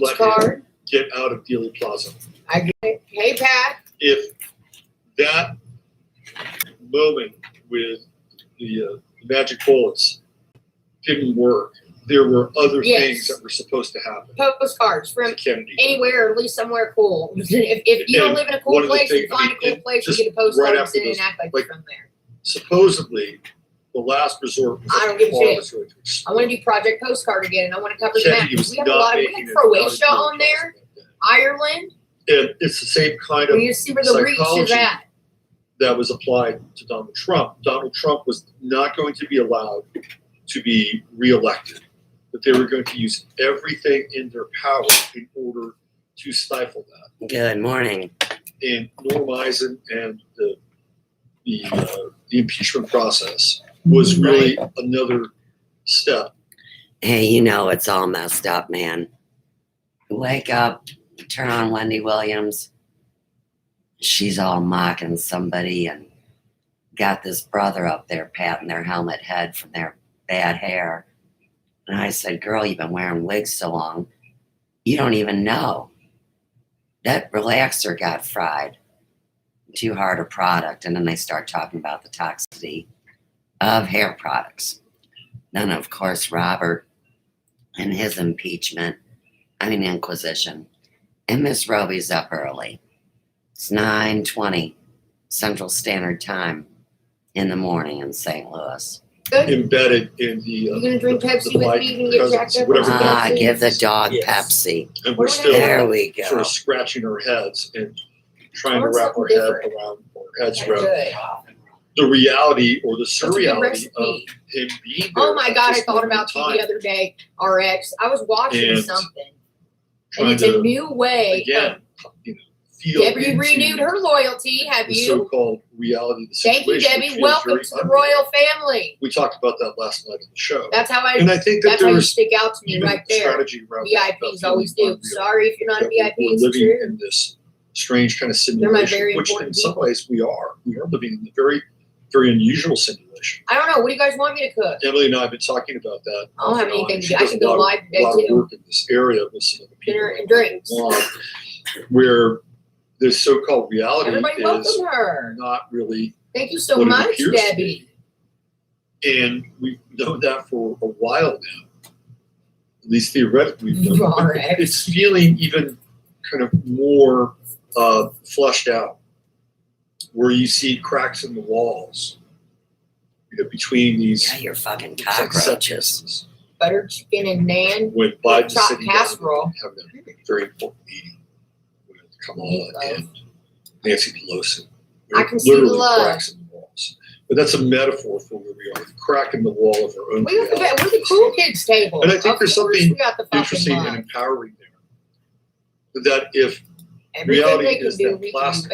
let him get out of Dealey Plaza. I get it. Hey, Pat. If that moment with the magic bullets didn't work, there were other things that were supposed to happen. Postcards from Kennedy. Anywhere, or at least somewhere cool. If you don't live in a cool place, you find a cool place, you get a postcard and sit and act like you're from there. Supposedly, the last resort was I don't give a shit. I want to do Project Postcard again, and I want to cover the map. We have a lot of, we had Croatia on there, Ireland. And it's the same kind of you see where the reach is at. That was applied to Donald Trump. Donald Trump was not going to be allowed to be reelected, but they were going to use everything in their power in order to stifle that. Good morning. And Norm Eisen and the impeachment process was really another step. Hey, you know it's all messed up, man. Wake up, turn on Wendy Williams. She's all mocking somebody and got this brother up there patting their helmet head from their bad hair. And I said, girl, you've been wearing wigs so long, you don't even know. That relaxer got fried. Too hard a product. And then they start talking about the toxicity of hair products. Then, of course, Robert and his inquisition. And Miss Roby's up early. It's 9:20 Central Standard Time in the morning in St. Louis. Good. Embedded in the you gonna drink Pepsi with me and get jacked up? Give the dog Pepsi. And we're still there we go. Sort of scratching our heads and trying to wrap our heads around the reality or the surreality of him being there. Oh my God, I thought about you the other day, RX. I was watching something. And it's a new way. Again, Debbie renewed her loyalty. Have you? So-called reality of the situation. Thank you, Debbie. Welcome to the royal family. We talked about that last night on the show. That's how and I think that's how you stick out to me right there. Strategy around VIPs always do. Sorry if you're not a VIP. We're living in this strange kind of simulation, which in some ways we are. We are living in a very, very unusual simulation. I don't know. What do you guys want me to cook? Emily and I have been talking about that. I don't have anything to do. I can go live today too. A lot of work in this area with some of the people. Dinner and drinks. Where this so-called reality Everybody is her. Not really. Thank you so much, Debbie. And we've known that for a while now. At least theoretically, we've known it. It's feeling even kind of more flushed out, where you see cracks in the walls, between these. Yeah, you're fucking cockroaches. Butter chicken and naan. When Biden's sitting casserole. Having a very important meeting. Kamala and Nancy Pelosi. I can see the love. Cracks in the walls. But that's a metaphor for where we are. The crack in the wall of our own. We're the cool kids table. And I think there's something interesting and empowering there. That if reality is that plastic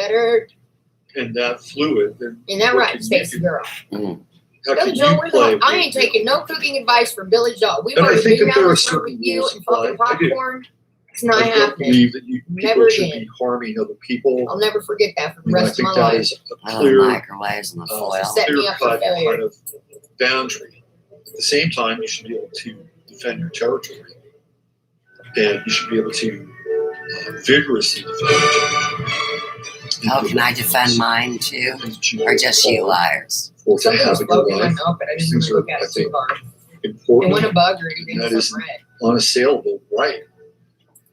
and that fluid, then and that right, Stacey girl. Billy Joel, I ain't taking no cooking advice from Billy Joel. We've already been down with you and fucking popcorn. It's not happening. I don't believe that people should be harming other people. I'll never forget that for the rest of my life. I think that is a clear, microwaves and the foil. Clear-cut kind of boundary. At the same time, you should be able to defend your territory, and you should be able to vigorously defend your territory. How can I defend mine too, or just you liars? Or to have a good life. But I didn't really look at it too hard. Important. It went a bug or anything. That is unassailable, right?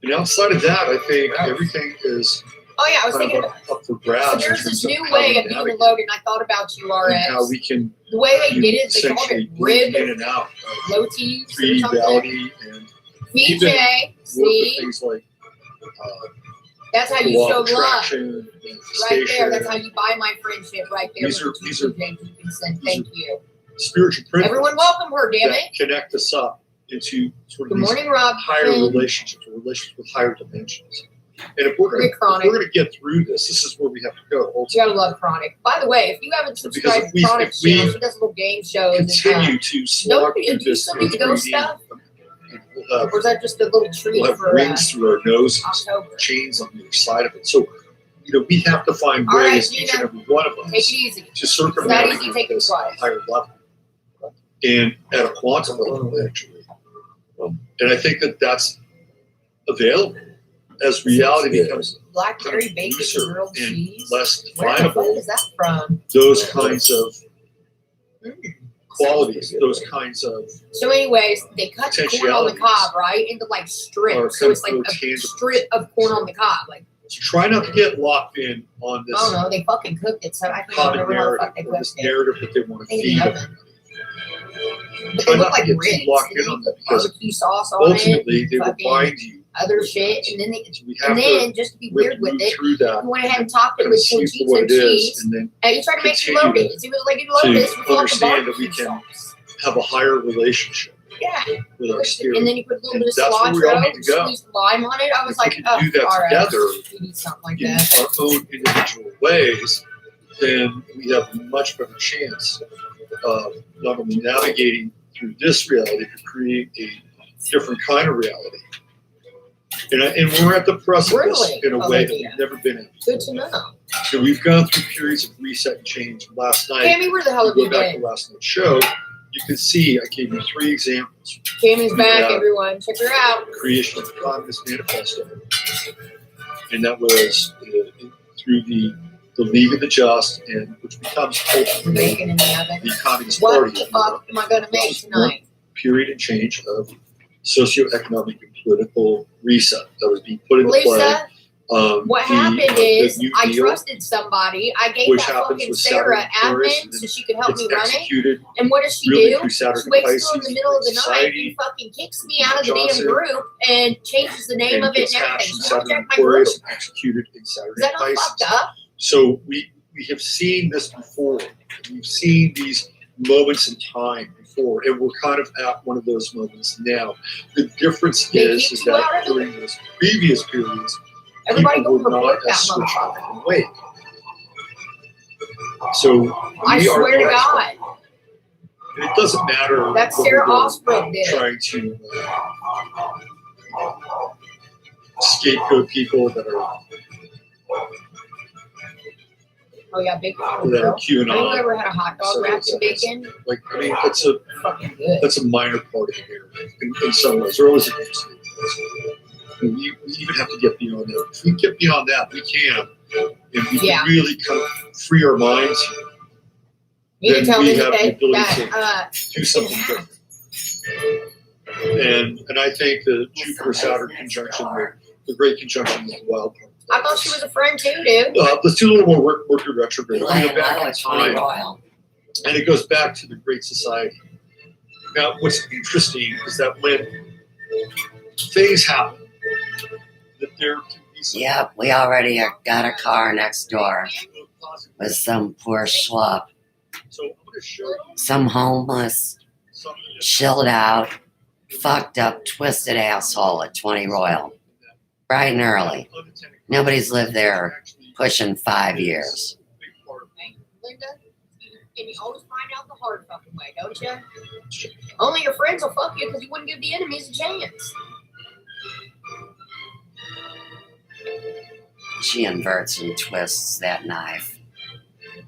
And outside of that, I think everything is. Oh yeah, I was thinking up for grabs. So there's this new way of being loaded, and I thought about you, RX. And how we can. The way they did it, they called it rib, in and out, low T, 3D reality, and VJ. See, things like. That's how you show love. Right there. That's how you buy my friendship. Right there. These are thank you. Spiritual principles. Everyone welcome her, damn it. Connect us up into sort of Good morning, Rob. higher relationships, or relationships with higher dimensions. And if we're going to get through this is where we have to go. Ultimately. You gotta love Chronic. By the way, if you haven't subscribed to Chronic's channel, she does little game shows. Continue to slog through this. Do you go stuff? Or is that just a little treat we'll have for rings through our noses, October. Chains on the other side of it. So, we have to find ways, each and every one of us, to circumvent this at a higher level. And at a quantum level, actually. And I think that's available as reality becomes blackberry kind of bacon looser grilled and cheese. less Where the fuck definable. is that from? Those kinds of Mm. qualities, those kinds of So, anyways, they cut the corn on the potentialities cob right into like are strips. So kind it's of like a tangible. strip of corn on the cob. Like, So try not to get locked in on I don't this know, they fucking cooked it. So I can't common remember how the fuck narrative they or cooked this it. narrative that they want to Maybe feed oven. everybody. But Try they not look to like get ribs. too locked And in then on you them put because barbecue sauce on it. ultimately they fucking remind you other of shit. things. And then, So we have and to then just to be weird with move it, through that, you went ahead and topped it kind of with see it for tortillas what and it cheese. is, and then And you tried to make it continue Lotus. It was like to Lotus with all the understand that we barbecue can sauce. have a higher relationship Yeah. with our spirit. And then you put a little And bit of that's where we all cilantro, need to go. squeezed lime on it. I was If we like, can oh, do that all right. together We need something like in that. our own individual ways, then we have a much better chance of not only navigating through this reality to create a different kind of reality. And we're at the precipice Really? in a Oh, way that yeah. we've never been in. Good to know. So we've gone through periods of reset and change. Last night, Cammy, where the hell if have you you go back been? to last night's show, you can see I gave you 3 examples. Cammy's back, Yeah. everyone. Check her out. Creation of the Communist Manifesto. And that was through the League of the Just, and which becomes ultimately Bacon in the oven. the Communist What Party. the fuck am I going to make tonight? Period and change of socioeconomic and political reset that was being put into play. Lisa, what happened is New I Deal, trusted somebody. I gave which that happens fucking with Sarah Saturn and Aquarius, admin so she could help it's me run it. executed And what does she really do? through Saturn She and wakes Pisces, up in the middle of the night society, and fucking kicks me out of the damn Johnson, group and changes the name and of it gets and everything. hatched in So I Saturn check and my group. Aquarius Is and executed in Saturn that and not Pisces. fucked up? So we have seen this before. We've seen these moments in time before, and we're kind of at one of those moments now. The difference They is keep you that out of it? during those previous periods, Everybody people go were not report that as switched on motherfucker. and awake. So we I are swear to blessed. God. And it doesn't matter That's whether Sarah we're Osbrook did it. trying to scapegoat people that are Oh yeah, bacon on the that are grill. Have you QAnon. ever had a hot dog wrapped in bacon? Like, I mean, that's a Fucking good. minor part of the narrative in some ways. They're always interesting. And we even have to get beyond that. If we get beyond that, we can. And we Yeah. can really kind of free our minds here. You Then can tell we me have the that ability do something different. And I think the Jupiter-Saturn conjunction, the great conjunction is the wild part. I thought she was a friend too, dude. Let's do a little more Mercury retrograde. We We're gonna land go back low in at 20 time, Royal. and it goes back to the Great Society. Now, what's interesting is that when things happen, that there can be some Yep, we already got a car next door with some poor schlupp, So I'm going to show you some homeless, something chilled out, fucked up, twisted asshole at 20 Royal. Bright and early. Nobody's lived there pushing 5 years. Linda, and you always find out the hard fucking way, don't you? Only your friends will fuck you because you wouldn't give the enemies a chance. She inverts and twists that knife.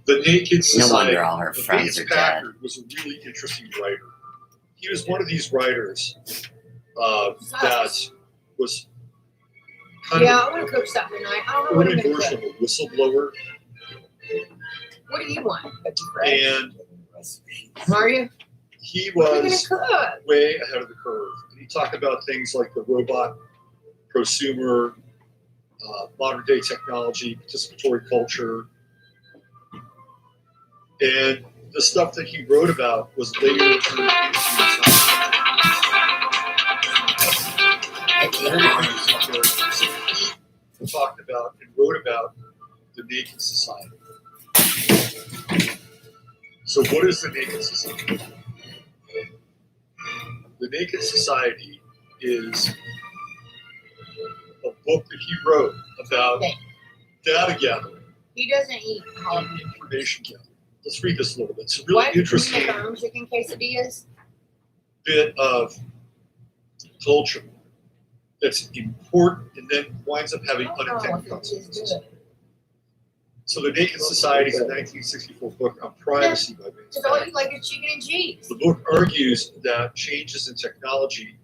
The Naked No Society. wonder all her Vance friends are dead. Packard was a really interesting writer. He was one of these writers that was kind Yeah, of I want to cook something tonight. I don't know an what I'm early going to version cook. of a whistleblower. What do you want? Cookie fresh? And Are you? he What are you going was to cook? way ahead of the curve. And he talked about things like the robot prosumer, modern day technology, participatory culture. And the stuff that he wrote about was later turned into science. He talked about and wrote about the Naked Society. So what is the Naked Society? The Naked Society is a book that he wrote about data gathering, He doesn't eat jalapeno. information gathering. Let's read this a little bit. It's a really What? interesting Can you make our own chicken quesadillas? bit of culture that's important and then winds up having I don't know unintended if it is consequences. good. So The Naked Society is a 1964 book on privacy by Vance Because all Packard. you like is chicken and cheese. The book argues that changes in technology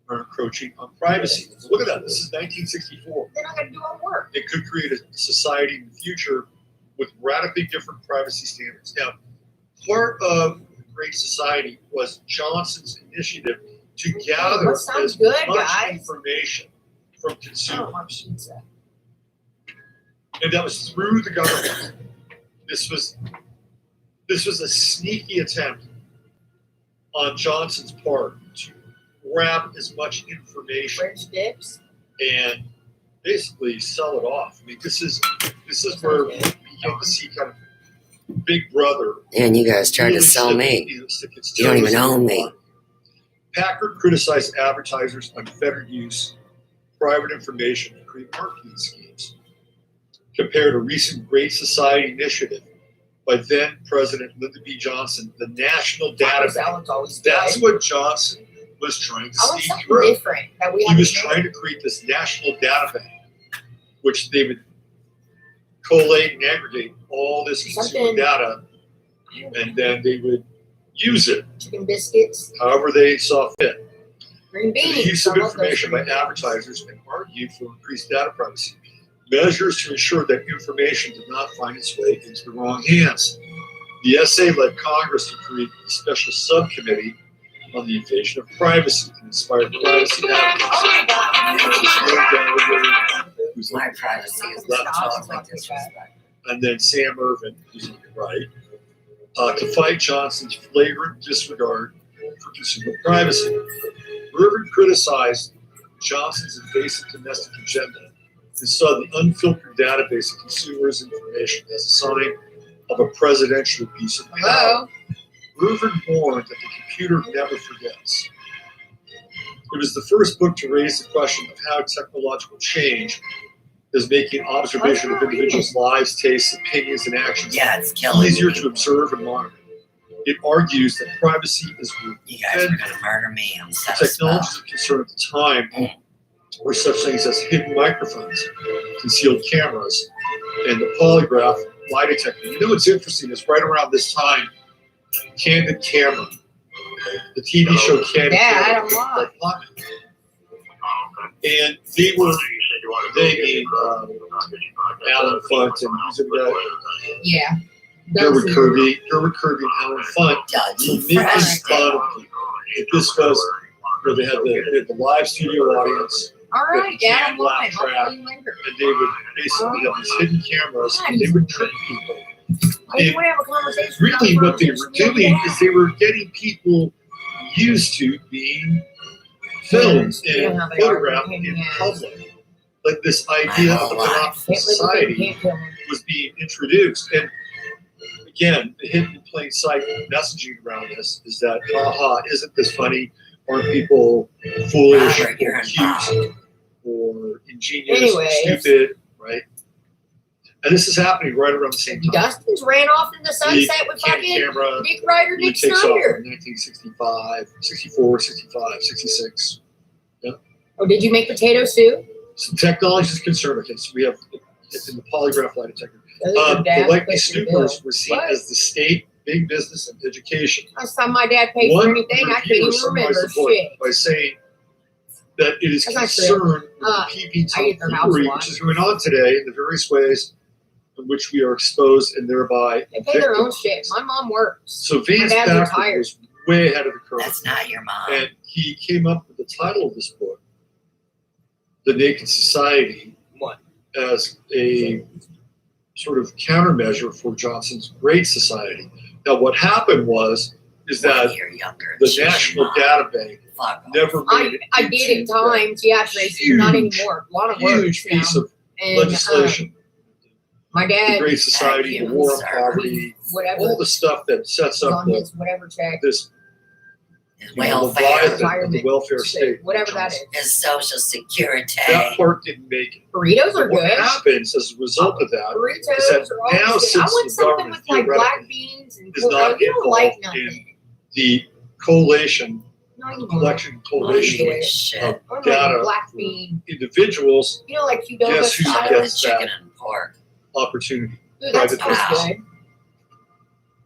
are encroaching on privacy. Look at that. This is 1964. Then I got to do all work. It could create a society in the future with radically different privacy standards. Now, part of the Great Society was Johnson's initiative to gather that sounds as good, much guys. information from I don't consumers. want pizza. And that was through the government. This was a sneaky attempt on Johnson's part to grab as much information French dips. and basically sell it off. I mean, this is where we begin to see kind of Big Brother. And you guys tried to sell me. You don't even own me. Packard criticized advertisers' unfettered use of private information to create marketing schemes. Compared a recent Great Society initiative by then President Lyndon B. Johnson, the National Taco Database. salad's always That's good. what Johnson was trying to I want sneak something through. different that we He haven't was made. trying to create this national database, which they would collate and aggregate all this consumer Something- data, and then they would use it Chicken biscuits, however they saw fit. green The beans. use of I love those information by green beans. advertisers and argued for increased data privacy. Measures to ensure that information did not find its way into the wrong hands. The essay led Congress to create a special subcommittee on the invasion of privacy and inspired privacy advocates. Who's My on privacy is Left not top. totally disrespect. and then Sam Irvin, who's on the right, to fight Johnson's flagrant disregard for consumer privacy. Irvin criticized Johnson's invasive domestic agenda and saw the unfiltered database of consumers' information as a sign of a presidential abuse of power. Hello. Irvin warned that the computer never forgets. It was the first book to raise the question of how technological change is making observation of individuals' lives, tastes, opinions, and actions Yeah, it's killing easier me. to observe and monitor. It argues that privacy is where You guys are gonna murder me. I'm so technologies of concern at the time were such things as hidden microphones, concealed cameras, and the polygraph lie detector. You know what's interesting is right around this time, Candid Camera, the TV show Candid Yeah, I Camera, don't lie. like hot. And they were being Alan Funt and who's in that? Yeah. Gerwin Kirby and Alan Funt Dougie were making Fresh. fun of that this was where they had the live studio audience, All right, the Dad, I'm cam lying. I'll trap, call you later. and they would basically have these hidden cameras and they would trick people. I just want to have a conversation. Really what they were Conversation, doing yeah. is they were getting people used to being filmed You know and how they are, photographed yeah. in public. Like this idea of the whole life. phenomenal Can't live with it, society can't kill him. was being introduced. And again, the hidden in plain sight messaging around this is that, haha, isn't this funny? Aren't people foolish Robert, you're or cute involved. or ingenious or Anyways. stupid, right? And this is happening right around the same time. Dustin's ran off in the sunset with Candid fucking Camera Dick Ryder, really Dick takes off Snyder. in 1965, 64, 65, 66. Oh, did you make potato soup? So technology is concerned. Okay, so we have in the polygraph lie detector. Those are The Dad's likely place to bill. snoopers were seen What? as the state, big business, and education. Last time my dad paid for One anything, I can't reviewer even summarized remember the book shit. by saying that it is That's not concerned with Uh, the PP I get their house tomfoolery lot. which is going on today in the various ways in which we are exposed and thereby They pay their own victimized. shit. My mom works. So Vance dad's Packard retired. was way ahead of the curve. That's not your mom. And he came up with the title of this book, The Naked Society, What? as a sort of countermeasure for Johnson's Great Society. Now, what happened is that You're younger. the She's your National mom. Database Fuck. never made it I did into at times, yeah, Tracy. Not huge, anymore. A lot of that work huge now. piece of And, legislation. my The dad, Great Society, the Thank you, War on sir. Poverty, whatever, all the stuff that sets was up on his whatever check. this His you know, welfare. Leviathan of the Retirement welfare state. whatever that is. His social security. That part didn't make it. Burritos are What good. happens as a result of that Burritos is that are always now good. I since want the something government with like black theoretically beans and is corn. not You don't like involved nothing. the collation, Not anymore. collection, Oh, collation yeah. Shit. of I want data like black for bean. individuals You know, like Qdoba Guess who style. gets that? Chicken and pork. opportunity. Dude, that's private always business. good.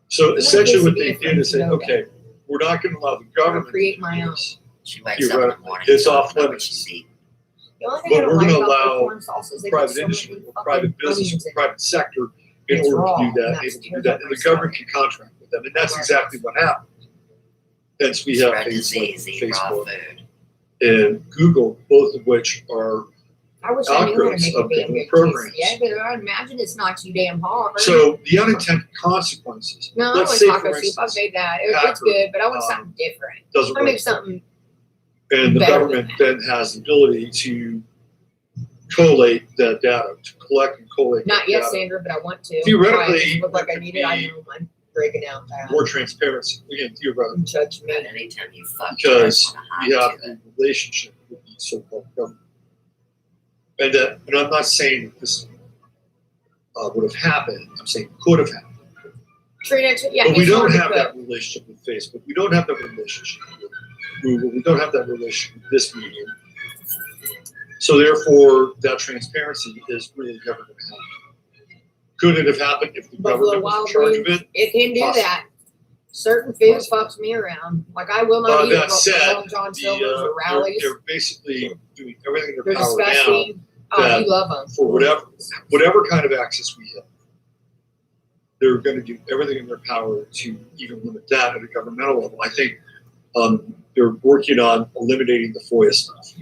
So essentially what this they would be did is say, different, okay, we're not going to allow the government create to my do own. this. She wakes up in the morning. It's and off don't know what limits. she's eating. The only thing But I don't we're like gonna about allow the corn sauce is they private put so industry, many or fucking private business, onions or in it. private sector in It's order raw, to do and that, that's able to do tears that. up And my the government can contract with them. And that's exactly what happened. Hence, we have Spread things like disease, eat raw Facebook food. and Google, both of which are. I wish I knew how to Outgrowths make of a damn government good programs. quesadilla. Yeah, but I imagine it's not too damn hard. So the unintended consequences. No, I let's want say, taco for soup. I've instance, made that. It's Packer, good, but I want something different. doesn't I want to work. make something. And the better government than then has the ability to collate that data, to collect and collate Not that yet, data. Sandra, but I want to. Theoretically, Why? Does it look like there I could need it. I be know I'm breaking out that. More transparency. Again, theoretically, Don't judge me. But anytime you fuck because we with have it, a relationship with the so-called government. And I'm not saying that this would have happened. I'm saying could have happened. Treat it. Yeah, But we it's don't hard to have cook. that relationship with Facebook. We don't have that relationship with Google. We don't have that relationship with this medium. So therefore, that transparency is really never going to happen. Could it have happened if the Buffalo government was Wild in charge of Wings, it? it can do Possible. that. Certain food Possible. fucks me around. Like I will not eat That said, Long John Silver's or they're Rallies. basically doing everything in They're their power now disgusting. Oh, that- you love them. for whatever kind of access we have. They're going to do everything in their power to even limit that at a governmental level. I think they're working on eliminating the FOIA stuff.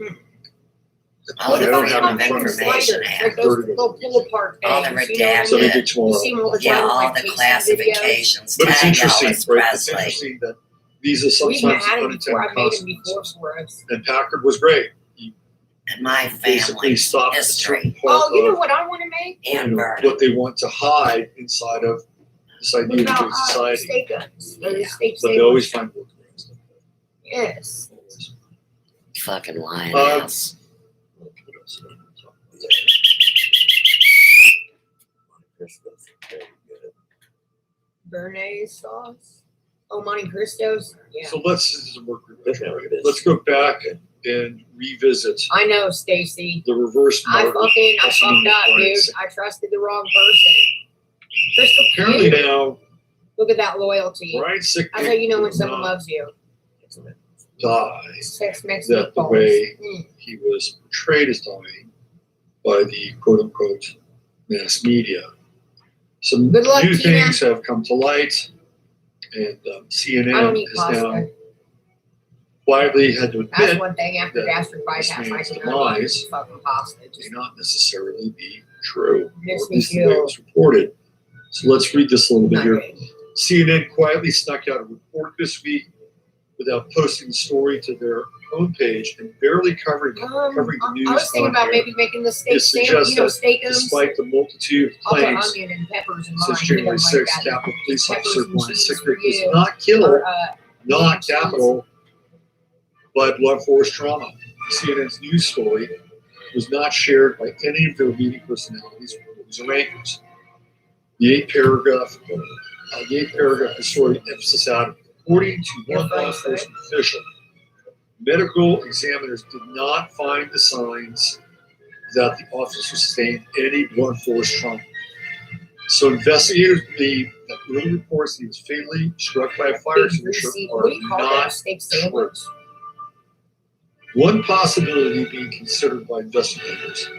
all I the don't have freedom it of in front of me. information Like act, those little pull apart all the things. You know what I redacted, So mean? maybe You tomorrow. see them all the yeah, time, all like the tasting videos. classifications, But it's tag interesting, Elvis right? It's Presley. interesting that these are We've sometimes had them unintended before. I've made them consequences. before for us. And Packard was great. And my Basically family's stopped a certain history part Oh, you know of what I want to make? and burning. what they want to hide inside of this What idea of about good society. steak guns? Or the Yeah. steak But they always sandwich? find workarounds. Yes. Fucking lying Um, ass. Béarnaise sauce. Oh, Monte Cristos. Yeah. So let's go back and revisit I know, Stacy. the reverse I market. fucked up, dude. I trusted the wrong person. Crystal Apparently cute. now, Look at that loyalty. Brian Sicknick That's how you know when did someone not loves you. die. Sex makes That the meatballs. way Mm. he was portrayed as dying by the quote-unquote mass media. Some Good luck, new Tina. things have come to light, and I don't CNN eat has now pasta. quietly had to That's admit one thing after that gastric bypass. this I man's cannot demise eat fucking pasta. may Just not necessarily be true, makes or at me least the way it feel was reported. So let's read this a little bit not here. good. CNN quietly snuck out a report this week without posting the story to their homepage and barely covering the news I was thinking on about air, maybe making the steak It sandwich, suggests steakums. despite the multitude of I'll put claims. onion and peppers in mine. Since He January doesn't like 6th, that. Capitol Police Peppers Officer and Brian cheese Sicknick for was you. not killed, Or, not cheese. capital, by blunt force trauma. CNN's news story was not shared by any of their leading personalities, reporters, or anchors. The eight-paragraph story emphasizes out, according to one law enforcement official, medical examiners did not find the signs that the officer sustained any blunt force trauma. So investigators believe that early reports that he was fatally struck by a fire Big extinguisher greasy. are What do you call that? not Steak sandwich? One possibility being considered by investigators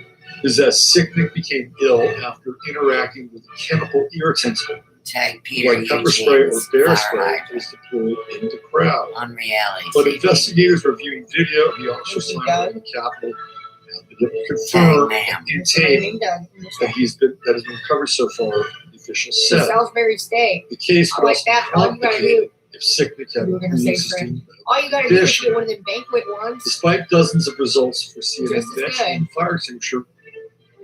is that Sicknick became ill after interacting with a chemical irritant Tag Peter like pepper spray or Eugene's bear fire spray hydrant was deployed in the crowd. on reality But TV. investigators reviewing video of the officer Thank you, slamming the Capitol Tag confirmed ma'am. in That's what I tape named Doug. that has been recovered so far, the officials The said. Salisbury steak. The case I would like also that. All you gotta complicate do, if Sicknick had You were gonna say, pre-existing all you gotta do is condition. get one of them banquet ones. Despite dozens of results for CNN Just as mentioning the fire extinguisher,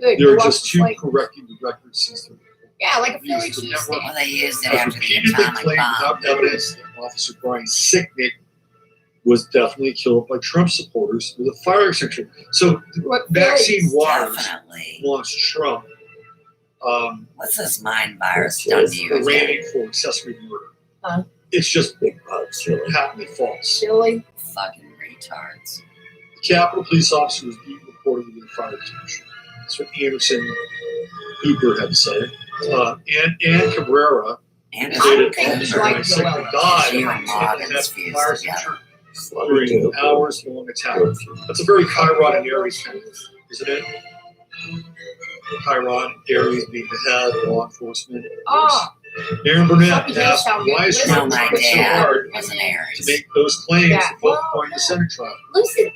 Good. there You are watch just the two flame. correcting the record since the Yeah, like a Philly Use the cheesesteak. network. Well, they used it has after the repeatedly atomic claimed bomb. without evidence that Officer Brian Sicknick was definitely killed by Trump supporters with a fire extinguisher. So What vaccine Phillies? wars Definitely. launched Trump What's this mind virus done to you again? arraigning for accessory murder. Huh? It's just patently false. Chili. Fucking retards. The Capitol police officer was being reported with a fire extinguisher. That's what Anderson Cooper had to say. And Cabrera And I don't stated think Officer he'd like Brian Joel. Sicknick died You and and had Morgan's the fused fire together. extinguisher during an hours-long attack. That's a very Chiron and Aries thing, isn't it? Chiron, Aries being the head, law enforcement. Oh, Aaron Burnett Puppy does asked, sound why good. is Listen, No, my Trump trying so dad hard was an to Aries. make those claims Yeah. that both point to Senate trial? listen,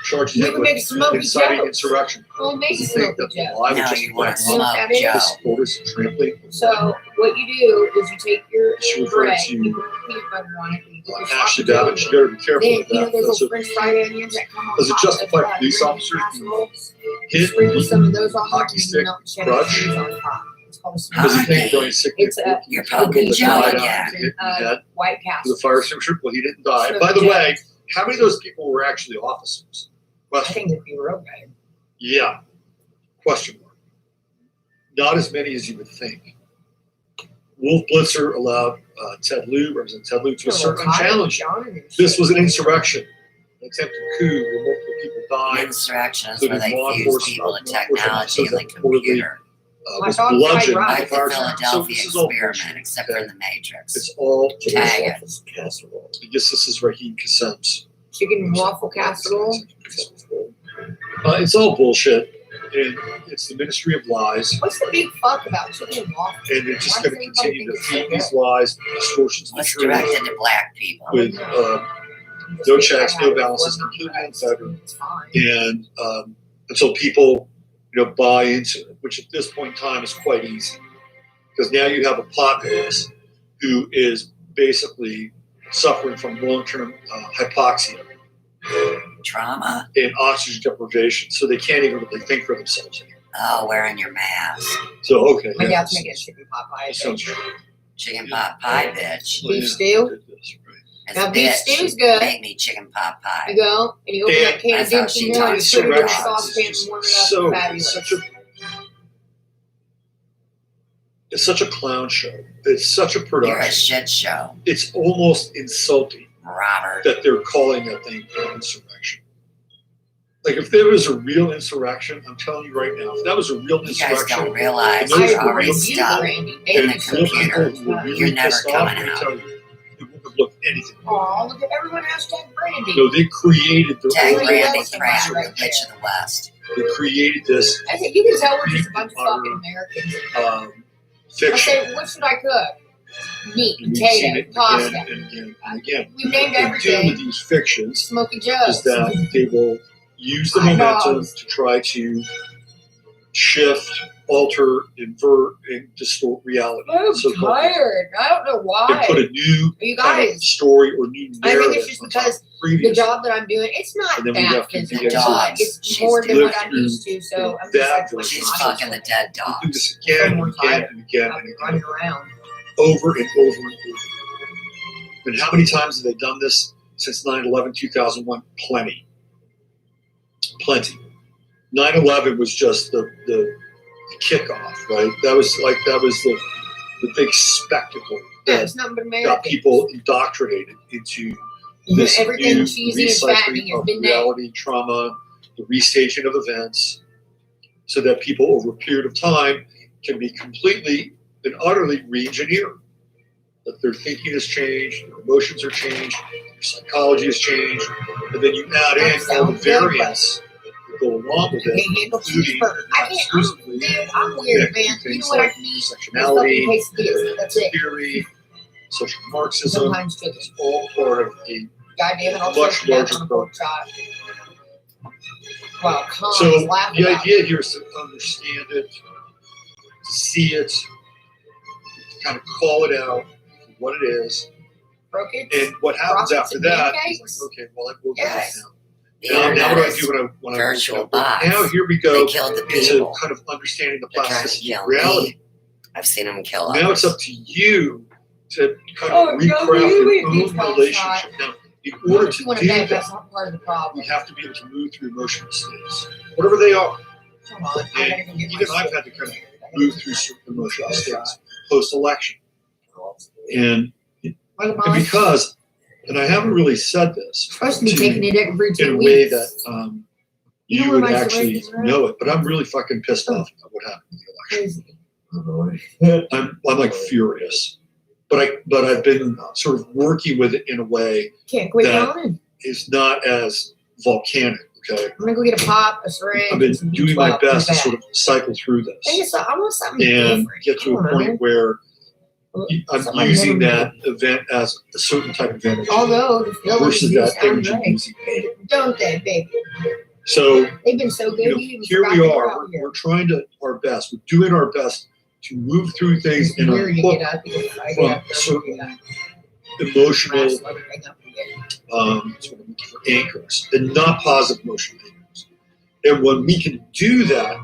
Charges we him can with make smoky inciting jokes. insurrection. We'll make Does he think smoky that the jokes. lie would No, just you want to You know what smoke that is? Joe. his supporters trampling? So what you do is you take your She referred bread, to you put peanut butter on it, and you put your Ashley sausage Babbitt. on She it. better be careful Then, with you know that. those That's little a French fried onions that come on Does it top? justify That's police green officers casserole. hit Sprinkle some of those on top hockey and stick melt cheddar crutch? cheese on top. It's called a Because he smoky think Hockey. during sick It's a- You're poking that Joe died again. out, hit in the head White with Castle. a fire extinguisher. Well, he didn't die. So By the Joe- way, how many of those people were actually officers? I Question. think it'd be real bad. Yeah. Question mark. Not as many as you would think. Wolf Blitzer allowed Representative Ted Lieu, to assert unchallenged. This was an insurrection, an attempted coup where multiple people died. Insurrection is where including law they fuse enforcement, people to law enforcement technology and the officers that reportedly, computer. My was dog's bludgeoned right. by Like the fire trucks. So Philadelphia this is all experiment, bullshit. except for in the Matrix. It's all Tag it. casserole. I guess this is Raheem Kassem's. Chicken and waffle casserole. It's all bullshit, and it's the Ministry of Lies, What's the big fuck about chicken and waffle? and they're just Why going to does everybody continue to think it's feed so these lies, distortions of the What's truth, directed to black people? with no checks, no balances, completely unfettered, It's fine. and until people, buy into it, which at this point in time is quite easy, because now you have a populace who is basically suffering from long-term hypoxia Trauma? and oxygen deprivation, so they can't even really think for themselves anymore. Oh, wearing your mask. So, okay. My yeah, dad's this- making a chicken pot pie. this sounds right. Chicken pot pie, bitch. Beef Yeah, stew? did this, right. As Now a beef bitch, stew's good. make me chicken pot You pie. go and you open And that can of that's how dinky she more and talks you put it in the to dogs. saucepan and warm it up. So Fabulous. it's such a clown show. It's such a You're a production. shit show, It's almost insulting Robert. that they're calling that thing an insurrection. Like if there was a real insurrection, I'm telling you right now, if that was a real You guys don't insurrection, realize Those you're are I agree already with you, stuck. Randy. in They the think so. real computer. people who were really You're never pissed off, coming I'm out. telling you, it wouldn't have looked anything. Oh, look at everyone hashtag Brandy. No, they created their Tag own Randy Randy Pratt, right the bitch of the West. They created this I said, you can tell we're just a bunch of fucking Americans. fiction. I said, what should I cook? Meat, And we've seen potato, it pasta. again and again and again. We've named What they do everything. with these fictions Smoky is Joe's. that they will use the Hot momentum dogs. to try to shift, alter, invert, and distort reality. I'm So tired. I don't know and why. put a new You kind of guys, story or new I narrative think it's just on top because of previous. the job that I'm doing, it's not And then we that have to physical. do dogs. It's She's more than lived what I'm through used to. So I'm that just like, version. She's fucking the dead We do dogs. this again More and again tired. and again I'll and be again, running around. over and over and over. And how many times have they done this since 9/11, 2001? Plenty. 9/11 was just the kickoff, right? That was the big spectacle Yeah, that it's nothing but got American. people indoctrinated into this Everything new cheesy and fattening recycling has of been named. reality, trauma, the restaging of events, so that people over a period of time can be completely and utterly re-engineered. That their thinking has changed, their emotions are changed, their psychology has changed, and then you add in all the variants that go along with I it, can't handle including cheeseburger. I can't. exclusively Dude, I'm weird, man. You know what I can eat? It's intersectionality, fucking quesadillas. That's it. theory, social Marxism. Sometimes chicken. It's all part of the Goddamn it, I'll much choke you down larger on a pork chop. Wow, cons So laugh the about idea here is to understand it, to see it, to kind of call it out for what it is, Brockets. and what happens Rockets after and that. pancakes? Is like, okay, well, we'll go Yes. now. The Now what internet do I is do when I virtual open box. it? Now here we They go killed the into people. kind of understanding the They're trying to plasticity of kill reality. me. I've seen them kill Now it's others. up to you to kind Oh, of no, recraft you your ain't own being relationship. Now, in What order if you to want do to bet that, that's not part of the problem? we have to be able to move through emotional states, whatever they are. Come on, I gotta go And get my even I've shit. had to kind of move through certain emotional states post-election. And What am And I? because, and I haven't really said this Supposed to be to- taking it every in 2 a way weeks. that You know you where would my actually surroundings are? know it, but I'm really fucking pissed off at what happened in the election. Crazy. I'm like furious, but I've been sort of working with it in a way Can't quit That- yawning. is not as volcanic. Okay, I'm gonna go get a pop, a syringe. I've been and some doing my B12 best to back. sort of cycle through this I want something and different. get to a I don't point know. where I'm Something I've using never that event as a certain type of energy Although the feelings versus do that sound energy great. using me. Don't they, baby? So They've been so good. you know, You even here forgot we they were are. out here. We're trying to our best. We're doing our best to move through things and Here you unhook get up, you get I from get up there, certain you get up, emotional wrestle everything up again. sort of anchors and not positive emotional anchors. And when we can do that,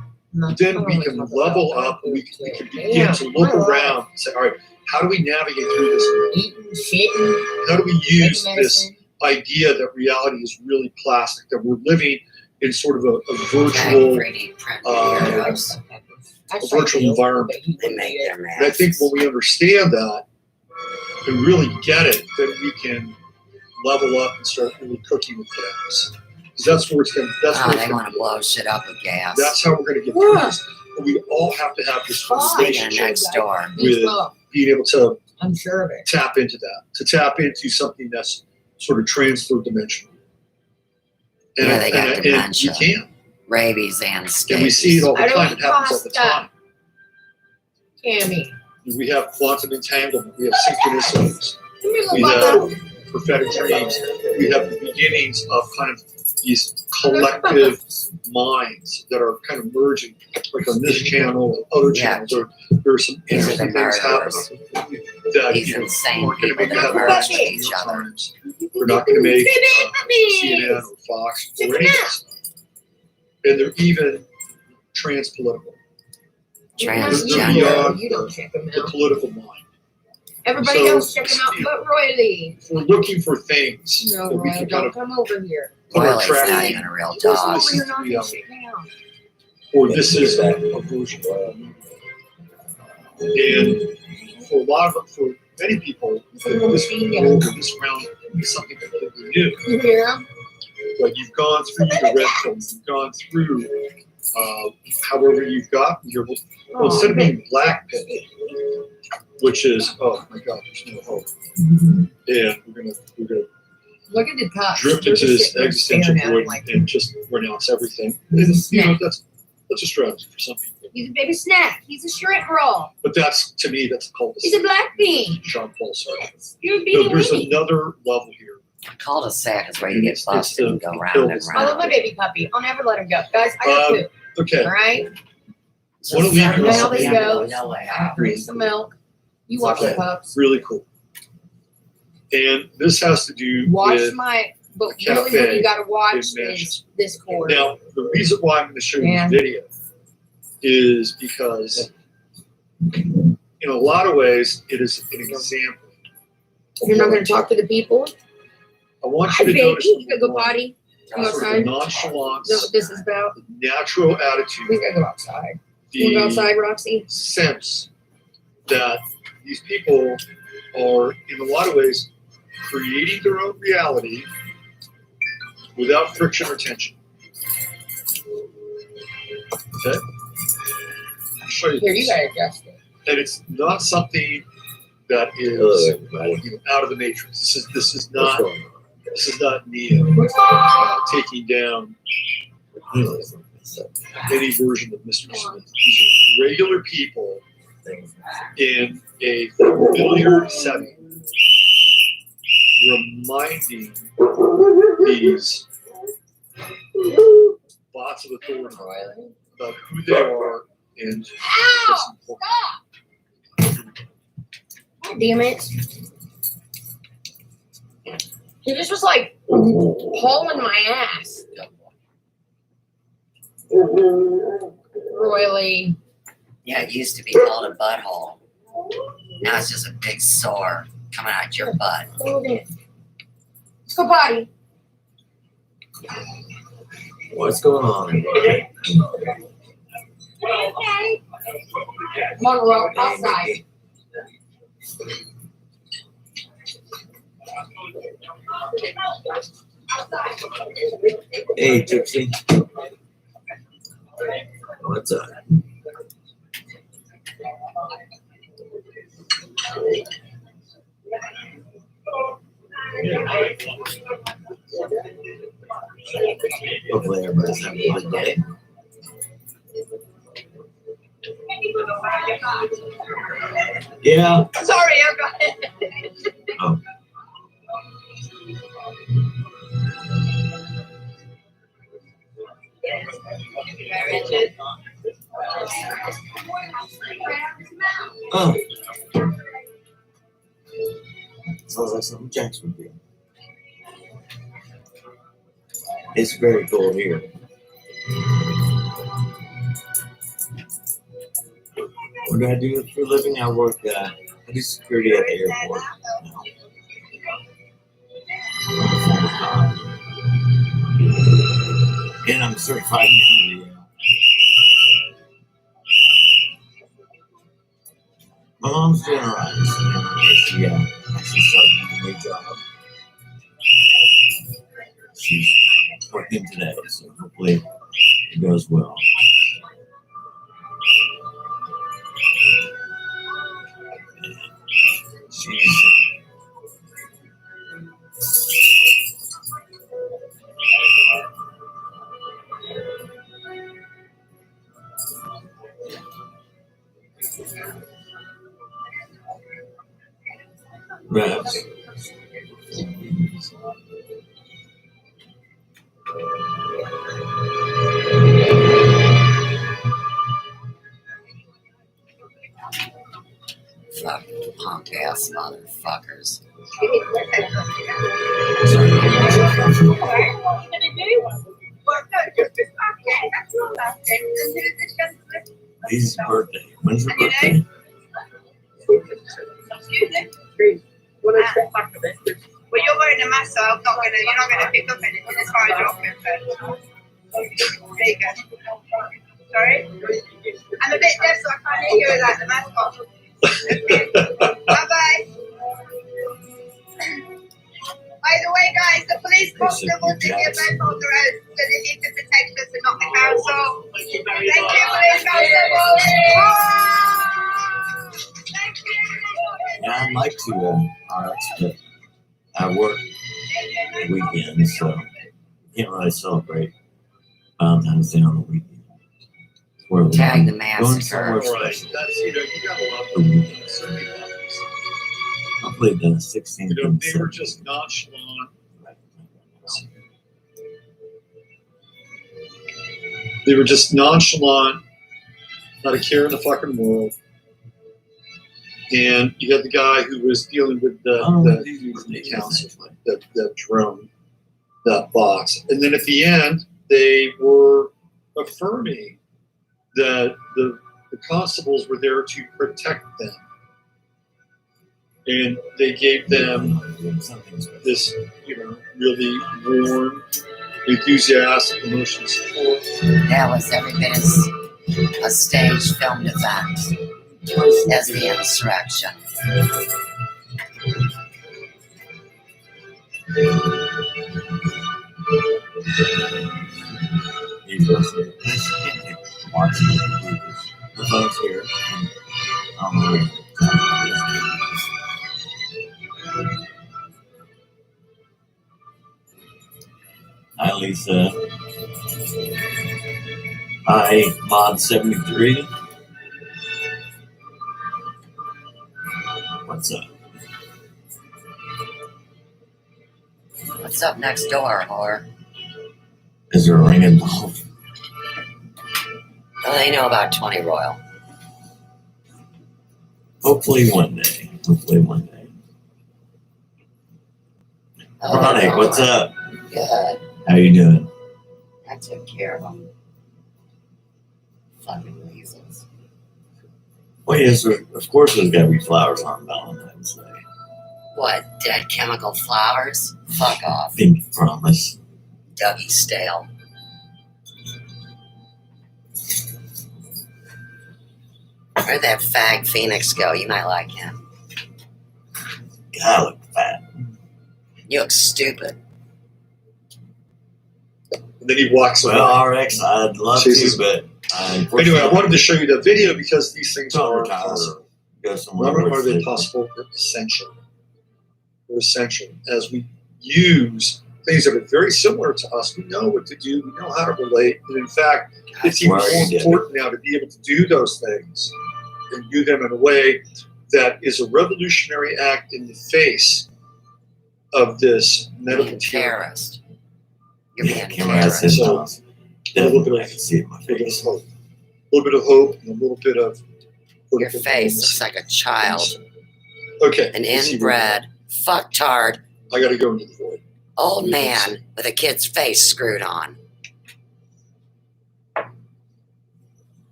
then we can level up. We can begin to look around and say, all right, how do we navigate through this? Eating, shitting, How do we use taking this medicine. idea that reality is really plastic, that we're living in sort of a virtual, 3D print uh, heroes. a virtual environment? They make their And I think masks. when we understand that and really get it, then we can level up and start really cooking with things. Because that's where it's going. That's Oh, where it's they going. want to blow shit up with gas. That's how we're going to get through this. And we all have to have this Speaking of relationship next door. with B12, being able to I'm sure of it. tap into that, to tap into something that's sort of transfer dimensional. And, Yeah, they got and dementia. we can. Rabies and scabies. And we see it all the I don't time. It happens all the pasta. time. Tammy. We have quantum entanglement. We have synchronicities. Come here, We little have prophetic dreams. We have the beginnings of kind of these collective minds that are kind of merging, like on this channel and other Yeah. channels. There are some These are interesting the things murderers. happening that These you know, insane aren't going to people make you that have merge access with to each New York other. Times. We're not going to make CNN or Fox or any of this. And they're even trans-political. Transgender. You don't check them The out. political mind. Everybody So, else check them out but Roy Lee. If we're looking for things No, that we Roy, can kind don't of come over here. put our Oily's track not in, even a real Come dog. over here, knock Yeah. your shit down. or this is a version of it. And for many people, this world or this realm is something completely new. You hear him? But you've gone through the red film, you've gone through however you've gotten here. Well, instead of being black pit, which is, oh my God, there's no hope. And we're gonna Look at the cups. drift They're into just this sitting there existential staring at him void like, and just renounce everything. He's a And, you know, snack. that's a strategy for some people. He's a baby snack. He's a shrimp roll. But that's, to me, that's a He's a cul-de-sac. black bean. Jean Paul Sartre. You're No, being there's Winnie. another level here. Cul-de-sac is where you get It's busted the and go round pill and that's I love round. my baby puppy. I'll never let him go. Guys, I got two. Okay, All right? Wanna leave you with Now something? they go. No way I out. drink some milk. You watch the pups. really cool. And this has to do Watch with, but cafe really what you gotta watch in is Manchester. this cord. now, the reason why I'm going to show you Yeah. this video is because in a lot of ways, it is an example. of You're not what gonna talk to the people? I want Hi, you to baby. notice You gotta go one, potty. Go sort of the outside. nonchalance, Is that what this is about? the natural attitude, We gotta go outside. You wanna go the outside, Roxy? sense that these people are, in a lot of ways, creating their own reality without friction or tension. Okay? I'll show you Here, you this. gotta adjust it. And it's not something that is out of the matrix. This is not Neo taking down any version of Mr. Smith. These are regular people in a familiar setting, reminding these bots of authority about who they are and what's important. God damn it. He just was like hauling my ass. Royally. Yeah, it used to be called a butthole. Now it's just a big sore coming out your butt. Hold it. Let's go potty. What's going on? Okay. Come on, Ro, outside. Hey, Gypsy. What's up? Hopefully everybody's having a good day. Yeah. Sorry, I got it. Oh. Oh. Sounds like something Jax would do. It's very cold here. What do I do for a living? I work, I do security at the airport now. And I'm certified in India. My mom's doing alright. Yeah, actually started a new job. She's working today, so hopefully it goes well. She's reps. Fucking punk ass motherfuckers. Lisa's birthday. When's her birthday? Well, you're wearing a mask, so you're not gonna pick up anything as far as you're concerned. There you go. Sorry? I'm a bit deaf, so I can't hear you without the mask on. Okay. Bye-bye. By the way, guys, the police constables in your bed on the road, so they need to protect us and not the council. Thank you, police constables. Thank you. Yeah, I'd like to but I work weekends, so can't really celebrate Valentine's Day on the weekend. Where Tag the going somewhere massacre. All right, special. that's, you got a lot of so many others. Hopefully the 16th and They were 17th. just nonchalant. They were just nonchalant, not a care in the fucking world. And you had the guy who was dealing with the council, that drone, that box. And then at the end, they were affirming that the constables were there to protect them. And they gave them this, really warm, enthusiastic, emotional support. That was every bit as a stage filmed event as the insurrection. The phone's here. Hi, Lisa. Hi, Mod 73. What's up? What's up next door, whore? Is there a ring involved? Well, they know about 20 Royal. Hopefully one day. Oh, Ronnie, what's up? Good. How you doing? I took care of them. Fucking reasons. Well, yes, of course there's got to be flowers on Valentine's Day. What, dead chemical flowers? Fuck off. Pinky promise. Dougie stale. Where'd that fag Phoenix go? You might like him. God, I look fat. You look stupid. And then he walks away. Well, RX, I'd love Jesus. to, but Anyway, I wanted to show you the video because these things are retire possible. or go somewhere. Not only where are they it's possible, they're essential. They're essential as we use things that are very similar to us. We know what to do. We know how to relate. And in fact, it's even more important now to be able to do those things and do them in a way that is a revolutionary act in the face of this You're medical being tyranny. terrorist. You're being Camera has terrorist. So, a little bit I of, can see it in my a little bit of face. hope. A little bit of hope and a little bit of Your face looks like a child. Okay. An let's see where inbred, fucktard, I got to go into the void. old man with a kid's face screwed on.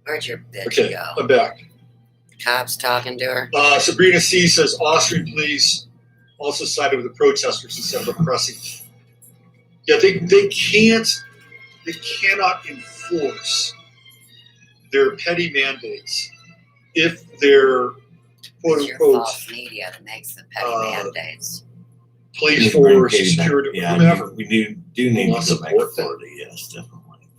Where'd your bitch Okay, go? I'm back. Cops talking to her? Sabrina C says Austrian police also sided with the protesters instead of oppressing. Yeah, they cannot enforce their petty mandates if they're quote It's your unquote false media that makes the petty mandates. police force, security, Yeah, whatever. we do need I'll to go back support to that. Florida. Yes, definitely.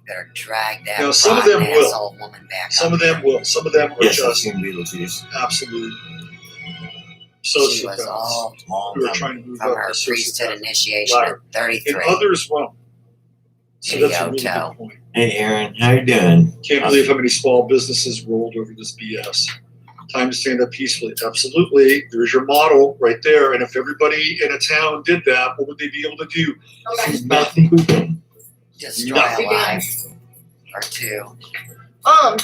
Better drag that Now, some of them rotten will. ass old woman back Some up of them here. will. Some of them are Yes, I've just seen Beetlejuice. absolute She was sociopaths old Long who are time trying ago. to move from up her the priesthood sociopath initiation ladder. at 33. And others won't. So that's a really Idioto. good point. Hey, Aaron, how you doing? Can't believe how many small businesses rolled over this BS. Time to stand up peacefully. Absolutely. There's your model right there. And if everybody in a town did that, what would they be able to do? Nothing. Destroy Nothing. a life or two.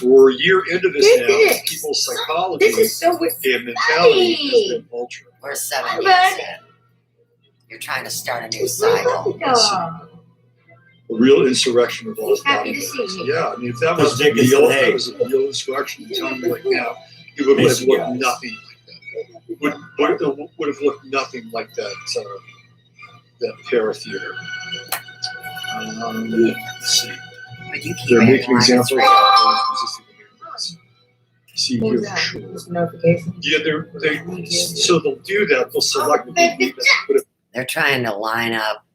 We're a year into this This now. is- People's psychology This is so weird. and mentality has been altered. We're 7 But- years in. You're trying to start a new cycle. A real insurrection of all He's happy body to see bags. you. Yeah, I mean, if that was Dick is real, the if that hay. was a real insurrection, I'm telling you right now, it would Miss have you looked guys. nothing like that. Would have looked nothing like that para-theater. Let's see. But you keep They're acting making like it's examples real. of those resisting the movements. See What here was for that? sure. Just a notification. Yeah, so they'll do that. They'll selectively do that. But if They're trying to line up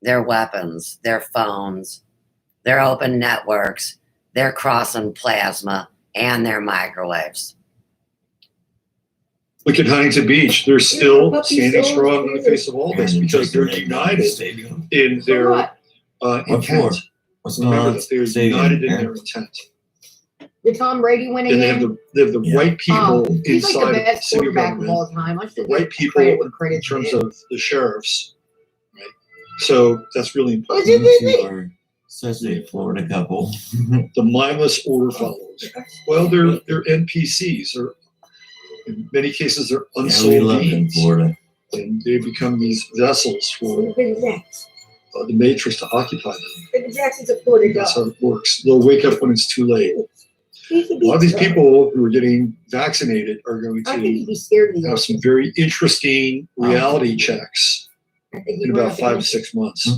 their weapons, their phones, their open networks, their crossing plasma, and their microwaves. look at Huntington Beach, they're still Puppy standing still strong in the face of all this Aaron, because they're take your united stadium. in For their what? What for? intent. What's going Remember on? that they're Stadium, united in Aaron? their intent. Did Tom Brady win And again? they have the Yeah. right people He's like inside the of the best city quarterback of government, all time. I the should right give people credit where in credit's terms due. of the sheriffs. Right. So that's really important. Was it You are such a Florida couple. The mindless order follows. Well, they're NPCs, or in many cases they're Yeah, we unsold love in beings, Florida. and they become these vessels for the Matrix to occupy them. Baby Jackson's a Florida That's dog. how it works. They'll wake up when it's too late. A lot of these people who are getting vaccinated are going I think he'd to be scared of the have some very interesting reality checks I think in he'd run about up 5 to against 6 months.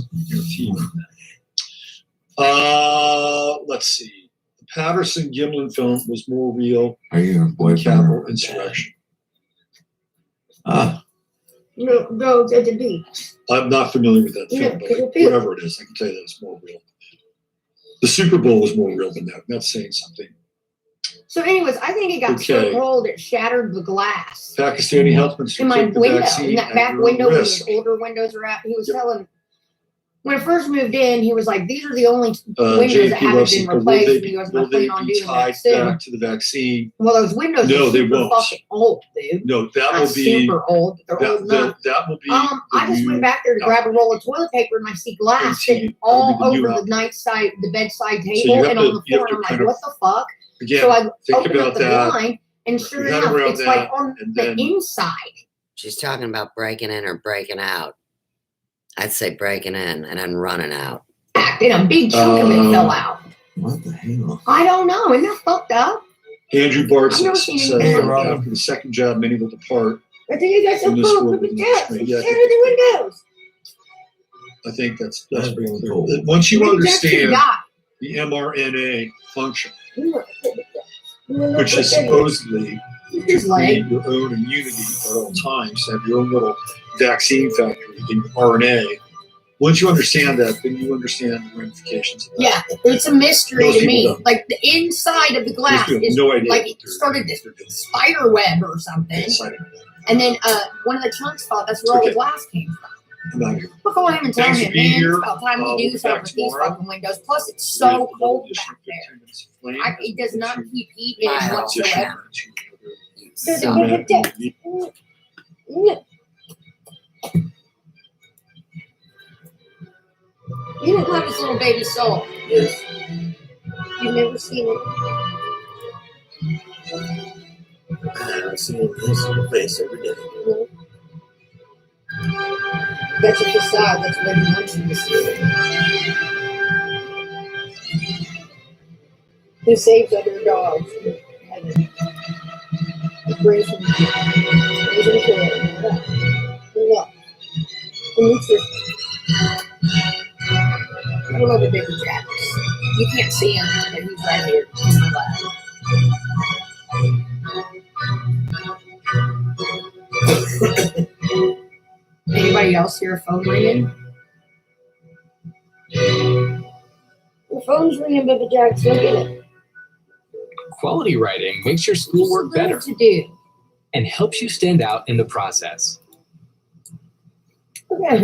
Mhm. Let's see. The Patterson Gimlin film was more real Are you a than the boyfriend? Capitol or a dad? insurrection. Ah, No, go to the beach. I'm not familiar with that Yeah, film, but it'll be- whatever it is, I can tell you that it's more real. The Super Bowl was more real than that. That's saying something. So, anyways, I think it got Okay. so cold it shattered the glass Pakistani health minister in my take the window. vaccine In that at back your own window where risk. his older windows are at. He was Yep. telling. When I first moved in, he was like, "These are the only windows JP that haven't Rusty, been will replaced." they And he goes, will "I plan they on be doing that tied soon." back to the vaccine? Well, those windows No, are they super won't. fucking old, dude. No, that Not will be super old, but they're old enough. that will be. I just went back there to grab a roll of toilet paper and I see glass sitting That'll all be the new over the outfit. nightside, the bedside you table, have and to- on the you have floor. to I'm like, kind of- what the fuck? Again, So I think opened up about the that. blind, and sure Your head enough, around it's that, like on and the then- inside. She's talking about breaking in or breaking out. I'd say breaking in and then running out. And a big chunk of it fell out. what the hell? I don't know. Isn't that fucked up? Andrew Bart I've never says seen says anything that like that. after the second jab, many will depart. I think you guys In are this cool. world, Look at in that. this way, yeah, I Tear think the windows. I think that's That's pretty really clear. cool. Once you Maybe Jackson understand died. the mRNA function, Look which is at supposedly his to leg. create your own immunity at all times, to have your own little vaccine factory in your RNA, Once you understand that, then you understand the ramifications of that. Yeah, it's a mystery Most to me. people don't. Like the inside of the Most glass people have is no idea like what it they're- started this they're doing. spider web or something, Inside of it. and then one of the chunks thought that's where all the Okay. glass came from. I'm out of here. We'll call him and tell Thanks for him, being man, here. it's about time We'll we be do something back with these tomorrow. fucking windows. Plus, it's We have so another cold edition back of there. 10 Minutes of Flame. It does not We'll keep heat in Miles whatsoever. So, You don't have this little baby soul. Yes. You've never seen it. I've seen this in your face every day. That's a facade. That's what he wants you to see. Who saves other dogs? Heaven. He brings them care. Look. The nutrition. I love the baby jacks. You can't see him, but he's right here in my lap. Anybody else hear a phone ringing? The phone's ringing, Baby Jacks. Look at it. Quality writing makes your schoolwork There's a better little to do. and helps you stand out in the process. It's a kid.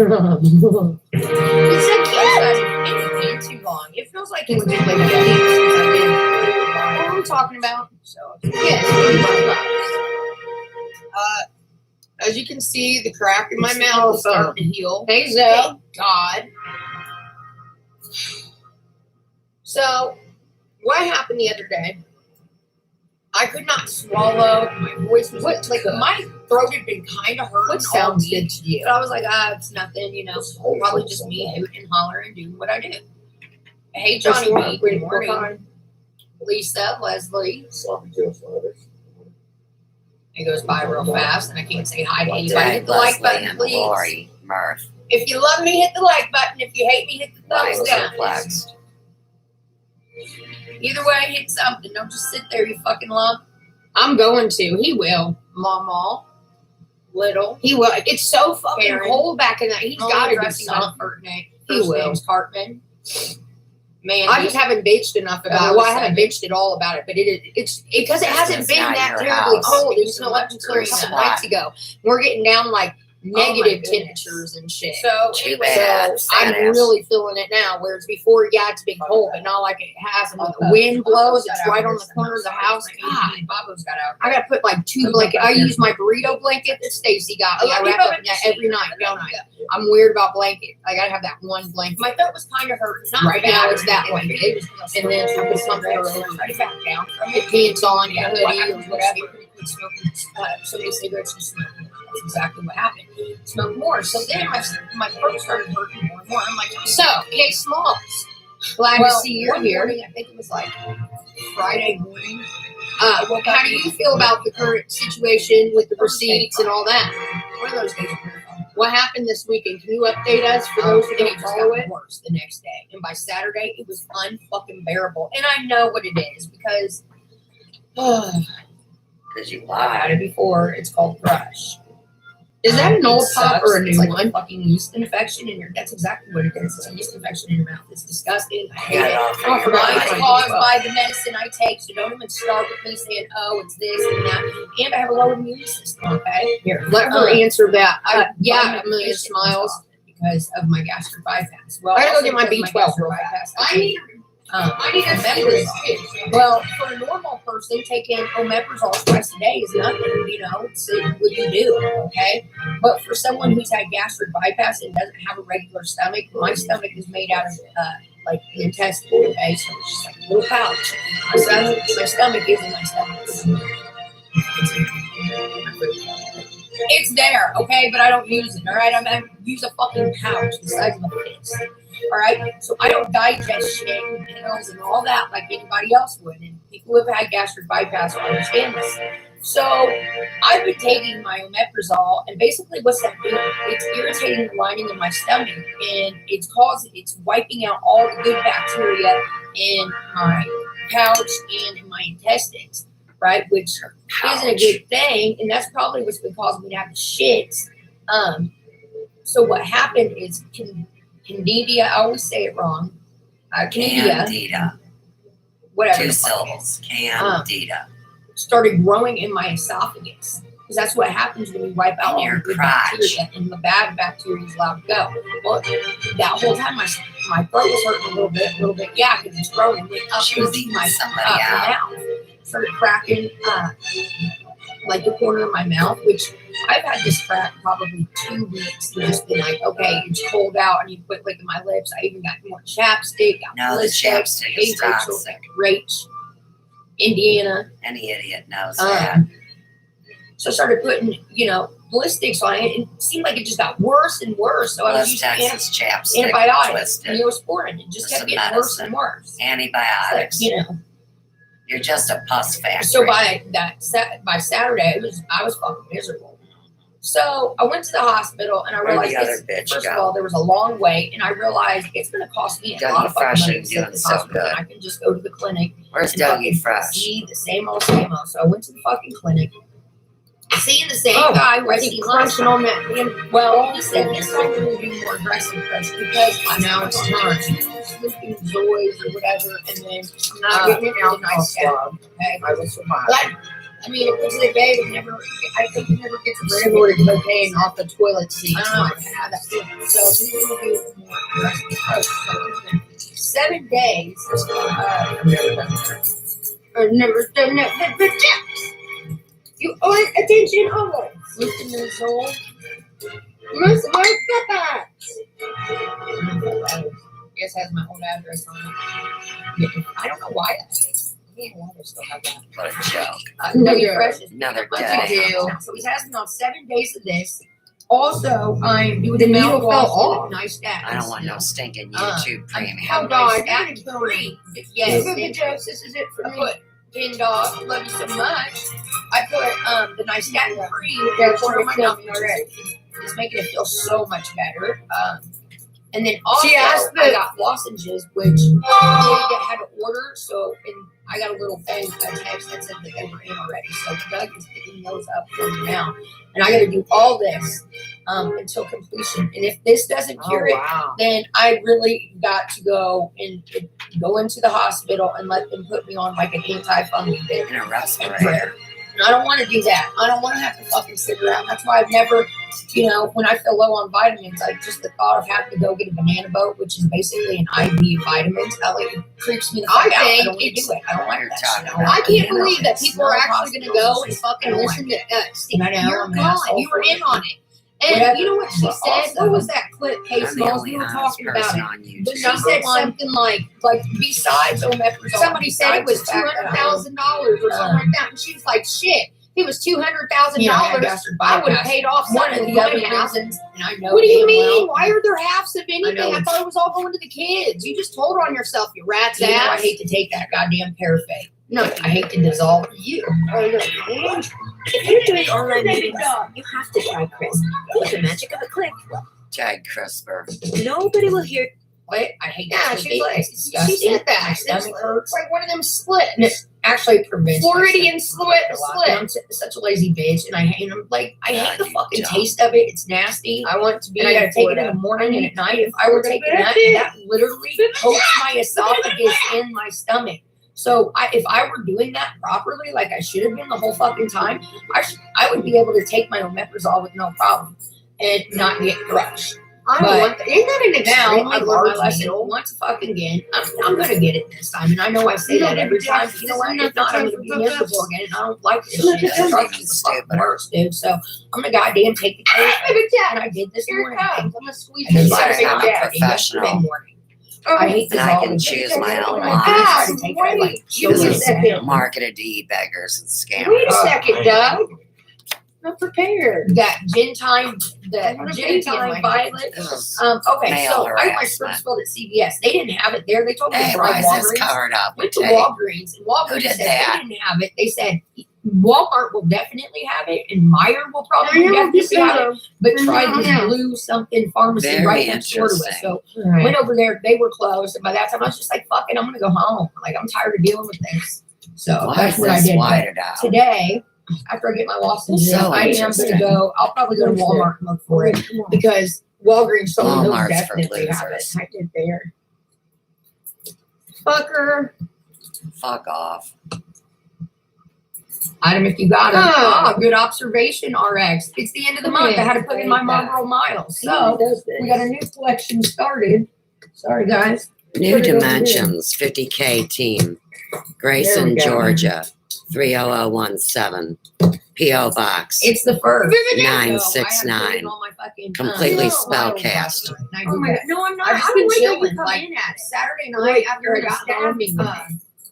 It's been too long. It feels like it's been like a week since I've been. What are we talking about? So yes. As you can see, the crack in my mouth is starting to heal. Hey, Zoe. Thank God. So, what happened the other day? I could not swallow. My voice was like my throat had been kind of hurting. What sounds good to you? But I was like, it's nothing. You know, probably just me hooting and hollering and doing what I do. Hey, Johnny B. Good morning. Lisa, Leslie. It goes by real fast, and I can't say hi to anybody. Hit the like button, please. Lori, Murph, If you love me, hit the like button. If you hate me, hit the thumbs Liza, down. Flex. Either way, hit something. Don't just sit there, you fucking lump. I'm going to. He will. Mama. Little. He will. It's so fucking Karen. cold back in that. He's got to do dressing on something. Fortnite. He First will. name's Cartman. Man, I just haven't bitched enough about it. Well, I haven't Second. bitched at all about it, but it's because it hasn't It's been not that your terribly house. cold It's until much until a couple cooler. nights ago. We're getting down like negative goodness. temperatures and shit. So Too anyway, bad. So I'm really feeling it now, whereas before, yeah, it's been cold, but not like it has. And when the wind blows, it's right on the corner of the house. God, Babo's got out. I gotta put like 2 blankets. I use my burrito blanket that Stacy got me. I wrap up in that every night, don't I? I'm weird about blankets. I gotta have that one blanket. My throat was kind of hurting. Not Right bad. now, it's that blanket. And then I put something over Try to back down from the it. pants on, your hoodie, or whatever. Quit smoking so many cigarettes and smoking. That's exactly what happened. Smoke more. So then my throat started hurting more and more. I'm like, So, hey, Smalls, glad to see you're one here. morning, I think it was like Friday morning. How do you feel about the current situation with the receipts and all that? One of those days were very fun. What happened this weekend? Can you update us for those who And don't it just follow got it? worse the next day. And by Saturday, it was unfucking bearable. And I know what it is because Because you I've had lied. it before. It's called thrush. Is that an It old pop sucks. or a It's new like one? a fucking yeast infection in your. That's exactly what it is. It's a yeast infection in your mouth. It's disgusting. I hate Got it it. all figured I forgot out. Mine's Right. caused by the medicine I take, so don't even start with me saying, "Oh, it's this and that." And I have a low immune system. Okay, Here, let her answer that. Yeah, a million fish smiles. because of my gastric bypass. Well, I gotta go also get my because of B12 gastric real fast. bypass, I take, need to see this too. well, for a normal person, taking omeprazole twice a day is nothing. You know, it's what you do, okay? But for someone who's had gastric bypass and doesn't have a regular stomach, my stomach is made out of like the intestine, okay? So it's just like a little pouch. My stomach is in my stomach. It's there, okay, but I don't use it. All right, I use a fucking pouch the size of a fist. All right, so I don't digest shit and pills and all that like anybody else would. And people who have had gastric bypass will understand this. So I've been taking my omeprazole, and basically what's that doing? It's irritating the lining of my stomach, and it's wiping out all the good bacteria in my pouch and in my intestines, right? Which isn't a good thing, and that's probably what's been causing me to have the shits. So what happened is Candida. I always say it wrong. Candida, Candida. whatever. 2 the fuck it is. syllables. Candida. Started growing in my esophagus because that's what happens when you wipe out In your all the good crotch. bacteria, and the bad bacteria is allowed to go. Well, that whole time my throat was hurting a little bit. Yeah, because it's growing. It went up She was into eating my somebody out. mouth. Started cracking like the corner of my mouth, which I've had this crack probably 2 weeks. And just been like, okay, it's cold out, and you put licking my lips. I even got more chapstick. Got No, the chapstick is toxic. Rach, Indiana. Any idiot knows that. So I started putting, ballistics on it, and it seemed like it just got worse and worse. So I was Plus using Texas chapstick. antibiotics, Twisted. Neosporin. It just With kept some getting worse medicine. and worse. Antibiotics. Like, You're just a pus factory. So by Saturday, I was fucking miserable. So I went to the hospital, and I Where'd realized, the other bitch first of go? all, there was a long wait, and I realized it's going to cost me a lot of fucking Dougie Fresh money to ain't sit at doing this so hospital. good. And I can just go to the clinic Where's and fucking Dougie Fresh? see the same old. So I went to the fucking clinic, seeing the same guy who I seen last crunching time. on that damn. Well, he said this time we're going to do more aggressive pressure because now it's time. Sleeping Zoys or whatever, and then I'm not getting it out. nice scab. Okay. I will survive. But I mean, it was the day we never. I think we never get to Snorted cocaine off the toilet seat. I don't know how that feels. So he's going to do more aggressive approach. So 7 days. I've never done that. I've never done that. But yes, you want attention always. Fluconazole. Most of my peppers. Yes, has my old address on it. I don't know why that is. I don't know why they still have that. What a joke. Dougie Fresh is Another what dead you do. animal. So he's asking on 7 days of this. Also, I'm doing the needle mouthwash fell off. with nice stat. I don't want no stinking Uh, YouTube premium. Oh God, that is free. Yes, This is it for I me. put in dog. Love you so much. I put the nice stat free. That's Corner of my mouth already already. It's making it feel so much better. And then also, She asked I the- got lozenges, which they had to order. So, and I got a little thing, a text that said that they were in already. So Doug is picking those up for me now, and I got to do all this until completion. And if this doesn't cure it, wow. then I really got to go into the hospital and let them put me on like an anti-fungal bit. In a respirator. And I don't want to do that. I don't want to have to fucking sit around. That's why I've never, when I feel low on vitamins, I just the thought of having to go get a banana boat, which is basically an IV of vitamins. It creeps me the fuck out. I don't want to do it. I don't like that shit. I can't believe that It's people are not actually going to go and fucking I don't listen to Steve. I know, You're I'm an gone. asshole You were for in it. on it. And Whatever. you know what she But said? also- What was that clip, I'm Case the Smalls? only We were honest talking about person it. on But YouTube. she said something like besides omeprazole. somebody said it was $200,000 or something like that, and she was like, "Shit, if it was $200,000, I would have paid off One something of of the my other half." reasons, and I know. What do you damn mean? well- Why are there halves of anything? know I thought it was all going to the kids. You just told on yourself, you rat's You know, I ass. hate to take that goddamn parafate. No, I hate to dissolve you. If you're doing online meetings, you have to try Crisp. With the magic of a click, Tag CRISPR. nobody will hear. What? I hate Yeah, that. she's like, It's she disgusting. said that. My It's stomach hurts. like one of them splits. And it actually prevents my Floridian stomach split. a lot. And I'm such a lazy bitch, and I hate the fucking dumb. taste of it. It's nasty. I want to be And I gotta in take it in Florida. the morning and at night. If I were taking that literally coats my esophagus in my stomach. So if I were doing that properly, like I should have been the whole fucking time, I would be able to take my omeprazole with no problem and not get crushed. I But don't want that. Isn't that an Now extremely I learned large my lesson needle? once fucking again. I'm gonna get it this time, and I know I say that every time. But you know what? If not, I'm gonna be miserable again, and I don't like this shit. It drives me the fucking worst, dude. So I'm gonna goddamn take the care of it. And I did this Here it morning. comes. I'm gonna squeeze And it. it's Like like I'm a yesterday professional. morning. I hate And this I all can the choose time. my own I line. try to take it, like, Give This me a is second. marketed to e-beggars and scammers. Wait a second, Doug. I'm prepared. That gin time, the I'm gonna gin baby in time my violet. This is Okay, male so I had my harassment. scripts filled at CVS. They didn't have it there. They told me hey, to why try is this Walgreens. covered up Went with to tape? Walgreens, and Walgreens Who did said that? they didn't have it. They said Walmart will definitely have it, and Meyer will probably definitely have it. But try this Yeah. blue something pharmacy Very right next door to us. interesting. So went over there. They were closed, and by that time I was just like, "Fuck it, I'm gonna go home. Like I'm tired of dealing with this." So Why that's is what I this did. But whited out? today, after I get my lossage, So I am interesting. gonna go. I'll probably go to Walmart and look for it because Walgreens, some of those Walmart's for definitely have it. losers. I did there. Fucker. Fuck off. Item if you got it. Oh. Oh, good observation, RX. It's the end of the month. I had to put in my Marlboro miles. So we got a new collection started. Sorry, guys. New Put it over Dimensions, 50K team, There Grayson, we go. Georgia, 30017, P.O. Box, It's the first. 969, completely spellcast. Oh my god, no, I'm not. I've just I been don't like how you chilling, come like, in at it. Saturday night Like, after I got home,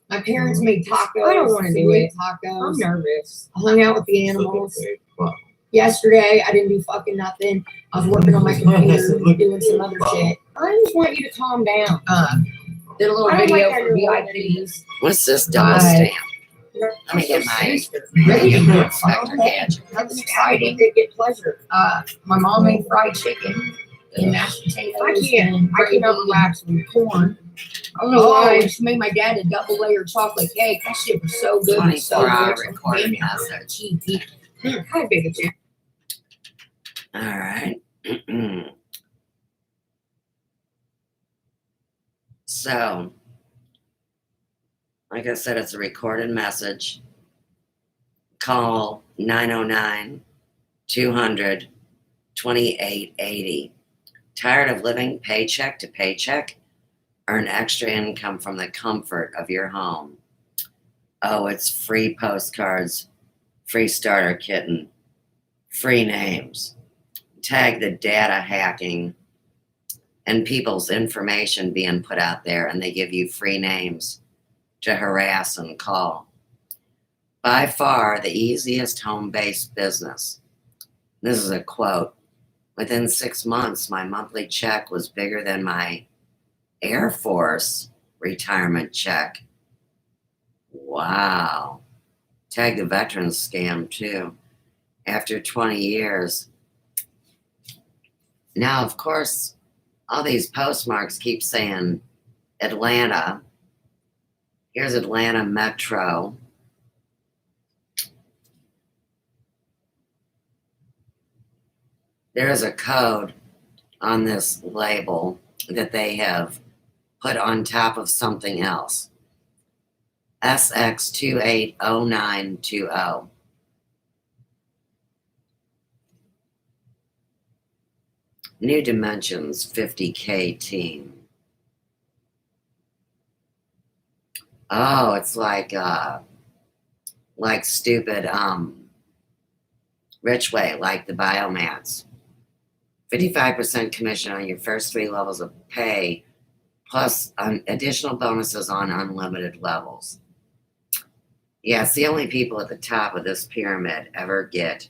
my parents made tacos. I don't wanna do we it. ate Tacos. I'm nervous. I hung out with the animals. Yesterday, I didn't do fucking nothing. I was working on my computer, doing some other shit. I just want you to calm down. Did a little I don't video like how for you're VIPs. What's this double Hi. stamp? Let me get my Really? Inspector Gadget. Nothing exciting. They get pleasure. My mom made fried chicken and mashed potatoes. I and cannot gravy relax with corn. I don't know why. She made my dad a double layer chocolate cake. That shit was so good. 24-hour So recording good. message. Hi, baby. All right. So, like I said, it's a recorded message. Call 909 200 2880. Tired of living paycheck to paycheck? Earn extra income from the comfort of your home. Oh, it's free postcards, free starter kitten, free names. Tag the data hacking and people's information being put out there, and they give you free names to harass and call. By far the easiest home-based business. This is a quote. Within 6 months, my monthly check was bigger than my Air Force retirement check. Wow. Tag the veterans scam too. After 20 years. Now, of course, all these postmarks keep saying Atlanta. Here's Atlanta Metro. There is a code on this label that they have put on top of something else. SX280920. New Dimensions 50K team. Oh, it's like stupid Rich Way, like the biomats. 55% commission on your first 3 levels of pay, plus additional bonuses on unlimited levels. Yes, the only people at the top of this pyramid ever get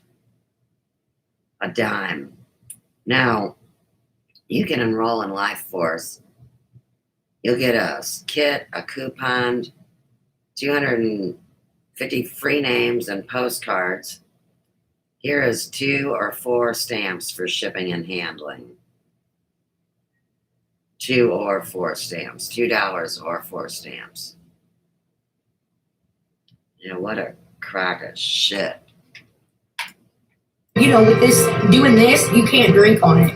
a dime. Now, you can enroll in Life Force. You'll get a kit, a coupon, 250 free names and postcards. Here is 2 or 4 stamps for shipping and handling. 2 or 4 stamps. $2 or 4 stamps. You know, what a crock of shit. You know, with this, doing this, you can't drink on it.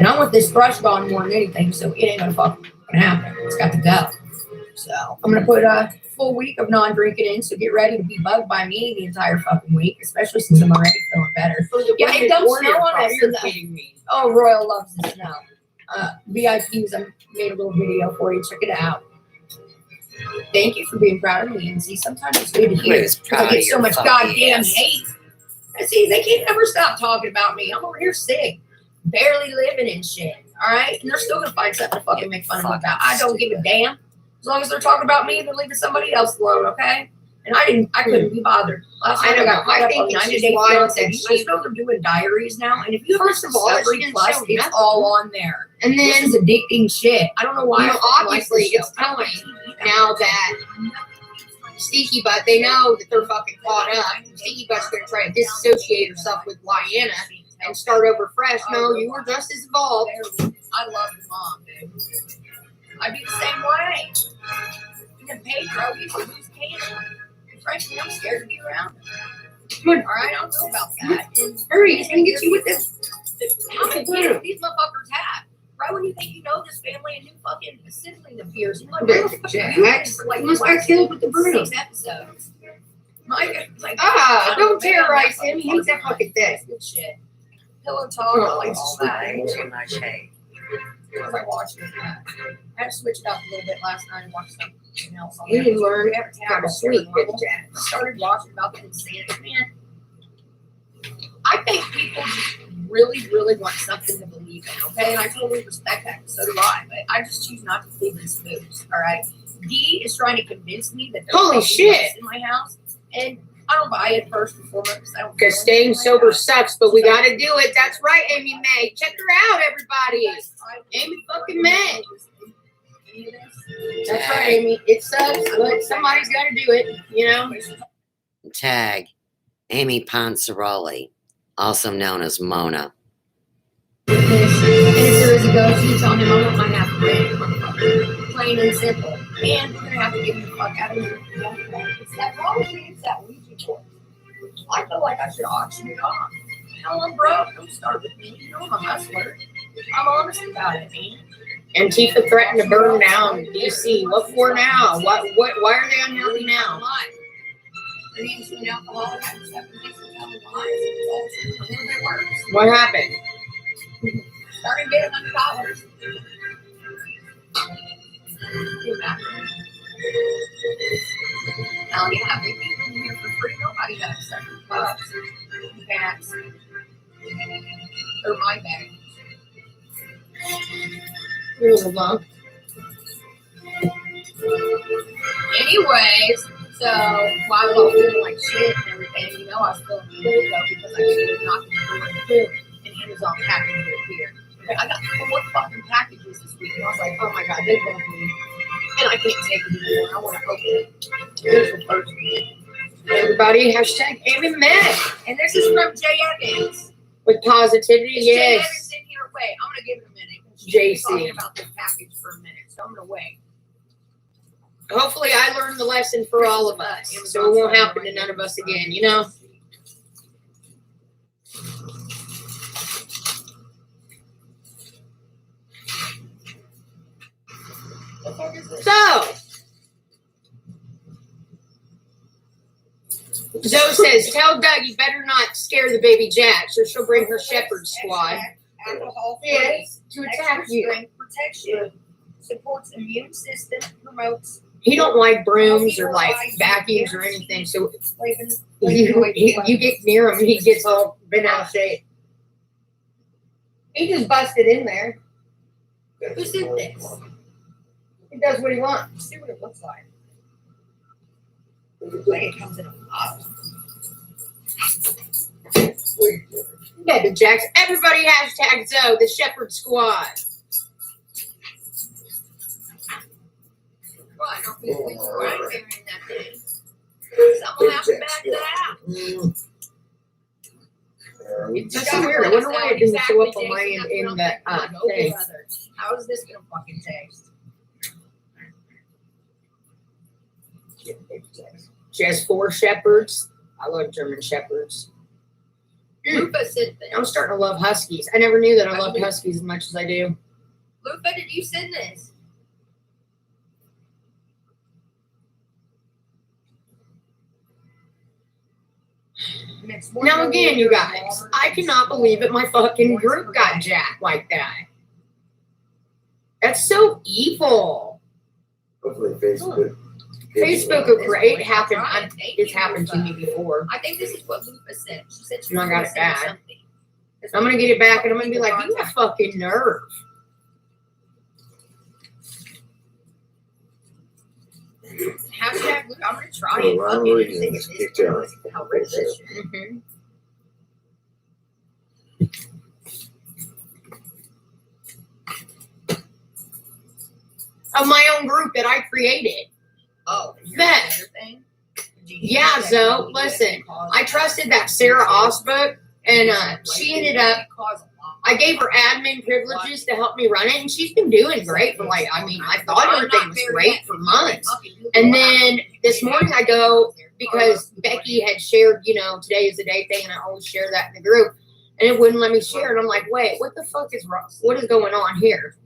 And I want this thrush gone more than anything, so it ain't gonna fucking happen. It's got to go. So I'm gonna put a full week of non-drinking in, so get ready to be bugged by me the entire fucking week, especially since I'm already feeling better. Yeah, it dumps snow on us. You're kidding me. Oh, Royal loves the snow. VIPs, I made a little video for you. Check it out. Thank you for being proud of me. And see, sometimes it's good to hear. Who's proud I get of so your much fucking goddamn ass? hate. And see, they can't never stop talking about me. I'm over here sick, barely living and shit. All right, and they're still gonna find something to fucking make fun of me about. I don't give a damn. As long as they're talking about me, they're leaving somebody else alone. Okay. And I couldn't be bothered. Last night I got caught up on 90 Day Fiancé. You guys know they're doing diaries now, and if you First of all, Discovery she didn't Plus, show it's nothing. all on there. And This then, is addicting shit. I don't know why. you know, I fucking like obviously this it's show. telling now that Stinky Butt, they know that they're fucking caught up. Stinky Butt's gonna try to disassociate herself with Lyanna and start over fresh. No, you were just as involved. I love your mom, dude. I'd be the same way. Even Pedro, you could lose cancer. And frankly, I'm scared to be around him. Come on. All right, I don't know about that. And Hurry, he's gonna get you with this. how many kids do these motherfuckers why would you think you know this family and new fucking sibling of yours? You like, But where the fuck Jax, you been for like you must the got killed with the broom. 6 episodes. Mike, like, Don't terrorize him. He needs that fucking thing. Good shit. Pillow talk, I like all that. Too much hate. What was I watching? I had to switch it up a little bit last night and watch something else on You there. didn't learn We haven't how to tackled sleep, paranormal. did you? I started watching about the insanity. Man, I think people just really want something to believe in, okay? And I totally respect that, and so do I. But I just choose not to believe in spooks, all right? Dee is trying to convince me that there's Holy fucking shit. ghosts in my house, and I don't buy it first and foremost. I don't Because feel staying anything sober like that. sucks, but we gotta do it. That's right, Amy May. Check her out, everybody. Amy fucking May. That's right, Amy. It sucks, but somebody's gotta do it, you know? Tag Amy Ponceroli, also known as Mona. And if there is a ghost, you tell him I want my half brain, motherfucker. Plain and simple. And we're gonna have to get him the fuck out of here. It's that probably it's that Ouija board. I feel like I should auction it off. Hell, I'm broke. Don't start with me. You know I'm a hustler. I'm honest about it, man. Antifa threatened to burn down DC. What for now? Why are they unhappy now? Their name's an alcoholic. I just have to make some telling lies. It's all true. A little bit worse. What happened? Starting getting $100. Hell yeah, they keep them here for free. Nobody does. Pups, cats. They're my bag. You're a little lump. Anyways, so while I was all feeling like shit and everything, you know, I was feeling cool though because I was knocking the door and boom, and Amazon package appeared. I got 4 fucking packages this week, and I was like, oh my god, they love me, and I can't take it anymore. I want to open it. Here's the first one. Everybody, hashtag Amy May. And this is from Jay Evans. With positivity, Is Jay yes. Evans in here? Wait, I'm gonna give it a minute. She's JC. talking about this package for a minute, so I'm gonna wait. Hopefully I learned the lesson for all of us. So it won't happen to none of us again, you know? The fuck is this? So, Zoe says, tell Doug you better not scare the baby Jax or she'll bring her shepherd squad. Alcohol free. Yes, to attack Extra you. strength protection. Supports immune system. Promotes He don't like brooms or like vacuums or anything. So you get near him, he gets all bent out of shape. He just busted in there. Who did this? He does what he wants. Let's see what it looks like. Like it comes in a pot. Baby Jax. Everybody hashtag Zoe, the shepherd squad. Well, I don't think we were right there in that thing. Someone have to back that out. It's just so weird. I wonder why it didn't show up on my end in the thing. How is this gonna fucking taste? She has 4 shepherds. I love German shepherds. Lupa sent this. I'm starting to love huskies. I never knew that I loved huskies as much as I do. Lupa, did you send this? Now again, you guys, I cannot believe it. My fucking group got jacked like that. That's so evil. Hopefully Facebook. Facebook are great. It's happened to me before. I think this is what Lupa said. She said she No, I was got gonna it send me back. something. I'm gonna get it back and I'm gonna be like, you have fucking nerve. Hashtag Lupa. I'm gonna try Oh, it. Ron Fucking Williams think it's kicked out. outrageous. Mm-hmm. Of my own group that I created. Oh, That. thing? Yeah, Zoe, listen, I trusted that Sarah Osbook, and she ended up, I gave her admin privileges to help me run it, and she's been doing great for like, I mean, I thought everything was great for months. And then this morning I go, because Becky had shared, you know, today is the day thing, and I always share that in the group. and it wouldn't let me share. And I'm like, wait, what the fuck is wrong? What is going on here?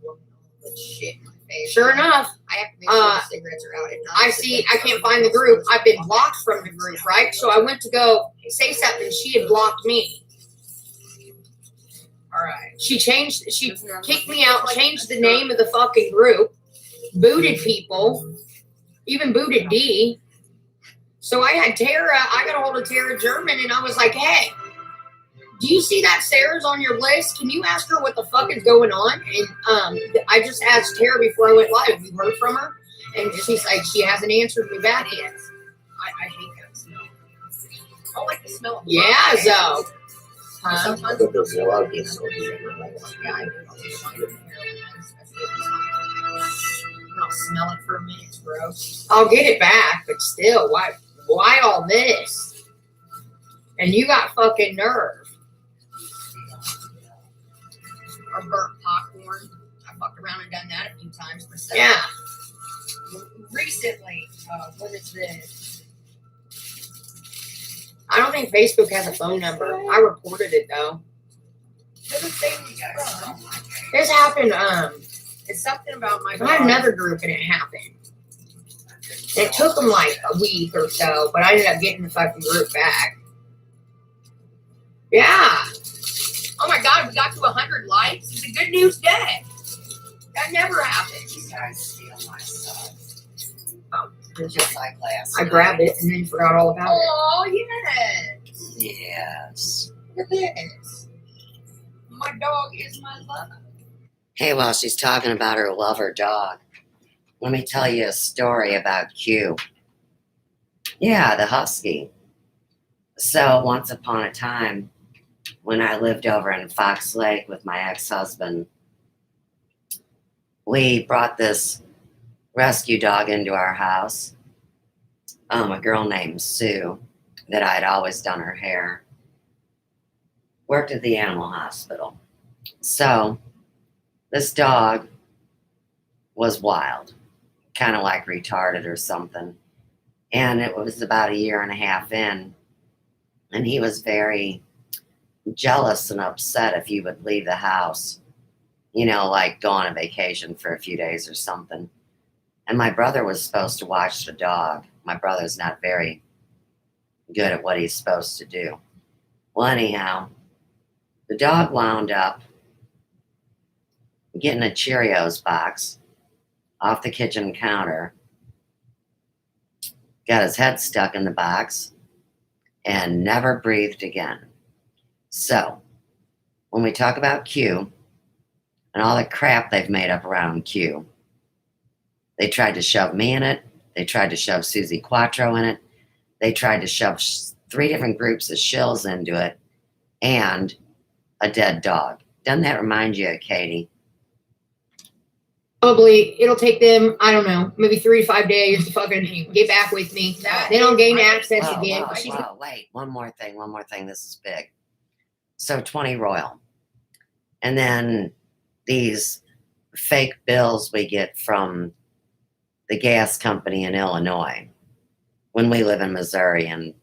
Shit in my face. Sure enough, I have to make sure the cigarettes are out. If not, I see, I can't find the group. I've been blocked from the group, right? So I went to go say something. She had blocked me. All right. She kicked me out, changed the name of the fucking group, booted people, even booted D. So I got a hold of Tara German, and I was like, hey, do you see that Sarah's on your list? Can you ask her what the fuck is going on? And I just asked Tara before I went live, have you heard from her? And she's like, she hasn't answered me back yet. I hate that smell. I don't like the smell of Yeah, Zoe. Huh? I bet there's a lot of this. Yeah, I do. I'll smell it for a minute. It's gross. I'll get it back, but still, why all this? And you got fucking nerve. Or burnt popcorn. I fucked around and done that a few times myself. Yeah. Recently, what is this? I don't think Facebook has a phone number. I reported it though. Doesn't say you guys smell like it. This happened, It's something about my I had dog. another group and it happened. It took them like a week or so, but I ended up getting the fucking group back. Yeah. Oh my God, we got to 100 likes. It's a good news day. That never happens. You guys steal my stuff. Oh, Just like last I night. grabbed it and then forgot all about it. oh yes. Yes. Look at this. My dog is my love. Hey, while she's talking about her lover dog, let me tell you a story about Q. Yeah, the husky. So once upon a time, when I lived over in Fox Lake with my ex-husband, we brought this rescue dog into our house. A girl named Sue, that I'd always done her hair, worked at the animal hospital. So this dog was wild, kind of like retarded or something. And it was about a year and a half in, and he was very jealous and upset if you would leave the house, you know, like go on a vacation for a few days or something. And my brother was supposed to watch the dog. My brother's not very good at what he's supposed to do. Well, anyhow, the dog wound up getting a Cheerios box off the kitchen counter, got his head stuck in the box, and never breathed again. So, when we talk about Q and all the crap they've made up around Q, they tried to shove me in it. They tried to shove Susie Quattro in it. They tried to shove 3 different groups of shills into it and a dead dog. Doesn't that remind you of Katie? Probably it'll take them, I don't know, maybe 3 to 5 days to fucking get back with me. They don't gain access again. Wait, one more thing. This is big. So 20 Royal. And then these fake bills we get from the gas company in Illinois when we live in Missouri and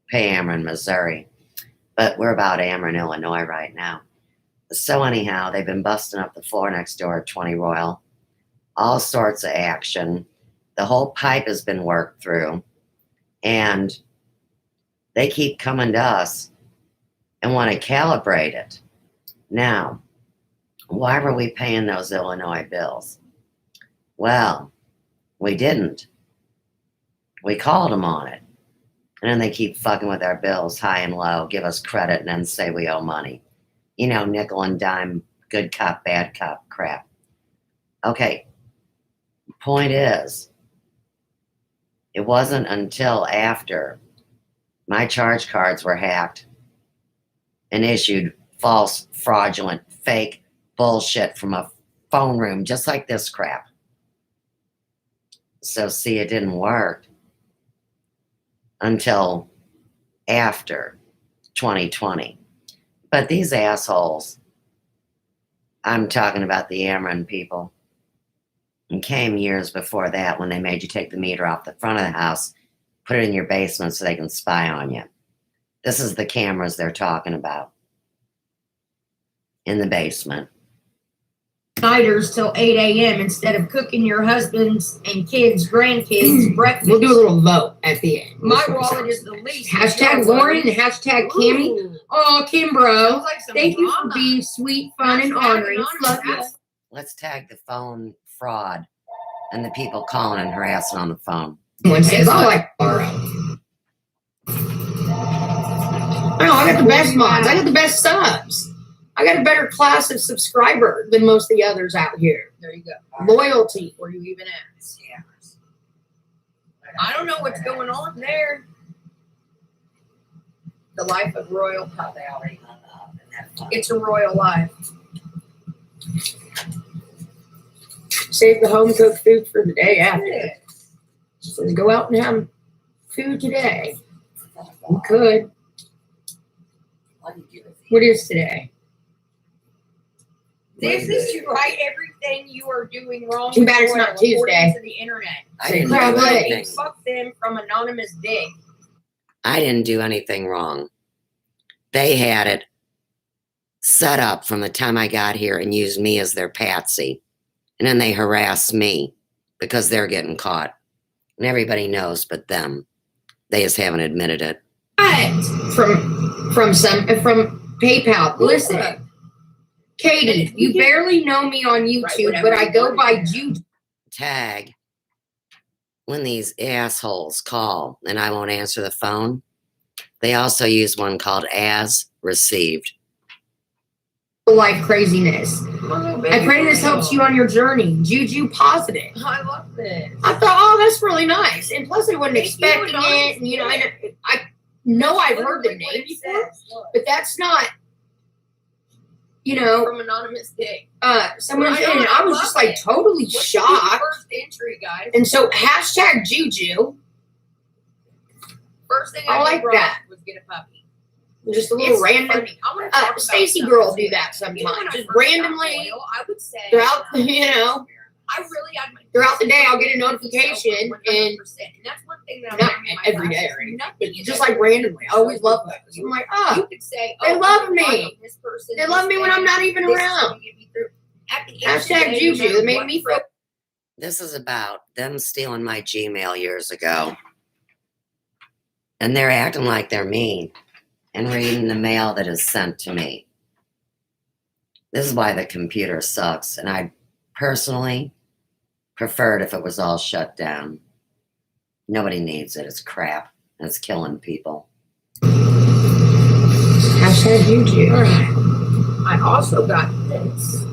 pay Ameren, Missouri. But we're about Ameren, Illinois right now. So anyhow, they've been busting up the floor next door at 20 Royal. All sorts of action. The whole pipe has been worked through. And they keep coming to us and want to calibrate it. Now, why were we paying those Illinois bills? Well, we didn't. We called them on it. And then they keep fucking with our bills high and low, give us credit, and then say we owe money. You know, nickel and dime, good cop, bad cop crap. Okay, point is, it wasn't until after my charge cards were hacked and issued false, fraudulent, fake bullshit from a phone room, just like this crap. So, see, it didn't work until after 2020. But these assholes, I'm talking about the Ameren people, and came years before that when they made you take the meter off the front of the house, put it in your basement so they can spy on you. This is the cameras they're talking about. in the basement. Nighters till 8 a.m. instead of cooking your husband's and kids, grandkids breakfast. We'll do a little vote at the end. My wallet is the least. Hashtag Lauren and hashtag Cammy. Oh, Kimbro. Like some Thank you for drama. being sweet, fun, and honoring. Love you. Let's tag the phone fraud and the people calling and harassing on the phone. One says, I like borrow. I know, I got the best mods. I got the best subs. I got a better class of subscriber than most of the others out here. There you go. Loyalty. Where you even at? I don't know what's going on there. The life of royal pup. It's a royal life. Save the home cooked food for the day after. So go out and have food today. You could. What is today? This is to right everything you are doing wrong. Too bad it's with not royal, according Tuesday. To the internet. I didn't Crab do legs. anything. Fuck them from anonymous dick. I didn't do anything wrong. They had it set up from the time I got here and used me as their patsy. And then they harass me because they're getting caught. And everybody knows but them. They just haven't admitted it. From PayPal. Listen, Katie, you barely know me on YouTube, but I go by Juju. Tag when these assholes call and I won't answer the phone. They also use one called as received. Life craziness. I pray this helps you on your journey. Juju positive. I love this. I thought, oh, that's really nice. And plus, I wasn't Thank you, expecting Anonymous. it. And, you know, I know I've heard the name before, but that's not, you know, From anonymous dick. someone. I know, And I was love just like it. totally What's the shocked. first entry, guys? And so, hashtag Juju, First thing I I like did wrong that. was get a puppy. just a little It's random. funny. I wanna talk about Stacy stuff. girl do that You know, when sometimes. I Just first got randomly loyal, I would say throughout, you know, I really had my throughout the day, I'll get a notification and 100%. And that's one thing that I'm not learning in my every day classes. or anything, Nothing but is just ever like randomly. I always love those. those. I'm like, You oh, could say, they oh, love I'm me. following this person, they love me when I'm not even this is around. gonna get me through. At the end of the Hashtag day, no Juju. matter That made what me feel. This is about them stealing my Gmail years ago. And they're acting like they're mean and reading the mail that is sent to me. This is why the computer sucks. And I personally preferred if it was all shut down. Nobody needs it. It's crap. And it's killing people. Hashtag Juju. I also got this.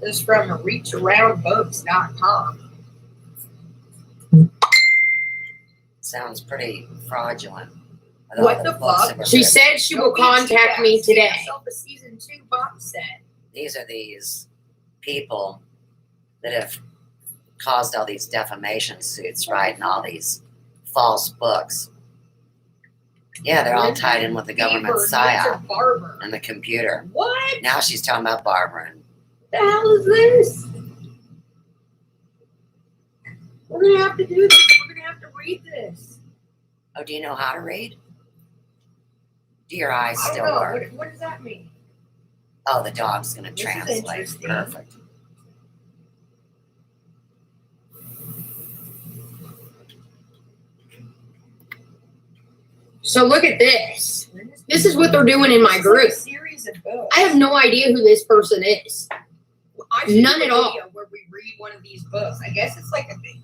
This is from reacharoundbooks.com. Sounds pretty fraudulent. With What all the books fuck? that were She written. said she will contact me today. A season 2 box set. These are these people that have caused all these defamation suits, writing all these false books. Yeah, they're all tied in with the government psyop Barber. and the computer. What Now she's talking about Barbara. And the hell is this? We're gonna have to do this. We're gonna have to read this. oh, do you know how to read? Do your eyes I don't still know. work? What does that mean? Oh, the dog's going to This is translate. interesting. Perfect. So look at this. This is what they're doing in my group. Series of books. I have no idea who this person is, I should none do a at all. video where we read one of these books. I guess it's like a big.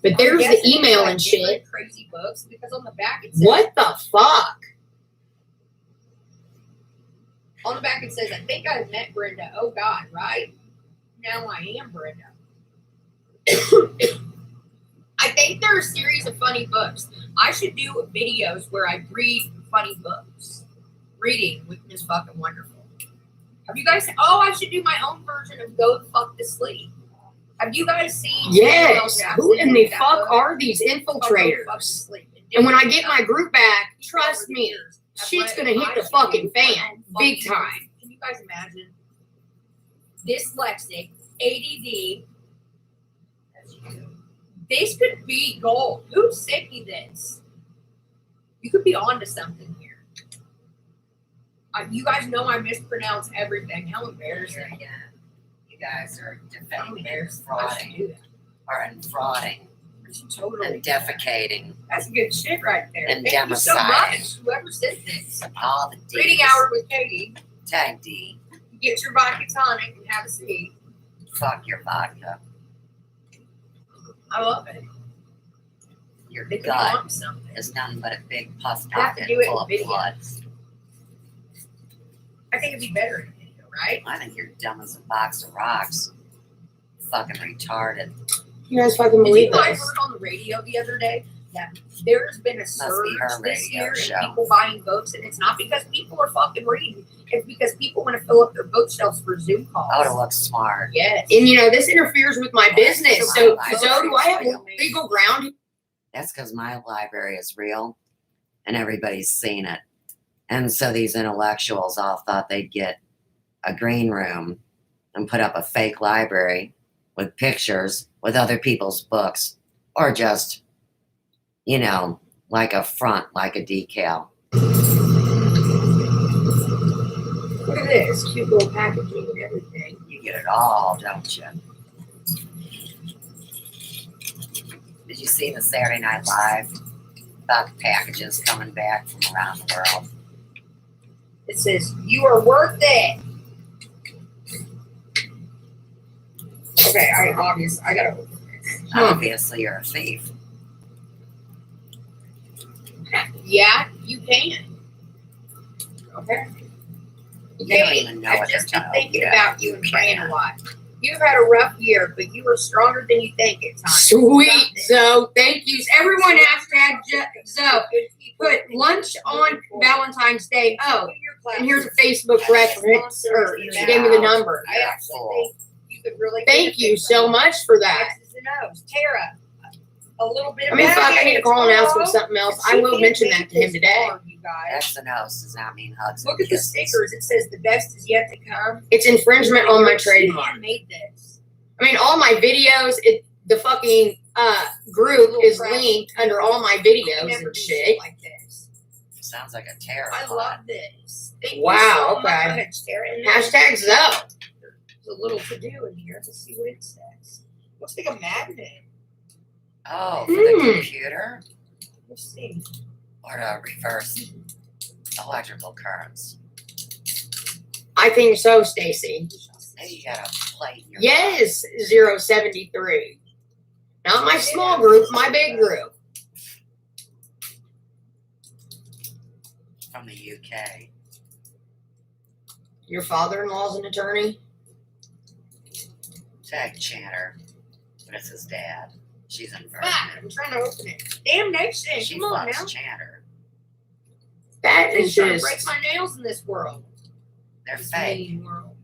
but there's I guess the it's email like and different shit. Crazy books because on the back it says. What the fuck? On the back it says, I think I've met Brenda. Oh God, right? Now I am Brenda. I think there are a series of funny books. I should do videos where I read funny books. Reading with Miss Fucking Wonderful. Have you guys? Oh, I should do my own version of Go the Fuck to Sleep. Have you guys seen? Yes. Who in the that fuck book? are these Go the Fuck to infiltrators? Sleep. And when I get my group back, trust me, shit's gonna hit the fucking fan, big time. Can you guys imagine? Dyslexic, ADD. This could be gold. Who sent me this? You could be onto something here. You guys know I mispronounce everything. How embarrassing. Yeah. You guys are How defending and embarrassing. I should frauding. do that. Or frauding I should totally. and defecating That's good shit right there. and Thank you so demociding. much, whoever said this. all the D's. Reading hour with Katie. Tag D. Get your vodka tonic and have a seat. Fuck your vodka. I love it. Your They could be gut onto something. is nothing but a big pus I have to pocket do it full in of video. blood. I think it'd be better in video, right? I think you're dumb as a box of rocks. Fucking retarded. You guys fucking Did believe you guys this? heard on the radio the other day that there's been a surge be her this radio year show. in people buying books, and it's not because people are fucking reading. It's because people want to fill up their bookshelves for Zoom calls. Oh, to look smart. Yes. And this interferes with my business. So do I have Yeah. legal ground? That's because my library is real and everybody's seen it. And so these intellectuals all thought they'd get a green room and put up a fake library with pictures with other people's books, or just, like a front, like a decal. Look at this cute little packaging and everything. You get it all, don't you? Did you see the Saturday Night Live about the packages coming back from around the world? It says, "You are worth it." Okay, I gotta open this. Obviously, you're a thief. Yeah, you can. Okay. You don't Katie, even know I've what they're just been telling thinking you. about you and You praying a can't. lot. You've had a rough year, but you are stronger than you think at times. Sweet, Zoe. Thank you. Everyone hashtag Zoe. Put lunch on Valentine's Day. Oh, and here's a Facebook reference. Or she gave me the number. I actually think you could really. Thank you so much for that. X's and O's. Tara, a little bit I mean, of fuck, I need to call and ask him something else. I will mention that to him today. You guys. X and O's does not mean hugs. Look and at the kisses. stickers. It says the best is yet to come. It's infringement on my She trademark. made this. I mean, all my videos, the fucking group is linked under all my videos Never and do shit. like this. Sounds like a terror I plot. love this. Thank Wow, you so okay. much, Tara. And then Hashtag Zoe. there's a little to do in here. Let's see what it says. Looks like a magnet. Oh, for the Hmm. computer Let's see. or to reverse electrical currents. I think so, Stacy. Hey, you got a plate in your Yes, 073. Not my small group, my big group. from the UK. Your father-in-law's an attorney? Tag Chanter, but it's his dad. She's in Fuck, Vernon. I'm trying to open it. Damn nation. She Come on now. fucks Chanter. That I'm is trying to just... break my nails in this world. They're This fake. mean world.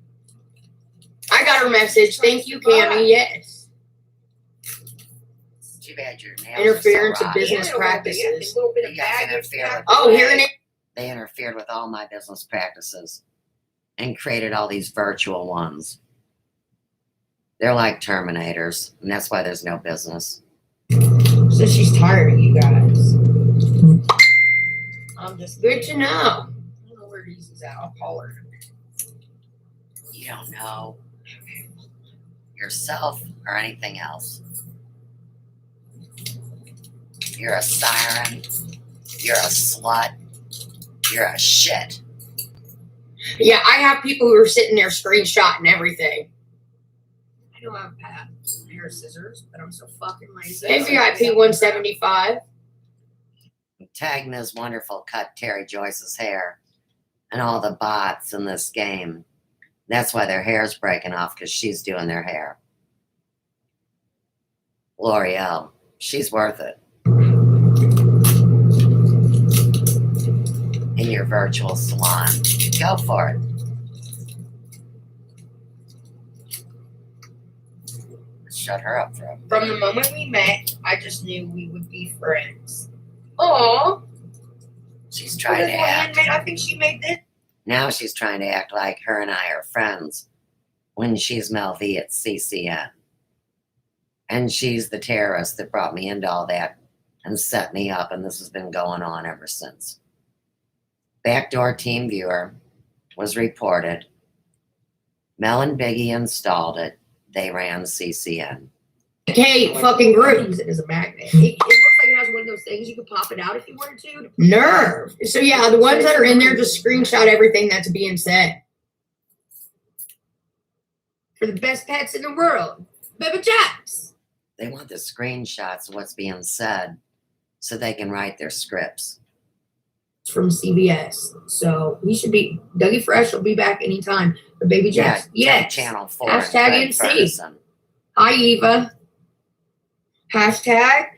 I got her message. Thank you, Cammie. Yes. Too bad your nails Interference are so of rotten. business Yeah, a little bit, practices. A little bit of You guys baggage. interfere with- Oh, hearing it. They interfered with all my business practices and created all these virtual ones. They're like Terminators, and that's why there's no business. So she's tired of you guys. I'm just Good to know. I don't know where these is at. I'll call her. You don't know yourself or anything else. You're a siren. You're a slut. You're a shit. Yeah, I have people who are sitting there screenshotting everything. I know I'm Pat. Hair scissors, but I'm so fucking lazy. Hey, VIP 175. Tag Ms. Wonderful cut Terry Joyce's hair and all the bots in this game. That's why their hair's breaking off, because she's doing their hair. L'Oreal, she's worth it. In your virtual salon. Go for it. Shut her up for a minute. From the moment we met, I just knew we would be friends. Aw. She's trying to act. I think she made this. Now she's trying to act like her and I are friends when she's Mel V at CCN. And she's the terrorist that brought me into all that and set me up, and this has been going on ever since. Backdoor team viewer was reported. Mel and Biggie installed it. They ran CCN. Hey, fucking group. Use it as a magnet. It looks like it has one of those things you could pop it out if you wanted to. Nerve. So yeah, the ones that are in there just screenshot everything that's being said. For the best pets in the world, Baby Jacks. They want the screenshots of what's being said so they can write their scripts. From CBS. So he should be, Dougie Fresh will be back anytime. The Baby Jacks. Yeah, Yes. Channel 4. Hashtag and MC. Ferguson. Hi, Eva. Hashtag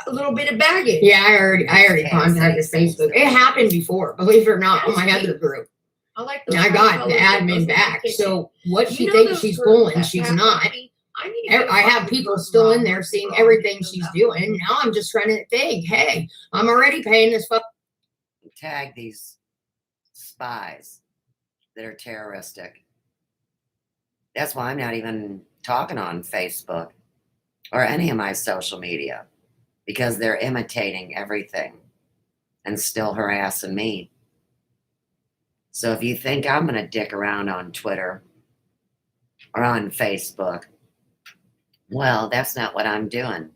a little bit of baggage. Yeah, I already Okay, contacted thanks. Facebook. It happened before, believe it or not, on my other group. I like And those I got colors the that goes admin in the back. kitchen. So what You she know thinks those she's girls pulling, that she's have not. money? I need to get I have fucking people girls still in wrong. there seeing everything she's doing. Now I'm just trying to think, hey, I'm already paying this fuck. Tag these spies that are terroristic. That's why I'm not even talking on Facebook or any of my social media, because they're imitating everything and still harassing me. So if you think I'm going to dick around on Twitter or on Facebook, well, that's not what I'm doing.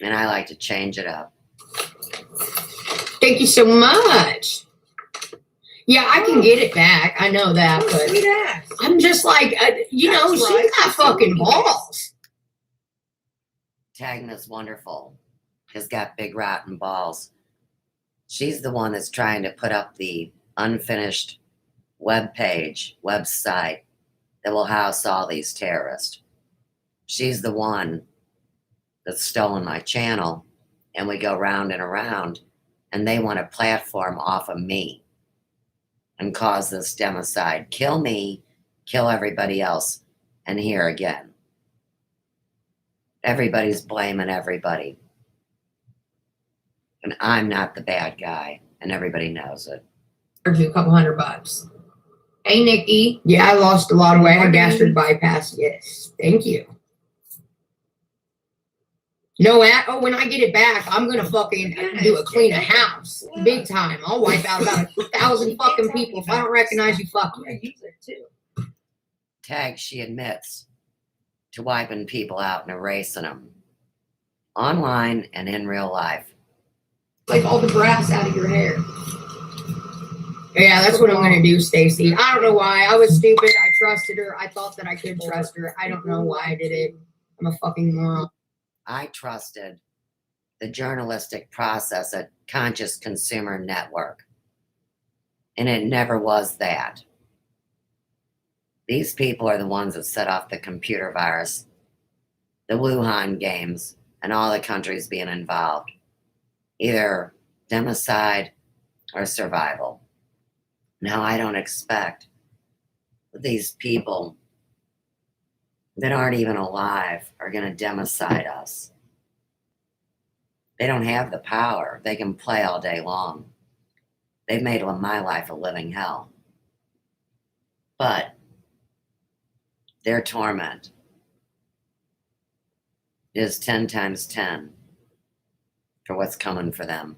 And I like to change it up. Thank you so much. Yeah, I can get it back. I know that, but Sweet ass. I'm just like, you know, That's she's right. got fucking balls. Tag Miss Wonderful has got big rotten balls. She's the one that's trying to put up the unfinished website that will house all these terrorists. She's the one that's stolen my channel, and we go round and around, and they want a platform off of me and cause this democide. Kill me, kill everybody else, and here again. Everybody's blaming everybody. And I'm not the bad guy, and everybody knows it. Charge you a couple $100. Hey, Nikki. Yeah, I lost a lot of weight. I had gastric bypass. Yes, thank you. No, when I get it back, I'm gonna fucking do a clean of house, big time. I'll wipe out about 1,000 fucking people. If I don't recognize you, fuck you. Use it too. Tag, she admits to wiping people out and erasing them online and in real life. Like all the grass out of your hair. Yeah, that's what I'm gonna do, Stacy. I don't know why. I was stupid. I trusted her. I thought that I could trust her. I don't know why I did it. I'm a fucking moron. I trusted the journalistic process at Conscious Consumer Network, and it never was that. These people are the ones that set off the computer virus, the Wuhan games, and all the countries being involved. Either democide or survival. Now, I don't expect these people that aren't even alive are going to democide us. They don't have the power. They can play all day long. They've made my life a living hell. But their torment is 10 times 10 for what's coming for them.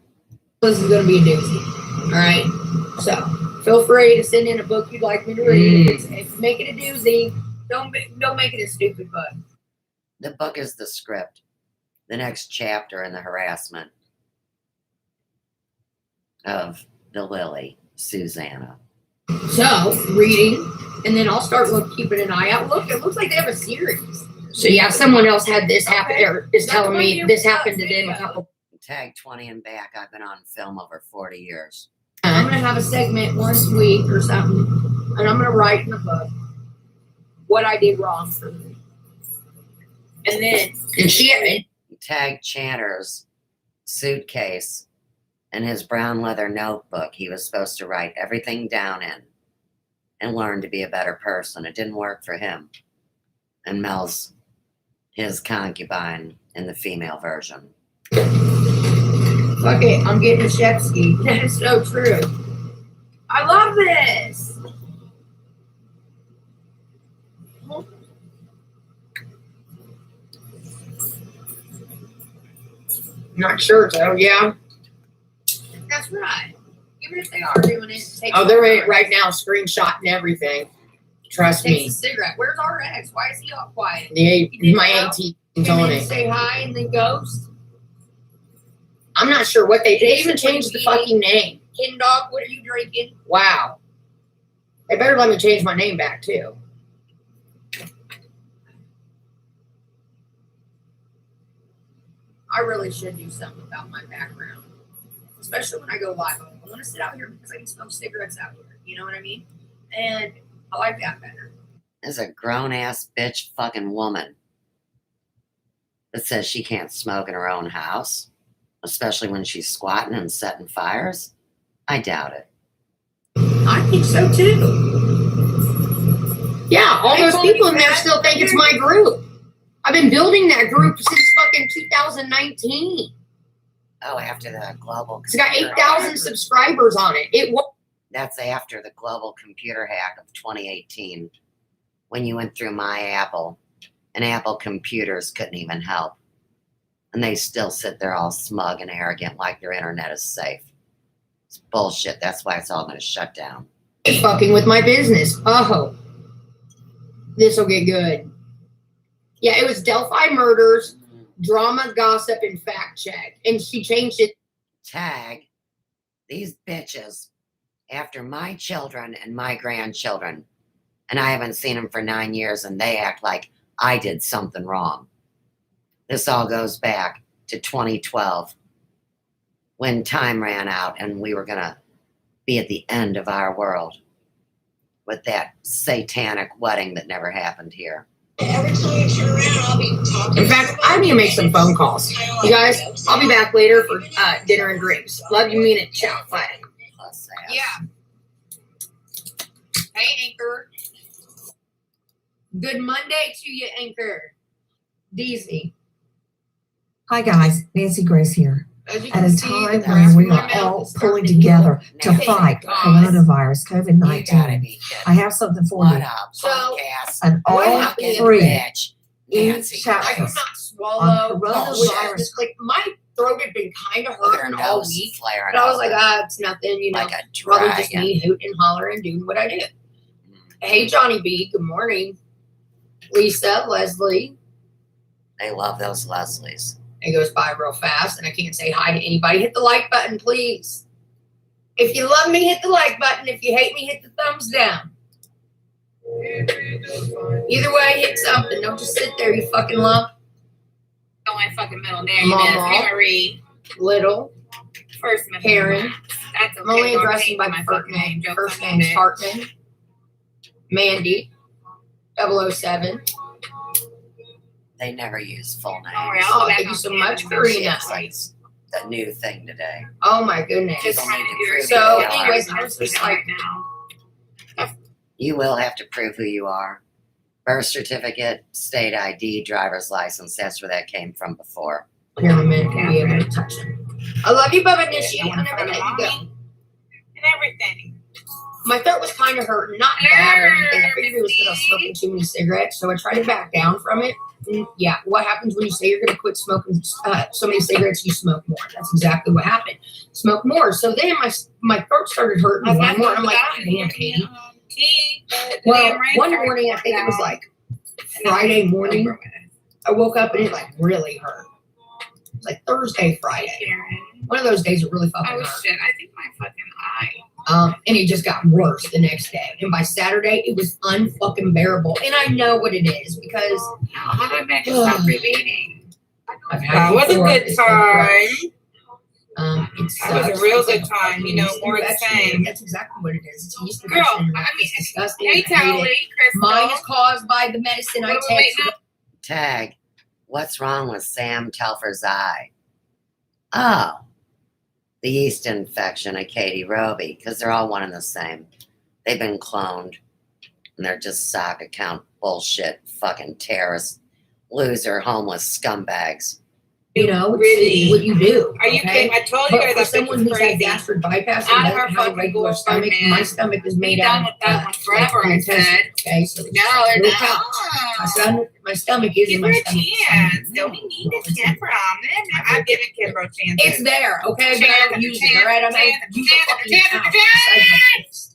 This is going to be a doozy. All right. So feel free to send in a book you'd like me to read. If make it a doozy, don't make it a stupid book. The book is the script, the next chapter in the harassment of the Lily, Susanna. So reading, and then I'll start keeping an eye out. Look, it looks like they have a series. So yeah, someone else had this happen, Okay. or is That's telling what me you this got happened to them a video. couple. Tag 20 and back. I've been on film over 40 years. I'm gonna have a segment once a week or something, and I'm gonna write in the book what I did wrong for me. And then And she, Tag Chanter's suitcase and his brown leather notebook he was supposed to write everything down in and learn to be a better person. It didn't work for him. And Mel's his concubine in the female version. fuck it, I'm getting a chef ski. That is so true. I love this. Not sure though. Yeah. That's right. Even if they are doing it, it takes Oh, they're in it right now, screenshotting everything. Trust takes a me. cigarette. Where's RX? Why is he all quiet? My ATM's Came on in, it. say hi, and then ghost. I'm not sure what they even changed the fucking name. Kin dog, what are you drinking? Wow. They better let me change my name back too. I really should do something about my background, especially when I go live. I want to sit out here because I can smoke cigarettes out here. You know what I mean? And I like that better. There's a grown-ass bitch fucking woman that says she can't smoke in her own house, especially when she's squatting and setting fires. I doubt it. I think so too. Yeah, all Hey, those Tony people in there Pratt. still think it's my group. I've been building that group since fucking 2019. Oh, after the global It's got computer 8,000 hack. subscribers on it. It was That's after the global computer hack of 2018, when you went through my Apple, and Apple computers couldn't even help. And they still sit there all smug and arrogant like their internet is safe. It's bullshit. That's why it's all going to shut down. fucking with my business. Oh, this will get good. Yeah, it was Delphi Murders, Drama, Gossip, and Fact Check. And she changed it. Tag these bitches after my children and my grandchildren. And I haven't seen them for 9 years, and they act like I did something wrong. This all goes back to 2012 when time ran out and we were going to be at the end of our world with that satanic wedding that never happened here. In fact, I need to make some phone calls. You guys, I'll be back later for dinner and drinks. Love you, mean it. Ciao. Bye. Plus ass. Yeah. Hey, Anchor. Good Monday to you, Anchor. Deezy. Hi guys, Nancy Grace here. As you At can a see, time the when we grass are in my mouth all is starting pulling to together to Now, fight guys, coronavirus You gotta COVID-19, be kidding. I have something for What you. up, So, podcast? An what all happened the other free bitch. Nancy e-chat I could Grace. not on swallow. coronavirus. Like, my throat had been kind of Look at her hurting all nose week. flaring But I was like, open it's nothing, you know. like a Probably just dragon. me hooting and hollering and doing what I do. Hey, Johnny B, good morning. Lisa, Leslie. They love those Leslies. It goes by real fast, and I can't say hi to anybody. Hit the like button, please. If you love me, hit the like button. If you hate me, hit the thumbs down. Either way, hit something. Don't just sit there, you fucking lump. Know my fucking middle name. Mama. It's Marie. Little. First middle Karen. name. That's okay. I'm only Don't addressing change by my first fucking name. name. Joke's First on name's you, bitch. Hartman. Mandy. 007. They never use full names. Don't worry, I'll go back Thank you on so camera much, and Karina. It's like the new thing today. Oh my goodness. Just People trying need to to do prove it. So, who they are. anyways, I was just like, right now. You will have to prove who you are. Birth certificate, state ID, driver's license. That's where that came from before. here in a minute, we'll be able to touch him. I love you, Bubba Nishi. I I want never to let you go. and everything. My throat was kind of hurting, not bad or anything. I figured it was because I was smoking too many cigarettes, so I tried to back down from it. And yeah, what happens when you say you're going to quit smoking so many cigarettes? You smoke more. That's exactly what happened. Smoke more. So then my throat started hurting more and more. I'm like, damn, Katie. Well, one morning, I think it was like Friday morning, I woke up and it like really hurt. It was like Thursday, Friday. One of those days it really fucking Oh hurt. shit! I think my fucking eye. And it just got worse the next day. And by Saturday, it was unfucking bearable. And I know what it is because How did I make it stop repeating? I've had That it was a before. good It's been rough. time. It That was a sucks. real It's good like time, you know, yeast more the infection. same. That's exactly what it is. It's a yeast Girl, infection. I mean, It's disgusting. Hey, I hate it. Tally, Crystal. Mine is caused by the medicine I Wait, take. wait, no. Tag, what's wrong with Sam Telfer's eye? Oh, the yeast infection of Katie Roby, because they're all one and the same. They've been cloned, and they're just sock account bullshit, fucking terrorists, loser, homeless scumbags. You know, Really? it's what you do. Are you okay? kidding? I told you But guys for that someone bitch is who's had crazy. gastric bypass Out and of her doesn't have a fucking regular gourd, stomach, man. my stomach is made Be out done of with that one forever, I intestines, said. okay, so it's No, real no. pouch. My stomach is in Give my her a stomach. chance. Don't we need a Kimbrough? I've given Kimbrough chances. It's there, okay, but I don't use it. All right, I'm not use a fucking pouch inside my fist.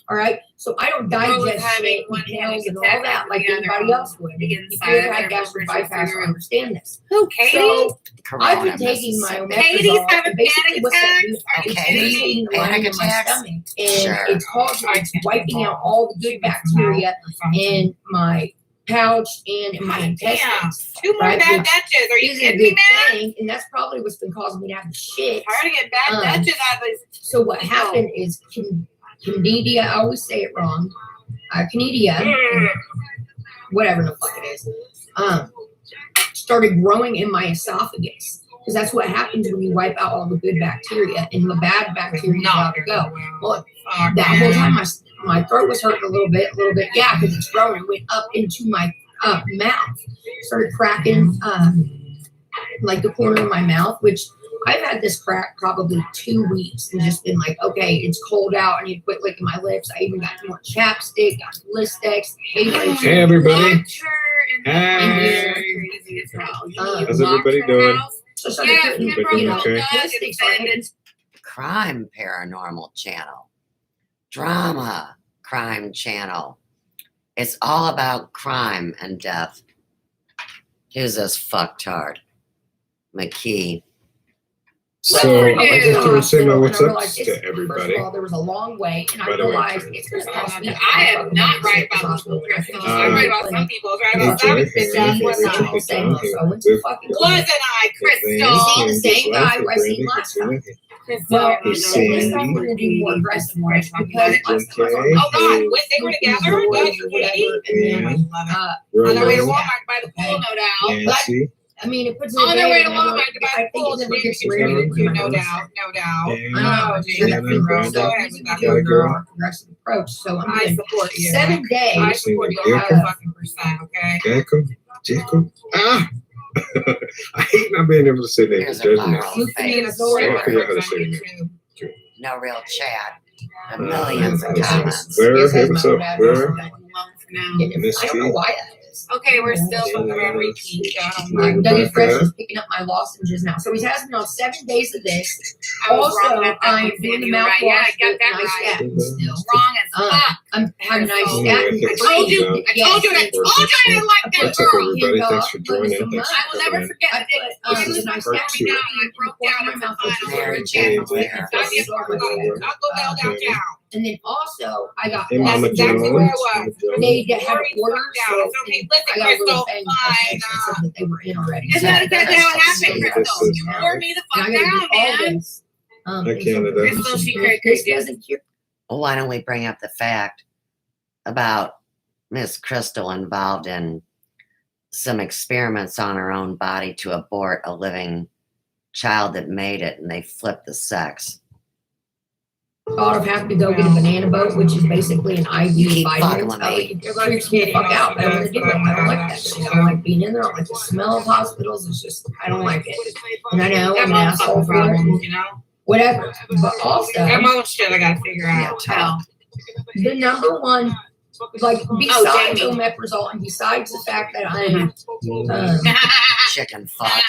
All right, so I don't digest shit and pills and all that like anybody else would. If you've had gastric bypass, I understand this. Who, Katie? So I've Corona, been taking my Mississippi. Katie's omeprazole. having And basically, panic what's that do? attacks? Are you It's kidding me? irritating the lining Panic of my attacks? stomach, and Sure. it's wiping out all the good bacteria in my pouch and in my intestines. Two more Right, bad which Dutches. Are you Isn't a kidding me, good man? thing, and that's probably what's been causing me to have the shit. Hard to get bad Dutches out of these. So what happened is Candida, I always say it wrong. Candida, whatever the fuck it is, started growing in my esophagus. Because that's what happens when you wipe out all the good bacteria and the bad bacteria is allowed to go. Well, that whole time my throat was hurting a little bit. Yeah, because it's growing. It went up into my mouth. Started cracking like the corner of my mouth, which I've had this crack probably 2 weeks and just been like, okay, it's cold out. I need to quit licking my lips. I even got more chapstick, got Listex, Hey, everybody. Hey. How's everybody doing? So somebody Yeah, couldn't, Kimbrough you know, okay. Listex on it. Crime Paranormal Channel, Drama Crime Channel. It's all about crime and death. Here's this fucktard, McKee. So I I just want to say my what's And I up realized to First everybody. of all, there was a long wait, and I By the way, realized it's going to cost me. I am not right about people, Kristen. I'm right about some people. I'm right about Hey, some Joy, people. hey, What's Rachel, up? hey, Tom, hey, I went to fucking Wasn't I, Crystal? See the same guy who I seen last time. Well, Hey, this time we're Sandy. going to do more aggressive ones because last time I was Okay. Oh God, when they were together, Doors you or whatever, kidding? and then, On their way to Roland, Walmart by the pool, no doubt. Nancy, I mean, it puts it On their way to together, Walmart to buy I the think pool, it never you gets can rid of it. do, no doubt, no doubt. Dan, Oh, Sure, Anna, that thing Brenda, so ahead easy with to that do Kelly a girl. more progressive approach. So I'm I doing support you. 7 I days. support you Jacob. 100%, okay? Jacob. Ah! I hate not being able to say names. Here's a Doesn't it? viral Being fake a story I forget how to on say it. YouTube. No real chat. And millions of Let's see. comments. Where? Yes, Hey, has what's my up? bad Where? version. Now. Miss I don't know T. why that is. Okay, we're still fucking on repeat. Dougie Fresh is picking up my lozenges now. So he's has me on 7 days of this. I was Also, wrong about that I'm one, doing the Sandy. You're right. mouthwash Yeah, I got with that nice right. statin still. Wrong as fuck. I'm having nice Oh, statin. yeah, I told you. I told you. I told you. I didn't like that What's up, girl. everybody? Thanks for joining. Thank you Thanks I for will coming never in. forget I the day. put This is It was part like two. down and I broke down in my final Very version. gentle Hey, here. I'll get more about it. I'll go down downtown. And then also, I got Hey, Mama That's exactly Jones. where I was. They had Worry orders, down. so It's okay. Listen, I got a little Crystal. thing Fine. that said that they were in already. It's So not exactly how it happened, This Crystal. is You wore me the and fuck I gotta down, do all man. this. Hi, and so Canada. Crystal, she if crazy. this doesn't cure. Well, why don't we bring up the fact about Miss Crystal involved in some experiments on her own body to abort a living child that made it, and they flipped the sex. Thought of having to go get a banana boat, which is basically an IV Keep vitamin. fucking with me. It freaks me the fuck out. I don't want to do it. I don't like that shit. I don't like being in there. I don't like the smell of hospitals. It's just, I don't like it. And I know Got I'm an my own asshole fucking for it. problems, you know? Whatever. But also, Got my own shit I gotta figure out. Yeah, Hell. the number one, like, Oh, besides Jamie. omeprazole and besides the fact that I'm, Chicken fuck.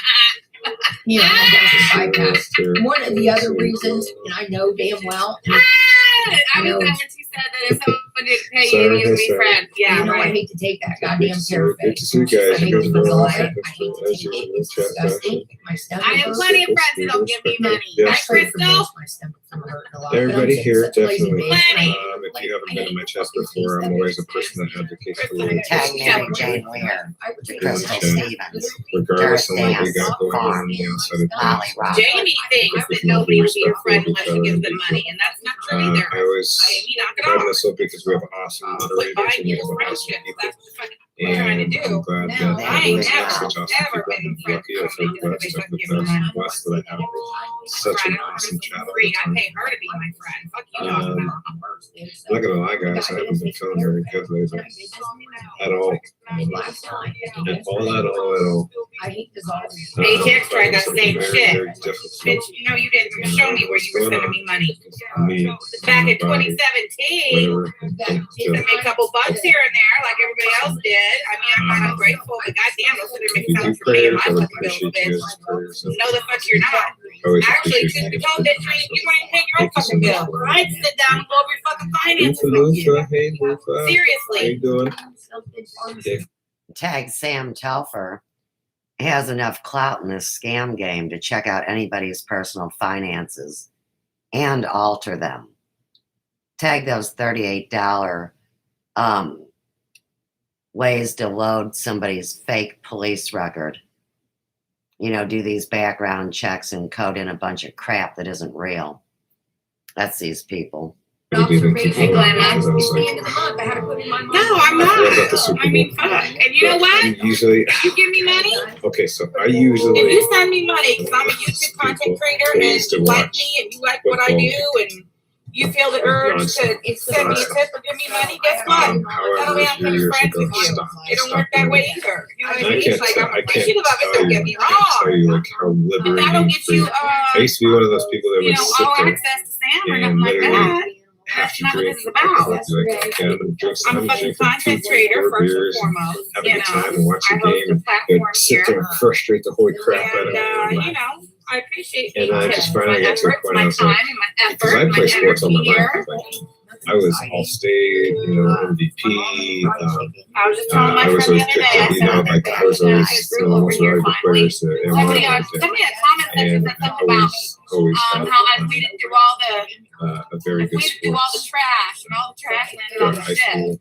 you know, I'm gastric bypass, one of the other reasons, and I know damn well, and I was there when she said that if someone didn't pay Sarah, you, you'd hey, be Sarah. friends. Yeah, you know, I right. hate to take that goddamn Good paraphrase. to see you guys. I hate You to guys are desire awesome. it. I hate to As take it. usual, It's chat disgusting. My stomach I have hurts. plenty of friends who don't give me money. Yeah. Right, Actually, for Crystal? most, my stomach's not hurting a lot. but I'm Everybody just here, such a lazy definitely. bitch. Plenty. If you haven't been in my chat before, I'm always a person that advocates for you. Tag Mary Jane Weir, I would say Crystal Okay. Stevens, Regardless of what we Thursday got going on the outside of Molly things. Rock. Jamie thinks that nobody will be your friend unless you give them money, and that's not true either. I always Jamie, knock it bring off. this up because we have awesome Quit moderators buying and we your have awesome friendship. people. That's what fucking we're trying to And do. I'm glad Now, that I I ain't was never, such awesome ever people. been I'm friends lucky. I with feel somebody blessed. because I they feel give me money. blessed that I have such Trying an to awesome chat all free. the I time. pay her to be my friend. Fuck you, Um, talking about. I'm not gonna lie, guys. I haven't been feeling very good lately at all. I mean, last time. At all. I hate dissolving. Paychex tried that same Very, shit. very difficult. Bitch, you know you didn't show me where you were sending me money. Me, Back in somebody, 2017, whatever. you sent me a couple bucks here and there, like everybody else did. I mean, I'm not ungrateful, but goddamn, those didn't make If you sense do for me and prayers, my I would fucking bills, appreciate you bitch. guys' prayers. So No, the fuck you're not. I always Actually, appreciate truth be you told, bitch, you ain't paying your own fucking bill. I'd sit down and go over your fucking finances with you. Hey, Lufa. How Seriously. you doing? Tag Sam Telfer has enough clout in this scam game to check out anybody's personal finances and alter them. Tag those $38 ways to load somebody's fake police record. You know, do these background checks and code in a bunch of crap that isn't real. That's these people. Observation. Glenn, At I'm the end of the month, I had to put in my money. No, I'm What about the not. Super I mean, Bowl? fuck. And you know what? Usually, You give me money, okay, so I if usually you send me money, because I'm a YouTube content creator and you like me and you like what I do and you feel the urge to send me a tip or give me money, guess what? That'll be I'm few years friends ago, with you. stop. It don't work that way either. You know what I I mean? can't, Like, I'm I can't appreciative of it, tell don't you, get me I can't tell wrong. you like how But that'll liberating get for you, I used to be one of those people that you would know, sit all there access to Sam or and nothing like literally that. have That's to not what drink. this is about. I'd be like, okay, I'm gonna drink some. I'm a fucking content creator first and foremost. Have a You good time know, and watch I the host game. a And platform sit here. there and frustrate the holy crap out of And, it. you know, I appreciate And being I tipped just for finally my got to the efforts, point my I was time, like, and my because effort, I my play sports all my energy life. here. Like, I was all state, you know, MVP. I was just telling my I was friend always the other picked day, to I be said, that, like, I was always, you know, most valuable players to somebody everyone. somebody in the comment section And said I something about always had how I weeded through all the a very good weeded through all the sports trash and all the trash landed on the high shit. school.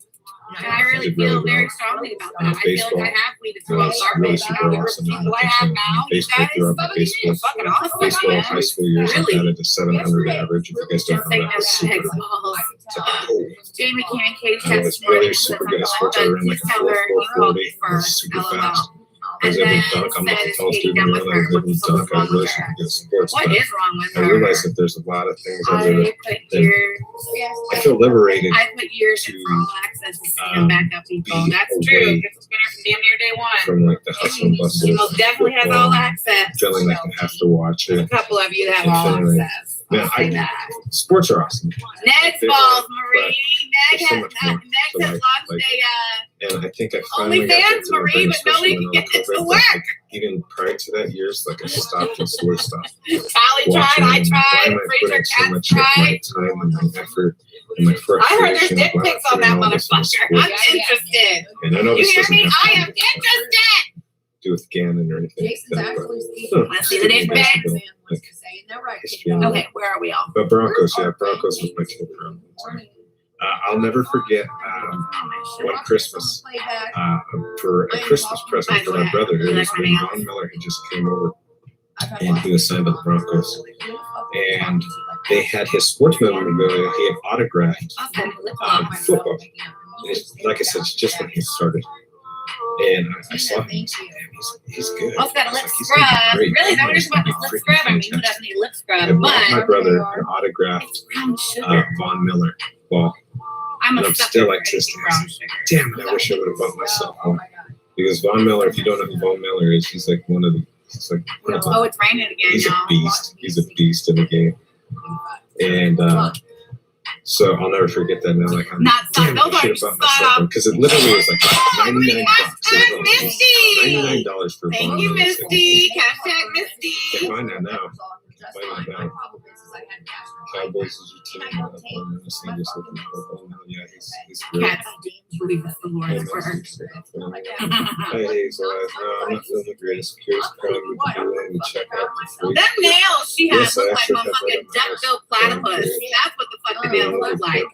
And I really Did feel really very well. strongly about that. I feel Baseball. like I have weeded through all the Really garbage. super You know, the group of awesome. people I have now, you Baseball guys, throughout my baseball. you're fucking awesome, Baseball man. high school years, I Really. got it to 700 average. If you guys don't Just know say that, no it's to super. X balls. It's like, oh, Jamie Cannon Cage I was texted really me super and good at said sports. I something ran like about a tell her he called me 4.40. I was first. super LOL. fast. I was And able then to dunk. I'm not the said, tallest Katie, dude in done the with world. I her. was able What's to dunk. I wrong was really with super her? good at sports. What But is wrong with I her? realized that there's a lot of things I other than put your I feel liberated. I put years in for all access to see and back up people. be That's away true. It's been from damn near day one. from like the hustle and bustle. She most definitely has all access. Feeling like I have to watch There's a it. couple of you that have And all feeling like, access. man, I'll say that. sports are awesome. Ned's They balls, are, Marie. Ned there's so has much more Ned to has life. launched Like, a And I think I finally got OnlyFans, to the Marie, brain, but nobody especially can get when it to I was work. like, even prior to that years, like I stopped and sort of stopped Callie watching. tried, I them. tried, Why am I Fraser putting so Cat much of my tried. time and my effort and my frustration? I heard there's dick Why am I pics on putting that all this in motherfucker. sport? I'm interested. And I know You this hear doesn't me? have I to am interested. do with Gannon or anything. Jason's like that, actually but, speaking. Let's see the dick pic. like, history. Okay, where are we all? But Broncos, yeah, Broncos was my team for I'll never forget one Christmas for a Christmas present for my brother. It was when Von Miller had just came over and he was signed by the Broncos. And they had his sports memorabilia. He had autographed football. Like I said, it's just when he started. And I saw him and said, he's good. Also got a I lip was like, he's gonna be scrub. great. Really, that was He's gonna about be this lip freaking scrub. I mean, who fantastic. doesn't need lip I scrub? bought my But brother an autographed it's brown sugar. Von Miller ball. I'm And a I'm sucker still for like to this anything day, brown sugar. damn it, I wish I would have bought myself one. Because Von Miller, if you don't know who Von Miller is, he's like one of the, he's like one of the, Oh, it's raining again, he's a y'all. beast. He's a beast in the game. And so I'll never forget that now. Like, I'm, Not damn, those I should are have bought spot myself on. one. Because it literally was like Oh, $99. hashtag Misty. $99 for Thank Von you, Miller. Misty. Hashtag Misty. Can't find that now. Find that now. Cowboys is your team. Yeah, he's great. Cats believe it's the Lord's work. Hey, Hazel, no, I'm not feeling the greatest. Curious crime we can do and check out the free. Them nails she has Yes, I look like actually a have fucking that in my duck-billed platypus. That's what the fuck the nails look like.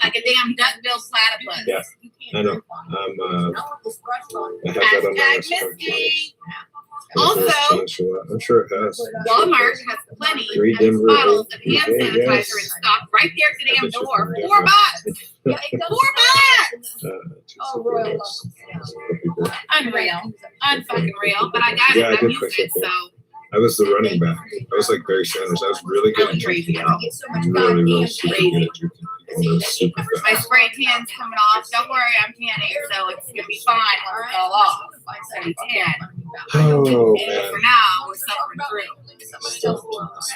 Like a damn duck-billed platypus. Yeah, I know. I have that on my Hashtag restaurant. Misty. Also, Also, I'm sure it has. Walmart has plenty Three of Denver bottles of hand okay, sanitizer in yes. stock right there at the damn I bet you door. can $4. get $4. Oh, Royal. Unreal. Unfucking real. But I got Yeah, I it. I'm did play using it, football. so I was the running back. I was like Barry Sanders. I was really good at I'm crazy, juking. y'all. Really super crazy. good at juking people. And I was super My fast. spray tan's coming off. Don't worry, I'm tanning, so it's gonna be fine when it's all off. It's gonna be tan. Oh And man. for now, we're suffering through. Stuff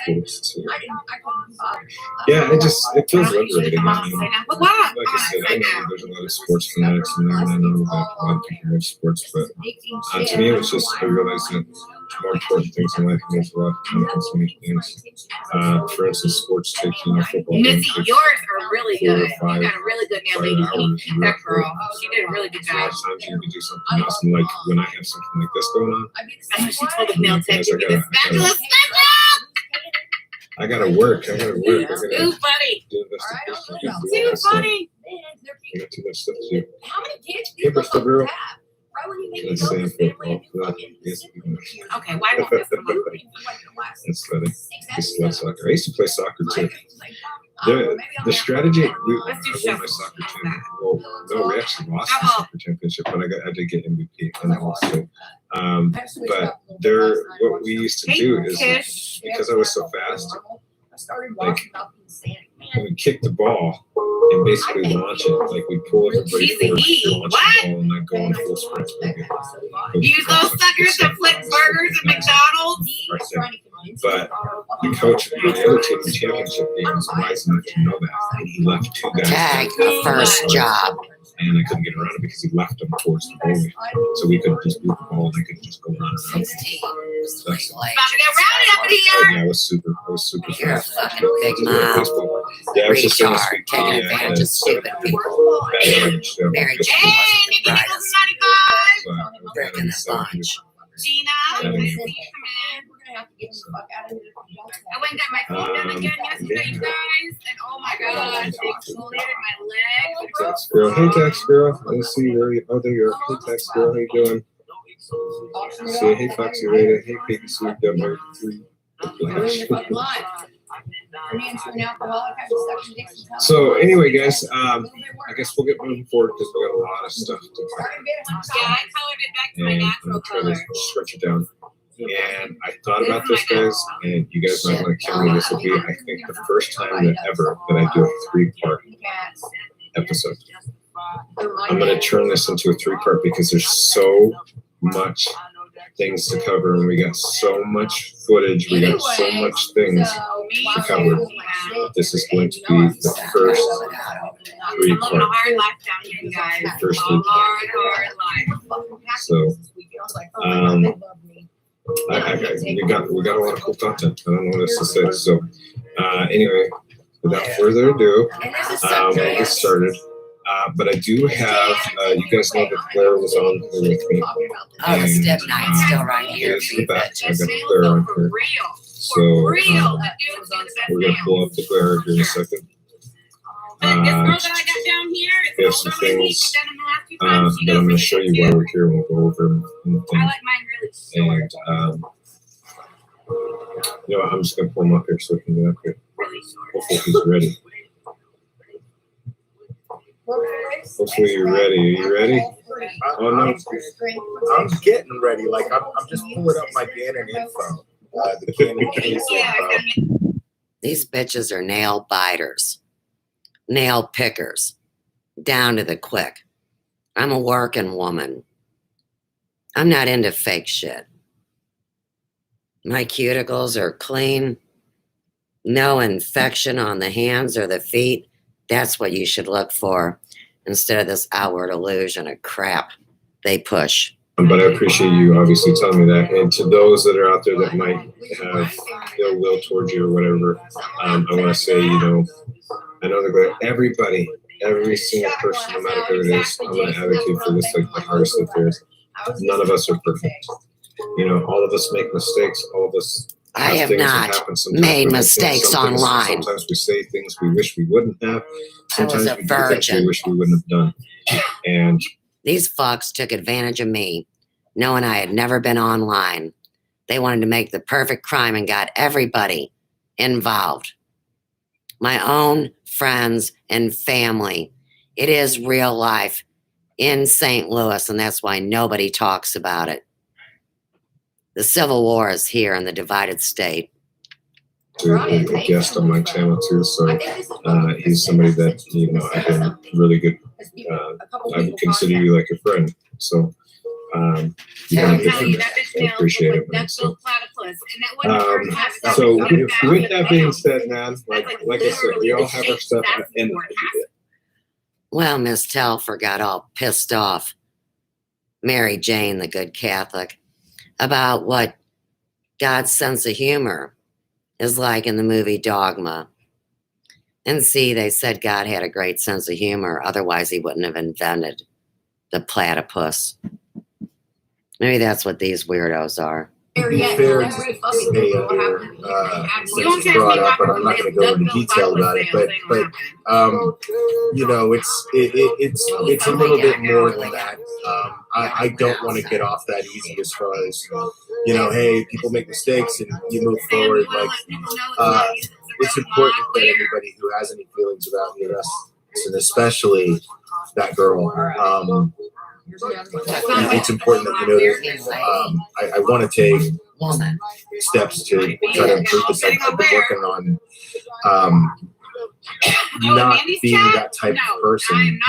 in sports too. Yeah, it feels liberating. I mean, But why? like I said, I know there's a lot of sports fanatics in there, and I know that a lot of people love sports, but to me, it was just I realized that more important things in life, and there's a lot of time consuming things. For instance, sports take football. Missy, takes yours are really 4 or good. You 5 got a really good nail 5 lady. hours That girl, she did a really good So a lot job. of times you can do something else, and like when I have something like this going on, That's what she told the nail tech. Guys, Give me the spatula. I gotta work. I gotta work. I Too gotta funny. do investigation. Too funny. I got too much stuff to do. How many kids do Hey, you Bristol girl. have? Right when you make Let's it say go I'm to family football. and you Well, fucking yes, sit we in can. here. Okay, why won't this come up? That's funny. I used to love soccer. I used to play soccer too. The strategy, I won my soccer team. Well, no, we actually lost the soccer championship, but I did get MVP on that one. So, but what we used to do is because I was so fast, like when we kick the ball and basically launch it, like we pull everybody She's a forward, E. launch What? the ball, and then go on full sprint. Use those suckers to flip burgers at McDonald's. Right there. But the coach of the other team in the championship game was wise enough to know that. And he left 2 guys. Tag the first job. And I couldn't get around it because he left them towards the goalie. So we could just move the ball and I could just go run around. 16 was About to get rounded up in here. Yeah, I was super You're a fast. fucking big mom. Yeah, I was just saying this Retard. week. Taking advantage of stupid people. Mary Jane Hey, wasn't Nikki right. Nichols 95. Breaking the bunch. Gina, Yeah. nice to see you come in. I went and got my phone done again yesterday, you guys, and oh my gosh, they exfoliated my leg. Girl, hey Tex girl. Let's see where you. Oh, there you are. Hey Tex girl, how you doing? Say hey Foxy Rita. Hey Piggy Sweet Dumber. So anyway, guys, I guess we'll get moving forward because we got a lot of stuff to talk about. Yeah, I colored it back to my And natural I'm trying color. to stretch it down. And I thought about this, guys, and you guys might want to kill me. This will be, I think, the first time that ever that I do a 3-part episode. I'm going to turn this into a 3-part because there's so much things to cover, and we got so much footage, we got so much things to cover. This is going to be the first I'm living a 3-part. hard life down here, you guys. The first A 3-part. hard life. So, we got a lot of cool content. I don't know what else to say. So, anyway, without further ado, we'll get started. But I do have, you guys know that Claire was on here with me. Oh, the step nine's still right here. Here's the back. I got This Claire nail on for here. real. So, For real. That dude's got the best we're going to pull nails. up the Claire here in a second. But this girl that I got down here is we an have some older lady. things, She's done them the last few times. She that does I'm going really to show good you while too. we're here. We'll go over them in the I thing. like mine really short. And, you know what, I'm just going to pull them up here so we can get up here. Really short. Hopefully he's ready. Hopefully you're ready. Are you ready? Oh, no. I'm getting ready. Like I'm just pulling up my Canon info. The Canon case Yeah, info. These bitches are nail biters, nail pickers, down to the quick. I'm a working woman. I'm not into fake shit. My cuticles are clean, no infection on the hands or the feet. That's what you should look for instead of this outward illusion of crap they push. But I appreciate you obviously telling me that. And to those that are out there that might have ill will towards you or whatever, I want to say, you know, I know that everybody, every single person, no matter who it is, I'm going to advocate for this like the hardest that there is. None of us are perfect. You know, all of us make mistakes. All of us I have things that not happen sometimes. made We think mistakes some things- online. Sometimes we say things we wish we wouldn't have. I was Sometimes a we do things virgin. we wish we wouldn't have done. And These fucks took advantage of me, knowing I had never been online. They wanted to make the perfect crime and got everybody involved. My own friends and family. It is real life in St. Louis, and that's why nobody talks about it. The Civil War is here in the divided state. a guest on my channel too, so he's somebody that, you know, I've been really good. I would consider you like a friend. So You I'm know, telling you, that bitch I nails appreciate look it, like man. that So, little platypus. And that wouldn't hurt to have stuff so like with that being nails. said, man, like I said, we all have our stuff, and Well, Miss Telfer got all pissed off, Mary Jane, the good Catholic, about what God's sense of humor is like in the movie Dogma. And see, they said God had a great sense of humor, otherwise he wouldn't have invented the platypus. Maybe that's what these weirdos are. To be fair, since it's brought up, but I'm not going to go into detail about it. But you know, it's a little bit more than that. I don't want to get off that easy as far as, you know, hey, people make mistakes and you move forward. Like, it's important that anybody who has any feelings about the arrest, and especially that girl, it's important that you know that I want to take steps to try to improve this. I've been working on not being that type of person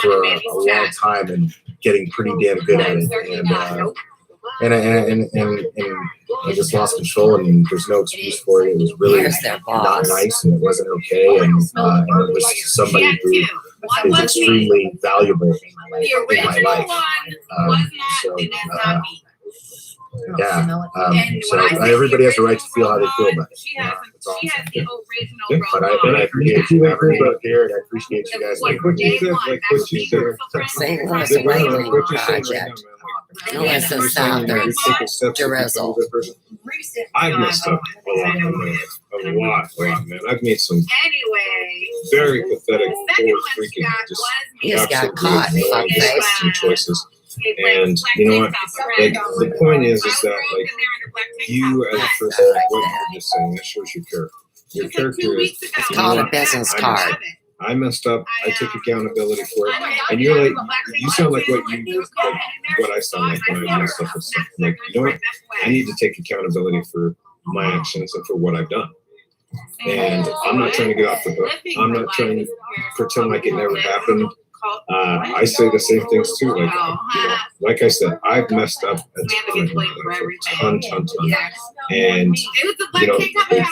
for a long time and getting pretty damn good at it. And I just lost control, and there's no excuse for it. It was really not nice, and it wasn't okay. And it was somebody who is extremely valuable in my life. So everybody has a right to feel how they feel about it. That's all I'm saying. But I appreciate you having me up here, and I appreciate you guys. like what you said, St. Louis Awakening Project. Melissa Souther, Jerusalem. I've messed up a lot, man. I've made some very pathetic, poor freaking, just He just got absolutely caught in annoying face. choices. And you know what? Like, the point is that like you as a person, like what you're just saying, that shows your character. Your character is It's called a business card. I messed up. I took accountability for it. And you're like, you sound like what I sound like when I messed up with stuff. Like, you know what? I need to take accountability for my actions and for what I've done. And I'm not trying to get off the hook. I'm not trying to pretend like it never happened. I say the same things too. Like, you know, like I said, I've messed up a ton. And, you know,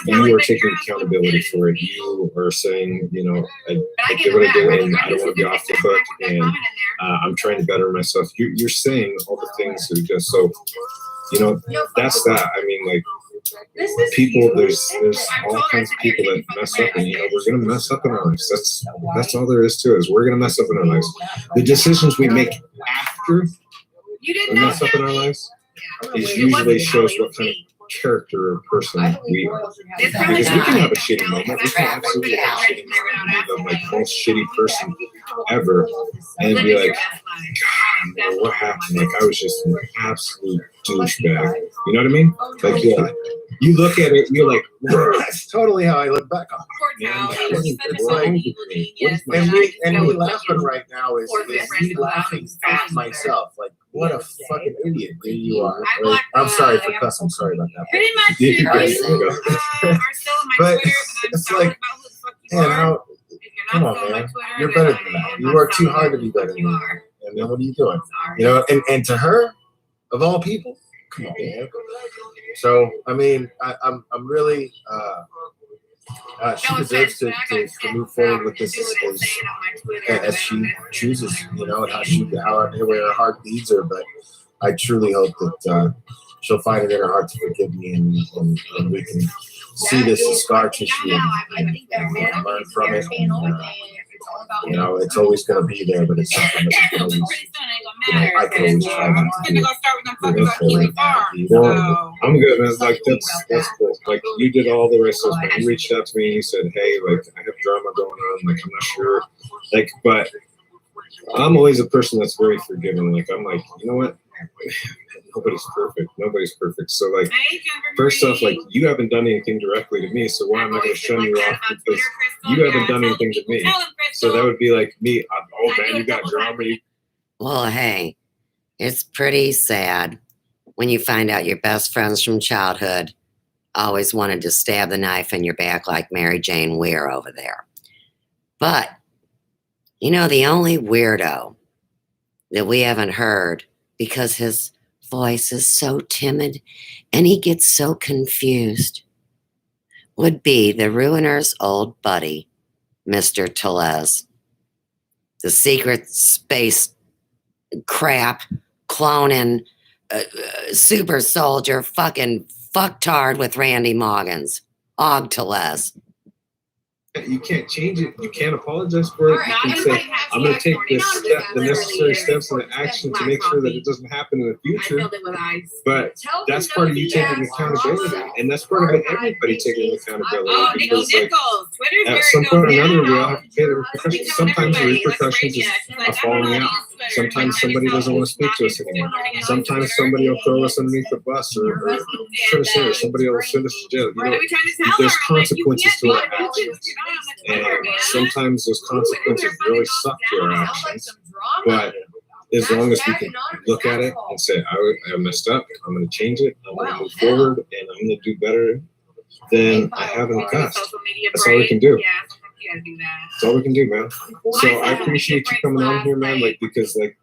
you are taking accountability for it. You are saying, you know, I did what I did, and I don't want to be off the hook, and I'm trying to better myself. You're saying all the things that you do. So, you know, that's that. I mean, like, people, there's all kinds of people that mess up, and you know, we're gonna mess up in our lives. That's all there is to it. Is we're gonna mess up in our lives. The decisions we make after we mess up in our lives is usually shows what kind of character or person we are. Because we can have a shitty moment. We can absolutely have a shitty moment, be the like most shitty person ever, and be like, God, man, what happened? Like, I was just an absolute douchebag. You know what I mean? Like, yeah. You look at it, you're like, That's totally how I look back on it. It's like, and me laughing right now is me laughing at myself. Like, what a fucking idiot you are. Like, I'm sorry for cussing. I'm sorry about that. Pretty much, But it's like, man, come on, man. You're better than that. You work too hard to be better than that. And then what are you doing? You know, and to her, of all people, come on, man. So, I mean, I'm really, she deserves to move forward with this as she chooses, you know, and where her heart leads her. But I truly hope that she'll find it in her heart to forgive me, and we can see this as scar tissue and learn from it. And, you know, it's always going to be there, but it's something that we can always, you know, I can always try not to do. Well, I'm good, man. Like, that's cool. Like, you did all the rest of this, man. You reached out to me and you said, hey, like, I have drama going on. Like, I'm not sure. Like, but I'm always a person that's very forgiving. Like, I'm like, you know what? Nobody's perfect. So, like, first off, like, you haven't done anything directly to me, so why am I going to shun you off because you haven't done anything to me? So that would be like me. Oh man, you got drama. Well, hey, it's pretty sad when you find out your best friends from childhood always wanted to stab the knife in your back like Mary Jane Weir over there. But, you know, the only weirdo that we haven't heard because his voice is so timid and he gets so confused, would be the Ruiner's old buddy, Mr. Tellez. The secret space crap, cloning, super soldier, fucking fucktard with Randy Moggins. Og Tellez. You can't change it. You can't apologize for it. You can say, I'm going to take this step, the necessary steps and the action to make sure that it doesn't happen in the future. But that's part of you taking accountability. And that's part of everybody taking accountability. Because like, at some point or another, we all have to pay the repercussions. Sometimes the repercussions is a falling out. Sometimes somebody doesn't want to speak to us anymore. Sometimes somebody will throw us underneath the bus or somebody will send us to jail. You know, there's consequences to our actions. And sometimes those consequences really suck to our actions. But as long as we can look at it and say, I messed up, I'm going to change it, I'm going to move forward, and I'm going to do better than I have in the past. That's all we can do. That's all we can do, man. So I appreciate you coming on here, man, like, because like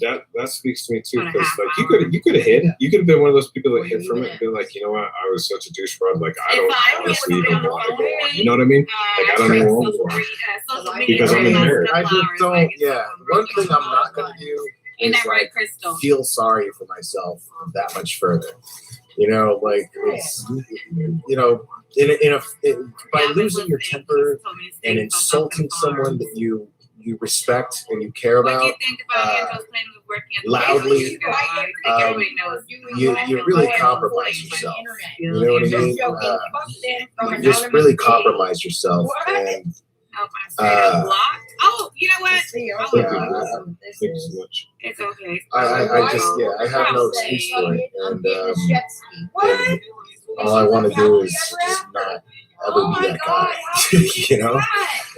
that speaks to me too, because like you could have hid. You could have been one of those people that hid from it and been like, you know what, I was such a douchebag, like I don't honestly even want to go on. You know what I mean? Like I don't even want to go on because I'm inherited. I just don't. Yeah, one thing I'm not gonna do is like feel sorry for myself that much further. You know, like it's, you know, by losing your temper and insulting someone that you respect and you care about loudly, you really compromise yourself. You know what I mean? You just really compromise yourself. And oh, you know what? Thank you so much. It's okay. I have no excuse for it. And all I want to do is just not ever be that guy, you know?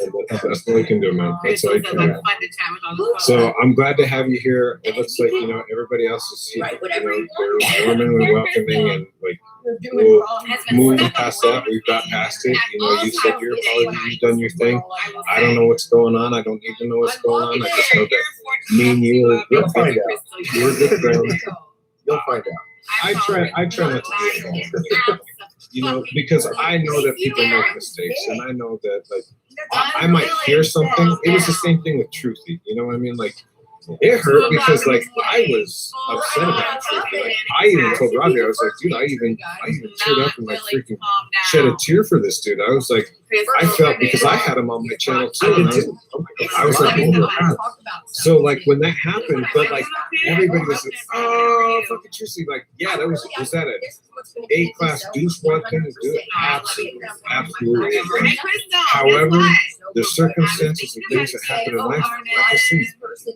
And that's all you can do, man. That's all you can do. So I'm glad to have you here. It looks like, you know, everybody else is, you know, they're warming and welcoming and like, we'll move past that. We've got past it. You know, you said your apology, you've done your thing. I don't know what's going on. I don't even know what's going on. I just know that me and you are You'll find out. We're good friends. You'll find out. I try not to be involved. You know, because I know that people make mistakes, and I know that like I might hear something. It was the same thing with Truthy. You know what I mean? Like it hurt because like I was upset about Truthy. Like I even told Robbie, I was like, dude, I even teared up and like freaking shed a tear for this dude. I was like, I felt because I had him on my channel too, and I was like, oh my god. So like when that happened, but like everybody was like, oh fucking Truthy, like yeah, that was that a A-class douchebag thing to do? Absolutely. However, the circumstances and things that happen in life, like I said,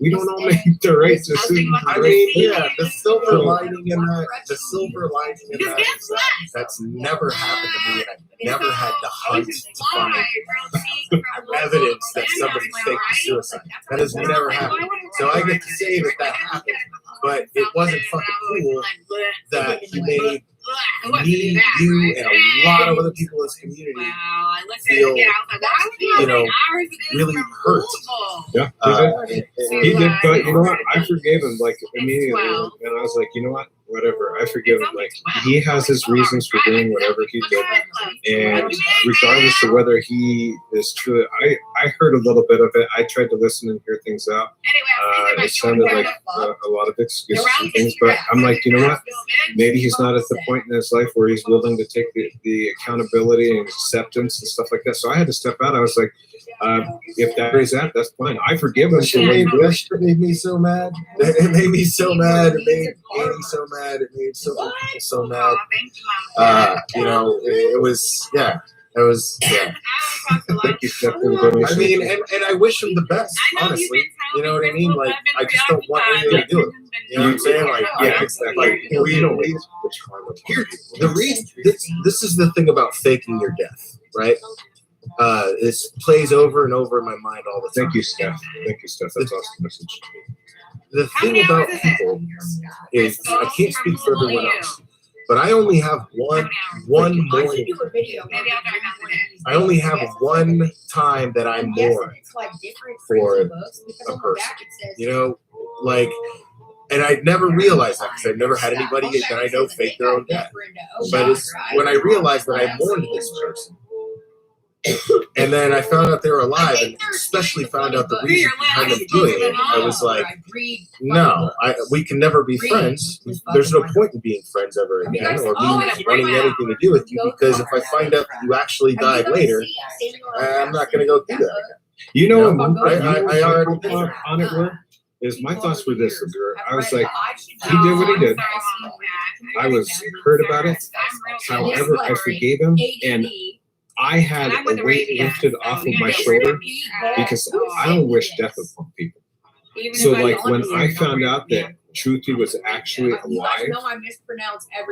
we don't all make the right decision. I mean, yeah, the silver lining in that is that that's never happened to me, and I've never had to hunt to find evidence that somebody faked a suicide. That has never happened. So I get to say that happened, but it wasn't fucking cool that he made me, you, and a lot of other people in this community feel, you know, really hurt. Yeah, he did, but you know what? I forgave him like immediately, and I was like, you know what? Whatever, I forgive him. Like he has his reasons for doing whatever he did, and regardless of whether he is true, I heard a little bit of it. I tried to listen and hear things out. It sounded like a lot of excuses and things, but I'm like, you know what? Maybe he's not at the point in his life where he's willing to take the accountability and acceptance and stuff like that. So I had to step out. I was like, if that is that, that's fine. I forgive him. It made me so mad. It made me so mad. It made Annie so mad. It made so many people so mad. You know, it was, yeah. It was, yeah. Thank you, Steph, for the donation. I mean, and I wish him the best, honestly. You know what I mean? Like, I just don't want anything to do with it. You know what I'm saying? Like, yeah, exactly. Like, you know, the reason, this is the thing about faking your death, right? This plays over and over in my mind all the time. Thank you, Steph. Thank you, Steph. That's awesome message. The thing about people is, I can't speak for everyone else, but I only have one morning. I only have one time that I mourn for a person. You know, like And I'd never realized that because I've never had anybody that I know fake their own death. But it's when I realized that I mourned this person. And then I found out they were alive, and especially found out the reason behind them doing it. I was like, no, we can never be friends. There's no point in being friends ever again, or me wanting anything to do with you, because if I find out that you actually died later, I'm not going to go through that. You know, I already on it were is my thoughts were this. I was like, he did what he did. I was hurt about it. However, I forgave him, and I had a weight lifted off of my shoulder because I don't wish death upon people. So, like, when I found out that Truthy was actually alive,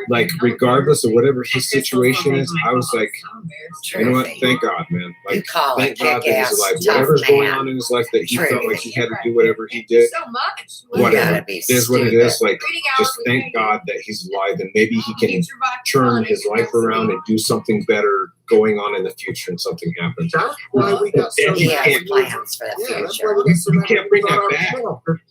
like, regardless of whatever his situation is, I was like, you know what? Thank God, man. Like, thank God that he's alive. Whatever's going on in his life that he felt like he had to do whatever he did, whatever. It is what it is. Like, just thank God that he's alive, and maybe he can turn his life around and do something better going on in the future, and something happens. That's why we got so He has plans for the future. You can't bring that back.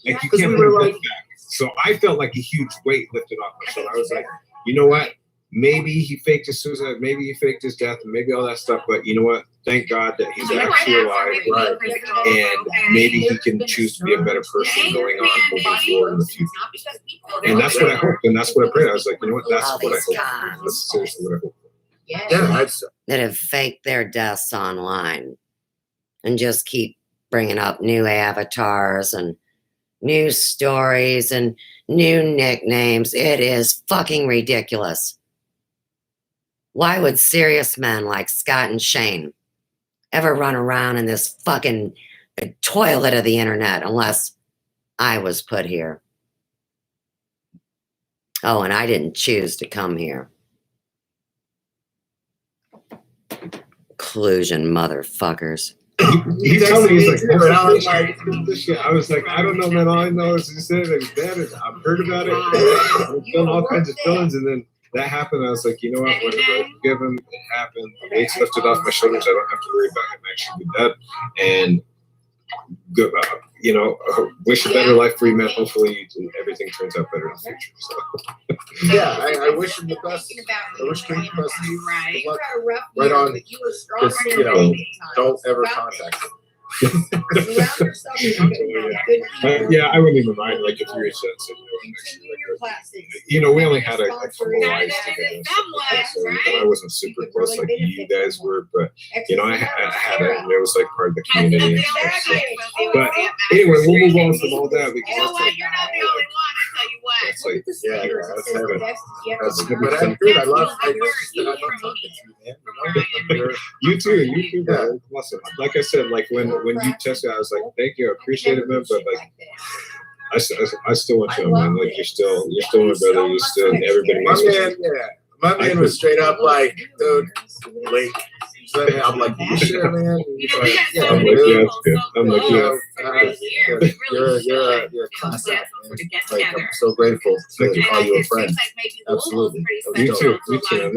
Like, you can't bring that back. So I felt like a huge weight lifted off my shoulder. I was like, you know what? Maybe he faked his suicide. Maybe he faked his death, and maybe all that stuff. But you know what? Thank God that he's actually alive, right? And maybe he can choose to be a better person going on moving forward in the future. And that's what I hope. And that's what I prayed. I was like, you know what? That's what I hope. That's seriously what I hope. Yeah, That have faked their deaths online and just keep bringing up new avatars and new stories and new nicknames. It is fucking ridiculous. Why would serious men like Scott and Shane ever run around in this fucking toilet of the internet unless I was put here? Oh, and I didn't choose to come here. Collusion, motherfuckers. He told me, he's like, this shit. I was like, I don't know, man. All I know is he said that he's dead, and I've heard about it. I'm feeling all kinds of feelings, and then that happened. I was like, you know what? Whatever I forgive him, it happened. The weight's lifted off my shoulders. I don't have to worry about him actually dead. And good, you know, wish a better life for you, man. Hopefully, everything turns out better in the future. So. Yeah, I wish him the best. I wish him the best. Good luck. Right on. Just, you know, don't ever contact him. Yeah, I wouldn't even mind, like, if you reached that situation. You know, we only had a couple of lives together, so I wasn't super close like you guys were, but you know, I had it, and it was like part of the community and stuff. So. But anyway, we'll move on from all that because You know what? You're not the only one. I tell you what. that's like, That's heaven. that's good. But I'm good. I love talking to you, man. You too, bro. Awesome. Like I said, like when you texted, I was like, thank you, I appreciate it, man. But like, I still want you, man. Like you're still my brother. You're still everybody. My man was straight up like, dude, late. I'm like, you sure, man? He's like, yeah, I'm like, yeah, that's good. I'm like, you're a class act, man. Like, I'm so grateful to call you a friend. Absolutely. You too, man.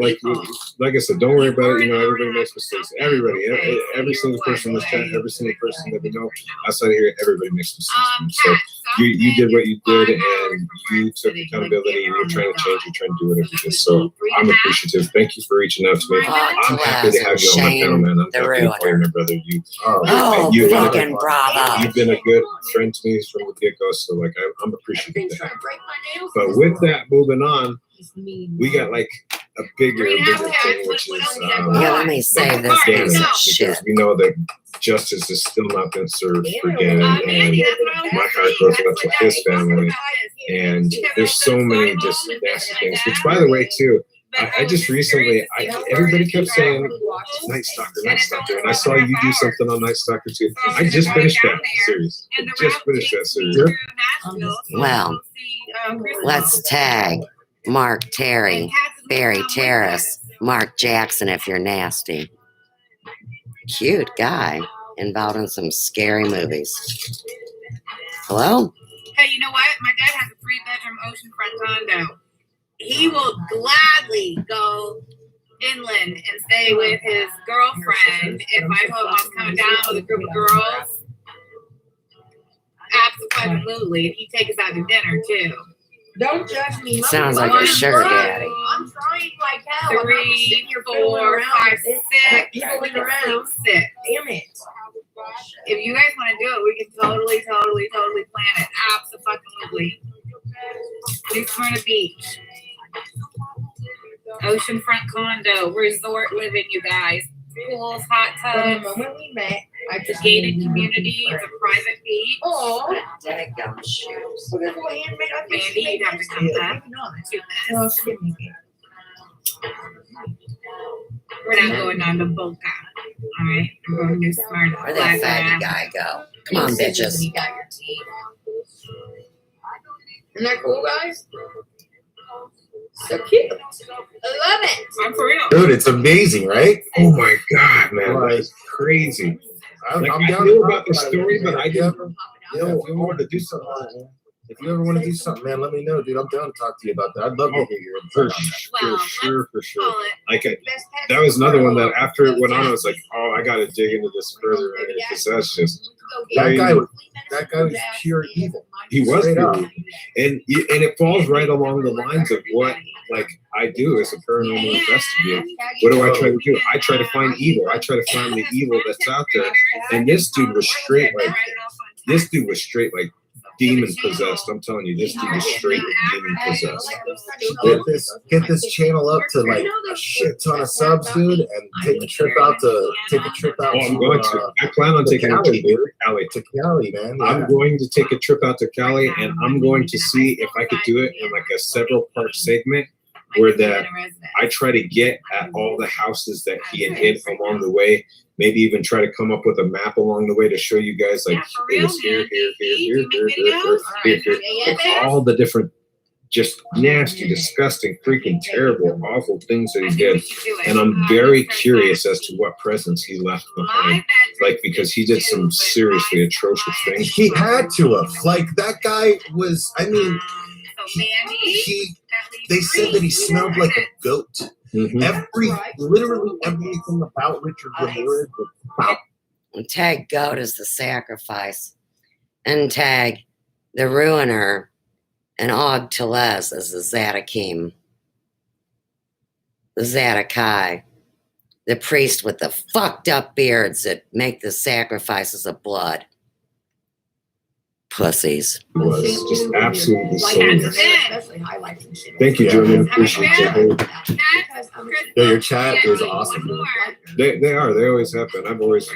Like I said, don't worry about it. You know, everybody makes mistakes. Everybody, every single person in this chat, every single person that we know outside of here, everybody makes mistakes. So you did what you did, and you took accountability, and you're trying to change. You're trying to do whatever it is. So I'm appreciative. Thank you for reaching out to me. I'm happy to have you on my channel, man. I'm happy to call you my brother. You fucking bravo. You've been a good friend to me from the get-go. So like, I'm appreciative of that. But with that, moving on, we got like a bigger thing, which is let me say this piece of shit. Because we know that justice has still not been served for Dan, and my heart goes out to his family. And there's so many just nasty things. Which, by the way, too, I just recently, everybody kept saying Night Stalker, and I saw you do something on Night Stalker too. I just finished that series. Well, let's tag Mark Terry, Barry Terrace, Mark Jackson if you're nasty. Cute guy, involved in some scary movies. Hello? Hey, you know what? My dad has a 3-bedroom oceanfront condo. He will gladly go inland and stay with his girlfriend if I told him I was coming down with a group of girls. Absolutely. He'd take us out to dinner too. Don't judge me. Mom. Sounds like a sugar daddy. I'm trying like hell. I'm not just sitting 3, here fiddling 4, around 5, with it. 6. Fiddling around. 6. Damn it. If you guys want to do it, we can totally plan it. Absolutely. Do Smyrna Beach. Oceanfront condo, resort living, you guys. Pools, hot From the tubs, moment we met, I just gated community, it's a private beach. Oh, Daggum shoes. look at the way handmade. I think she Mandy, made you'd have to this come too. back Maybe not. to No, this. she didn't make it. We're not going down to Boca. Alright, we're going to Smyrna. Where'd that fatty Flagstaff. guy go? Come on, bitches. You got your teeth. Isn't that cool, guys? So cute. I love it. I'm for real. Dude, it's amazing, right? Oh my god, man, that's crazy. I'm Like, I down knew to about the talk about story, it, but man. I didn't. You know, if you want to do something, if you ever want to do something, man, let me know, dude. I'm down to talk to you about that. I'd love to hear your For input on that. Well, sure. call it Like, best pets that was in the another one world. that after it went on, I was like, oh, I got to dig into this further because that's just. That guy was pure evil. He was Straight pure up. evil. And it falls right along the lines of what like I do as a paranormal investigator. What do I try to do? I try to find evil. I try to find the evil that's out there. And this dude was straight like demon possessed. I'm telling you, this dude was straight demon possessed. Get this channel up to like a shit ton of subs, dude, and take a trip out. Oh, I'm going to. I plan on taking a trip to Cali. To Cali, man. I'm Yeah. going to take a trip out to Cali, and I'm going to see if I could do it in like a several part segment where that I try to get at all the houses that he had hit along the way. Maybe even try to come up with a map along the way to show you guys like it was here, like all the different just nasty, disgusting, freaking terrible, awful things that he did. And I'm very curious as to what presence he left behind. Like, because he did some seriously atrocious things. He had to have. Like, that guy was, I mean, they said that he smelled like a goat. Mm-hmm. Literally everything about Richard Ramirez was about. And tag goat is the sacrifice. And tag the ruiner and Og Teles as the Zadakim. The Zadakai. The priest with the fucked up beards that make the sacrifices of blood. Pussies. It was just absolutely so Especially Thank you, Jeremy. Appreciate it. Yeah, your chat is awesome. They are. They always have been. I've always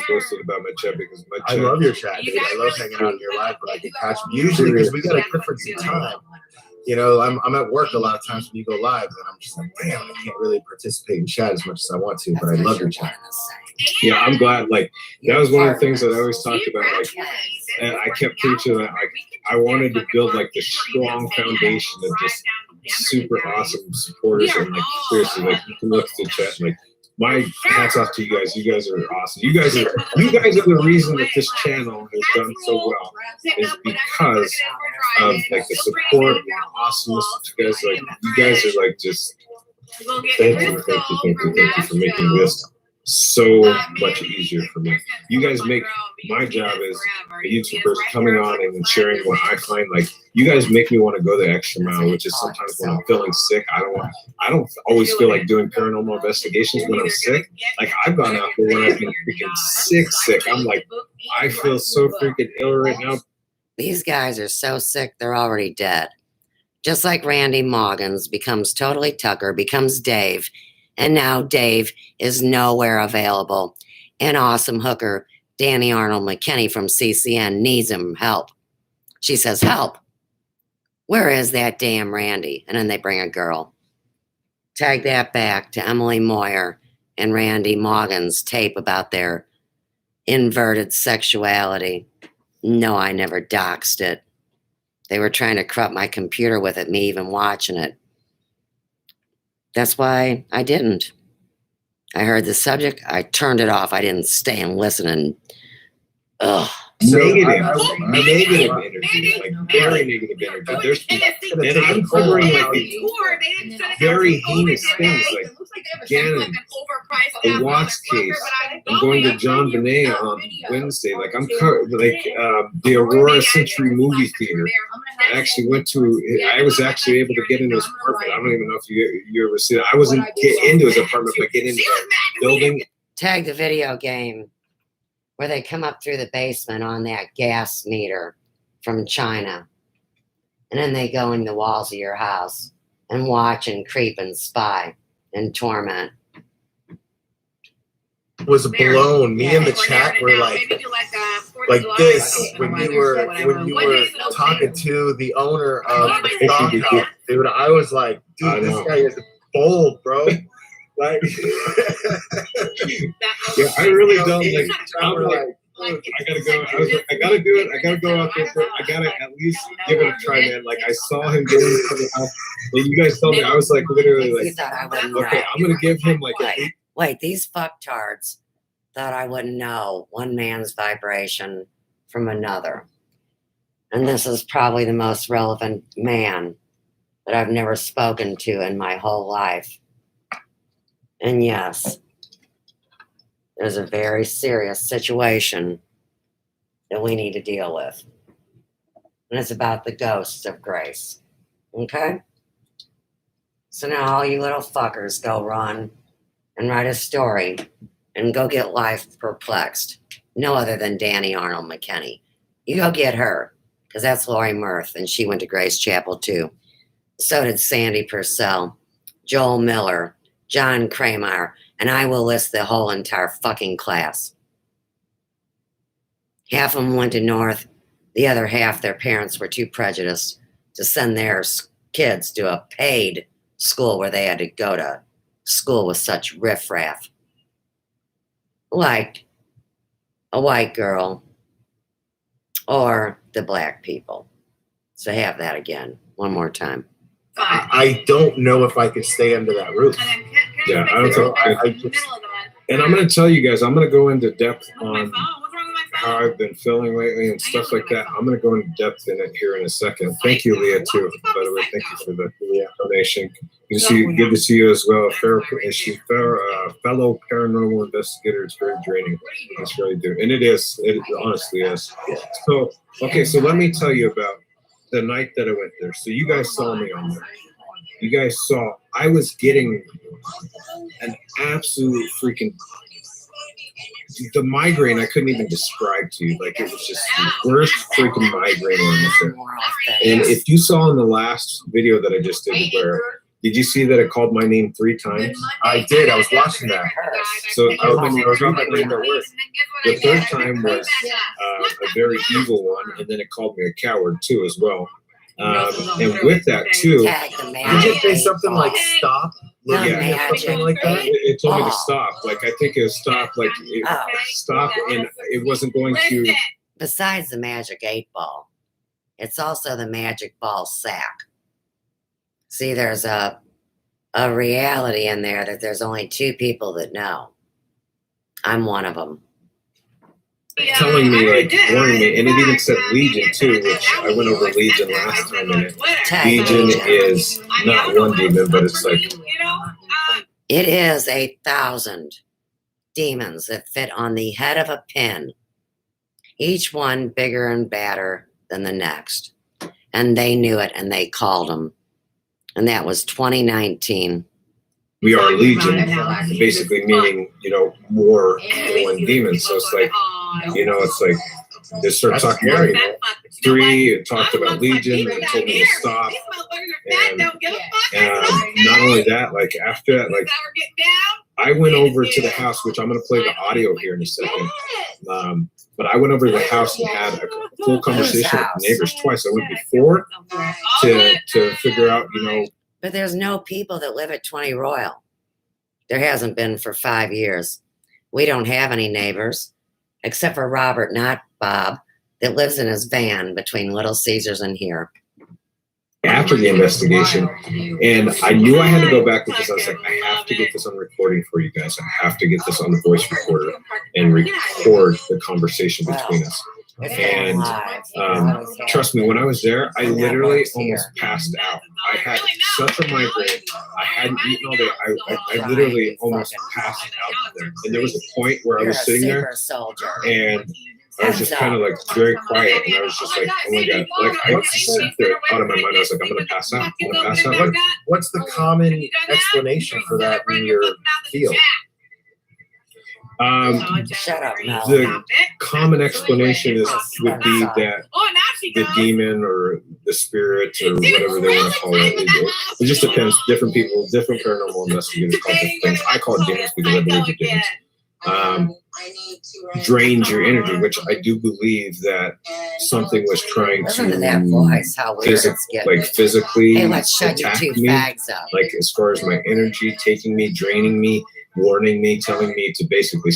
posted about my chat because my I chat. love your chat, dude. I love hanging out in your live, but I can catch me usually because we got a difference in time. You know, I'm at work a lot of times when you go live, and I'm just like, damn, I can't really participate in chat as much as I want to, but I love your chat. Yeah, I'm glad. Like, that was one of the things that I always talked about. Like, and I kept preaching that. Like, I wanted to build like this strong foundation of just super awesome supporters. And like, seriously, like, you can look at the chat. And, like, my hats off to you guys. You guys are awesome. You guys are the reason that this channel has done so well. Is because of like the support and the awesomeness that you guys are like just. Thank you for making this so much easier for me. You guys make my job as a YouTuber coming on and sharing what I find. Like, you guys make me want to go the extra mile, which is sometimes when I'm feeling sick. I don't always feel like doing paranormal investigations when I'm sick. Like, I've gone out there when I've been freaking sick. I'm like, I feel so freaking ill right now. These guys are so sick, they're already dead. Just like Randy Moggins becomes totally Tucker, becomes Dave, and now Dave is nowhere available. An awesome hooker, Danny Arnold McKinney from CCN, needs him help. She says, help. Where is that damn Randy? And then they bring a girl. Tag that back to Emily Moyer and Randy Moggins' tape about their inverted sexuality. No, I never doxed it. They were trying to corrupt my computer with it, me even watching it. That's why I didn't. I heard the subject, I turned it off. I didn't stay and listen and ugh. Negative energy, like very negative energy. And I'm covering like these very heinous things. Like, Gannon, a watch case. I'm going to John Bonet on Wednesday. Like the Aurora Century movie theater. I actually went to. I was actually able to get into his apartment. I don't even know if you ever see it. I wasn't get into his apartment, but get into the building. Tag the video game where they come up through the basement on that gas meter from China. And then they go in the walls of your house and watch and creep and spy and torment. Was blown. Me and the chat were like this when you were talking to the owner of the dog house, dude. I was like, dude, this guy is bold, bro. Like, yeah, I really don't like. I'm like, I gotta go. I was like, I gotta do it. I gotta go out there. I gotta at least give it a try, man. Like I saw him get into the house, and you guys told me I was like literally like, okay, I'm gonna give him like. Wait, these fucktards thought I wouldn't know one man's vibration from another, and this is probably the most relevant man that I've never spoken to in my whole life. And yes, there's a very serious situation that we need to deal with. And it's about the ghosts of Grace. Okay? So now all you little fuckers go run and write a story and go get life perplexed. No other than Danny Arnold McKinney. You go get her, because that's Lori Mirth, and she went to Grace Chapel too. So did Sandy Purcell, Joel Miller, John Kramer, and I will list the whole entire fucking class. Half of them went to North. The other half, their parents were too prejudiced to send their kids to a paid school where they had to go to school with such riffraff. Like a white girl or the black people. So have that again, one more time. I don't know if I could stay under that roof. Yeah, I don't know. And I'm going to tell you guys, I'm going to go into depth on how I've been feeling lately and stuff like that. I'm going to go into depth in it here in a second. Thank you, Leah, too. By the way, thank you for the donation. Good to see you as well. Fellow paranormal investigator. It's very draining. It's really do. And it is. It honestly is. So, okay, so let me tell you about the night that I went there. So you guys saw me on there. You guys saw I was getting an absolute freaking the migraine I couldn't even describe to you. Like it was just the worst freaking migraine on the show. And if you saw in the last video that I just did did you see that it called my name 3 times? I did. I was watching that. So the third time was a very evil one, and then it called me a coward too as well. And with that too, did you say something like "stop"? Yeah, something like that. It told me to stop. Like I think it was stop. Like stop, and it wasn't going to. Besides the magic 8-ball, it's also the magic ball sack. See, there's a reality in there that there's only 2 people that know. I'm one of them. Telling me, like, warning me, and it even said Legion too, which I went over Legion last time, and Legion is not one demon, but it's like it is 1,000 demons that fit on the head of a pin, each one bigger and badder than the next, and they knew it, and they called them, and that was 2019. We are Legion, basically meaning, more evil and demons. So it's like, it's like, they start talking about 3, it talked about Legion, and told me to stop. And not only that, like after that, like I went over to the house, which I'm going to play the audio here in a second. But I went over to the house and had a full conversation with the neighbors twice. I went before to figure out, But there's no people that live at 20 Royal. There hasn't been for 5 years. We don't have any neighbors, except for Robert, not Bob, that lives in his van between Little Caesars and here. After the investigation, and I knew I had to go back with this. I was like, I have to get this on recording for you guys. I have to get this on the voice recorder and record the conversation between us. And Alive. trust me, when I was there, I literally almost passed out. I had such a migraine. I hadn't eaten all day. I literally almost passed out there. And there was a point where I You're was a sitting super there soldier. and I was just kind of like very quiet. And I was just like, oh my God. Like I sat there out of my mind. I was like, I'm going to pass out. I'm going to pass out. What's the common explanation for that in your field? Shut up, Mel. The common explanation would be that the demon or the spirit or whatever they want to call it. It just depends. Different people, different paranormal investigators call different things. I call it demons because I believe in demons. Drains your energy, which I do believe that something was trying Listen to that voice. How weird it's getting. physically Hey, let's shut your attack two me. fags up. Like as far as my energy, taking me, draining me, warning me, telling me to basically.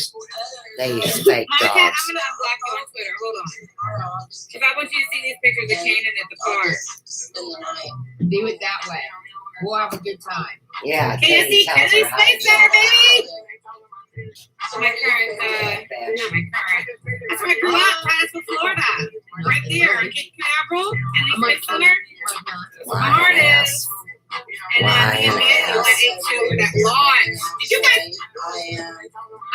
They use fake My cat, dogs. I'm gonna unblock you on Twitter. Hold on. Because I want you to see these pictures of Kanan at the park. Do it that way. We'll have a good time. Yeah, Can you see tells her how to Space do Center, it. baby? My current, not my current. That's where I grew up, Titusville, Florida. Right there on Cape Canaveral and the Space Center. Smart is. And then me and Nancy went into that launch. Did you guys?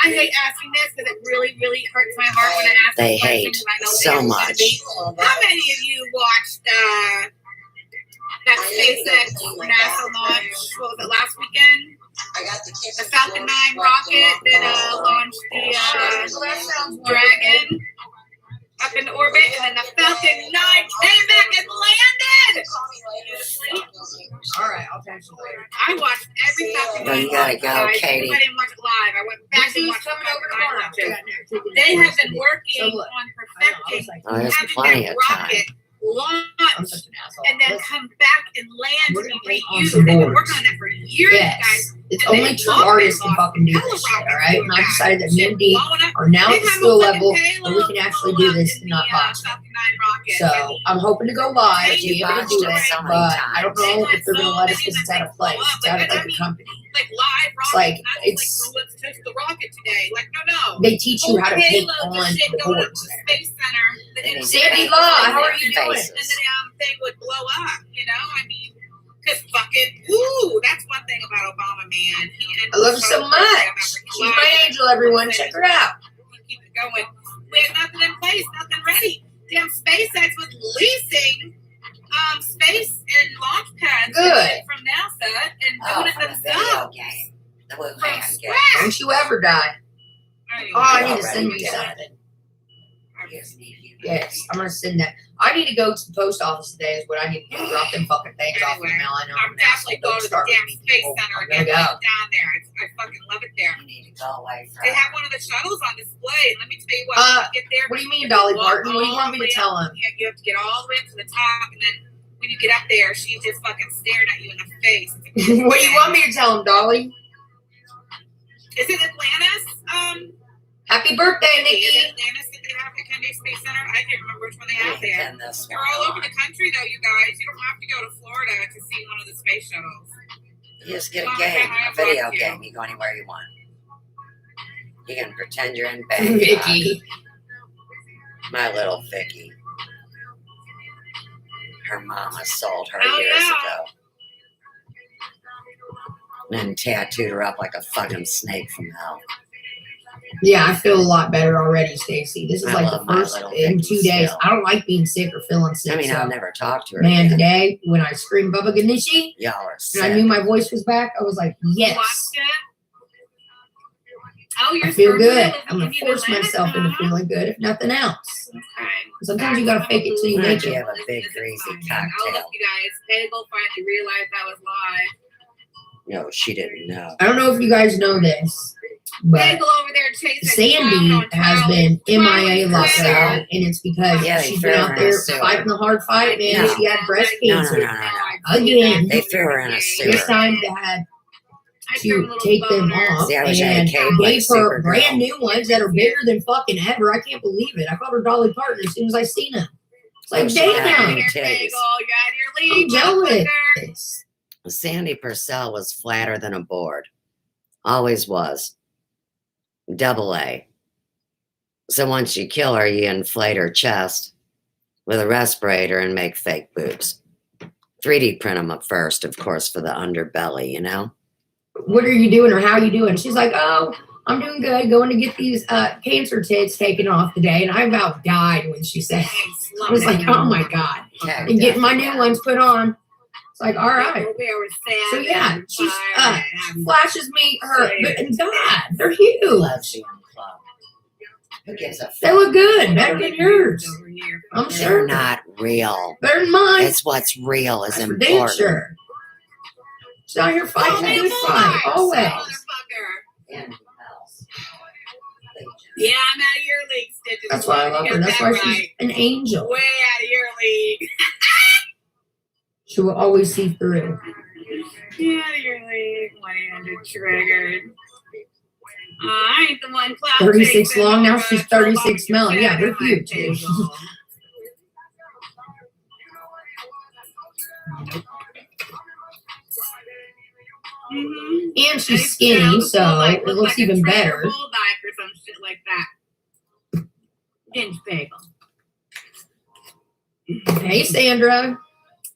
I hate asking this because it really, really hurts my heart when I ask They this question hate because I know so the answer's much. gonna be, how many of you watched that SpaceX NASA launch? What was it, last weekend? The Falcon 9 rocket that launched the Dragon up into orbit, and then the Falcon 9 came back and landed. All right, I'll text you later. I watched every Falcon 9 Well, you gotta launch, go, guys. Katie. I didn't watch it live. I went back and Who's watched coming the over Falcon 9 tomorrow? launches. They have been working So look, on I know, I was perfecting like, Oh, there's having plenty that of time. rocket I'm launch such an asshole. and then Listen, come back and land We're to gonna be get on reused. some They've been boards. working on that for years, guys. yes, it's And only they true love artists it, can fucking do hella this shit, rockets all right? And I doing decided that that. me and D Blowing up. are now They at the have a skill fucking level where payload we can actually blow do up this in and not the, botch it. Falcon 9 rocket. I So mean, I'm hoping to go live, They be able to botched do it it, so many but I don't times. know if they're gonna let us because it's out of place. It's out of like the company. like live rockets, like, not just it's- like, oh, let's test the rocket today. Like, no. They teach you how to take Payloads and on shit the going up boards to there. the Space Center. The They need to Sandy paint Law, them how are in you their doing? And the faces. damn thing would blow up, you know? I mean, because fucking, ooh, that's one thing about Obama, man. I love her so much. She's my angel, everyone. Check her out. Keep it going. We had nothing in place, nothing ready. Damn, SpaceX was leasing space and launch pads Good. from NASA and Oh, doing it from the video themselves. game. The Wu From Man game. scratch. Don't you ever die. Right. Oh, I need to Already send you did. something. I just need you. Yes, I'm gonna send that. I need to go to the post office today. Is what I need to do. Drop them fucking things off in the mail. I know I'm I'm an asshole. definitely Don't going to the start with damn me, Space people. Center I'm again. gonna It's go. down there. I fucking love it there. You need to go away from They have one of the shuttles on display. And let me tell you what, when you get there, What do you mean, have to Dolly walk Parton? What do you want me to all the way tell up. him? Yeah, you have to get all the way up to the top, and then when you get up there, she's just fucking staring at you in the face. What do you want me to tell him, Dolly? Is it Atlantis? Happy birthday, Is Nikki. it Atlantis that they have at Kennedy Space Center? I can't remember which one they have there. and this They're all over the country, though, you guys. You don't have to go to Florida to see one of the space shuttles. You just get a game, a video game. You go anywhere you want. You can pretend you're in Bangkok. Vicky. My little Vicky. Her mama sold her Oh, years yeah. ago. And then tattooed her up like a fucking snake from hell. Yeah, I feel a lot better already, Stacy. This is I like love the my first little in Vicky 2 days. still. I don't like being sick or feeling sick. I mean, so, I'll never talk to her man, again. today when I screamed Bubba Ganeshi Y'all are and sick. I knew my voice was back, I was like, You yes. watched it? Oh, you're I feel sperm good. levels I'm gonna in force Atlantis, myself into huh? feeling good, if nothing else. Okay. Sometimes you gotta fake it till you Why make don't you it. have a big greasy Oh, look, cocktail? you guys. Bagel finally realized I was live. No, she didn't know. I don't know if you guys know this, but Bagel over there chasing Sandy has been MIA a lot Twitter. lately, and it's because Yeah, they she's threw been her out in a there sewer. fighting the hard fight, man. No. She had breast No, cancer. no. Again. They threw her in a sewer. This time they had to take them off See, I wish I and had Kate like gave her Supergirl. brand new ones that are bigger than fucking ever. I can't believe it. I called her Dolly Parton as soon as I seen her. It's like, Oh, she had damn, new titties. I'm jealous. Sandy Purcell was flatter than a board. Always was. Double A. So once you kill her, you inflate her chest with a respirator and make fake boobs. 3D print them up first, of course, for the underbelly, you know? What are you doing or how are you doing? She's like, oh, I'm doing good. Going to get these cancer tits taken off today. And I about died when she said it. I was like, oh my God. Okay, And getting my new ones put on. It's like, all right. So yeah, she flashes me her, and God, they're huge. Who gives a They look good, better than yours. I'm They're sure. not real. Better than mine. It's what's real is For damn important. sure. She's out here fighting a good fight, always. Yeah, I'm out of your league, Stitches. That's why I love her. That's why she's an angel. Way out of your league. She will always see through. Yeah, out of your league. One-handed triggered. I ain't the one cloud 36 chasing, long, now no she's rush, 36 no melon. Yeah, they're bumping huge. your table. Mhm. And she's skinny, so it looks even better. Bull dyke or some shit like that. Ginge bagel. Hey, Sandra.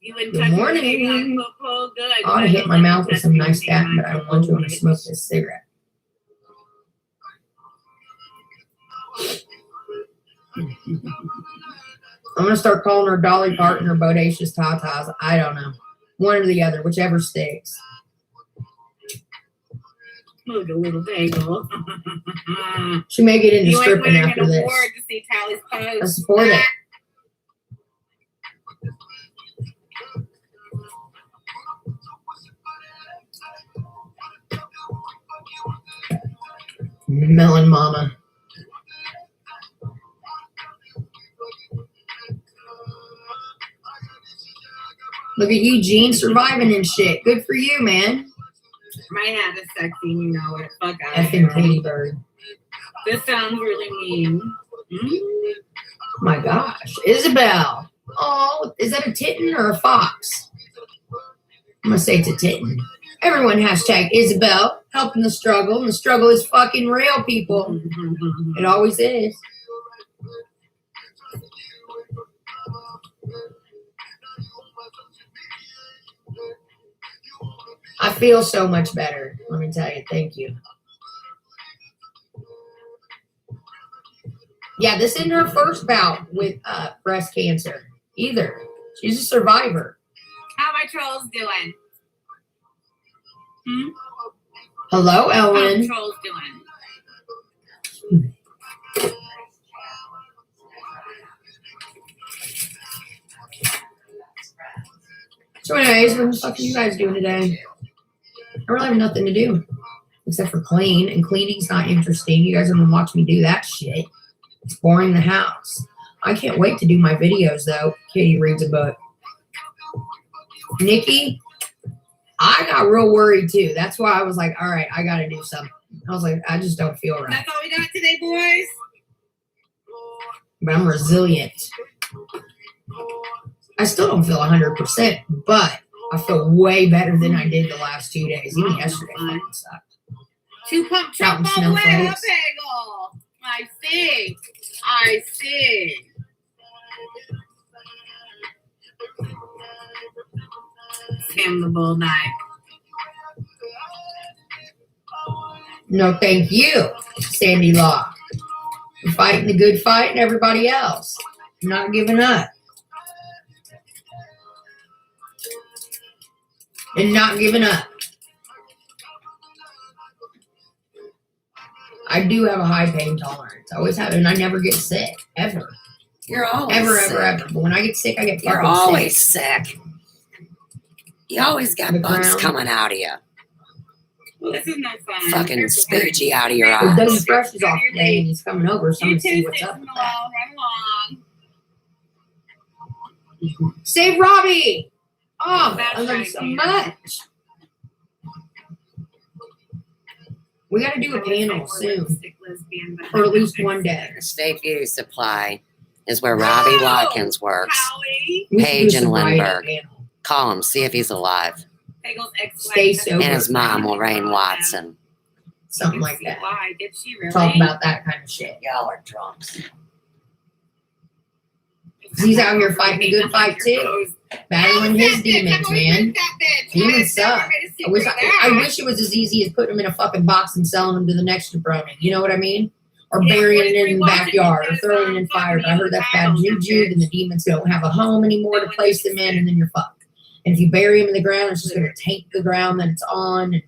You wouldn't Good touch morning. Good. I ought to hit my mouth with some nice cat, but I don't want to when I smoke this cigarette. I'm going to start calling her Dolly Parton or Bodacious Tatas. I don't know. One or the other, whichever sticks. Moved a little bagel. She may get into You ain't stripping winning after an this. award to see Tally's I pose. support it. Melon Mama. Look at you, Gene, surviving and shit. Good for you, man. My hat is sexy, and you know it. Fuck out of Effing here. Katie Bird. This sounds really mean. Mm. My gosh. Isabel. Oh, is that a kitten or a fox? I'm going to say it's a kitten. Everyone hashtag Isabel. Helping the struggle. And the struggle is fucking real, people. It always is. I feel so much better. Let me tell you. Thank you. Yeah, this isn't her first bout with breast cancer either. She's a survivor. How my trolls doing? Hmm? Hello, How Ellen. trolls doing? So anyways, what the fuck are you guys doing today? I really have nothing to do except for clean, and cleaning's not interesting. You guys are gonna watch me do that shit. It's boring the house. I can't wait to do my videos though. Kitty reads a book. Nikki, I got real worried too. That's why I was like, all right, I gotta do something. I was like, I just don't feel right. That's all we got today, boys. But I'm resilient. I still don't feel 100%, but I feel way better than I did the last 2 days. Even yesterday fucking sucked. 2 pump Mountain chop all the way up, snowflakes. bagel. I see. I see. Sam the bull knife. No, thank you, Sandy Law. I'm fighting the good fight and everybody else. I'm not giving up. And not giving up. I do have a high pain tolerance. I always have, and I never get sick. Ever. You're always Ever, sick. ever. But when I get sick, I get You're fucking always sick. sick. You always got The bugs ground. coming out of you. Well, this is no fun. Fucking Careful, spoogey out of your Well, eyes. Doug Fresh is off today and he's coming over, so I'm You going to see two what's sticks up in with the that. wall, run along. Save Robbie! Oh, That's I love you right, so Peter. much. We got to do a panel soon. Or at least one day. State Beauty Supply is where Robbie Watkins works. Howie. We should Paige do and some writing Lindbergh. panel. Call him, see if he's alive. Bagel's ex-wife. Stay sober. And his mom, Lorraine Watson. Something like that. Why did she really? Talk about that kind of shit. Y'all are drunks. He's out here fighting a good fight too. Battling his demons, man. Demons suck. I wish it was as easy as putting him in a fucking box and selling him to the next jabroni. You know what I mean? Or burying it in the backyard or throwing it in fire. But I heard that's bad juju, then the demons don't have a home anymore to place them in, and then you're fucked. And if you bury him in the ground, it's just going to taint the ground that it's on.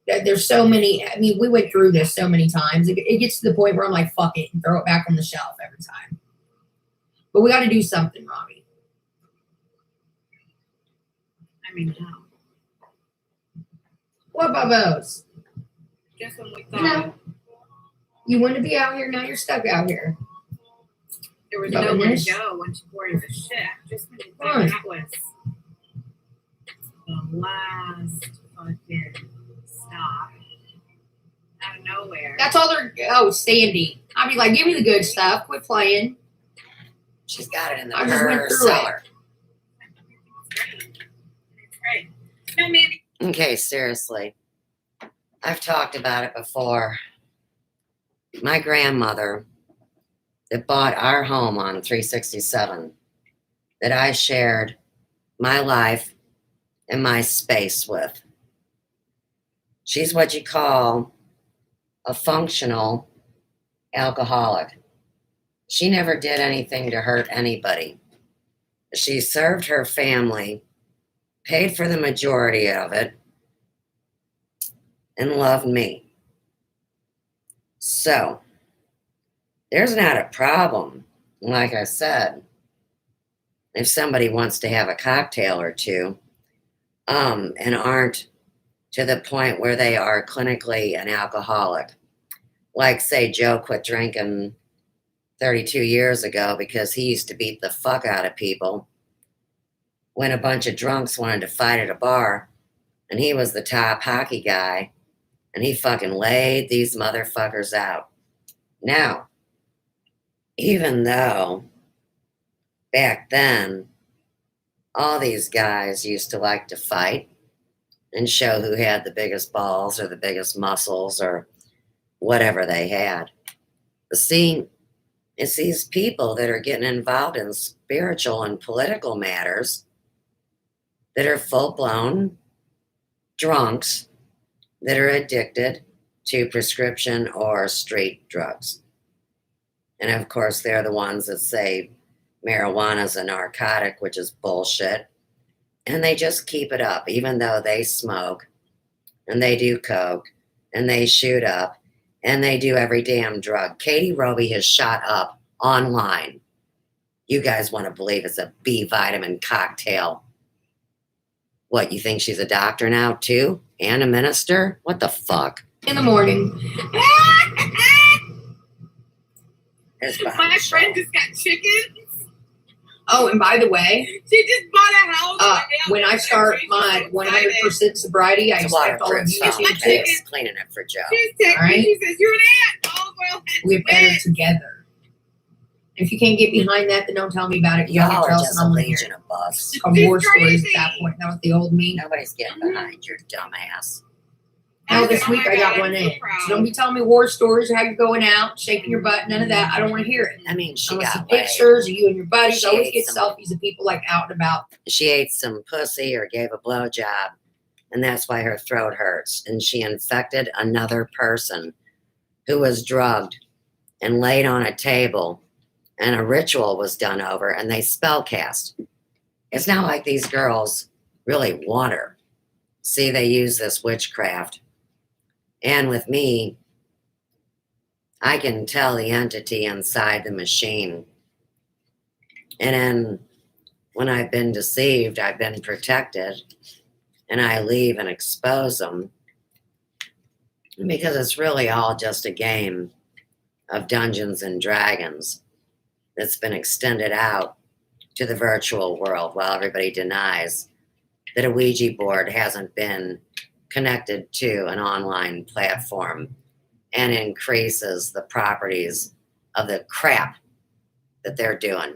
There's so many. I mean, we went through this so many times. It gets to the point where I'm like, fuck it, and throw it back on the shelf every time. But we got to do something, Robbie. I mean, no. What about those? Just when we You thought know, you want to be out here, now you're stuck out here. there was Got nowhere this? to go once you boarded the ship. Just when you Right. thought that was the last fucking stop out of nowhere. That's all they're. Oh, Sandy. I'd be like, give me the good stuff. Quit playing. She's got it in the I just went her through cellar. It's great. No, Mandy. Okay, seriously. I've talked about it before. My grandmother that bought our home on 367 that I shared my life and my space with. She's what you call a functional alcoholic. She never did anything to hurt anybody. She served her family, paid for the majority of it, and loved me. So, there's not a problem, like I said, if somebody wants to have a cocktail or two, and aren't to the point where they are clinically an alcoholic. Like, say, Joe quit drinking 32 years ago because he used to beat the fuck out of people when a bunch of drunks wanted to fight at a bar, and he was the top hockey guy, and he fucking laid these motherfuckers out. Now, even though back then all these guys used to like to fight and show who had the biggest balls or the biggest muscles or whatever they had. But see, it's these people that are getting involved in spiritual and political matters that are full-blown drunks that are addicted to prescription or street drugs. And of course, they're the ones that say marijuana is a narcotic, which is bullshit. And they just keep it up, even though they smoke and they do coke and they shoot up and they do every damn drug. Katie Roby has shot up online. You guys want to believe it's a B vitamin cocktail. What, you think she's a doctor now too? And a minister? What the fuck? In the morning. My friend just got chickens. Oh, and by the way, She just bought a house. when I start my 100% sobriety, I It's a expect all of waterproof you phone. to Thanks, take cleaning it for Joe. She's texting All right. me. She says, "You're an aunt." Oh, well, We're better together. If you can't get behind that, then don't tell me about it. Y'all Y'all are jealous just and a I'm legion of buffs. of war She's stories at crazy. that point. That was the old me. Nobody's getting behind your dumb ass. Now this Oh my week I got God, one I'm so in. proud. So don't be telling me war stories or how you're going out, shaking your butt, none of that. I don't want to hear it. I mean, she I want to see got laid. pictures of you and your buddies. She Always ate get some- selfies of people like out and about. She ate some pussy or gave a blowjob, and that's why her throat hurts. And she infected another person who was drugged and laid on a table, and a ritual was done over, and they spell cast. It's not like these girls really want her. See, they use this witchcraft. And with me, I can tell the entity inside the machine. And then when I've been deceived, I've been protected, and I leave and expose them because it's really all just a game of Dungeons and Dragons that's been extended out to the virtual world while everybody denies that a Ouija board hasn't been connected to an online platform and increases the properties of the crap that they're doing.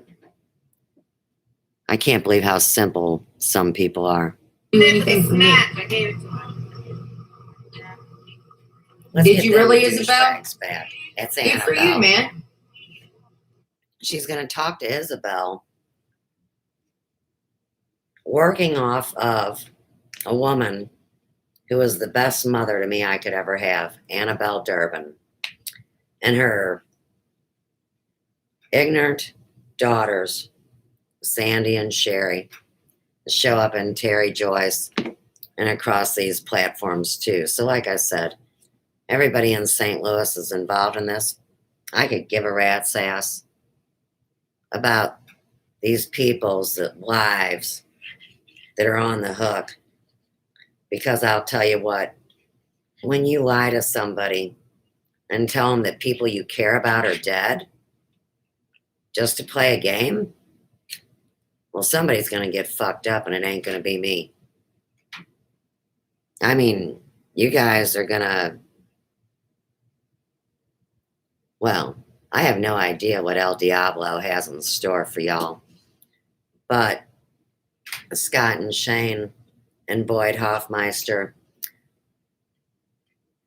I can't believe how simple some people are. Do anything for me. I gave it to him. Let's Did get you them really, Isabel? douchebags back. It's Good for you, Annabelle. man. She's going to talk to Isabel, working off of a woman who was the best mother to me I could ever have, Annabelle Durbin, and her ignorant daughters, Sandy and Sherry, show up in Terry Joyce and across these platforms too. So like I said, everybody in St. Louis is involved in this. I could give a rat's ass about these people's lives that are on the hook, because I'll tell you what, when you lie to somebody and tell them that people you care about are dead just to play a game, well, somebody's going to get fucked up, and it ain't going to be me. I mean, you guys are going to, well, I have no idea what El Diablo has in store for y'all. But Scott and Shane and Boyd Hoffmeister,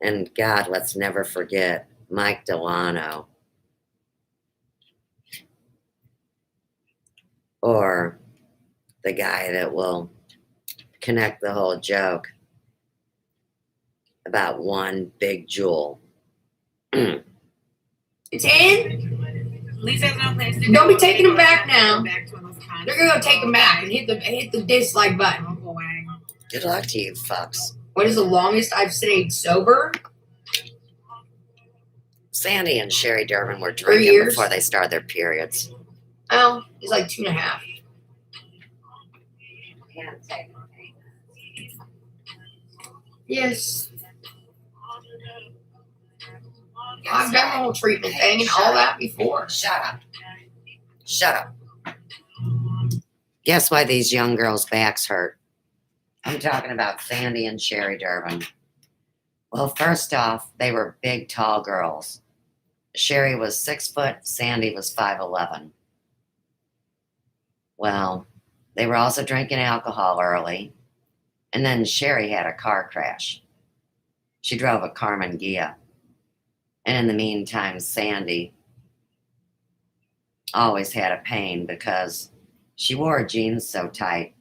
and God, let's never forget Mike Delano, or the guy that will connect the whole joke about one big jewel. It's in. Lisa has no plans to Don't go. be taking them back now. Back to those cons. They're gonna go take them back and hit the dislike button. Don't go away. Good luck to you, fucks. What is the longest I've stayed sober? Sandy and Sherry Durbin were 3 drinking years. before they started their periods. Oh, it's like 2.5. Yes. I've done the whole treatment thing and all that before. Shut up. Shut up. Guess why these young girls' backs hurt? I'm talking about Sandy and Sherry Durbin. Well, first off, they were big, tall girls. Sherry was 6 foot, Sandy was 5'11". Well, they were also drinking alcohol early, and then Sherry had a car crash. She drove a Carmen Ghia. And in the meantime, Sandy always had a pain because she wore her jeans so tight,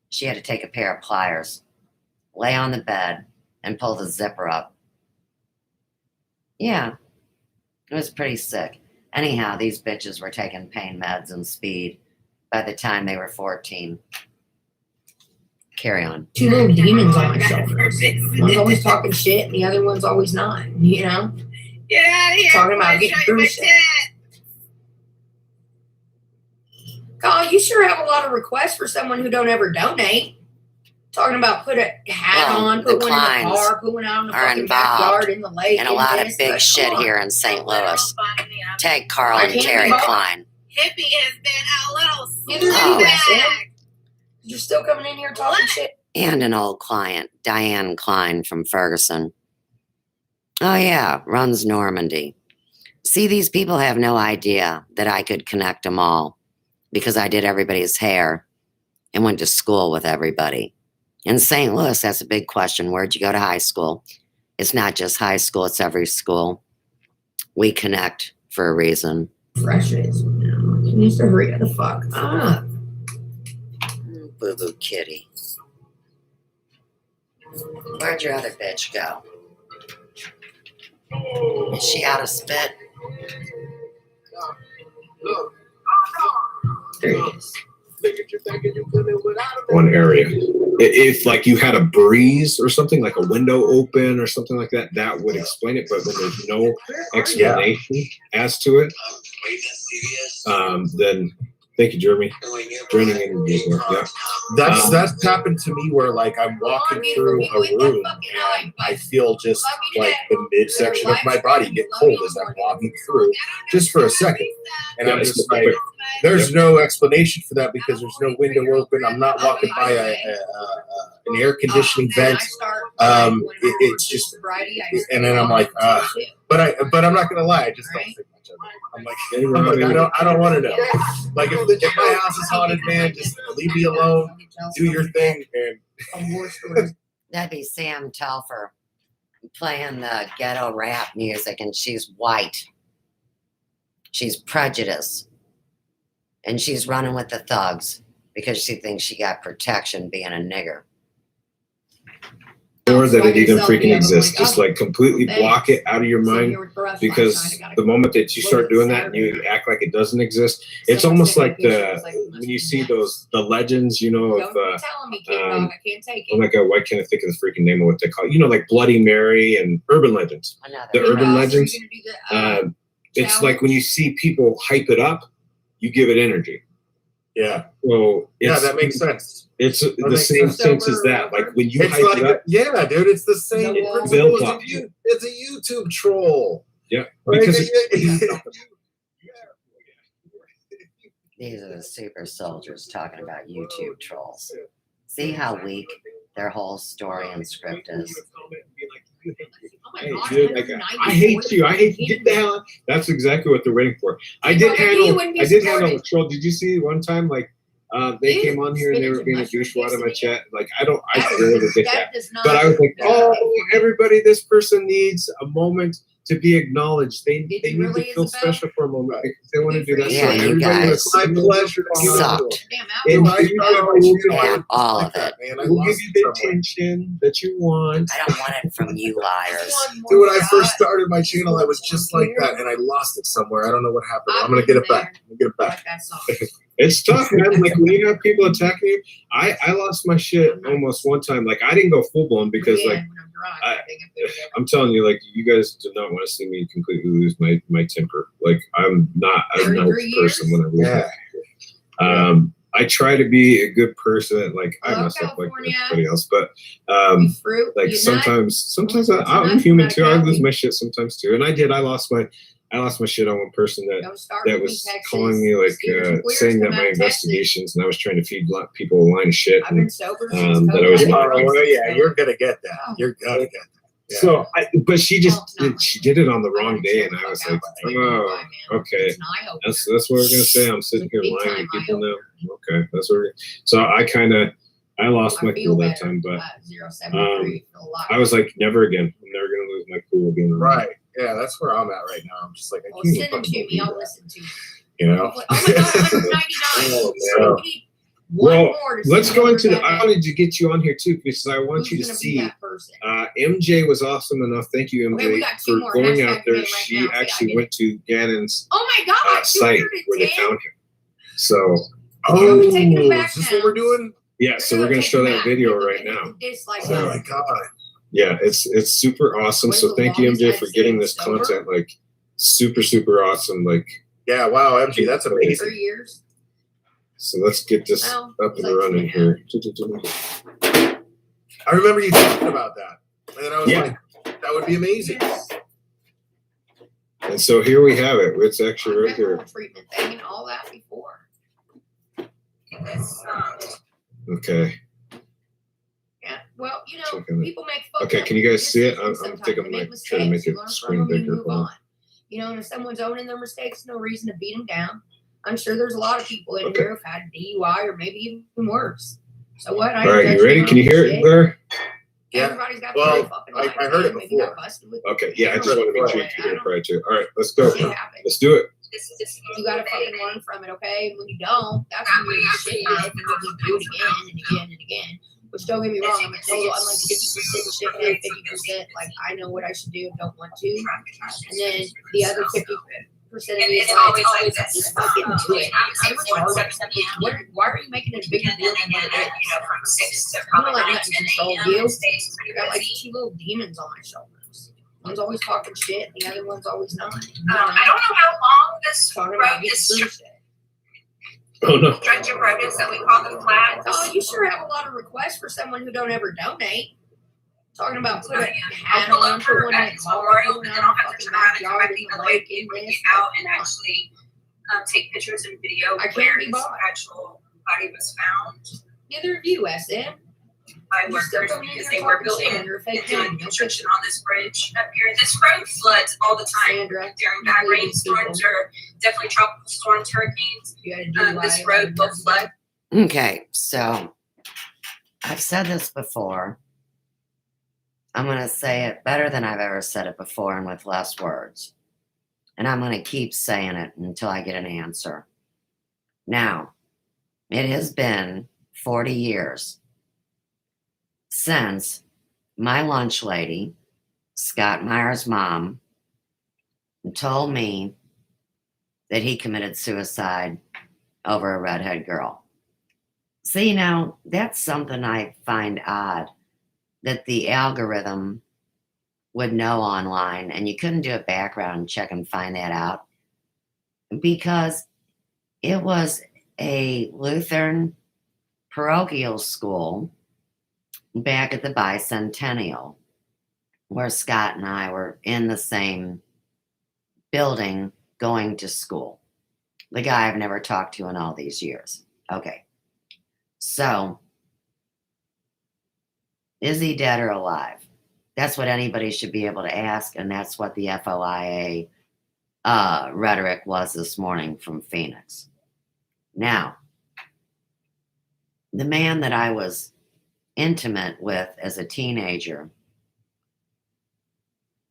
she had to take a pair of pliers, lay on the bed, and pull the zipper up. Yeah, it was pretty sick. Anyhow, these bitches were taking pain meds and speed by the time they were 14. Carry on. Two little demons on my shoulders. One's always talking shit and the other one's always not, you know? Get out of here. Talking about getting through shit. Colin, you sure have a lot of requests for someone who don't ever donate. Talking about put a hat Well, on, the put one in the Kleins car, put one out in the are fucking involved backyard, in the lake. And a in lot of this, big but shit come on. here in St. Louis. Take Carl I and can't Terry be bothered. Klein. Hippie has been a little Neither do Oh. that, Sam. You're still coming in here talking shit. And an old client, Diane Klein from Ferguson. Oh yeah, runs Normandy. See, these people have no idea that I could connect them all because I did everybody's hair and went to school with everybody. In St. Louis, that's a big question. Where'd you go to high school? It's not just high school, it's every school. We connect for a reason. Fresh is. You need to hurry the fuck up. Boo-boo kitty. Where'd your other bitch go? Is she out of spit? There it is. One area. If like you had a breeze or something, like a window open or something like that, that would explain it. But when there's no explanation as to it, then thank you, Jeremy. Joining in. Yeah. That's happened to me where like I'm walking through a room and I feel just like the midsection of my body get cold as I'm walking through, just for a second, and I'm just like, there's no explanation for that because there's no window open. I'm not walking by an air conditioning vent. It's just, and then I'm like, but I'm not gonna lie, I just don't think much of it. I'm like, I don't want to know. Like if my house is haunted, man, just leave me alone. Do your thing. And That'd be Sam Telfer, playing the ghetto rap music, and she's white. She's prejudiced. And she's running with the thugs because she thinks she got protection being a nigger. Or that it even freaking exists. Just like completely block it out of your mind, because the moment that you start doing that and you act like it doesn't exist, it's almost like when you see the legends, you know, of oh my god, why can't I think of the freaking name of what they call it? You know, like Bloody Mary and urban legends. The urban legends. It's like when you see people hype it up, you give it energy. Yeah. So that makes sense. It's the same sense as that. Like when you hype it up. Yeah, dude, it's the same principle. It's a YouTube troll. Yeah. Right? Because These are the super soldiers talking about YouTube trolls. See how weak their whole story and script is. Hey, dude, like, I hate you. I hate you. Get the hell out. That's exactly what they're waiting for. I did handle a troll. Did you see one time, like, they came on here and they were being a douchewad in my chat? Like, I rarely get that. But I was like, oh, everybody, this person needs a moment to be acknowledged. They need to feel special for a moment because they want to do that. Yeah, so you guys my pleasure. sucked. All of it. We'll give you the attention that you want. I don't want it from you liars. Dude, when I first started my channel, I was just like that, and I lost it somewhere. I don't know what happened. I'm gonna get it back. It's tough, man. Like when you have people attacking you, I lost my shit almost one time. Like I didn't go full blown because like I'm telling you, like you guys do not want to see me completely lose my temper. Like I'm not a person when I lose it. I try to be a good person. Like I mess up like everybody else, but like sometimes I'm human too. I lose my shit sometimes too, and I lost my shit on one person that was calling me like saying that my investigations and I was trying to feed people a line of shit and that I was. Oh yeah, you're gonna get that. You're gonna get that. Yeah. So, but she did it on the wrong day, and I was like, oh, okay, that's what we're gonna say. I'm sitting here lying to people now. Okay, that's what. So I lost my cool that time, but I was like, never again. I'm never gonna lose my cool again. Right. Yeah, that's where I'm at right now. I'm just like, I can't send it to me. I'll listen to you. You know. Oh my god, 199. Well, let's go into I wanted to get you on here too because I want you to see. MJ was awesome enough. Thank you, MJ, for going out there. She actually went to Gannon's site where they found him. So, is this what we're doing? Yeah, so we're gonna show that video right now. Oh my god. Yeah, it's super awesome. So thank you, MJ, for getting this content. Like super awesome. Like yeah, wow, MJ, that's amazing. 3 years. So let's get this up and running here. I remember you talking about that. And I was like, that would be amazing. And so here we have it. It's actually right here. Treatment thing and all that before. Okay. Yeah, well, you know, people make fun. Okay, can you guys see it? I'm thinking I'm like trying to make it screen bigger. You know, and if someone's owning their mistakes, no reason to beat them down. I'm sure there's a lot of people in here who've had DUI or maybe even worse. So what? All right, you ready? Can you hear it there? Yeah. Everybody's got I heard it before. Okay, yeah, I just want to make sure you can hear it prior to. All right, let's go. Let's do it. You gotta fucking learn from it, okay? When you don't, that's when you're shit at it and you do it again and again and again. Which don't get me wrong, I'm like 50% shit at 50%. Like I know what I should do and don't want to, and then the other 50% of me is always just fucking do it. Why are you making it a bigger deal than what it is? I'm not letting nothing control you. I got like 2 little demons on my shoulders. One's always talking shit, and the other one's always not. I don't know how long this road is. Oh no. Stretch of rodents that we call them flats. Oh, you sure have a lot of requests for someone who don't ever donate. Talking about put a hat on, put one in the car, put one in the fucking backyard in the lake, in this. Out and actually take pictures and video where his actual body was found. Neither of you, SM. By workers because they were building and doing construction on this bridge up here. This road floods all the time during bad rainstorms or definitely tropical storms, hurricanes. This road will flood. Okay, so I've said this before. I'm going to say it better than I've ever said it before and with less words. And I'm going to keep saying it until I get an answer. Now, it has been 40 years since my lunch lady, Scott Meyer's mom, told me that he committed suicide over a redhead girl. See, now, that's something I find odd, that the algorithm would know online, and you couldn't do a background check and find that out, because it was a Lutheran parochial school back at the Bicentennial where Scott and I were in the same building going to school. The guy I've never talked to in all these years. Okay. So, is he dead or alive? That's what anybody should be able to ask, and that's what the FOIA rhetoric was this morning from Phoenix. Now, the man that I was intimate with as a teenager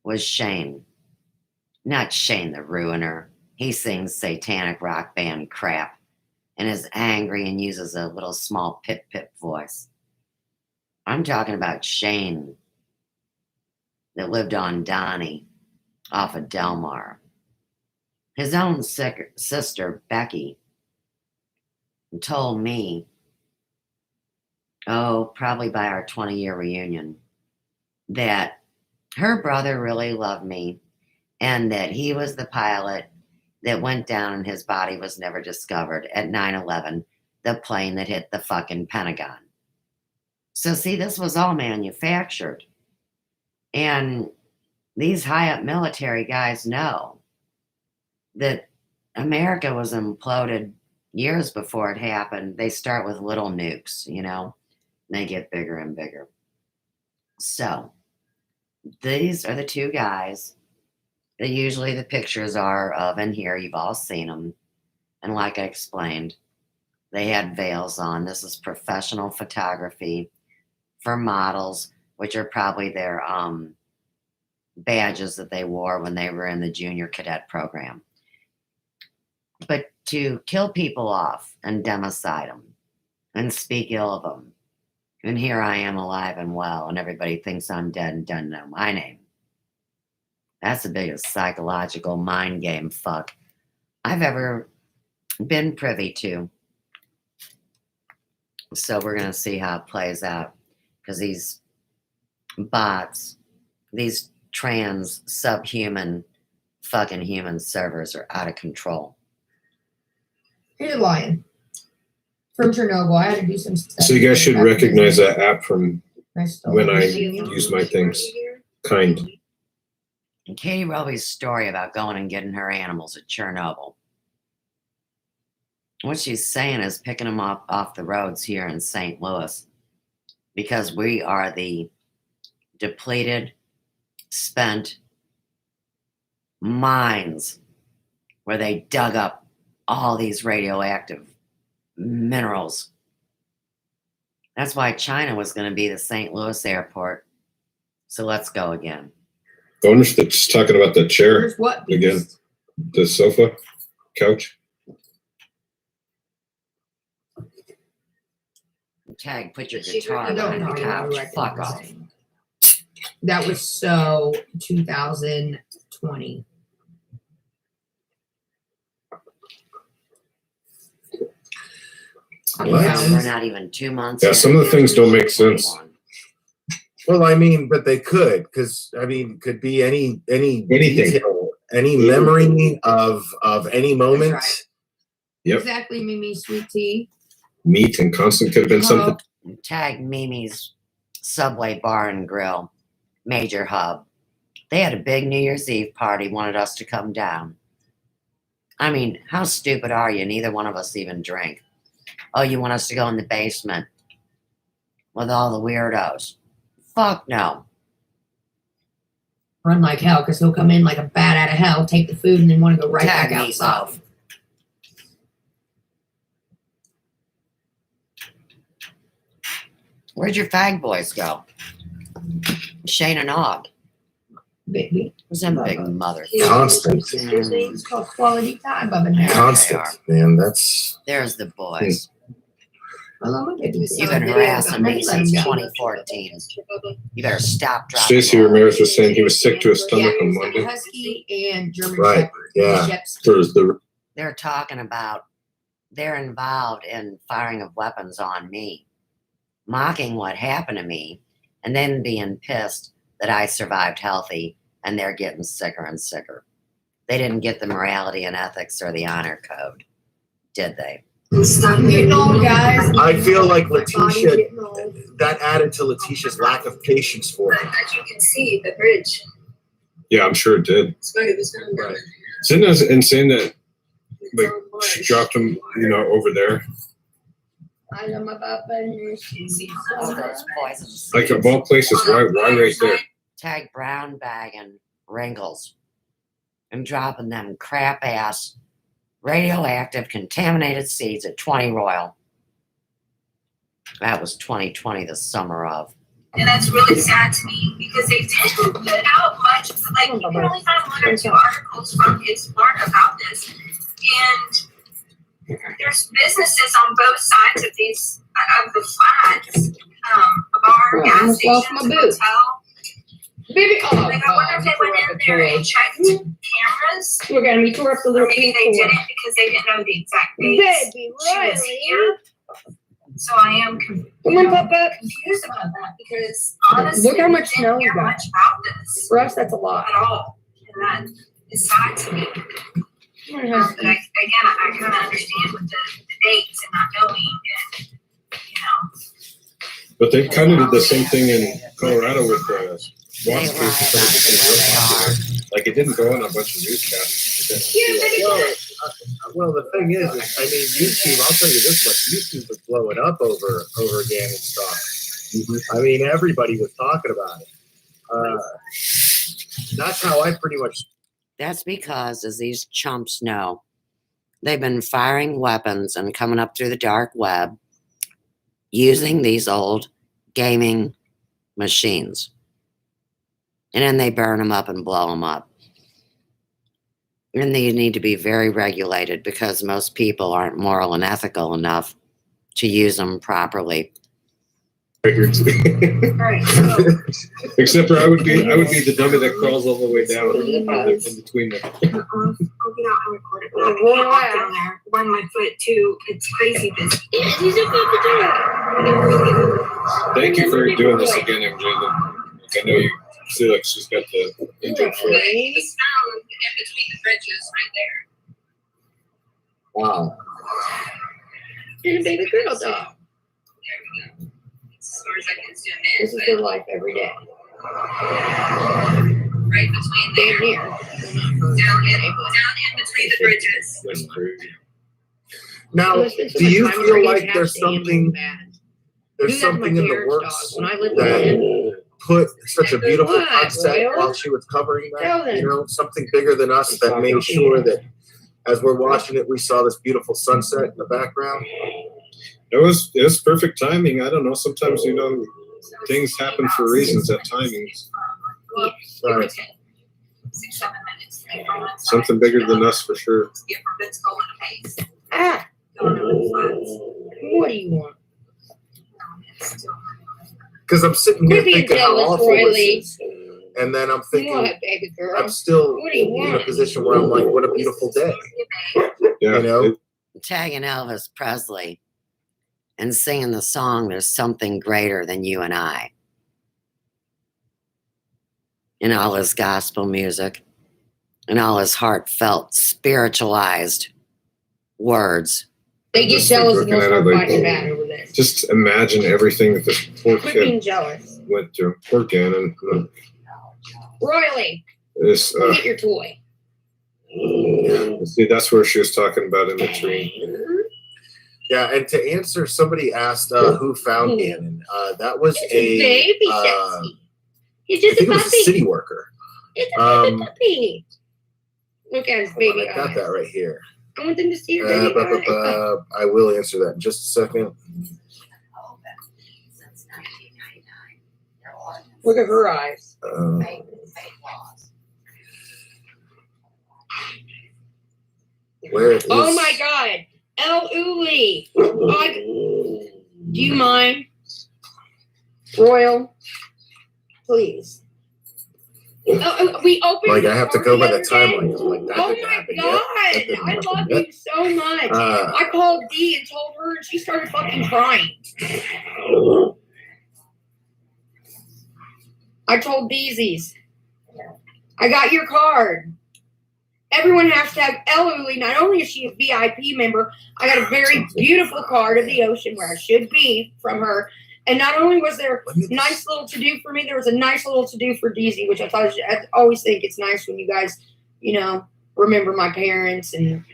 was Shane. Not Shane the Ruiner. He sings satanic rock band crap and is angry and uses a little small pip-pip voice. I'm talking about Shane that lived on Donnie off of Delmar. His own sister, Becky, told me, probably by our 20-year reunion, that her brother really loved me and that he was the pilot that went down and his body was never discovered at 9/11, the plane that hit the fucking Pentagon. So see, this was all manufactured. And these high-up military guys know that America was imploded years before it happened. They start with little nukes, and they get bigger and bigger. So these are the two guys that usually the pictures are of in here. You've all seen them. And like I explained, they had veils on. This is professional photography for models, which are probably their badges that they wore when they were in the junior cadet program. But to kill people off and democide them and speak ill of them, and here I am alive and well, and everybody thinks I'm dead and doesn't know my name. That's the biggest psychological mind game fuck I've ever been privy to. So we're going to see how it plays out, because these bots, these trans subhuman fucking human servers are out of control. Here's a lion from Chernobyl. I had to do some stuff. So you guys should recognize that app from when I use my things. Kind. And Katie Roby's story about going and getting her animals at Chernobyl. What she's saying is picking them up off the roads here in St. Louis, because we are the depleted, spent mines where they dug up all these radioactive minerals. That's why China was going to be the St. Louis airport. So let's go again. I wonder if it's talking about the chair Here's what again. The sofa, couch. Tag, put your guitar behind the couch. Fuck off. That was so 2020. We're not even 2 months. Yeah, some of the things don't make sense. Well, I mean, but they could, because could be any Anything. detail, any memory of any moment. Right. Yep. Exactly, Mimi, sweet tea. Meat and constant could have been something. Tag Mimi's Subway Bar and Grill, Major Hub. They had a big New Year's Eve party, wanted us to come down. I mean, how stupid are you? Neither one of us even drink. Oh, you want us to go in the basement with all the weirdos? Fuck no. Run like hell, because he'll come in like a bat out of hell, take the food, and then want to go right Tag back me outside. off. Where'd your fag boys go? Shane and Og. Baby. Was them big mother. Constant. It's called quality time, Bubba. Yeah. Constant, man. That's There's the boys. I love my baby. You've been harassing me since 2014. You better stop dropping. Stacey Ramirez was saying he was sick to his stomach on Yeah, Monday. Husky and German Right, Shepherd. yeah. Sheps. There's the They're talking about they're involved in firing of weapons on me, mocking what happened to me, and then being pissed that I survived healthy and they're getting sicker and sicker. They didn't get the morality and ethics or the honor code, did they? I'm getting old, guys. I feel like My body's Letitia, getting old. that added to Letitia's lack of patience for him. As you can see, the bridge. yeah, I'm sure it did. It was going down. Isn't it insane that like she dropped him, over there? I know my Papa and you see All those poisons. Like of all places, why right there? Tag brown bagging Wrinkles and dropping them crap ass radioactive contaminated seeds at 20 Royal. That was 2020, the summer of. And that's really sad to me because they didn't put out much. Like, you can only find one or two articles from Explore about this. And there's businesses on both sides of these, of the flats, a bar, I gas almost lost stations, my boot. hotel. Baby, oh, Like, I wonder if they went in there and checked cameras. We're gonna be tore up the Or little maybe they didn't because they didn't know the exact dates Baby, she was here. So I am Come on, Papa. confused about that because honestly, Look how much we snow didn't we hear got. much about this For us, that's a lot. at all. And that is sad to me. Come on, But Husky. I kind of understand with the dates and not knowing and, But they kind of did the same thing in Colorado with They water lie about stations. it where they are. Like it didn't go on a bunch of newscasts. Well, the thing is, I mean, YouTube, I'll tell you this much, YouTube was blowing up over Gannon stuff. I mean, everybody was talking about it. That's how I pretty much. That's because, as these chumps know, they've been firing weapons and coming up through the dark web using these old gaming machines. And then they burn them up and blow them up. And they need to be very regulated because most people aren't moral and ethical enough to use them properly. Records. Right. So, Except for I would be the dummy that crawls all the way down in between them. I'll get out and record it. But I can't walk down there. Run my foot too. It's crazy busy. Thank you for doing this again, MJ. Like, I know you feel like she's got the injured foot. It's found in between the bridges right there. Wow. You're a baby girl dog. There we go. As far as I can zoom in. This is their life every day. Right between there. Damn near. Down in between the bridges. That's crazy. Now, do you feel like there's something in the works When I lived with that him, put such a beautiful What, concept Will? while she was covering Tell that? them. You know, something bigger than us that made sure that as we're watching it, we saw this beautiful sunset in the background. It was perfect timing. I don't know. Sometimes things happen for reasons at timings. Right. 6-7 minutes. Something bigger than us for sure. Get from Vince going to pace. ah, Going over the flats. what do you want? Because I'm sitting here Quit being thinking how jealous, awful this Riley. is. And then I'm What, thinking, baby girl? I'm still What do you in a want? position where I'm like, what a beautiful day. Yeah. You know? Tagging Elvis Presley and singing the song, There's Something Greater Than You and I. In all his gospel music and all his heartfelt, spiritualized words. They get Just jealous and looking they'll at it start like- fighting back over this. Just imagine everything that this poor Quit kid being jealous. went through. Poor Gannon. Riley, This, go get your toy. see, that's where she was talking about in the tree. Yeah, and to answer, somebody asked who found Gannon. That was It's a baby, Sexy. He's I just a think it was a puppy. city worker. It's a baby puppy. Look at his Hold on, baby I got eyes. that right here. I want them to see your baby eyes. I will answer that in just a second. Since 1999, their ordinance Look at her eyes. Where is? Oh my God, El Uli. Do you mind, Royal? Please. We opened. Like I have to go by the other day. timeline. Like that Oh didn't my happen God, yet. That didn't I happen love yet. you so much. I called Dee and told her, and she started fucking crying. I told Deezies, I got your card. Everyone has to have Eluli. Not only is she a VIP member, I got a very beautiful card of the ocean where I should be from her. And not only was there nice little to do for me, there was a nice little to do for Deezy, which I thought I always think it's nice when you guys, remember my parents and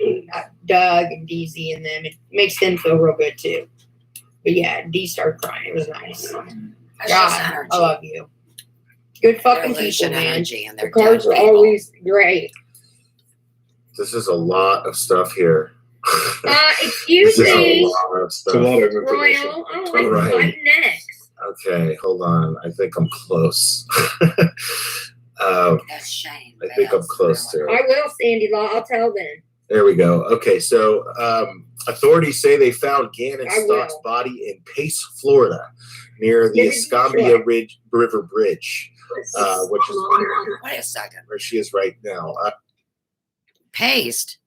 Doug and Deezy and them. It makes them feel real good too. But yeah, Dee started crying. It was nice. God, I love you. Good fucking people, man. Energy and The cards are people. always great. This is a lot of stuff here. Excuse This is a me, lot of It's a stuff. lot of information. Royal. I don't like Right. fighting next. Okay, hold on. I think I'm close. That's Shane. I think I'm close to I it. will, Sandy Law. I'll tell them. There we go. Okay, so authorities say they found Gannon I Stock's will. body in Pace, Florida, near the Give it Escambia Detroit. River Bridge, which is Wait a second. where she is right now. Paste,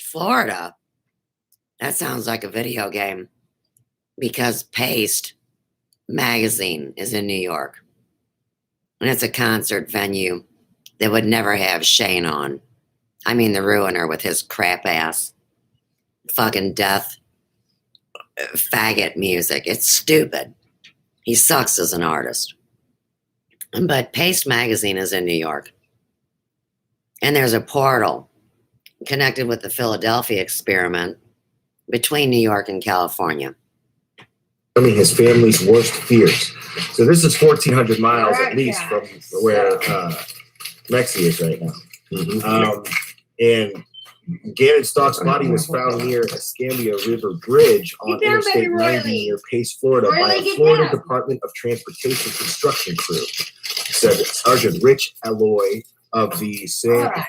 Florida. That sounds like a video game because Paste magazine is in New York. And it's a concert venue that would never have Shane on. I mean, the Ruiner with his crap ass fucking death faggot music. It's stupid. He sucks as an artist. But Paste magazine is in New York. And there's a portal connected with the Philadelphia experiment between New York and California. His family's worst fears. So this is 1,400 miles at least from where Lexi is right now. And Gannon Stock's body was found near Escambia River Bridge on Get down, Interstate baby 90 Riley. near Pace, Florida, by Riley, a get Florida down. Department of Transportation construction crew, said Sergeant Rich Alloy of the Santa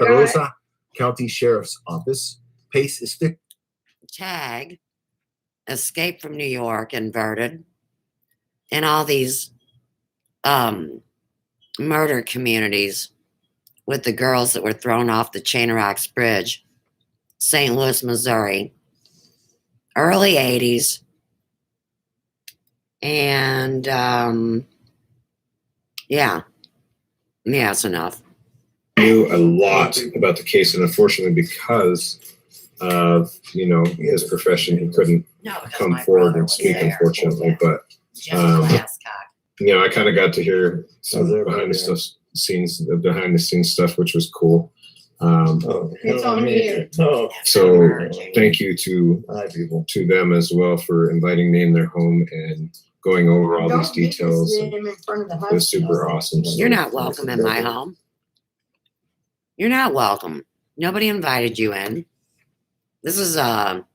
Rosa County Sheriff's Office. Pace is Tag, Escape from New York, Inverted, and all these murder communities with the girls that were thrown off the Chain of Rocks Bridge, St. Louis, Missouri, early 80s. And yeah, it's enough. Knew a lot about the case, and unfortunately, because of his profession, he couldn't come forward and speak, unfortunately. But I kind of got to hear some behind the scenes stuff, which was cool. It's on you. So thank you to them as well for inviting me in their home and going over all these details. It was super awesome. You're not welcome in my home. You're not welcome. Nobody invited you in. This is a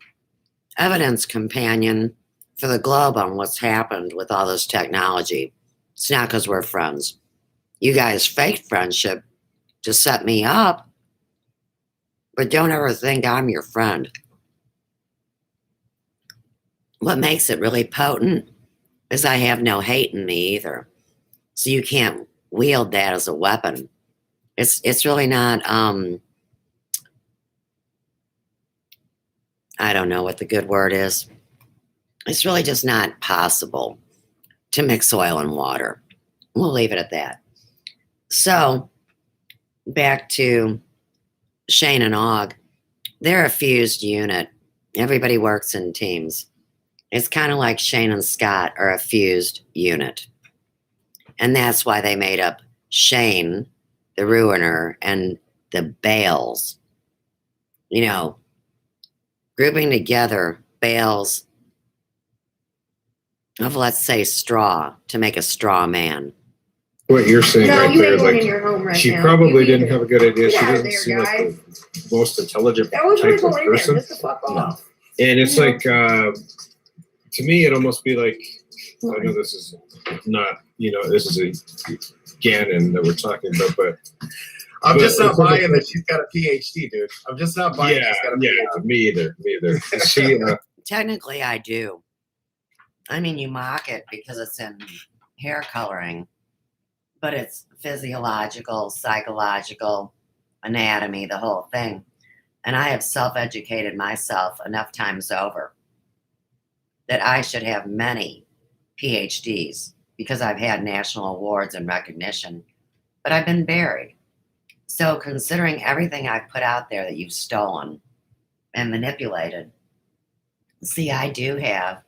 evidence companion for the globe on what's happened with all this technology. It's not because we're friends. You guys faked friendship to set me up, but don't ever think I'm your friend. What makes it really potent is I have no hate in me either. So you can't wield that as a weapon. It's really not, I don't know what the good word is. It's really just not possible to mix oil and water. We'll leave it at that. So, back to Shane and Og. They're a fused unit. Everybody works in teams. It's kind of like Shane and Scott are a fused unit. And that's why they made up Shane, the Ruiner, and the Bales. Grouping together bales of, let's say, straw to make a straw man. What you're saying No, right you there ain't is going like in your home right she now. probably You didn't either. have a good idea. Get She out of doesn't there, seem like guys. the most intelligent That was type going of in there. person. Just the fuck off. And it's like to me, it'd almost be like, I know this is not, this is a Gannon that we're talking about, but I'm just not but- buying that she's got a PhD, dude. I'm just not buying yeah, she's got a yeah, PhD. me either. She, Technically, I do. I mean, you mock it because it's in hair coloring, but it's physiological, psychological, anatomy, the whole thing. And I have self-educated myself enough times over that I should have many PhDs because I've had national awards and recognition, but I've been buried. So considering everything I've put out there that you've stolen and manipulated, see, I do have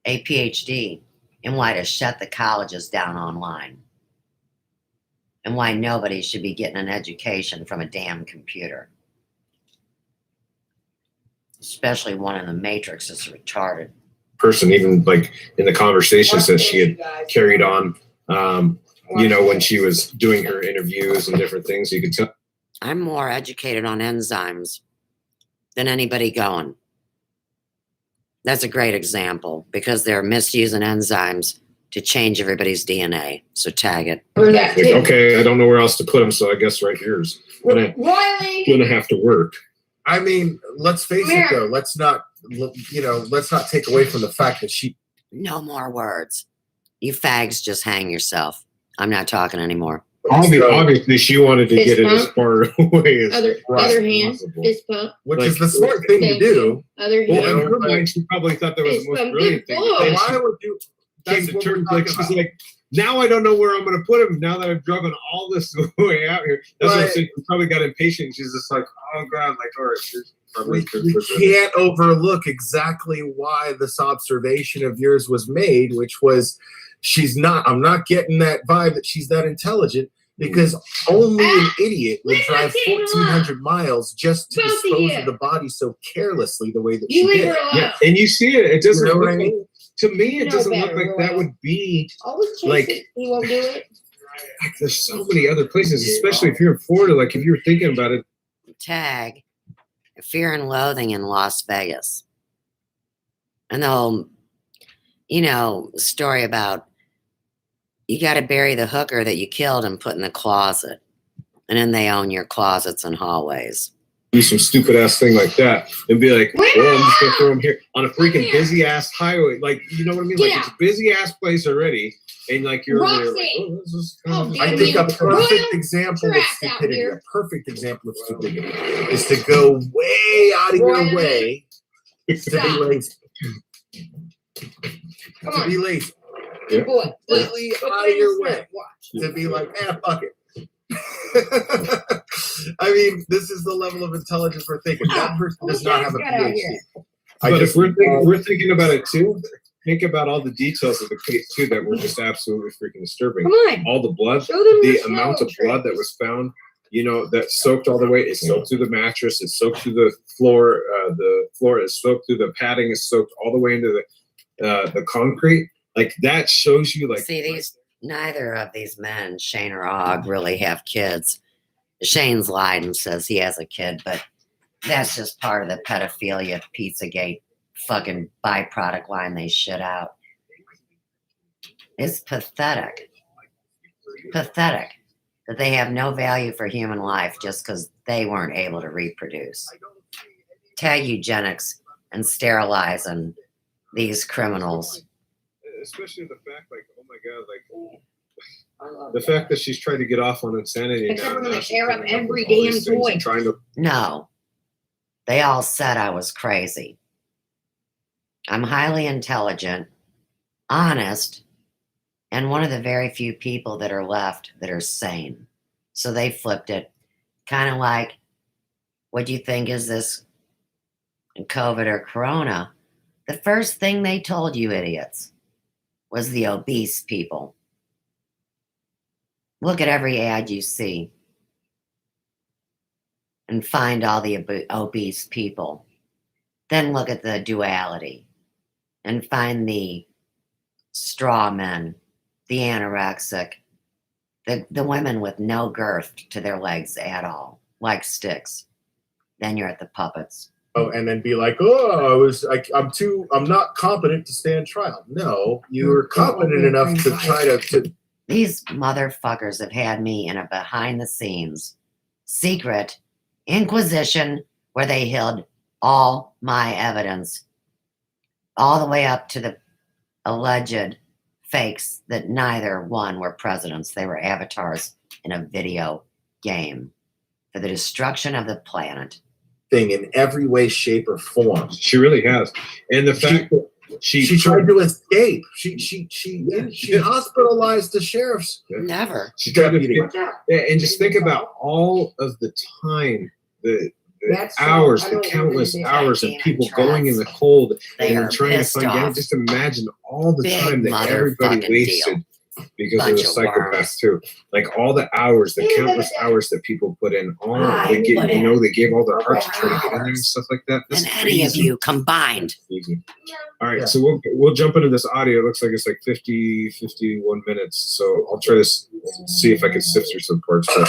a PhD in why to shut the colleges down online and why nobody should be getting an education from a damn computer. Especially one in the Matrix is retarded. person, even like in the conversations that she had carried on, when she was doing her interviews and different things, you could tell. I'm more educated on enzymes than anybody going. That's a great example because they're misusing enzymes to change everybody's DNA. So tag it. Like, okay, I don't know where else to put them, so I guess right here's gonna have to work. I mean, let's face it though. Let's not take away from the fact that she. No more words. You fags just hang yourself. I'm not talking anymore. Obviously, she wanted to get it as far away as Other hand, possible. fist pump. Which is the smart thing to do. Other Well, hand. in her mind, she probably thought that was the most brilliant thing. Good Why would you? Came That's to what terms we're like talking she's about. like, now I don't know where I'm going to put him. Now that I've driven all this way out here, that's what I'm Right. saying. She probably got impatient. She's just like, oh god, like all right. Here's probably We can't overlook exactly why this observation of yours was made, which was I'm not getting that vibe that she's that intelligent because only an idiot would drive 1,400 miles just to Both of dispose you. of the body so carelessly the way that You she leave did. her alone. Yeah, and you see it. It doesn't You know look what I like, mean? to me. It You know doesn't look better, like that Royal. would be. Always chase Like- it. He won't do it. Like, there's so many other places, especially if you're in Florida. Like if you were thinking about it, Tag Fear and Loathing in Las Vegas. And the whole, story about you got to bury the hooker that you killed and put in the closet. And then they own your closets and hallways. do some stupid ass thing like that and be like, Wait, oh, I'm just gonna no! throw him here on a freaking Here. busy ass highway. Like, you know what I mean? Get Like, it's a busy ass place already, and like you're there, like, Roxy! oh, this is Oh, kind of. I damn think you. a perfect Royal example of track out stupidity, here. a perfect example of stupidity is to go way out of your Royal. way to be Stop. lazy. Come To on. be lazy. Good boy. Completely Look, out of your look, way. watch. To be like, fuck it. I mean, this is the level of intelligence we're thinking. That person does not have a Get out PhD. here. But if we're thinking about it too, think about all the details of the case too that were just absolutely freaking disturbing. Come on. All the blood, Show them the slow amount of trick. blood that was found, that soaked all the way. It soaked through the mattress. It soaked through the floor. The floor is soaked through the padding. Is soaked all the way into the concrete. Like that shows you, like, See, neither of these men, Shane or Og, really have kids. Shane's lied and says he has a kid, but that's just part of the pedophilia Pizzagate fucking byproduct line they shit out. It's pathetic. Pathetic that they have no value for human life just because they weren't able to reproduce. Tag eugenics and sterilizing these criminals. especially the fact, like, oh my god, like. The fact that she's trying to get off on insanity. Except now, for when they now she's tear up coming with every all these damn things toy. and trying to. No, they all said I was crazy. I'm highly intelligent, honest, and one of the very few people that are left that are sane. So they flipped it. Kind of like, what do you think is this COVID or Corona? The first thing they told you idiots was the obese people. Look at every ad you see and find all the obese people. Then look at the duality and find the straw men, the anorexic, the women with no girth to their legs at all, like sticks. Then you're at the puppets. and then be like, oh, I'm not competent to stand trial. No, you were competent enough to try to. These motherfuckers have had me in a behind the scenes secret inquisition where they hid all my evidence, all the way up to the alleged fakes that neither one were presidents. They were avatars in a video game for the destruction of the planet. Thing in every way, shape, or form. She really has. And the fact that she tried to escape. She hospitalized the sheriff's. Never. She tried to, and just think about all of the time, the hours, the countless hours of people going in the cold and trying to find out. Just imagine all the time that everybody wasted because of the psychopaths too. Like all the hours, the countless hours that people put in. They gave all their heart to try to get in there and stuff like that. And any of you combined. Easy. All right, so we'll jump into this audio. It looks like it's like 51 minutes. So I'll try to see if I can sift through some parts. But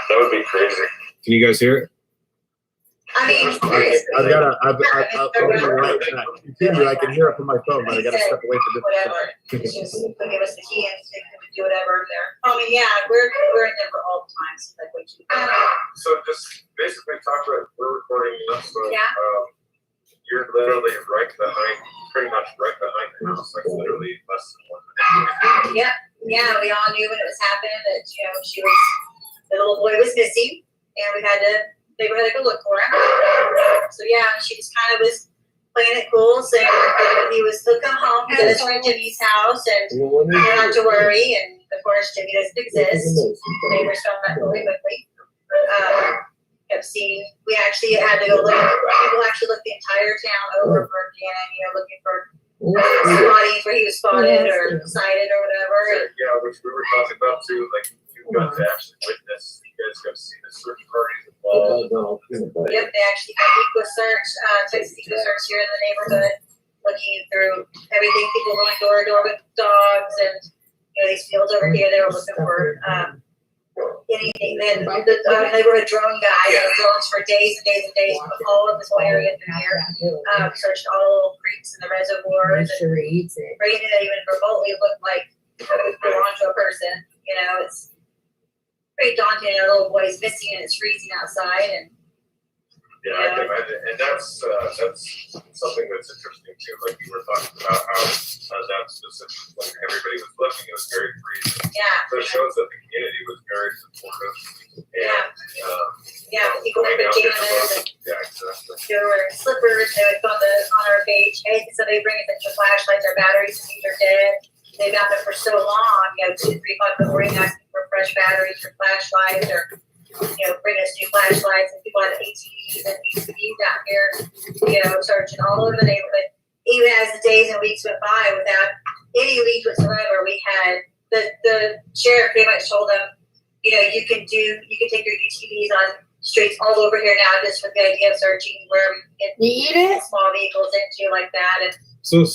that would be crazy. Can you guys hear it? I mean, I can hear it from my phone, but I gotta step away from this. Whatever. It's just they'll give us the key and they can do whatever there. I mean, yeah, we're in there for all the times. Like what you. So just basically talk about we're recording this. So, yeah. You're literally pretty much right behind the house, like literally less than 1 minute. Yeah, yeah. We all knew when it was happening that the little boy was missing, and they were like a look for him. So yeah, she just kind of was playing it cool, saying he'll come home, he's at his friend Jimmy's house, and not to worry. And of course, Jimmy doesn't exist. Neighbors found that really quickly. Kept seeing. We actually had to go look. People actually looked the entire town over for Gannon, looking for bodies where he was spotted or sighted or whatever. Yeah, which we were talking about too. Like you got to actually witness. You guys got to see the search parties involved. Yep, they actually had Texas Eco Search here in the neighborhood, looking through everything. People going door to door with dogs, and these fields over here. They were looking for anything. Then they were a drone guy. They had drones for days and days and days, all of this whole area through here. Searched all the creeks and the reservoirs. For anything that even remotely looked like it would belong to a person. It's pretty daunting. Our little boy's missing and it's freezing outside, and I can imagine. And that's something that's interesting too. Like you were talking about how that specific, like everybody was looking, it was very freezing. Yeah. So it shows that the community was very supportive. And, people were pajamas. Yeah, exactly. They were wearing slippers. They would put on our page, hey, so they bring us extra flashlights or batteries and these are dead. They've got them for so long. 2-3 months before asking for fresh batteries or flashlights, or bring us new flashlights. And people had ATVs and UTVs out here, searching all over the neighborhood. Even as the days and weeks went by without any leads whatsoever, we had the sheriff pretty much told them, you can take your UTVs on streets all over here now, just with the idea of searching where we can get small vehicles into like that. And so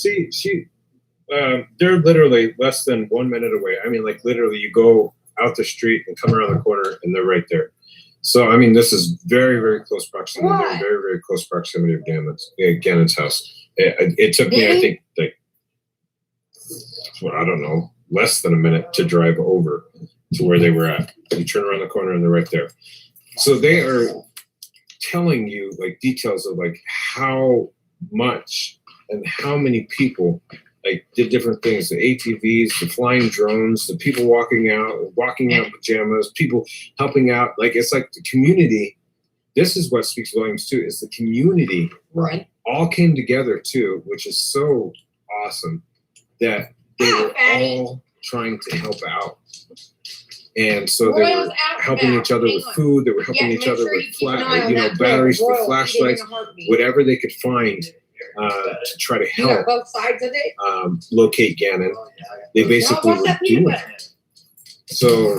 they're literally less than 1 minute away. I mean, like literally you go out the street and come around the corner and they're right there. So, I mean, this is very, very close proximity. Very, very close proximity of Gannon's house. It took me, I think, I don't know, less than a minute to drive over to where they were at. You turn around the corner and they're right there. So they are telling you like details of like how much and how many people did different things, the ATVs, the flying drones, the people walking out in pajamas, people helping out. Like, it's like the community. This is what speaks volumes too, is the community all came together too, which is so awesome that they were all trying to help out. And so they were helping each other with food. They were helping each other with batteries for flashlights, whatever they could find. To try to help both sides of it. Locate Gannon. They basically were doing it. So,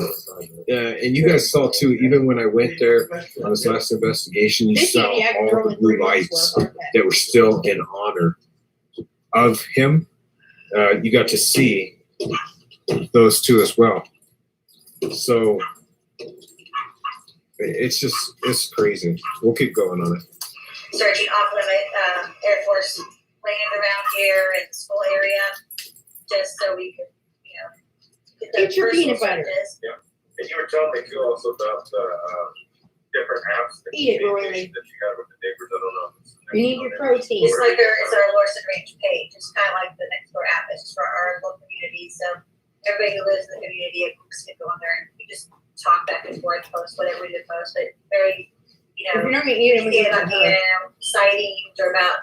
and you guys saw too, even when I went there on this last investigation, you saw all the blue lights that were still in honor of him. You got to see those two as well. So, it's crazy. We'll keep going on it. searching off-limit Air Force land around here in the school area, just so we could, get the Get your personal peanut butter. searches. And you were telling me too also about the different apps that Eat it, you Roily. that you have with the neighbors. I don't know. You need your protein. It's like it's our Lorson Range page. It's kind of like the Nextdoor app. It's just for our local community. So everybody who lives in the community, of course, can go on there and we just talk back and forth, post whatever we did post. But very, If you're not gonna eat it, yeah, about sightings or about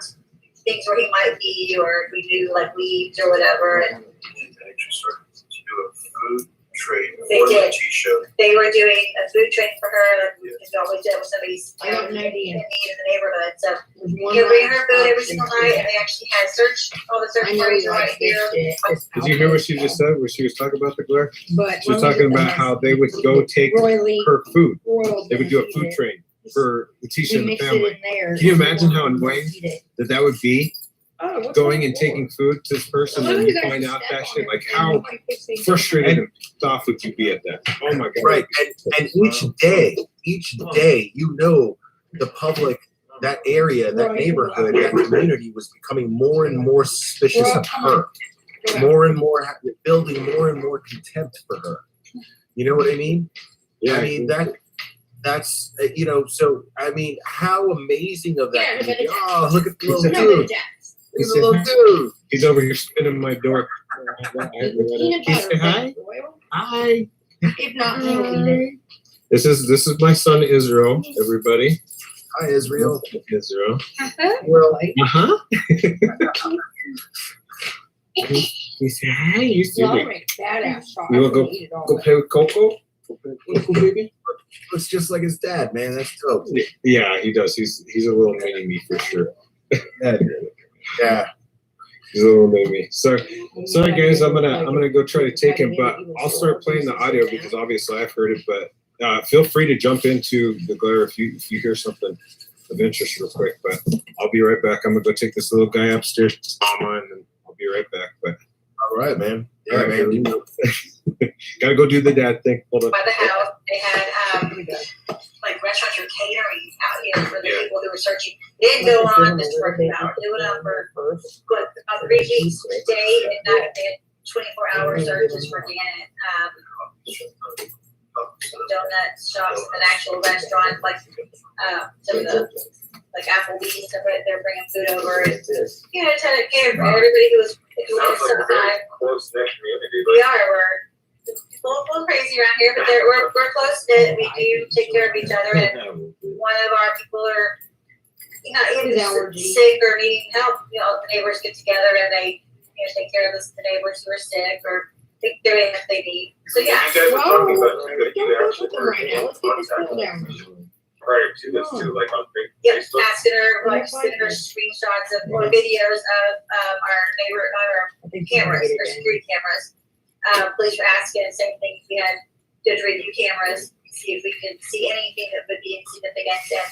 things where he might be, or if we do like weeds or whatever. And Do a food trade They for the did. T-shirt. they were doing a food training for her, like we always did when somebody's I got an in idea. need in the neighborhood. So There's you one can bring her last food every option single for night, that. and they actually had all the search I know parties he are right likes this here. shit. Did you hear what she just said? Where she was talking about the glare? But She was talking about how they would go take her food. They would do a food train for Letitia and the family. Can you imagine how annoying that would be? Going and taking food to this person and you find out that shit. Like how frustrated and off would you be at that? Oh my god! Right, and each day, the public, that area, that neighborhood, that community was becoming more and more suspicious of her, more and more building more and more contempt for her. You know what I mean? Yeah, I mean that's So I mean, how amazing of that! Yeah, but it's- Oh, look at the little No, but dude! it's Jack's. Look at the little dude! He's over here spinning my door. Peanut Can you butter say hi? is oil. Hi. If not, he'll eat it. This is my son Israel. Everybody, Hi, Israel. Israel. Well, Uh-huh. You say hi. You see Well, I'll me. make badass sauce. You wanna go- and eat it all Go day. play with Coco. Go play with Coco, baby. looks just like his dad, man. That's dope. Yeah, he does. He's a little mini me for sure. Yeah. He's a little mini. Sorry guys. I'm gonna go try to take him, but I'll start playing the audio because obviously I've heard it. But feel free to jump into the glare if you hear something of interest real quick. But I'll be right back. I'm gonna go take this little guy upstairs to Mama, and then I'll be right back. But All right, man. Yeah, all right, man. gotta go do the dad thing. Hold on. By the house, they had like restaurants or catering out here for the people who were searching. They didn't go on just for an hour. They went on for about 3 weeks, day and night. They had 24-hour searches for Janet. Donut shops and actual restaurants like some of the like Applebee's stuff right there bringing food over. And, trying to care for everybody who was survived. Close knit community. We are. We're a little crazy around here, but we're close knit. We do take care of each other. And one of our people are sick or needing help. The neighbors get together and they take care of the neighbors who are sick or take care of if they need. So yeah. You guys were talking about too that you Don't go actually with them were right now. Let's get this contact cool down. prior to this too, like on Yep, Facebook. asking her, sending her screenshots of or videos of our cameras, our security cameras. Police were asking, same thing, we had to review cameras, see if we could see anything that would be insignificant. And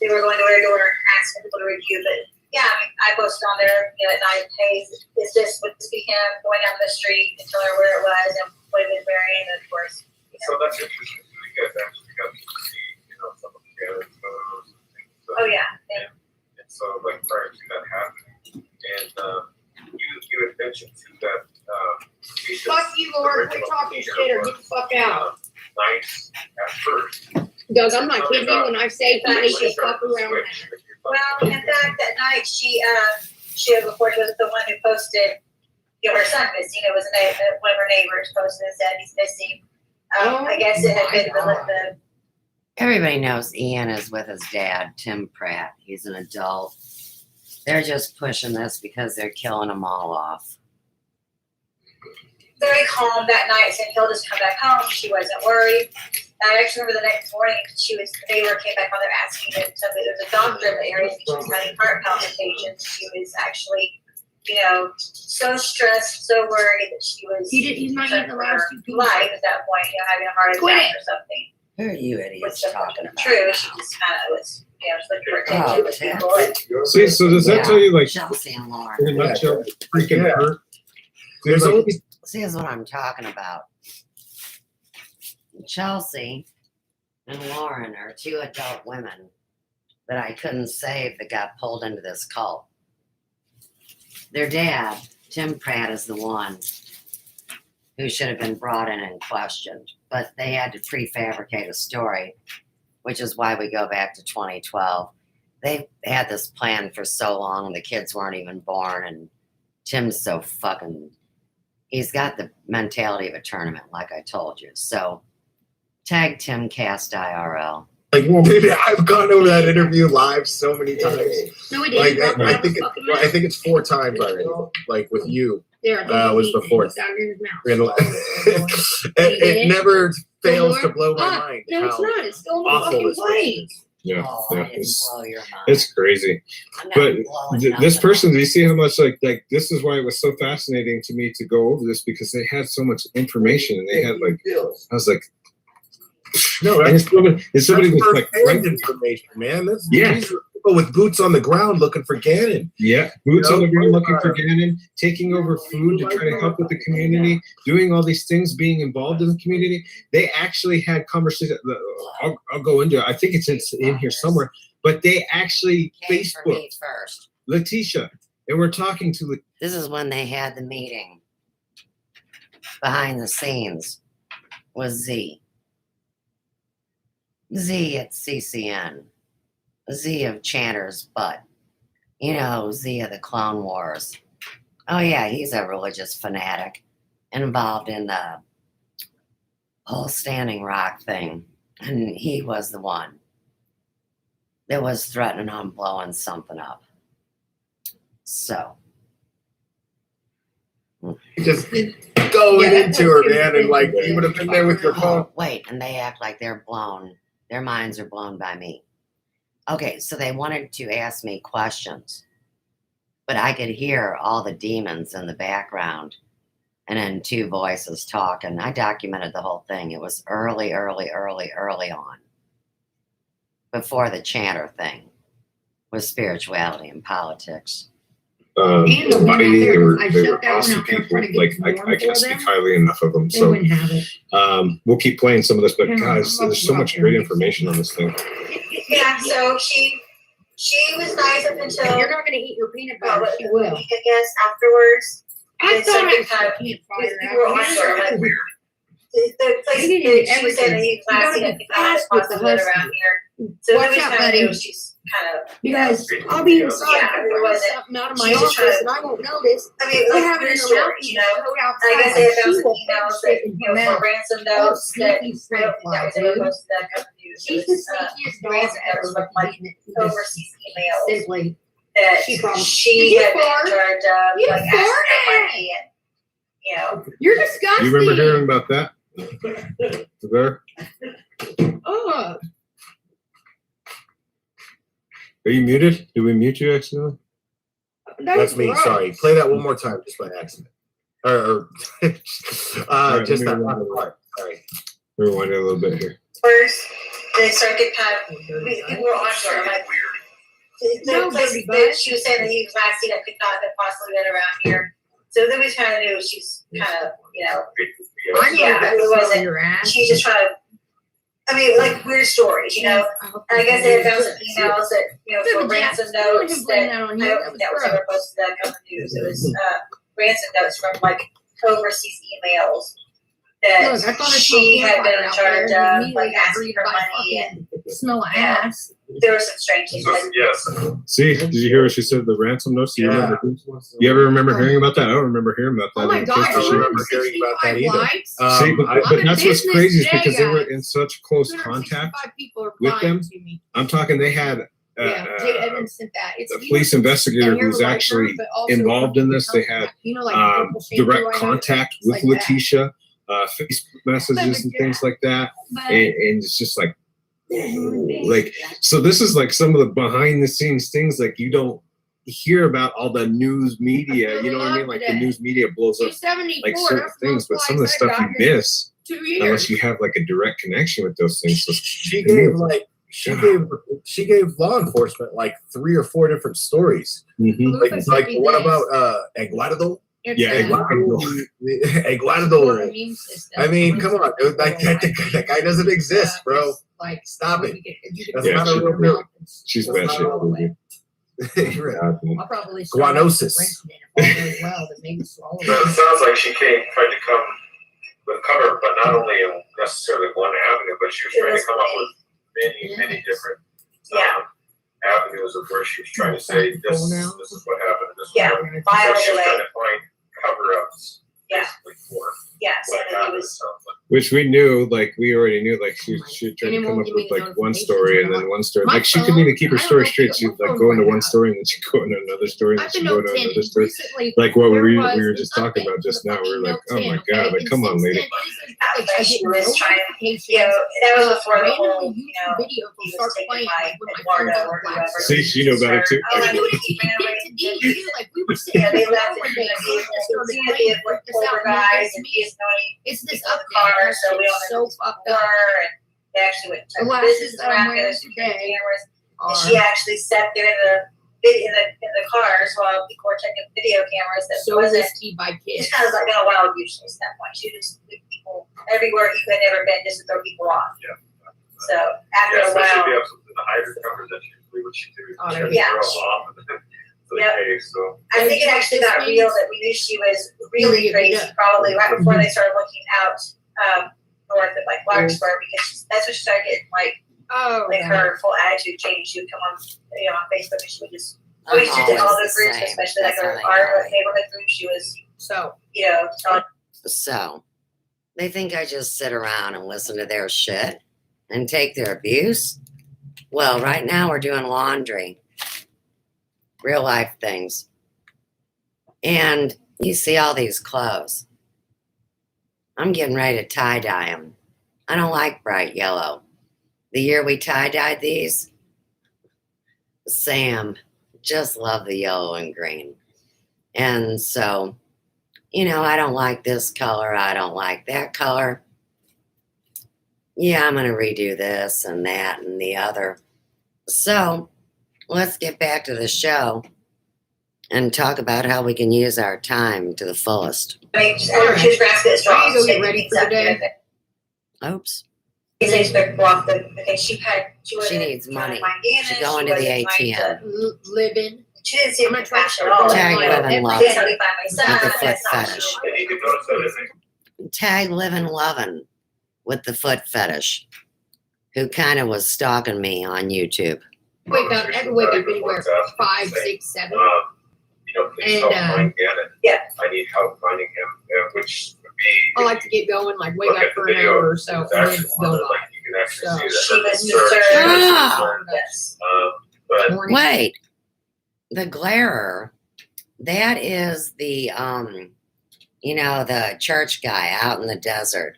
they were going door to door, asking people to review. But yeah, I posted on there, at night, hey, is this what this him going down the street and tell her where it was and what he was wearing, and of course. So that's interesting. You guys actually got to see, some of the photos and things. Oh yeah. And so like prior to that happening, and you had mentioned too that Fuck you, Lord. Quit talking shit or get the fuck out. Nice at first. Doug, I'm not kidding you when I say he needs to fuck around. Well, in fact, that night she of course was the one who posted, her son missing. It was one of her neighbors posted and said he's missing. I guess it had been the Everybody knows Ian is with his dad, Tim Pratt. He's an adult. They're just pushing this because they're killing them all off. very calm that night, saying he'll just come back home. She wasn't worried. I actually remember the next morning, the neighbor came back on there asking if there was a doctor in the area and she was having heart palpitations. She was actually, so stressed, so worried that she was He's not eating the last two pieces. life at that point, having a heart attack or something. Who are you idiots talking about? True, she just kind of was, just looking for attention with people. And See, so does that tell you, like, Chelsea and in Lauren. a nutshell, freaking Yeah. hurt? There's Like, always See, is what I'm talking about. Chelsea and Lauren are two adult women that I couldn't save that got pulled into this cult. Their dad, Tim Pratt, is the one who should have been brought in and questioned, but they had to prefabricate a story, which is why we go back to 2012. They had this plan for so long, the kids weren't even born, and Tim's so fucking, he's got the mentality of a tournament, like I told you. So tag Tim Cast IRL. Like, well, maybe I've gone over that interview live so many times. No, we didn't. Like, I think it's 4 times already. Like with you, was the 4th. It never fails to blow my mind. No, it's not. It's still in the fucking plate. Yeah, Oh, yeah, I didn't blow your mind. it's crazy. I'm not But blowing this nothing person, up. do you see how much like this is why it was so fascinating to me to go over this, because they had so much information and they had like, I was like, No, and somebody was like, right information, man. These are people with boots on the ground looking for Gannon. yeah, boots on the ground looking for Gannon, taking over food to try to help with the community, doing all these things, being involved in the community. They actually had conversations. I'll go into it. I think it's in here somewhere, but they actually Came for me Facebook first. Letitia, and we're talking to This is when they had the meeting. Behind the scenes was Z. Z at CCN. Z of Chanter's butt. You know, Z of the Clone Wars. Oh yeah, he's a religious fanatic involved in the whole Standing Rock thing. And he was the one that was threatening on blowing something up. So. Just going into her, man, and like you would have been there with your phone. Oh, wait, and they act like they're blown. Their minds are blown by me. Okay, so they wanted to ask me questions, but I could hear all the demons in the background and then 2 voices talking. I documented the whole thing. It was early on, before the Chanter thing with spirituality and politics. And the one out they there, were, I they shut were that one awesome out there people. trying to get Like some I more can't for speak them. highly enough of them. They So wouldn't have it. we'll keep playing some of this, but Yeah, guys, I'll there's so go much out great there. information on this thing. Yeah, so she was nice up until You're not going to eat your peanut well, butter. a She will. week, I guess, afterwards. I It's thought something I kind of- can't We fire were out. on sure, like, the place You need to that do she said that everything. he You gotta classy be and fast with the possibly around husky. here. So Watch then we out, kind of buddy. knew she's kind of, Because I'll be inside Yeah, and it throw wasn't- something out of my she's just office trying- and I won't notice. I mean, We'll like, have it in weird her story, mouth, you know? throw it I outside, guess they had she those will emails put that, it in you her know, for mouth. ransom Oh, notes that, sneaky that snake was fly, ever dude. posted that company. She's the sneakiest dog ransom ever. notes from like overseas emails Simply. that She probably- she Did you had been fart? in charge of, You like asking for farted! money and, you know. You're disgusting. You remember hearing about that? There? Oh, Are you muted? Did we mute you accidentally? That's me. gross. Sorry. Play that one more time, just by accident. Or Right, just let that me- one part. Sorry. Rewind it a little bit here. First, they started getting kind of, we were on to her, like, No, the place baby that butt. she was saying that he was last seen that could not have possibly been around here. So then we kind of knew she's kind of, you know, I know Yeah, that it smell wasn't- your ass. she's just trying to, I mean, like weird stories, you know. And I guess they had found some emails that, you know, for ransom notes that, I don't think that was ever posted to that company news. It was ransom notes from like overseas emails that Look, I thought I she saw had been in out charge there and of, immediately like got asking breathed for by money, and fucking smell of Yeah. ass. there were some strange things. Like, Yes. See, did you hear what she said? The ransom notes. Do you Yeah. remember? You ever remember hearing about that? I don't remember hearing about that. Oh my in god, case I for don't sure. remember hearing about that 265 either. likes. See, but, I- but that's what's business crazy is day, because they were guys. in such close contact 265 people are with flying them. to me. I'm talking. They had Yeah, Jay Evans sent that. It's a you police know, investigator and you're who's like her, actually but also involved in this. They had you know, like the purple shampoo direct I have? contact It's with like that. Letitia, Facebook messages and things like that, But and it's just like so this is like some of the behind the scenes things like you don't hear about all the news media, you know what I mean? Like the news media blows up 274, like certain that's things, but most some of the likes I stuff you got in miss 2 unless years. you have like a direct connection with those things. So She gave law enforcement like 3 or 4 different stories. Mhm. Like what about Aguado? It's Yeah, a Iguanador. immune system. I mean, come on, dude. That guy doesn't exist, bro. Like, Stop it. That's Yeah, not a real deal. She's That's bad not shit. all the way. You're right. I'll probably Guanosis. well, that maybe swallow So it sounds like she tried to come with cover, but not only in necessarily one avenue, but she was trying to come up with many different avenues of where she was trying to say this is what happened. This is what happened. So she was trying to find cover-ups basically for what happened. Which we knew, like we already knew, like she tried to come up with like one story and then one story. Like she couldn't even keep her story straight. She'd like go into one story and then she'd go into another story and then she'd go to another story. Like what we were just talking about just now. We were like, oh my god, like come on, lady. She was trying, that was before the whole, video he was taken by Eduardo or whoever. See, she knew about it too. Oh, And like, they would get to D, like we were sitting yeah, they there left one it. day, He and just started was playing, with worked this older out, and he guys, goes to and me, he is knowing it's this the update, car, and so we it's don't so know fucked her, up. and they actually went The to glasses business that I'm around wearing the security today cameras. And are she actually sat there in the cars while people were checking video cameras that so wasn't. risky by kids. Just kind of like been a wild goose chase at that point. She just took people everywhere you had never been just to throw people off. Yeah. So after a especially if while, you have something to hide your covers, that's usually what you do. Oh, You yeah. throw them off and so Yep. so I think it actually got real that we knew she was really crazy probably right before they started looking out north of like Larkspur because that's when she started getting like her full attitude changed. She would come on on Facebook and she would just always did all always those the groups, same. especially That's like how our they are. neighborhood group. She was So So they think I just sit around and listen to their shit and take their abuse. Well, right now we're doing laundry, real life things. And you see all these clothes. I'm getting ready to tie-dye them. I don't like bright yellow. The year we tie-dyed these, Sam just loved the yellow and green. And so, I don't like this color. I don't like that color. Yeah, I'm going to redo this and that and the other. So let's get back to the show and talk about how we can use our time to the fullest. I mean, just she was grasping at straws. Go get ready for the day. Oops. She needs She needs money. She's going to the ATM. Living. She didn't seem I'm to not trying cash to at all. Tag Like, Live and Love Please help me find my son. with the foot That's not fetish. she. and you can notice that I think Tag Living Lovin' with the foot fetish, who kind of was stalking me on YouTube. Wake up, I can wake up anywhere 5, 6, 7. please And, help find Gannon. Yeah. I need help finding him, which would be I like to get going, like wake look up at the for an video, hour or so, it's and then actually go like on. you can actually So, see that She was her concerned. search, Yes. but Morning. Wait, the glarer, that is the the church guy out in the desert.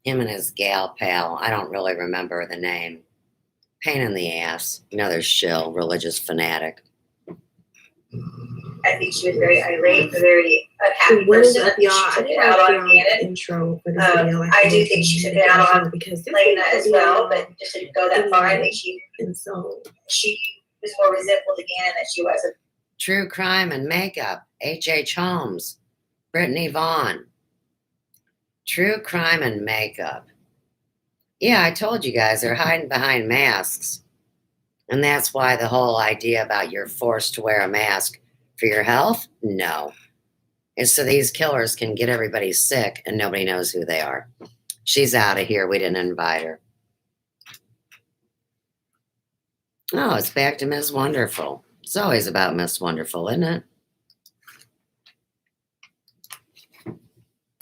Him and his gal pal. I don't really remember the name. Pain in the ass. Another shill, religious fanatic. I think she was very irate, a very unhappy person. She took it out on Gannon. Intro for this video. I do think she took it out on because Lena as well, but just didn't go that far. I think she so was more resentful to Gannon than she was. True Crime and Makeup. H.H. Holmes. Brittany Vaughn. True Crime and Makeup. Yeah, I told you guys they're hiding behind masks. And that's why the whole idea about you're forced to wear a mask for your health? No. It's so these killers can get everybody sick and nobody knows who they are. She's out of here. We didn't invite her. Oh, it's back to Miss Wonderful. It's always about Miss Wonderful, isn't it?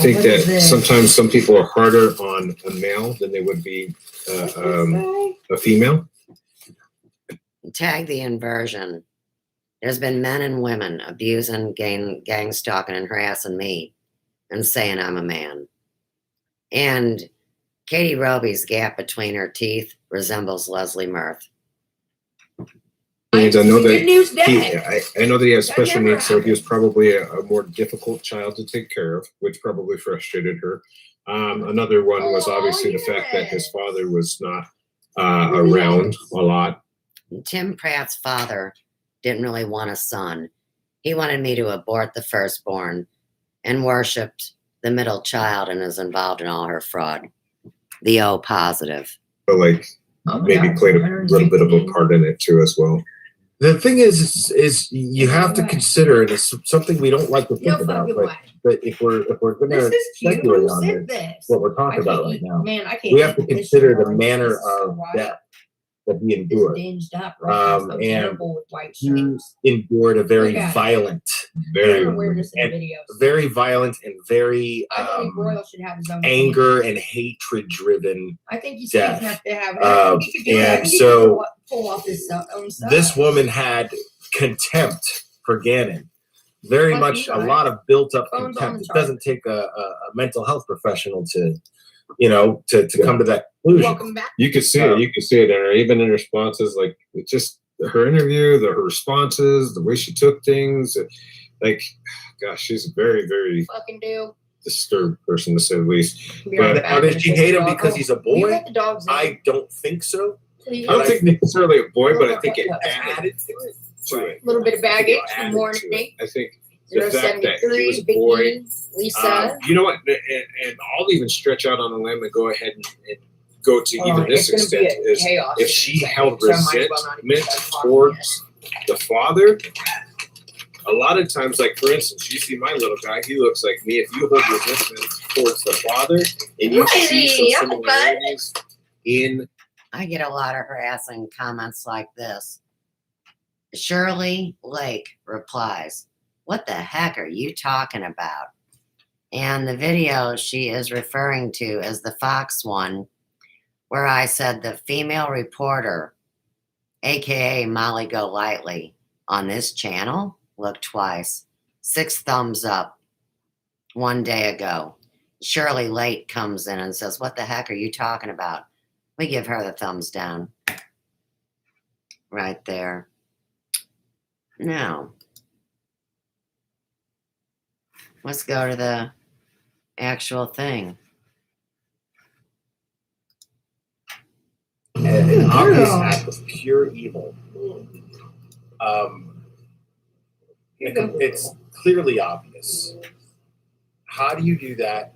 I think that sometimes some people are harder on a male than they would be a female. Tag the inversion. There's been men and women abusing, gang stalking, and harassing me and saying I'm a man. And Katie Roby's gap between her teeth resembles Leslie Mirth. And I know Good news day. I know that he has special needs, so he was probably a more difficult child to take care of, which probably frustrated her. Another one was obviously the fact that his father was not around a lot. Tim Pratt's father didn't really want a son. He wanted me to abort the firstborn and worshipped the middle child and is involved in all her fraud. The O positive. But like maybe played a little bit of a part in it too as well. The thing is you have to consider, and it's something we don't like to think about, but if we're gonna speculate on this, what we're talking about right now, we have to consider the manner of death that he endured. And he endured a very violent, very violent and very anger and hatred driven death. And so this woman had contempt for Gannon. Very much a lot of built up contempt. It doesn't take a mental health professional to come to that conclusion. You could see it. You could see it in her, even in her responses. Like it just her interview, her responses, the way she took things. Like, gosh, she's a very, very disturbed person to say the least. But did she hate him because he's a boy? I don't think so. I don't think necessarily a boy, but I think it added to it. A little bit of baggage from morning. I think the fact that he was a boy. Lisa. You know what? And I'll even stretch out on a limb and go ahead and go to even this extent is if she held resentment towards the father. A lot of times, like for instance, you see my little guy, he looks like me. If you hold resentment towards the father and you see some similarities in. I get a lot of harassing comments like this. Shirley Lake replies, "What the heck are you talking about?" And the video she is referring to is the Fox one, where I said the female reporter, aka Molly Golightly, on this channel, look twice. 6 thumbs up 1 day ago. Shirley Lake comes in and says, "What the heck are you talking about?" We give her the thumbs down. Right there. Now, let's go to the actual thing. An obvious act of pure evil. It's clearly obvious. How do you do that?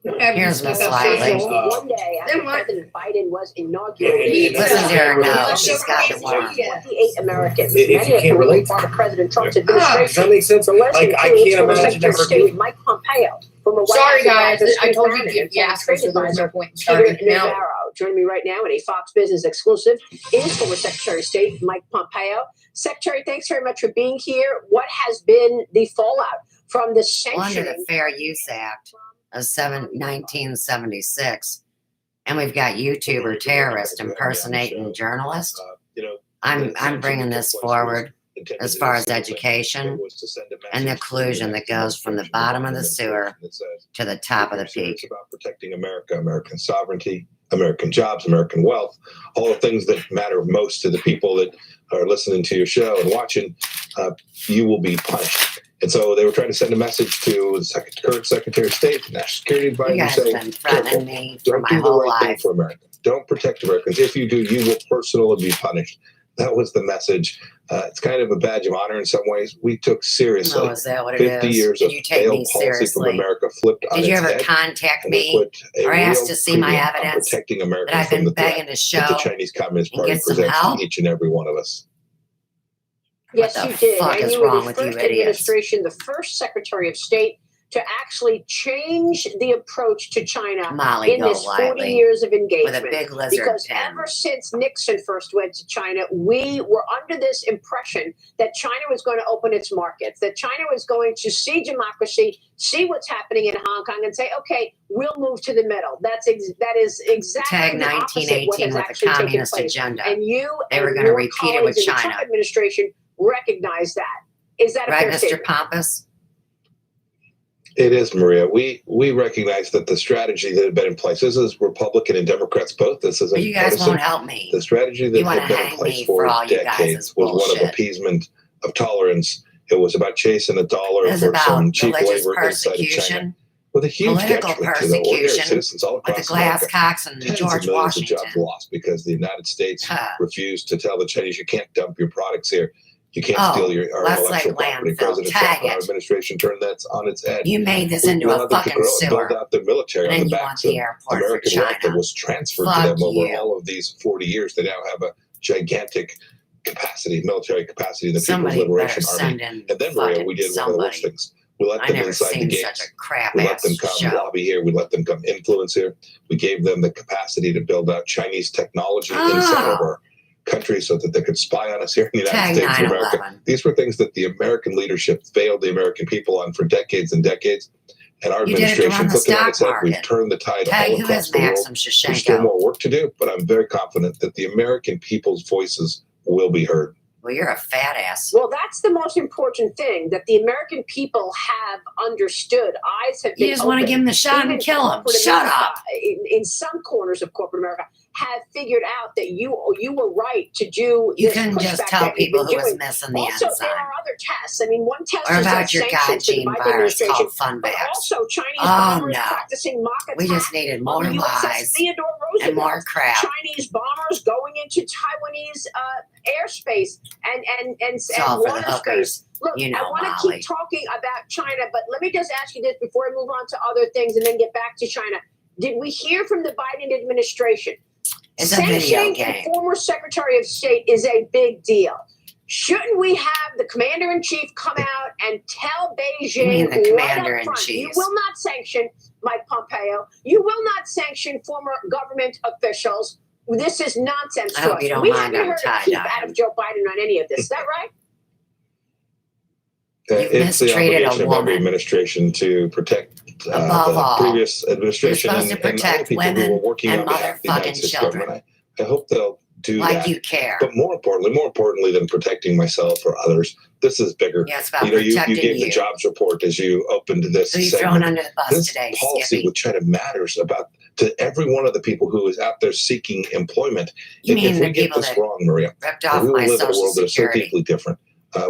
Here's Miss Lively. One day after President Biden was inaugurated, Listen to her now. She's got the one. 28 Americans. If you can't relate to part of President Trump's does administration. that make sense? Like, I can't imagine ever Secretary of doing. State Mike Pompeo from a Sorry, guys. I told you to Cabinet give gas, so Administration there's no Advisor point in Peter starting now. Navarro. Joining me right now in a Fox Business exclusive is former Secretary of State Mike Pompeo. Secretary, thanks very much for being here. What has been the fallout from the Under sanctioning? the Fair Use Act of 1976, and we've got YouTuber terrorist impersonating journalist. I'm bringing this forward as far as education and the collusion that goes from the bottom of the sewer to the top of the peak. It's about protecting America, American sovereignty, American jobs, American wealth, all the things that matter most to the people that are listening to your show and watching. You will be punished. And so they were trying to send a message to the current Secretary of State, the National Security Advisor, You guys saying, have been threatening me for don't my do the whole right thing life. for America. Don't protect Americans. If you do, you will personally be punished. That was the message. It's kind of a badge of honor in some ways. We took seriously Oh, is that what it 50 is? years Did of you take failed me policy from seriously? America flipped on Did you its ever head. contact And they me put a or ask real to see my premium on evidence protecting America that I've from been the threat begging to that show the Chinese Communist and Party get some presents help? to each and every one of us. Yes, What the you did. fuck And is you were wrong the with you first idiots? administration, the first Secretary of State to actually change the approach to China Molly in this 40 Golightly years of with engagement. a big lizard Because pen. ever since Nixon first went to China, we were under this impression that China was going to open its markets, that China was going to see democracy, see what's happening in Hong Kong, and say, okay, we'll move to the middle. That is exactly Tag the opposite what 1918 has with the actually taken communist place. agenda. And you They were and going to your repeat it with colleagues in the China. Trump administration recognize that. Is that a Right, fair Mr. statement? Pompous? It is, Maria. We recognize that the strategy that had been in place, this is Republican and Democrats both. This isn't But you guys partisan. won't help me. The strategy You that wanna had been in hang place me for for all you guys' decades was one of bullshit. appeasement, of tolerance. It was about chasing a dollar It was for about some cheap religious labor inside of China. persecution, With a huge political detriment to the ordinary persecution citizens all with the across glass America. cocks and Tens George of millions of Washington. jobs lost because the United States refused to tell the Chinese you can't dump your products here. You can't steal our intellectual property. President Trump and our administration turned that on its head. You made this into a fucking sewer. Build out the military on the backs of American wealth that was transferred to them over all of these 40 years. They now have a gigantic capacity, military capacity, the People's Liberation Army. And then, Maria, we did one of the worst things. We let them inside the gates. We let them come lobby here. We let them come influence here. We gave them the capacity to build out Chinese technology inside of our country so that they could spy on us here in the United States of America. These were things that the American leadership failed the American people on for decades and decades. And our administration took it on its head. We've turned the tide all across the world. There's still more work to do, but I'm very confident that the American people's voices will be heard. Well, you're a fat ass. Well, that's the most important thing that the American people have understood. Eyes have been You just want to give them the shot and kill them. Shut up. In some corners of corporate America, have figured out that you were right to do. You couldn't just tell people who was missing the also, enzyme. there are other tests. I mean, one test Or is about your gene virus called fun but bags. also Chinese bombers no. practicing mock attacks. We just needed more on the USS lies Theodore Roosevelt. and more crap. Chinese bombers going into Taiwanese airspace and It's all for the water hookers. space. Look, You know, I want to Molly. keep talking about China, but let me just ask you this before I move on to other things and then get back to China. Did we hear from the Biden administration? It's a video Sanctioning game. the former Secretary of State is a big deal. Shouldn't we have the Commander-in-Chief come out and tell Beijing You mean the right up Commander-in-Chief? front, you will not sanction Mike Pompeo. You will not sanction former government officials. This is nonsense I to hope us. you don't We mind haven't heard a peep tie-dye. out of Joe Biden on any of this. Is that right? It's the mistreated a obligation of every woman. administration to protect Above the all, previous administration you're supposed to and all the protect people who women were working and on behalf of the United motherfucking States children. government. I hope they'll do Like that. you care. But more importantly than protecting myself or others, this is bigger. Yeah, it's about you protecting gave you. the jobs report as you opened this Who you segment. throwing under the bus This today, policy Skippy? with China matters to every one of the people who is out there seeking employment. You mean if the we get people this that wrong, Maria, ripped off we will my live in a Social world that is so Security? deeply different.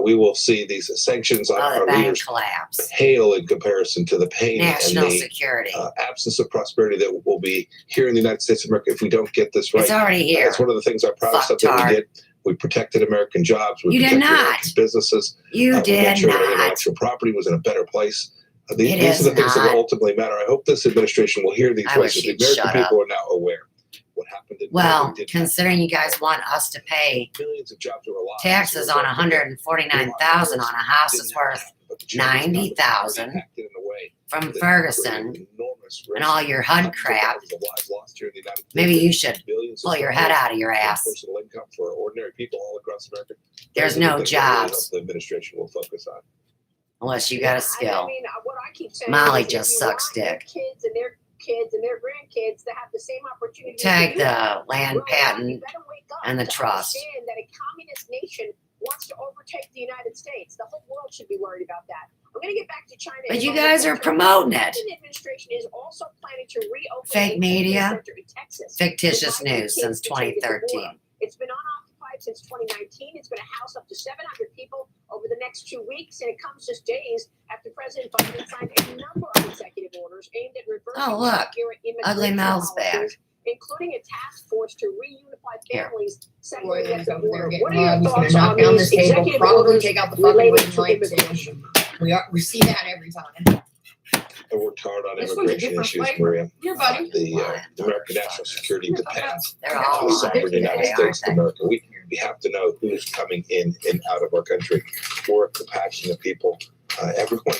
We will see these sanctions on Oh, our the bank leaders collapse. pale in comparison to the pain National and the security. absence of prosperity that will be here in the United States of America if we don't get this right. It's already here. That's one of the things I'm proud of stuff that we did. We protected American jobs. We You did protected not. American businesses. You We did made sure that not. intellectual property was in a better place. It These is are the things that not. will ultimately matter. I hope this administration will hear these I wish voices. The you'd American shut people up. are now aware. What happened in Well, did considering you guys want us to pay millions of jobs were lost. taxes on 149,000 on a house that's worth 90,000 from Ferguson and all your HUD crap, maybe you should pull your head out of your ass. Personal income for ordinary people all across America. There's Those are the no things that I really jobs hope the administration will focus on. unless you got a I skill. mean, what I keep saying Molly is if just you sucks want your dick. kids and their kids and their grandkids to have the same opportunity. Tag to do that, the land well, you patent better wake up and the to trust. understand that a communist nation wants to overtake the United States. The whole world should be worried about that. I'm going to get back to China. But in you a moment, guys are but promoting the it. Biden administration is also planning to reopen Fake a media, center in Texas. fictitious The Biden news kids since to take it to 2013. war. It's been unoccupied since 2019. It's going to house up to 700 people over the next 2 weeks, and it comes just days after President Biden signed a number of executive orders aimed at reversing Oh, look. inaccurate Ugly immigration Mel's policies, back. including a task force to reunify Here. families Boy, separated at he's the over there border. getting What are your mugged. He's gonna thoughts knock on down these this table, executive probably orders take out the fucking related wooden to light too. immigration? We see that every time. I worked hard on This one's a immigration different issues, flavor. Maria. Here, buddy. The American national security depends They're on all the sovereign United today, States of aren't America. We have to know who's coming in and out of our country. We're a compassionate people. Everyone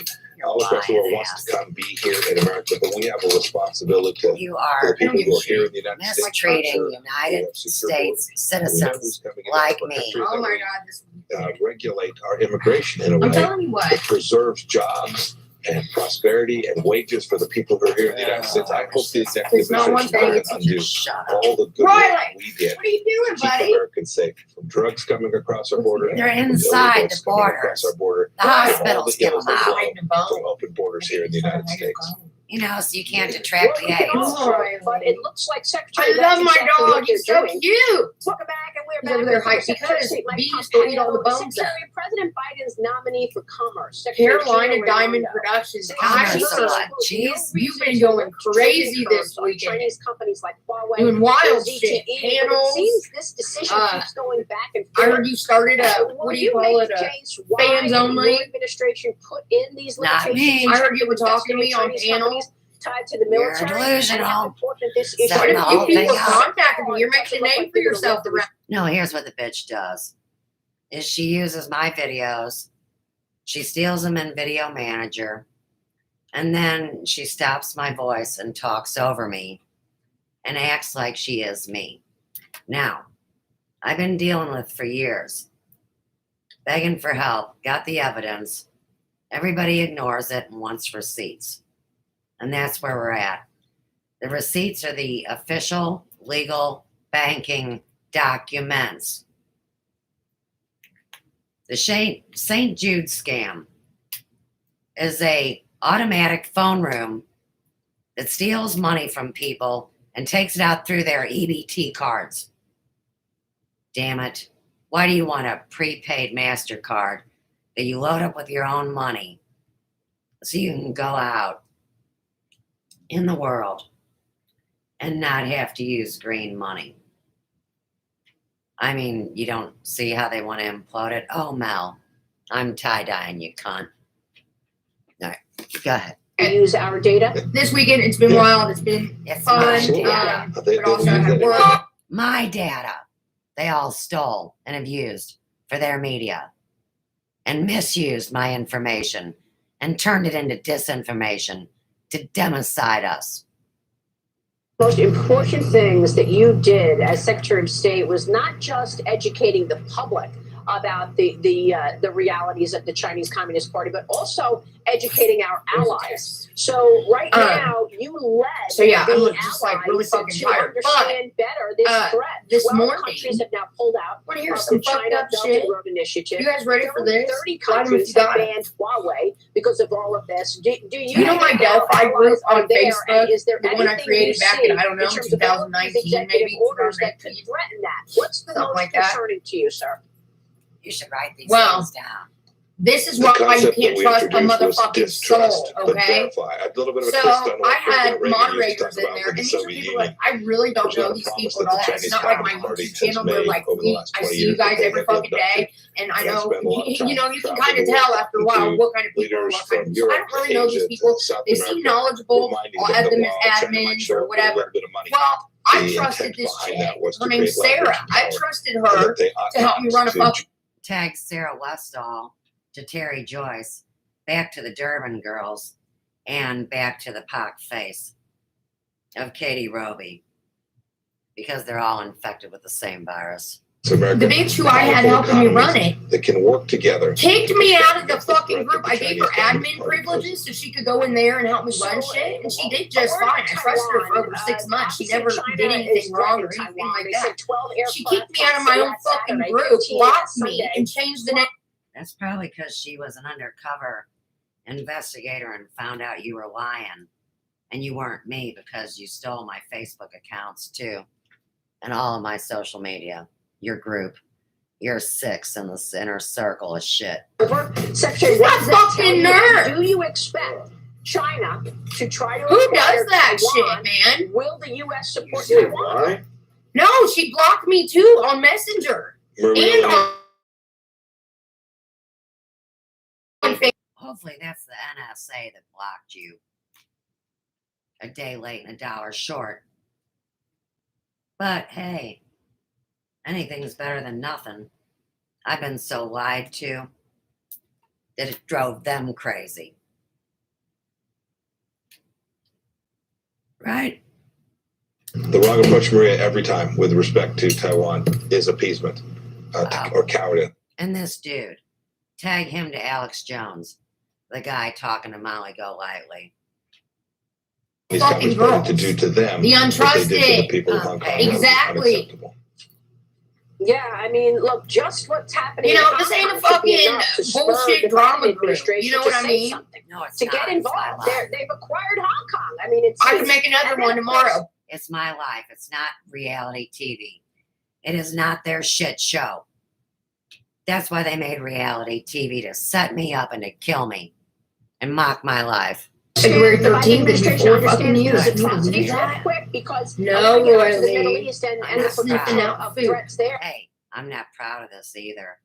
all across the world wants to come be here in America, but we have a responsibility to You for are the people who are here in the United States. mistreating We United have secure borders. States We know who's citizens coming in like our me. country, Oh that my we, God, this. regulate our immigration in a I'm way telling you what. that preserves jobs and prosperity and wages for the people who are here in the United States. I hope the executive It's not one administration thing, doesn't it's undo all the good Riley, work we did What are you doing, to keep buddy? Americans safe from drugs coming across our border. They're from inside illegals the coming across borders. our border. The and all hospitals the give ills them that out. flow from open borders here in the United States. You know, so you can't detract Well, the we can AIDS. also, but it looks like Secretary I love Leahy's my exactly what dog. they're He's so doing. cute. Welcome back, and we're over there back hyped because we used to eat all the bones out. Secretary President Biden's nominee for Commerce, Secretary Carolina Gina Diamond Raimondo, Productions. says Commerce she's a lot. exposed Jeez. new You've been research going on trading crazy terms this on weekend. Chinese companies like Huawei, Doing wild ZTE, shit. but it Panels. seems this decision keeps going back and I forth. heard you started a, what do you call it, a fans only? Your administration put in these Not limitations. me. I heard you were talking to me on Chinese panel. companies tied to the You're military. delusional. And how important this issue Setting Quite the a whole few people thing up. contacted me. You're making a name for yourself around. No, here's what the bitch does. Is she uses my videos. She steals them in Video Manager. And then she stops my voice and talks over me and acts like she is me. Now, I've been dealing with for years. Begging for help, got the evidence. Everybody ignores it and wants receipts. And that's where we're at. The receipts are the official legal banking documents. The St. Jude scam is a automatic phone room that steals money from people and takes it out through their EBT cards. Damn it. Why do you want a prepaid MasterCard that you load up with your own money so you can go out in the world and not have to use green money? I mean, you don't see how they want to implode it? Oh, Mel, I'm tie-dyeing you, cunt. All right, go ahead. Use our data. This weekend, it's been wild. It's been It's fun. my Absolutely. data. But also I had work. My data. They all stole and have used for their media and misused my information and turned it into disinformation to democide us. Most important things that you did as Secretary of State was not just educating the public about the realities of the Chinese Communist Party, but also educating our allies. So right now, you led So yeah, the I'm just like really allies fucking to tired. But understand better this threat. this 12 morning, countries have now pulled out want to hear of some the fucked China up Belt shit? and Road Initiative. You guys ready for this? 30 Why don't you countries have got it? banned Huawei because of all of this. Do You know my think our Delphi group allies are on there, Facebook, and is there the one I anything created you back see in, I don't know, terms of all of these 2019, executive maybe orders that could 2019? threaten that? What's the Something most like that. concerning to you, sir? You should write these Well, things down. This is The why you concept can't that we trust a introduced was motherfucking distrust, soul, but okay? verify. A little bit of a So twist on what I had President Reagan used to moderators talk in about there, with and the these are Soviet people like, Union, I really don't which was know a these promise people that at all. the It's Chinese not like my Communist Party YouTube has channel. They're made like, over the last I 20 see you years that guys they every have lived fucking up to. day, and I And know, spent a lot of time you know, you can traveling kind of the tell world after a while talking what kind of to people are leaders what kind from of. So I Europe don't to really know Asia these people. to South They seem America, knowledgeable, reminding I'll them add that them as while China might admins show or up with a whatever. little bit of money, Well, I the trusted intent this behind chick. that was Her to name's create leverage Sarah. and I power, trusted and her that they ought to help me not run a to fucking. Tag Sarah Westall to Terry Joyce, back to the Durbin girls, and back to the pock face of Katie Roby, because they're all infected with the same virus. America, The bitch who I had helping me run it that can work together. kicked me out of the against the fucking threat group. that the I gave her Chinese Communist admin Party privileges so she could go in there and help me run shit, and she did just fine. I trusted her for over 6 months. She never did anything wrong or anything like that. She kicked me out of my own fucking group, blocked me, and changed the name. That's probably because she was an undercover investigator and found out you were lying. And you weren't me because you stole my Facebook accounts too. And all of my social media. Your group. You're 6 in the inner circle of shit. Secretary, She's not fucking nerd. Do you expect China to try to Who acquire does that Taiwan? shit, man? Will the U.S. support Taiwan? No, she blocked me too on Messenger. And on Facebook. Hopefully that's the NSA that blocked you. A day late and $1 short. But hey, anything's better than nothing. I've been so lied to that it drove them crazy. Right? The wrong approach, Maria, every time with respect to Taiwan is appeasement or cowardice. And this dude, tag him to Alex Jones, the guy talking to Molly Golightly. These Fucking Communist Party girls. to do to them The what they did to the untrusted. people of Hong Kong. was Exactly. unacceptable. Yeah, I mean, look, just what's happening. You know, in this Hong ain't a Kong should be fucking enough to spur bullshit the drama Biden group. administration You know to what I say mean? something, No, it's to not. get It's my involved. life. They've acquired Hong Kong. I mean, it's. I can make another one tomorrow. It's my life. It's not reality TV. It is not their shit show. That's why they made reality TV, to set me up and to kill me and mock my life. February 13th is before fucking years. Because no royalty. And the potential of threats there. Hey, I'm not proud of this either.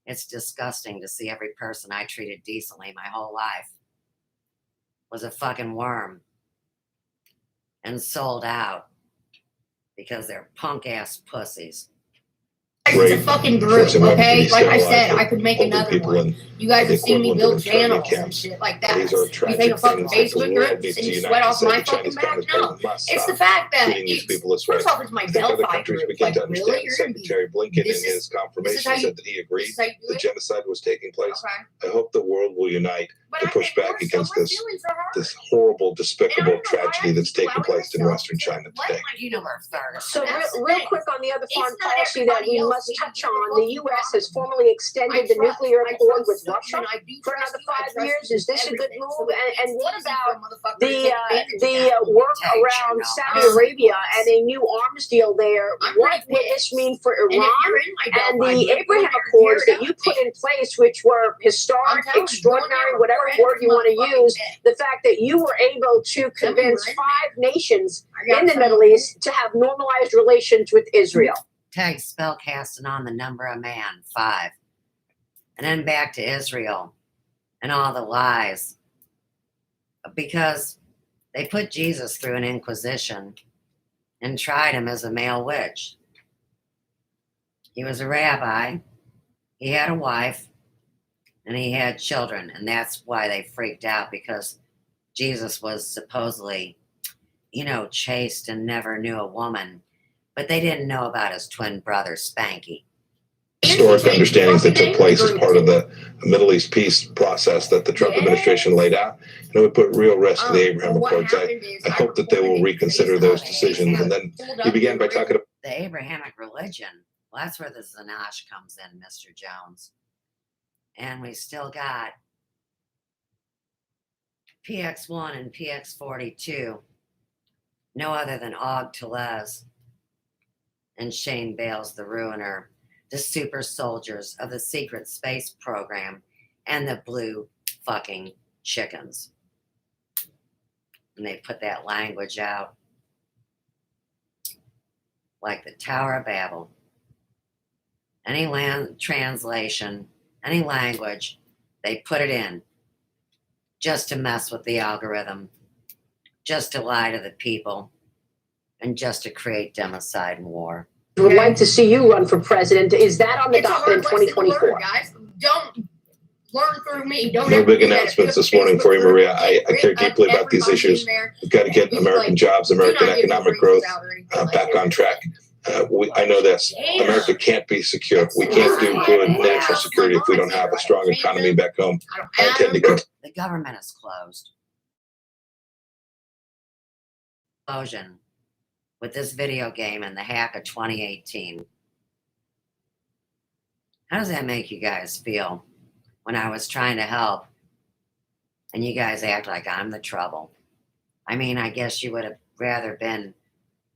It's disgusting to see every person I treated decently my whole life was a fucking worm and sold out because they're punk ass pussies. It's a fucking group, okay? Like I said, I could make another one. You guys have seen me build channels and shit like that. You think a fucking Facebook group and you sweat off my fucking back? No. It's the fact that, first off, it's my Delphi group. Like, really? You're going to be, Blinken in his confirmation said that he agreed the genocide was taking place. I hope the world will unite to push back against this horrible, despicable tragedy that's taking place in Western China today. So real quick on the other foreign policy that we must touch on, the U.S. has formally extended the nuclear accord with Russia for another 5 years. Is this a good move? And what about the work around Saudi Arabia and a new arms deal there? What would this mean for Iran and the Abraham Accords that you put in place, which were historic, extraordinary, whatever word you want to use, the fact that you were able to convince 5 nations in the Middle East to have normalized relations with Israel? Tag spellcasting on the number of man, 5. And then back to Israel and all the lies. Because they put Jesus through an inquisition and tried him as a male witch. He was a rabbi, he had a wife, and he had children. And that's why they freaked out, because Jesus was supposedly, chaste and never knew a woman. But they didn't know about his twin brother, Spanky. Historic understandings that took place as part of the Middle East peace process that the Trump administration laid out, and it would put real risk to the Abraham Accords. I hope that they will reconsider those decisions. And then you began by talking about the Abrahamic religion. Well, that's where the Zanash comes in, Mr. Jones. And we still got PX1 and PX42, no other than Og Tellez and Shane Bales, the Ruiner, the super soldiers of the secret space program, and the blue fucking chickens. And they put that language out like the Tower of Babel. Any translation, any language, they put it in just to mess with the algorithm, just to lie to the people, and just to create democide and war. Would like to see you run for president. Is that on the docket in 2024? Guys, don't learn through me. Don't no big announcements this morning for you, Maria. I care deeply about these issues. We've got to get American jobs, American economic growth back on track. I know this. America can't be secure. We can't do good national security if we don't have a strong economy back home. I intend to continue. The government is closed. Explosion with this video game and the hack of 2018. How does that make you guys feel when I was trying to help and you guys act like I'm the trouble? I mean, I guess you would have rather been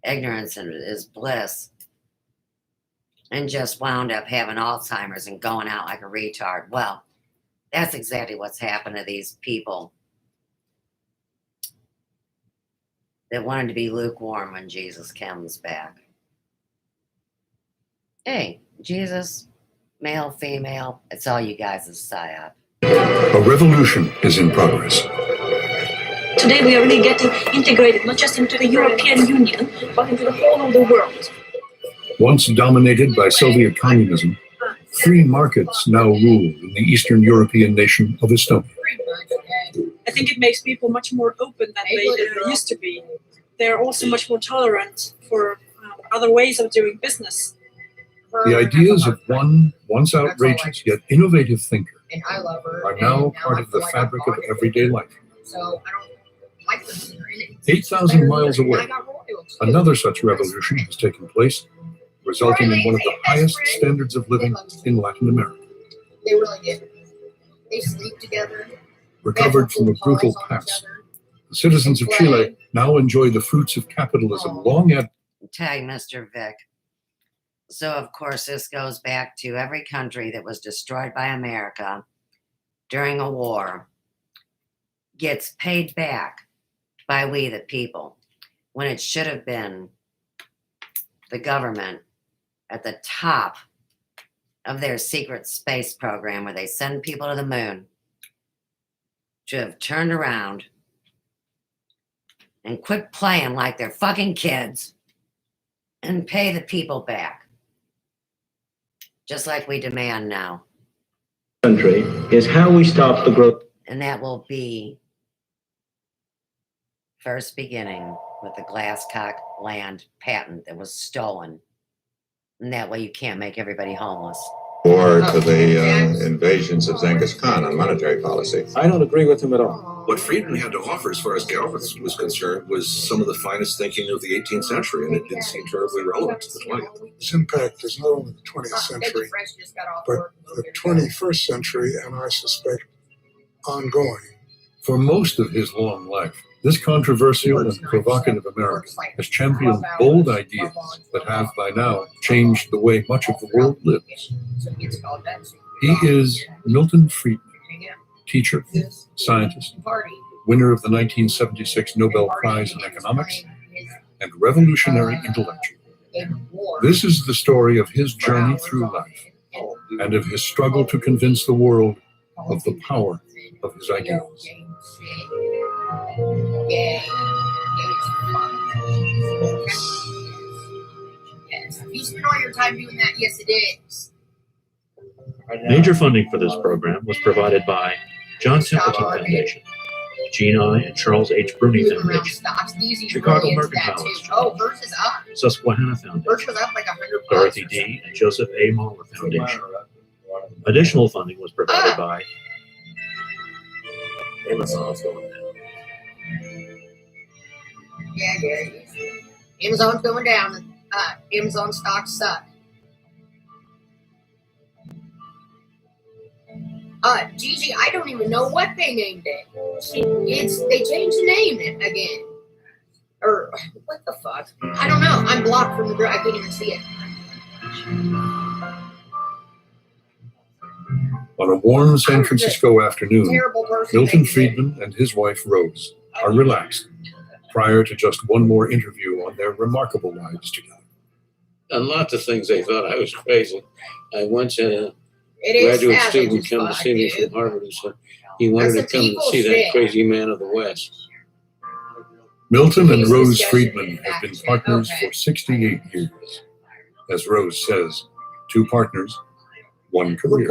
ignorance is bliss and just wound up having Alzheimer's and going out like a retard. Well, that's exactly what's happened to these people that wanted to be lukewarm when Jesus comes back. Hey, Jesus, male, female, it's all you guys' psyop. A revolution is in progress. Today we are really getting integrated, not just into the European Union, but into the whole of the world. Once dominated by Soviet communism, free markets now rule in the Eastern European nation of Estonia. I think it makes people much more open than they used to be. They're also much more tolerant for other ways of doing business. The ideas of one once outrageous yet innovative thinker are now part of the fabric of everyday life. So I don't like them. 8,000 miles away, another such revolution has taken place, resulting in one of the highest standards of living in Latin America. They really did. They sleep together. Recovered from a brutal past, the citizens of Chile now enjoy the fruits of capitalism long after. Tag Mr. Vic. So, of course, this goes back to every country that was destroyed by America during a war gets paid back by we the people, when it should have been the government at the top of their secret space program where they send people to the moon to have turned around and quit playing like they're fucking kids and pay the people back. Just like we demand now. Country is how we stop the growth. And that will be first beginning with the Glasscock land patent that was stolen. And that way you can't make everybody homeless. Or to the invasions of Genghis Khan on monetary policy. I don't agree with him at all. What Friedman had to offer as far as government was concerned was some of the finest thinking of the 18th century, and it didn't seem terribly relevant to the 20th. Its impact is not only the 20th century, but the 21st century, and I suspect ongoing. For most of his long life, this controversial and provocative American has championed bold ideas that have by now changed the way much of the world lives. He is Milton Friedman, teacher, scientist, winner of the 1976 Nobel Prize in Economics, and revolutionary intellectual. This is the story of his journey through life and of his struggle to convince the world of the power of his ideals. Yes. You spend all your time doing that? Yes, it is. Major funding for this program was provided by John Templeton Foundation, Jean I. and Charles H. Bruni Foundation, Chicago Mercantile Susquehanna Foundation, Dorothy D. and Joseph A. Mahler Foundation. Additional funding was provided by Amazon's going down. Yeah, Gary. Amazon's going down. Amazon stocks suck. Gigi, I don't even know what they named it. They changed the name again. Or what the fuck? I don't know. I'm blocked from the group. I can't even see it. On a warm San Francisco afternoon, Milton Friedman and his wife Rose are relaxed prior to just one more interview on their remarkable lives together. On lots of things they thought I was crazy. I once had a graduate student come to see me from Harvard and said he wanted to come and see that crazy man of the West. Milton and Rose Friedman have been partners for 68 years. As Rose says, 2 partners, 1 career.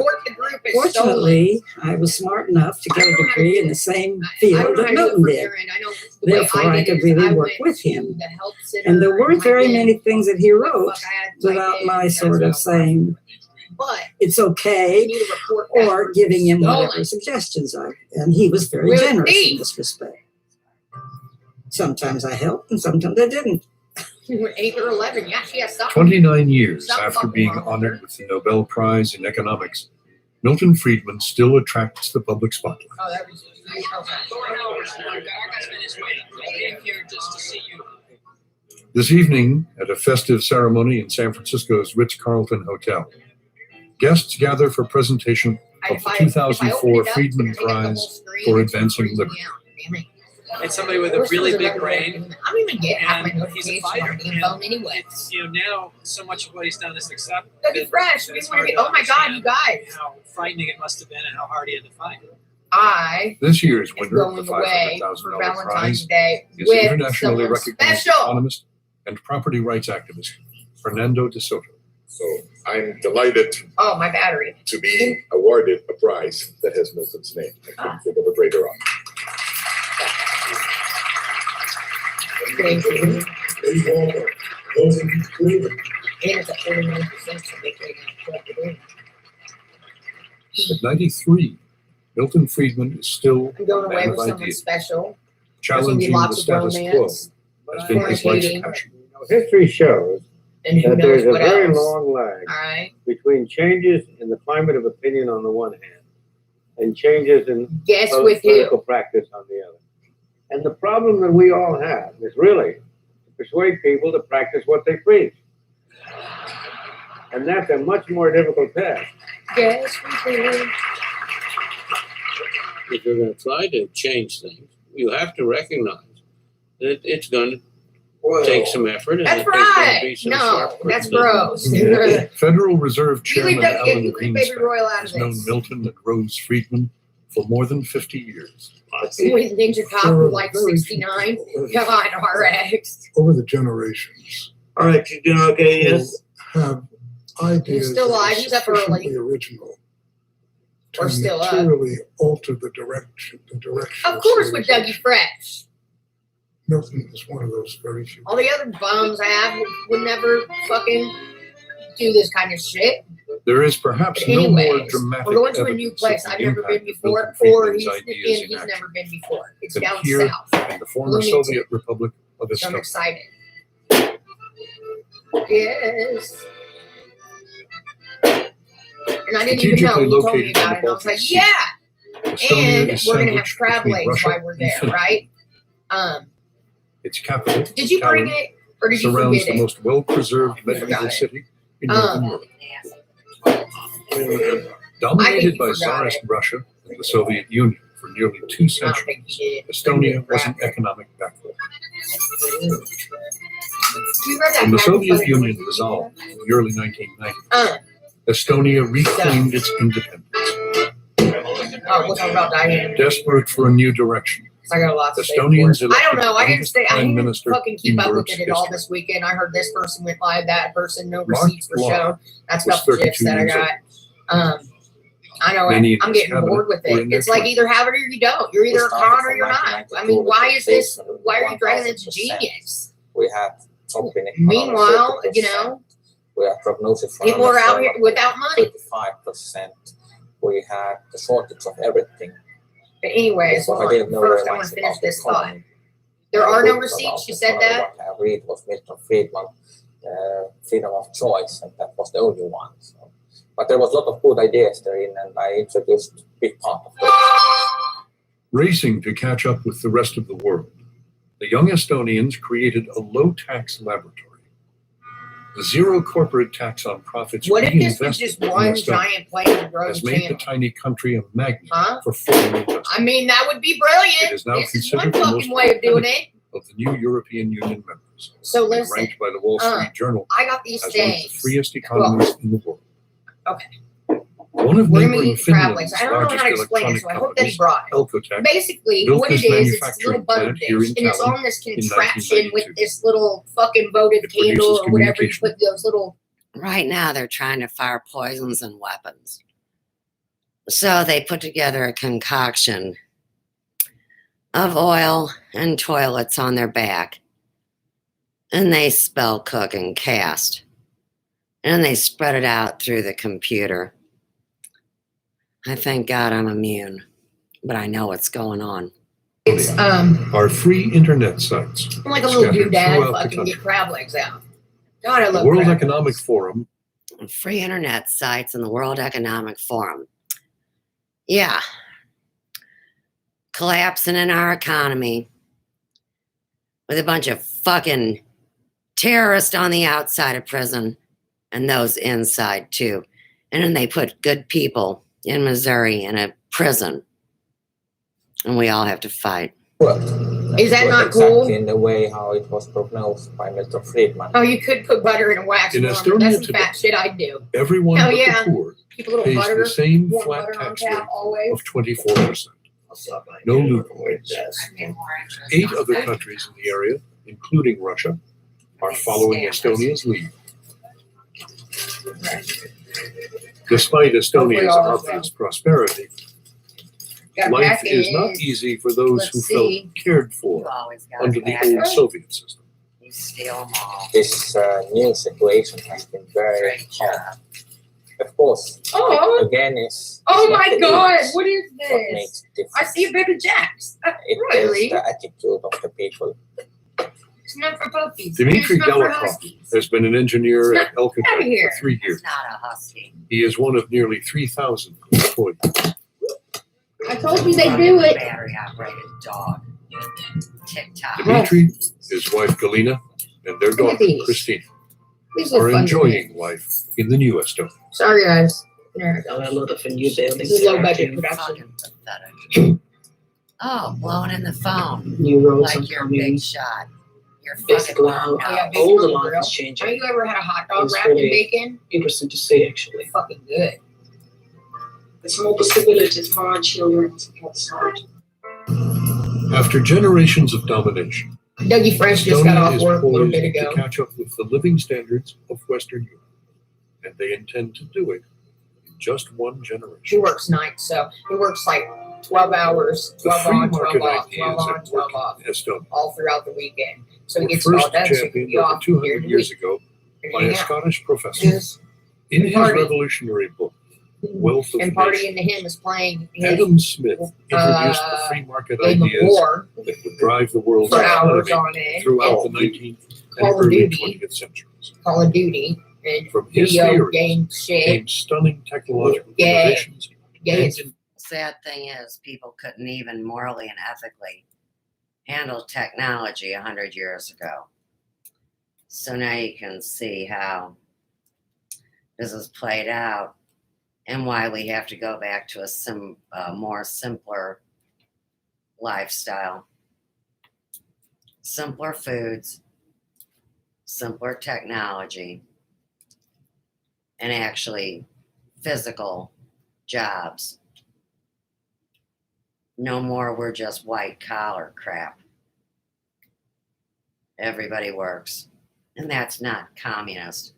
Fortunately, I was smart enough to get a degree in the same field that Milton did. Therefore, I could really work with him. And there weren't very many things that he wrote without my sort of saying, it's okay, or giving him whatever suggestions I. And he was very generous in this respect. Sometimes I helped and sometimes I didn't. 8 or 11, yeah, she has something. 29 years after being honored with the Nobel Prize in Economics, Milton Friedman still attracts the public spotlight. Oh, that was This evening, at a festive ceremony in San Francisco's Ritz-Carlton Hotel, guests gather for presentation of the 2004 Friedman Prize for Advancing Liberty. And somebody with a really big brain. I don't even get half my He's a notifications fighter. on the phone anyway. Now so much of what he's done is accept. Look at Fresh. We want to get, oh my God, you guys. How frightening it must have been and how hard he had to fight. This year's winner of the going away for $500,000 Valentine's prize Day is with internationally someone recognized special. economist and property rights activist Fernando de Soto. So I'm delighted Oh, my battery. to be awarded a prize that has Milton's name. I couldn't think of a greater honor. Thank you. And it's a 49% to make it. At 93, Milton Friedman is still I'm going a away man with of someone ideas. special. Challenging the lots of status quo romance, has been his life's fornicating. passion. History shows And who that knows there's a what very else. long lag All right. between changes in the climate of opinion on the one hand and changes in Guess with political who? practice on the other. And the problem that we all have is really to persuade people to practice what they preach. And that's a much more difficult task. Yes, we do. If you're going to try to change things, you have to recognize that it's going to take some effort. And That's that there's going to right. be some No, sharp that's criticism. gross. Federal Reserve You leave Chairman that, Alan you leave Baby Greenspan Royal out has of known this. Milton and Rose Friedman for more than 50 years. With Ninja Cop who like 69. God, RX. Over the generations, All right, you doing okay? Yes. have ideas He's still that are alive. He's up early. sufficiently original to Or still up. materially alter the direction. Of course, with Dougie Fresh. Milton is one of those very few. All the other bums I have would never fucking do this kind of shit. There is perhaps But no more anyways, dramatic we're going to a new evidence place of I've the never been impact of before, Milton or Friedman's he's ideas in he's action never been before. It's than down here south. in the former Looney Soviet Republic of So I'm Estonia. excited. Yes. And I didn't even know. Strategically He told me located in about the it. And I was Baltic like, Sea, yeah. Estonia And is we're going to have sandwiched crab between legs Russia while we're and there, Finland. right? Its capital, Did you bring Tallinn, it or did you surrounds forget the it? most well-preserved medieval forgot it. city in Northern Europe. I Dominated think by you forgot Tsarist Russia and the Soviet Union for nearly 2 centuries, Estonia was an economic backward. You read that When the Bible Soviet study Union book? dissolved in the early 1990s, Estonia reclaimed its independence. Oh, we'll talk about Diane. Desperate for a new direction, I got a lot to say. Estonians I don't know. I didn't elected stay. I Prime didn't Minister fucking keep in up with Europe's it at all history. this weekend. I heard this person went live, that person, no Mark receipts for Law show. That's was about the 32 gifs that I years got. I know Many in I'm his getting cabinet bored with were it. in their It's like 20s. either have it or you don't. You're either a con or you're not. I mean, why is this? Why are you dragging it to genius? We had something. Meanwhile, you know, we have prognosis for people are out here without money. 35%. We had the shortage of everything. But anyways, So hold I didn't on. know First, very I want much to finish about the this thought. economy. There are no Books receipts. about You the said economy, that. What I read was Milton Friedman, freedom of choice, and that was the only one. So. But there was a lot of good ideas therein, and I introduced a big part of it. Racing to catch up with the rest of the world, the young Estonians created a low-tax laboratory. The zero corporate tax on profits What if this was reinvested just in one Estonia giant plane of road has made the channel? tiny country a magnet Huh? for foreign investment. I mean, that would be It brilliant. is now This is one considered the most fucking way of doing it. of the new European Union members, So and listen, ranked by the Wall Street Journal I got these as one of the things. freest economies in the world. Okay. One of We're gonna neighboring eat crab Finland's legs. I don't know largest how to explain it, electronic so I hope that he companies, brought it. Elcotech, Basically, built what this it is, it's this little manufacturing butter plant dish, here in and it's Tallinn on this in contraption with 1992. this little fucking votive It candle produces or whatever you communication. put those little. Right now, they're trying to fire poisons and weapons. So they put together a concoction of oil and toilets on their back. And they spell cook and cast. And they spread it out through the computer. I thank God I'm immune, but I know what's going on. It's Are free internet sites like a little scattered doodad throughout the fucking country. get crab legs out. God, I The love World crab Economic legs. Forum Free internet sites and the World Economic Forum. Yeah. Collapsing in our economy with a bunch of fucking terrorists on the outside of prison and those inside too. And then they put good people in Missouri in a prison. And we all have to fight. Is that not exactly cool? in the way how it was prognosed by Mr. Friedman. Oh, you could put butter in a wax In warmer. Estonia That's some today, fat shit I'd do. everyone Hell but yeah. the poor Keep a little pays butter, the same warm flat butter on tax tap rate always. of 24%. No loopholes. 8 other countries in the area, including Russia, are following Estonia's lead. Despite Estonia's obvious prosperity, Got life back is not in. easy for those Let's who see. felt cared for Always got under the old Soviet system. You steal them all. This new situation has been very hard. Of course, Oh. again, it's Oh not my the God! age What is what this? makes difference. I see a baby Jacks. It Really? is the attitude of the people. It's not for puppies. Dmitry It's not for Galikov huskies. has been an engineer at outta Elcotech here. for 3 years. It's not a husky. He is one of nearly 3,000 employees. I told you they do it. Battery operated dog. TikTok. Dmitry, his wife Galina, and their Look at daughter these. Christine These are are fun enjoying life in the new Estonia. Sorry, guys. There I love the new buildings. This is low budget production. Pathetic. Oh, blowing in the phone. New roads Like are you're a coming. big shot. You're Basic fucking line. blown Yeah, out. big All the grill. life is changing. Have you ever had a hot dog It's wrapped in really bacon? interesting to see, actually. Fucking good. There's more possibilities for our children outside. After generations of domination, Dougie French just got Estonia off is work a little poised bit to ago. catch up with the living standards of Western Europe, and they intend to do it in just one He generation. works nights, so he works like 12 hours, The 12 free on, 12 market off, ideas 12 on, at 12 work off, in Estonia all throughout the weekend. So he were gets it all first done, so he can championed be over off during 200 the years week. ago And by a hang out. Scottish professor. Yes. In his Party. revolutionary book, Wealth of And Party Nations, into Him is playing his Adam Smith introduced the free market Game of ideas War that would drive the world's for hours economy on end. throughout the and 19th and Call of early Duty. 20th centuries. Call of Duty and From his video theories game shit. came stunning technological Gay. innovations. Gay and as Sad thing is, people couldn't even morally and ethically handle technology 100 years ago. So now you can see how this is played out and why we have to go back to a more simpler lifestyle. Simpler foods, simpler technology, and actually physical jobs. No more we're just white collar crap. Everybody works. And that's not communist.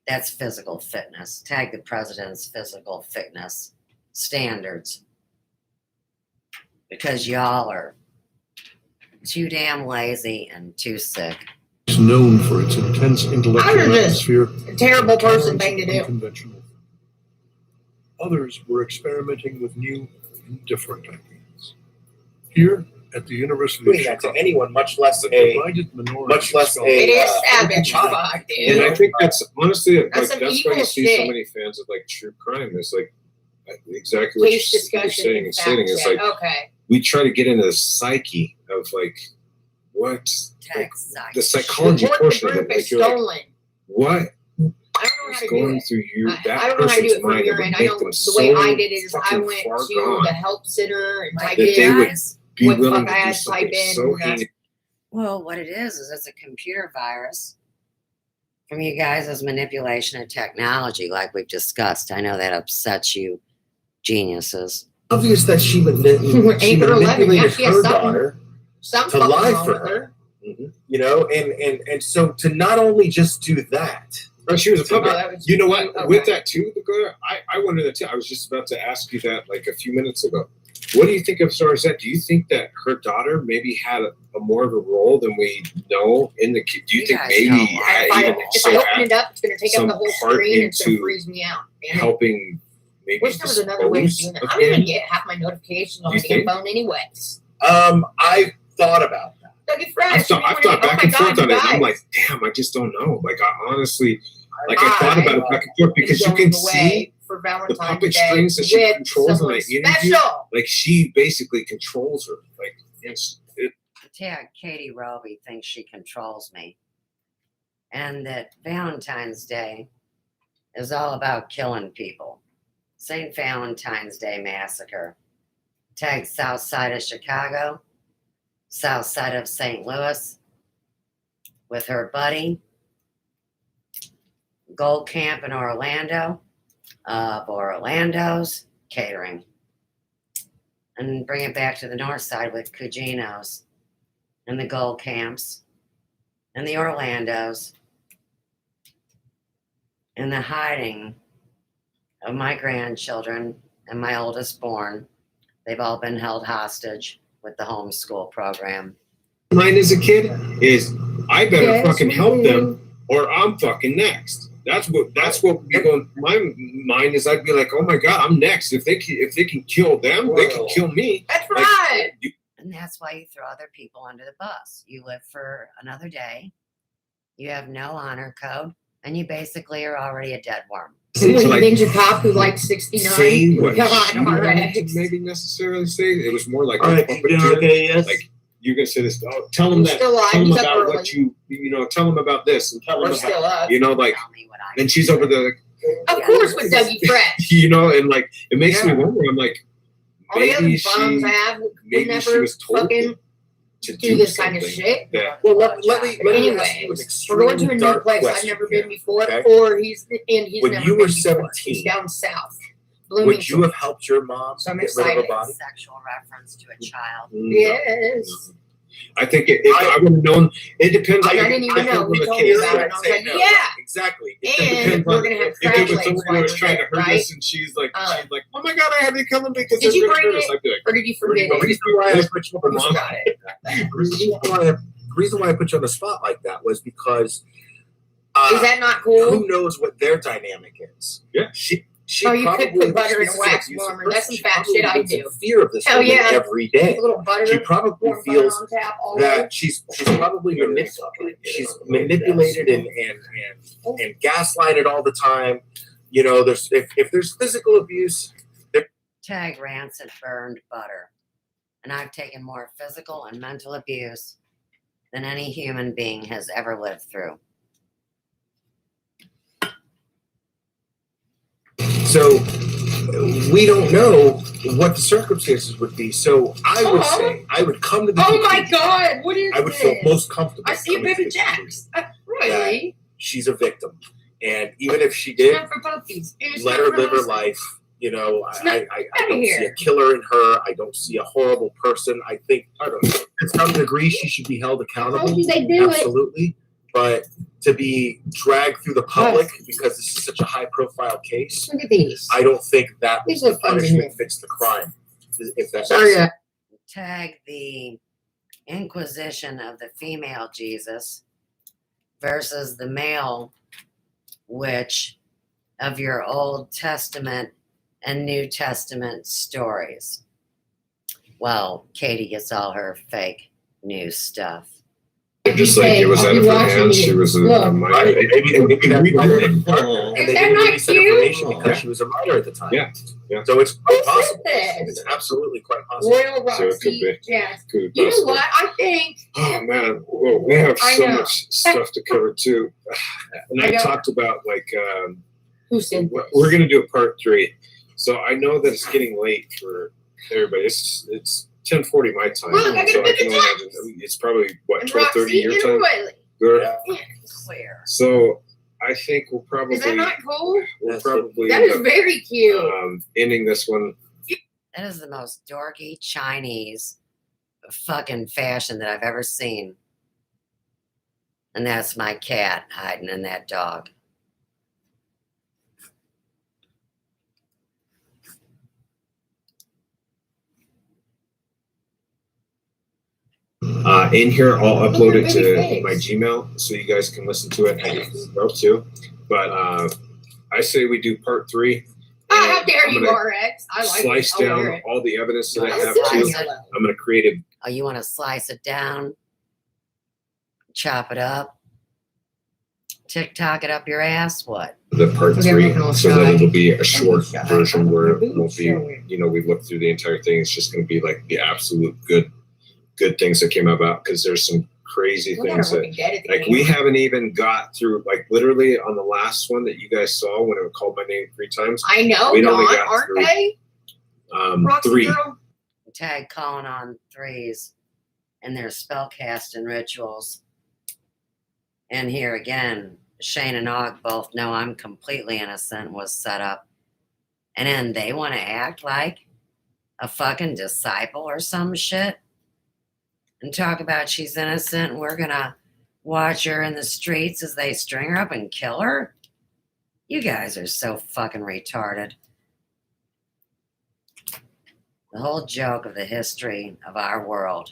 That's physical fitness. Tag the president's physical fitness standards. Because y'all are too damn lazy and too sick. It's known for its intense intellectual How is this atmosphere. a terrible and person tolerance thing to of do? unconventional. Others were experimenting with new and different ideas. Here at the University of Doing that to Chicago, anyone, much less a a divided minority much less of a It is scholars- savage, fuck, dude. And I think that's honestly like That's that's some why evil you see shit. so many fans of like true crime. Is like exactly what Case you're discussion saying and and fact stating. It's check. like Okay. we try to get into the psyche of like what like, the psychology Report portion the of it. group is Like you're like, stolen. what I don't know how is to do going it. through you I that don't know how to do person's it from mind that your would end. I make know them the so way I did it is I fucking went far to gone the help center and Like typed that they in would be what the willing fuck to I do had to type something in. so and that's heinous. Well, what it is it's a computer virus from you guys' manipulation of technology, like we've discussed. I know that upsets you, geniuses. obvious that she Anchor 11, yeah, manipulated she has her something. daughter Some to fucking lie wrong for with her. You know, and so to not only just do that. Oh, she was a Oh, puppet. that was You know what? okay. With that too, I wonder that too. I was just about to ask you that like a few minutes ago. What do you think of as far as that? Do you think that her daughter maybe had a more of a role than we know in the kid? Do you think guys maybe know. had If I even open also it had up, it's going to take up some the whole part screen and it's going to into freeze me out. Damn it. helping maybe Wish there was another way of dispose doing that. of I don't even him? get half my notifications on You my damn think? phone anyways. I thought about that. Dougie Fresh. I've thought back and forth on it, and I'm like, damn, I just don't know. Like, I honestly, like, I thought about it back and forth because you can see for the Valentine's puppet Day strings that she with controls in someone that interview. special. Like, she basically controls her. Like, Yeah, Katie Roby thinks she controls me. And that Valentine's Day is all about killing people. St. Valentine's Day Massacre. Tagged south side of Chicago, south side of St. Louis, with her buddy. Gold Camp in Orlando, Orlando's catering. And bring it back to the north side with Cugino's and the Gold Camps and the Orlandos and the hiding of my grandchildren and my oldest born. They've all been held hostage with the homeschool program. mine as a kid is, I better Yes, fucking we help do. them or I'm fucking next. That's what would be going. My mind is, I'd be like, oh my god, I'm next. If they can kill them, they can kill me. That's Like, right. And that's why you throw other people under the bus. You live for another day. You have no honor code. And you basically are already a dead worm. Some So, like, ninja cop who likes 69. say what God, she wanted alright. to maybe necessarily say. It was more like All a right, puppeteer. you doing okay? Yes. Like you're gonna say this. Oh, tell them He's that. still alive. Tell them He's up about early. what tell them about this, and tell them We're still about up. like. And she's over there, Of course, with Dougie Fresh. and like it makes me wonder. I'm like, All the other maybe bums have would maybe she never was told fucking to do this kind of shit. That, Well, let me ask you Anyway, an we're going to a extremely new dark place I've question never here, been before, okay? or he's When never you been were before. 17, He's down south. would you have helped your mom So I'm get rid of her excited. body? Sexual reference to a child. Yes. I think if I would have known, it depends. I didn't even know. He told me about it. And I was like, yeah. Exactly. And we're gonna have if it crab was legs someone while who was we're trying to there, hurt right? us, and she's like, oh my god, I had to kill him because Did they're you gonna bring hurt us. it, I'd be like, or did you forget The it? reason why I put you on the You spot. The reason why I put you on the spot like that was because Is that not cool? who knows what their dynamic is? Yeah. She Oh, you could probably put butter in a this is an wax abusive warmer. person. That's some She fat probably shit I lives in do. fear of this Hell woman yeah. every day. A little butter. She probably warm butter feels on tap all day. that she's probably manipulated and gaslighted all the time. You know, there's if there's physical abuse. Tag rancid burned butter. And I've taken more physical and mental abuse than any human being has ever lived through. So we don't know what the circumstances would be. So I would say I would come to the Oh my conclusion- god, what is I would this? feel most comfortable. I see a coming to baby the Jax. conclusion Really? that she's a victim, and even if she did, Not for puppies. And it's let not her for live her husbands. life. You know, I outta don't here. see a killer in her. I don't see a horrible person. I think to some degree she should be held accountable. told you they do it. Absolutely. But to be dragged through the public because this is such a high profile case, Look at these. I don't think that These look fun to punishment me. fits the crime. If that Sorry, makes sense. Tag the Inquisition of the female Jesus versus the male witch of your Old Testament and New Testament stories. Well, Katie gets all her fake news stuff. just like it was out of her hands. She was a minor. And they didn't not release that cute? information because she was a minor at the time. Yeah. So it's quite possible. this? It's absolutely quite possible. Royal So it could Roxy. be. Yes. Could be You know possible. what? I think Oh man, well, we have I so know. much stuff to cover too. And I I know. talked about like who said this? we're gonna do a part 3. So I know that it's getting late for everybody. It's 10:40 my time. Look, I got so a big can only attack. imagine it's probably what And 12:30 Roxy your and time. Royally. Good. Yeah. Clear. So I think we'll probably Is that not cool? we'll probably That end is up, very cute. ending this one. That is the most dorky Chinese fucking fashion that I've ever seen. And that's my cat hiding in that dog. In here, I'll upload it at to baby face. my Gmail so you guys can listen to it and go too. But I say we do part 3. How dare I'm you, gonna RX? I like slice it. I'll wear down it. all the evidence that I Let's have slice too. it. I'm gonna create a Oh, you want to slice it down? Chop it up? TikTok it up your ass? What? the part Okay, 3, we're gonna so try. then it'll be a short Try. version where it Ooh, won't be, so weird. we look through the entire thing. It's just gonna be like the absolute good things that came about, because there's some crazy Look at things her that looking dead at the like end. we haven't even got through. Like literally on the last one that you guys saw when it called my name 3 times. I know, we'd only Dawn, got aren't through, they? Roxy 3. girl. Tag calling on 3s and their spellcasting rituals. And here again, Shane and Og both know I'm completely innocent was set up. And then they want to act like a fucking disciple or some shit and talk about she's innocent and we're gonna watch her in the streets as they string her up and kill her. You guys are so fucking retarded. The whole joke of the history of our world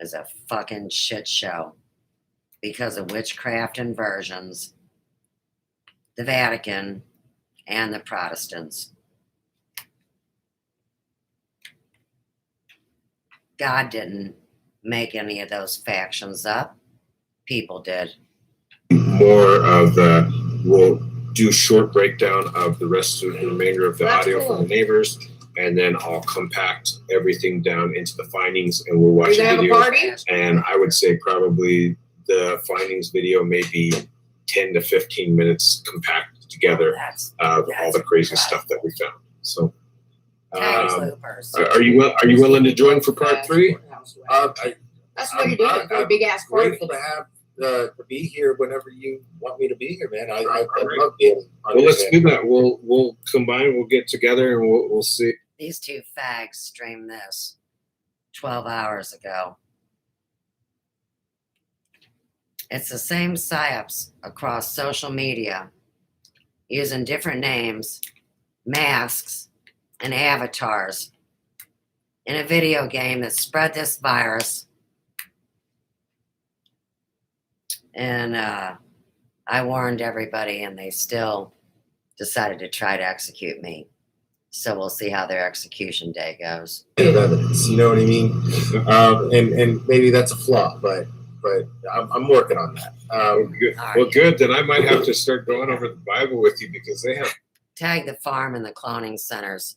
is a fucking shit show because of witchcraft inversions, the Vatican, and the Protestants. God didn't make any of those factions up. People did. More of the, we'll do a short breakdown of the rest of the remainder of the That's audio cool. from the neighbors. and then I'll compact everything down into the findings, and we'll watch You're a gonna video. have a party? And I would say probably the findings video may be 10 to 15 minutes compacted together of all the crazy stuff that we found. So, are you willing to join for part 3? That's what you're doing for a big ass party. Grateful to have to be here whenever you want me to be here, man. I love being. Well, let's do that. We'll combine. We'll get together and we'll see. These two fags streamed this 12 hours ago. It's the same psyops across social media, using different names, masks, and avatars in a video game that spread this virus. And I warned everybody, and they still decided to try to execute me. So we'll see how their execution day goes. Evidence, you know what I mean? And maybe that's a flaw, but I'm working on that. Well, good. Then I might have to start going over the Bible with you, because they have Tag the farm and the cloning centers,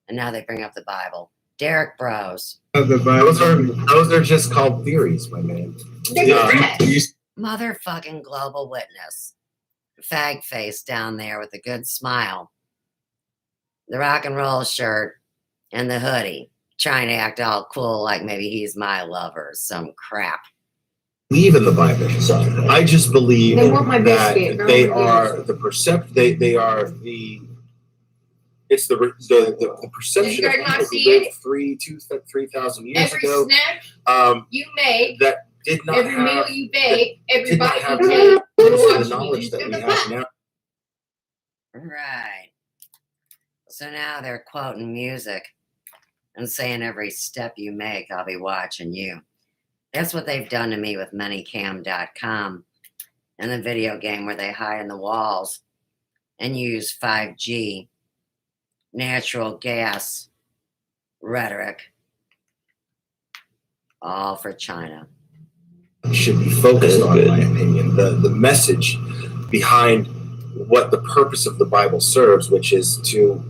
and now they bring up the Bible. Derek Bros. Those are just called theories, my man. Motherfucking global witness. Fag face down there with a good smile. The rock and roll shirt and the hoodie. Trying to act all cool like maybe he's my lover or some crap. Believe in the Bible. I just believe They want my that biscuit. No, they no, are the they are the it's the perception of You guys not people see who lived it? 3,000 years Every ago. snack you make, That did not every have meal you bake, every did not bite have you take, the watch knowledge that we have now. Right. So now they're quoting music and saying every step you make, I'll be watching you. That's what they've done to me with manycam.com and the video game where they hide in the walls and use 5G natural gas rhetoric, all for China. Should be focused on, in my opinion, the message behind what the purpose of the Bible serves, which is to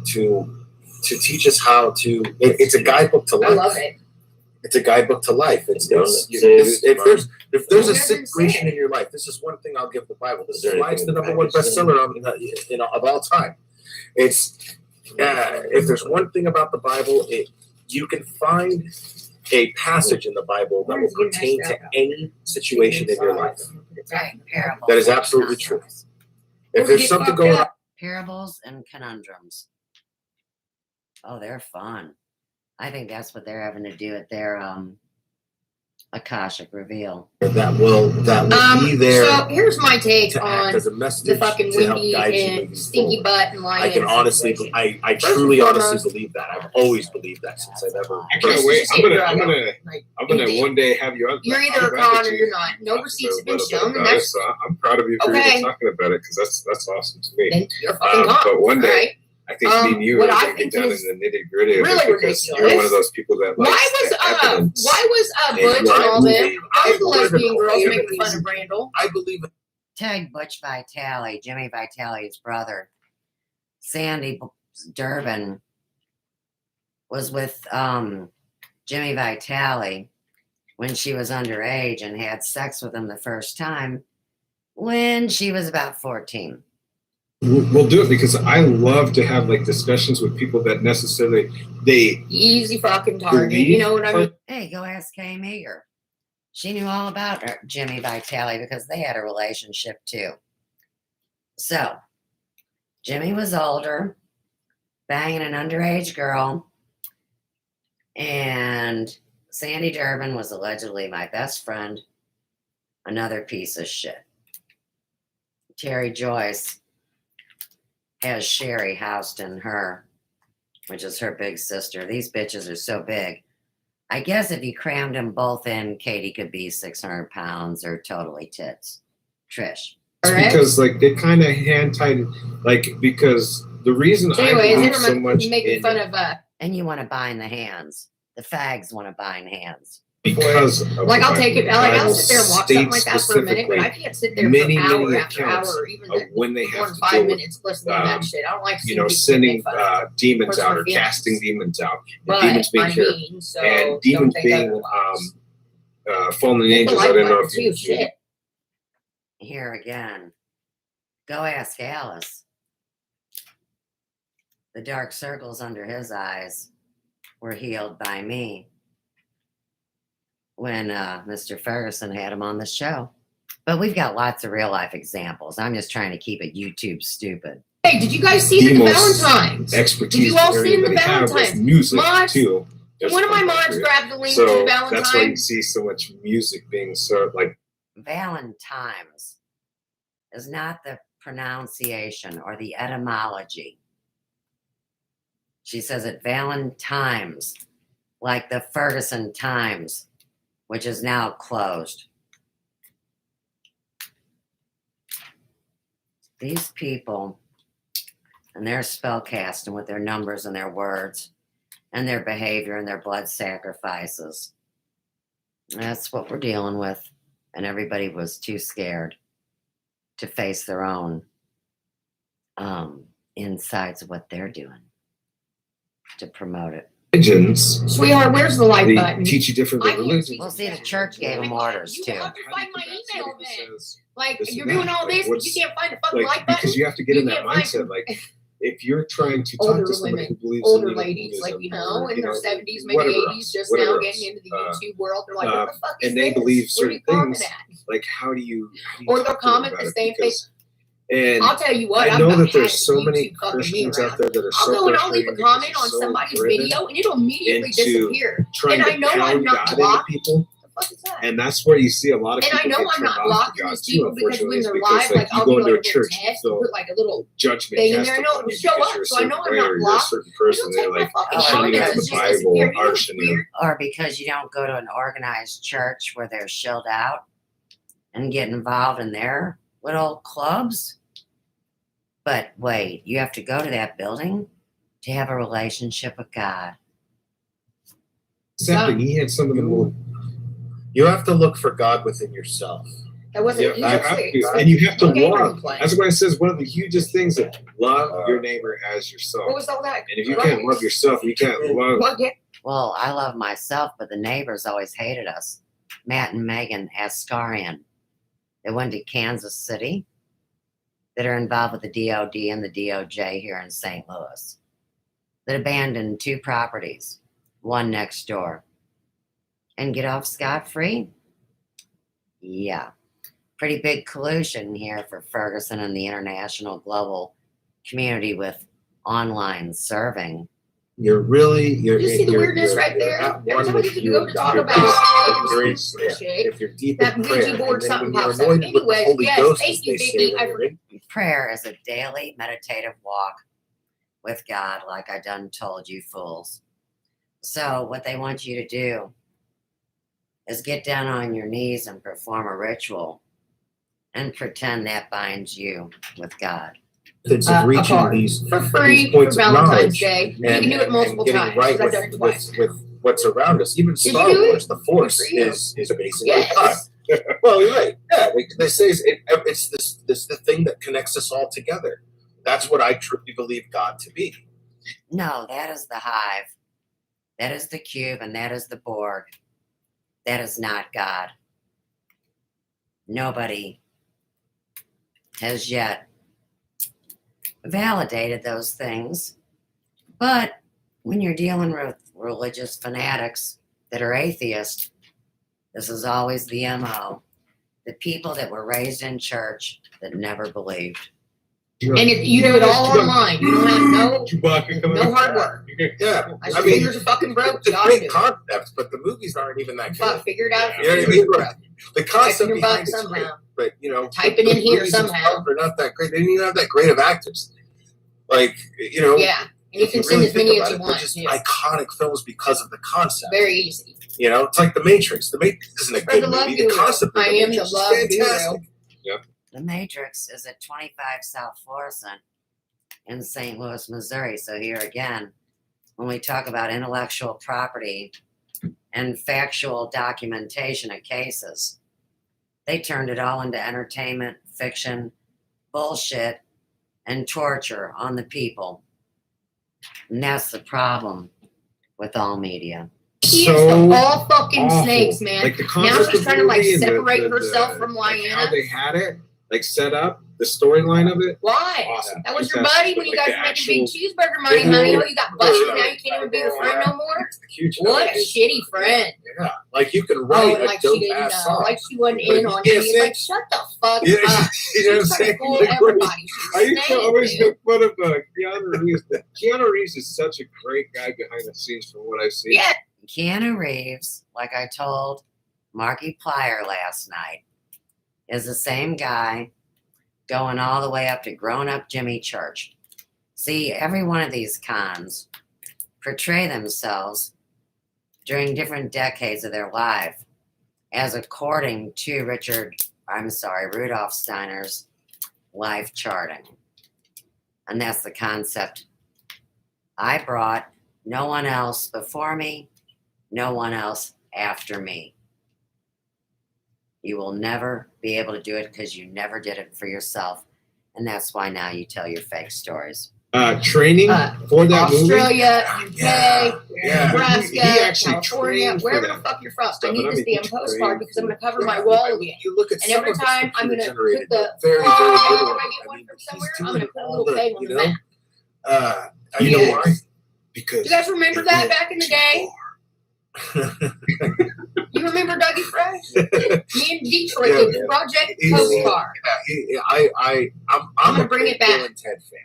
teach us how to. It's a guidebook to life. I love it. It's a guidebook to life. If there's a situation in your life, this is one thing I'll give the Bible. This is why it's the #1 bestseller of all time. It's if there's one thing about the Bible, you can find a passage in the Bible that will pertain to any situation in your life. That is absolutely true. If there's something going on, Parables and conundrums. Oh, they're fun. I think that's what they're having to do at their Akashic reveal. that will be there. So here's my take to on act as a message the fucking to help windy guide you and moving stinky forward. butt and lion. I can honestly, I truly, honestly believe that. I've always believed that since I've ever. I can't wait. I'm gonna one day have you on. You're either a con or you're not. No receipts have been shown, and that's I'm proud of you for okay. even talking about it, because that's awesome to me. Then you're fucking con. But one day, right? I think me and you what are I gonna get think down in is the nitty gritty of really it, because ridiculous. you're one of those people that likes the evidence. Why was Butch and all them? Those the lesbian girls making fun of Randall. I believe it. Tag Butch Vitale, Jimmy Vitale's brother. Sandy Durbin was with Jimmy Vitale when she was underage and had sex with him the first time when she was about 14. We'll do it, because I love to have like discussions with people that necessarily easy fucking target. You know what I mean? Hey, go ask Kay Meager. She knew all about Jimmy Vitale because they had a relationship too. So, Jimmy was older, banging an underage girl, and Sandy Durbin was allegedly my best friend, another piece of shit. Terry Joyce has Sherry housed in her, which is her big sister. These bitches are so big. I guess if you crammed them both in, Katie could be 600 pounds or totally tits. Trish. Because like they kind of hand tied, like, because the reason I believe so much making fun of and you want to bind the hands. The fags want to bind hands. because of Like the I'll take it. Like I'll Bible sit there and watch something like states that for a minute, but I specifically can't sit there many, for hour many after accounts hour, or even of when they more have than to 5 deal with minutes listening to that shit. I don't like you know, seeing sending people get fucked. demons Hurts out my or feelings. casting demons out, and But demons being I cured, mean, so and don't demons think being otherwise. fallen Hit the angels. I like don't know button if you. too. Shit. Here again, go ask Alice. The dark circles under his eyes were healed by me when Mr. Ferguson had him on the show. But we've got lots of real life examples. I'm just trying to keep it YouTube stupid. Hey, did you guys see the Valentine's? Expertise Did you all area see the that they have with Valentine's? music Mods? too. There's One of my fun mods factory. grabbed the link So to the Valentine's. that's why you see so much music being served. Like Valentine's is not the pronunciation or the etymology. She says it Valentine's, like the Ferguson Times, which is now closed. These people and their spellcasting with their numbers and their words and their behavior and their blood sacrifices. That's what we're dealing with. And everybody was too scared to face their own insides of what they're doing to promote it. religions, Sweetheart, where's the like they button? teach you different religions. Well, see, the church gave them orders You too. have to find my email then. Like, This you're and doing that. all this, but you What's- can't find a fucking like button. because you have to get in You that can't find- mindset. Like if you're trying to talk Older to somebody women, who believes older in ladies, like, Buddhism you know, or, in you their know, 70s, maybe whatever 80s, just whatever now getting into the YouTube world. They're like, uh, what the fuck is and they this? believe Where are you certain comment things. at? Like how do you Or they'll talk to them comment about the it? same thing. Because- And I'll tell you what, I I've know got that there's hacked so many YouTube fucking me Christians around. out there that are I'll so go and I'll leave a frustrating comment because on they're so somebody's driven video and it'll immediately into disappear. trying And to I know I'm pound not God into blocked. people. What the fuck is that? And that's where you see a lot of And people I know get I'm turned not off blocking to God these too, people because unfortunately, when is they're because live, like like you I'll go do into like a a little church, test, they'll put like a little judgment thing in cast there, and upon it'll you show because up. you're a So I know certain I'm way not or you're a blocked. certain person. It'll They're take my like fucking showing comments out and the just Bible disappear. or arson you. Or because you don't go to an organized church where they're shilled out and get involved in their little clubs. But wait, you have to go to that building to have a relationship with God. Except that he had some of the more. You have to look for God within yourself. That wasn't Yeah, and you have to love. That's why it says one of the hugest things that love your neighbor as yourself. What was all that? And if you can't love yourself, you can't love. Well, I love myself, but the neighbors always hated us. Matt and Megan Ascarian. They went to Kansas City that are involved with the DOD and the DOJ here in St. Louis that abandoned 2 properties, one next door, and get off scot-free? Yeah. Pretty big collusion here for Ferguson and the international global community with online serving. You're You see the weirdness right there? Every time you go to talk about if you're deep that in Ouija prayer, board, and then something when you're pops up. anointed with the Anyways, Holy yes, Ghost, thank as you, they say, Vicky. Reverend, Prayer is a daily meditative walk with God, like I done told you fools. So what they want you to do is get down on your knees and perform a ritual and pretend that binds you with God. methods of reaching these, for free these points for of Valentine's knowledge Day. You can do it multiple getting times. right I've done it with, twice. with what's around us. Even Did you Star do it? Wars, the Force Good for you. is basically Yes. God. Well, you're right. Yeah, they say it's this the thing that connects us all together. That's what I truly believe God to be. No, that is the hive. That is the cube, and that is the Borg. That is not God. Nobody has yet validated those things. But when you're dealing with religious fanatics that are atheists, this is always the MO. The people that were raised in church that never believed. And you do it all online. You don't have no hard work. Yeah, I mean, fingers are fucking broke. It's You ought to great do it. concepts, but the movies aren't even that good. Figure it out. You know what I mean? The Type concept in your butt behind it's great, somehow. but you know, Type it the in here movies somehow. themselves are not that great. They don't even have that great of actors. Like you know, Yeah, and you if can you send really as many think as about you it, want. they're just Yeah. iconic films because of the concept. Very easy. You know, it's like The Matrix. The Matrix isn't a Spread good the love movie. The guru. concept of I The am Matrix the is love fantastic. guru. Yep. The Matrix is at 25 South Florissant in St. Louis, Missouri. So here again, when we talk about intellectual property and factual documentation of cases. They turned it all into entertainment, fiction, bullshit, and torture on the people. And that's the problem with all media. She is of all fucking snakes, man. Like the Now she's trying to like continuity and separate herself from like Lyanna. how they had it, like set up the storyline of it. Why? Awesome. That was Just your that- buddy when you like guys the were making big actual- cheeseburger money, honey. Oh, you got busted. Now you can't even be your friend no more. Huge What a nowadays. shitty friend. Yeah, like you can Oh, write and a like she dope didn't ass know. song. Like she wasn't But in you on can't it. say- Like, shut the fuck Yeah, up. you know what I'm She's trying to saying? fool Like, what- everybody. I used to Snake, always man. make fun of Keanu Reeves. Keanu Reeves is such a great guy behind the scenes from what I've seen. Yeah. Keanu Reeves, like I told Marky Plier last night, is the same guy going all the way up to grown-up Jimmy Church. See, every one of these cons portray themselves during different decades of their life as according to Rudolf Steiner's life charting. And that's the concept I brought. No one else before me, no one else after me. You will never be able to do it because you never did it for yourself. And that's why now you tell your fake stories. Training for that Australia, movie. UK, Yeah. Nebraska, He actually California, trained for wherever that the fuck you're from. I stuff, need and I this mean, damn he postcard trained because I'm going to for- cover my yeah, wall again. You look at And some every of it's time I'm going to computer-generated, put the very, very little. if I I get one mean, from he's somewhere, doing I'm going to put a all little the, thing on you the know, map. you know Yes. why? Because You guys remember it that went back in the day? You remember Dougie Fresh? Me and Detroit Yeah, did man. Project He's- Postcard. I'm gonna a bring big it back. Bill and Ted fan.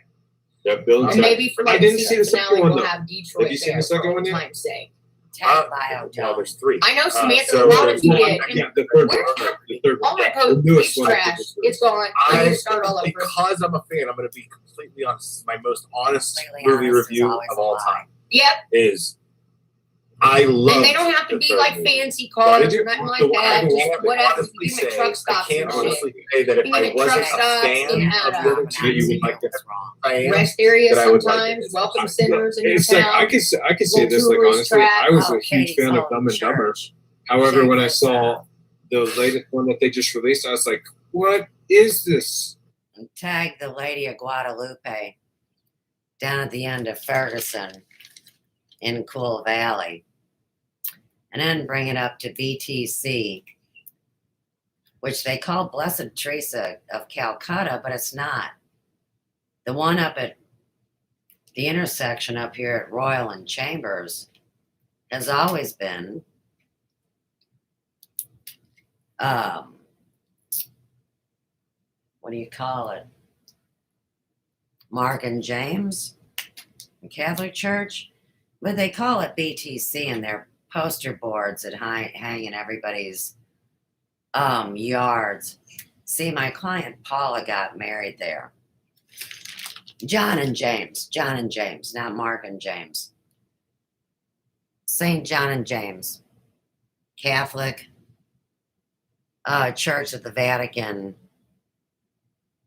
Yeah, Bill and And Ted. maybe for I like didn't the see the season second finale, one we'll though. have Detroit Have you seen there the second for one yet? time's sake. Well, there's three. I know Samantha so Lauderdale there's did. one- And Yeah, the third where's one. The third all one. my The posts? newest It's one. trash. It's gone. I need to start all over. Because I'm a fan, I'm going to be completely honest. This is my most honest Completely movie honest is review always of all a lie. time. Yep. Is I love. And they don't have to be like fancy cars or nothing like that. Just whatever. You can make truck stops I and can't shit. honestly say that if You can I make wasn't truck a stops fan and of the other two, you would like to fan. Rest areas that I would like sometimes. it. Welcome centers in your It's like town. I could say this like Little honestly. tourist I was trap. a huge fan of Dumb and Dumber. However, when I saw the latest one that they just released, I was like, "What is this?" Tag the Lady of Guadalupe down at the end of Ferguson in Cool Valley. And then bring it up to BTC, which they call Blessed Teresa of Calcutta, but it's not. The one up at the intersection up here at Royal and Chambers has always been what do you call it? Mark and James, the Catholic Church, but they call it BTC in their poster boards that hang in everybody's yards. See, my client Paula got married there. John and James, not Mark and James. St. John and James, Catholic Church of the Vatican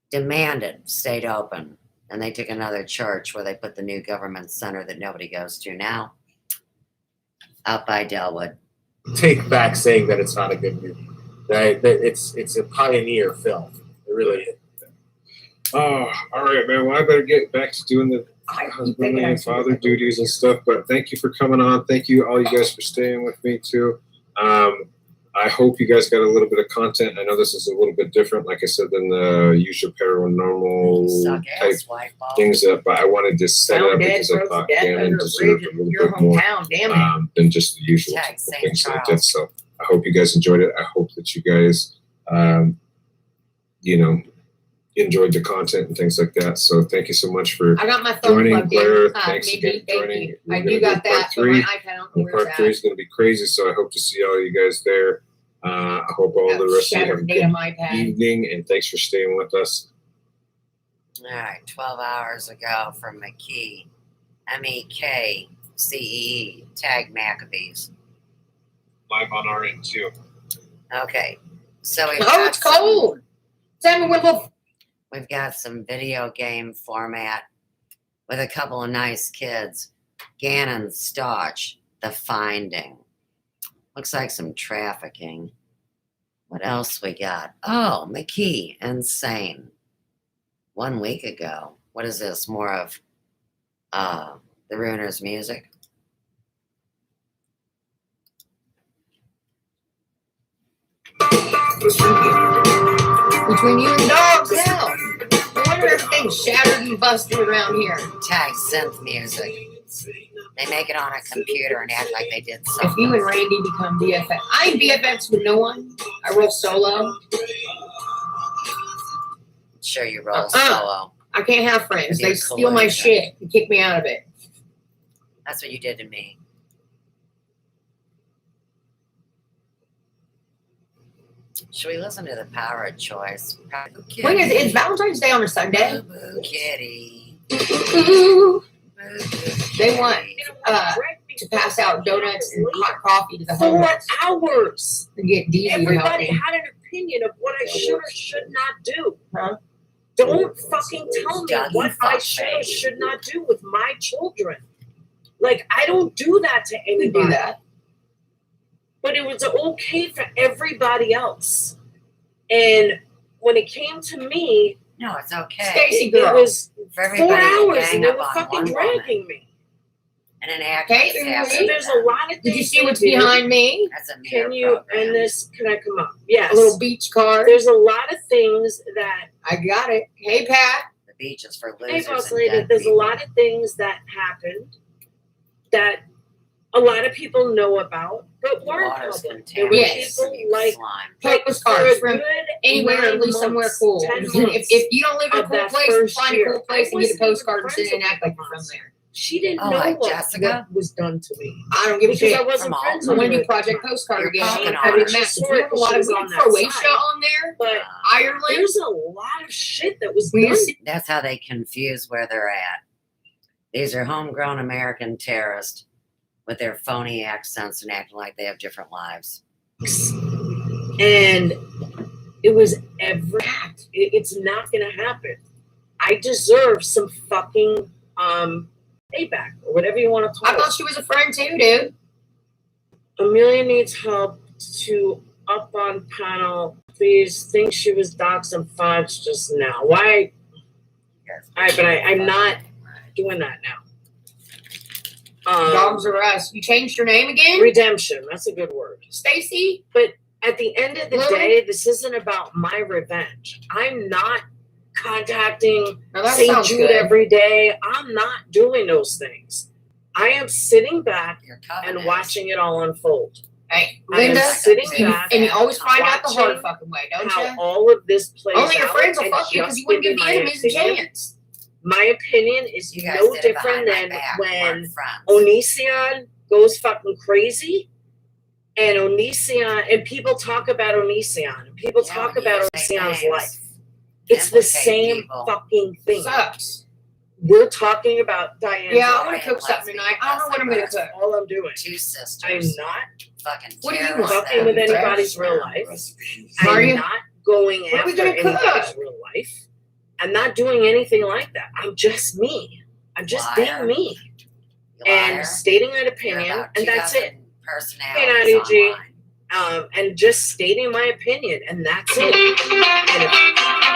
demanded stayed open, and they took another church where they put the new government center that nobody goes to now, out by Delwood. Take back saying that it's not a good movie. That it's a pioneer film. It really is. Oh, all right, man. Well, I better get back to doing the husbandly and father duties and stuff. But thank you for coming on. Thank you, all you guys, for staying with me too. I hope you guys got a little bit of content. I know this is a little bit different, like I said, than the usual paranormal type things. But I wanted to set it up because I thought Gannon deserved a little bit more than just the usual things like that. So I hope you guys enjoyed it. I hope that you guys, enjoyed the content and things like that. So thank you so much for I got my phone joining, plugged Claire. in. Thanks again for joining. I do got that, but my iPad, I don't know where Part it's 3 at. is going to be crazy, so I hope to see all you guys there. I hope all the rest of you have a Shattered good damn iPad. evening, and thanks for staying with us. All right, 12 hours ago from McKee, MEKCEE, tag Maccabees. Live on our end, too. Okay, so It's cold. Sammy Wimble. We've got some video game format with a couple of nice kids. Gannon Stotch, The Finding. Looks like some trafficking. What else we got? Oh, McKee, insane. 1 week ago. What is this? More of the Ruiners music? Between you and the dogs, hell. No wonder everything's shattered and busted around here. Tag synth music. They make it on a computer and act like they did something. If you and Randy become BFF, I ain't BFFs with no one. I roll solo. Sure, you roll solo. I can't have friends. You're They steal my collusion. shit and kick me out of it. That's what you did to me. Should we listen to the Power of Choice? When is it? It's Valentine's Day on a Sunday. Boo Kitty. They want to pass out donuts and hot coffee to the homeless. 4 hours. To get DZ to help Everybody me. had an opinion of what I should or should not do. Huh? Don't fucking tell me Dougie what I fuck should or baby. should not do with my children. Like, I don't do that to You anybody. do that. But it was okay for everybody else. And when it came to me, No, it's okay. Stacy it girl. was For 4 everybody to hours gang and they up were on fucking one dragging woman me. and an act Okay, like So happening. there's a lot of things. Did you see they what's do. behind me? That's a mirror Can you program. and this? Can I come up? Yes. A little beach card. There's a lot of things that. I got it. Hey, Pat. The beach is for Hey, losers boss and lady. dead There's a people. lot of things that happened that a lot of people know about, but weren't Water's public. contaminated. There were Yes. people like Slime. Postcards for a from good anywhere, at 9 least somewhere months, cool. 10 If months you don't live in a of cool that place, first find a year, cool place I and get a wasn't even postcard and sit friends and with act like my you're from boss. there. She didn't Oh, know like what Jessica? was done to me. I don't give a Because shit. I wasn't From friends I with want to her. do Project Postcard You're again. talking I on mean, her. Max, we have a lot of She was on that Croatia side. on there, But Ireland. there's a lot of shit that was We done. just- That's how they confuse where they're at. These are homegrown American terrorists with their phony accents and acting like they have different lives. And it was every act. It's not gonna happen. I deserve some fucking payback or whatever you want to call I it. thought she was a friend too, dude. Amelia needs help to up on panel. Please think she was doxed and fudged just now. Why? I'm not doing that now. Dogs are us. You changed your name again? Redemption. That's a good word. Stacy? But at the end of the Lily? day, this isn't about my revenge. I'm not contacting Now that St. sounds Jude good. every day. I'm not doing those things. I am sitting back Your and covenant. watching it all unfold. Hey, I am Linda, sitting and back you always find out the hard watching fucking way, don't how you? all of this plays Only your out friends will and fuck you because just you wouldn't give giving the my enemies a opinion. chance. My opinion is You guys no did it different behind my than back. We when weren't friends. Onision goes fucking crazy, and Onision and people talk about Onision, and people Yeah, talk when you about say Onision's names, life. It's the implicate same people. fucking thing. Sucks. We're talking about Diane's Yeah, I'm life. gonna cook something tonight. I don't know what I'm gonna cook. All I'm doing. Two sisters. I'm not fucking What do you terrorists want? that fucking with have anybody's fresh real now. life. Are I'm you? not going What are we after gonna cook? anybody's real life. I'm not doing anything like that. I'm just me. I'm just Liar. being me. You liar. And stating an You're opinion, about and that's 2,000 it. personalities G. online. And just stating my opinion, and that's it. And if you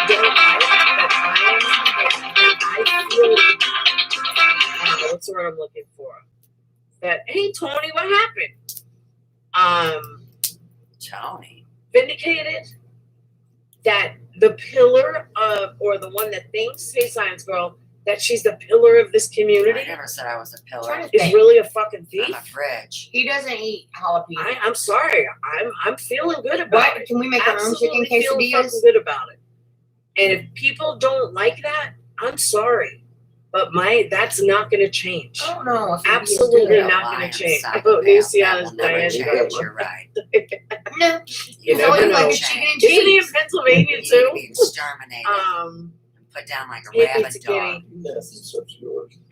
don't like that I feel, what's the word I'm looking for? That, hey, Tony, what happened? Tony. Vindicated that the pillar of, or the one that thinks, hey, science girl, that she's the pillar of this community I never said I was a pillar. is really a fucking thief. I'm a fridge. He doesn't eat jalapeno. I'm sorry. I'm feeling good about What? it. Can we make our own chicken Absolutely feeling quesadillas? fucking good about it. And if people don't like that, I'm sorry. But that's not going to change. I don't know. If Absolutely You're a not lying going to change. I psychopath. vote Luciana's That will never Diane. change. You're right. No. You It's never always know. like a chicken and Isn't he in cheese. Pennsylvania You need to too? be exterminated Um, and put down like a Hey, rabid Pizza dog. Kitty.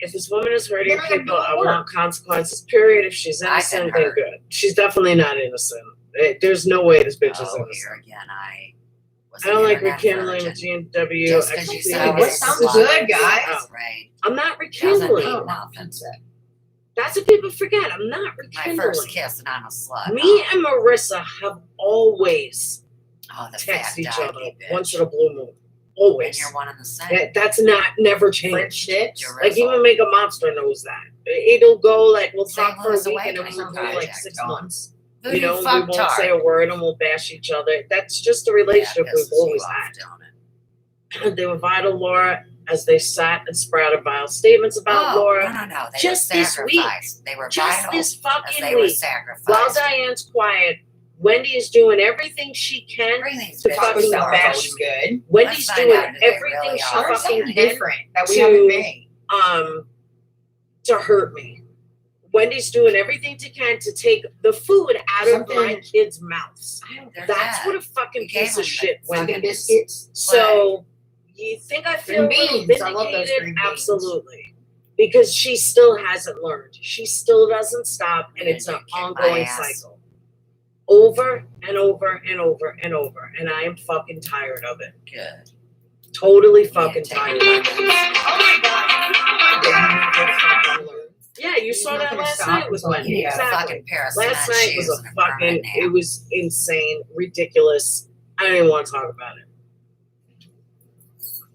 If this woman is hurting They're not gonna people, do the I work. want consequences. Period. If she's I can innocent, then hurt. good. She's definitely not innocent. There's no way this bitch is Oh, innocent. here again, I was I don't an like internet rekindling virgin. with GNW. Just 'cause you said I What was sounds slow, good, guys? I was afraid. I'm not Doesn't rekindling. mean nothing. That's what people forget. I'm not My rekindling. first kiss, and I'm a slut. Me and Marissa have always the text fat each doggy other bitch. once in a blue moon. Always. And you're one and the same. That's never changed. Friendships. Like even Make a Monster knows that. It'll go like we'll St. talk for a Louis week and Awakening it'll go like Project. 6 months. Who You do know, we fuck won't say a word and we'll bash each other. That's just a relationship we've always had. They were Vital Laura as they sat and sprouted vile statements about Laura. No. They just were this week. sacrificed. They were Just vital this fucking as they were week. sacrificed. While Diane's quiet, Wendy is doing everything she can to fucking bash me. Good. Wendy's Let's find doing out who they everything really she are. fucking Something can different that we haven't made. to hurt me. Wendy's doing everything she can to take the food out of my kids' mouths. That's what a fucking piece of shit Wendy is. Biscuits. So you think I feel Green beans. I love those vindicated? green beans. Absolutely. Because she still hasn't learned. She still doesn't stop, and it's an ongoing cycle. Over and over and over and over. And I am fucking tired of it. Good. Totally fucking tired of it. Yeah, you saw that last night with Wendy. Exactly. Last night was a fucking, it was insane, ridiculous. I don't even want to talk about it.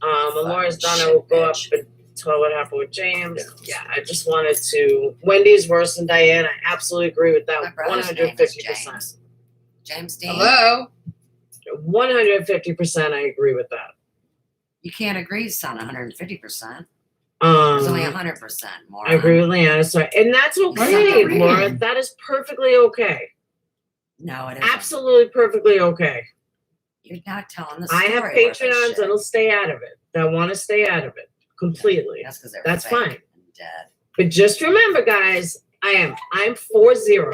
And Laura's done, I will go up and tell what happened with James. Yeah, I just wanted to. Wendy's worse than Diane. I absolutely agree with that. 150%. James Dean. Hello. 150%. I agree with that. You can't agree, son. 150%. There's only 100% more. I agree with Leanna. Sorry, and that's okay, Laura. That is perfectly okay. No, it isn't. Absolutely perfectly okay. You're not telling the I story. have Patreons that'll stay out of it. That want to stay out of it completely. That's because they're That's fake fine. and dead. But just remember, guys, I'm 4-0.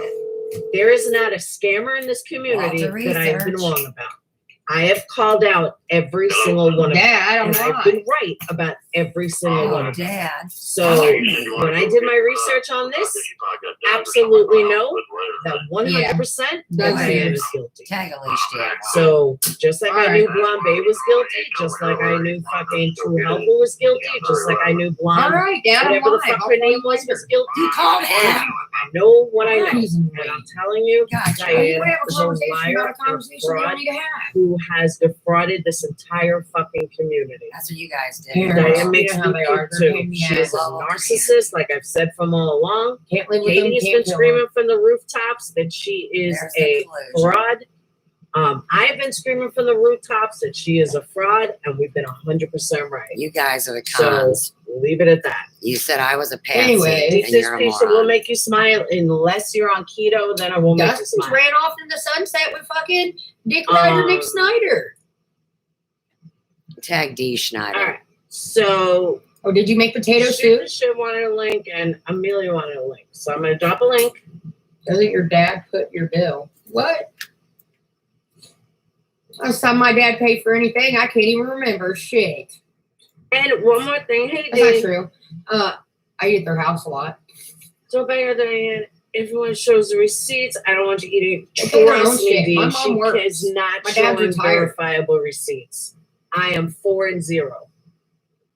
There is not a scammer in this community that I've been wrong about. I have called out every single one of them. And I've been right about every single one of them. Dad. So when I did my research on this, absolutely no, that 100% Diane is guilty. Tag Alicia. So just like I knew Blonde Bay was guilty, just like I knew fucking True Helper was guilty, just like I knew Blonde, whatever the fuck her name was guilty. You called him. I know what I know. And I'm telling you, Diane is a liar and a fraud who has defrauded this entire fucking community. That's what you guys did. Diane makes me puke too. She is a narcissist, like I've said from all along. Can't live with Katie them, has can't been kill screaming from the rooftops that she is a fraud. I have been screaming from the rooftops that she is a fraud, and we've been 100% right. You guys are the cons. So leave it at that. You said I was a pansy. Anyway, and you're a this moron. will make you smile unless you're on keto. Then I won't make you Dustin smile. ran off in the sunset with fucking Dick Ryder, Nick Snyder. Tag D Schneider. All right. So. Oh, did you make potato soup? She wanted a link, and Amelia wanted a link. So I'm going to drop a link. Doesn't your dad put your bill? What? Last time my dad paid for anything, I can't even remember shit. And one more thing, hey, that's not true. I eat at their house a lot. So, better than everyone shows the receipts. I don't want you eating. They their own Trust me, shit. Dee, My mom she works. is not My dad's showing retired. verifiable receipts. I am 4-0.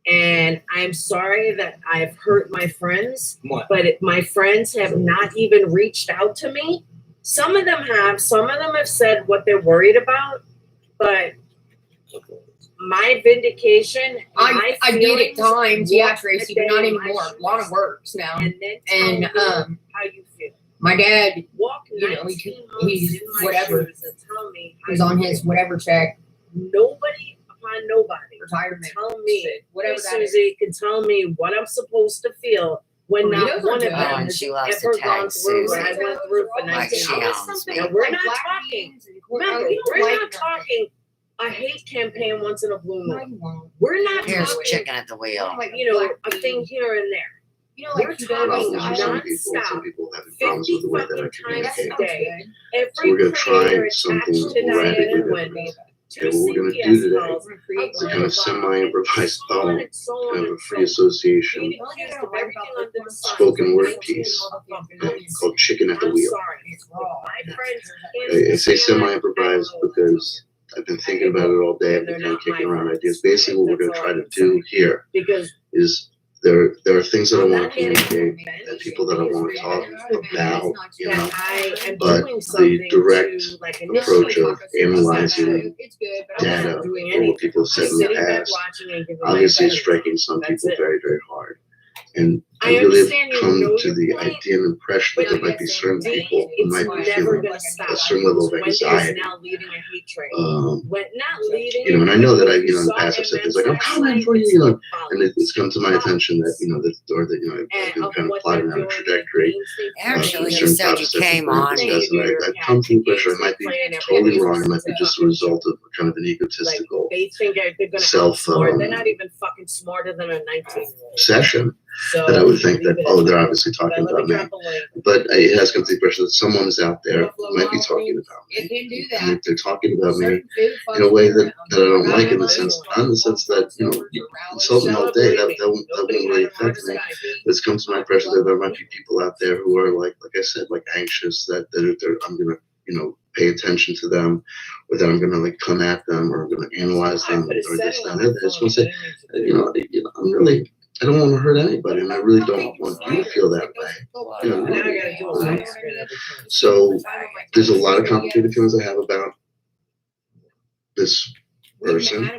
And I'm sorry that I've hurt my friends, but my friends have not even reached out to me. Some of them have. Some of them have said what they're worried about. But my vindication, I did at times, yeah, Tracy, but not anymore. A lot of works now. And how you feel. my dad, Walk you know, 19 he's months in my whatever. shoes and tell me how He's you on feel. his whatever check. Nobody upon nobody Retirement. tell me, Whatever hey, that is. Susie can tell me what I'm supposed to feel when Burritos not are one of good. them Oh, and has she loves ever to tag gone through what I Susie. went through for Like 19 she months. owns me. And we're Like not black talking. beans and Remember, you don't we're like not nothing. talking a hate campaign once in a blue No, moon. you won't. We're not Here's talking, chicken at the wheel. Like you know, black a thing beans. here and there. You know, We're like talking nonstop, 50 fucking times a day. Every creator attached to Diane and Wendy, two CPS calls, It's a kind of semi-improvised poem, kind of a free association, spoken word piece called Chicken at the Wheel. I say semi-improvised because I've been thinking about it all day. I've been kind of kicking around ideas. Basically, what we're going to try to do here is there are things that I want to communicate and people that I want to talk about, you know, but the direct approach of analyzing data or what people have said in the past obviously is striking some people very, very hard. And I really have come to the idea and impression that there might be certain people who might be feeling a certain level of anxiety. You know, and I know that in the past I've said things like, I'm coming for you, you know, and it's come to my attention that, you know, I've been kind of plotting out a trajectory. Actually, you said you came on. I've come from the pressure. I might be totally wrong. It might be just a result of kind of an egotistical self they're not even fucking smarter than a 19-year-old. Obsession. That I would think that, oh, they're obviously talking about me. But it has come to the impression that someone is out there who might be talking about me. And if they're talking about me in a way that I don't like, in the sense that, you know, you insult me all day, that won't really affect me. But it's come to my impression that there might be people out there who are like I said, like anxious that I'm gonna, you know, pay attention to them, or that I'm gonna like come at them, or I'm gonna analyze them, or this, that, and that. I just want to say, you know, I don't want to hurt anybody, and I really don't want you to feel that way. You know? So there's a lot of complicated feelings I have about this person.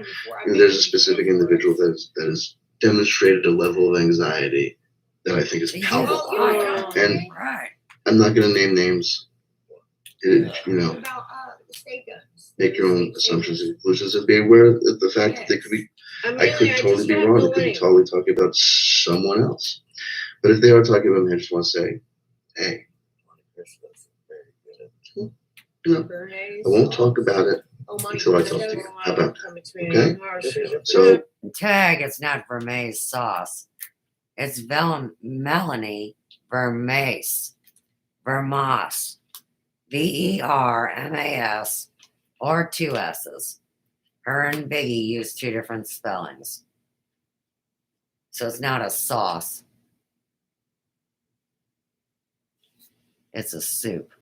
And there's a specific individual that has demonstrated a level of anxiety that I think is palpable. And I'm not going to name names. You know, make your own assumptions and conclusions, and be aware of the fact that they could be. I could totally be wrong. They could be totally talking about someone else. But if they are talking about me, I just want to say, hey, you know, I won't talk about it until I talk to you. How about that? Okay? So Tag, it's not Vermees sauce. It's Melanie Vermees. Vermas. Vermas, or 2 S's. Her and Biggie use 2 different spellings. So it's not a sauce. It's a soup.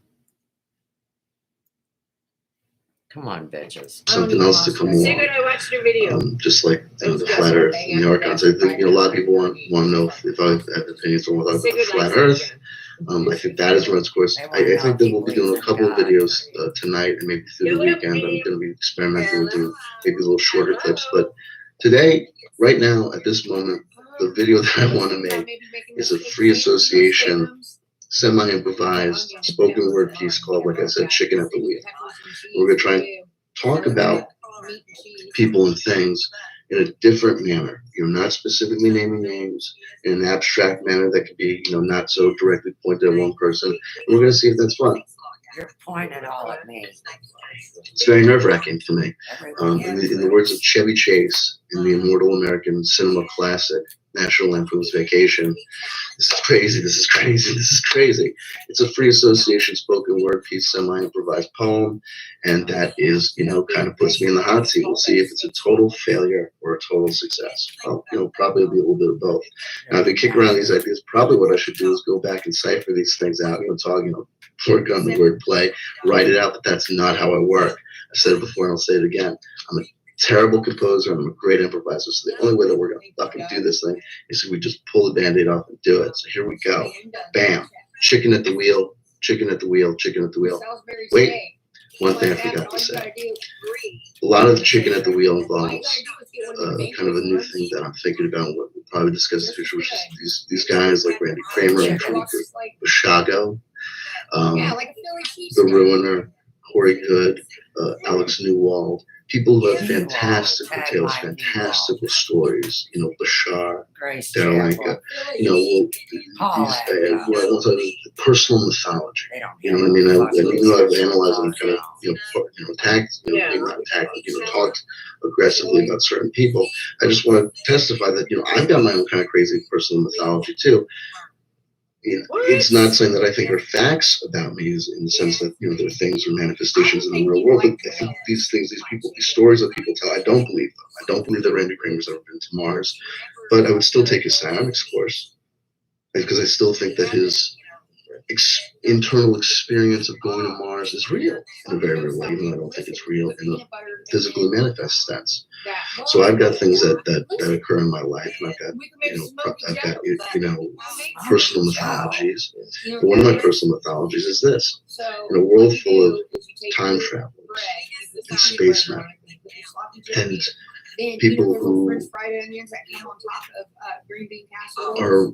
Come on, bitches. Something else to come along. I watched your video. Just like the flat Earth and the archons. I think, you know, a lot of people want to know if I have opinions on what I think about flat Earth. I think that is run its course. I think that we'll be doing a couple of videos tonight and maybe through the weekend. I'm going to be experimenting with doing maybe little shorter clips. But today, right now, at this moment, the video that I want to make is a free association, semi-improvised, spoken word piece called, like I said, Chicken at the Wheel. We're going to try and talk about people and things in a different manner. You're not specifically naming names, in an abstract manner that could be, you know, not so directly pointed at one person. And we're going to see if that's fun. You're pointing all at me. It's very nerve-wracking for me. In the words of Chevy Chase in the immortal American cinema classic, National Lampoon's Vacation, this is crazy, this is crazy, this is crazy. It's a free association spoken word piece, semi-improvised poem, and that is, you know, kind of puts me in the hot seat. We'll see if it's a total failure or a total success. Well, you know, probably be a little bit of both. Now, if you kick around these ideas, probably what I should do is go back and cipher these things out, you know, talk, you know, work on the wordplay, write it out, but that's not how I work. I said it before and I'll say it again. I'm a terrible composer and I'm a great improviser. So the only way that we're going to fucking do this thing is if we just pull the Band-Aid off and do it. So here we go. Bam. Chicken at the wheel, chicken at the wheel, chicken at the wheel. Wait, one thing I forgot to say. A lot of the chicken at the wheel involves kind of a new thing that I'm thinking about. We'll probably discuss in the future, which is these guys like Randy Kramer and Bashago, The Ruiner, Corey Good, Alex Newwald. People who have fantastical tales, fantastical stories. You know, Bashar, Darolenka. You know, these personal mythology. You know what I mean? I've analyzed and kind of, talked aggressively about certain people. I just want to testify that, you know, I've got my own kind of crazy personal mythology too. You know, it's not saying that I think are facts about me, is in the sense that, you know, there are things or manifestations in the real world. But I think these things, these people, these stories that people tell, I don't believe them. I don't believe that Randy Kramer's ever been to Mars, but I would still take his psionics course because I still think that his internal experience of going to Mars is real in a very real way. Even though I don't think it's real in physically manifests sense. So I've got things that occur in my life, and I've got personal mythologies. But one of my personal mythologies is this: in a world full of time travelers and spacemen and people who are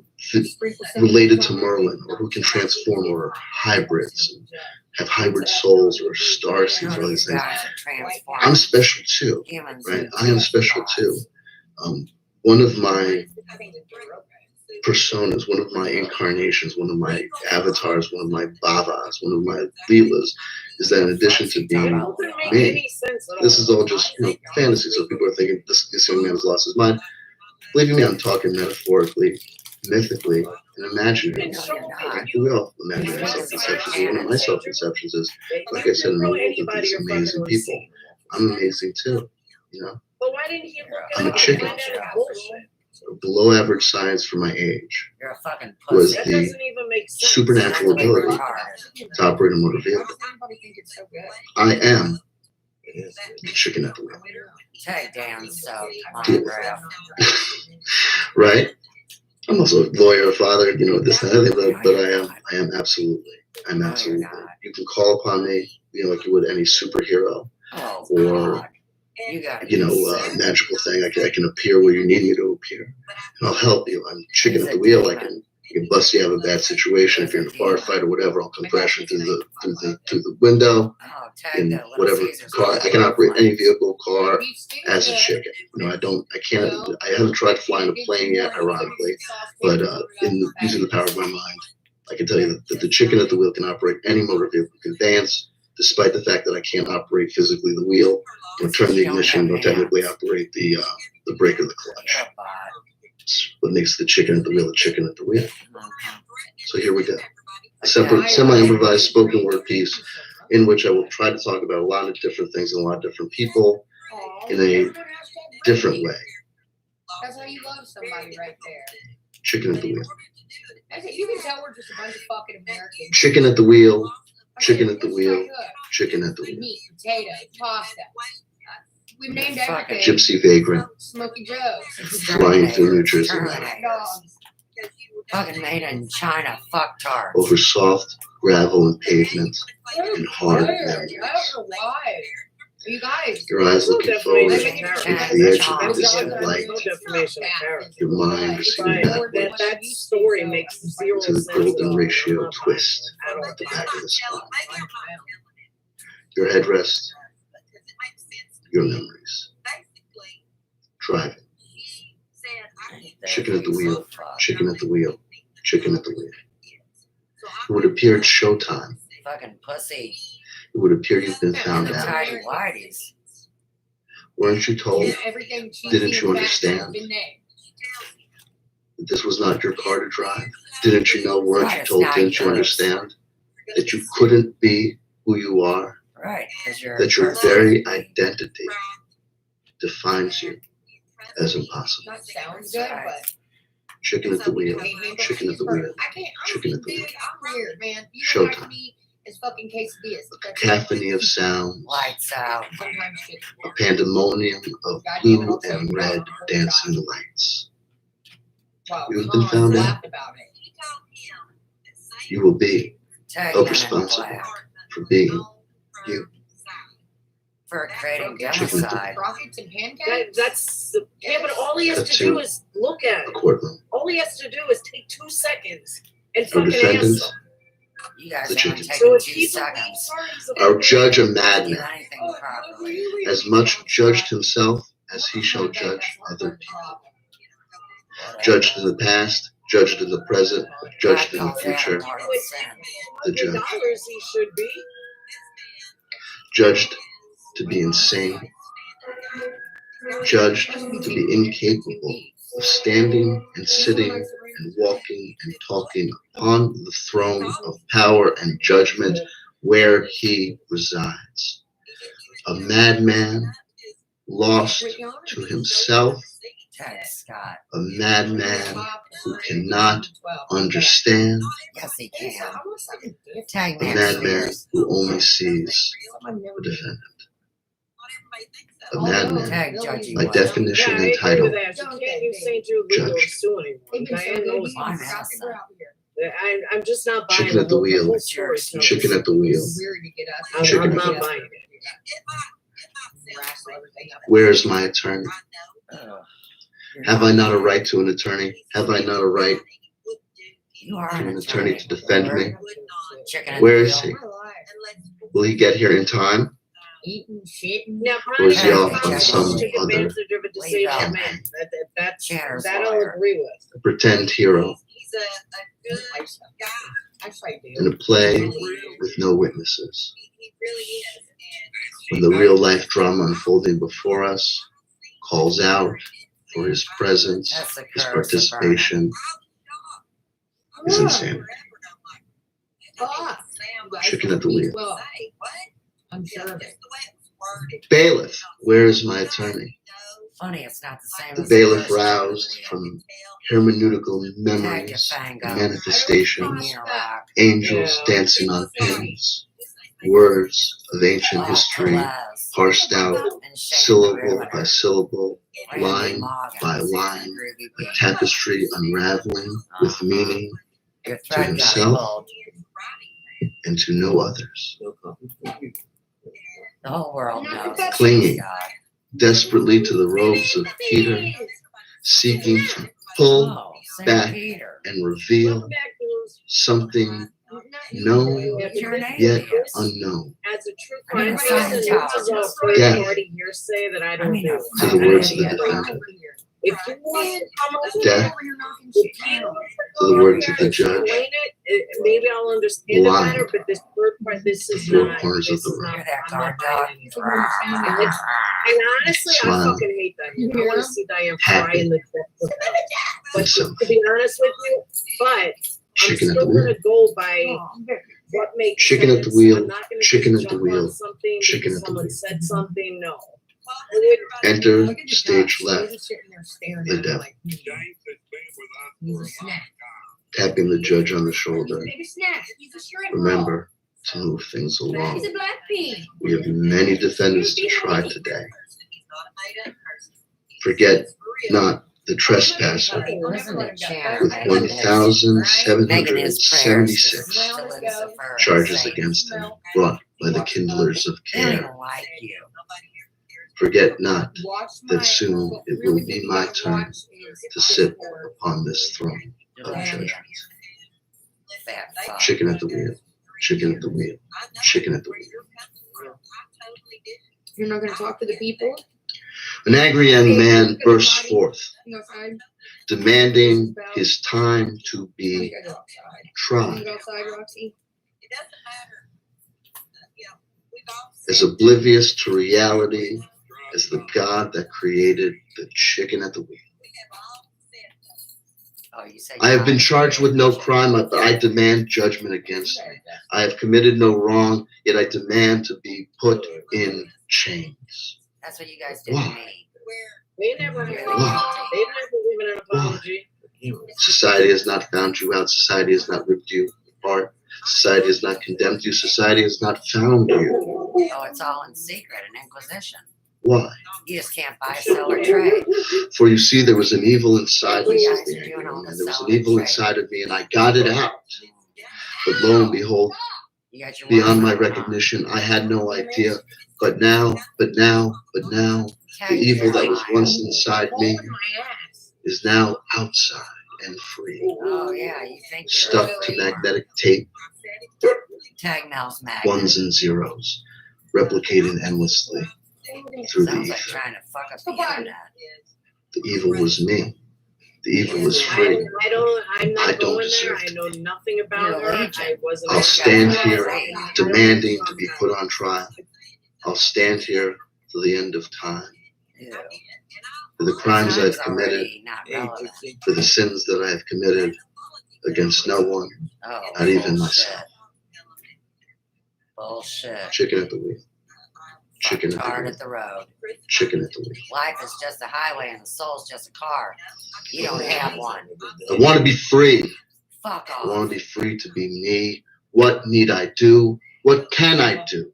related to Merlin, or who can transform, or hybrids, and have hybrid souls, or star seeds, or all these things. I'm special too, right? I am special too. One of my personas, one of my incarnations, one of my avatars, one of my bhavas, one of my leelas, is that in addition to being me, this is all just fantasy. So people are thinking this young man has lost his mind. Believe me, I'm talking metaphorically, mythically, and imaginary. We all imagine our self-conceptions. And one of my self-conceptions is, like I said, in the world of these amazing people, I'm amazing too. I'm a chicken. Below average science for my age was the supernatural ability to operate a motor vehicle. I am the chicken at the wheel. Right? I'm also a lawyer, a father, this and that, but I am absolutely. I'm absolutely. You can call upon me, like you would any superhero, or magical thing. I can appear where you need me to appear, and I'll help you. I'm chicken at the wheel. I can bust you out of a bad situation. If you're in a bar fight or whatever, I'll come crashing through the window in whatever car. I can operate any vehicle, car, as a chicken. I haven't tried flying a plane yet, ironically, but using the power of my mind, I can tell you that the chicken at the wheel can operate any motor vehicle conveyance, despite the fact that I can't operate physically the wheel, or turn the ignition, or technically operate the brake or the clutch. It's what makes the chicken at the wheel a chicken at the wheel. So here we go. A semi-improvised spoken word piece in which I will try to talk about a lot of different things and a lot of different people in a different way. That's how you love somebody right there. Chicken at the wheel. You can tell we're just a bunch of fucking Americans. Chicken at the wheel. Chicken at the wheel. Chicken at the wheel. Meat, potato, pasta. We've named everything. Gypsy vagrant. Smoky Joe's. Flying through New Jersey. Fucking made in China, fucktards. Over soft gravel and pavement and hard memories. I don't know why. You guys. Your eyes looking forward to the edge of the distant light. Your mind receiving backwards that story makes zero to the sense. golden ratio twist at the back of the spine. Your headrest. Your memories. Driving. Chicken at the wheel. Chicken at the wheel. Chicken at the wheel. It would appear it's showtime. Fucking pussy. It would appear you've been found out. Tidy whities. Weren't you told? Didn't you understand? That this was not your car to drive? Didn't you know? Weren't you told? Didn't you understand? That you couldn't be who you are? Right. That your very identity defines you as impossible. That sounds good, but Chicken at the wheel. Chicken at the wheel. Chicken at the wheel. I'm weird, man. Showtime. It's fucking quesadillas. A cacophony of sounds. Lights out. A pandemonium of blue and red dancing lights. You have been found out. You will be held responsible for being you. For creating genocide. But all he has to do is look at it. All he has to do is take 2 seconds and fucking answer. You guys The haven't chicken. taken 2 seconds. Our judge, a madman, as much judged himself as he shall judge other people. Judged in the past, judged in the present, judged in the future. The judge. He should be. Judged to be insane. Judged to be incapable of standing and sitting and walking and talking upon the throne of power and judgment where he resides. A madman lost to himself. A madman who cannot understand. Yes, he can. A madman who only sees the defendant. a madman, Tag judgy by one. definition Yeah, I agree entitled with that. You can't use St. Jude legal to judge. sue anyone. Diane knows I'm this. innocent. I'm just not buying Chicken at the whole wheel. story. Chicken at the wheel. Chicken I'm at the not wheel. buying it. Where is my attorney? Ugh. Have I not a right to an attorney? Have I not a right You are to an an attorney to attorney. defend me? Chicken at Where the is he? wheel. Will he get here in time? Eating shit. Now, Or is he Brian, off on I some took other advantage of a disabled campaign? man. That Chatter's I'll lawyer. agree with. A pretend hero in a play with no witnesses. When the real life drama unfolding before us calls out for his presence, That's the his curse of participation, is insanity. Chicken at the wheel. I'm sure of it. Bailiff, where is my attorney? Funny, it's not the same The as bailiff the first roused from hermeneutical memories and manifestations, angels dancing on pins, words of ancient history parsed out syllable by syllable, line by line, a tapestry unraveling with meaning Your to thread got himself pulled. and to no others. The whole world knows. Clinging God. desperately to the robes of Peter, seeking to pull Oh, St. back Peter. and reveal something known yet unknown. As a true I mean, crime person, this is all Scientologist. third Death. party hearsay that I I don't mean, do. To the words of the defendant, If you want to come over death to to the words of the judge, explain it, maybe I'll understand it Blind. better. But this third part, this is four not. corners of This the is room. not. Hear that I'm guard not dog? buying it. And honestly, I Smile. fucking hate Diane. I want to see Diane Happy. fry in the clip. But Himself. to be honest with you, but I'm Chicken at still the wheel. gonna go by what makes Chicken at the sense. wheel. I'm not gonna Chicken just at the jump on wheel. something Chicken because at the someone wheel. said something. No. I would- Enter stage left, Staring the at him devil, like, he's a snack. tapping the judge on the shoulder. He's a snack. He's a shrimp. Remember to move things along. He's a black pea. We have many defendants to try today. Forget not the trespasser Isn't it Chatter? with 1,776 charges Saint. against him brought by the kindlers of They don't care. even like you. Forget not that soon it will be my turn to sit upon this throne of judgment. Fat fuck. Chicken at the wheel. Chicken at the wheel. Chicken at the wheel. You're not going to talk to the people? An angry young man bursts forth, Go outside. demanding his time to be Go tried. outside, Roxy. As oblivious to reality as the God that created the chicken at the wheel. Oh, you say I have been God. charged with no crime, but I demand judgment against me. I have committed no wrong, yet I demand to be put in chains. That's what you guys did to Why? me. They never You're have. the Why? They never given an apology. Society has not found you out. Society has not ripped you apart. Society has not condemned you. Society has not found you. Oh, it's all in secret, an inquisition. Why? You just can't buy, sell, or trade. For you see, there was an evil inside You me, guys says the are angry doing all woman. the There was an selling and evil trading. inside of me, and I got it out. But lo and behold, You got your beyond my work done, huh? recognition, I had no idea. But now, the evil that was once inside me is now outside and free. Oh, yeah, you think you're Stuck to magnetic tape, Tag Nell's magnet. ones and zeros, replicating endlessly through the Sounds like ether. trying to fuck up the internet. The evil was me. The evil was free. I'm I not don't going there. deserve I know nothing about You're her. a legion. I wasn't. I'll stand here demanding to be put on trial. I'll stand here till the end of time. Ew. For the crimes I've Time's committed, already not relevant. for the sins that I have committed against no one, Oh, not even bullshit. myself. Bullshit. Chicken at the wheel. Chicken at the Tard wheel. at the road. Chicken at the wheel. Life is just a highway and the soul's just a car. You don't have one. I want to be free. Fuck I want off. to be free to be me. What need I do? What can I do?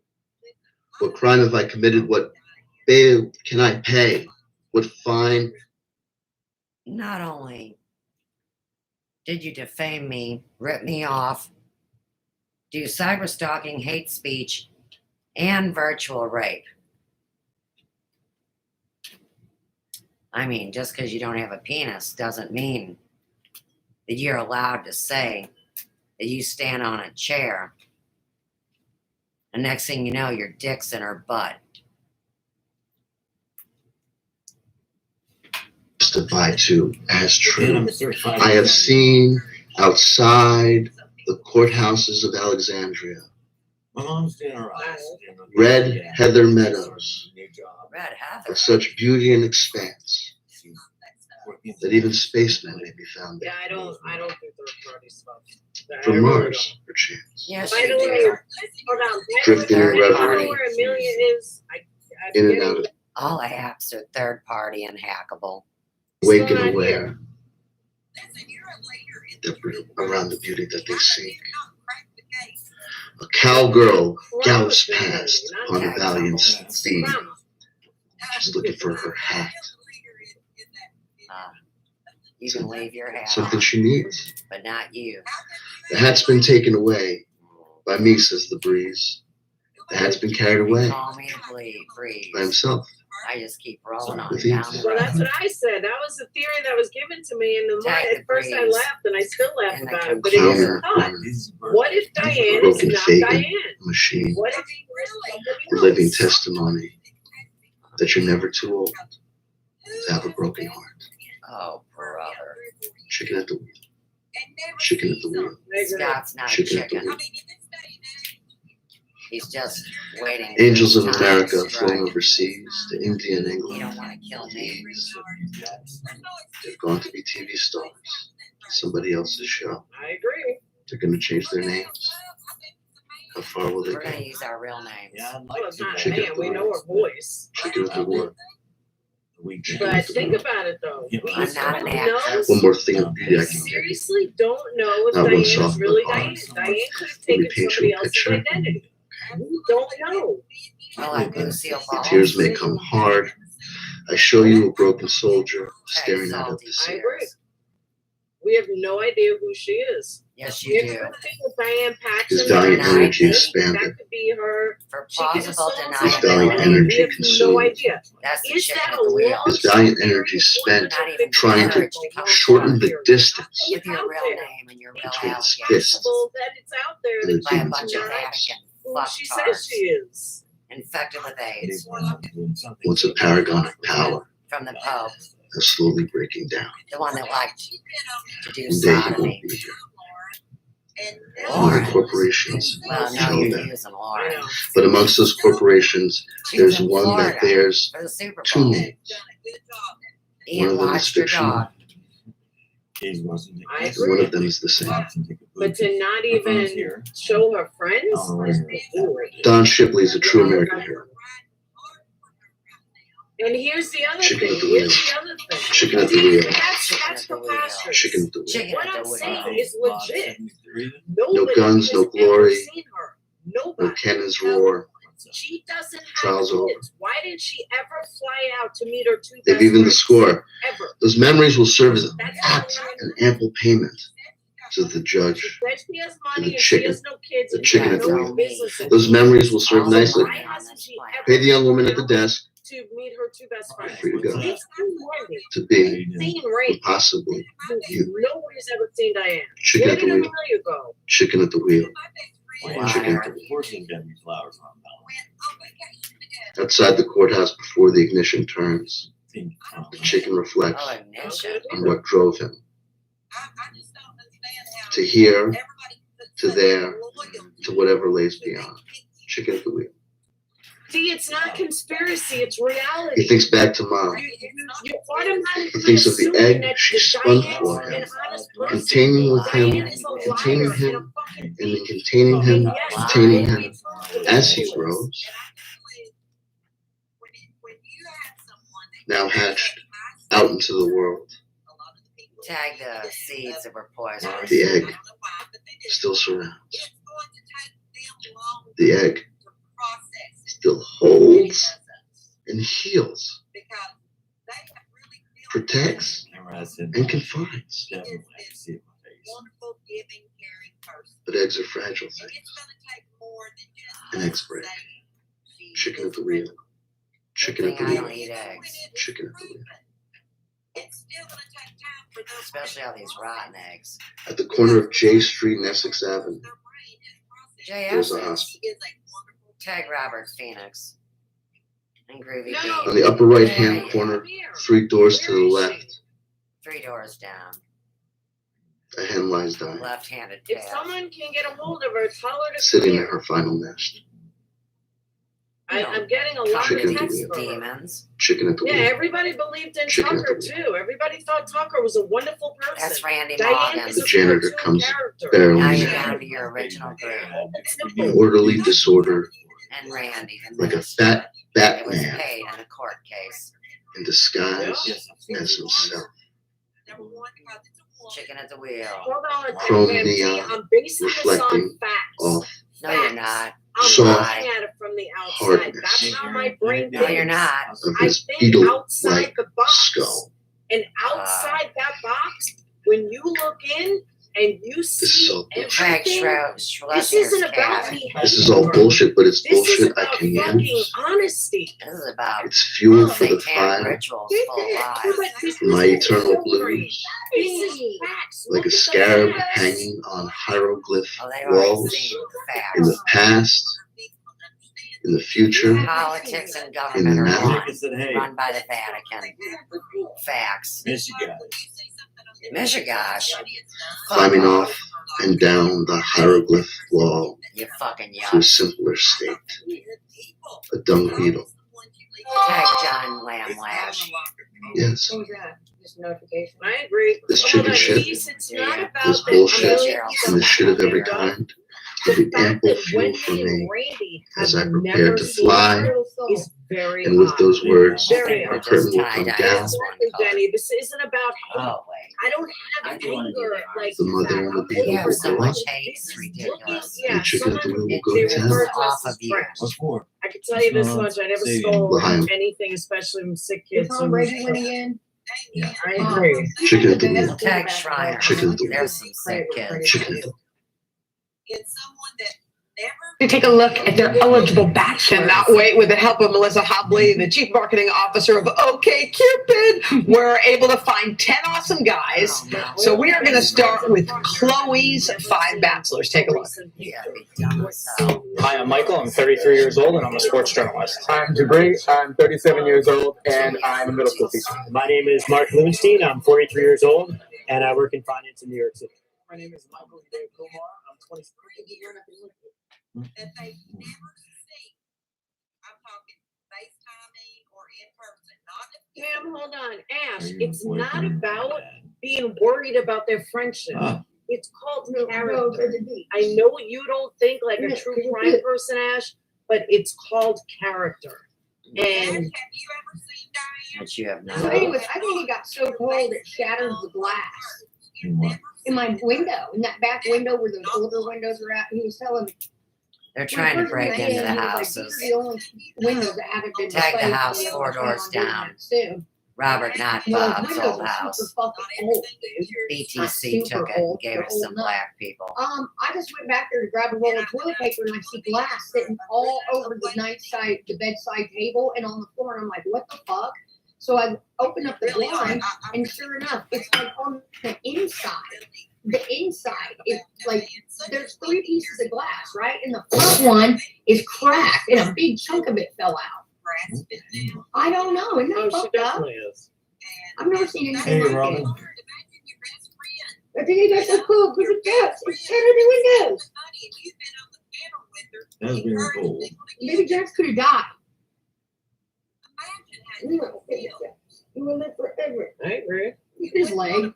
What crime have I committed? What Babe, can I pay? What fine? Not only did you defame me, rip me off, do cyberstalking, hate speech, and virtual rape. I mean, just because you don't have a penis doesn't mean that you're allowed to say that you stand on a chair and next thing you know, your dick's in her butt. Testify to as true. I have seen outside the courthouses of Alexandria red heather meadows of such beauty and expanse that even spacemen may be found there. Yeah, I don't do third party stuff. From Mars, perchance. Yes, By you the way, do. hold on. Drifting in I don't know reverie. where Amelia is. In and out of All apps are third party and hackable. awake and aware around the beauty that they seek. A cowgirl gallops past on a valiant steed, just looking for her hat. You can leave your hat Something on, she needs. but not you. The hat's been taken away by me, says the breeze. The hat's been carried away Call me the breeze. by himself. I just keep rolling on With down ease. the Well, road. that's what I said. That was the theory that was given to me. And Take at the first I breeze. laughed and I still laugh And about the it. But it is Counter not. What if Diane is broken not Fagin Diane? machine. What if he was somebody The else? living testimony that you're never too old to have a broken heart. Oh, brother. Chicken at the wheel. Chicken at the wheel. Scott's not a Chicken at the chicken. wheel. He's just waiting. Angels for of his time America to strike. flown overseas to India and You England. don't want to kill me. They've gone to be TV stars. Somebody else's show. I agree. They're going to change their names. How far will they We're going to go? use our real names. Well, it's not Chicken man. at the We know wheel. her voice. Chicken at the wheel. But think about it though. We I'm not an don't actress. One more thing of beauty I We can get. seriously don't know if Not one Diane is soft really but Diane. honest. Diane could have Let me taken paint you somebody a else's picture. identity. We don't know. Oh, like Lucille Ball. Tears may come hard. I show you a broken soldier staring out of the I sea. agree. We have no idea who she is. Yes, We you have do. something with Diane Paxson. His valiant that energy could expanded. be her. For She could have plausible sold His deniability. valiant somebody. energy We have no consumed. idea. That's the Is chicken that at a the wheel. long His valiant energy spent Not even trying to encouraged to come shorten the forward distance with your real name and your real between his allegations fists possible that it's out there and that the by a demons bunch of of ours. Vatican who she fucktards says she is. infected with AIDS Once a paragon of power, from the Pope, are slowly breaking down. the one that liked to do One day he won't sodomy. be here. Lauren. Other corporations Well, no, show you're that. using Lauren. But amongst those corporations, She there's was in one Florida that bears for the Super two Bowl. names. One Ian of them is watched your fictional. dog. I and agree. one of them is the same. But to not even show her friends. Don Shipley is a true American hero. And here's the other Chicken thing. at the wheel. Here's the other thing. Chicken at the wheel. That's preposterous. Chicken at the wheel. Chicken What at I'm the wheel. saying is legit. No Nobody guns, has no ever glory, seen her. no Nobody. cannons roar. She doesn't have Trials over. kids. Why didn't she ever fly out to meet her two They've best even the friends? score. Ever. Those memories will serve as an ample payment to the judge, When she has to money the and she chicken, has no kids the and chicken she at has the no wheel. business. in Those it. memories will serve All the nicely. Why hasn't she ever Pay the young woman at flown the out desk to meet her two best friends? Free to go. We've seen Wendy. to be, We've seen and Ray. possibly you. Nobody's ever seen Diane. Chicken Where at the did wheel. Amelia go? Chicken at the wheel. Chicken at the Liar. wheel. Outside the courthouse before the ignition turns, the chicken reflects Oh, ignition. on what drove him. To here, to there, to whatever lays beyond. Chicken at the wheel. See, it's not conspiracy, it's He reality. thinks back to mom. You automatically He thinks of the assume egg that she spun Diane's for an him, honest person. containing with him, Diane is a liar containing and a him, fucking and then thief. containing him, And yes, containing Diane him is fucking as he ridiculous. grows. Now hatched out into the world. Tag the seeds that were poisonous. The egg still surrounds. The egg still holds and heals, protects, and confines. But eggs are fragile things. And eggs break. Chicken at the wheel. Chicken at the I wheel. don't eat eggs. Chicken at the wheel. Especially all these rotten eggs. At the corner of J Street and Essex Avenue, J. there's a Essex. hospital. Tag Robert Phoenix. And Groovy On the upper right-hand corner, 3 doors to the left, 3 doors down. a hen lies dying, Left-handed If calf. someone can get a hold of her, tell her to sitting come in here. her final nest. I'm getting a lot Chicken of at the texts wheel. from her. Demons. Chicken at the Yeah, wheel. everybody believed in Chicken at Tucker too. Everybody thought Tucker was a wonderful person. That's Randy Diane Morgan. is The a janitor cartoon comes character. barreling Now you're in, down to your original group. orderly disorder, And Randy. like a fat It was Batman paid in a court case. in disguise as himself. Chicken at the wheel. Hold on, Chrome MG, neon, I'm basing this on reflecting facts. off No, you're not. I'm soft looking at it from the outside. hardness That's how my brain No, you're thinks. not. of I his think beetle-like outside the box. skull. And outside that box, when you look in and you This is see all bullshit. Craig everything, this isn't about me. This is all bullshit, but it's This is bullshit I about can fucking use. honesty. This is about It's fuel for the satanic fire, rituals full of lies. This my is eternal so blues, This is facts. like Look a at the scarab facts. hanging on hieroglyph Oh, they've already walls, seen the in the facts. past, in the future, Politics and in the government are now. one, run by the Vatican. Facts. Mishigosh. climbing off and down the hieroglyph wall You fucking to a young. simpler state. A dung beetle. Tag John Lamb Lash. Yes, What was that? Just notification. I agree. this Hold chicken on, shit, Keith, it's not Yeah. about this that bullshit, Amelia and this shit of every Earhart. kind will be The fact ample that fuel for Wendy and me Randy as have I prepare never to seen fly. her is very And with odd. those words, Very the odd. curtain will come tie-dye down. this one Exactly, color. Jenny. This isn't about hate. Oh, wait. I don't I have do wanna do anger that. like The mother and the that. beetle You have will so go up, much hate. This It's is looking, ridiculous. yeah, and chicken at the someone wheel will go they to refer town. to us as trash. I can tell you this much: I never Say stole Behind. anything, especially from sick Did kids. Tom Brady win again? I agree. Chicken at the wheel. Tag Shriner. Chicken at the wheel. There's some sick kids. Chicken at the wheel. To take a look at their eligible bachelors. Cannot wait. With the help of Melissa Hobley, the chief marketing officer of OkCupid, we're able to find 10 awesome guys. So we are going to start with Chloe's 5 bachelors. Take a look. Hi, I'm Michael. I'm 33 years old and I'm a sports journalist. I'm Jabri. I'm 37 years old and I'm a middle school teacher. My name is Mark Lewenstein. I'm 43 years old and I work in finance in New York City. My name is Michael Dave Kumar. I'm 23. Ma'am, hold on. Ash, it's not about being worried about their friendship. It's called character. I know you don't think like a true crime person, Ash, but it's called character. And But you have So no. anyways, I think it got so cold it shattered the glass in my window, in that back window where those older windows are at. He was telling me. They're trying to break into the He was like, houses. these are the only windows that haven't been Tag the replaced, house and 4 they're doors doing down. that soon. Robert, not And those Bob's windows old are house. super fucking old, dude. BTC Not took super it and old, gave they're it to some old enough. black people. I just went back there to grab a roll of toilet paper and I see glass sitting all over the bedside table and on the floor. And I'm like, what the fuck? So I open up the blind and sure enough, it's like on the inside. The inside is like, there's 3 pieces of glass, right? And the front one is cracked and a big chunk of it fell out. I don't know. Isn't that fucked up? I've never seen anything Hey, like Robin. it. I think you guys are cool. Look at that. It's shattered the windows. That's been cool. Maybe Jax could have died. No, he will live forever. I agree. Look at his leg.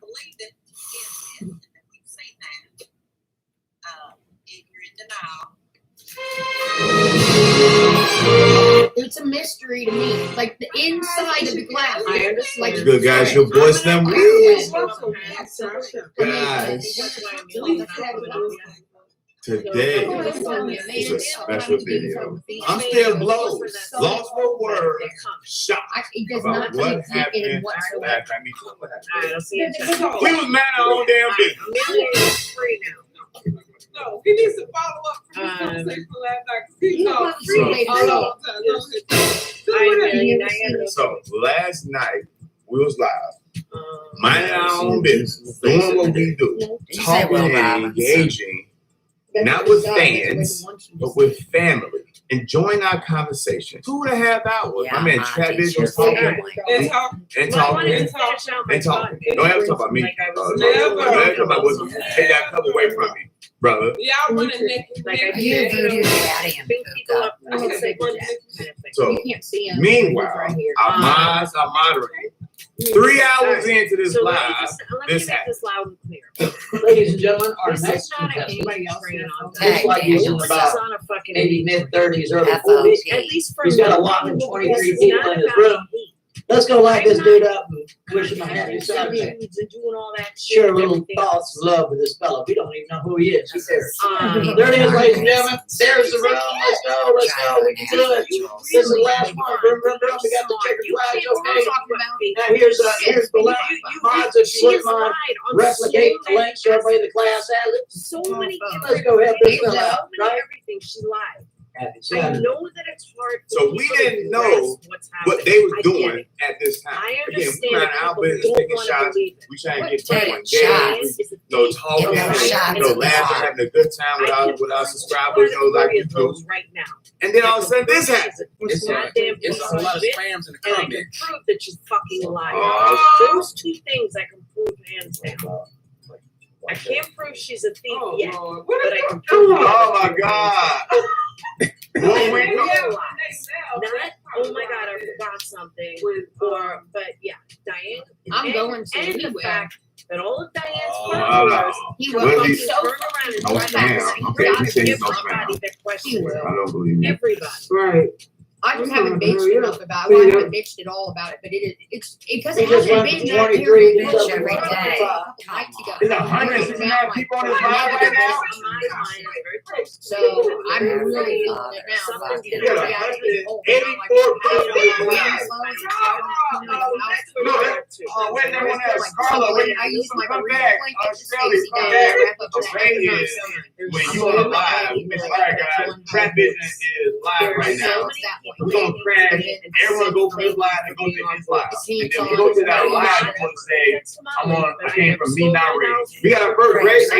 It's a mystery to me. Like the inside of the glass. I understand. Like Good guys, you'll voice them. Guys. Today is a special video. I'm still blown, lost for words, shocked about what happened last time. We was mad at our own damn business. No, he needs to follow up from his conversation last night. So last night we was live, minding our own business, doing what we do, talking and engaging, not with fans, but with family, enjoying our conversation. 2.5 hours. My man Travis was talking and talking. Don't ever talk about me. Don't ever talk about what. Take that cup away from me, brother. Y'all running naked. So, meanwhile, our minds are moderating. 3 hours into this live, this happened. loud and clear. Ladies and gentlemen, our This next is not a contestant anybody else looks like he's in about maybe mid-30s, early 40s. He's got a lot of 23 people in his room. Let's go light this dude up and wish him a happy Saturday. Share a little thoughts of love with this fellow. We don't even know who he is. Who cares? There it is, ladies and gentlemen. There's the room. Let's go. Let's go. We can do it. This is the last one. Brum, brum, brum. We got the checkered flags. Okay. Now here's the last mods. If you wouldn't mind, replicate the link so everybody in the class has it. So many. Let's go help this fellow out, right? Everything she lied. I know that it's hard. So we didn't know what they was doing at this time. I Again, understand. we ran our business, taking shots. We trying to get people engaged. Talking, laughing, having a good time with our subscribers, like we do. Right now. And then all of a sudden, this happened. It's a whole lot of spams in the comments. I can prove that you fucking lied. Those two things I can prove hands down. I can't prove she's a thief yet, but I can prove. Oh my God. Not, oh my God, I forgot something. But yeah, Diane. I'm going to. And the fact that all of Diane's followers, he will be so no spam. Okay, he said he's no spam. I don't believe you. Everybody. Right. I just haven't bitched enough about it. Well, I haven't bitched at all about it, but it's because it hasn't been that here bitch every day. There's 169 people on this live right now. So I'm really feeling it now. You got 184 people. Where's everyone else? Carla, I used my come back. Australia, come back. Australia is when you are live. All right, guys. Pratt Business is live right now. We're gonna crash. Everyone go from this live and go to his live. And then we go to that live and we'll say, I came from Me Not Ready. We got our first race.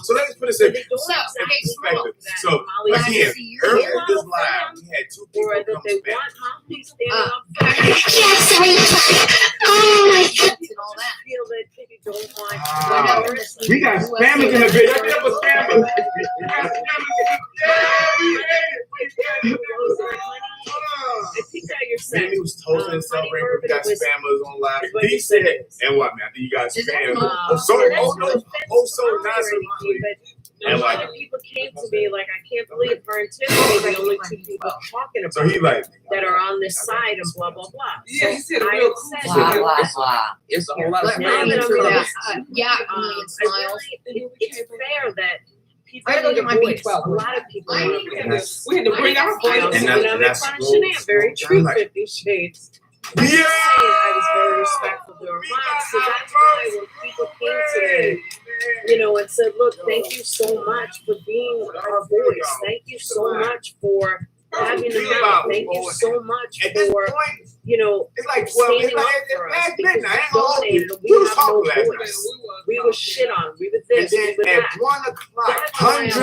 So let's put this in perspective. So again, earlier this live, we had 2 people come we got spammers in the video. Let's get up a spammer. Maybe was totally celebrating. We got spammers on live. He said, and what, man? You guys spam. And a lot of people came to me like, I can't believe her and Tim are the only 2 people talking about that are on this side of blah blah blah. Yeah, he said I real said, cool. it's a whole lot of it's fair that people I gotta go get my B12. A lot of people. We had to bring our voice. And that's very true. 50 Shades. Yeah. I was very respectful to her mom, so that's why when people came to me, and said, "Look, thank you so much for being our voice. Thank you so much for having the mouth. Thank you so much for, it's like 12. standing up for us because we donated and we have no voice. We were shit on. We were this. And then at 1 o'clock, hundreds of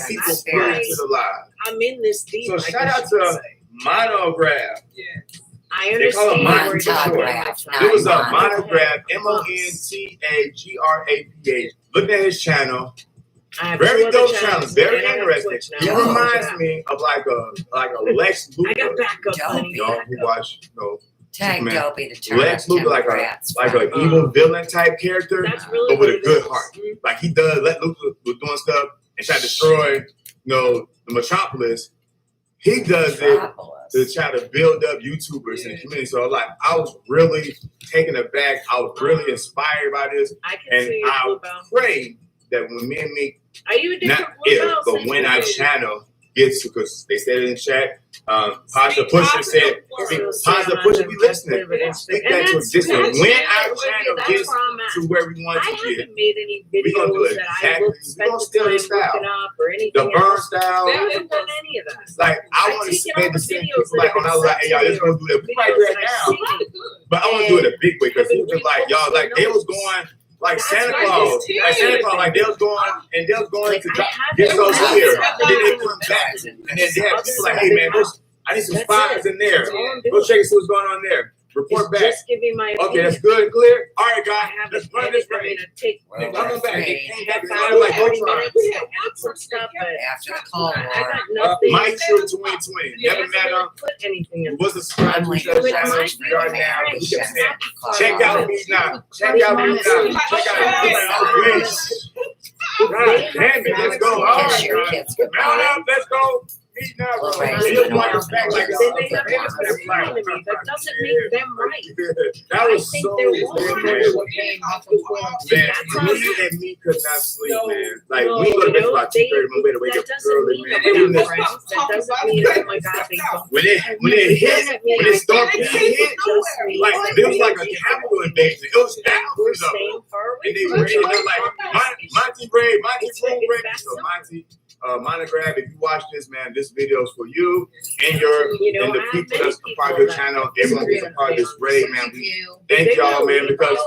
people came to the live. I'm in this deep. So shout out to Monograph. Yeah. I understand. It was a Monograph, MONTAGRAPH. Look at his channel. Very dope channel, very interesting. He reminds me of like a Lex Luthor. I got backup. Y'all who watch, Tag Dopey to turn Lex Luthor, like an evil villain type character, but with a good heart. Like he does. Lex Luthor was doing stuff and trying to destroy, the Metropolis. He does it to try to build up YouTubers in the community. So like I was really taken aback. I was really inspired by this, and I pray that when me and me, are you a not if, but when our channel gets, because they said it in chat, Positive Pusher said, Positive Pusher be listening. Speak that to us. When our channel gets to where we want to get, we're going to do it exactly. We're going to steal his style. The burn style. Like, I want to spend the same people, like, when I was like, hey, y'all, let's go do that. We might do that now. But I want to do it a big way, because he was just like, y'all, like, they was going, like Santa Claus, like they was going to get those here, and then they come back, and then they have people like, hey man, I need some spies in there. Go check and see what's going on there. Report back. Just give me my okay, that's good and clear. All right, guys, let's run this race. I'm going back. Like, go try. After the Cold War, Mike True 2020. Never met him. Was a subscriber to the channel. We are now. Check out these now. Check out these now. Check out these now. God damn it, let's go. All right, mount up, let's go. Eat now, bro. That doesn't make them right. That was so man, me and me could not sleep, man. Like, we go to bed about 2:30, my way to wake up early, man. That doesn't mean, oh my God, they don't. When it started, like, it was like a capital invasion. It was thousands of them. And they raided, they're like, Monty raid, Monograph, if you watch this, man, this video is for you and and the people that's a part of your channel. Everyone who's a part of this raid, man. Thank y'all, man, because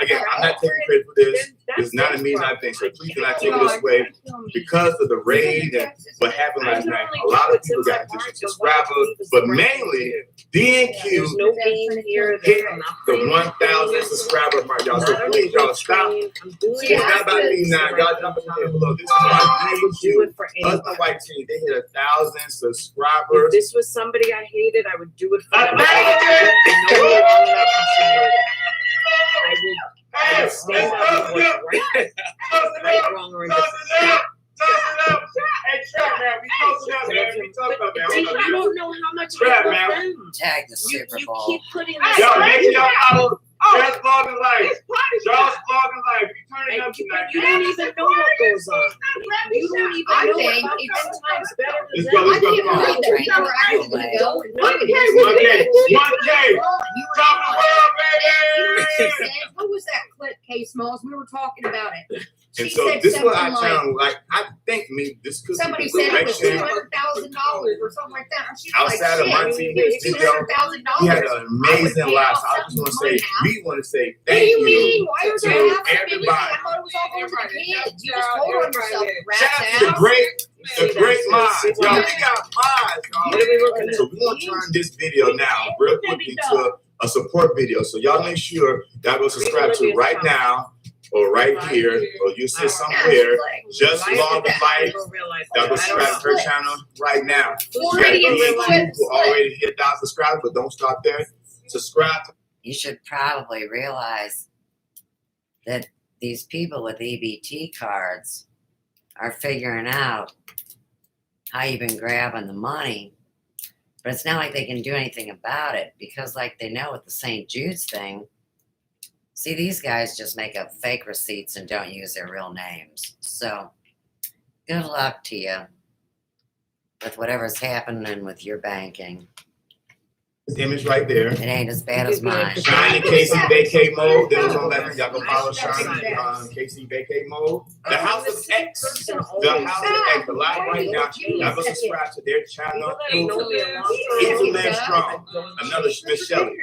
again, I'm not taking credit for this. It's not a me, not thing. So please do not take it this way. Because of the raid and what happened last night, a lot of people got additional subscribers, but mainly D&Q hit the 1,000 subscriber mark, y'all. So please, y'all, stop. It's not about me now. Y'all jump in the below. This is about D&Q. Husband White Team, they hit 1,000 subscribers. If this was somebody I hated, I would do it for them. I would stand up and what's right, wrong, or indifferent. You don't know how much I love them. Tag the Super Bowl. You keep putting y'all, make sure y'all follow Just Vlogging Life. Just Vlogging Life. You turn it up tonight. You don't even know what goes on. You don't even know what it's 10 times better than that. Let's go. One K. Top of the world, baby. What was that clip, K Smalls? We were talking about it. And so this is what I found, like, I think this could somebody be said it was direction. $200,000 or something like that. And she's Outside like, of Monty, his video, $200,000. he had an amazing life. So I just want to say, we want to say What do thank you mean? Why you are to there half a everybody. million? I thought it was all going to the kids. You just told on yourself, Shout out rat's to ass. the great minds. Y'all, we got minds, y'all. So we want to turn this video now real quickly to a support video. So y'all make sure y'all go subscribe to it right now. Or right here, or you sit somewhere, Just Vlogging Life. Y'all go subscribe to her channel right now. You got people who already hit 1,000 subscribers, but don't stop there. Subscribe. You should probably realize that these people with EBT cards are figuring out how you've been grabbing the money, but it's not like they can do anything about it because, like, they know with the St. Jude's thing. See, these guys just make up fake receipts and don't use their real names. So, good luck to you with whatever's happening with your banking. This image right there. It ain't as bad as mine. Shine in Casey vacay mode. That was on that. Y'all go follow Shine Casey vacay mode. The House of X. The House of X. The live right now. Y'all go subscribe to their channel. It's Man Strong. Another Miss Shelley.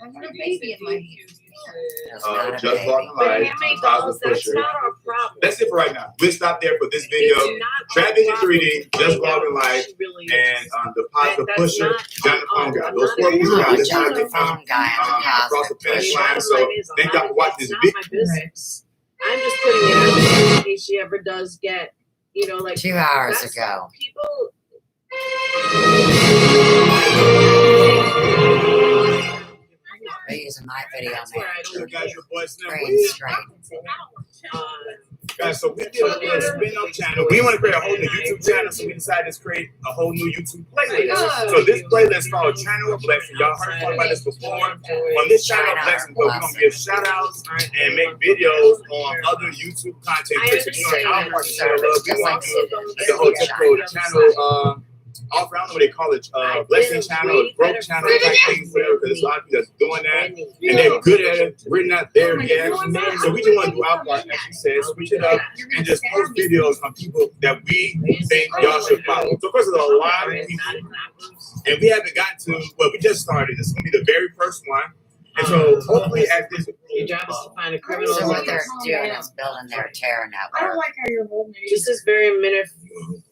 I got a baby in my hand. Just Vlogging Life. That's not our problem. That's it for right now. We'll stop there for this video. Travis in 3D, Just Vlogging Life, and the Positive Pusher, Jonathan Phone Guy. Those 4 people guys, that's how they found across the finish line. So thank y'all for watching this video. I'm just putting it out there in case she ever does get, like 2 hours ago. People. They're using my video, man. You guys, your boy Slim. Green straight. So we did a little spin-off channel. We want to create a whole new YouTube channel, so we decided to create a whole new YouTube playlist. So this playlist is called Channel of Blessing. Y'all heard about this before. On this Channel of Blessing, we're going to give shout-outs and make videos on other YouTube content creators. You know, our part of we want to do the whole typical channel off, I don't know what they call it, blessing channel, growth channel type things, whatever, because there's a lot of people that's doing that, and they're good at it. We're not there yet, so we just want to do our part, as she said, switch it up, and just post videos on people that we think y'all should follow. So, of course, there's a lot of people, and we haven't gotten to, well, we just started. This is going to be the very first one. And so, hopefully, as this, your job is to find a criminal. So what they're doing is building their terror network. I don't like how you're holding it. Just this very minute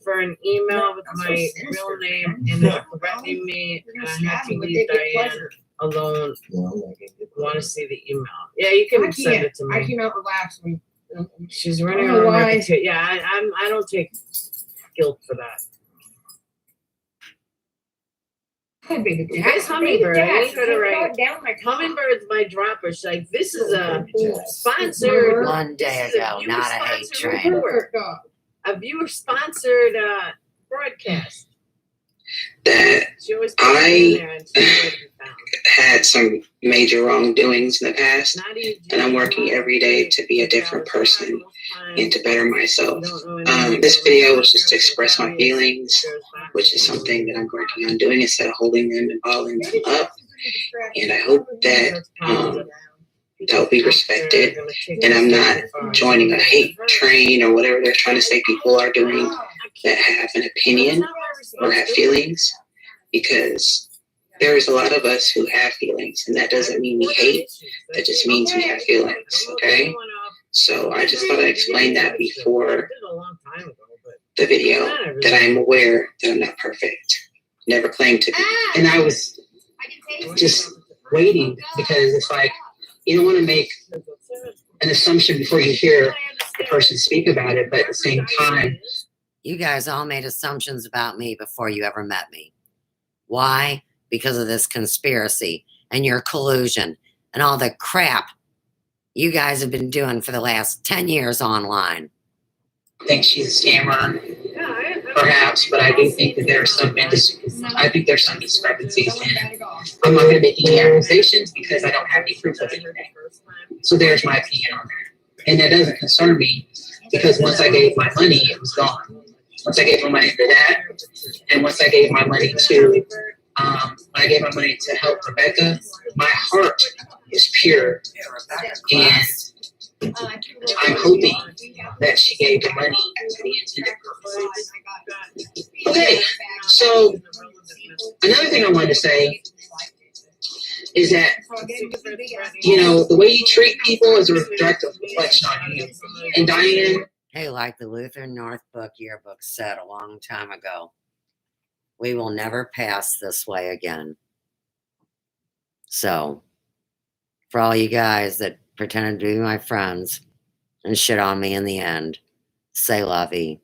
for an email with my real name and then threatening me, and I have to leave Diane alone. Want to see the email? Yeah, you can send it to me. I cannot relax. She's running around like a kid. Yeah, I don't take guilt for that. This hummingbird, I need her to write. Hummingbird's my dropper. She's like, this is a sponsored. One day ago, not a hate train. A viewer-sponsored broadcast. That I had some major wrongdoings in the past, and I'm working every day to be a different person and to better myself. This video was just to express my feelings, which is something that I'm working on doing instead of holding them and bottling them up. And I hope that that'll be respected, and I'm not joining a hate train or whatever they're trying to say people are doing that have an opinion or have feelings, because there's a lot of us who have feelings, and that doesn't mean we hate, that just means we have feelings, okay? So I just thought I'd explain that before the video, that I'm aware that I'm not perfect, never claimed to be. And I was just waiting, because it's like, you don't want to make an assumption before you hear the person speak about it, but at the same time, you guys all made assumptions about me before you ever met me. Why? Because of this conspiracy and your collusion and all the crap you guys have been doing for the last 10 years online. I think she's a scammer, perhaps, but I do think that there's some discrepancies, and I'm not going to make any accusations because I don't have any proof of anything. So there's my opinion on that. And that doesn't concern me, because once I gave my money, it was gone. Once I gave my money to that, and once I gave my money to, to help Rebecca, my heart is pure. And I'm hoping that she gave the money to the intended purpose. Okay, so another thing I wanted to say is that, the way you treat people is a direct reflection on you. And Diane. Hey, like the Luther North Book Yearbook said a long time ago, we will never pass this way again. So, for all you guys that pretended to be my friends and shit on me in the end, say la vie.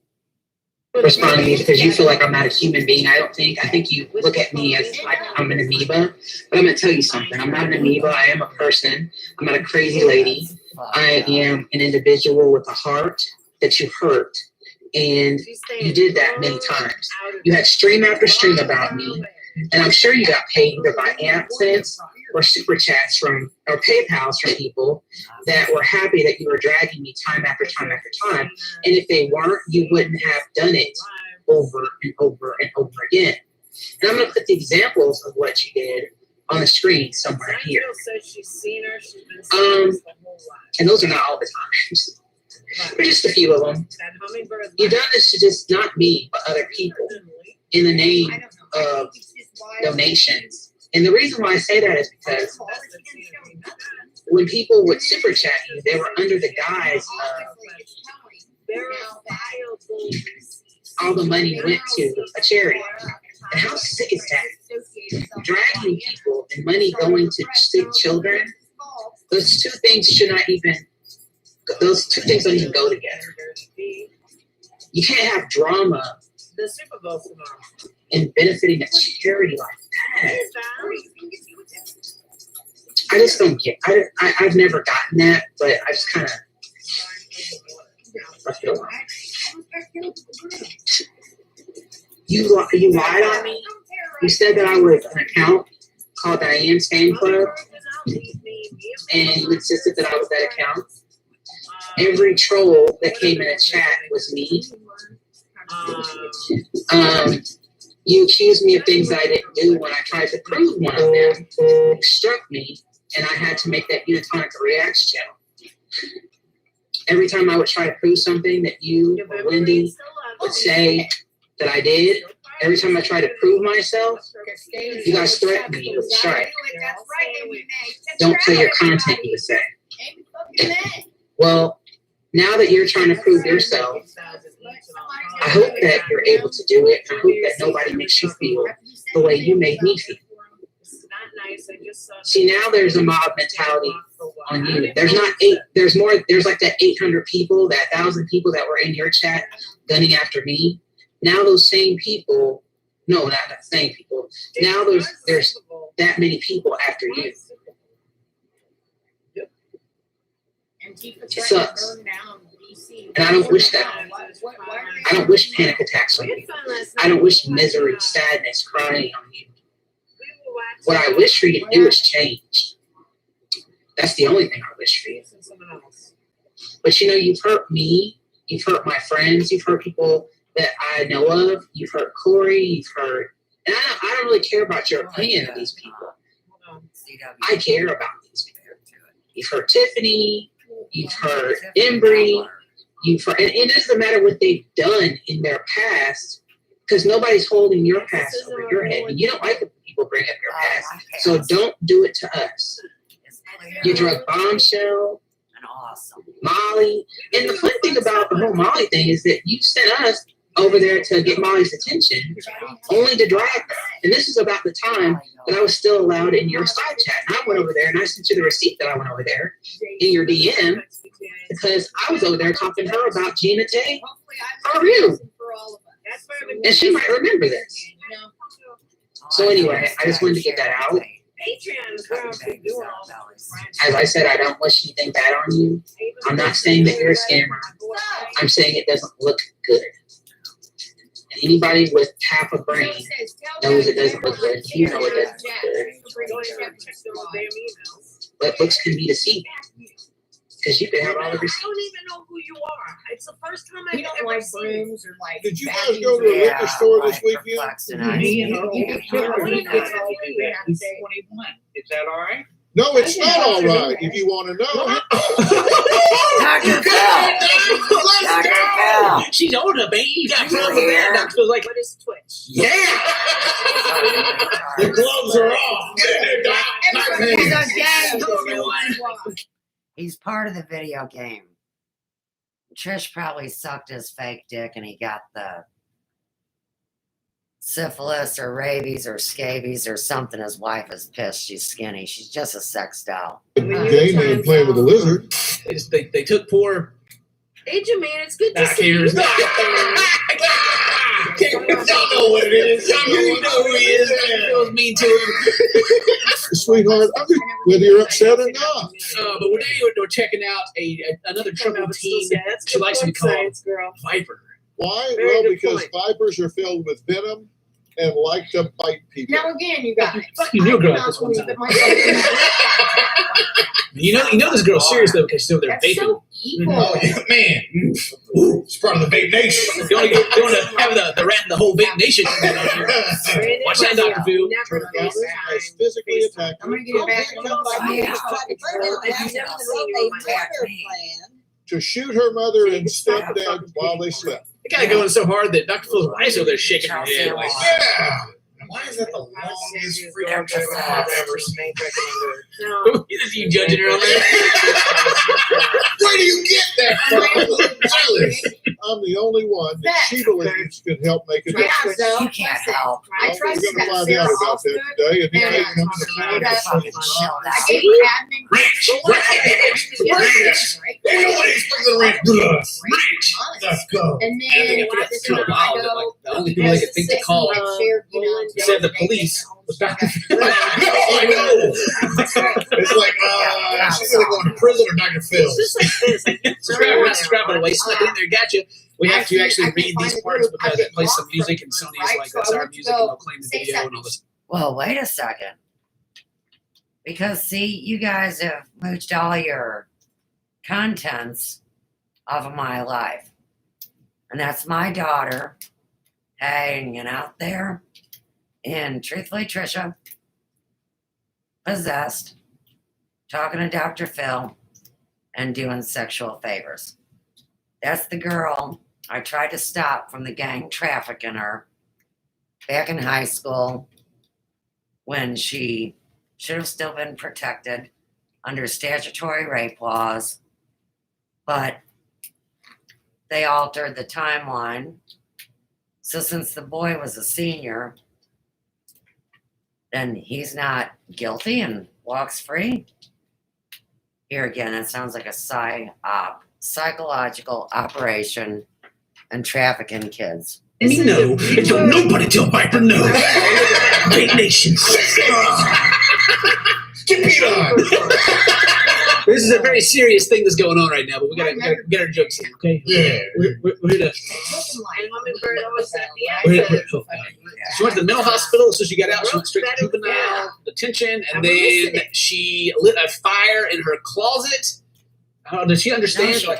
Respond to me because you feel like I'm not a human being. I think you look at me as like I'm an amoeba. But I'm going to tell you something. I'm not an amoeba. I am a person. I'm not a crazy lady. I am an individual with a heart that you hurt. And you did that many times. You had stream after stream about me. And I'm sure you got paid either by AdSense or super chats or PayPals from people that were happy that you were dragging me time after time after time. And if they weren't, you wouldn't have done it over and over and over again. And I'm going to put the examples of what you did on the screen somewhere here. And those are not all the times. But just a few of them. You've done this to just not me, but other people in the name of donations. And the reason why I say that is because when people would super chat you, they were under the guise of all the money went to a charity. And how sick is that? Dragging people and money going to sick children, those two things don't even go together. You can't have drama and benefiting a charity like that. I just don't get. I've never gotten that, but I just kind of. You lied on me. You said that I was an account called Diane's Fan Club, and you insisted that I was that account. Every troll that came in a chat was me. You accused me of things that I didn't do when I tried to prove one of them. It struck me, and I had to make that unitonic react channel. Every time I would try to prove something that you or Wendy would say that I did, every time I tried to prove myself, you guys threatened me with a strike. Don't play your content, you would say. Well, now that you're trying to prove yourself, I hope that you're able to do it. I hope that nobody makes you feel the way you made me feel. See, now there's a mob mentality on you. There's not there's more, there's like that 800 people, that 1,000 people that were in your chat gunning after me. Now those same people, no, not the same people. Now there's that many people after you. It sucks. And I don't wish that. I don't wish panic attacks on you. I don't wish misery, sadness, crying on you. What I wish for you to do is change. That's the only thing I wish for you. But you know, you've hurt me. You've hurt my friends. You've hurt people that I know of. You've hurt Corey. You've hurt. And I don't really care about your opinion of these people. I care about these people. You've hurt Tiffany. You've hurt Embry. You've hurt, and it doesn't matter what they've done in their past, because nobody's holding your past over your head. And you don't like when people bring up your past. So don't do it to us. You drug Bombshell, Molly. And the fun thing about the whole Molly thing is that you sent us over there to get Molly's attention, only to drag her. And this is about the time that I was still allowed in your side chat. And I went over there and I sent you the receipt that I went over there in your DM, because I was over there talking to her about Gina Tay for you. And she might remember this. So anyway, I just wanted to get that out. As I said, I don't wish anything bad on you. I'm not saying that you're a scammer. I'm saying it doesn't look good. And anybody with half a brain knows it doesn't look good. You know it doesn't look good. But looks can be deceiving. Because you can have all the receipts. I don't even know who you are. It's the first time I've ever like seen brooms or like. Did you guys go to a liquor store this weekend? He's 21. Is that all right? No, it's not all right. If you want to know. Dr. Phil. She's older, baby. You got problem with that. Dr. Phil's like, what is Twitch? yeah. The gloves are off. He's part of the video game. Trish probably sucked his fake dick and he got the syphilis or rabies or scabies or something. His wife is pissed. She's skinny. She's just a sex doll. Game and playing with a lizard. They took poor. Hey, Jermaine, it's good to see you. Y'all know what it is. You know who he is. It was mean to him. Sweetheart, whether you're upset or not. But today we're checking out another troubled teen. She likes to be called Viper. Why? Very Well, good because point. vipers are filled with venom and like to bite people. Now again, you guys. Fuck you, knew a girl like this one time. You know this girl's serious though, because she's over there That's vaping. so evil. Oh yeah, man. Ooh, it's part of the vape nation. They want to have the whole vape nation. Watch that, Dr. Phil. Her mother has physically attacked I'm her gonna get it back. to shoot her mother and stepdad while they slept. It got going so hard that Dr. Phil's wife's over there shaking her head. Like, Yeah. Why is that the longest freaking I've ever seen? is you judging her on that? Where do you get that from? I'm the only one that she believes can help make a difference. You can't help. I Well, tried we're to going to get find Sarah out about off that good. today, and he And may come to I find gave her admin. Let's go. And I think then it's kind of wild that like the only people they could think to call shared, you know, instead of the police with Dr. Phil. No, I know. It's like, she's gonna go into prison or Dr. Phil. It's just like this. Like, We're not scrapping away. Slip in there, gotcha. We have to actually read these parts because it plays some music and Sony is like, that's our music and they'll claim the video and all this. Well, wait a second. Because, see, you guys have mooched all your contents off of my life. And that's my daughter hanging out there in Truthfully Trisha, possessed, talking to Dr. Phil, and doing sexual favors. That's the girl I tried to stop from the gang trafficking her back in high school when she should have still been protected under statutory rape laws, but they altered the timeline. So since the boy was a senior, then he's not guilty and walks free. Here again, it sounds like a psychological operation and trafficking kids. Me no, and don't nobody tell Viper no. Great nations. Get beat on. This is a very serious thing that's going on right now, but we gotta get our jokes in, okay? Yeah. We're here to. She went to the mental hospital, so she got out. She went straight to juvenile detention, and then she lit a fire in her closet. Does she understand? No,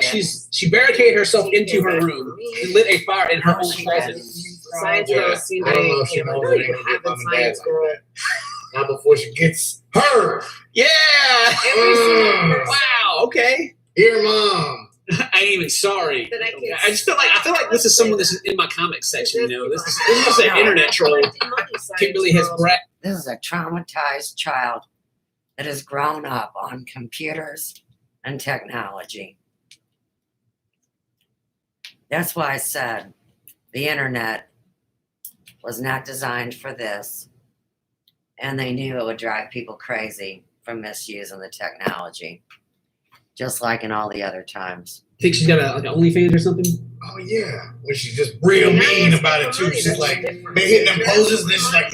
she barricaded herself into her room and lit a fire in her own closet. Science girl seemed I don't know if she knows that ain't gonna get science girl. Not before she gets her. Yeah. Wow. Okay. Here, mom. I ain't even sorry. I just feel like this is someone that's in my comics section. You know, this is an internet troll. Kimberly has Pratt. This is a traumatized child that has grown up on computers and technology. That's why I said the internet was not designed for this, and they knew it would drive people crazy from misusing the technology, just like in all the other times. Think she's got an OnlyFans or something? Oh yeah, when she's just real mean about it too. She's like, they hitting them poses, and then she's like,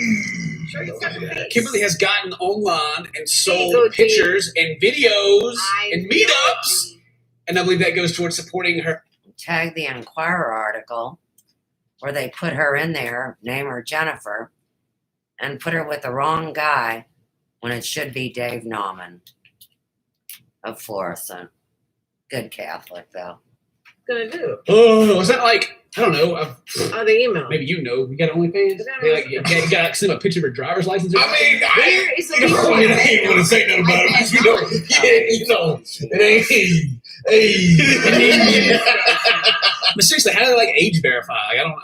Kimberly has gotten online and sold pictures and videos and meetups, and I believe that goes towards supporting her. Tag the Enquirer article where they put her in there, name her Jennifer, and put her with the wrong guy when it should be Dave Nauman of Florissant. Good Catholic, though. Gonna do. Oh, is that like, I don't know. The email. Maybe you know. You got OnlyFans? You got to send a picture of her driver's license or something? I ain't gonna say nothing about it. You know, it ain't. Hey. But seriously, how do they like age verify? Like, I don't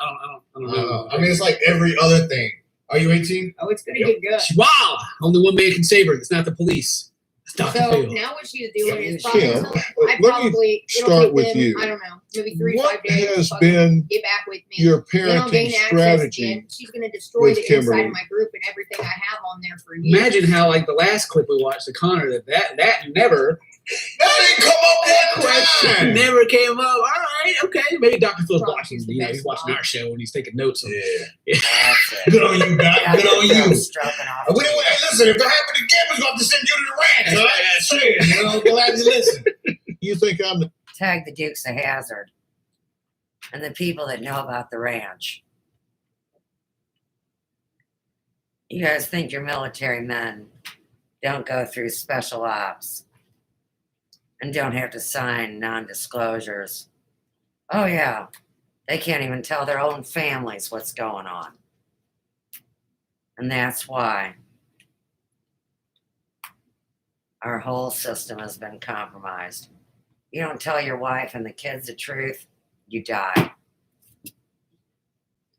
know. I mean, it's like every other thing. Are you 18? Oh, it's gonna get good. She's wild. Only one man can save her. It's not the police. It's Dr. So Phil. now what she's doing is Kim, probably start with you. I don't know, maybe 3 to What 5 days. has to been get back with me. your Then I'll gain parenting access strategy again. She's gonna destroy with the Kimberly? inside of my group and everything I have on there for years. Imagine how, like, the last clip we watched, the Connor, that never. That didn't come up one question. Never came up. All right, okay. Maybe Dr. Phil's watching. You know, he's watching our show and he's taking notes. Yeah. Good on you, Doc. Good on you. Hey, listen, if that happened again, we're going to have to send you to the ranch. All right? That's it. You know, glad you listen. You think I'm the... Tag the Dukes of Hazzard and the people that know about the ranch. You guys think your military men don't go through special ops and don't have to sign non-disclosures. Oh yeah, they can't even tell their own families what's going on. And that's why our whole system has been compromised. You don't tell your wife and the kids the truth, you die.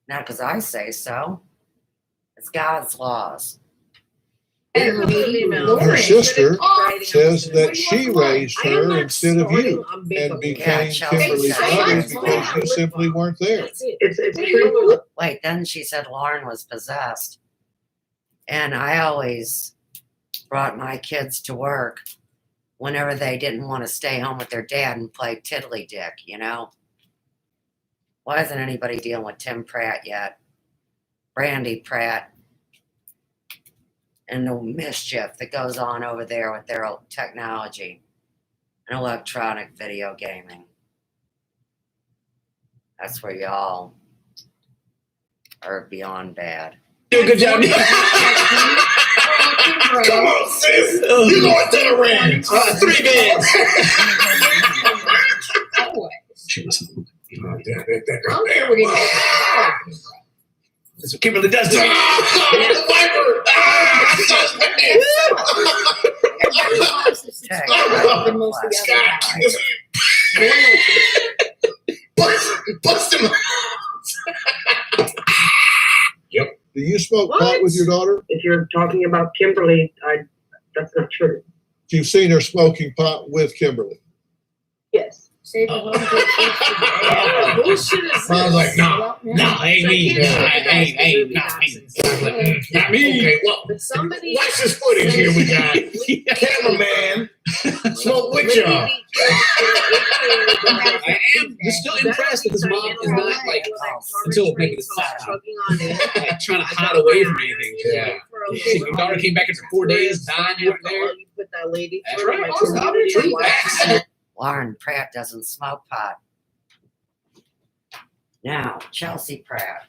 Not because I say so. It's God's laws. Her sister says that she raised her instead of you and became Kimberly's mother because you simply weren't there. Wait, then she said Lauren was possessed. And I always brought my kids to work whenever they didn't want to stay home with their dad and play tiddly dick, you know? Why isn't anybody dealing with Tim Pratt yet? Brandy Pratt. and the mischief that goes on over there with their technology and electronic video gaming. That's where y'all are beyond bad. Do a good job. Come on, sis. You going to the ranch. 3 beds. I don't care what he does. That's what Kimberly does to me. The viper. Bust him. Do you smoke pot with your daughter? If you're talking about Kimberly, that's not true. You've seen her smoking pot with Kimberly. Yes. Bullshit is I was like, no, ain't me. Ain't not me. Not me. Okay, well, somebody watch this footage here. We got cameraman smoke with y'all. I am still impressed that this mom is not like until maybe this time, like trying to hide away from anything. Yeah. Your daughter came back after 4 days, dying. You weren't there. That's right. Lauren Pratt doesn't smoke pot. Now, Chelsea Pratt.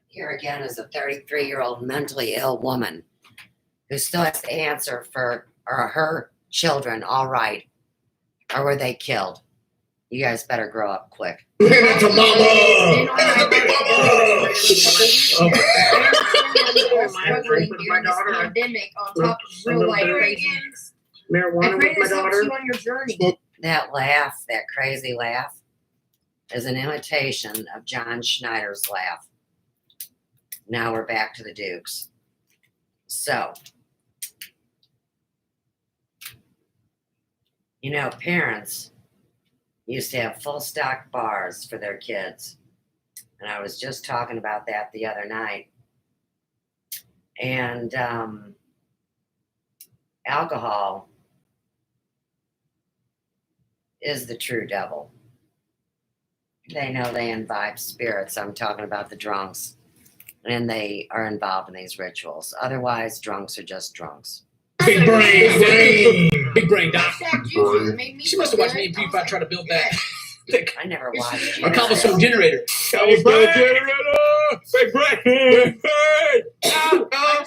Here again is a 33-year-old mentally ill woman who still has to answer for her children, all right, or were they killed? You guys better grow up quick. Hand it to mama. Pandemic on top of real life craziness. Marijuana with my daughter. You on your journey. That laugh, that crazy laugh, is an imitation of John Schneider's laugh. Now we're back to the Dukes. So, you know, parents used to have full stock bars for their kids. And I was just talking about that the other night. And alcohol is the true devil. They know they imbibe spirits. I'm talking about the drunks. And they are involved in these rituals. Otherwise, drunks are just drunks. Big brain. Big brain, Doc. She must have watched me and PewDiePie try to build that. I never watched a cobblestone generator. Cobblestone generator. Big brain. Oh God.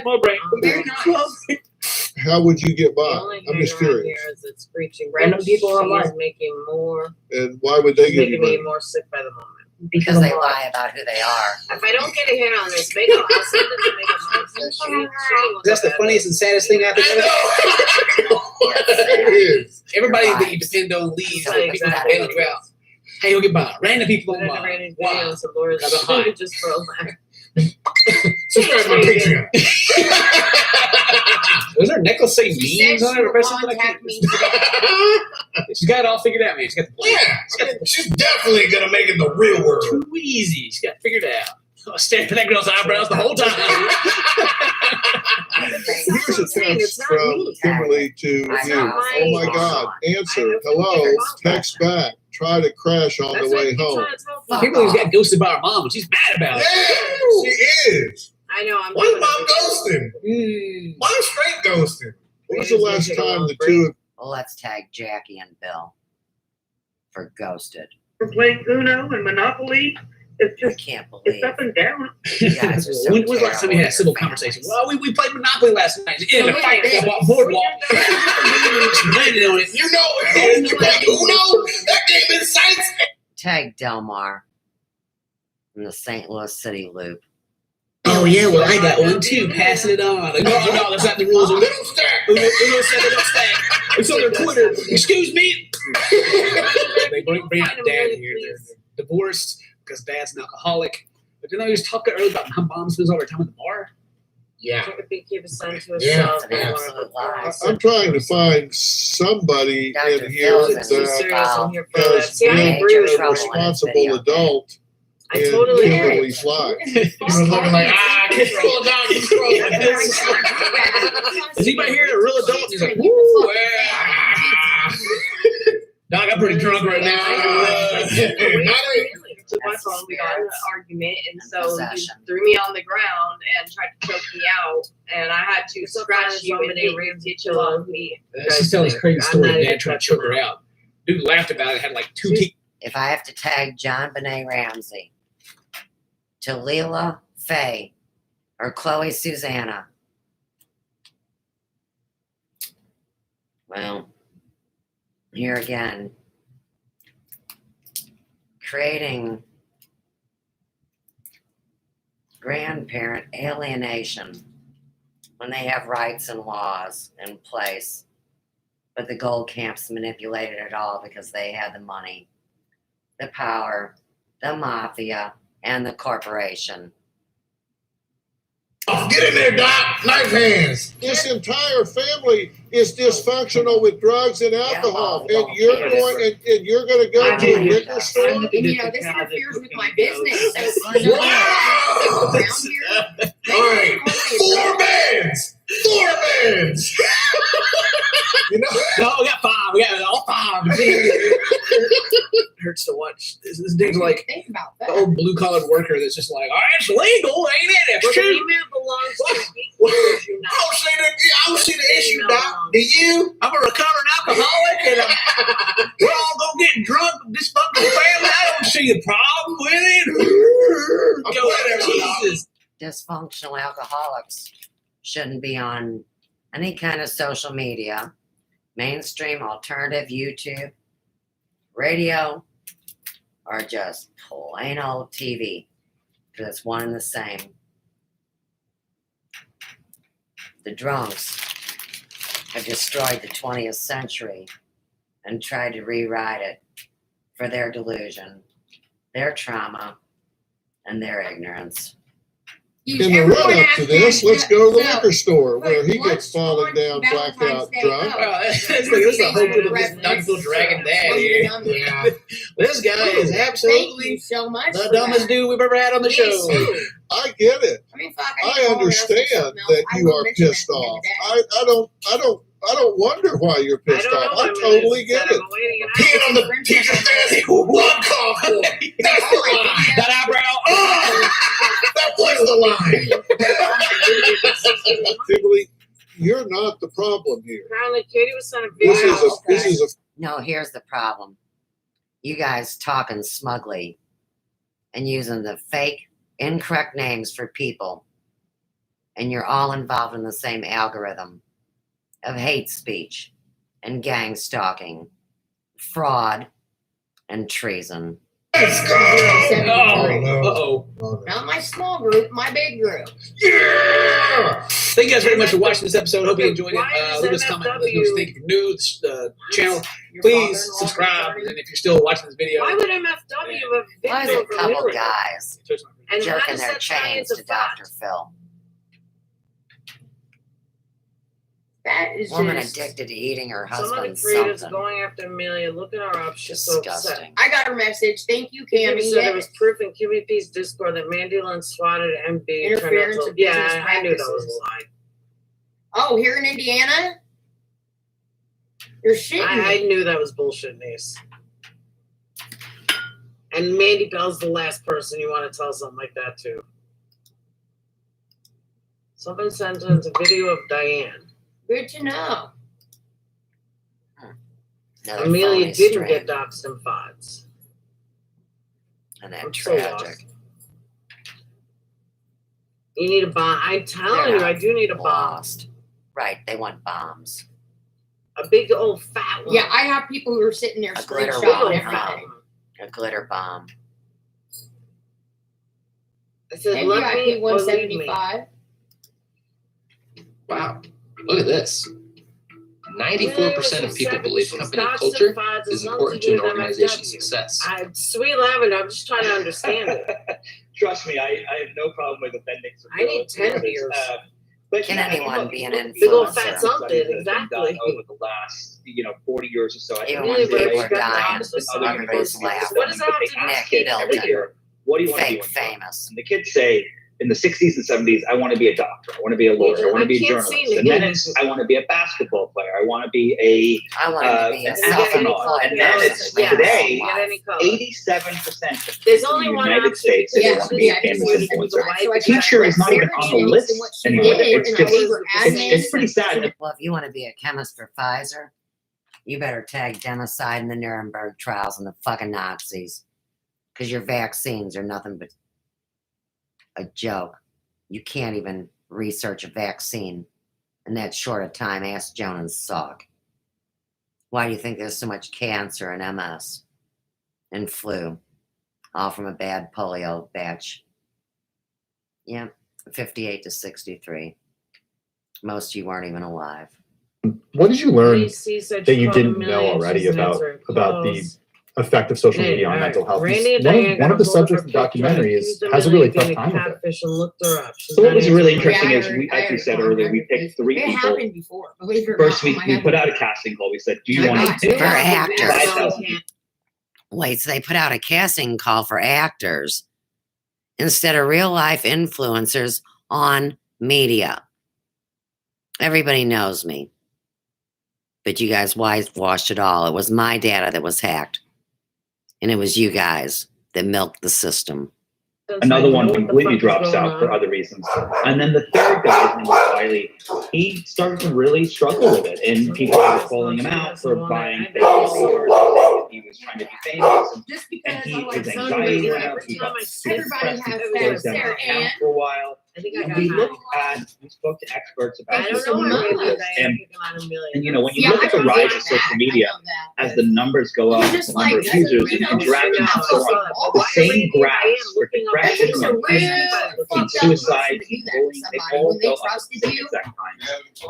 My brain. Very nice. How would you get by? I'm just curious. Here is it's preaching. Random people online making more. And why would they give you making me money? more sick by the moment. Because they lie about who they are. If I don't get a hit on this, make I'll send it to make a monster. That's the funniest and saddest thing I've ever. Everybody that you depend on leaves. People that bail you out. Hey, you'll get by. Random people on by. Wow. Just for a laugh. Subscribe to my Patreon. Was there a necklace say memes on it or something like that? She's got it all figured out, man. She's got the plan. Yeah, she's definitely gonna make it the real world. Too easy. She's got it figured out. I was staring at that girl's eyebrows the whole time. Here's a text from Kimberly to you. Oh my God. Answer. Hello. Text back. Try to crash on the way home. Kimberly's got ghosted by her mom, and she's mad about it. Yeah, she is. I know. Why mom ghosting? Mom's straight ghosting. When was the last time the two of Well, let's tag Jackie and Bill for ghosted. We're playing Uno and Monopoly. It's just, I can't believe it's up and down. you guys are so When was the last time we had a civil conversation? Well, we played Monopoly last night. In a fight about boardwalk. Landed on it. You know it. You play Uno? That game incites. Tag Delmar in the St. Louis City Loop. Oh, yeah, well, I got one too. Passing it on. Like, no, that's not the rules. Uno stack. It's on their Twitter. Excuse me. They bring out dad here. They're divorced because dad's an alcoholic. But you know, he was talking earlier about how mom spends all her time at the bar. Yeah. Keep a son to Yeah. himself. I'm trying to find somebody in here that has been a responsible adult I in totally Kimberly's life. You're looking like, keep scrolling down, keep scrolling like this. Is anybody here a real adult? He's like, woo, Doc, I'm pretty drunk right now. my phone. We got in an argument, and so he possession. threw me on the ground and tried to choke me out, and I had to scratch you and get you off me. She's telling this crazy story. Dad tried to choke her out. Dude laughed about it. Had like 2 teeth. If I have to tag John Benet Ramsey, Talila Faye, or Chloe Susanna, well, here again, creating grandparent alienation when they have rights and laws in place, but the gold camps manipulated it all because they had the money, the power, the mafia, and the corporation. Get in there, Doc. Knife hands. This entire family is dysfunctional with drugs and alcohol, and you're going and you're going to go to a liquor store. And this interferes with my business. All right, 4 bands. 4 bands. No, we got 5. We got all 5. Hurts to watch. This dude's like the old blue collar worker that's just like, all right, it's legal, ain't it? It's Well, the true. email belongs to me. I don't see the issue, Doc. Do you? I'm a recovering alcoholic, and we're all gonna get drunk, dysfunctional family. I don't see a problem with it. Jesus. Dysfunctional alcoholics shouldn't be on any kind of social media, mainstream, alternative, YouTube, radio, or just plain old TV, because it's one and the same. The drunks have destroyed the 20th century and tried to rewrite it for their delusion, their trauma, and their ignorance. In the run up to this, let's go to the liquor store where he gets falling down, blacked out, drunk. This is a whole bit of this Dunkel Dragon Dad here. Yeah. This guy is absolutely the dumbest dude we've ever had on the show. I get it. I understand that you are pissed off. I don't wonder why you're pissed off. I totally get it. Peeing on the teacher's desk. One cough. That's the line. That eyebrow. That was the line. Tiffany, you're not the problem here. Apparently, Katie was sent a This is a No, here's the problem. You guys talking smugly and using the fake, incorrect names for people, and you're all involved in the same algorithm of hate speech and gang stalking, fraud, and treason. Not my small group, my big group. Yeah! Thank you guys very much for watching this episode. Hope you enjoyed it. Leave us a comment. Let us know what you think. If you're new to the channel, please subscribe. And if you're still watching this video, Why would MFW have Why is it a couple guys And how jerking does their that tie chains into to Dr. Phil? That is Woman just addicted to eating her Some of the husband's creators something. are going after Amelia. Look at her up. She's so upset. Disgusting. I got her message. Thank you, Kimmy Cammy. said there was proof in Kimmy P's Discord that Mandy Lynn swatted MB. Interference with business Yeah, I knew that was a lie. Oh, here in Indiana? You're shitting I me. knew that was bullshit, Nace. And Mandy Bell's the last person you want to tell something like that to. Someone sent us a video of Diane. Good to know. Another Amelia phony didn't string. get doxed in FODs. And that I'm so tragic. lost. You need a bomb. I'm telling They're you, I do need a bomb. lost. Right, they want bombs. A big old fat one. Yeah, I have people who are sitting there A glitter screenshotting bomb. everything. A glitter bomb. I said, let me MPIP or leave me. 175. Wow, look at this. 94% of people believe company culture is important to an organization's success. Sweet Lavender, I'm just trying to understand it. Trust me, I have no problem with offending some I need 10 beers. But Can yeah, anyone look, be an look, Big old influencer? fat something, exactly. Over the last, 40 years or so, I Even think when they people are got dying, doxed and other everybody's universities. laughing. What does that have to do with Nick kids Bilton, every year, what do you want to fake do? famous. And the kids say, in the 60s and 70s, I want to be a doctor. I want to be a lawyer. I want to be a journalist. And then it's, I want to be a basketball player. I want to be an astronaut. And then it's today, 87% of There's in only the one United option. States say they want to be a famous influencer. Teacher is not even on the list anymore. It's pretty sad. Well, if you want to be a chemist for Pfizer, you better tag genocide in the Nuremberg trials and the fucking Nazis. Because your vaccines are nothing but a joke. You can't even research a vaccine in that short a time. Ask Joan and Salk. Why do you think there's so much cancer and MS and flu? All from a bad polio batch. Yeah, 58 to 63. Most of you weren't even alive. What did you learn that you didn't know already about the effect of social media on mental health? One of the subjects of the documentary has a really tough time with it. So what was really interesting is, like we said earlier, we picked 3 It people. happened before. Believe it or First, not. we put out a casting call. We said, do you want to For actors. 5,000 Wait, so they put out a casting call for actors instead of real life influencers on media. Everybody knows me. But you guys whitewashed it all. It was my data that was hacked. And it was you guys that milked the system. Another one completely drops out for other reasons. And then the third guy, his name was Wiley, he started to really struggle with it. And people were calling him out for buying fake followers. He was trying to be famous. And his anxiety went up. He got super depressed. He closed down his account for a while. And we spoke to experts about this. And you know, when you look at the rise of social media, as the numbers go up, the number of users and interactions and so on, the same graphs for depression and suicide and bullying, they all go up at the same exact time.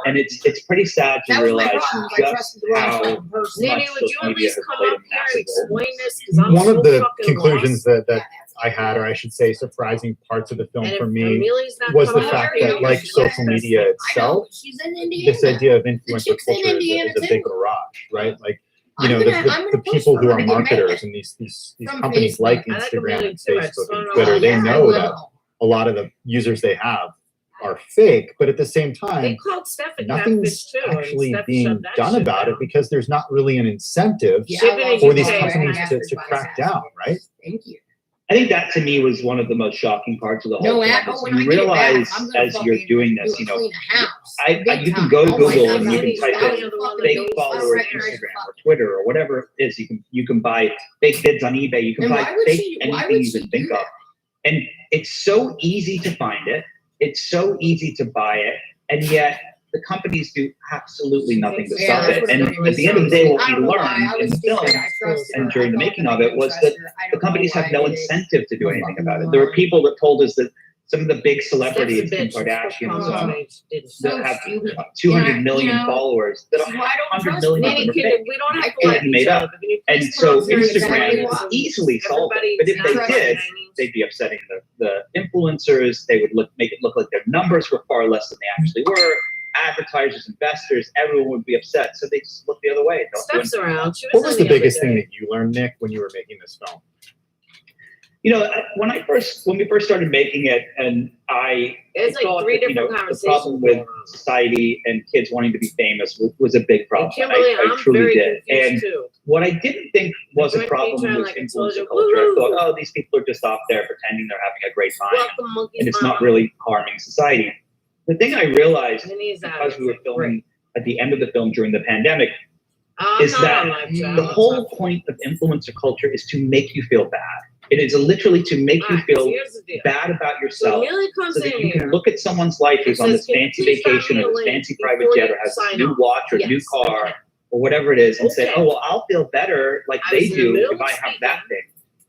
And it's pretty sad to realize just how much social media has played a massive role. One of the conclusions that I had, or I should say surprising parts of the film for me, was the fact that, like social media itself, this idea of influencer culture is a big mirage, right? Like, you know, the people who are marketers and these companies like Instagram and Facebook and Twitter, they know that a lot of the users they have are fake, but at the same time, nothing's actually being done about it because there's not really an incentive for these companies to crack down, right? Thank you. I think that to me was one of the most shocking parts of the whole thing. You realize as you're doing this, you know, you can go to Google and you can type in fake followers Instagram or Twitter or whatever it is. You can buy fake bids on eBay. You can buy fake anything you can think of. And it's so easy to find it. It's so easy to buy it. And yet the companies do absolutely nothing to stop it. And at the end of the day, what we learned in the film and during the making of it was that the companies have no incentive to do anything about it. There were people that told us that some of the big celebrities, Kim Kardashian and so on, that have 200 million followers, that 100 million of them are fake, completely made up. And so Instagram would easily solve it. But if they did, they'd be upsetting the influencers. They would make it look like their numbers were far less than they actually were. Advertisers, investors, everyone would be upset. So they just look the other way. Steps around. What was the biggest thing that you learned, Nick, when you were making this film? You know, when we first started making it, and it's like thought 3 that, different the conversations. problem with society and kids wanting to be famous was a big problem. Kimberly, I I'm truly very did. confused And too. what I didn't think was a problem was influencer culture. I thought, oh, these people are just off there pretending they're having a great time, and it's not really harming society. The thing I realized, because we were filming at the end of the film during the pandemic, is that the whole point of influencer culture is to make you feel bad. It is literally to make you feel bad about yourself, so that you can look at someone's life who's on this fancy vacation or this fancy private jet or has a new watch or new car or whatever it is, and say, oh, well, I'll feel better like they do if I have that thing.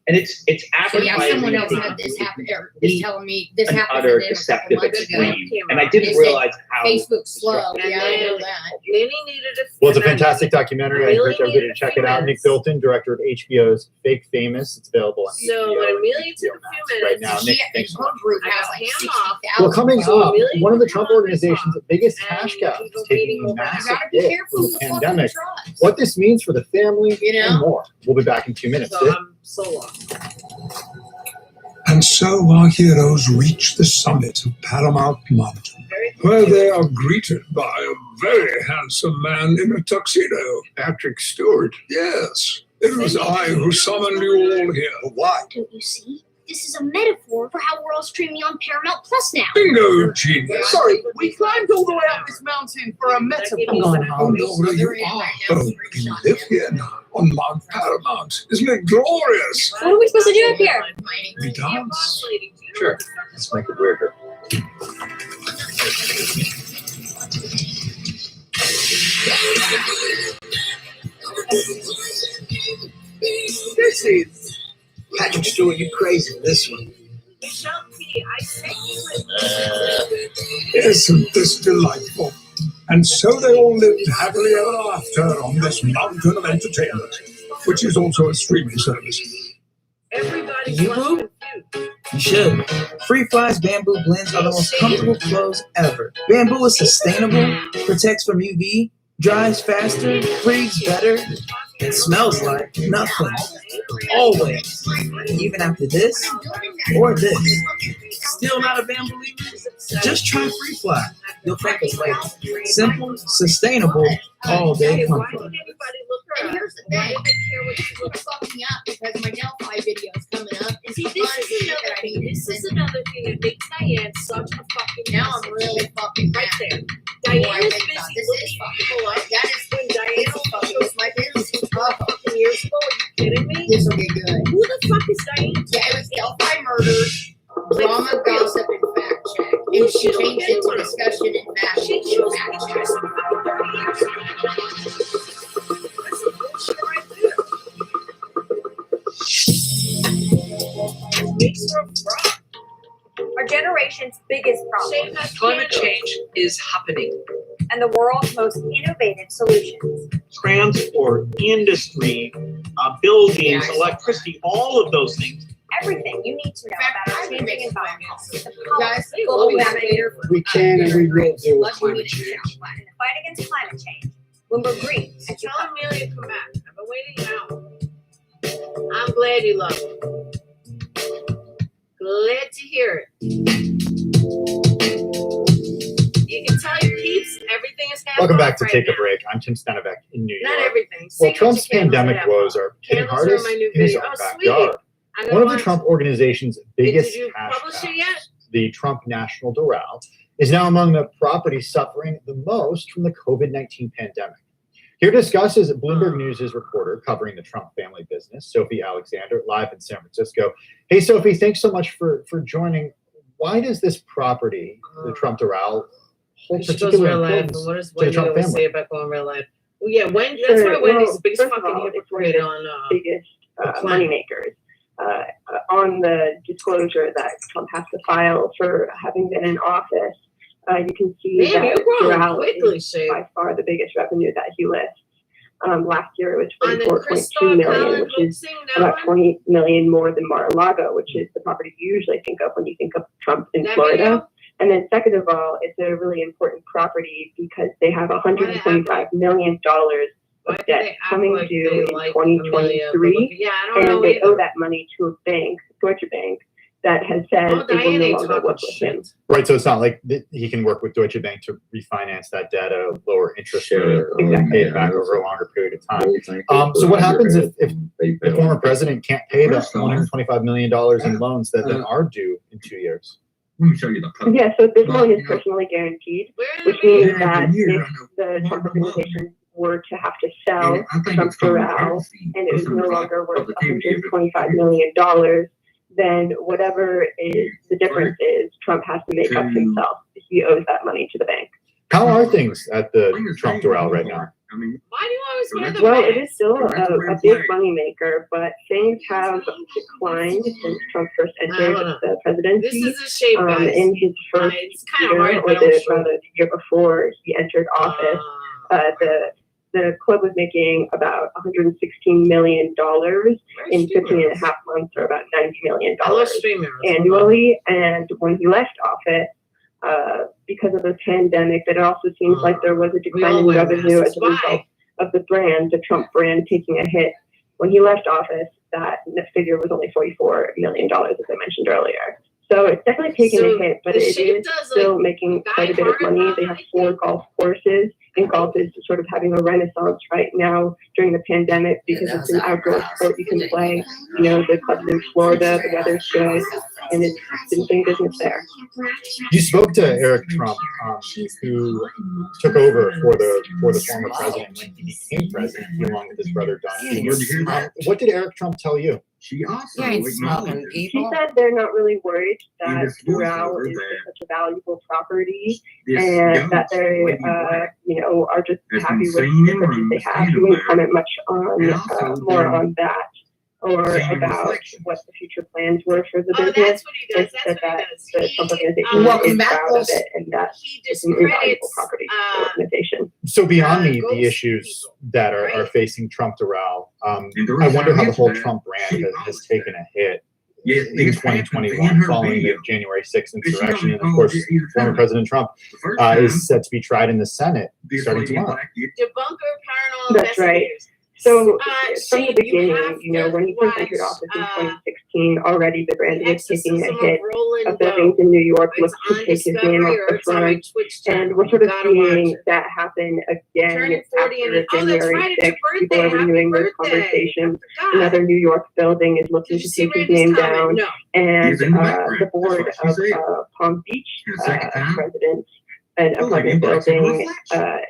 And it's advertising. Someone else had this happen, or is telling me this an happened utter to them deceptive a couple months ago. extreme, and I didn't They said realize how Facebook's slow. destructive Yeah, I know that. Well, it's a fantastic documentary. I encourage everybody to check it out. Nick Bilton, director of HBO's Fake Famous. It's available on HBO. So when Amelia took a few right minutes, now. Nick, thanks so much. I got like 60,000. Well, coming up, one of the Trump organization's biggest cash cows is taking a massive hit from the pandemic. What this means for the family and more. We'll be back in 2 minutes. So I'm so lost. And so our heroes reach the summit of Paramount Mountain, where they are greeted by a very handsome man in a tuxedo. Patrick Stewart. Yes, it was I who summoned you all here. Why? Don't you see? This is a metaphor for how we're all streaming on Paramount Plus now. Bingo, genius. Sorry, we climbed all the way up this mountain for a metaphor. I'm going home. Oh, no, you are home. You live here now on Mount Paramount. Isn't it glorious? What are we supposed to do up here? We dance. Sure. Let's make it weirder. This is Patrick Stewart, you crazy this one. Isn't this delightful? And so they all lived happily ever after on this mountain of entertainment, which is also a streaming service. You boo? You should. Free Fly's bamboo blends are the most comfortable clothes ever. Bamboo is sustainable, protects from UV, dries faster, breathes better, and smells like nothing. Always. Even after this or this. Still not a bamboo believer? Just try Free Fly. You'll thank us later. Simple, sustainable, all-day comfort. And here's the thing, it's fucking me up because my Delphi video is coming up. And see, this is another thing that makes Diane such a fucking. Now I'm really fucking right there. Diane is busy looking people up. That is when Diane shows my business. Fucking years ago, are you kidding me? This will be good. Who the fuck is Diane? Yeah, it was Delphi murders. Drama, gossip, and fact check. And she changed it to discussion and fact check. She chose fact check. Our generation's biggest problem. Climate change is happening. And the world's most innovative solutions. Transport, industry, buildings, electricity, all of those things. Everything you need to know about our changing environment. Guys, we'll be back later. We can and we will deal with climate change. In the fight against climate change. When we're green. Tell Amelia to come back. I've been waiting now. I'm glad you love it. Glad to hear it. You can tell your peeps everything is happening. Welcome back to right Take now. a Break. I'm Tim Stenevec in New York. Not everything. Well, Trump's pandemic woes are hitting Candles are hardest my new in his video. own Oh, backyard. sweet. One of the Trump organization's biggest Did you publish it hashtags, yet? the Trump National Doral, is now among the properties suffering the most from the COVID-19 pandemic. Here to discuss is Bloomberg News' reporter covering the Trump family business, Sophie Alexander, live in San Francisco. Hey, Sophie, thanks so much for joining. Why does this property, the Trump Doral, hold She goes particular real life. importance What does to the Wendy Trump always family? say about going real life? Well, yeah, Wendy. That's why Wendy's the biggest first of fucking all, hypocrite on. Biggest moneymakers. On the disclosure that Trump has to file for having been in office, you can see Man, that you're growing Doral quickly, is Shay. by far the biggest revenue that he lists. Last year it On the was $44.2 million, which is about $20 million more than Mar-a-Lago, which is the property you usually think of when you think of Trump in That Florida. video? And then second of all, it's a really important property because they have $125 million of debt coming due in 2023, Yeah, I don't know and they either. owe that money to a bank, Deutsche Bank, that has said Oh, they will Diane no ain't longer talking work with him. Right, so it's not like he can work with Deutsche Bank to refinance that debt at a lower interest rate or pay it back over a longer period of time. So what happens if the former president can't pay the $125 million in loans that are due in 2 years? Let me show you the code. Yeah, so this loan is personally guaranteed, which means that if the Trump organization were to have to sell Trump Doral and it was no longer worth $125 million, then whatever is the difference is, Trump has to make up himself. He owes that money to the bank. How are things at the Trump Doral right now? Why do you always wear the Well, mask? it is still a big moneymaker, but things have declined since Trump first entered the presidency. This is a shape, guys. In his first It's kind of year, hard, or but I'm sure. rather the year before he entered office, the club was making about $116 million in 15 and a half months, or about $90 million annually. And when he left office, because of the pandemic, that it also seems like there was a decline in revenue as a result of the brand, the Trump brand, taking a hit. When he left office, that figure was only $44 million, as I mentioned earlier. So it's definitely taken a hit, but it is still making quite a bit of money. They have 4 golf courses, and golf is sort of having a renaissance right now during the pandemic because it's an outdoor sport you can play. You know, the clubs in Florida, the weather's good, and it's been doing business there. You spoke to Eric Trump, who took over for the former president when he became president, along with his brother Don. What did Eric Trump tell you? She said they're not really worried that Doral is such a valuable property, and that they, are just happy with the purchase they have. He wouldn't comment much on more on that or about what the future plans were for the business. They said that the Trump organization is proud of it, and that it's an invaluable property for the organization. So beyond the issues that are facing Trump Doral, I wonder how the whole Trump brand has taken a hit in 2021 following the January 6th insurrection. And of course, former President Trump is set to be tried in the Senate starting tomorrow. That's right. So from the beginning, when he first entered office in 2016, already the brand was taking a hit. Buildings in New York looked to take his name off the front, and we're sort of seeing that happen again after January 6th. People are renewing those conversations. Another New York building is looking to take his name down, and the board of Palm Beach residents and apartment building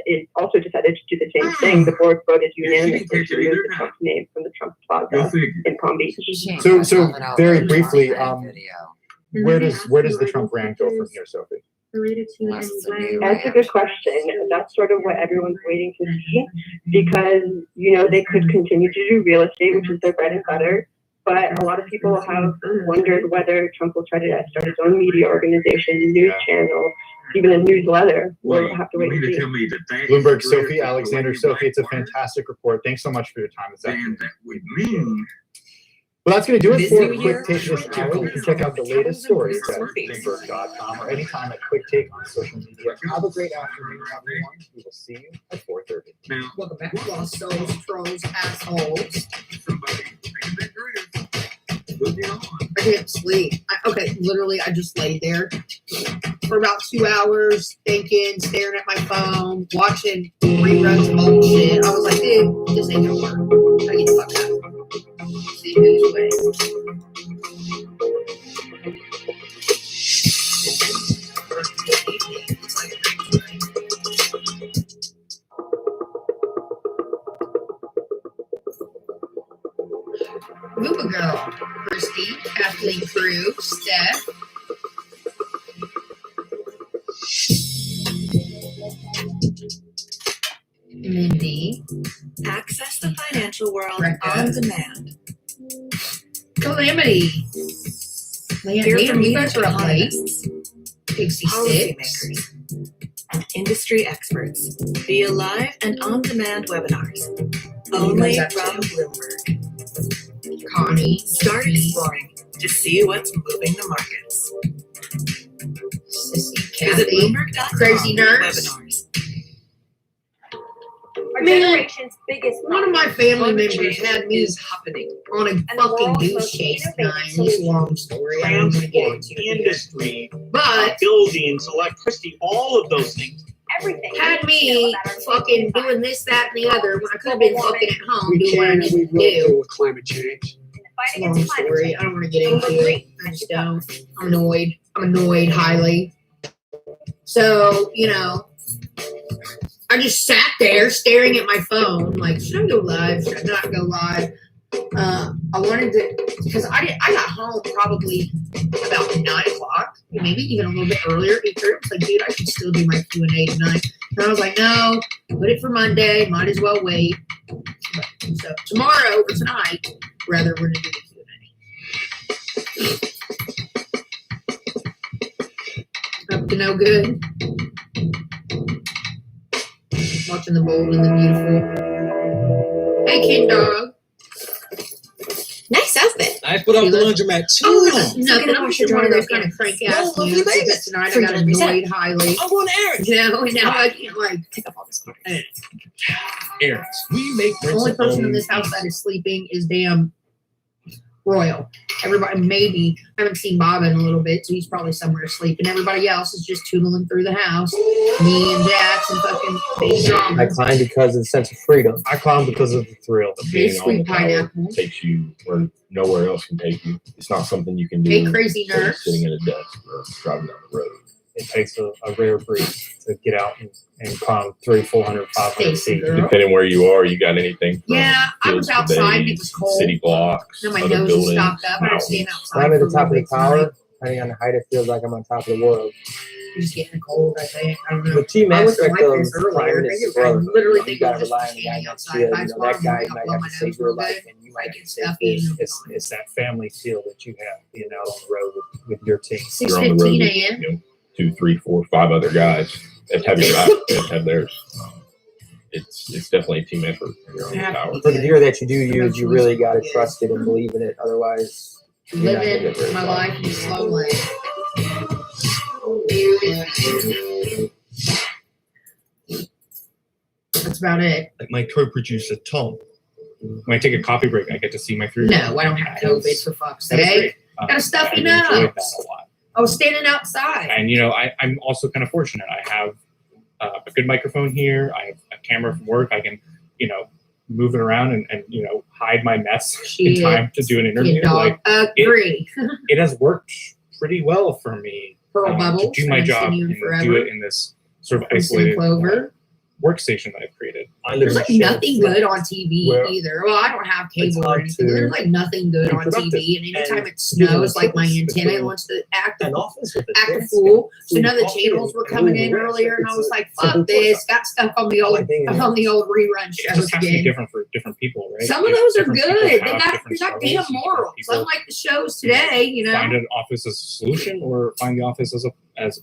is also decided to do the same thing. The board voted unanimously to remove the Trump name from the Trump Plaza in Palm Beach. So very briefly, where does the Trump brand go from here, Sophie? That's a good question. That's sort of what everyone's waiting to see, because they could continue to do real estate, which is their bread and butter. But a lot of people have wondered whether Trump will try to start his own media organization, news channel, even a newsletter. We'll have to wait and see. Bloomberg, Sophie, Alexander. Sophie, it's a fantastic report. Thanks so much for your time this afternoon. Well, that's going to do it for a Quick Take this hour. You can check out the latest stories at Bloomberg.com or anytime at Quick Take on social media. Have a great afternoon, everyone. We will see you at 4:30. Welcome back to Lost Souls, Trolls, Assholes. I can't sleep. Literally, I just laid there for about 2 hours, thinking, staring at my phone, watching reruns of old shit. I was like, dude, this ain't gonna work. I get the fuck out. See who's way. Luba Girl, Christy, Kathleen Crew, Steph. Mindy. Access the financial world on demand. Calamity. Damn, you guys are up late. Pixie Six. And industry experts via live and on-demand webinars. Only from Bloomberg. Connie. Start exploring to see what's moving the markets. Sissy, Visit Kathy. Bloomberg.com. Crazy Nurse. Webinars. Our Man, generation's biggest one of my family members had me is happening. on a fucking goose chase tonight. It's a long story. I don't want to get into it. Industry, But buildings, electricity, all of those things. Everything. had me fucking doing this, that, and the other when I could have been fucking at home doing what I need to do. With climate change. It's a long story. I don't want to get into it. I just don't. I'm annoyed. I'm annoyed highly. So, I just sat there staring at my phone, like, should I go live? Should I not go live? I wanted to, because I got home probably about 9 o'clock, maybe even a little bit earlier. I was like, dude, I should still do my Q&A tonight. And I was like, no, put it for Monday. Might as well wait. So tomorrow or tonight, rather, we're going to do the Q&A. Up to no good. Watching the bold and the beautiful. Hey, King Dog. Nice outfit. I put off the laundromat too. Oh, nothing. I'm just one of those kind of crank ass lovely moods. baby. Tonight I got annoyed highly. I'm going to errands. Now I can't pick up all this. Errands. We make the only person in this house that is sleeping is damn Royal. Everybody, maybe, I haven't seen Bob in a little bit, so he's probably somewhere asleep. And everybody else is just tootling through the house. Me and Jax and fucking baby drama. I climb because of the sense of freedom. I climb because of the thrill. Being on the tower takes you where nowhere else can take you. It's not something you can do. Hey, crazy nurse. Sitting at a desk or driving down the road. It takes a rare breed to get out and climb 300, 400, 500 feet. Depending where you are, you got anything from I was fields to outside and it bays, was cold. city blocks, Then my other nose buildings, is stopped up. I was standing mountains. outside. When I'm at the for a top of the little bit tonight. tower, depending on the height, it feels like I'm on top of the world. I'm just getting cold, I think. I don't know. The team I wasn't aspect like of this earlier. climbing is I growth. literally You think gotta I'm just rely on the guy standing next to outside. you. If I That tomorrow guy morning, I'll might blow have my to save nose your real life, good. and you I might get have to save stuffy. his. It's that family feel that you have being out on the road with your team. You're on the road 6:15 with, a.m. 2, 3, 4, 5 other guys that have your back, that have theirs. It's definitely a team effort when you're on the tower. For the gear that you do use, you really got to trust it and believe in it. Otherwise, you're not gonna Living get very my far. life in slow lane. That's about it. Like my co-producer Tom. When I take a coffee break, I get to see my 3-year-old. No, I don't have COVID for fuck's That is sake. great. Got a stuffy I enjoyed nose. that a lot. I was standing outside. And I'm also kind of fortunate. I have a good microphone here. I have a camera from work. I can, move it around and hide my mess in time to do an interview. Dog. Agree. It has worked pretty well for me Pearl bubbles. to do my I've job seen you and forever. do it in this sort of Kristen isolated Clover. workstation that I've created. There's like nothing good on TV either. Well, I don't have cable or anything. There's like nothing good on TV. And anytime it snows, like my antenna wants to act a fool. So none of the channels were coming in earlier, and I was like, "Fuck this!" Got stuck on the old rerun It shows just has to be again. different for different people, right? Some of those are Different people good. They have got different damn struggles. morals. People Unlike the shows today, Find an office as a solution, or find the office as a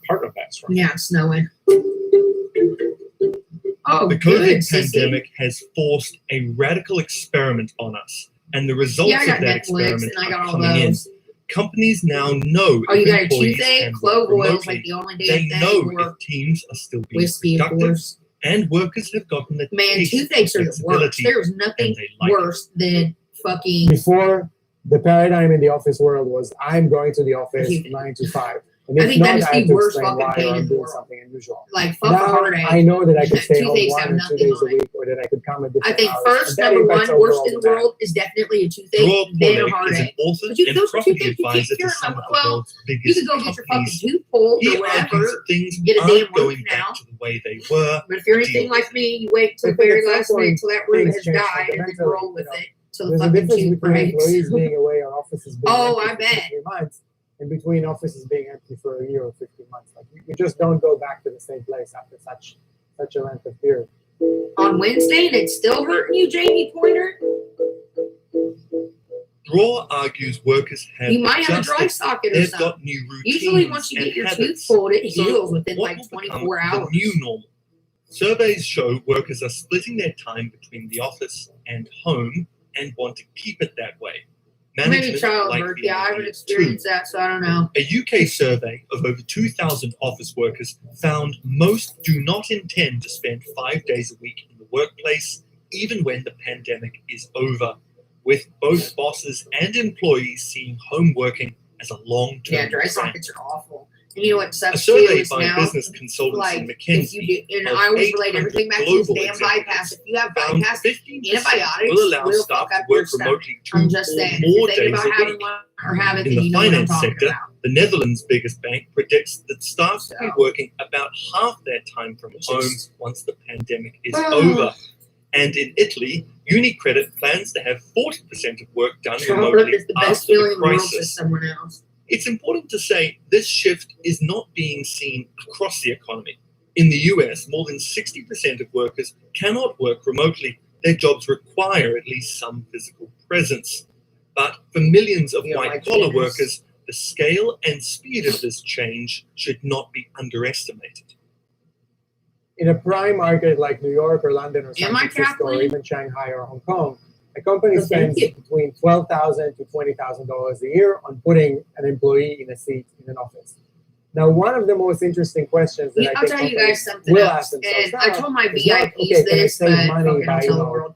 part of that struggle. Yeah, it's snowing. Oh, the good, COVID sissy. pandemic has forced a radical experiment on us, and the results Yeah, I got of that Netflix experiment and I got are all coming in. those. Companies now know Oh, you if got a employees toothache? can Clove work oil is remotely. like the only They damn thing. know Or if teams are still being whiskey, of productive, course. and workers have gotten the Man, taste toothaches of are the worst. flexibility. There's nothing they like worse than fucking. Before, the paradigm in the office world was I'm going to the office 9 to 5. And I if think not, that is I have the to worst explain fucking why pain or in I'm the doing world. something unusual. Like, fuck a Now, heartache. I know that I could stay home Toothaches 1 have or 2 nothing days on a week, or that I could come at different I think hours. first, And that number impacts one, worst overall in the demand. world is definitely a toothache, Draw then a Pollock is an heartache. author But you and those are property toothaches you advisor keep to hearing some about. of the Well, world's you biggest can go get your fucking companies. tooth pulled He or argues whatever. that things Get a aren't damn root going canal. back to the way they were. But if you're anything like me, you wait till the But very at some last minute point, till that root things has change died and then fundamentally, roll with it till the There's a fucking difference tooth between breaks. employees being away on offices being Oh, empty I for bet. 15 months and between offices being empty for a year or 15 months. Like you just don't go back to the same place after such a length of period. On Wednesday, and it's still hurting you, Jamie Pointer? Draw argues workers have You might have a dry adjusted. socket or They've something. got new routines Usually, once you and get your habits. tooth pulled, it So heals within what like will become 24 hours. the new normal? Surveys show workers are splitting their time between the office and home and want to keep it that way. Maybe Management childbirth. like the Yeah, I haven't idea experienced too. that, so I don't know. A UK survey of over 2,000 office workers found most do not intend to spend 5 days a week in the workplace, even when the pandemic is over, with both bosses and employees seeing home working as a long-term Yeah, dry trend. sockets are awful. And you know what A sucks too survey is by now, business consultants like, in if you McKinsey do, and of I always relate 800 everything back to this global damn executives bypass. If you have found bypass, 15% antibiotics will allow will staff fuck to up your work stuff. remotely 2 I'm just or saying. more If you think days about a having week. one or have it, In then the you know what I'm finance talking sector, about. the Netherlands' biggest bank predicts that staff will be working about half their time from home once the pandemic is over. And in Italy, UniCredit plans to have 40% of work done Childbirth remotely is the best after feeling the in the world, says crisis. someone else. It's important to say this shift is not being seen across the economy. In the US, more than 60% of workers cannot work remotely. Their jobs require at least some physical presence. But for millions of white-collar workers, the scale and speed of this change should not be underestimated. In a prime market like New York or London or San Am I Francisco or Kathleen? even Shanghai or Hong Kong, a company Well, thank spends you. between $12,000 to $20,000 a year on putting an employee in a seat in an office. Now, one of the most interesting questions that I I'll think tell you companies guys something will else. ask themselves And I now told my is not, VIPs okay, can I this, save but money fucking by, I'll tell the world.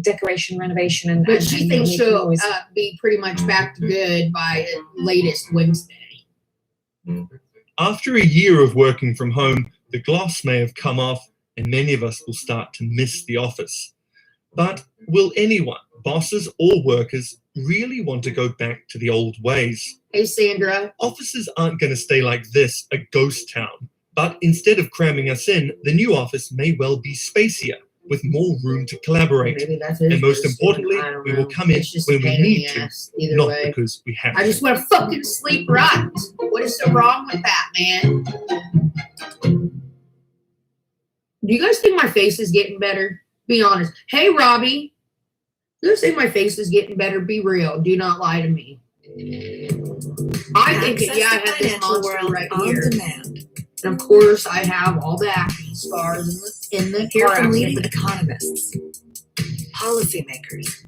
decoration, renovation, and But she and thinks making she'll noise. be pretty much back to good by latest Wednesday. After a year of working from home, the gloss may have come off and many of us will start to miss the office. But will anyone, bosses or workers, really want to go back to the old ways? Hey, Sandra. Offices aren't going to stay like this, a ghost town. But instead of cramming us in, the new office may well be spacier, with more room to collaborate. Maybe that's his And most version. importantly, I don't we know. will come in It's just when a we pain in the need to, ass, either not way. because we have I to. just want to fucking sleep right. What is so wrong with that, man? Do you guys think my face is getting better? Be honest. Hey, Robbie. Do you guys think my face is getting better? Be real. Do not lie to me. I think that, yeah, I have this monster right here. And of course, I have all the acne scars in the Hear from car leading accident. economists, policymakers.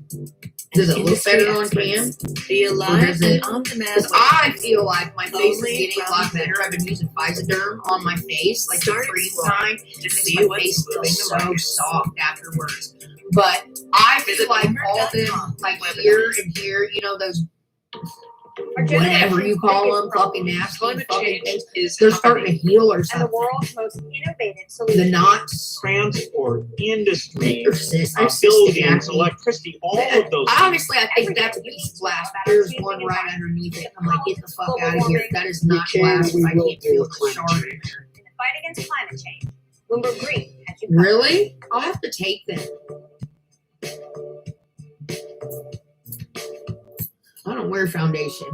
Does it and look better industry on cam? experts. Be Or alive does it? and on-demand. Because I feel like my face is Only getting a lot better. I've been using Physoderm on my face, like the Start cream slow kind. to It makes see my what's face feel moving the so market. soft afterwards. But I feel Visit like all Bloomberg.com them, like here and here, you know, those whatever you call them, fucking nasty Climate fucking change things, is they're starting to heal or And the something. world's most innovative solution. The knots. Transport, industry, I have cystic buildings, acne. electricity, all of those things. Honestly, I think that's a piece of glass. There's one right underneath it. I'm like, get the fuck out of here. That is not glass. I can't feel the shard in there. In the fight against climate change, Bloomberg Green has you covered. Really? I'll have to take them. I don't wear foundation.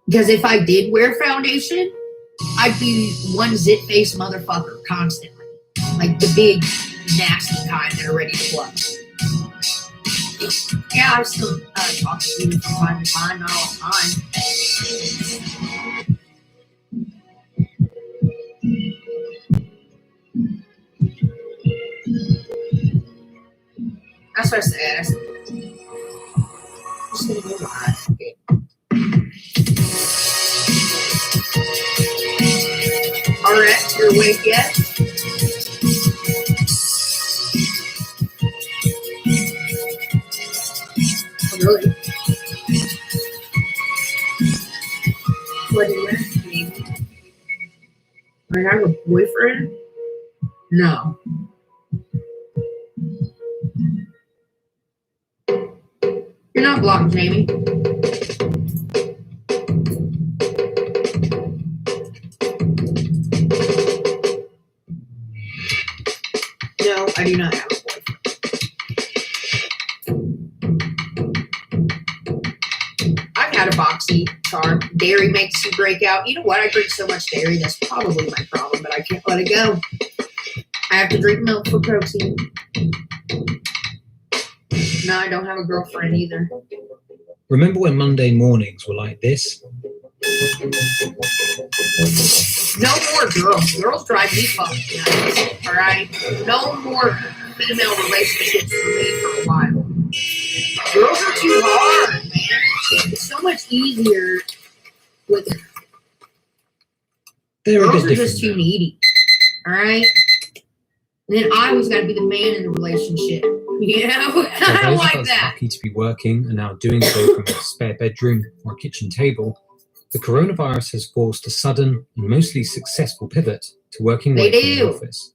Because if I did wear foundation, I'd be one zit-faced motherfucker constantly. Like the big, nasty kind that are ready to blow. Yeah, I still talk to you from time to time, not all the time. That's what I said. Just gonna go live. Okay. Alright, you're awake yet? Oh, really? What do you ask me? I have a boyfriend? No. You're not blocked, Jamie. No, I do not have a boyfriend. I've had a boxy charm. Dairy makes you break out. You know what? I drink so much dairy. That's probably my problem, but I can't let it go. I have to drink milk for protein. No, I don't have a girlfriend either. Remember when Monday mornings were like this? No more girls. Girls drive me fucking nuts. All right? No more female relationships for me for a while. Girls are too hard, man. It's so much easier with They're a girls bit are just different too needy. All right? And then I always got to be the man in the relationship. You know? For I don't those like of us that. lucky to be working and now doing so from a spare bedroom or a kitchen table, the coronavirus has forced a sudden and mostly successful pivot to working They away from the do. office.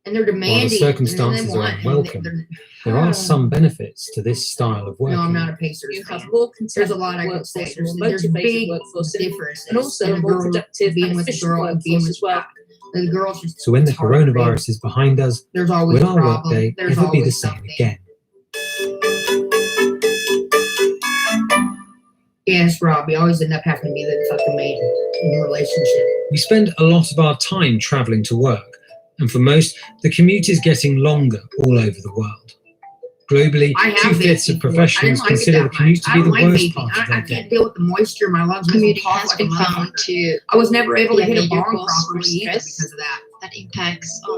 And they're demanding. While the circumstances and are they want, unwelcome, there are some benefits to this style of working. No, I'm not a Pacers You fan. have more There's a lot I could say. workforce, more There's motivated big workforce, differences. and also in a a more girl productive being and with a efficient girl and being workforce with as well. guy. The girls just So when the it's hard, babe. coronavirus is behind us, There's always will a our problem. workday There's ever be the always same something. again? Yes, Rob. You always end up having to be the fucking man in a relationship. We spend a lot of our time traveling to work, and for most, the commute is getting longer all over the world. Globally, I have 2/5 of vaping. professionals I didn't like it consider that the commute much. to I be the don't like worst vaping. part of I their can't day. deal with the moisture. My lungs make me Commuting cough has like a been found motherfucker. to I was never able to hit a eliminate your bong goals properly for either stress. because of that. That impacts I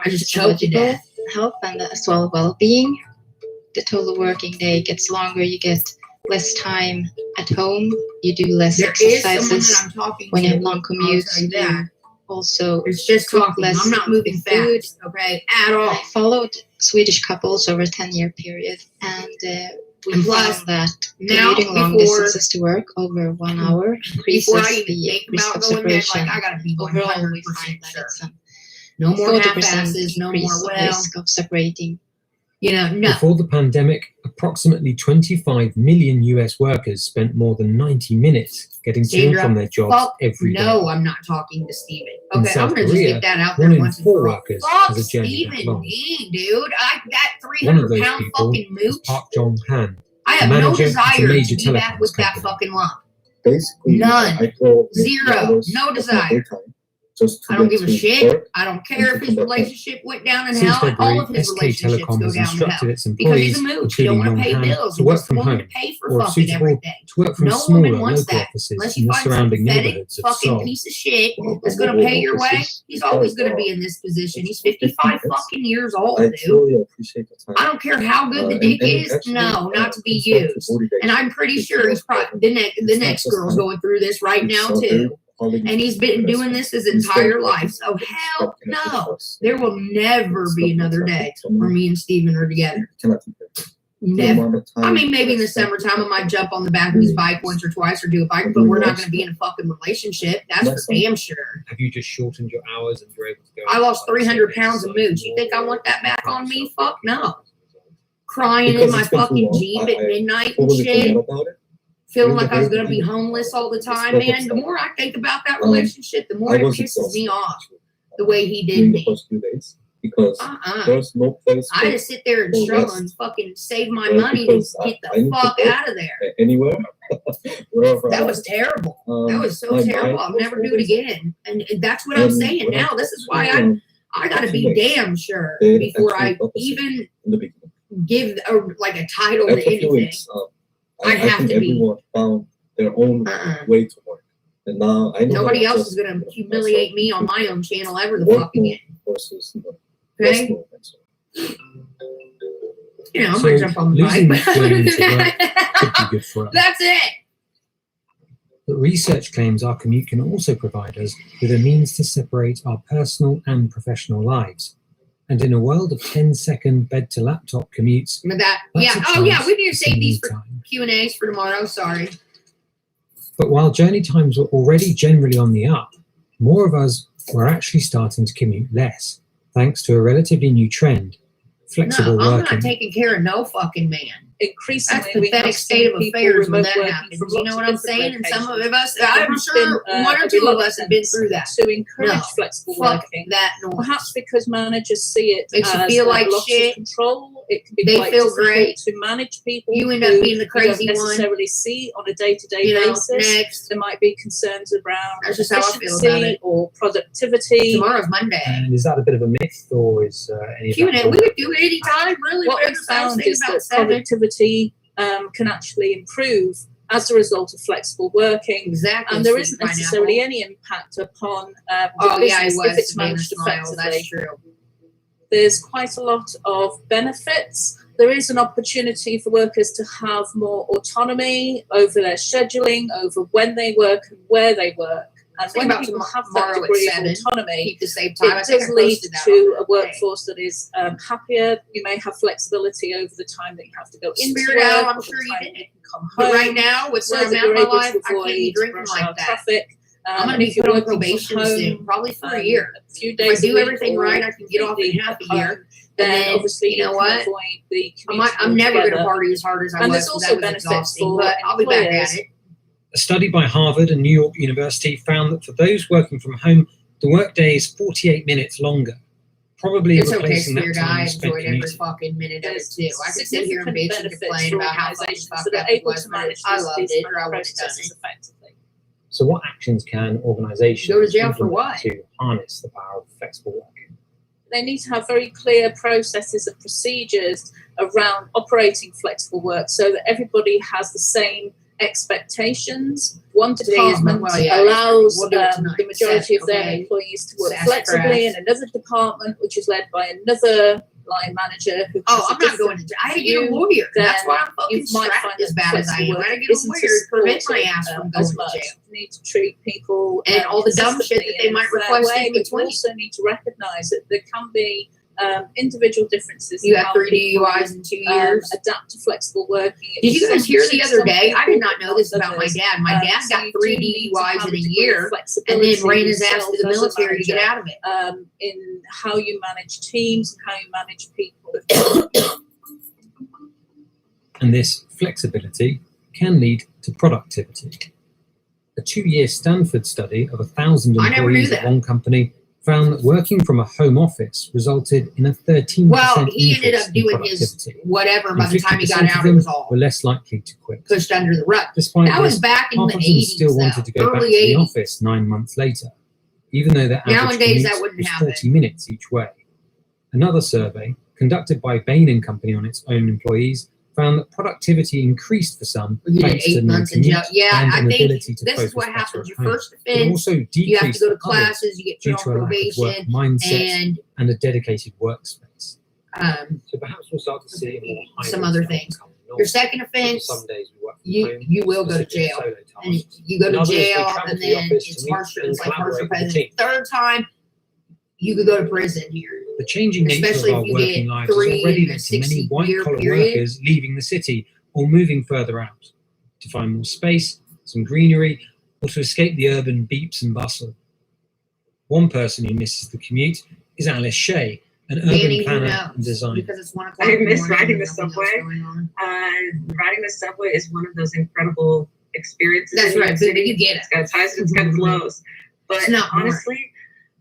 our just choked to physiological death. health and as well well-being. The total working day gets longer. You get less time at home. You do less There is someone exercises that I'm talking when to. you have long I'll commutes. tell you that. Also, It's just cook talking. less I'm not moving food. fast, okay, at all. I followed Swedish couples over a 10-year period, and we And plus, found that now, commuting long before- distances to work over 1 hour increases Before I even the think risk about of going there, separation. like I gotta be Overall, we 100% find that sure. it's a No more 40% half-asses, no increase more of well. risk of separating No. Before the pandemic, approximately 25 million US workers spent more than 90 minutes getting to and from their jobs every day. No, I'm not talking to Steven. In Okay, I'm South going to just Korea, get that out 1 there in once and 4 for all. workers Fuck has a journey that Stephen long. D, dude. That One of those 300-pound people fucking is mooch. Park Jong-han, I a have no manager at a desire major to be back telecoms with that company. fucking lump. Basically, None. I told Zero. No desire. I don't give a shit. I don't care if his relationship went down in Since hell. February, All of his SK relationships Telecom go has down to instructed hell. its Because he's employees, a mooch. He don't including want to pay Yong-han, bills. to He work wants the from woman home to pay for or if fucking suitable, everything. to work from No smaller woman wants local that. offices Unless in you the find some surrounding pathetic neighborhoods of fucking Seoul. piece of shit that's going to pay your way, he's always going to be in this position. He's 55 fucking years old, I dude. truly appreciate the time. I don't care how good the dick is. No, not to be used. And I'm pretty sure he's probably the next girl's going through this right now too. And he's been doing this his entire life. So hell no. There will never be another day where me and Steven are together. Never. I mean, maybe in the summertime I might jump on the back of his bike once or twice or do a bike, but we're not going to be in a fucking relationship. That's for damn sure. Have you just shortened your hours and you're able to go? I lost 300 pounds of mooch. You think I want that back on me? Fuck no. Crying in my fucking Jeep at midnight and shit. Feeling like I was going to be homeless all the time, man. The more I think about that relationship, the more it pisses me off the way he did me. Because there's no place. I had to sit there and struggle and fucking save my money to get the fuck out of there. Anywhere. That was terrible. That was so terrible. I'll never do it again. And that's what I'm saying now. This is why I got to be damn sure before I even give like a title to anything. I have to be. Everyone found their own way to work. And now I know nobody else is going to humiliate me on my own channel ever the fuck again. Okay? I'm going to jump on the bike. But other than that, could be good for us. that's it. But research claims our commute can also provide us with a means to separate our personal and professional lives. And in a world of 10-second bed-to-laptop commutes, With that, that's a we chance need to for save some these me for time. Q&As for tomorrow. Sorry. But while journey times were already generally on the up, more of us were actually starting to commute less, thanks to a relatively new trend, flexible I'm working. not taking care of no fucking man. Increasingly, That's we pathetic have state of seen people affairs when remote that working happens. from You know lots what of I'm different saying? And some of locations. us, I'm There's sure been, one or two of us have been through that. To encourage No, flexible fuck working, that noise. perhaps because managers see it Makes you as feel a like loss shit. of control. It can be They quite feel difficult great. to manage people. You end up who being the you crazy don't one. necessarily see on a day-to-day You know, basis. next. There might be concerns around That's just how I feel about efficiency it. or productivity. Tomorrow's Monday. And is that a bit of a myth, or is any of Q&A, that? we could do it anytime, really. What we Whatever sounds found thing is about that 7. productivity can actually improve as a result of flexible working. Exactly. And there sweet isn't pineapple. necessarily any impact upon the Oh, yeah, it business was if it's Savannah managed Smiles. effectively. That's true. There's quite a lot of benefits. There is an opportunity for workers to have more autonomy over their scheduling, over when they work and where they work. And Think when about people have that tomorrow at degree 7. of autonomy, Keep the same time. I it think does I lead posted that to on a workforce that is happier. You may have flexibility over the time that you have to go into Spirit work. out, I'm or the sure you time did. that you can come But home. right now, with So where I'm that at in you're my able to life, I can't be avoid drinking rush like hour that. traffic. I'm going to be if you're put on working from probation home, soon, probably for a year. A few If days I do a week everything or right, I can get off in half a year. then And then, obviously you know can what? avoid the I'm never going to altogether. party as hard as I And was. there's So also that was benefits exhausting, for but I'll be back employers. at it. A study by Harvard and New York University found that for those working from home, the workday is 48 minutes longer, probably It's okay, replacing that Spirit. time I spent enjoyed every commuting. fucking minute of it There's too. I could sit here and bitch and significant complain about how fucking organisations fucked that up are it able was, to but manage I loved these it, or I wouldn't have done processes it. effectively. So what actions can organisations Go to jail for implement what? to harness the power of flexible working? They need to have very clear processes and procedures around operating flexible work so that everybody has the same expectations. One department allows We'll do it tonight. the majority of their Okay. employees to work Sass flexibly, craft. and another department, which is led by another line manager who Oh, has a I'm not going different to. I had to get a view, lawyer. That's then why I'm fucking you might strapped find as that bad as I flexible am. I had to work get a isn't lawyer to prevent my supported, ass from as going much. to jail. You need to treat people And all the dumb shit that they consistently might in a fair request way, in but you between. also need to recognise that there can be individual differences. You in had how 3 people, DUIs in 2 years. adapt to flexible working. Did you guys hear the other Some day? I did people not know this about my others. dad. My dad So got you 3 do need to DUIs have in a a degree of year and flexibility then ran his ass to the yourself as a military to get manager, out of it. in how you manage teams and how you manage people. And this flexibility can lead to productivity. A 2-year Stanford study of 1,000 employees at one company found that working from a home office resulted in a 13% Well, he ended increase up in doing his productivity. whatever by And the time he 50% got of out, it them was all were less likely to quit. pushed under the rug. Despite That was this, back in half the of them 80s, still wanted to go back to early the 80s. office 9 months later, even though their average Nowadays, that commute wouldn't was happen. 40 minutes each way. Another survey, conducted by Bain & Company on its own employees, found that productivity increased for some You did thanks to 8 no months in jail. commute Yeah, and I an think ability to this focus is what better happens. at Your home. first It offense, also you have to decreased go to for others classes, you get due put to on a lack of work probation, mindset and a dedicated workspace. So perhaps we'll start to see more some other things. Your second offense, Some days we work from you home, you will go to specifically jail. solo And tasks. you go In to others, we jail, travel and to the then office to it's meet harsher. and It's like harsher collaborate with the president. team. Third time, you could go to prison here. The changing nature Especially of if our you working get lives has 3 already in a led to many 60-year white-collar period. workers leaving the city or moving further out to find more space, some greenery, or to escape the urban beeps and bustle. One person who misses the commute is Alice Shea, an urban Danny, who planner knows? and designer. Because it's 1 o'clock. I in the miss morning riding and the nothing else subway. going on. Riding the subway is one of those incredible experiences. That's in New right, York baby, City. you get it. It's got its highs and it's got its lows. But It's not honestly,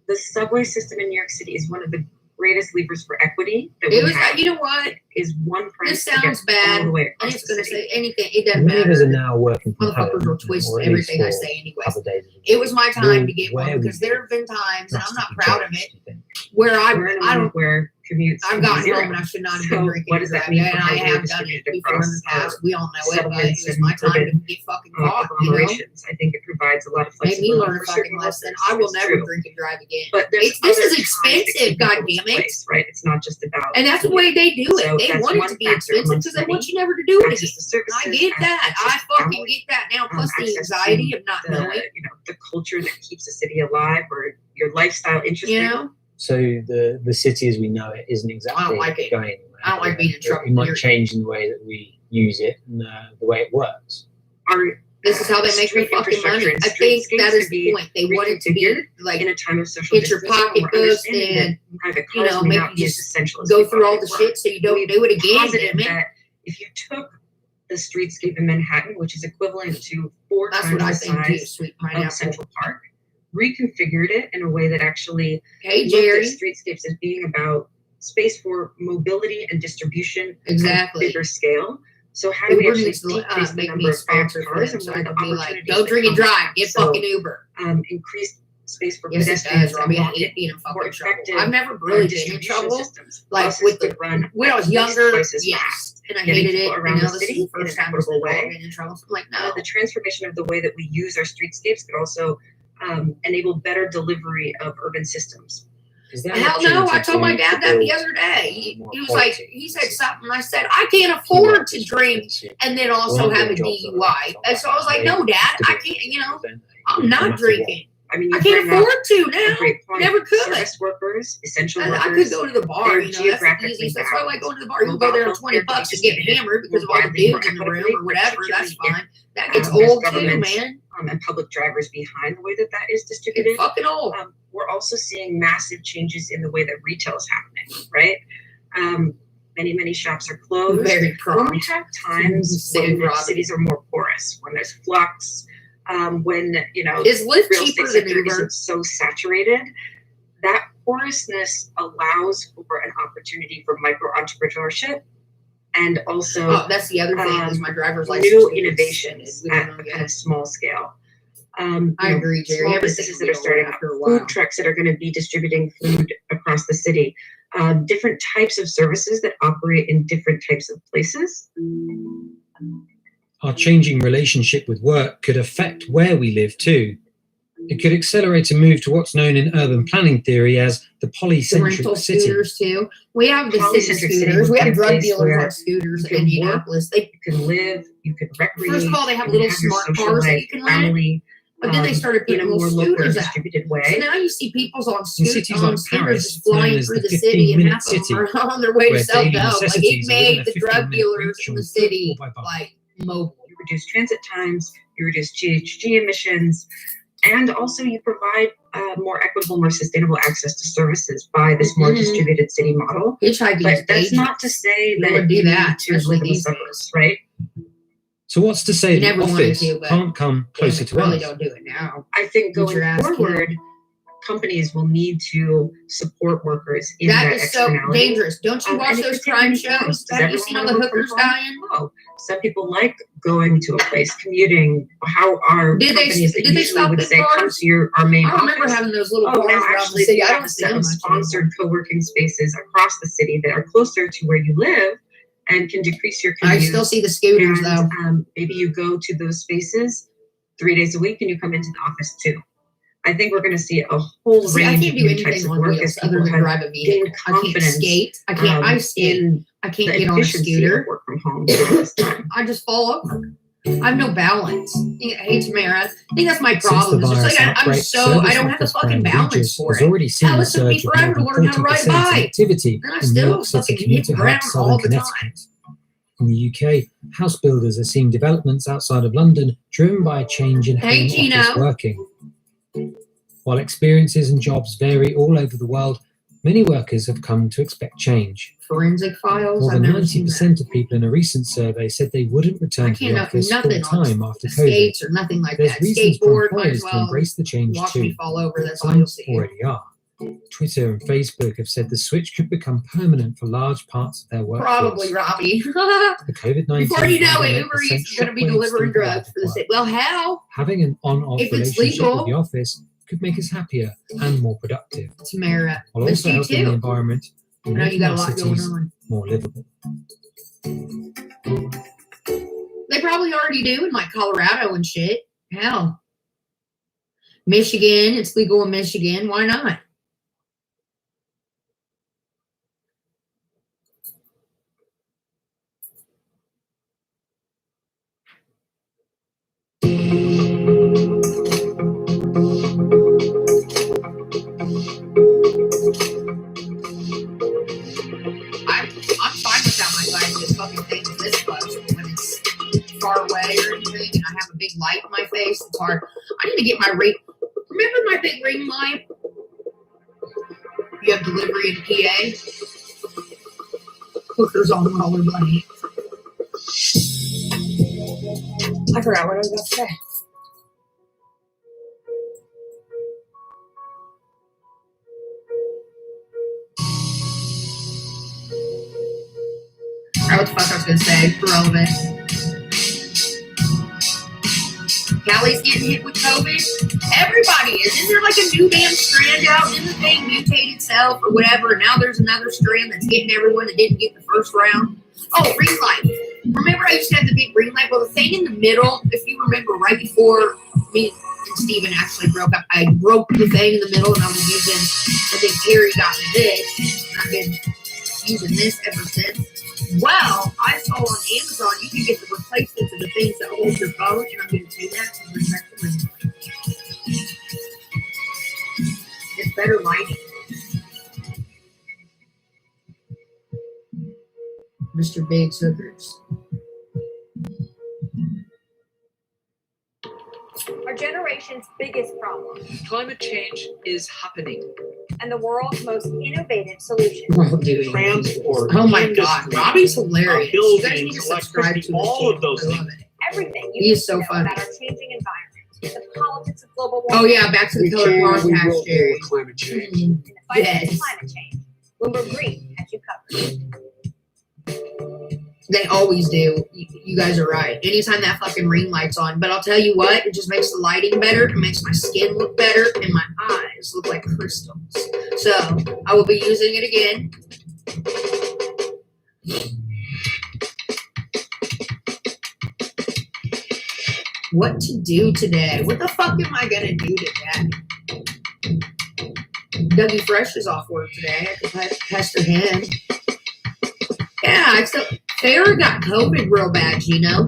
the subway system in New York City is one of the greatest levers for equity that It we was, have. you know what? Is one price This to get sounds bad, all the way and across it's the going to city. say anything. It doesn't Many of us are matter. now working from home, Motherfuckers will twist or at least everything I for say anyway. a couple of days a week. It was my time to get Where one we because there live have been times, and I'm not drastically proud of changed, it, do you think? where We're in a I moment don't. where commutes I've can be gotten zero. home and I should not have So been drinking what does and that driving, mean and for I how we're have done it distributed before in the across past. We all know it, but settlements it was and my time to urban get fucking caught. You know, agglomerations? I think it provides a lot of made me flexibility learn a for fucking certain lesson. workers. I will It's never true. drink and drive again. But there's This other is ties that expensive, keep people in goddammit. place, right? It's not just about And that's the way they do it. So They that's want it one to be factor expensive amongst because they many. want you never to do it again. Access to services, I get that. access I to fucking talent, get that now. Plus the access anxiety to of not the, knowing. the culture that keeps a city alive or your lifestyle interesting. You know? So the city as we know it isn't exactly like it. going anywhere. I don't like being in trouble. It might change in the way that we use it and the way it works. This is how they make their Street fucking money. infrastructure and I think streetscapes that is could the be point. They want it to be like in a time of social hit your distancing, we're pocketbooks understanding and that private you cars know may make not you be as just essential as go we through thought all they the were. shit so you don't do it again. Positive Damn it. that if you took the streetscape in Manhattan, which is equivalent to 4 That's times what I the think too, size sweet of pineapple. Central Park, reconfigured it in a way that actually Hey, looked Jerry. at streetscapes as being about space for mobility and distribution Exactly. at a bigger scale. So how They do we wouldn't actually decrease the make number me a of sponsor for cars them, and so what I are the could be like, opportunities go that drink and come drive, from get that? fucking Uber. Increased space for Yes, it pedestrians does. I on mean, I walking, hate being in more fucking trouble. effective I've never really been in distribution trouble. systems. Like Buses with could run when I was at least younger, twice as yes, fast, and I getting hated people it. around And now the this is city the first in an time I've equitable way. been in trouble. So I'm like, no. The transformation of the way that we use our streetscapes could also enable better delivery of urban systems. Hell no, I told my dad that the other day. He was like, he said something. I said, I can't afford to drink and then also have a DUI. And so I was like, no, Dad, I can't, you know, I'm not drinking. I mean, I can't afford to now. Never could. Service workers, essential workers. I could go to the bar, they're you know, that's the easiest. That's why I like going to the bar. You can go there on $20 and get hammered because of all the dudes in the room or whatever. That's fine. That gets old too, man. And public drivers behind the way that that is distributed. It's fucking old. We're also seeing massive changes in the way that retail is happening, right? Many shops are closed. Very when we have times when cities are more porous, when there's flux, when is Lyft real cheaper estate than sector Uber? isn't so saturated, that porousness allows for an opportunity for micro entrepreneurship. And also, that's the other thing is my driver's license. New innovations at a kind of small scale. I agree, Jerry. Small businesses that are starting up, food trucks that are going to be distributing food across the city, different types of services that operate in different types of places. Our changing relationship with work could affect where we live too. It could accelerate a move to what's known in urban planning theory as the The polycentric rental city. scooters too. We have the city Polycentric city scooters. would We be have a drug place dealers where on scooters you in can Indianapolis. They You can live, you can recreate. first of all they have you little can your smart social cars that life, you can rent. family, But then they started in putting a more little local scooters out. distributed way. So now you see people's on In scooters, cities like Paris, just it's known flying as through the the city, and 15-minute half of them city, are on their way to where sell daily dope. Like it necessities are made within the a drug 15-minute dealers reach in on the foot city or by bike. like mobile. You reduce transit times, you reduce GHG emissions, And also you provide more equitable, more sustainable access to services by this more distributed city model. But that's not to say that would do that, to live in the suburbs, right? So what's to say You the never wanted office to, but can't come closer to Probably us? don't do it now. I think Get your going ass forward, companies will need to support workers in That that is so externality. dangerous. Don't you watch And it those could take crime many shows? forms. Does Have you everyone seen all wanna the work from hookers home? dying? No. Some people like going to a place, commuting. How are Did they companies that did they usually stop would in say, come bars? to our main I office? remember having those little bars now around the actually city. we I have don't a see set them of much sponsored co-working spaces across the city that are closer to where you live and can decrease your commute. I still see the scooters though. Maybe you go to those spaces 3 days a week and you come into the office too. I think we're going to see a whole See, I range can't of do new types anything of on work wheels as other people than have drive a vehicle. gained I can't confidence. skate. I can't ice skate. In I can't the get on a efficiency scooter. of work from home during this time. I just fall over. I have no balance. Hey Tamara, I think that's my Since the problem. It's just virus like I'm outbreak, so I don't have the service fucking brand balance Regis for has it. already seen Hell, a it took me surge of more forever to than learn how to ride a 40% in bike. activity And I in still New York City fucking hit commuter the hub ground southern all the time. Connecticut. In the UK, house builders are seeing developments outside of London driven by a change in Hey, home office Gino. working. While experiences and jobs vary all over the world, many workers have come to expect change. Forensic files. More I've than never seen that. 90% of people in a recent survey said they wouldn't I return to the can't know office full nothing on time after the COVID. skates or nothing like There's that. reasons for Skateboard, might as employers to well embrace the change watch too. me fall over. That's all Some you'll see. already are. Twitter and Facebook have said the switch could become permanent for large parts of their workforce. Probably, Robbie. The COVID-19 Before you know it, pandemic Uber has sent Eats is going to be shockwaves delivering through the drugs for the world. city. Well, how? Having an on-off If it's relationship legal. with the office could make us happier and more productive, Tamara, while missed also you helping the too. environment I and know you making got a our lot going cities on. more livable. They probably already do in like Colorado and shit. Hell. Michigan, it's legal in Michigan. Why not? I'm fine without my life just fucking things this close. When it's far away or anything and I have a big light in my face, it's hard. I need to get my ring. Remember my big ring light? You have delivery in PA? Hookers on roller bunny. I forgot what I was about to say. I what the fuck I was gonna say. Irrelevant. Callie's getting hit with COVID. Everybody is. Isn't there like a new damn strand out? Didn't the thing mutate itself or whatever? And now there's another strand that's getting everyone that didn't get the first round. Oh, ring light. Remember I used to have the big ring light? Well, the thing in the middle, if you remember right before me and Steven actually broke up, I broke the thing in the middle and I was using, I think Terry got me this. And I've been using this ever since. Well, I saw on Amazon you can get the replacements of the things that hold your phone, and I'm going to do that and bring back the ring light. It's better lighting. Mr. Big's Hookers. Our generation's biggest problem. Climate change is happening. And the world's most innovative solution. Transport. Oh my industry, God, Robbie's hilarious. You guys need to buildings, subscribe electricity, to this all channel. of those I love things. it. Everything He you is need so to know funny. about our changing environment, the politics of global Oh warming, yeah, back to the color podcast, Jerry. Climate change. and the fight Yes. against climate change. Bloomberg Green has you covered. They always do. You guys are right. Anytime that fucking ring light's on. But I'll tell you what, it just makes the lighting better. It makes my skin look better. And my eyes look like crystals. So, I will be using it again. What to do today? What the fuck am I going to do today? Dougie Fresh is off work today. I could pester him. Yeah, except Farrah got COVID real bad, you know?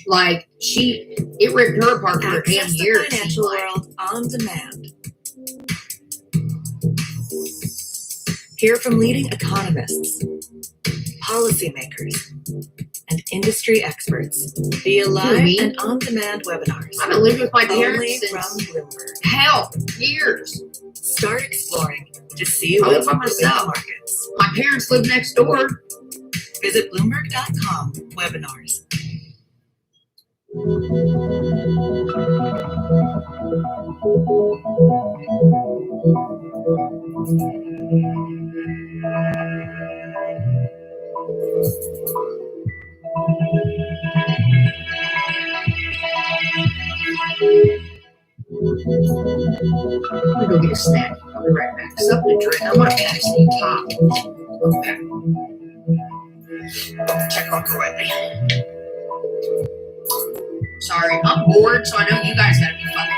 Like, it ripped her apart for a damn Access year. the it financial seemed like. world on demand. Hear from leading economists, policymakers, and industry experts via live and on-demand webinars. I've been living with my only parents from since Bloomberg. hell, years. Start exploring to see I live what's by in the myself. markets. My parents live next door. Visit Bloomberg.com webinars. I'm gonna go get a snack. I'll be right back. Something to drink. I want to catch the top. Okay. Check on her with me. Sorry, I'm bored, so I know you guys gotta be fucking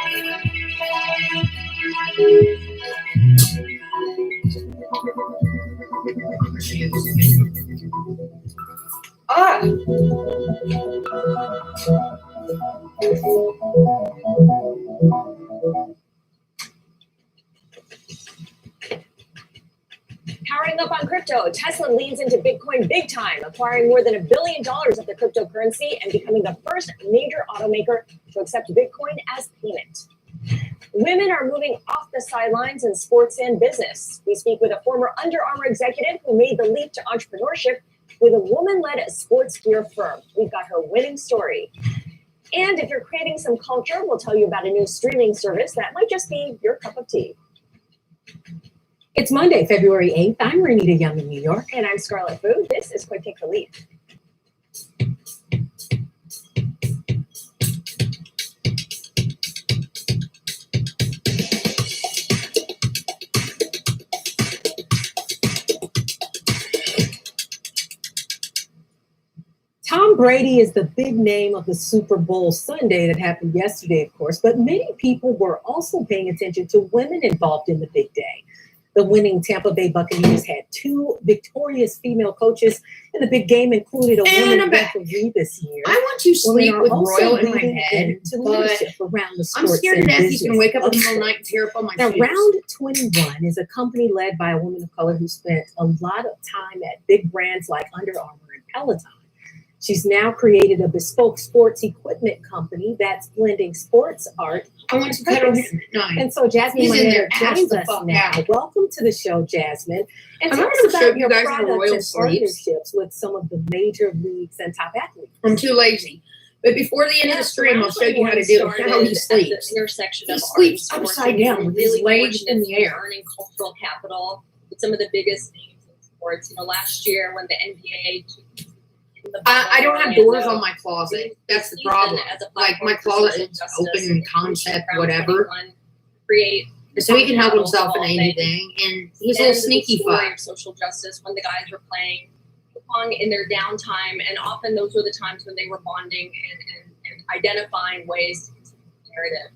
Powering up on crypto, Tesla leans into Bitcoin big time, acquiring more than $1 billion of the cryptocurrency and becoming the first major automaker to accept Bitcoin as payment. Women are moving off the sidelines in sports and business. We speak with a former Under Armour executive who made the leap to entrepreneurship with a woman-led sports gear firm. We've got her winning story. And if you're creating some culture, we'll tell you about a new streaming service that might just be your cup of tea. It's Monday, February 8th. I'm Renita Young in New York. And I'm Scarlett Fu. This is Quick Take the Lead. Tom Brady is the big name of the Super Bowl Sunday that happened yesterday, of course, but many people were also paying attention to women involved in the big day. The winning Tampa Bay Buccaneers had 2 victorious female coaches, and the big game included a woman referee this year. I want to sleep with Royal in my head, but around the I'm sports scared to and death he's going to wake up in the business. middle of the night and tear up all my Now, shoes. Round 21 is a company led by a woman of color who spent a lot of time at big brands like Under Armour and Peloton. She's now created a bespoke sports equipment company that's blending sports art. I want to cuddle him at night. And so Jasmine He's in Manetta there, ass joins the us fuck now. out. Welcome to the show, Jasmine. And I'm tell gonna us show about you your guys how products Royal and sleeps. partnerships with some of the major leagues and top athletes. I'm too lazy. But before the end of the stream, I'll show you how to do it. How he sleeps. Intersection He of sleeps art and sports, upside and down we're with his really legs fortunate in to the be air. earning cultural capital with some of the biggest names in sports. You know, last year when the NBA I don't have doors on my closet. That's the problem. Like my closet is open in concept, whatever. Create So he can help himself in anything, and he's a little sneaky fuck. Of social justice when the guys were playing pong in their downtime, and often those were the times when they were bonding and identifying ways to continue the narrative.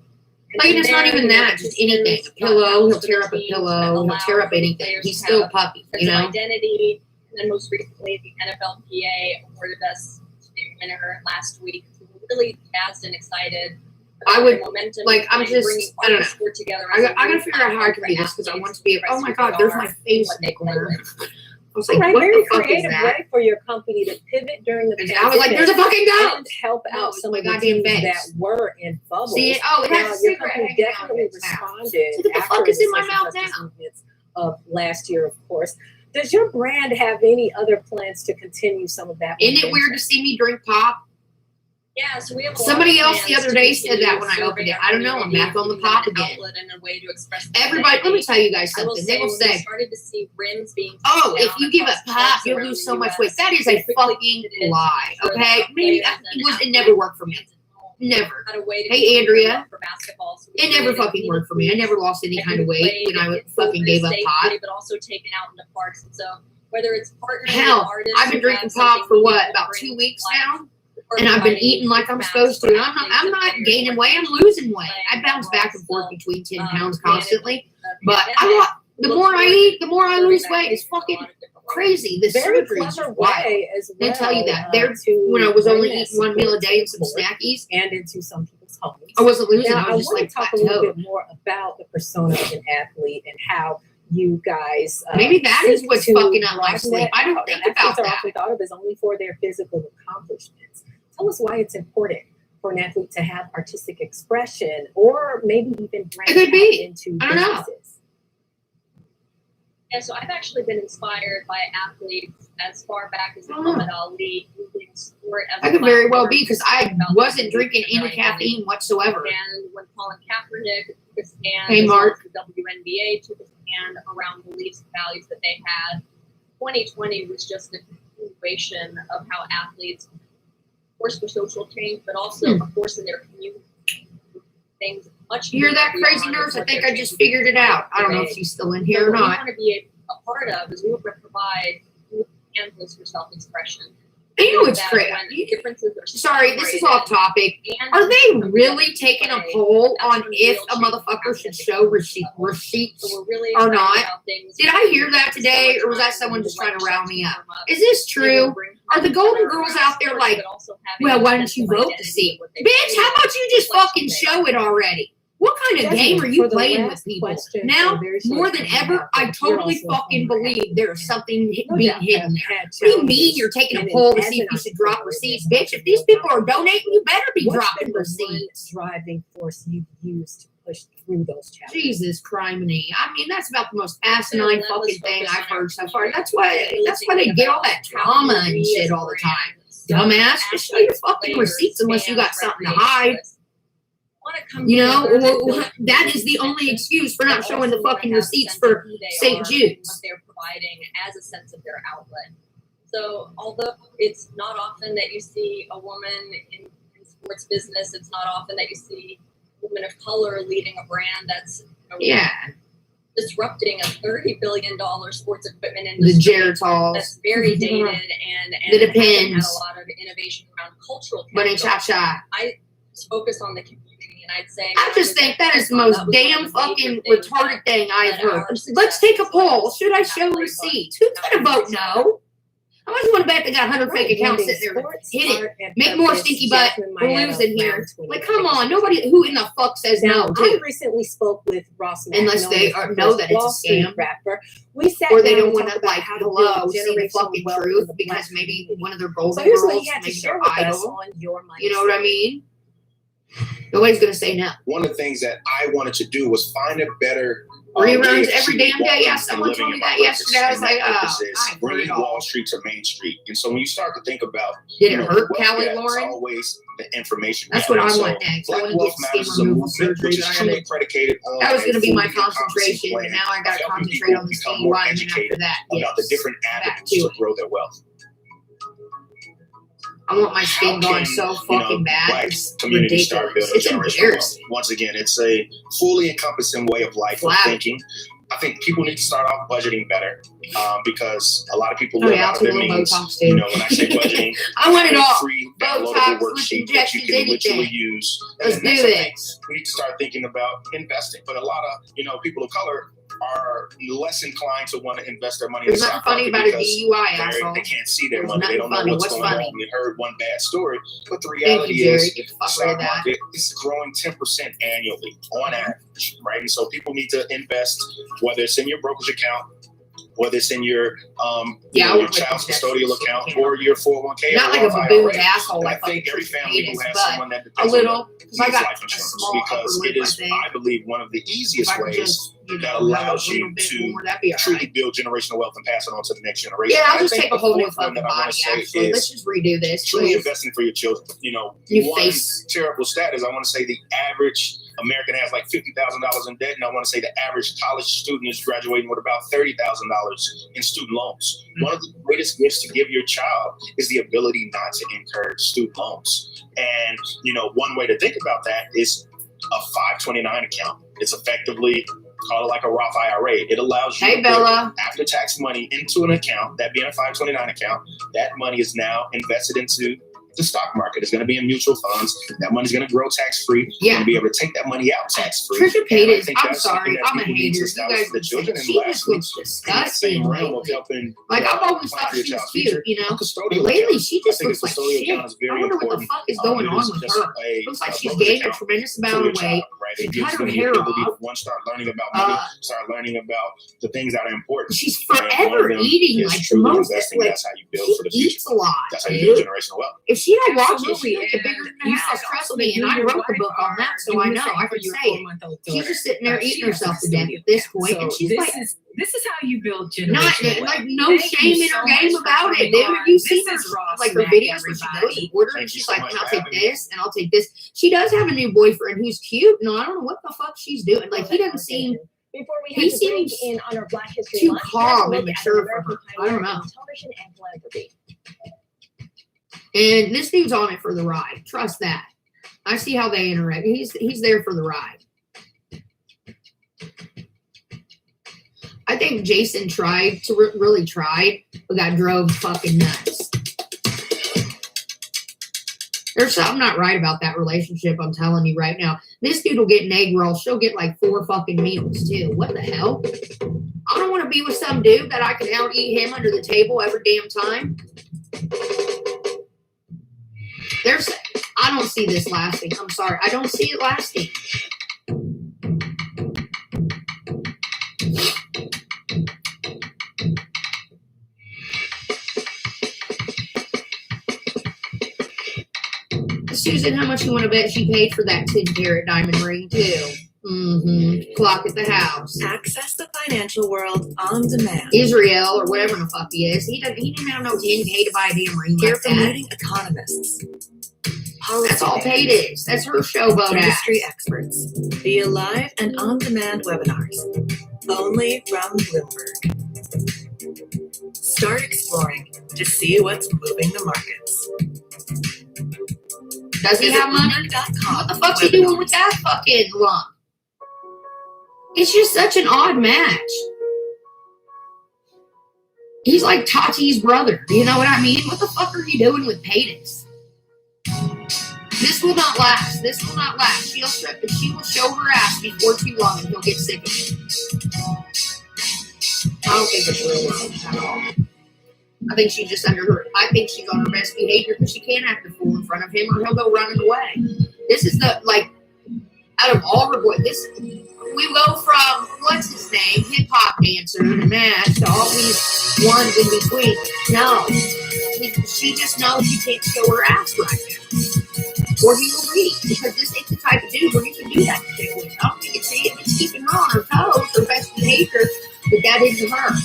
Like, it's not even that, just anything. A pillow, he'll tear up a pillow, he'll tear up anything. He's still a puppy, you know? Identity, and then most recently, the NFLPA awarded us a winner last week. So we're really jazzed and excited. I would, momentum like, I'm just, I don't know. Together I gotta figure out how I can do this, because I want to be, oh my god, there's my face in the corner. I was All like, right, what very the fuck is creative that? way for your company to pivot during the And pandemic. I was like, there's a fucking goat! And help No, out it's some my of the goddamn teams face. that were in bubbles. See it? Oh, it has a Your cigarette company hanging out definitely of its mouth. responded See, what the after fuck is the in my social mouth justice now? movements of last year, of course. Does your brand have any other plans to continue some of that? Isn't it momentum? weird to see me drink pop? Yeah, so we have Somebody else the other day said that when I opened it. I don't know. I'm back on the pop again. Everybody, let me tell you guys something. They will say, started to see rims being "Oh, if you give up pop, you'll lose so much weight." That is a fucking lie. Okay, maybe it never worked for me. Never. Hey, Andrea. It never fucking worked for me. I never lost any kind of weight when I fucking gave up pot. but also taken out into parks. And so whether it's partnering Hell, with artists, I've been drinking pop for what, about 2 weeks now? And I've been eating like I'm supposed to. I'm not gaining weight. I'm losing weight. I bounce back and forth between 10 pounds constantly. But the more I eat, the more I lose weight. It's fucking crazy. This Very surgery is clever wild. way as well. They tell you that. When I was only eating one meal a day and some snackies. And into some people's homes. I wasn't losing. Now, I was just want like to talk a little plateaued. bit more about the persona of an athlete and how you guys. Maybe that is what's to fucking up my broaden sleep. it I don't out. think And about athletes are that. often thought of as only for their physical accomplishments. Tell us why it's important for an athlete to have artistic expression, or maybe even branch It could be. out into I don't know. businesses. Yeah, so I've actually been inspired by athletes as far back as Muhammad Ali, moving sport as I a could very well platform be, because I wasn't drinking any caffeine whatsoever. And when Colin Kaepernick took a stand, Hey, as well Mark. as the WNBA took a stand around beliefs and values that they had, 2020 was just a continuation of how athletes, of course, for social change, but also, of course, in their community. Things much. You hear that, crazy nurse? I think I just figured it out. I don't know if she's still in here or What not. we want to be a part of is we want to provide canvas for self-expression. And you know what's That great? when differences are Sorry, this is separated off topic. and Are they come really together taking a to play, poll that's on when if real a change motherfucker should happens. show receipts So we're really or excited not? about things. Did I hear that today, or was that someone just trying to round me up? Is this true? Are the Golden Girls out there like, well, why don't you vote to see? Bitch, how about you just fucking show it already? What kind of game are you playing with people? Now, more than ever, I totally fucking believe there is something being hidden there. What do you mean you're taking a poll to see if you should drop receipts? Bitch, if these people are donating, you better be dropping receipts. Driving force you've used to push through those challenges? Jesus criminy. I mean, that's about the most asinine fucking thing I've heard so far. That's why they get all that trauma and shit all the time. Dumbass, just show your fucking receipts unless you got something to hide. You know, that is the only excuse for not showing the fucking receipts for St. Jude's. What they're providing as a sense of their outlet. So although it's not often that you see a woman in sports business, it's not often that you see a woman of color leading a brand that's disrupting a $30 billion sports equipment industry. The Geritol. That's very dated and The hasn't Depends. had a lot of innovation around cultural But in capital. Cha-Cha. I focus on the community, and I'd say I just think that is the most damn fucking retarded thing I've heard. Let's take a poll. Should I show receipts? Who's gonna vote no? How much you want to bet they got 100 fake accounts sitting there? Hit it. Make more stinky butt balloons in here. Like, come on. Nobody, who in the fuck says no, I too? recently spoke with Ross Unless they know that it's a scam. Rapper. We sat Or they down don't and want talked to, about like, how to hello, build see the generational fucking wealth truth in the because Black maybe community. one of their So golden here's what girls, he had to maybe share their with us idol. on Your Money. You know what I mean? Nobody's gonna say no. One of the things that I wanted to do was find a better Reruns every damn day. Yeah, someone told me that yesterday. I was like, oh, bringing Wall Street to Main Street. And so when you start to think about, did you it know, hurt wealth Callie gap, Lauren? it's always the information. That's gap. what I So want next. I Black want to Wealth get Matters is skin a removal movement surgery. which is But I truly gotta, predicated on that was going to be my a full concentration, plan and now I got to of helping concentrate people on the become skin more vitamin after educated that. about the different avenues to grow their wealth. I want my skin gone so fucking bad. Black It's communities start ridiculous. building It's generational wealth. embarrassing. Once again, it's a fully encompassing way of life of thinking. I think people need to start off budgeting better because a lot of people live out of their means. You know, when I say budgeting, I want it all. free Botox, downloadable lip worksheet that you injections, can literally anything. use. Let's And do that's the thing. this. We need to start thinking about investing. But a lot of, you know, people of color are less inclined to want to invest their money in the There's stock nothing funny market about a because DUI, asshole. they can't see their There's money. They nothing don't know funny. what's What's going funny? on. We heard one bad story, but the Thank you, reality Jerry. is Get the the fuck rid stock of that. market is growing 10% annually on average, right? And so people need to invest, whether it's in your brokerage account, whether it's in your your child's custodial account or your 401k. Not or like a Roth baboon's IRA. asshole, And like I think fucking every family who Penis, has but someone that a depends little, on them because I needs got life a insurance small upper because lip, it is, I believe, one of the easiest If I could ways just, you that know, allows have a you little bit to more, that'd be all truly right. build generational wealth and pass it on to the next generation. Yeah, I'll And I just think take a the whole new fourth one fucking that I wanna body, say actually. Let's is just redo this, truly please. investing for your children. You know, New one face. terrible stat is I want to say the average American has like $50,000 in debt, and I want to say the average college student is graduating with about $30,000 in student loans. One of the greatest gifts to give your child is the ability not to incur student loans. And, you know, one way to think about that is a 529 account. It's effectively call it like a Roth IRA. It allows you to put after-tax money into an account, that being a 529 account. That money is now invested into the stock market. It's going to be in mutual funds. That money's going to grow tax-free. You're going to be able to take that money out tax-free. Trisha Paytas, And I think I'm that's something sorry, that I'm a people need to hater. You establish guys for the would say children. And she just lastly, looks in that disgusting same realm of lately. helping, Like, I've always plan thought for your she was child's cute, future, you know? a custodial Lately, account. she I just think looks a like custodial shit. account is I very wonder what the important. fuck is going It on is with just her. a Looks like she's brokerage gained a account tremendous for amount your of child, weight. life. It gives them the ability to start learning about money, start learning about the things that are important. She's forever eating like the most. Like, that's how you build for the future. Eats a lot. That's how you build generational wealth. If she don't watch it, Absolutely, she'd have to and bigger than you the house. said Trust also me, that and I your wrote the wife book on that, so I know. I could say it. She's just sitting there eating herself to death at this point, and she's like, this is how you build not generational wealth. like no shame in her game about it. Have you seen her like her videos where she goes and orders and she's like, and I'll take this and I'll take this. She does have a new boyfriend who's cute. No, I don't know what the fuck she's doing. Like he doesn't seem. Before we head to break in on our Black History too Month, calm let's and look at mature an for American her. I don't pioneer know. in television and philanthropy. And this dude's on it for the ride. Trust that. I see how they interact. He's there for the ride. I think Jason tried to really tried, but got drove fucking nuts. There's something not right about that relationship. I'm telling you right now. This dude will get an egg roll. She'll get like 4 fucking meals too. What the hell? I don't want to be with some dude that I can out eat him under the table every damn time. I don't see this lasting. I'm sorry. I don't see it lasting. Susan, how much you want to bet she paid for that 10-carat diamond ring too? Clock at the house. Access the financial world on demand. Israel or whatever the fuck he is. He didn't have no 10K to buy a damn ring Hear like from that. leading economists. That's all paid is. That's her showboat Industry ass. experts. Via live and on-demand webinars. Only from Bloomberg. Start exploring to see what's moving the markets. Does he have money? What the fuck's he doing with that fucking lump? It's just such an odd match. He's like Tati's brother. You know what I mean? What the fuck are you doing with Paytas? This will not last. This will not last. She will show her ass before too long and he'll get sick of it. I don't think it's real love at all. I think she's just I think she's on her best behavior because she can't act a fool in front of him or he'll go running away. This is out of all her boys, we go from, what's his name, hip-hop dancer to Nash to all these ones in between. No. She just knows she can't show her ass right now. Or he will leave because this ain't the type of dude where you can do that shit with. I don't think it's keeping her on her toes, her best behavior, but that isn't her.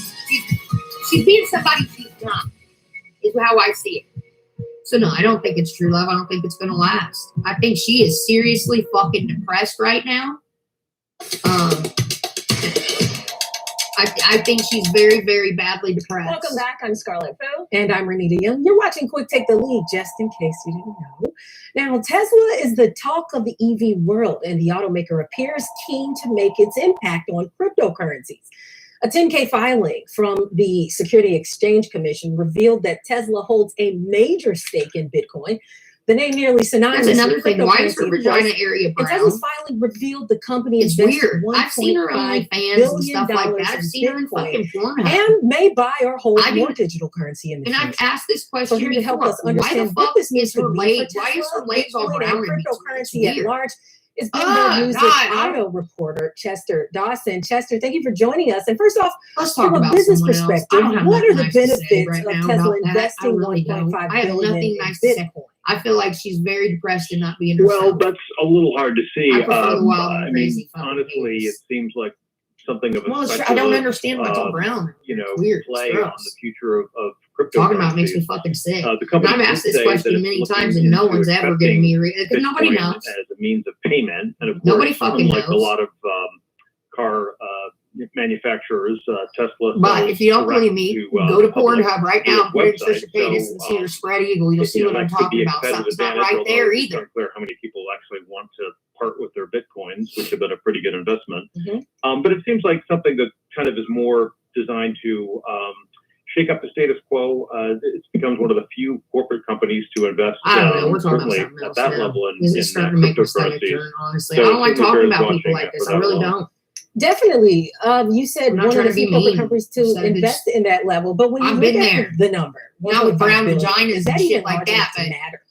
She's being somebody she's not, is how I see it. So no, I don't think it's true love. I don't think it's going to last. I think she is seriously fucking depressed right now. I think she's very, very badly depressed. Welcome back. I'm Scarlett Fu. And I'm Renita Young. You're watching Quick Take the Lead, just in case you didn't know. Now, Tesla is the talk of the EV world, and the automaker appears keen to make its impact on cryptocurrencies. A 10-K filing from the Security Exchange Commission revealed that Tesla holds a major stake in Bitcoin. The name nearly synonymous. That's another thing. Why is her vagina area brown? Tesla's filing revealed the company It's invested weird. I've seen her on OnlyFans and stuff like that. I've seen her in fucking Pornhub. And may buy or hold more digital currency in the future. And I've asked this question So here to help us understand what this means for legs. Why is her legs all brown? Cryptocurrency at large is being used as auto reporter Chester Dawson. Chester, thank you for joining us. And first off, let's talk from a about business someone else. perspective, I don't have what are the nothing nice to say benefits right of now Tesla about that. investing I really don't. $1.5 I have billion nothing in nice to say. Bitcoin? I feel like she's very depressed and not being herself. Well, that's a little hard to see. I prefer the wild and I crazy mean, honestly, it seems like something of a Well, I don't speculative, understand why it's all brown. Weird. Play on the future of cryptocurrency. Talking about makes me fucking sick. The company And I've asked did this say question that many it's times looking and no into one's ever given me because nobody Bitcoin knows. as a means of payment, and of course, Nobody fucking unlike knows. a lot of car manufacturers, Tesla. But if you don't believe me, go to Pornhub right now and put in website. Trisha Paytas and see her spread eagle. You'll see what I'm talking about. Something's not right there It's either. unclear how many people actually want to part with their Bitcoins, which have been a pretty good investment. Mm-hmm. But it seems like something that kind of is more designed to shake up the status quo. It becomes one of the few corporate companies to invest. I don't know. We're talking about certainly something else at that now. level This in is starting to make my stomach cryptocurrencies. turn, honestly. So I don't like certainly talking bears about people watching like for this. I that really long. don't. Definitely. You said I'm not one of trying the to be few corporate mean. companies to Said it's- invest in that level. But when you I've look been at there. the number, Now with 1.5 brown billion, vaginas is and that shit even like large that, enough to but matter?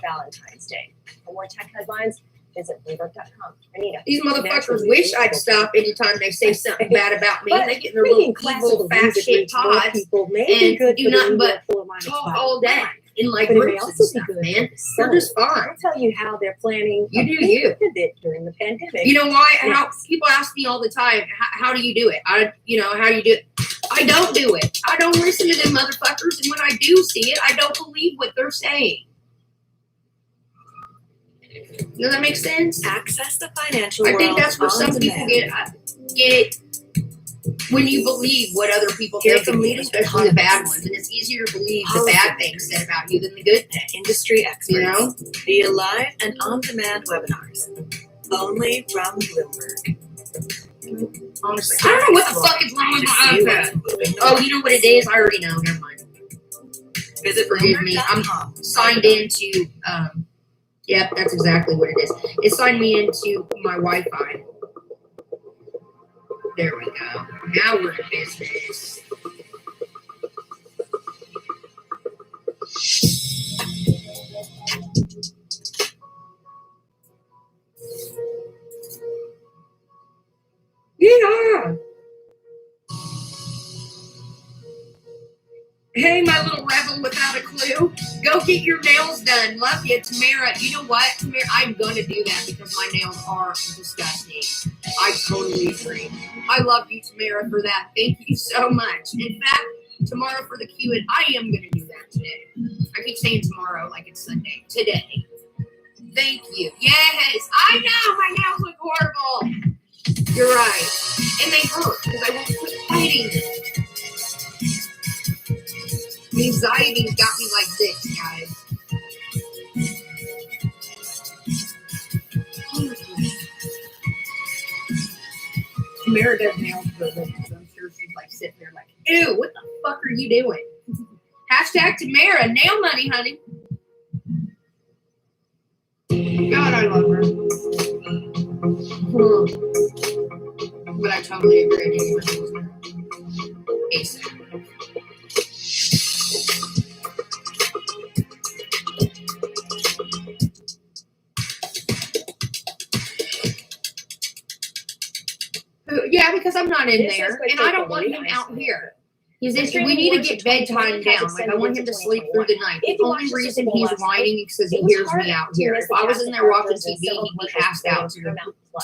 Valentine's Day. For more tech headlines, Visit Bloomberg.com. Anita. These motherfuckers wish I'd stop anytime they say something bad about me. They get in their little evil, fat shit pods and do nothing but talk all day in like groups and stuff, man. They're just fine. I'll tell you how they're planning. You do you. Pivot during the pandemic. You know why? How people ask me all the time, how do you do it? How do you do it? I don't do it. I don't listen to them motherfuckers, and when I do see it, I don't believe what they're saying. Does that make sense? Access the financial I world. think that's where some people get when you believe what other people think of you, especially the bad ones. And it's easier to believe the bad things said about you than the good things. Industry experts. You know? Via live and on-demand webinars. Only from Bloomberg. Honestly, I don't know what the fuck is wrong with my iPad. Oh, you know what it is? I already know. Never mind. Forgive me. I'm signed into. Yep, that's exactly what it is. It signed me into my Wi-Fi. There we go. Now we're in business. Yeah. Hey, my little rebel without a clue. Go get your nails done. Love you, Tamara. You know what, Tamara? I'm going to do that because my nails are disgusting. I totally agree. I love you, Tamara, for that. Thank you so much. In fact, tomorrow for the Q&A, I am going to do that today. I keep saying tomorrow like it's Sunday. Today. Thank you. Yes, I know. My nails look horrible. You're right. And they hurt because I won't quit fighting them. Anxiety's got me like this, guys. Tamara does nails for a living, so I'm sure she's like sitting there like, ew, what the fuck are you doing? Hashtag Tamara, nail money, honey. God, I love her. But I totally agree. I do ASAP. Yeah, because I'm not in there, and I don't want him out here. We need to get bedtime down. Like, I want him to sleep through the night. The only reason he's whining is because he hears me out here. If I was in there watching TV, he'd be passed out to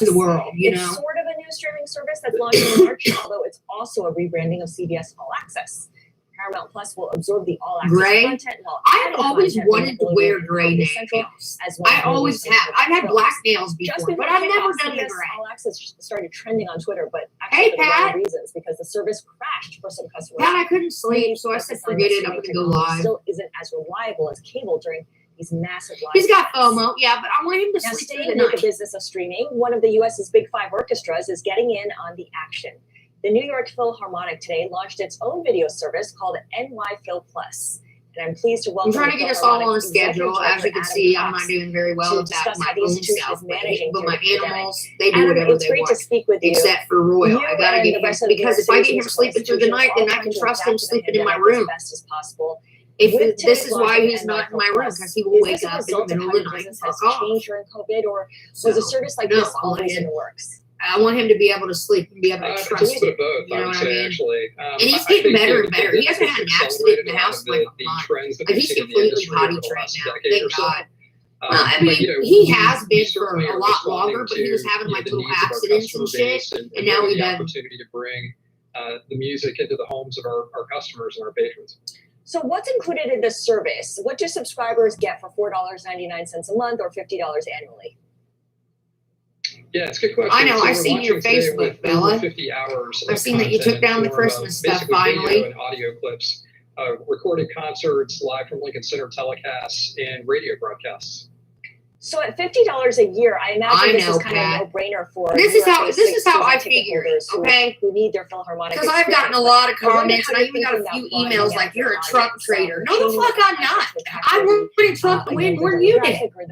the world, you know? It's sort of a new streaming service that's launching in March, although it's also a rebranding of CBS All Access. Paramount Plus will absorb the All Access content. I've always wanted to wear gray nails. I always have. I've had black nails before, but I've never done the gray. All Access started trending on Twitter, but hey, for the Pat. wrong reasons because the service crashed for some customers. Pat, I couldn't sleep, so I said, forget it. I'm going to go live. Still isn't as reliable as cable during these massive live. He's got FOMO, yeah, but I want him to sleep staying through in the the night. business of streaming, one of the U.S.'s big five orchestras is getting in on the action. The New York Philharmonic today launched its own video service called NY Phil Plus. And I'm pleased to welcome. I'm trying to get us all on a schedule. As you can see, I'm not doing very well with that my own self. But my animals, they do whatever they want. Except for Royal. I gotta get him, because if I get him sleeping through the night, then I can trust him sleeping in my room. If this is why he's not in my room, because he will wake up in the middle of the night and fuck off. Changed during COVID, or was a service like this always in the works? I want him to be able to sleep and be able to trust it. Both, you know what I mean? Actually. And he's getting better and better. He hasn't had an accident in the house in like a month. Like, he's completely potty trained now. Thank God. I mean, he has been for a lot longer, but he was having like little accidents and shit, and now he doesn't. Opportunity to bring the music into the homes of our customers and our patrons. So what's included in this service? What do subscribers get for $4.99 a month or $50 annually? Yeah, it's a good question. I know. I've seen your Facebook, Bella. 50 hours. I've seen that you took down the Christmas stuff finally. Video and audio clips, recorded concerts, live from Lincoln Center telecasts, and radio broadcasts. So at $50 a year, I imagine this is kind of a no-brainer for. This is how I figure it. Okay. Who need their Philharmonic. Because I've gotten a lot of comments, and I even got a few emails like, "You're a truck trader." No, the fuck I'm not. I worked in truck to win more than you did, more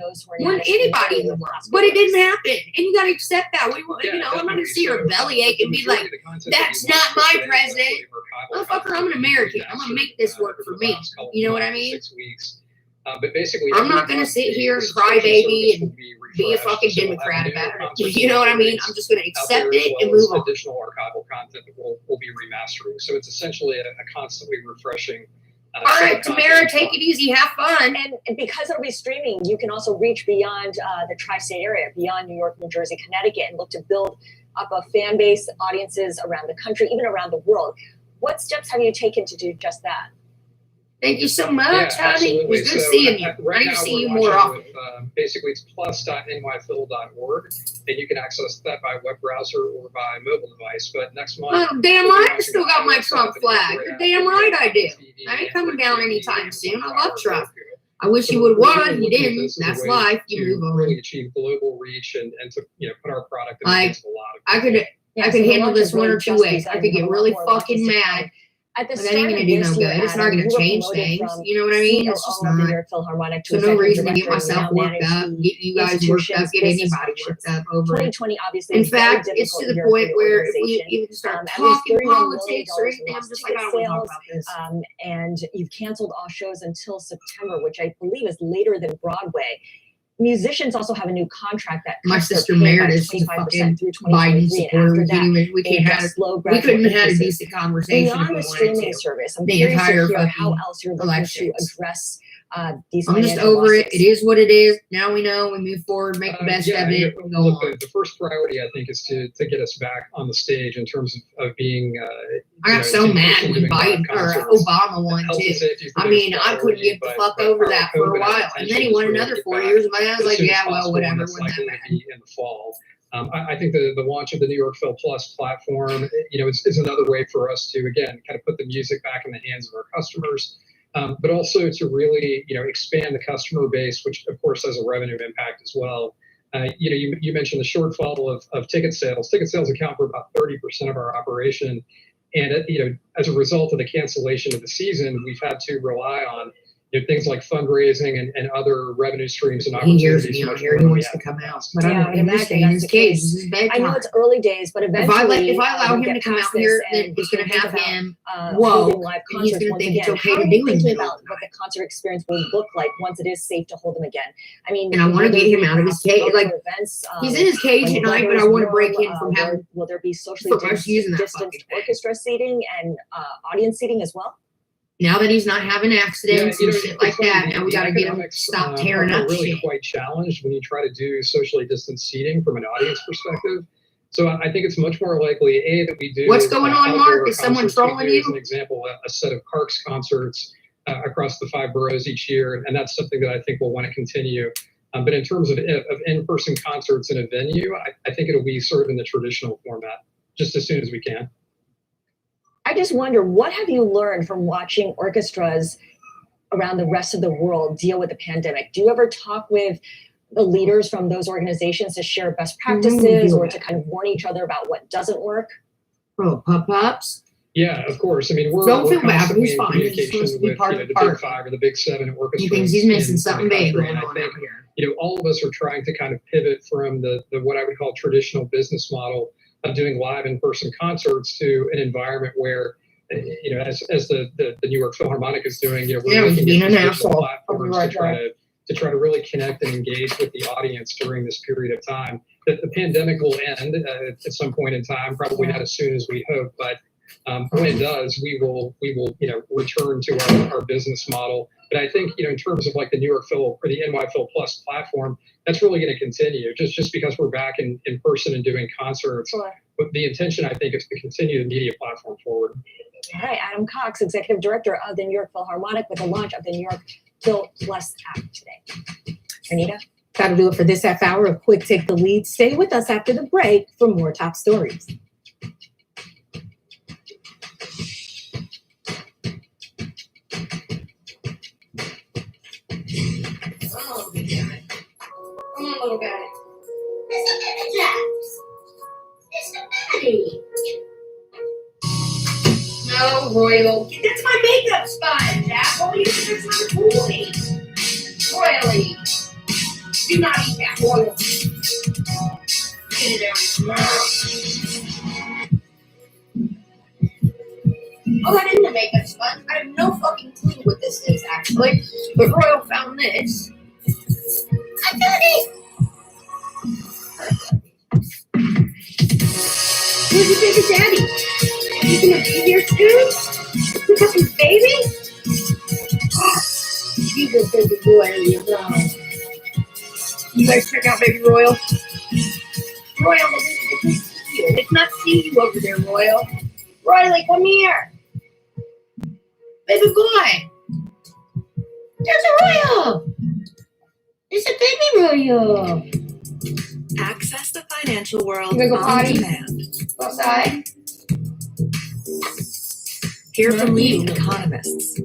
than anybody in the world. But it didn't happen, and you got to accept that. I'm not going to see her bellyache and be like, "That's not my president." Motherfucker, I'm an American. I'm going to make this work for me. You know what I mean? 6 weeks. But basically, I'm not going to sit here and cry baby and be a fucking Democrat about it. You know what I mean? I'm just going to accept it and move on. Additional archival content that we'll be remastering. So it's essentially a constantly refreshing. All right, Tamara, take it easy, have fun. And because it'll be streaming, you can also reach beyond the tri-state area, beyond New York, New Jersey, Connecticut, and look to build up a fan base, audiences around the country, even around the world. What steps have you taken to do just that? Thank you so much, honey. It was good seeing you. I need to see you more often. Basically, it's plus.nyphil.org, and you can access that by web browser or by mobile device. But next month, oh, damn right, I still got my Trump flag. You're damn right I do. I ain't coming down anytime soon. I love Trump. I wish you would have won. You didn't. That's life. You move on. Really achieve global reach and to put our product against a lot of. I could handle this one or two ways. I could get really fucking mad. At the that ain't going to do no good. It's not going to change things. You know what I mean? It's just not. For no reason to get myself worked up, get you guys worked up, get anybody worked up over it. 2020 obviously. In fact, it's to the point where if we even start talking politics or anything, I'm just like, I don't want to talk about this. And you've canceled all shows until September, which I believe is later than Broadway. Musicians also have a new contract that my sister Meredith, she's a fucking Biden supporter. We couldn't have had a decent conversation beyond the streaming service. I'm curious to hear how else you're looking to address these. I'm just over it. It is what it is. Now we know. We move forward, make the best of it. Look, the first priority, I think, is to get us back on the stage in terms of being. I got so mad when Biden or Obama won too. I mean, I couldn't get the fuck over that for a while, and then he won another 4 years. And I was like, yeah, well, whatever. When that in the fall. I think the launch of the New York Phil Plus platform, is another way for us to again kind of put the music back in the hands of our customers. But also to really, expand the customer base, which of course has a revenue impact as well. You mentioned the shortfall of ticket sales. Ticket sales account for about 30% of our operation, and as a result of the cancellation of the season, we've had to rely on things like fundraising and other revenue streams and opportunities. He hears me on here. He wants to come out, but I don't understand his case. I know it's early days, but eventually, if I allow him to come out here, then it's going to have him. Whoa! He's going to think it's okay to do anything about what the concert experience will look like once it is safe to hold them again. I mean, and I want to get him out of his cage. Like he's in his cage tonight, but I want to break him from having. Will there be socially distanced orchestra seating and audience seating as well? Now that he's not having accidents and shit like that, now we got to get him stop tearing up really shit. Quite challenged when you try to do socially distanced seating from an audience perspective. So I think it's much more likely that we do. What's going on, Mark? Is someone trolling you? As an example, a set of Parks concerts across the 5 boroughs each year, and that's something that I think we'll want to continue. But in terms of in-person concerts in a venue, I think it'll be sort of in the traditional format, just as soon as we can. I just wonder, what have you learned from watching orchestras around the rest of the world deal with the pandemic? Do you ever talk with the leaders from those organizations to share best practices or to kind of warn each other about what doesn't work? Oh, pop-ups? Yeah, of course. I mean, we're constantly in communication with the Big 5 or the Big 7 orchestras. He thinks he's missing something big going on out here. All of us are trying to kind of pivot from the what I would call traditional business model of doing live in-person concerts to an environment where, as the New York Philharmonic is doing, we're looking at digital platforms to try to really connect and engage with the audience during this period of time. That the pandemic will end at some point in time, probably not as soon as we hope, but when it does, we will return to our business model. But I think in terms of like the New York Phil or the NY Phil Plus platform, that's really going to continue just because we're back in person and doing concerts. Sure. But the intention, I think, is to continue the media platform forward. All right, Adam Cox, Executive Director of the New York Philharmonic, with the launch of the New York Phil Plus app today. Anita? That'll do it for this half hour of Quick Take the Lead. Stay with us after the break for more top stories. Come on, little guy. Mr. Japs. Mr. Matty. No, Royal. That's my makeup spot, Jack. All you do is my toy. Royally. Do not eat that, Royal. Get it out. Oh, I didn't know. to make a sponge. I have no fucking clue what this is actually. But Royal found this. I got it. Where's your baby daddy? He's gonna be here too? You fucking baby? He's a baby boy, you know. You guys check out baby Royal. Royal, it's not see you over there, Royal. Riley, come here. Baby boy. There's a Royal. It's a baby Royal. Access the financial world You gonna go on potty? demand. Go outside. Hear from Come leading here. economists, You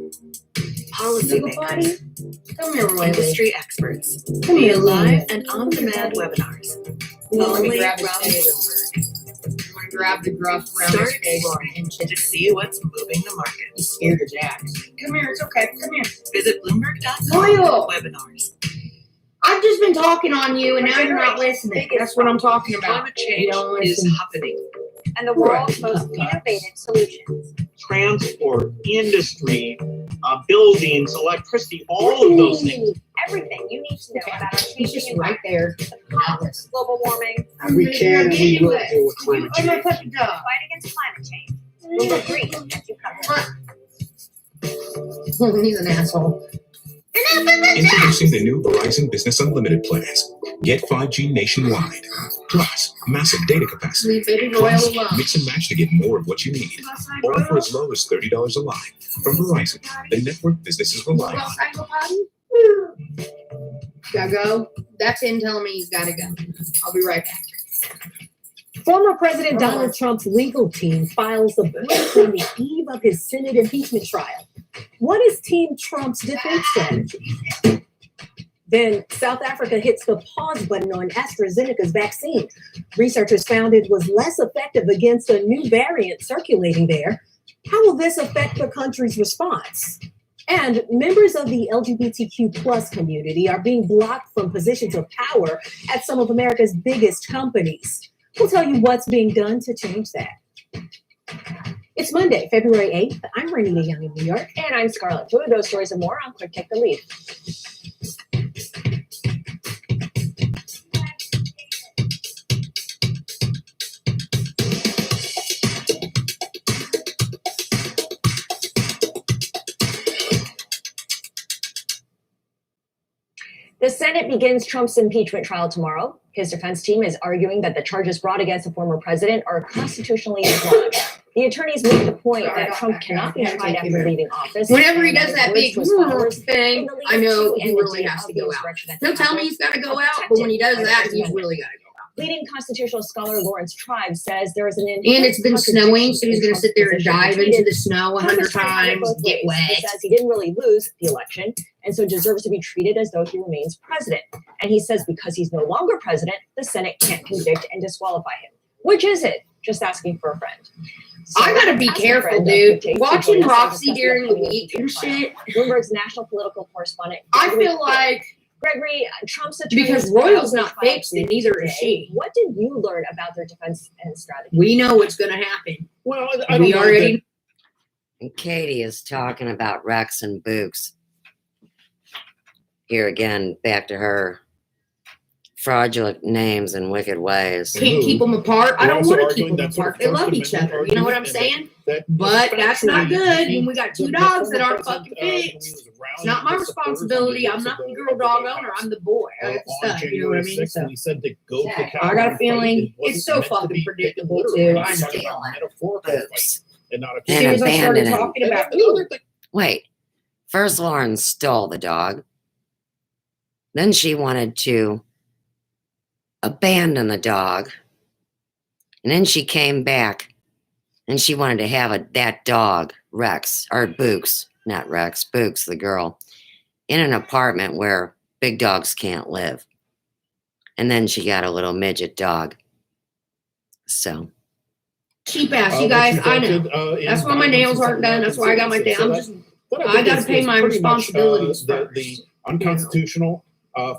go potty? policymakers, Come here, Royal. industry experts, Come here, via live Royal. and on-demand webinars. Let me Only grab from his face. Bloomberg. I'm gonna grab the gruff around Start his face. exploring to see what's moving the market. He's scared of Jack. Come here, it's okay. Come here. Visit Bloomberg.com Royal. webinars. I've just been talking on you, and now you're not listening. That's what I'm talking about. Climate change is happening. And the world's most innovative solutions. Transport, industry, buildings, electricity, all of those things. Everything you need to know about our He's just changing right there. environment, global warming, We can and we will deal with climate I'm gonna change. put the dog. fight against climate change. Bloomberg Green, as you cover. He's an asshole. Introducing the new Verizon Business Unlimited plans. Get 5G nationwide. Plus, massive data capacity. Leave baby Royal Plus, alone. mix and match to get more of what you need. All for as low as $30 a line. From Verizon, the network businesses rely Go on. outside, go potty? Gotta go. That's him telling me he's gotta go. I'll be right back. Former President Donald Trump's legal team files a brief on the eve of his Senate impeachment trial. What is Team Trump's defense strategy? Then South Africa hits the pause button on AstraZeneca's vaccine. Researchers found it was less effective against a new variant circulating there. How will this affect the country's response? And members of the LGBTQ plus community are being blocked from positions of power at some of America's biggest companies. We'll tell you what's being done to change that. It's Monday, February 8th. I'm Renita Young in New York. And I'm Scarlett. Two of those stories and more on Quick Take the Lead. The Senate begins Trump's impeachment trial tomorrow. His defense team is arguing that the charges brought against the former president are constitutionally flawed. The attorneys make the point that Trump cannot be tried after leaving office. Whenever he and does that words big to his followers thing, in the lead I know to he and the really day has to of the go out. insurrection at He'll the tell me Capitol he's gotta go are out, but when he does protected that, by the he's First really Amendment. gotta go out. Leading constitutional scholar Lawrence Tribe says there is an And it's been snowing, so he's gonna sit there and dive into the snow 100 times, get wet. He says he didn't really lose the election and so deserves to be treated as though he remains president. And he says because he's no longer president, the Senate can't convict and disqualify him. Which is it? Just asking for a friend. So, I gotta be as a careful, friend of dude. Quick Take, Watching join us to Roxy discuss during the upcoming week and impeachment shit. trial. Bloomberg's national political correspondent. I Gregory feel like Gregory, Trump's attorneys because Royal's filed not fixed and neither is today. she. What did you learn about their defense and strategy? We know what's gonna happen. Well, I don't We know already And Katie is talking about Rex and Books. Here again, back to her fraudulent names and wicked ways. can't keep them apart. I We're don't also want to arguing keep them that's what apart. They First love each Amendment other. You know what I'm argument, saying? that But that's not factually, good he- when we got two the dogs that former aren't president, fucking when he fixed. was It's around not my the supporters on the responsibility. I'm dates not of the the- girl of the dog White owner. House, I'm the boy. on Stud, January you know what I mean? 6th, So when he said to go to the I Capitol got a and feeling fight, it wasn't it's so meant to fucking be predictable literal. too. He I was talking know. about metaphorical fight and not a As soon as I started abandon him. talking about And the other thing, Wait, first Lauren stole the dog. Then she wanted to abandon the dog. And then she came back and she wanted to have that dog, Rex, or Books, not Rex, Books, the girl, in an apartment where big dogs can't live. And then she got a little midget dog. So. cheap ass, you but guys. she I know. voted, in That's why my violence nails and aren't done. That's why I got my citizenship. damn. So I'm just. that I think gotta is- pay is my pretty much, responsibilities the first. unconstitutional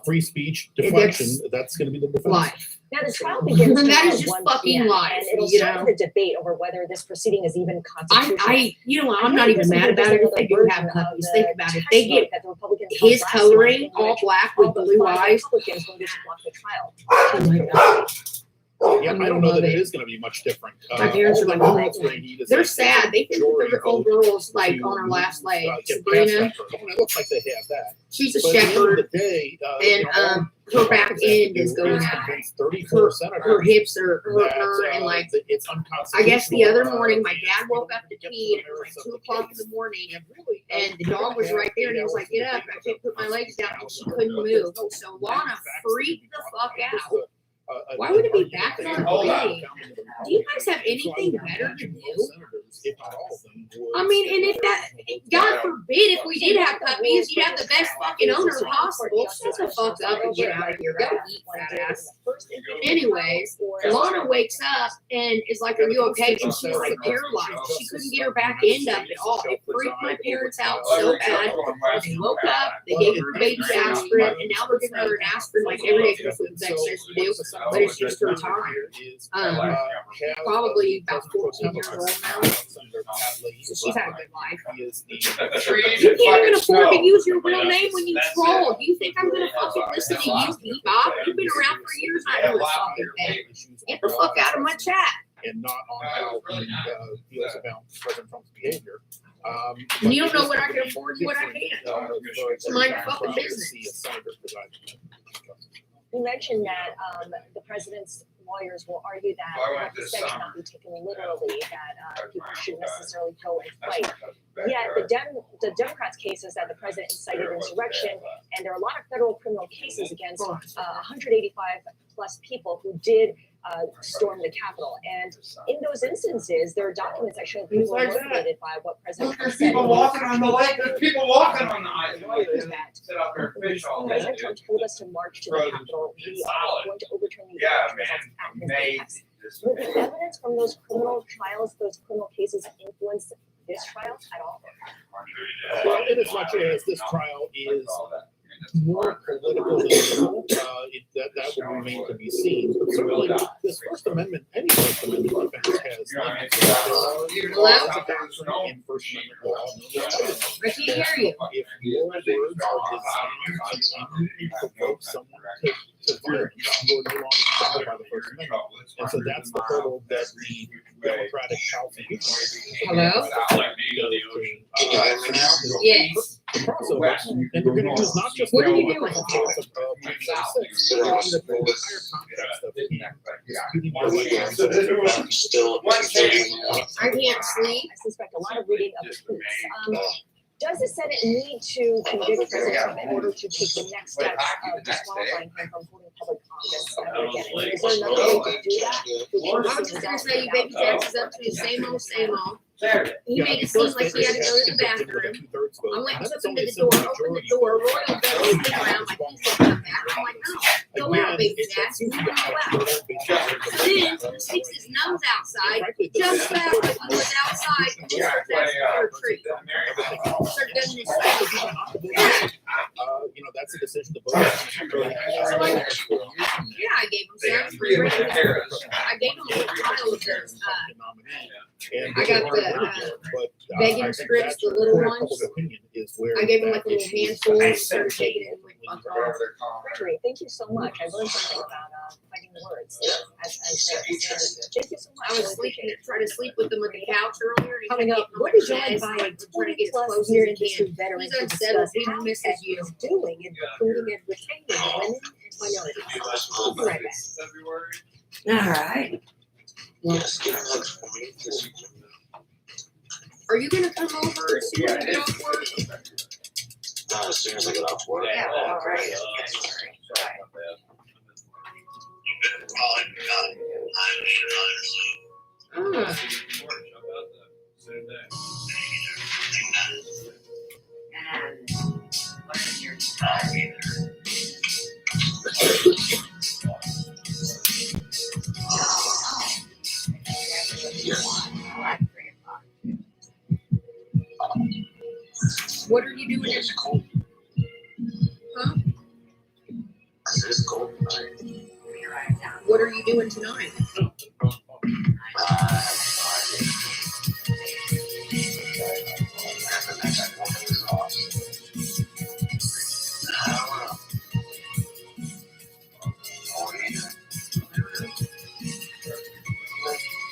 free speech That's deflection. That's going to be the defense. Life. Now, the trial begins That tomorrow is at just 1 fucking p.m., lies, and it'll you start know? with a debate over whether this proceeding is even constitutional. I'm not even mad about it if they do have puppies. Think about it. If they get his coloring all black with blue eyes. Republicans voted to block the trial. Oh my God. Yeah, I don't know that it is going to be much different. My parents are like, all that's going to need is they're a sad. They think that their old girl's like on her last leg. get past Sabrina, that hurdle. It looks like they have that. she's a But at the end of shepherd, the day, and her back end is going out. Her hips are hurting her, and like it's I guess the other morning, my dad woke up to pee, and it was like 2 o'clock in the morning, and the dog was right there, and he was like, "Get up!" I couldn't put my legs down, and she couldn't move. So Lana freaked the fuck out. Why would it be back on way? Do you guys have anything better to do? I mean, and if that, God forbid, if we did have puppies, you'd have the best fucking owner possible. Shut the fuck up and get out of here. Go eat, fat ass. Anyways, Lana wakes up and is like, "Are you okay?" And she's like paralyzed. She couldn't get her back end up at all. It freaked my parents out so bad. They woke up, they gave her baby aspirin, and now they're giving her an aspirin like every day because that's what the vet says to do. But it's just her time. Probably about 14 years old now. So she's had a good life. You can't even afford to use your real name when you troll. Do you think I'm going to fucking listen to you, Bebop? You've been around for years. I know a fucking thing. Get the fuck out of my chat. And not on how he feels about President Trump's behavior. And you don't know what I can afford and what I can't. It's my fucking business. You mentioned that the president's lawyers will argue that what he said should not be taken literally, that people shouldn't necessarily go and fight. Yet the Democrats' case is that the president incited insurrection, and there are a lot of federal criminal cases against 185 plus people who did storm the Capitol. And in those instances, there are documents that show people were motivated by what President Trump said. There's people walking on the lake. There's people walking on the island. Sit out there and fish all day. President Trump told us to march to the Capitol. We are going to overturn the election results at his behest. Will the evidence from those criminal trials, those criminal cases, influence this trial at all? Well, in as much as this trial is more political than usual, that will remain to be seen. But certainly, this First Amendment, any First Amendment defense has limits. There are doctrine in First Amendment law. I can't hear you. If your words are designed to provoke someone to violence, you're no longer covered by the First Amendment. And so that's the hurdle that the Democratic House and Hello? Yes. And we're going to use not just what are you doing? I can't sleep. I suspect a lot of reading of tweets. Does the Senate need to convict President Trump in order to take the next steps of disqualifying him from holding public office ever again? I mean, is there another way to do that? I was just going to say, you baby taxes up to the same old, same old. He made it seem like he had to go to the bathroom. I went and took him to the door, opened the door, Royal Bell was around, like he said, come back. I'm like, no, go out, baby tax. You go out. So then he sticks his nose outside, just like he was outside, and just starts asking for a treat. Started doing this stuff. That's a decision the voters. Yeah, I gave him some free reign. I gave him a little tile of those. I got the begging scripts, the little ones. I gave him like a little handful and started taking it and went fuck off. Gregory, thank you so much. I learned something about fighting words. Thank you so much. I was sleeping, trying to sleep with him on the couch earlier. And coming up, what is joined by a 20-plus year industry veteran He's to unsettled. discuss He how misses tech you. is doing in recruiting and retaining women and minorities. We'll be right back. All right. Are you gonna come over as soon as you get off work? As soon as I get off work. Yeah, all right. What are you doing? It's cold. Huh? It's cold tonight. What are you doing tonight?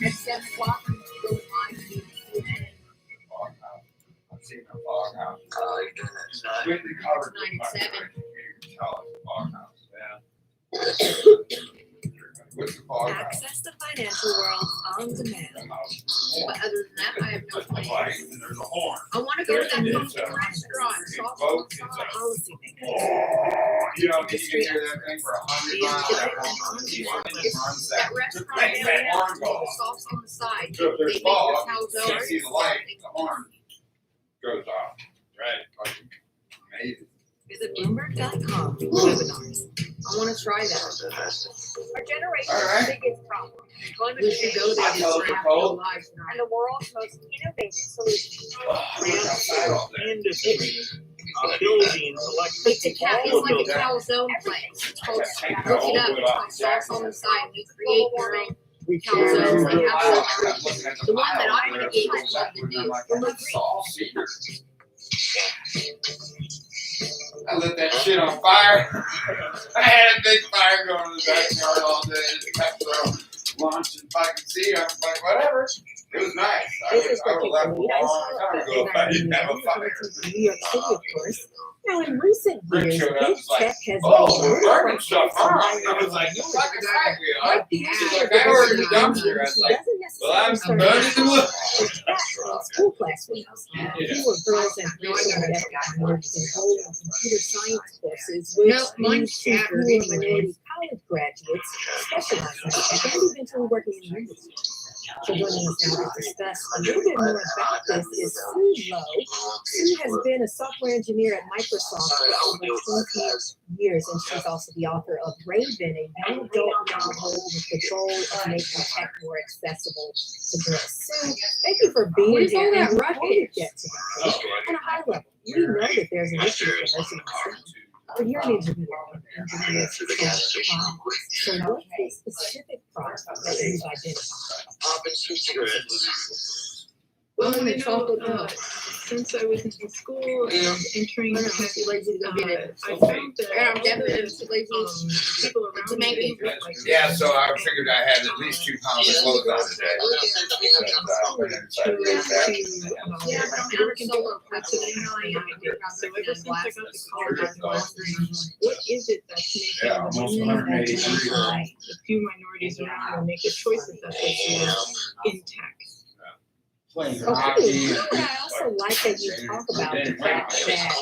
At 7 o'clock, I'm going on to Access the financial world on demand. But other than that, I have no plans. I want to go to that pumpkin restaurant. You don't need to hear that thing for 100 miles. That restaurant area, sauce on the side. So if They there's make fog, your you calzone. can't see the light, the horn goes off. Right. Amazing. Visit Bloomberg.com webinars. I want to try that. Our generation's Alright. biggest problem. Employment We should go there I and tell try the cold. lives. and the world's most innovative solutions. Outside all day. Industry, buildings, It's all of like those. a calzone place. It's called, look it up. It's called sauce on the side. You create your own calzones. They have some. The one that I'm gonna get is love to do. I lit that shit on fire. I had a big fire going in the backyard all day. It kept launching. If I could see, I was like, whatever. It was nice. I would left a long time ago if I didn't have a fire. New York City, of course. Now, in recent Rick years, showed up, big was like, tech has oh, been we're burning stuff, huh? I was like, what the fuck is that? She's like, I ordered a dumpster. I was like, well, I'm burning the wood. School classrooms. Fewer girls and boys are enrolled in computer science courses, which leads to fewer minority college graduates specializing and eventually working in the industry. So joining us now to discuss a little bit more about this is Sue Lowe. Sue has been a software engineer at Microsoft for over 20 years, and she's also the author of Raven, a young adult novel with the goal of making tech more accessible to girls. Sue, thank you for being What is here. all that And ruckus? before we get to that, on a high level, we know that there's an issue with diversity in STEM. But you're an engineer. Engineers solve problems. So what is the specific problem that you've identified? Well, I know, since I was in school and entering tech, I found that people around me, Yeah, so I figured I had at least 2 pounds of clothes on today. Yeah, but I'm never solo. so ever since I got to college, I've been wondering, what is it that's making Yeah, the almost women 180 that degrees. the few minorities around them make the choices that they do in tech? Playing Okay, hockey. I also like that you talk about the fact that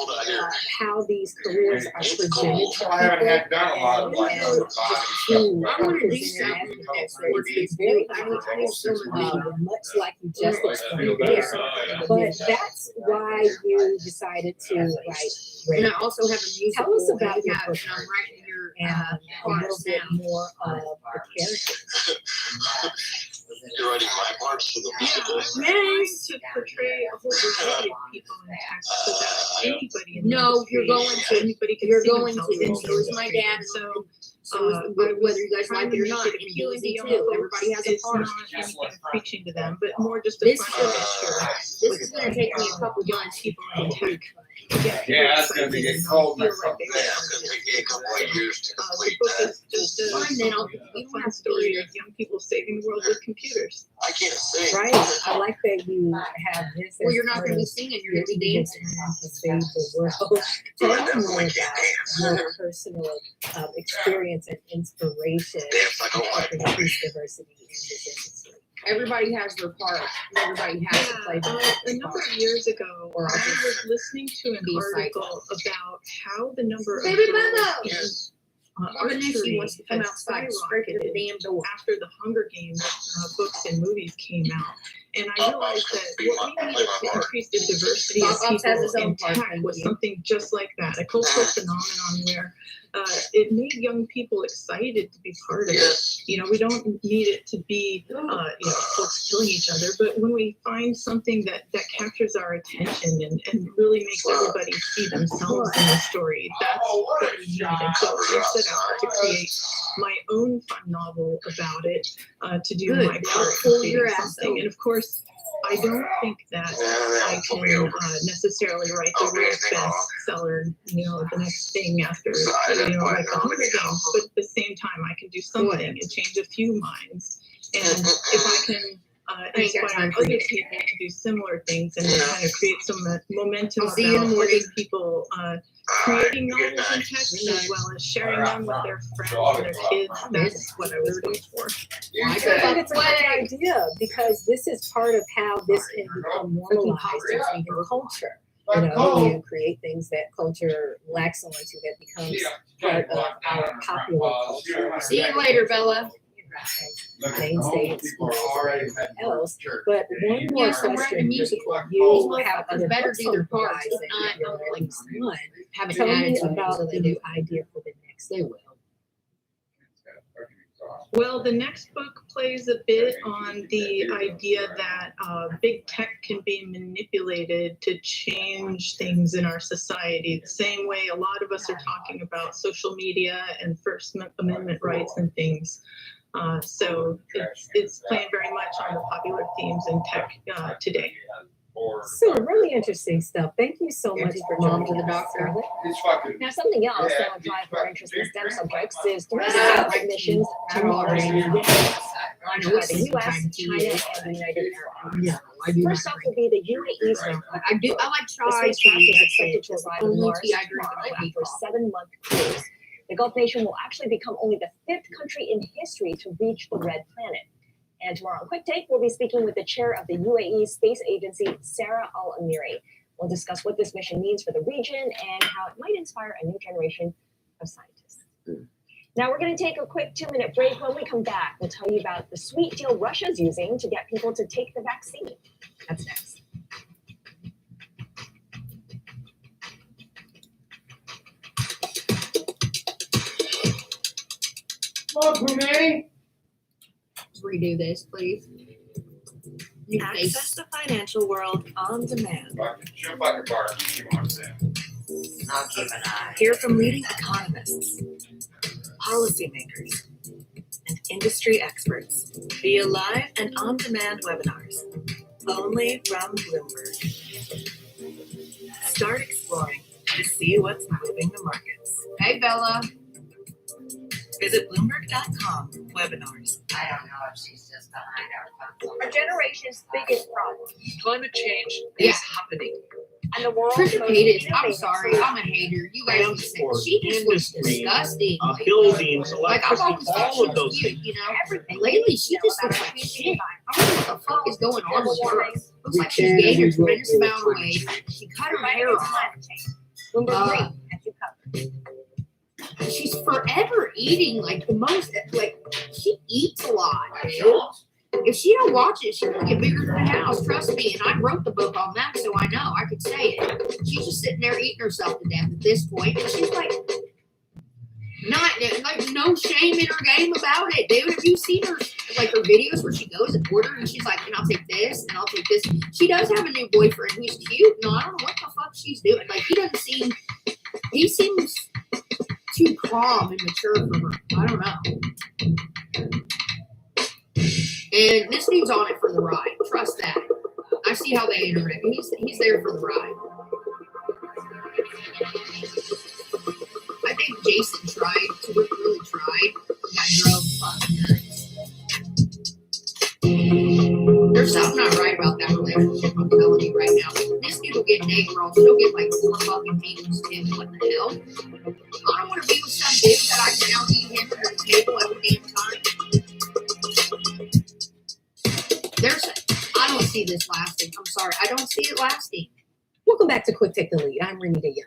how these careers are presented to I haven't had done a lot of people like and upper just body who stuff. are presented as it's very much like you just explained there. But that's why you decided to write And I Raven. also have a musical. Tell us about your and book I'm writing your and a little parts bit now. more of the character. You're writing my parts for the musical. Trying to portray a whole variety of people in tech so that anybody in the No, industry, you're going to. anybody can You're see going themselves to. in And the so is my industry. dad. So So whether you guys like it or not, and appealing Hillsy to too. young folks Everybody has a is part. not anything preaching to them, but more just a This fun this is gonna take me a couple young months. people in tech. Yeah, that's gonna be getting cold next couple days. It's gonna take me a couple of years to The complete book that. is just a, Fine, then I'll- a fun story of young people saving the world with computers. I can't sing. Right. I like that you have this. Well, as you're not part gonna be of singing, you're your gonna be dancing. plan to save the world. Tell us more about your personal experience and inspiration to help increase diversity in this industry. Everybody has their part. Everybody has to play their A number of years ago, Or I I'll just was listening to an be a article about how the number of Baby girls Bubba! in Mother Nancy archery wants to come had outside, straight to the skyrocketed damn door. after the Hunger Games books and movies came out. And I realized that what we needed to increase the diversity of Bob has his people own in part, tech thank was you. something just like that, a cultural phenomenon where it made young people excited to be part of it. You know, we don't need it to be, you know, folks killing each other, but when we find something that captures our attention and really makes everybody see themselves in the story, that's what we need. And so I set out to create my own fun novel about it, to do my part in creating something. And of course, I don't think that I can necessarily write the world bestseller, you know, the next thing after, you know, like the Hunger Games, but at the same time, I can do something and change a few minds. And if I can inspire other people to do similar things and kind of create some momentum about other people creating novels and text as well as sharing them with their friends and their kids, that's what I was going for. I think it's a great idea because this is part of how this can become normalized in even culture. You know, you create things that culture lacks onto that becomes part of our popular culture. See you later, Bella. Mainstay in schools and else. But one more question. You have other better do their parts. Tell me about the new idea for the next. They will. Well, the next book plays a bit on the idea that big tech can be manipulated to change things in our society, the same way a lot of us are talking about social media and First Amendment rights and things. So it's playing very much on the popular themes in tech today. So really interesting stuff. Thank you so much for joining to the doctor. Now, something else that will drive our interest in STEM subjects is 3 science missions to Mars in the U.S., China, and the United Arab Emirates. First up will be the UAE's rocket. I like The try spacecraft is expected to arrive on Mars tea I drink tomorrow after a 7-month cruise. The Gulf nation will actually become only the 5th country in history to reach the Red Planet. And tomorrow on Quick Take, we'll be speaking with the chair of the UAE Space Agency, Sarah Al-Amiri. We'll discuss what this mission means for the region and how it might inspire a new generation of scientists. Now we're going to take a quick 2-minute break. When we come back, we'll tell you about the sweet deal Russia's using to get people to take the vaccine. That's next. Come on, Pune. Redo this, please. Access the financial world on demand. Shoot like a bar. You want to say. I'll keep an eye. Hear from leading economists, policymakers, and industry experts via live and on-demand webinars, only from Bloomberg. Start exploring to see what's moving the markets. Hey, Bella. Visit Bloomberg.com webinars. I don't know if she's just behind our Our generation's biggest problem. Climate change is happening. And the world's Trisha most hated. I'm innovative sorry. I'm a hater. You guys can say she just was disgusting. Buildings, Like I've always electricity, thought all she of those was things. cute, you know. And lately she just looks like shit. I don't know what the fuck is going on with her. Looks like she's gained a tremendous amount of weight. She cut her hair off. Bloomberg Green, as you covered. She's forever eating like the most. Like she eats a lot, dude. If she don't watch it, she's gonna get bigger than the house. Trust me. And I wrote the book on that, so I know I could say it. She's just sitting there eating herself to death at this point, and she's like, not like no shame in her game about it, dude. Have you seen her like her videos where she goes and orders and she's like, and I'll take this and I'll take this. She does have a new boyfriend who's cute. No, I don't know what the fuck she's doing. Like he seems too calm and mature for her. I don't know. And this dude's on it for the ride. Trust that. I see how they interact. He's there for the ride. I think Jason tried to really tried. Got drove fucking nuts. There's something not right about that relationship. I'm telling you right now. This dude will get neg rolls. She'll get like 4 fucking meetings too. What the hell? I don't want to be with some dude that I can now eat him under the table every damn time. I don't see this lasting. I'm sorry. I don't see it lasting. Welcome back to Quick Take the Lead. I'm Renita Young.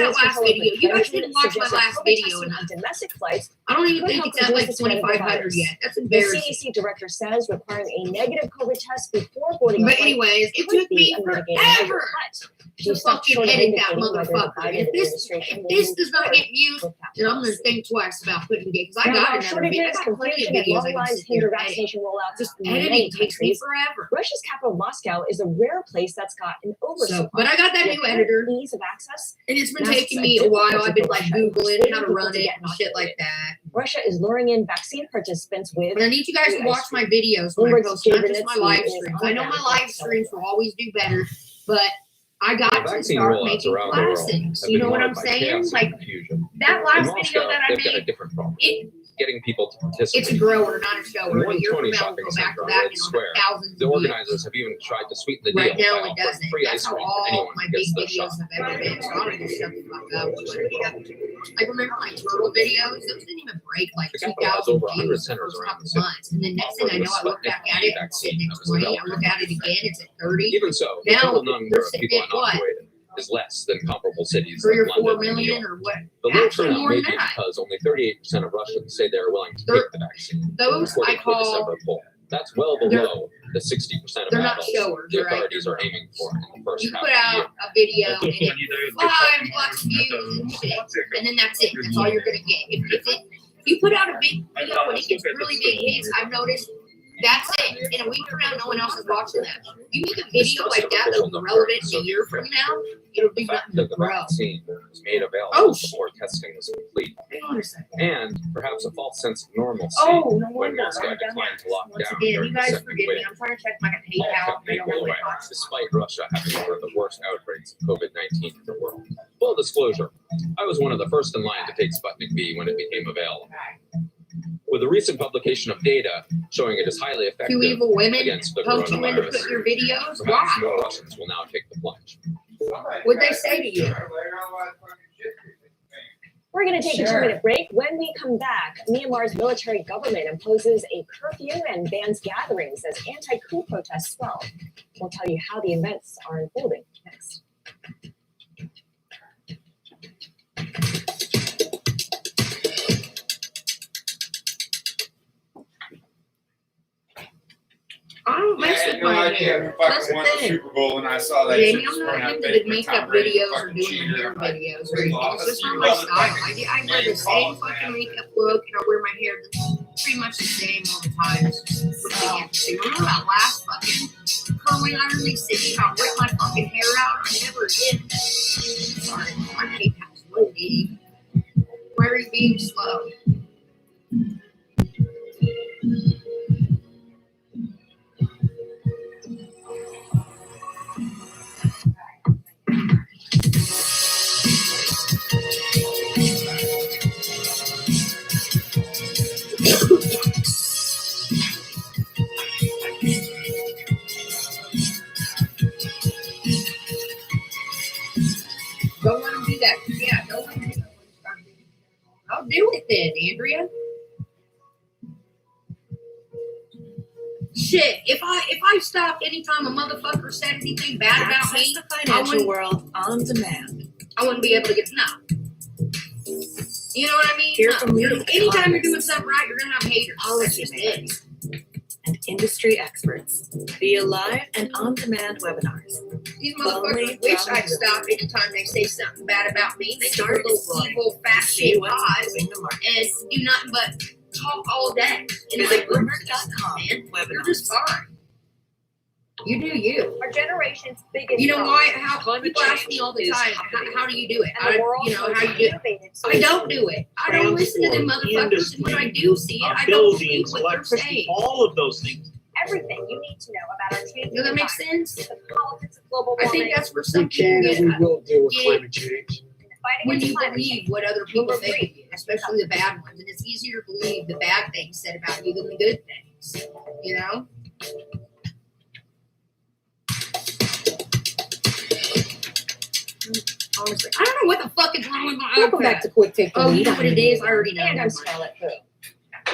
that last video. You guys didn't watch my suggests last COVID video, testing and on domestic flights I don't even could think help it's at reduce like the spread of the 2,500 virus. yet. That's The embarrassing. CDC director says requiring a negative COVID test before boarding a But flight anyways, it could took be me a mitigating measure. forever But She stopped fucking short of edit that indicating whether the motherfucker. Biden If administration will this move does not forward get views, with that then I'm gonna policy. think twice about putting it because I Now, got while another video. I shortages, got plenty of confusion, and videos long I can lines sit hinder there and edit. vaccination rollouts Just in editing many takes me countries. forever. Russia's capital, Moscow, is a rare place that's got an oversupply. But I got that The new apparent editor. Ease of access. And it's been masks taking a me a while. difficulty I've been for like Russia in Googling persuading how to people run to it get and shit like that. Russia is luring in vaccine participants with. But I need you guys to watch my videos when I Bloomberg's post, not David just my Nitz live is streams. on I know that. my live streams will always do better, but I got to Vaccine start rollouts making around the world classics. have You been know what I'm marred by saying? chaos and Like confusion. that In last Moscow, video that I they've got a made, different problem. getting people to participate. it's a grower, not a shower. In A year from 120 now, shopping we'll go back center to on that Red and Square, thousands the of views. organizers have even tried to sweeten the deal Right now by it offering doesn't. free That's ice how cream to all anyone my who big gets their shot. videos have ever been. So I'm gonna do something like that. Like remember my turtle videos? Those didn't even break like The Capitol has over 100 views the centers first around couple the city. months. And then next thing I offering know, I the look back Sputnik at V it and it's vaccine sitting that at was 20. I developed look at it again, it's at 30. Even so, the Now total number they're of sitting people at what? inoculated is less than comparable cities 3 or like 4 London and New million York. or what? The low Actually, turnout more may than be that. because only 38% of Russians say they are willing to take the vaccine, Those according I to a call December poll. That's well below the 60% of they're not adults showers, the they're authorities are aiming for in the first you half put of the out year. a video and it's 5+ views and shit, and then that's it. That's all you're gonna get. If you put out a big video and it gets really big hits, I've noticed that's it. In a week from now, no one else is watching that. You make a video like that that'll be relevant in a year from now, it'll do nothing That but the grow. vaccine was made available Oh, before testing was complete, Hang on a second. and perhaps a false sense of normalcy Oh, no when wonder. Moscow I'm done declined to that. lock Once down again, during you the guys second forgive wave. me. I'm trying to check my All PayPal. I kept don't people know away, my costs. despite Russia having one of the worst outbreaks of COVID-19 in the world. Full disclosure, I was one of the first in line to take Sputnik V when it became available. With the recent publication of data showing it is highly effective Two evil women against the poked you in to coronavirus, put your videos? perhaps Why? more Russians will now take the plunge. What'd they say to you? We're going to take a Sure. 2-minute break. When we come back, Myanmar's military government imposes a curfew and bans gatherings as anti-coup protests swell. We'll tell you how the events are unfolding next. I don't I mess had with no my idea hair. who That's fucking the won the thing. Super Bowl, and I saw that Jamie, shit I'm this not morning. I into bet the the makeup Tom Brady videos or fucking doing cheated. hair I'm like, videos or we anything. lost. It's just not You my love it. style. I wear the same fucking makeup look and I wear my hair pretty much the same all the time. It's just looking interesting. Remember that last fucking curling iron they said about rip my fucking hair out? I never did. Sorry, my PayPal's loading. Why are you being slow? Don't let him do that. Yeah, don't let him do that. I'll do it then, Andrea. Shit, if I stopped anytime a motherfucker said anything bad about me, Access the financial world on demand. I wouldn't be able to get no. You know what I mean? Hear No. from leading Anytime you're economists, doing something right, you're gonna have haters. That's just it. and industry experts via live and on-demand webinars. These Only motherfuckers wish from I'd stop anytime they say something bad about me. They Start start little exploring. evil fat See shit what's eyes moving the market. and do nothing but talk all day. And Visit like, Bloomberg.com man, you're just fine. You do you. Our generation's biggest You know problem. why? How Climate people ask me change all the is time, happening. how do you do it? And the world You know, is how you do it? innovative, so I don't do it. I don't listen to them motherfuckers. And when I do see it, I don't believe what they're saying. All of those things. everything you need to know about our changing Does that make environment, sense? the politics of global I warming. think that's where some We people can get and we will deal with get- climate change. when you believe what other people think of you, especially the bad ones. And it's easier to believe the bad things said about you than the good things. You know? Honestly, I don't know what the fuck is wrong with my Welcome iPad. back to Quick Take the Oh, you Lead. know what it is? I already know. And Never I'm mind. Scarlett Fu.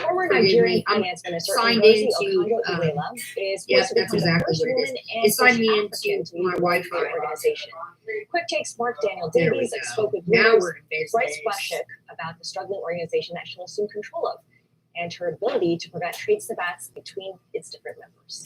Former Forgive Nigerian me. I'm finance minister signed Ngozi into, Okonjo-Iweala is Yep, supposed to that's become the exactly first what it is. woman and It signed first me African into to lead my the Wi-Fi organization. Quick Take's Mark Daniel There we Davies go. spoke with Now Bloomberg's we're in business. Bryce Blashik about the struggling organization that she'll assume control of and her ability to prevent trade sabbats between its different members.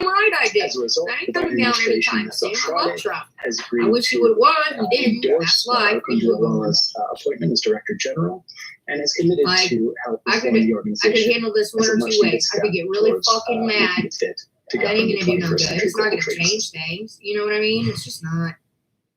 damn right I did. As a result, I ain't the coming Biden down administration anytime as soon. of I love Friday Trump. has I agreed wish he to would have won. He didn't. endorse That's why. Obama's appointment as Director General, and is committed Like, to help I reform could, the I could organization handle this as one a or two much-needed ways. I could step get really towards, fucking making mad. it fit to That govern ain't the gonna do no 21st good. century It's not global gonna trade change system. things. You know what I mean? It's just not.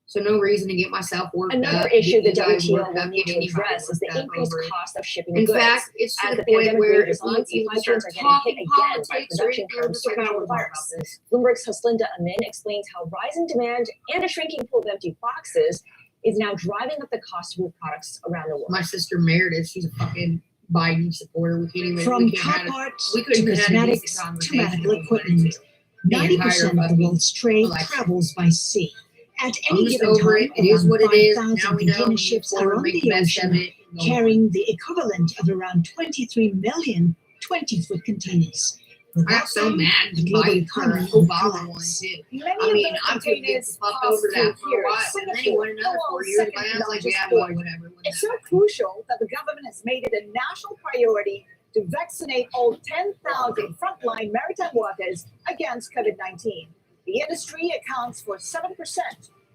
So no reason to get myself worked Another up. issue the get you guys WTO worked will up, need get to anybody address is the worked up increased over it. cost of shipping In goods. fact, it's to As the the point pandemic where rages if on, you supply start chains are getting hit talking again by politics or production anything, we're curbs just from gonna talk about coronavirus. this. Bloomberg's Haslinda Amin explains how rising demand and a shrinking pool of empty boxes is now driving up the cost of food products around the world. My sister Meredith, she's a fucking Biden supporter. We can't even. From we can't car have parts we to couldn't have had a cosmetics decent to conversation medical if we wanted equipment, to. The entire 90% of the fucking world's trade election. travels by sea. At I'm any just given over time, it. It is around what it is. 5,000 Now we know container we ships need are to on make the the best of ocean, it. carrying the equivalent of around 23 million 20-foot containers. I got so mad the at global Biden economy for will Obama one collapse. too. Many I mean, of those I couldn't get containers fucked pass over that through for a here, while. And then he Singapore, went another the 4 world's years, but second I was like, largest yeah, port. boy, whatever. It's so crucial that the government has made it a national priority to vaccinate all 10,000 frontline maritime workers against COVID-19. The industry accounts for 7%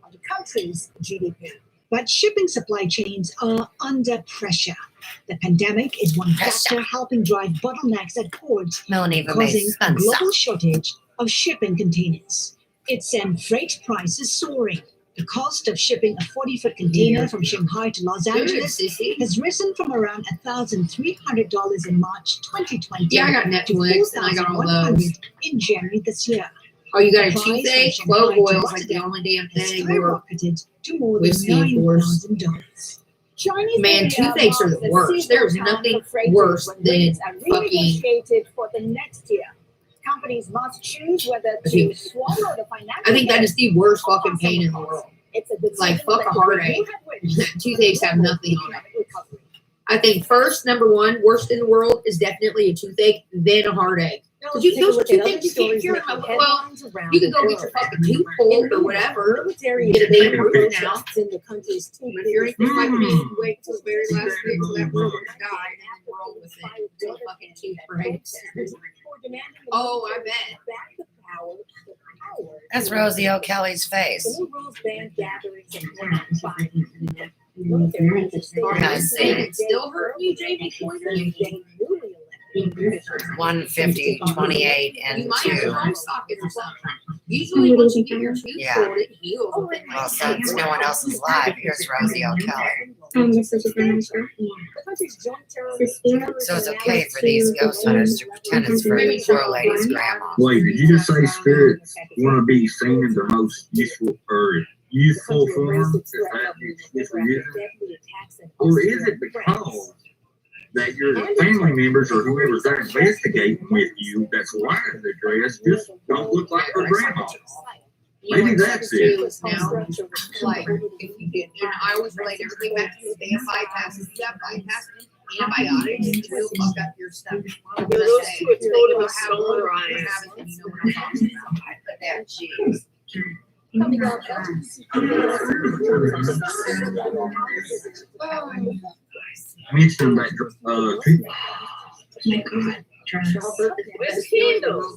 of the country's GDP. But shipping supply chains are under pressure. The pandemic is one factor helping drive bottlenecks at ports, Melanie causing a Vanessa. global shortage of shipping containers. It sent freight prices soaring. The cost of shipping a 40-foot container from Shanghai to Los Angeles has risen from around $1,300 in March 2020 Yeah, I got to Netflix and I got all $4,100 those. in January this year. Oh, you got a The price from toothache? Shanghai Clove to oil is like the Rotterdam only damn has thing we were skyrocketed to more than whiskey enforced. $9,000. Chinese Man, media toothaches are marks the worst. seasonal There's time nothing for freighters worse when than rates are fucking. renegotiated for the next year. Companies must choose whether to swallow the financial. I think that is the worst hit fucking pain in the world. It's a decision Like, fuck that a heartache. you have reached. Toothaches have nothing on it. I think first, number one, worst in the world is definitely a toothache, then a heartache. Now, Because let's take a those look at other toothaches you can't stories cure. making Well, headlines around you can the go get your world. fucking tooth pulled or whatever. Military Get a damn root protests canal. in the country's two But if you're anything like me, you wait till the very last day till that brother died and then roll with it. Till fucking tooth breaks. Oh, I bet. That's Rosie O'Kelly's face. The new rules ban gatherings and plans by I'm saying it's still hurting you, Jamie Pointer. 150, 28, You and might have 2. a eye socket or something. Usually, once you get your tooth Yeah. pulled, it heals within like Well, since no one else is live, here's Rosie O'Kelly. So it's okay for these ghost hunters to pretend it's for a poor lady's grandma. Wait, did you just say spirits want to be seen in their most useful or youthful form? Is that the excuse we're using? Or is it because that your family members or whoever's there investigating with you that's wearing the dress just don't look like their grandma? Maybe that's it. Now, like, if you get, and I always relate everything back to the damn bypasses. You have bypasses, antibiotics, it will fuck up your stuff. those two are totally solarized. You know what I'm talking about. But that, jeez. Mention that tooth. My God, Where's the candle?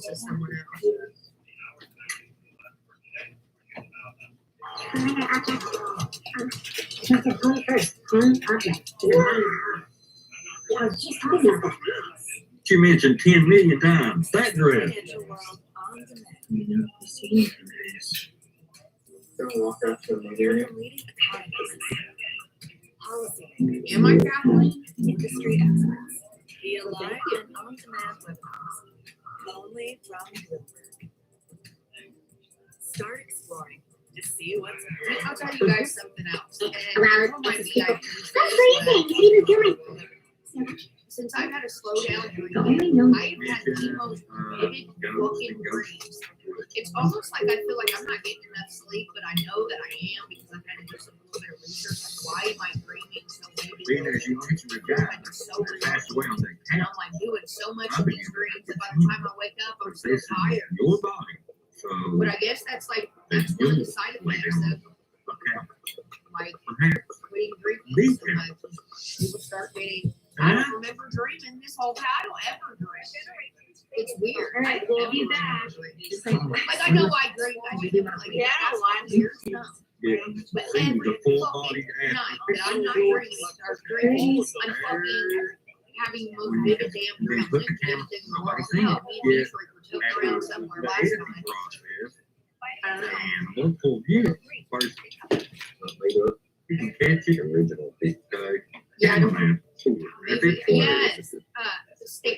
She mentioned 10 million times that dress. Am I Kathleen? Industry experts. Be alive and on-demand webinars. Only from Bloomberg. Start exploring to see what's next. I'll tell you guys something else. And since I've had to slow down dreaming, I have had the most vivid fucking dreams. It's almost like I feel like I'm not getting enough sleep, but I know that I am because I've had to do some little bit of research. Like, why am I dreaming so vivid? Being as you mentioned, the guy that passed away on that And camp, I'm like doing so much of these dreams that by the time I wake up, I'm so this is tired. your body. So But I guess that's one of the side effects of like quitting drinking so much. People start getting. I don't remember dreaming this whole time. I don't ever dream. It's weird. I love you back. Like I know I drink. I just like that's weird stuff. yeah, But seems every a full fucking body night that I'm not drinking or drinking, I'm fucking having the most vivid damn dreams. Put the camera, nobody's seen Hell, it. me and Yeah. Detroit were tilting around somewhere The last editing night. process, I don't know. and look for you first. Made up. You can catch it original. Yeah, I don't- Cameraman. Yes,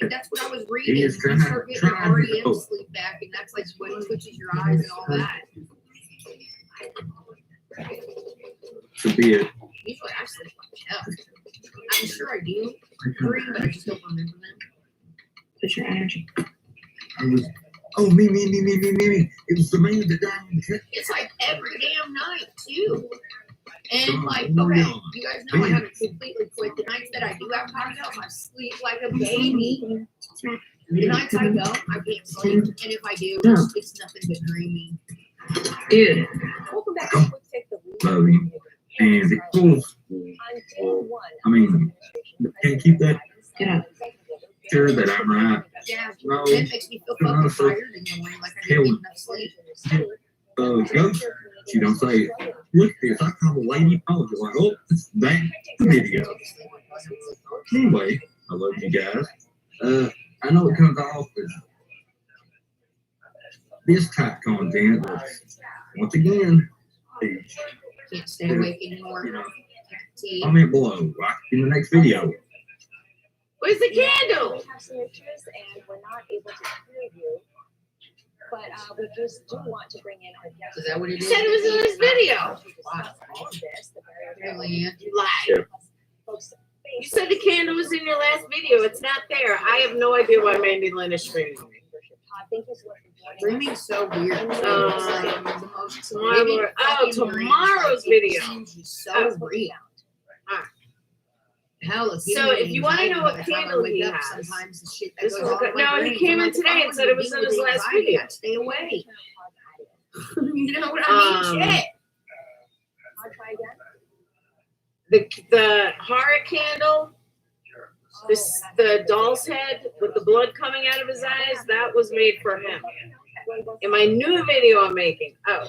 that's what I was reading. He You is trying- start getting trying to REM go. sleep back, and that's like what twitches your eyes and all that. to be it. Usually I sleep like hell. I'm sure I do dream, but I just don't remember them. Put your energy. I was, oh, me. It was the man that died in the truck. It's like every damn night too. And God, like, oh, okay, yeah. you guys know I haven't completely quit. The nights that I do have cocktails, I sleep like a baby. The nights I don't, I can't sleep. And if I do, it's nothing but dreaming. Dude. Welcome back to Quick Take the Lead. Love him. And it pulls. I mean, can't keep that sure that I'm right. Yeah, No, it makes me feel fucking tired in the morning, like I didn't get enough sleep. Ghost, she don't say, look, if I call a lady, I was like, oh, it's that video. Anyway, I love you guys. I know it comes off as this type content, but once again, Can't stay awake anymore. you know, Tea. comment below, right, in the next video. Where's the candle? We have some interest and we're not able to hear you. But we just do want to bring in our guest. Is that what it is? Said it was in this video. Really? You lied. You said the candle was in your last video. It's not there. I have no idea why Mandy Lynn is streaming. Thank you so much for joining Streaming is so weird. Tomorrow's video. So real. Hell, So if you want to know what candle he has, sometimes the shit that this goes was on good. in my No, brain, he came I'm in like, today and said it was in his last video. Stay away. You know what I mean? Shit. I'll try again. The horror candle, the doll's head with the blood coming out of his eyes, that was made for him. In my new video I'm making. Oh,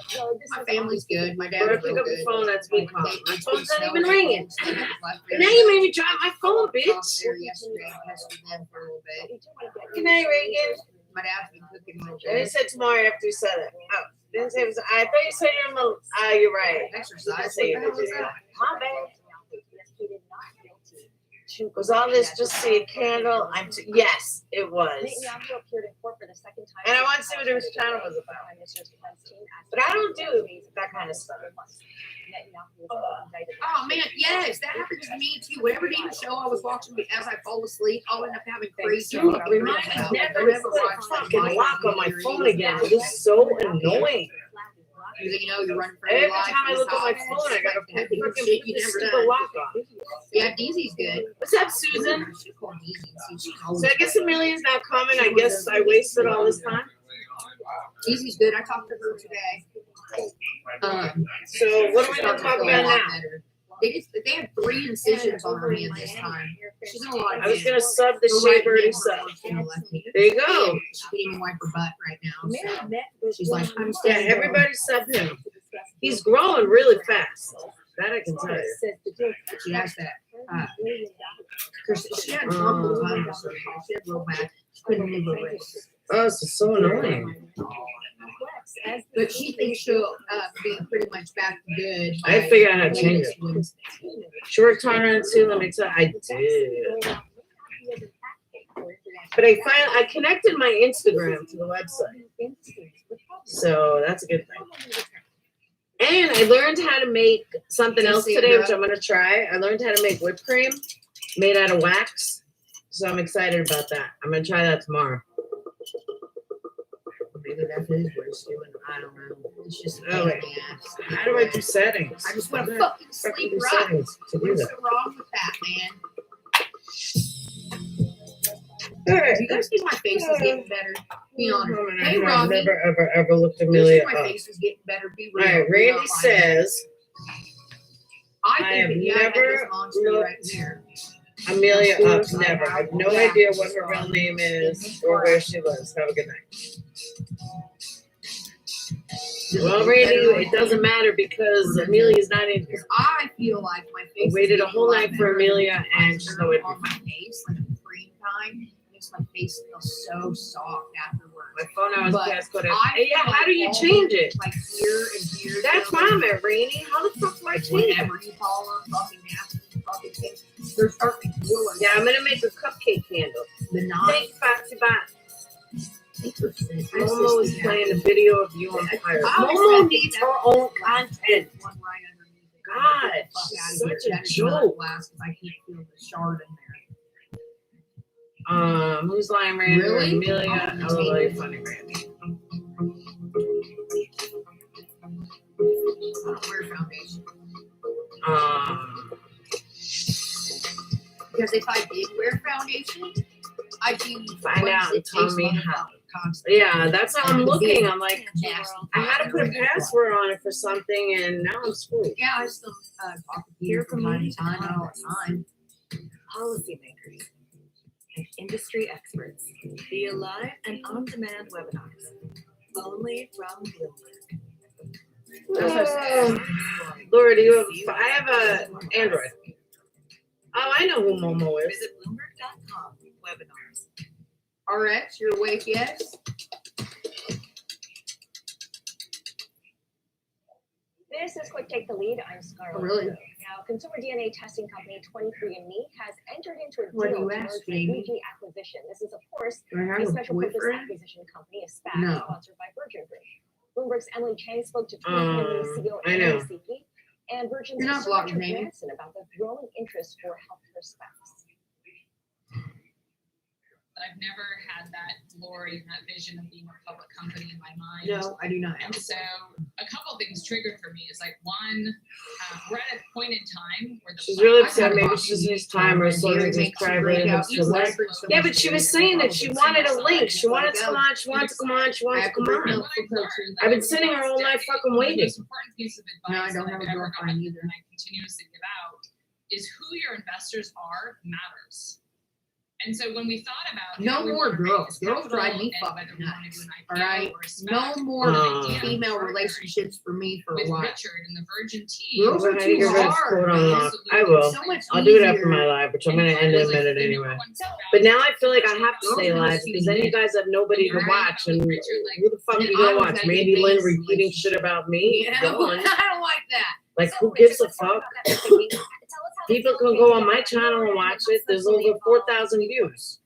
My family's good. My Bro, dad's pick real up the good. phone. That's me calling. My It's phone's been not even snowing. ringing. Now you made me drop my phone, bitch. There yesterday, I tested them for a little bit. Good night, Reagan. My dad's been cooking real And he good. said tomorrow after you said it. Oh, didn't say it was. I thought you said you're in the. You're right. Exercise. Say What the hell is it. that? My bad. Was all this just see a candle? Yes, it was. And I want to see what his channel was about. But I don't do that kind of stuff. Oh man, yes, that happens to me too. Whatever TV show I was watching, as I fall asleep, I'll end up having crazy. Dude, remind me never put fucking lock on my phone again. It is so annoying. You know, you're running for Every your life. time I look at my phone, I gotta put the stupid lock on. Yeah, Deezy's good. What's up, Susan? I should call Deezy and see if she knows. So I guess Amelia's not coming. I guess I wasted all this time. Deezy's good. I talked to her today. So what are we gonna talk about now? They had 3 incisions on her hand this time. She's in a lot of I was pain. gonna sub the Her right shape already hand sub. hurts in the left hand. There you go. She can't even wipe her butt right now. So she's like, I'm Yeah, standing. everybody sub him. He's growing really fast. That I can tell you. She has that. She had trouble time. She had real bad. She couldn't move her legs. Oh, this is so annoying. But she thinks she'll be pretty much back to good. I by figured out how to change it. Wednesday. Short tolerance too. Let me tell you, I did. But I connected my Instagram to the website, so that's a good thing. And I learned how to make something else today, which I'm gonna try. I learned how to make whipped cream made out of wax, so I'm excited about that. I'm gonna try that tomorrow. Maybe that is what it's doing. I don't know. It's just a pain Oh, in wait. the ass. How do I do settings? I just want to How do I fucking sleep do right. settings to do What's that? so wrong with that, man? All right. Do you guys think my face is getting better? Be honest. Hey, I've Robbie. never ever looked Do you Amelia think my up. face is getting better? Be All real. right, Be Randy not lying. says I I think have that yeah, I have this never monster looked right here. Amelia up. Never. I have no idea what her real name is or where she lives. Have a good night. Well, Randy, it doesn't matter because Amelia's not in here. I feel like my face. I waited is a whole getting night for better. Amelia and she's nowhere to be on my face, like the cream time, makes my face feel so soft afterwards. My phone always But passcode. I Hey, yeah, feel how like do you all change the, it? Like here and here. That's feels mom at Rainy. How the fuck do I change it? whatever you call her, fucking nasty, fucking things. They're starting to heal her. Yeah, I'm gonna make a cupcake candle. The non. Thank Foxy Bot. Momo is playing a video of you on fire. Momo needs her own content. God, she's such a joke. I can't feel the shard in there. Who's lying, Randy? Really? Amelia. Oh, really funny, Randy. Wear foundation. Because if I did wear foundation, I'd be Find out and tell me how. Yeah, that's how I'm looking. I'm like, I had to put a password on it for something, and now I'm screwed. Yeah, I still talk to people from time to time, not all the time. Policymakers and industry experts via live and on-demand webinars, only from Bloomberg. Lord, I have a Android. Oh, I know who Momo is. Visit Bloomberg.com webinars. RX, you're awake, yes? This is Quick Take the Lead. I'm Scarlett. Oh, really? Now, consumer DNA testing company 23andMe has entered into a What do deal you to ask, merge with Jamie? VG Acquisition. This is, of course, Do I have a a special purpose boyfriend? acquisition company, a SPAC, No. sponsored by Virgin Group. Bloomberg's Emily Chang spoke to 23andMe CEO I know. Andy Siki and Virgin's You're not Sir blocked, Richard Jamie. Branson about the growing interest for healthcare SPACs. I've never had that glory and that vision of being a public company in my mind. No, I do not. And so a couple of things triggered for me is like one, we're at a point in time where the She's really upset. Maybe she doesn't use time or something. Yeah, but she was saying that she wanted a link. She wanted to come on. She wanted to come on. She wanted to come on. I've been sitting here all night fucking waiting. The most important piece of advice No, I don't have that a I've ever girlfriend gotten either. and I continuously give out is who your investors are matters. And so when we thought about No how we more wanna raise girls. Girls capital drive me and fucking whether we wanna nuts. do an All IPO right? or a SPAC, No more idea female partnering relationships for me for a with while. Richard and the Virgin team. Girls are Well, I too think everybody's hard. put on lock. Absolutely. I will. So much I'll do it after easier. my live, which I'm going to end in a minute anyway. But now I feel like I have to stay live because then you guys have nobody to watch. And who the fuck are you going to watch? Mandy Lynn repeating shit about me? Yeah, Go on. I don't like that. Like, who gives a fuck? People can go on my channel and watch it. There's over 4,000 views.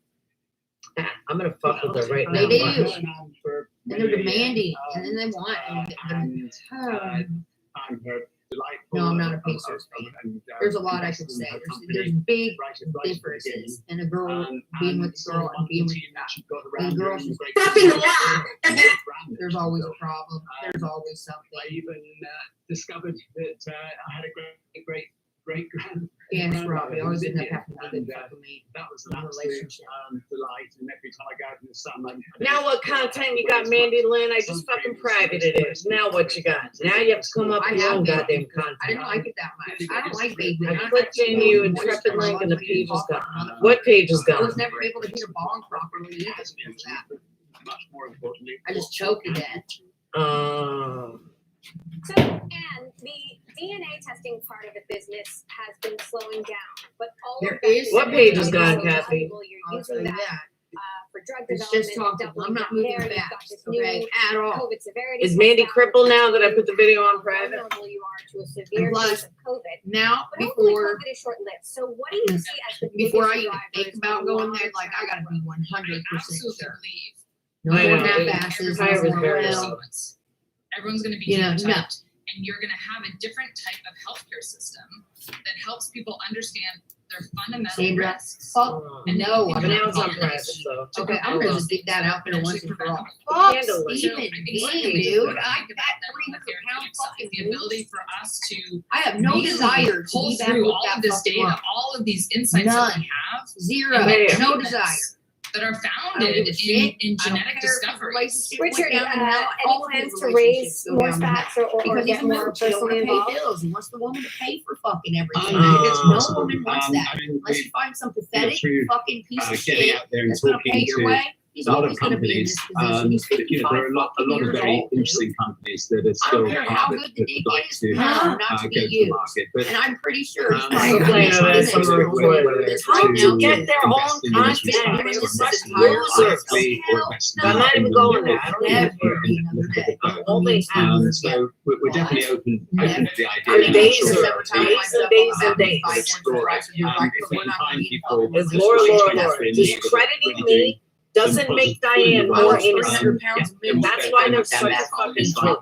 I'm going to fuck with her right now. They do. Watch. And they're demanding, and then they want. No, I'm not a Pacers fan. There's a lot I could say. There's big differences in a girl being with a girl and being with a guy. And girls just fucking lie. There's always a problem. There's always something. I even discovered that I had a great grand. Yeah, it's Robbie. Always end up having to and, be good for me. that was in an a absolute relationship. delight. And every time I go out in the sun, Now what content you got, Mandy Lynn? I just fucking private it is. Now what you got? Now you have to come up with your own goddamn content. I didn't like it that much. I don't like baby. I clicked in you, Intrepid link, and the page is gone. What page is I gone? was never able to hit a bong properly either because of that. much more importantly, I just choked to death. So, and the DNA testing part of the business has been slowing down, but all There of that is- What page is so gone, valuable. Kathy? You're I'll using tell you that that. for drug It's development. just talking. doubling I'm not down moving there. You've got fast, this okay, new at all. COVID severity. Is Mandy test crippled out. now that I put the video on private? Vulnerable you are to a severe And plus, case of COVID. Now, But hopefully before COVID is short-lived. So what do you see as the before I biggest even think drivers about for going there, like I long-term gotta be 100% Absolutely sure. believe. No I more know. half-asses. I No was more very well. Sequence. Everyone's going to be You know, genotyped, and you're going to have a different type of healthcare system that helps people understand their fundamental Sandra, risks. fuck And no. then But you now can it's on have private, this so. Okay, I'm gonna just dig that out there once and for all. Fuck Handle it. Stephen So I think Dean, one thing dude. that I think got about that on 300 the pound therapeutic side, fucking the ability for us to I have no really desire to pull be back through with all that of this fucking data, woman. all of these insights that None. we have, Zero. and make No treatments desire. that are I don't founded give a shit. in I don't genetic care if the discovery. relationship went Richard, down in hell. any All of plans his to relationships raise go more down in hell. SPACs or Because get he's a more mooch. He don't personally want to pay involved? bills. He wants the woman to pay for fucking everything. it's No possible. woman wants that. I mean, Unless you find some pathetic through, fucking piece of getting shit out there and that's going to talking pay your to way. He's a lot of always going to be in this companies. position. He's 55 There are a lot fucking of years very old, dude. interesting companies that are I don't still care how that good the dick would like is, to no, not to go be to the used. market. But And I'm pretty sure he's Um, probably I'm playing doing on this some right recording. now. How to get their own invest in industries content? like This It's is such entire losers. directly or invest No, I'm not even in going them there. I don't even never be another day. all they have. So we're definitely open to the I idea. mean, days sure. and days and days. Explore it. If we can find people It's who Laura, are Laura, doing Laura. that, Discrediting really me doesn't make Diane more innocent. 300 pounds of milk. That's why they're such a fucking joke.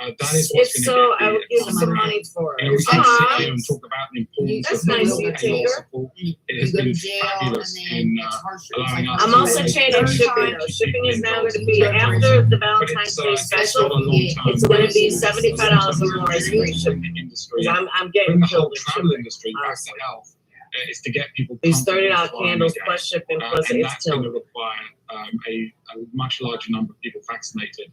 That is what's If going so, to I would give some money for You know, we it. can sit here and talk about the importance That's of nice of you, payroll Taylor. support. It has been fabulous in allowing us I'm to also changing shipping though. Shipping is now going to be after the Valentine's Day special. It's going to be $75 or more as free shipping. Because I'm getting bring the killed whole in travel shipping. industry back to health. Is to get people These comfortable $30 flying candles again. plus shipping plus and it's that's going to killing. require a much larger number of people vaccinated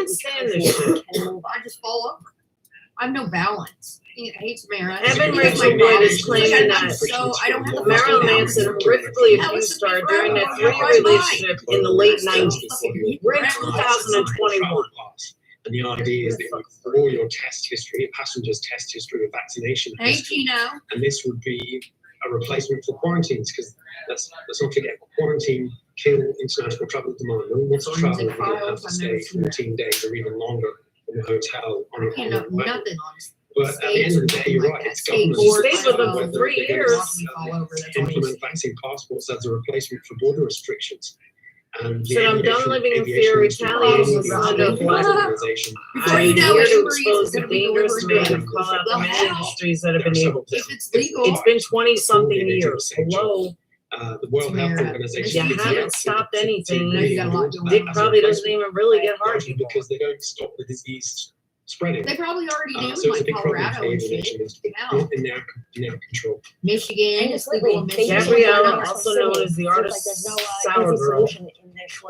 can't stand this shit. I just fall over. I have no balance. It hates Mara. Evan Rachel Wood is claiming that So I don't have the Marilyn Manson horrifically abused her during their three-year relationship in the late 90s. We're in 2021. And the idea is that you put all your test history, a passenger's test history of vaccination Hey, history, Tino. and this would be a replacement for quarantines, because let's not forget, quarantine kill international travel demand. No one wants to travel if they don't have to stay 14 days or even longer in the hotel on a You know, plane. nothing on But at the end of the day, you're right, it's government. Stayed with them for 3 years. Implement vaccine passports as a replacement for border restrictions. And So I'm done living in fear, retaliation for under black organization. I'm here to expose the dangerous man and call out the many industries that have been able to. It's been 20-something years. Hello. The World Health Organization. You haven't stopped anything. Dick probably doesn't even really get hard because they don't stop the disease spreading. They probably already do, So it's a like big problem Colorado for and the shit. nation in their control. Michigan, it's legal in Michigan. Gabriella, also known as the artist Sour Girl,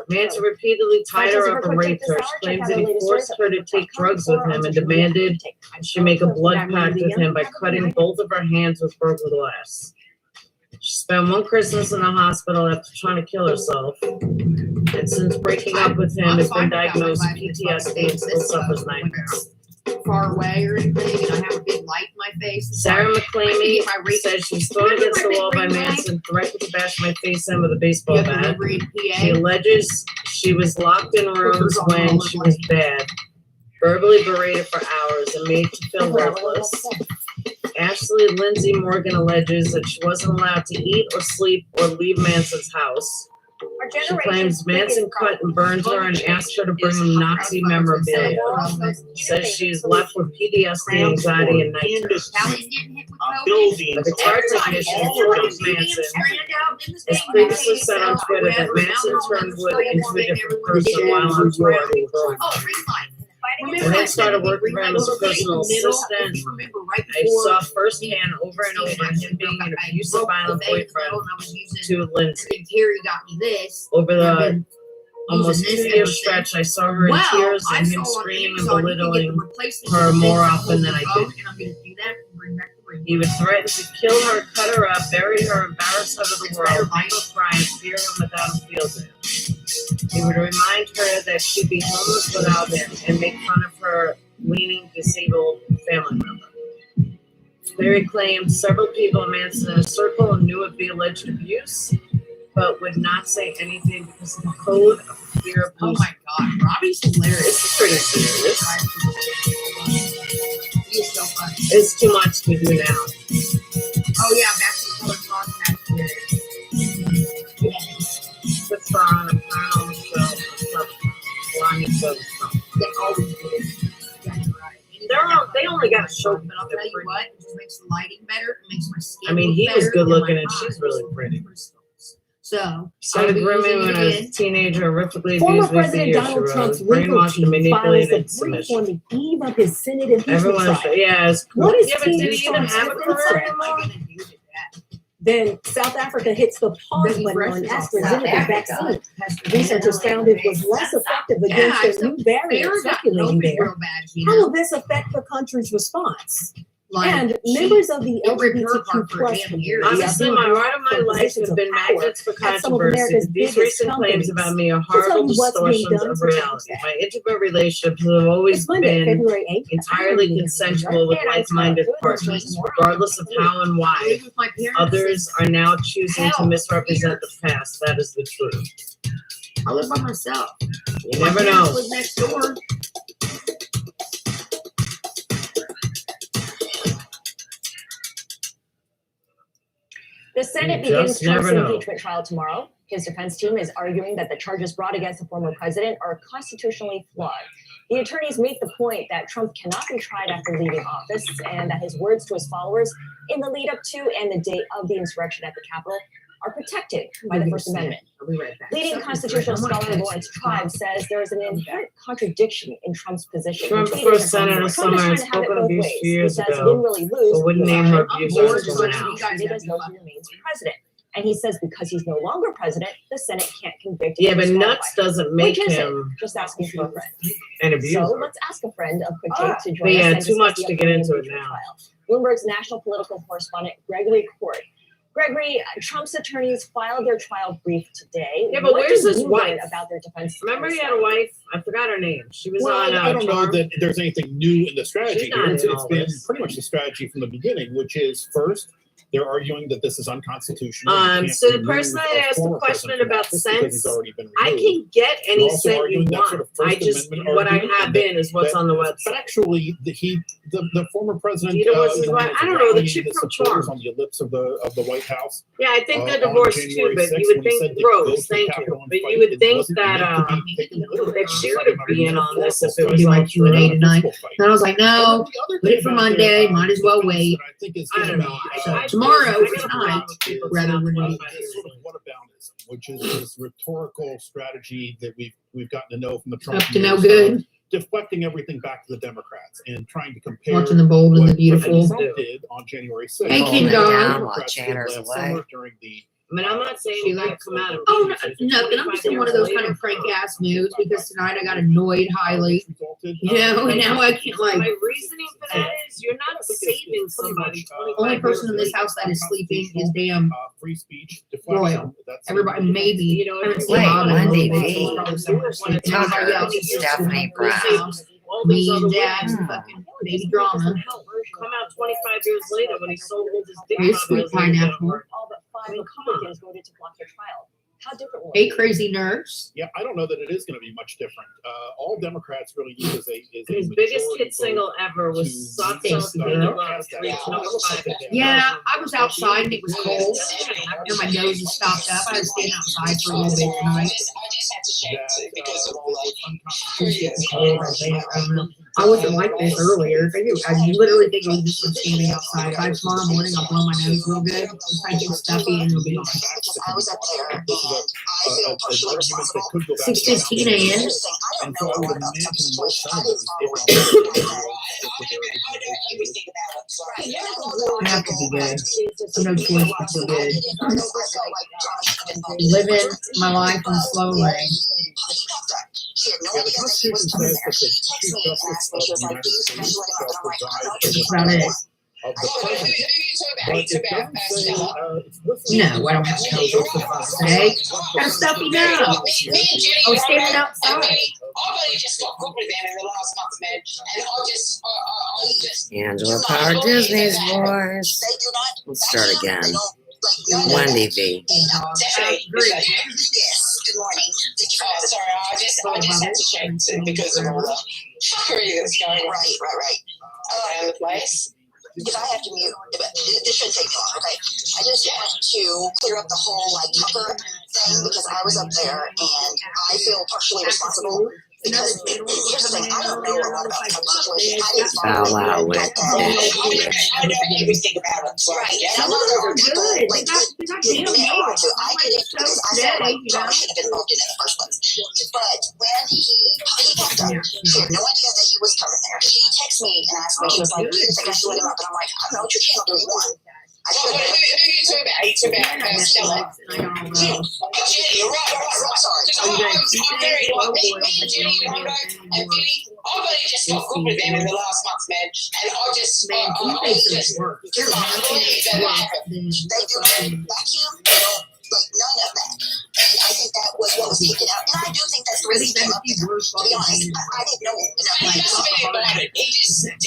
Manson repeatedly tied her up and raped her. She claims that he forced her to take drugs with him and demanded she make a blood pact with him by cutting both of her hands with broken glass. She spent one Christmas in the hospital after trying to kill herself. And since breaking up with him, has been diagnosed with PTSD and still suffers nightmares. Far away or anything, and I have a big light in my face. Sarah McClamey said she was thrown against the wall by Manson, threatened to bash my face in with a baseball bat. She alleges she was locked in rooms when she was bad, verbally berated for hours, and made to feel worthless. Ashley Lindsay Morgan alleges that she wasn't allowed to eat or sleep or leave Manson's house. She claims Manson cut and burned her and asked her to bring him Nazi memorabilia. Says she's left with PTSD, anxiety, and nightmares. The guitar technician Jordan Manson has previously said on Twitter that Manson turned Wood into a different person while on tour. And then started working for him as a personal assistant. I saw firsthand over and over him being an abusive, violent boyfriend to Lindsay. Over the almost 2-year stretch, I saw her in tears and him screaming and belittling her more often than I did. He would threaten to kill her, cut her up, bury her, embarrass her to the world, make her cry, and fear him without a field day. He would remind her that she'd be homeless without him and make fun of her leaning, disabled family member. Cleary claimed several people in Manson in a circle knew of the alleged abuse, but would not say anything because of the code of fear of abuse. Oh my God, Robbie's hilarious. It's pretty serious. He's so funny. It's too much to do now. Oh yeah, back to the color broadcast. Puts her on a pound show. They always do. They only got a show. But I'll tell you what, it just makes the lighting better. It makes my skin. I mean, he look was better, good looking my and she's really pretty. So Started grooming when I was a teenager, horrifically Former abused me for President years. Donald She Trump's wrote, legal brainwashed and team files a manipulated brief submission. on the eve of his Senate impeachment Everyone's, trial. yeah, it's cool. What is Yeah, but Team did he even Trump's have a defense career strategy? anymore? Then South Africa hits the pause button on AstraZeneca vaccine. Researchers found it was less effective against the new variant circulating there. How will this affect the country's response? And members of the LGBTQ plus community Honestly, my right of my life have been magnets for controversy. These recent claims about me are horrible distortions of reality. My intimate relationships have always been entirely consensual with like-minded partners, regardless of how and why. Others are now choosing to misrepresent the past. That is the truth. I live by myself. You never know. Live next door. The Senate You begins just never Trump's know. impeachment trial tomorrow. His defense team is arguing that the charges brought against the former president are constitutionally flawed. The attorneys make the point that Trump cannot be tried after leaving office and that his words to his followers in the lead up to and the day of the insurrection at the Capitol are protected by the First Amendment. Leading constitutional scholar Lawrence Tribe says there is an inherent contradiction in Trump's position. Trump first Senator Summer had spoken abuse a few years He says he ago, didn't really lose. but wouldn't name her abusers until now. Because though he remains president. And he says because he's no longer president, the Senate can't convict him. Yeah, but nuts doesn't make Which is it? him Just asking for a friend. an abuser. So let's ask a friend of Quick Take to join But yeah, us. and too much discuss to the get into upcoming it now. trial. Bloomberg's national political correspondent Gregory Court. Gregory, Trump's attorneys filed their trial brief today. Yeah, but What where's do his you wife? learn about their defense? Remember he had a wife? I forgot her name. She was Well, on I don't know Charmed. that there's anything new in the strategy She's not here. in It's all been this. pretty much the strategy from the beginning, which is first, They're arguing that this is unconstitutional. You can't So the remove person that a asked the former question president from about office because he's cents, already been I removed. can get They're any also cent you arguing that want. sort of I First just Amendment what I argument have that- in is what's that on the website. Factually, the former president. You know what's his wife? I don't know, the rallying chick his from supporters Charm. on the ellipse of the White House. Yeah, I think they're on divorced too, January but 6th you would when he said think to go Rose, to the thank Capitol you. and But fight, you would it think wasn't that meant to be taken literally. that she would be in on this if it was do my all Q&A true. tonight. And I was like, no, The other put thing it for about Monday. their, Might as well wait. that I think is I gonna don't know. be, I tomorrow I or got a tonight, problem with people rather saying than I'm wait. 25 this years sort of old. whataboutism, which is this rhetorical strategy that we've gotten to know from the Trump Up to no years, good. deflecting everything back to the Democrats and trying to compare Watching the bold and the what beautiful. President Trump did on January 6th. Hey, King What Dog. the Down while Democrats did Chatter's last away. summer during the I mean, I'm not saying you gotta come out of Oh, it. nothing. I'm just in one of those kind of crank ass moods because tonight I got annoyed highly. You know, and now I can't My like. reasoning for that is you're not saving somebody. Only person in this house that is sleeping is damn free speech Royal. deflection. That's Everybody, maybe. You know, I haven't seen Wait, Bob in a Wendy little bit. V. She's probably somewhere asleep. Tucker, Everybody else is just Stephanie in this Brown. house. Me and Dad's fucking baby drama. Come out 25 years later when he sold his dick. Hey, sweet pineapple. All but 5 I mean, come Republicans voted to block their trial. How different will Hey, it be? crazy nerds. Yeah, I don't know that it is going to be much different. All Democrats really use is a His biggest majority hit single ever was to Soft beat Sauce the King of Democrats. Reach number 5. Yeah, I was outside and it was cold. And my nose is stopped up. I was staying outside for a little bit tonight. I wasn't like this earlier. I literally think it was just from standing outside. By tomorrow morning, I'll blow my nose real good. If I get stuffy and it'll be on. I was up there and I feel partially responsible. 6:15 a.m. And so I would imagine most senators, I have to be good. I'm no choice but to be good. Living my life in the slow lane. the Constitution says that the Chief Justice of the United States shall preside That's about it. of the president. But it doesn't say explicitly. No, I don't have to tell you for fuck's sake. Got a stuffy nose. I was standing outside. Angela Power Disney's voice. Let's start again. Wendy V. Yes, good morning. Sorry, I just had to check too because of all the fuckery that's going right around the place. If I have to mute, this shouldn't take me long, okay? I just want to clear up the whole like Tucker thing because I was up there and I feel partially responsible. Because here's the thing, I don't know a lot about the Tucker situation. I didn't Bow wow with I know everything about it. Right. And I know there are people like me and I too. I did it because I felt like John should have been involved in it in the first place. But when he popped up, she had no idea that he was coming there. She texted me and asked me, she was like, do you think I should let him up? And I'm like, I don't know what your channel doing one. I should have. Who are you talking about? Are you talking about Stella? Jenny, right. Sorry. I'm very like me and Jenny, Hondo, and Vinny. I've only just got good with them in the last month, man. And I just can't believe that happened. They do vacuum, they don't like none of that. And I think that was what was taken out. And I do think that's the reason he came up there. To be honest, I didn't know enough. He must have been invited. He just, are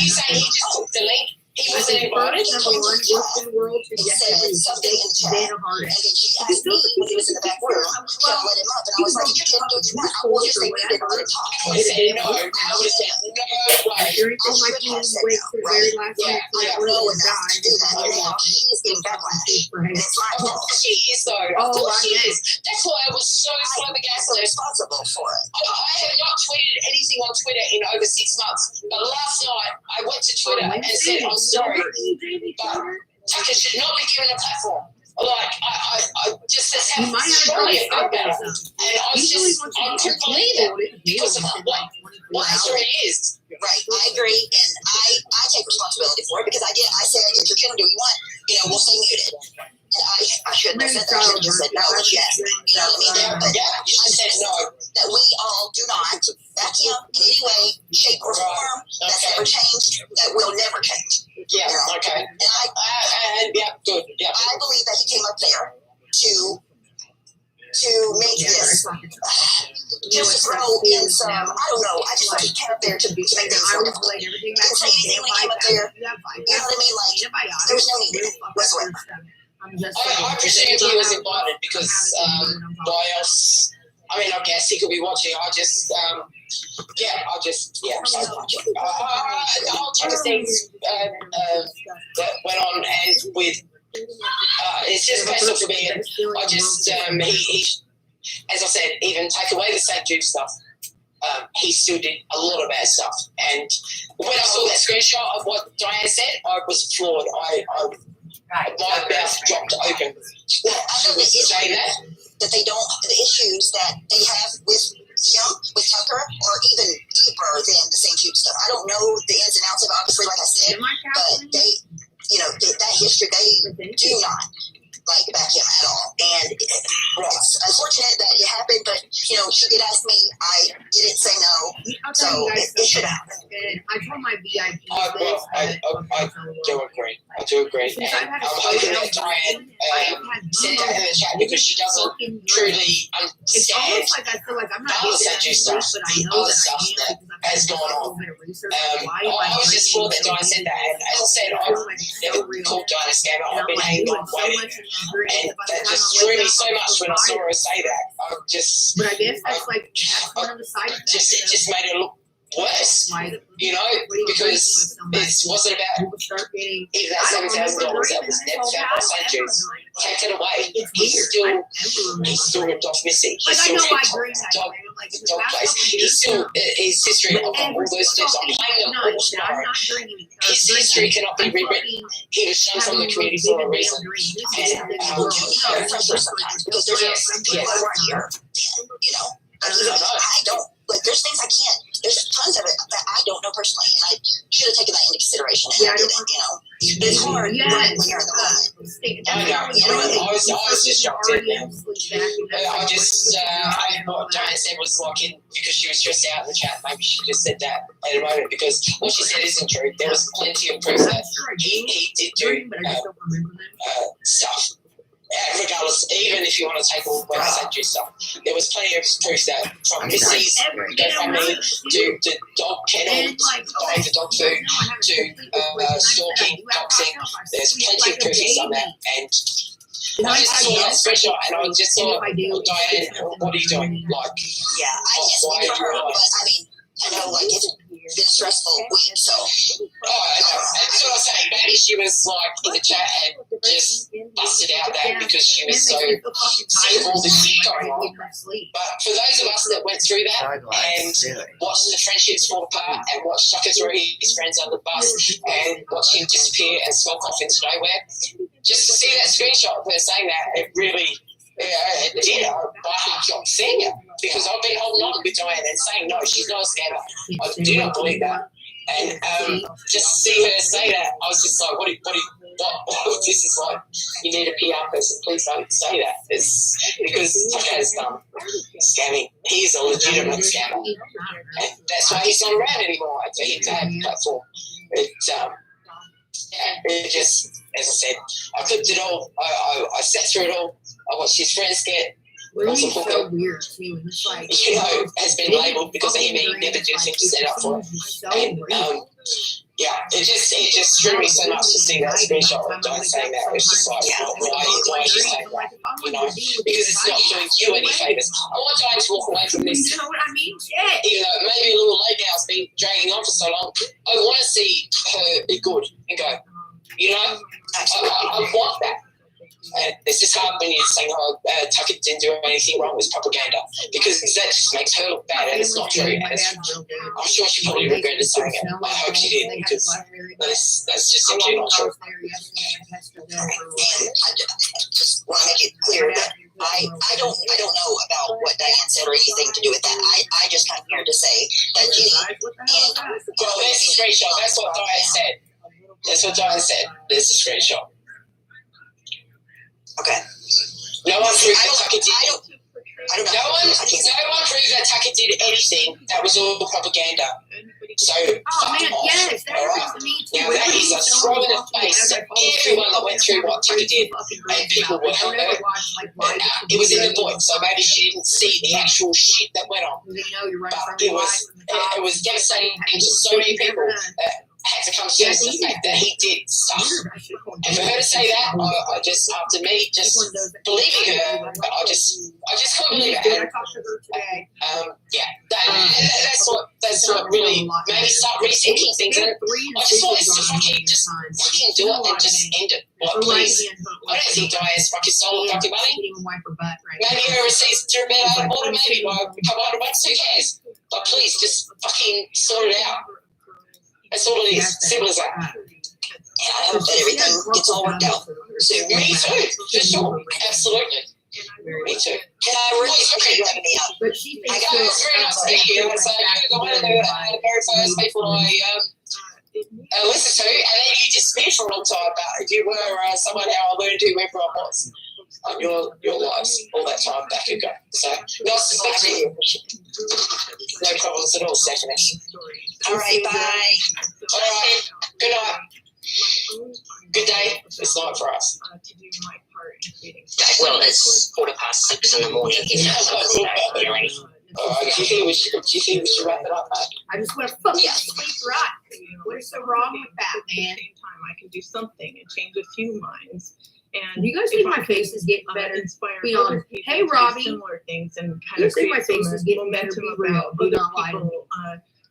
you saying he just took the link? He wasn't invited. Number one, Western world to He said something in the chat. Dana Hart. And then she asked me when he was in the back room to let him up. And I was like, you can't do what you want. I will just say muted and let him talk. I would have said no. I would have said no way. I should have said no, right? Yeah, I don't know enough to do that. And now she's getting backlash. And it's my fault. She is though. Of course she is. That's why I was so flabbergasted. Responsible for it. I have not tweeted anything on Twitter in over 6 months. But last night I went to Twitter and said, I'm sorry, but Tucker should not be given a platform. Like, I just, that's how strongly I feel about it. And I couldn't believe it because of what history is. Right, I agree, and I take responsibility for it because I said, if you're going to do what you want, we'll stay muted. And I shouldn't have said that. I should have just said no, but yes. You know what I mean? But I said no, that we all do not vacuum in any way, shape, or form. That's never changed. That will never change. Yeah, okay. And good. Yeah. I believe that he came up there to make this, just throw in some, I don't know, I just thought he came up there to make things more difficult. He didn't say anything when he came up there, you know what I mean? Like, there was no need. Was I presumed he was invited because why else? I mean, I guess he could be watching. I'll check things that went on, and with it's just personal for me. And I just he as I said, even take away the St. Jude stuff. He still did a lot of bad stuff. And when I saw that screenshot of what Diane said, I was floored. My mouth dropped open. Well, I know that they don't, the issues that they have with him, with Tucker, are even deeper than the St. Jude stuff. I don't know the ins and outs of it, obviously, like I said, but they, that history, they do not back him at all. And it's unfortunate that it happened, but she did ask me. I didn't say no, so it should happen. I told my VIP. I do agree. I do agree. And I'm hoping that Diane said that in the chat because she doesn't truly understand the St. Jude stuff, the other stuff that has gone on. I was just floored that Diane said that. And as I said, I've never called Diane a scammer. I've been hanging on waiting. And that just threw me so much when I saw her say that. But I guess that's one of the side effects. It just made it look worse, because it wasn't about even that $7,000 that was never found by St. Jude's. Take it away. He's still ripped off Missy. He's still ripped off dog place. He's still his history of all those steps. I'm playing them all tomorrow. His history cannot be rewritten. He was shunned from the community for a reason. And I don't. There's things I can't. There's tons of it that I don't know personally, and I should have taken that into consideration. And I didn't. It's hard when you're in the moment. I was just shocked. What Diane said was because she was stressed out in the chat. Maybe she just said that at a moment because what she said isn't true. There was plenty of proof that he did do stuff. Regardless, even if you want to take all the St. Jude stuff, there was plenty of proof that from Missy's GoFundMe to dog kennel, buying for dog food, to stalking, doxing, there's plenty of proof he's done that. And I just saw that screenshot and I just thought, Diane, what are you doing? I can't speak for her, but I mean, I know it's been a stressful week, so. That's what I'm saying. Maybe she was in the chat and just busted out that because she was so sick of all this shit going on. But for those of us that went through that and watched the friendships fall apart and watched Tucker throw his friends under the bus and watched him disappear and smoke off into nowhere, just to see that screenshot of her saying that, it really. It did. My heart dropped seeing it because I've been holding on with Diane and saying no, she's not a scammer. I do not believe that. And just to see her say that, I was just like, what this is like. You need a PR person. Please don't say that. It's because Tucker has done scamming. He's a legitimate scammer, and that's why he's not around anymore. For him to have a platform, it just, as I said, I clipped it all. I sat through it all. I watched his friends get lots of hookup. Has been labelled because of him. He never did things to set up for it. And it just threw me so much to see that screenshot of Diane saying that. It was just like, why are you saying that? Because it's not doing you any favours. I want Diane to walk away from this. Even though maybe a little late now, it's been dragging on for so long. I want to see her be good and go, I want that. It's just hard when you're saying, Tucker didn't do anything wrong with propaganda, because that just makes her look bad, and it's not true. And I'm sure she probably regretted saying it. I hope she did, because that's just simply not true. I just want to make it clear that I don't know about what Diane said or anything to do with that. I just come here to say that there's a screenshot. That's what Diane said. That's what Diane said. There's a screenshot. Okay. No one proved that Tucker did. No one proved that Tucker did anything. That was all propaganda. So, yes, that happens to me too. Now that is a throw in the face to everyone that went through what Tucker did, and people were hurt. It was in the book, so maybe she didn't see the actual shit that went on. But it was devastating to so many people that had had to come to terms with the fact that he did stuff. And for her to say that, I just, after me just believing her, I just couldn't believe it. And, that's what really made me start rethinking things. And I just wanted to fucking do it and just end it. Like, please. I don't think Diane's fucking stolen fucking money. Maybe her receipts are a bit out of order, maybe by a couple $100, who cares? But please, just fucking sort it out. That's all it is. Simple as that. Yeah, I hope that everything gets all worked out soon. Me too, for sure. Absolutely. Me too. And I really appreciate you having me up. But she I thinks got it. It's very nice to meet you. So you're one of the very first people I listened to, and then you disappeared for a long time. But you were someone how I learned whoever I was on your lives all that time back ago. So nice to speak to you. No problems at all, Stephanie. All right, bye. All right. Good night. Good day. It's not for us. Well, it's 6:15 in the morning. Do you think we should wrap it up, mate? I just want to fucking sleep right. What is so wrong with that, man? I can do something and change a few minds. And you guys think my face is getting better? Inspire Be other honest. people Hey, to do Robbie. similar things and kind You of think my create face some is getting better? momentum Be real. about Do other not lie to me. people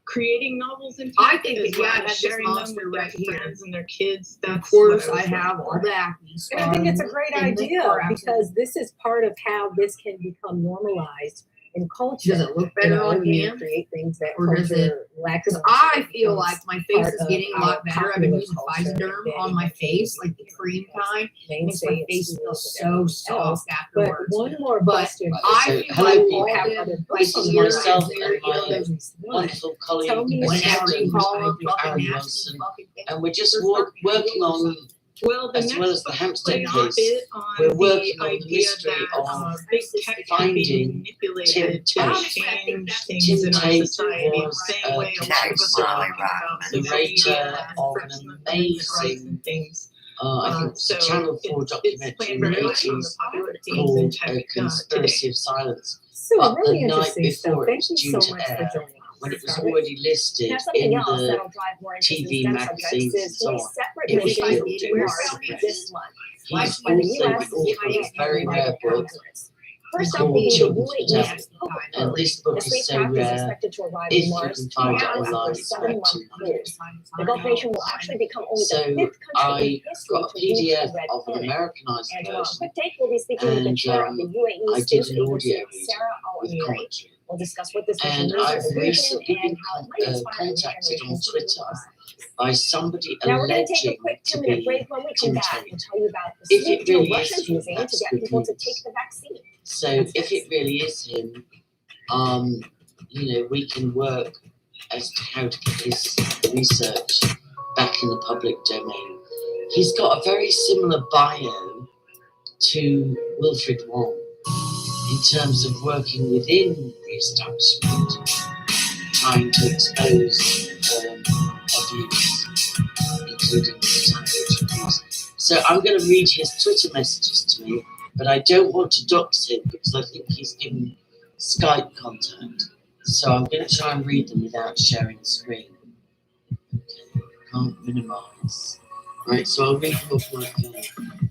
creating novels and I text think as that well, I have this sharing them monster with their right here. friends and their kids. Of That's course, what I was have looking all for. the acne And I think it's a great scars and the idea crap. because this is part of how this can become normalized in culture. Does it look better on you him? create things that Or does culture lacks. Because I feel like my face is getting a lot better. I've been using Physoderm on my face, like the cream kind. Makes my face feel so soft But afterwards. one more But question. I So, feel hello, like people. all have them, other like This is the ears myself and their, and my those wonderful colleague, Tell me whenever you assistant, call them fucking Aaron nasty Wilson, fucking things. and we're just working on, Well, the as next well as the book Hampstead plays a case, bit on we're working the on the idea mystery that of big tech can be finding manipulated to Tim change Tate. things in our Tim Tate society. The was same a way a lot of us are talking about social narrator media and of friction an of women's rights amazing, and things. I think it's a So Channel 4 it's documentary playing in the very much on the 80s popular themes in called tech A Conspiracy today. of Silence. So But really the night interesting stuff. before it Thank was you due so to much for air, joining us. when it was already listed Now, something in else the that'll drive more interest in TV STEM magazines subjects and is so a on, separate it was mission built in to March suppress. this month. He's By also the the U.S. author of a very rare book First up called will be the Children to the UAE's Devil. And this book The is so spacecraft is rare, expected to arrive if in you Mars can find it tomorrow online, after a it's about 7-month 2 cruise. The Gulf nation will actually become only the So 5th country I in history got a to reach the PDF red of an planet. Americanized And tomorrow, version, Quick Take will be speaking with the and chair of the I UAE did Space an audio Agency, read Sarah Al with Amiri. commentary. We'll discuss what this mission And means for I've the region recently and been how it might inspire the new contacted on generations to do Twitter us. by somebody Now we're going to take a alleging quick to 2-minute be break. When we come Tim back, Tate. we'll tell you about the If sweet it deal really is Russians him, using to that's get good people to news. take the vaccine. So if it really is him, we can work as to how to get his research back in the public domain. He's got a very similar bio to Wilfred Wong in terms of working within the establishment, trying to expose abuse, including the satanic abuse. So I'm going to read his Twitter messages to me, but I don't want to dox him because I think he's given Skype contact. So I'm going to try and read them without sharing the screen. Okay, can't minimize. Right, so I'll read them off my phone.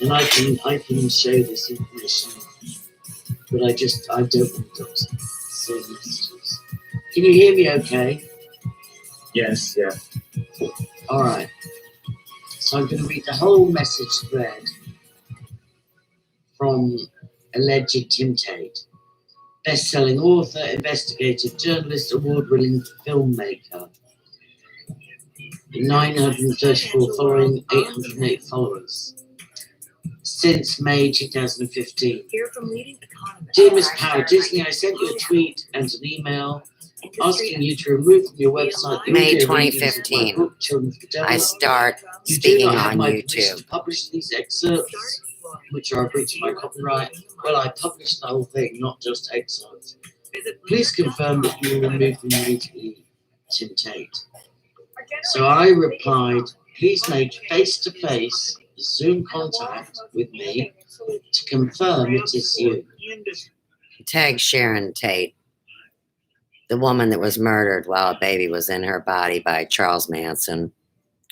And I can show this information, but I don't want to dox him. So messages. Can you hear me okay? Yes, yeah. All right. So I'm going to read the whole message thread from alleged Tim Tate, best-selling author, investigative journalist, award-winning filmmaker, 934 following, 808 followers. Since May 2015. Hear from leading economists. Dear Ms. Power, Disney, I sent you a tweet and an email asking you to remove from your website May audio readings of my 2015. book, Children of the Devil. I start You do speaking not have on my permission YouTube. to publish these excerpts, which are a breach of my copyright. Well, I published the whole thing, not just excerpts. Please confirm that you will remove them immediately, Tim Tate. So I replied, please make face-to-face Zoom contact with me to confirm it is you. Tag Sharon Tate. the woman that was murdered while a baby was in her body by Charles Manson.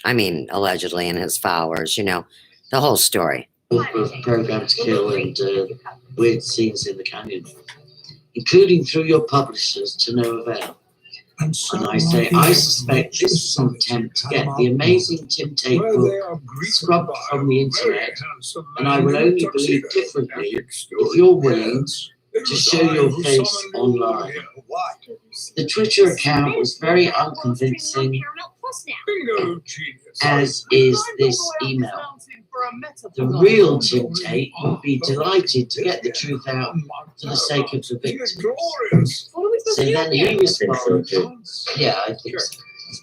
I mean, allegedly, and his followers, you know, the whole story. Program to kill and weird scenes in the canyon, including through your publishers to no avail. And I say, I suspect this is an attempt to get the amazing Tim Tate book scrubbed from the internet, and I will only believe differently if you're willing to show your face online. The Twitter account was very unconvincing, as is this email. The real Tim Tate would be delighted to get the truth out for the sake of the victims. So then he responded, yeah, I think so.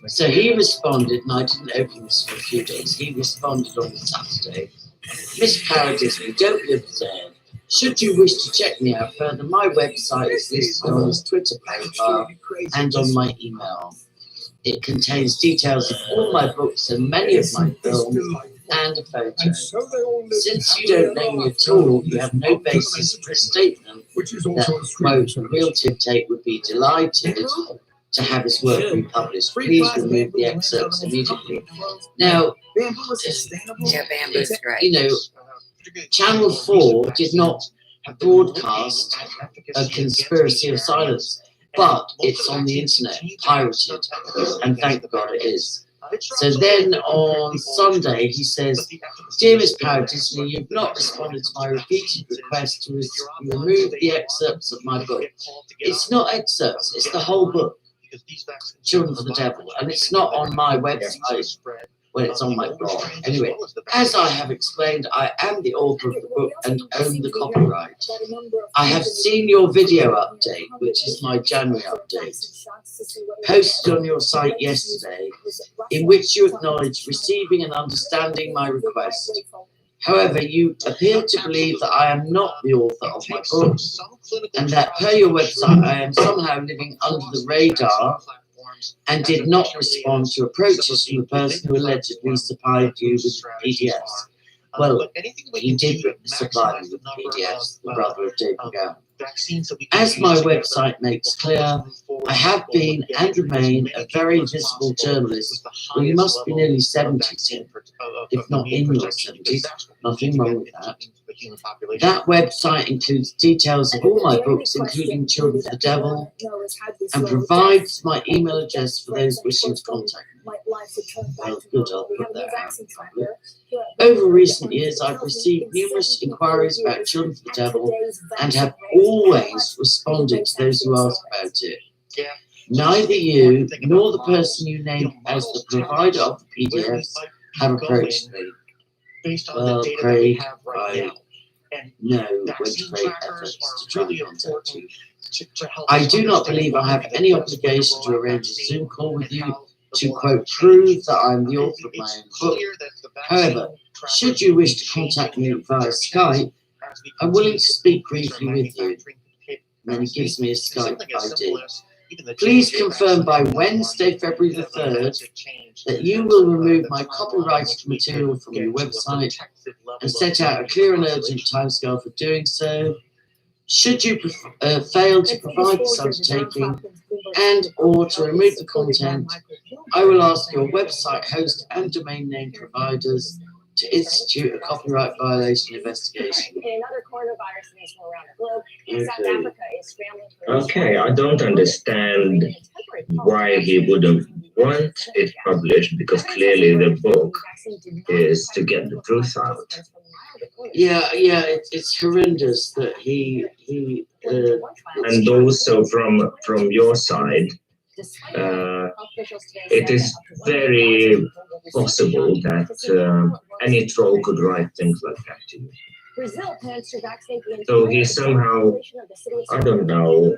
So he responded, and I didn't open this for a few days. He responded on Saturday, Miss Paradis, we don't live there. Should you wish to check me out further, my website is listed on his Twitter profile and on my email. It contains details of all my books and many of my films and a photo. Since you don't know me at all, you have no basis for a statement that, quote, the real Tim Tate would be delighted to have his work republished. Please remove the excerpts immediately. Now, yeah, Bamboo's great. You know, Channel 4 did not broadcast a conspiracy of silence, but it's on the internet, pirated, and thank God it is. So then on Sunday, he says, Dear Miss Paradis, you've not responded to my repeated request to remove the excerpts of my book. It's not excerpts, it's the whole book, Children of the Devil, and it's not on my website. When it's on my blog. Anyway, as I have explained, I am the author of the book and own the copyright. I have seen your video update, which is my January update, posted on your site yesterday, in which you acknowledge receiving and understanding my request. However, you appear to believe that I am not the author of my book, and that per your website I am somehow living under the radar and did not respond to approaches from the person who allegedly supplied you with PDFs. Well, he did supply me with PDFs, the brother of Dave McGowan. As my website makes clear, I have been and remain a very visible journalist. Well, you must be nearly 70, Tim, if not in your 70s. Nothing wrong with that. That website includes details of all my books, including Children of the Devil, and provides my email address for those wishing to contact me. Well, good, I'll put that out. Over recent years, I've received numerous inquiries about Children of the Devil and have always responded to those who ask about it. Neither you nor the person you named as the provider of the PDFs have approached me. Well, Craig, I know when to make efforts to try and contact you. I do not believe I have any obligation to arrange a Zoom call with you to, quote, prove that I am the author of my own book. However, should you wish to contact me via Skype, I'm willing to speak briefly with you. And then he gives me a Skype ID. Please confirm by Wednesday, February the 3rd, that you will remove my copyrighted material from your website and set out a clear and urgent timescale for doing so. Should you fail to provide this undertaking and or to remove the content, I will ask your website host and domain name providers to institute a copyright violation investigation. In another coronavirus news from around the globe, South Africa is scrambling for Okay, I don't understand why he wouldn't want it published, because clearly the book is to get the truth out. Yeah, it's horrendous that he and also from your side, it is very possible that any troll could write things like that to you. Brazil plans to vaccinate the So he somehow, I don't know,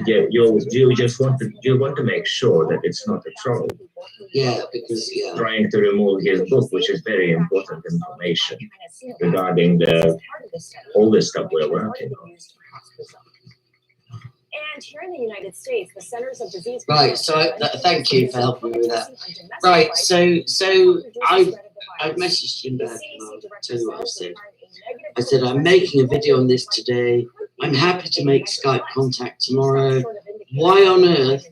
you just want to make sure that it's not a troll. Yeah, because trying to remove his book, which is very important information regarding all the stuff we're working on. And here in the United States, the Centers of Disease Right, so thank you for helping me with that. Right, so I messaged him back and I'll tell you what I said. I said, I'm making a video on this today. I'm happy to make Skype contact tomorrow. Why on earth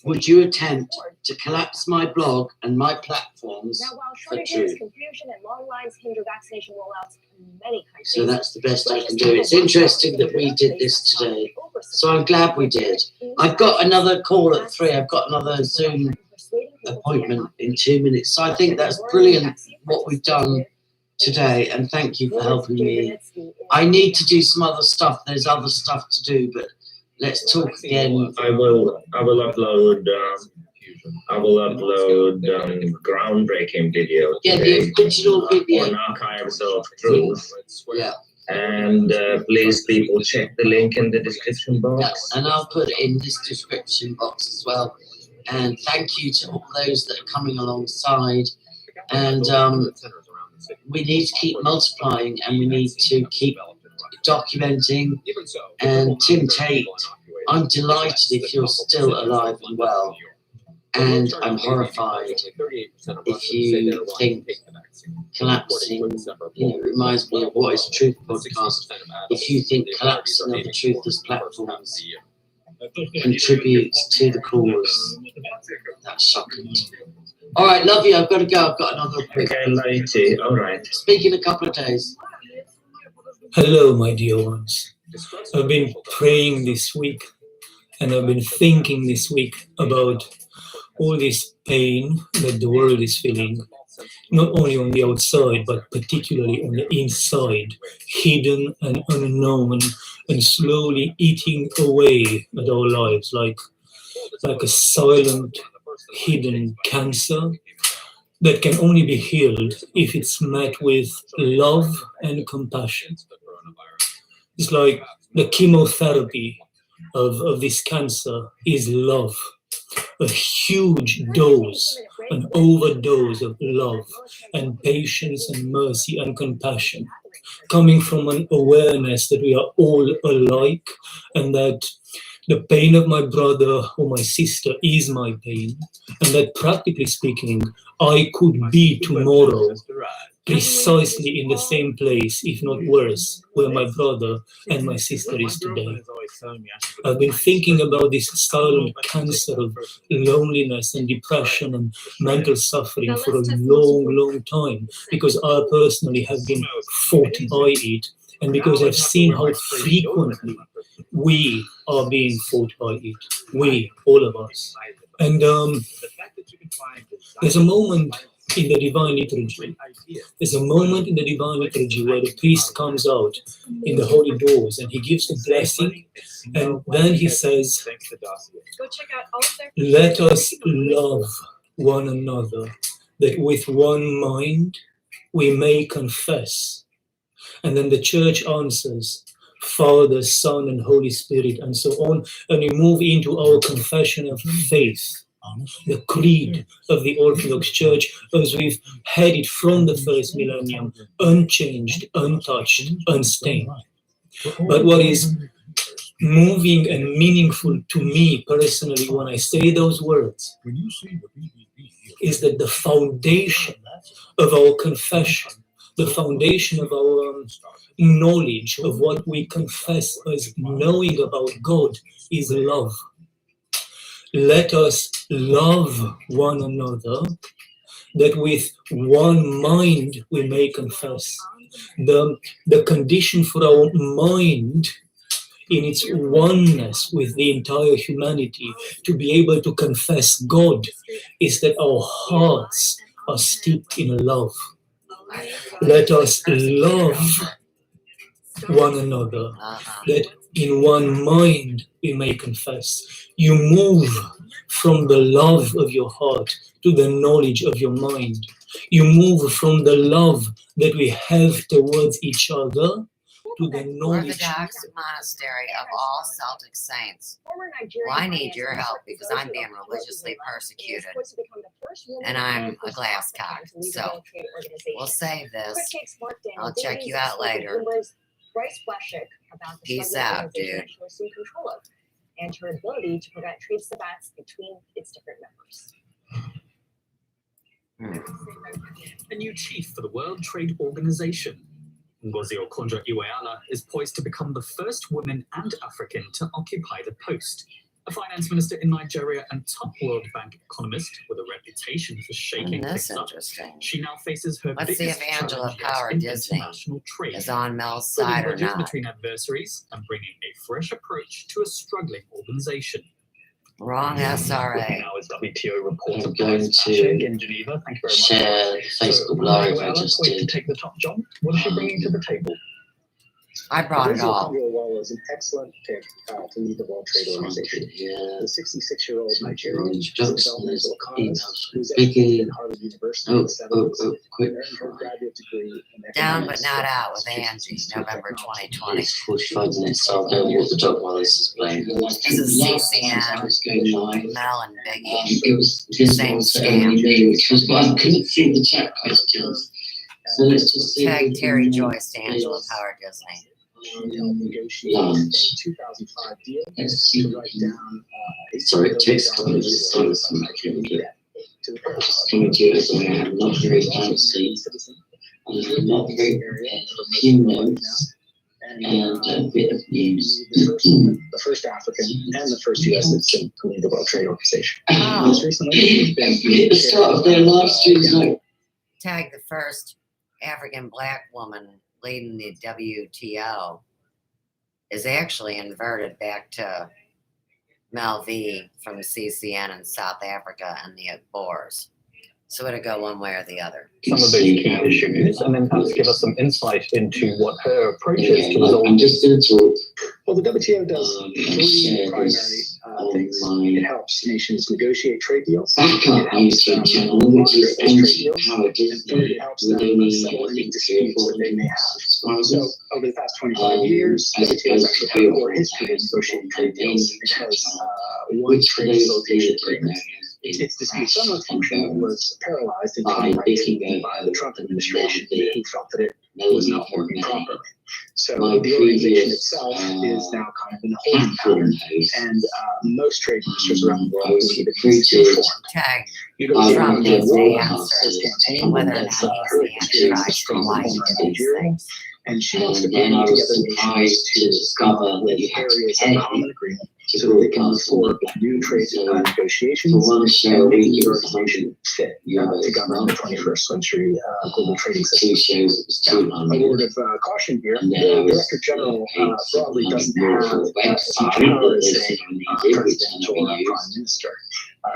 would you attempt to collapse my blog and my platforms Now, while for shortages, truth? confusion, and long lines hinder vaccination rollouts in many countries. So that's the best I can do. It's interesting that we did this today. So I'm glad we did. I've got another call at 3. I've got another Zoom appointment in 2 minutes. So I think that's brilliant what we've done today. And thank you for helping me. I need to do some other stuff. There's other stuff to do, but let's talk again. I will upload groundbreaking video Yeah, today the original video. on Archives of Truth. Yeah. And please, people, check the link in the description box. Yeah, and I'll put it in this description box as well. And thank you to all those that are coming alongside. And we need to keep multiplying, and we need to keep documenting. And Tim Tate, I'm delighted if you're still alive and well. And I'm horrified if you think collapsing, it reminds me of What is Truth podcast. If you think collapsing of the Truthless platforms contributes to the cause, that's shocking. All right, love you. I've got to go. I've got another appointment. Okay, love you too. All right. Speak in a couple of days. Hello, my dear ones. I've been praying this week, and I've been thinking this week about all this pain that the world is feeling, not only on the outside, but particularly on the inside, hidden and unknown, and slowly eating away at our lives like a silent, hidden cancer that can only be healed if it's met with love and compassion. It's like the chemotherapy of this cancer is love. A huge dose, an overdose of love and patience and mercy and compassion, coming from an awareness that we are all alike, and that the pain of my brother or my sister is my pain, and that practically speaking, I could be tomorrow precisely in the same place, if not worse, where my brother and my sister is today. I've been thinking about this silent cancer of loneliness and depression and mental suffering for a long, long time, because I personally have been fought by it, and because I've seen how frequently we are being fought by it. We, all of us. And there's a moment in the divine liturgy. There's a moment in the divine liturgy where the priest comes out in the holy doors and he gives the blessing, and then he says, "Let us love one another, that with one mind we may confess." And then the church answers, Father, Son, and Holy Spirit, and so on. And we move into our confession of faith, the creed of the Orthodox Church, as we've had it from the first millennium, unchanged, untouched, unstained. But what is moving and meaningful to me personally when I say those words is that the foundation of our confession, the foundation of our knowledge of what we confess as knowing about God is love. Let us love one another, that with one mind we may confess. The condition for our mind in its oneness with the entire humanity to be able to confess God is that our hearts are steeped in love. Let us love one another, that in one mind we may confess. You move from the love of your heart to the knowledge of your mind. You move from the love that we have towards each other to the knowledge. Orthodox monastery of all Celtic saints. Well, I need your help because I'm being religiously persecuted, and I'm a glass cock. So we'll save this. I'll check you out later. Peace out, dude. And her ability to prevent trade sabbats between its different members. A new chief for the World Trade Organization. Ngozi Okonjo-Iweala is poised to become the first woman and African to occupy the post. A finance minister in Nigeria and top World Bank economist with a reputation for shaking That's things up. interesting. She now faces her Let's see biggest if Angela challenge yet Power in Disney international trade. is on Mel's Splitting side or bridges not. between adversaries and bringing a fresh approach to a struggling organization. Wrong SRA. Now is WTO reporter I'm going to in Geneva. Thank you very much. share the Facebook Live I just to did. take the top job. What is she bringing to the table? I brought it all. Wall is an excellent pick to lead the World Trade Organization. The 66-year-old Nigerian is a developmental economist who's educated at Harvard University in the 70s. Quick. Earned her graduate degree in Down but not out with Angie, November 2020. It's 45 minutes, so I'll go walk the dog while this is playing. This is CCN, Mel and Biggie. It was this Same one scam. which was, but I couldn't see the chat questions. So let's just see. Tag Terry Joyce to Angela Power Disney. Lunch. 2005 deal Let's see. to write down Sorry, it takes a couple of seconds to make it. Coming to you as I am not very fancy. I'm not very a few notes and a bit of news. The first African and the first U.S. citizen to lead the World Trade Organization. Most recently, he's been At the start of their live stream, Tag the first African black woman leading the WTO is actually inverted back to Mel V from CCN in South Africa and the Boers. So it'll go one way or the other. Some of those key issues, and then perhaps give us some insight into what her approach is to resolve. I'm just going to talk. Well, the WTO does three primary things. It helps nations negotiate trade deals. Backup YouTube channel, which is Angie Power Disney. It helps them settle any disputes that they may have. So, over the past 25 years, the WTO has actually had a core history of negotiating trade deals. It has one trade facilitation agreement. Its dispute settlement function was paralyzed in 2019 by the Trump administration, who felt that it was not working properly. So the organization itself is now kind of in a holding pattern, and most trade ministers around the world believe it needs to be reformed. Tag You go Trump to needs the to White House campaign, whether or not that's he's her the experience as a Antichrist strong and why he opponent did in these Nigeria. things. And she wants to And bring then I together was nations surprised to to discover with that you had to areas pay of common agreement to so that they can broadcast move on the forward new trade negotiations For one show, and we making the use organization fit to govern the 21st century global trading system. 2 shows, it was 200. A word of caution here, And then I the was Director General broadly doesn't €700 have for a as website much that power they as said a I needed, which I president or never a used. prime minister.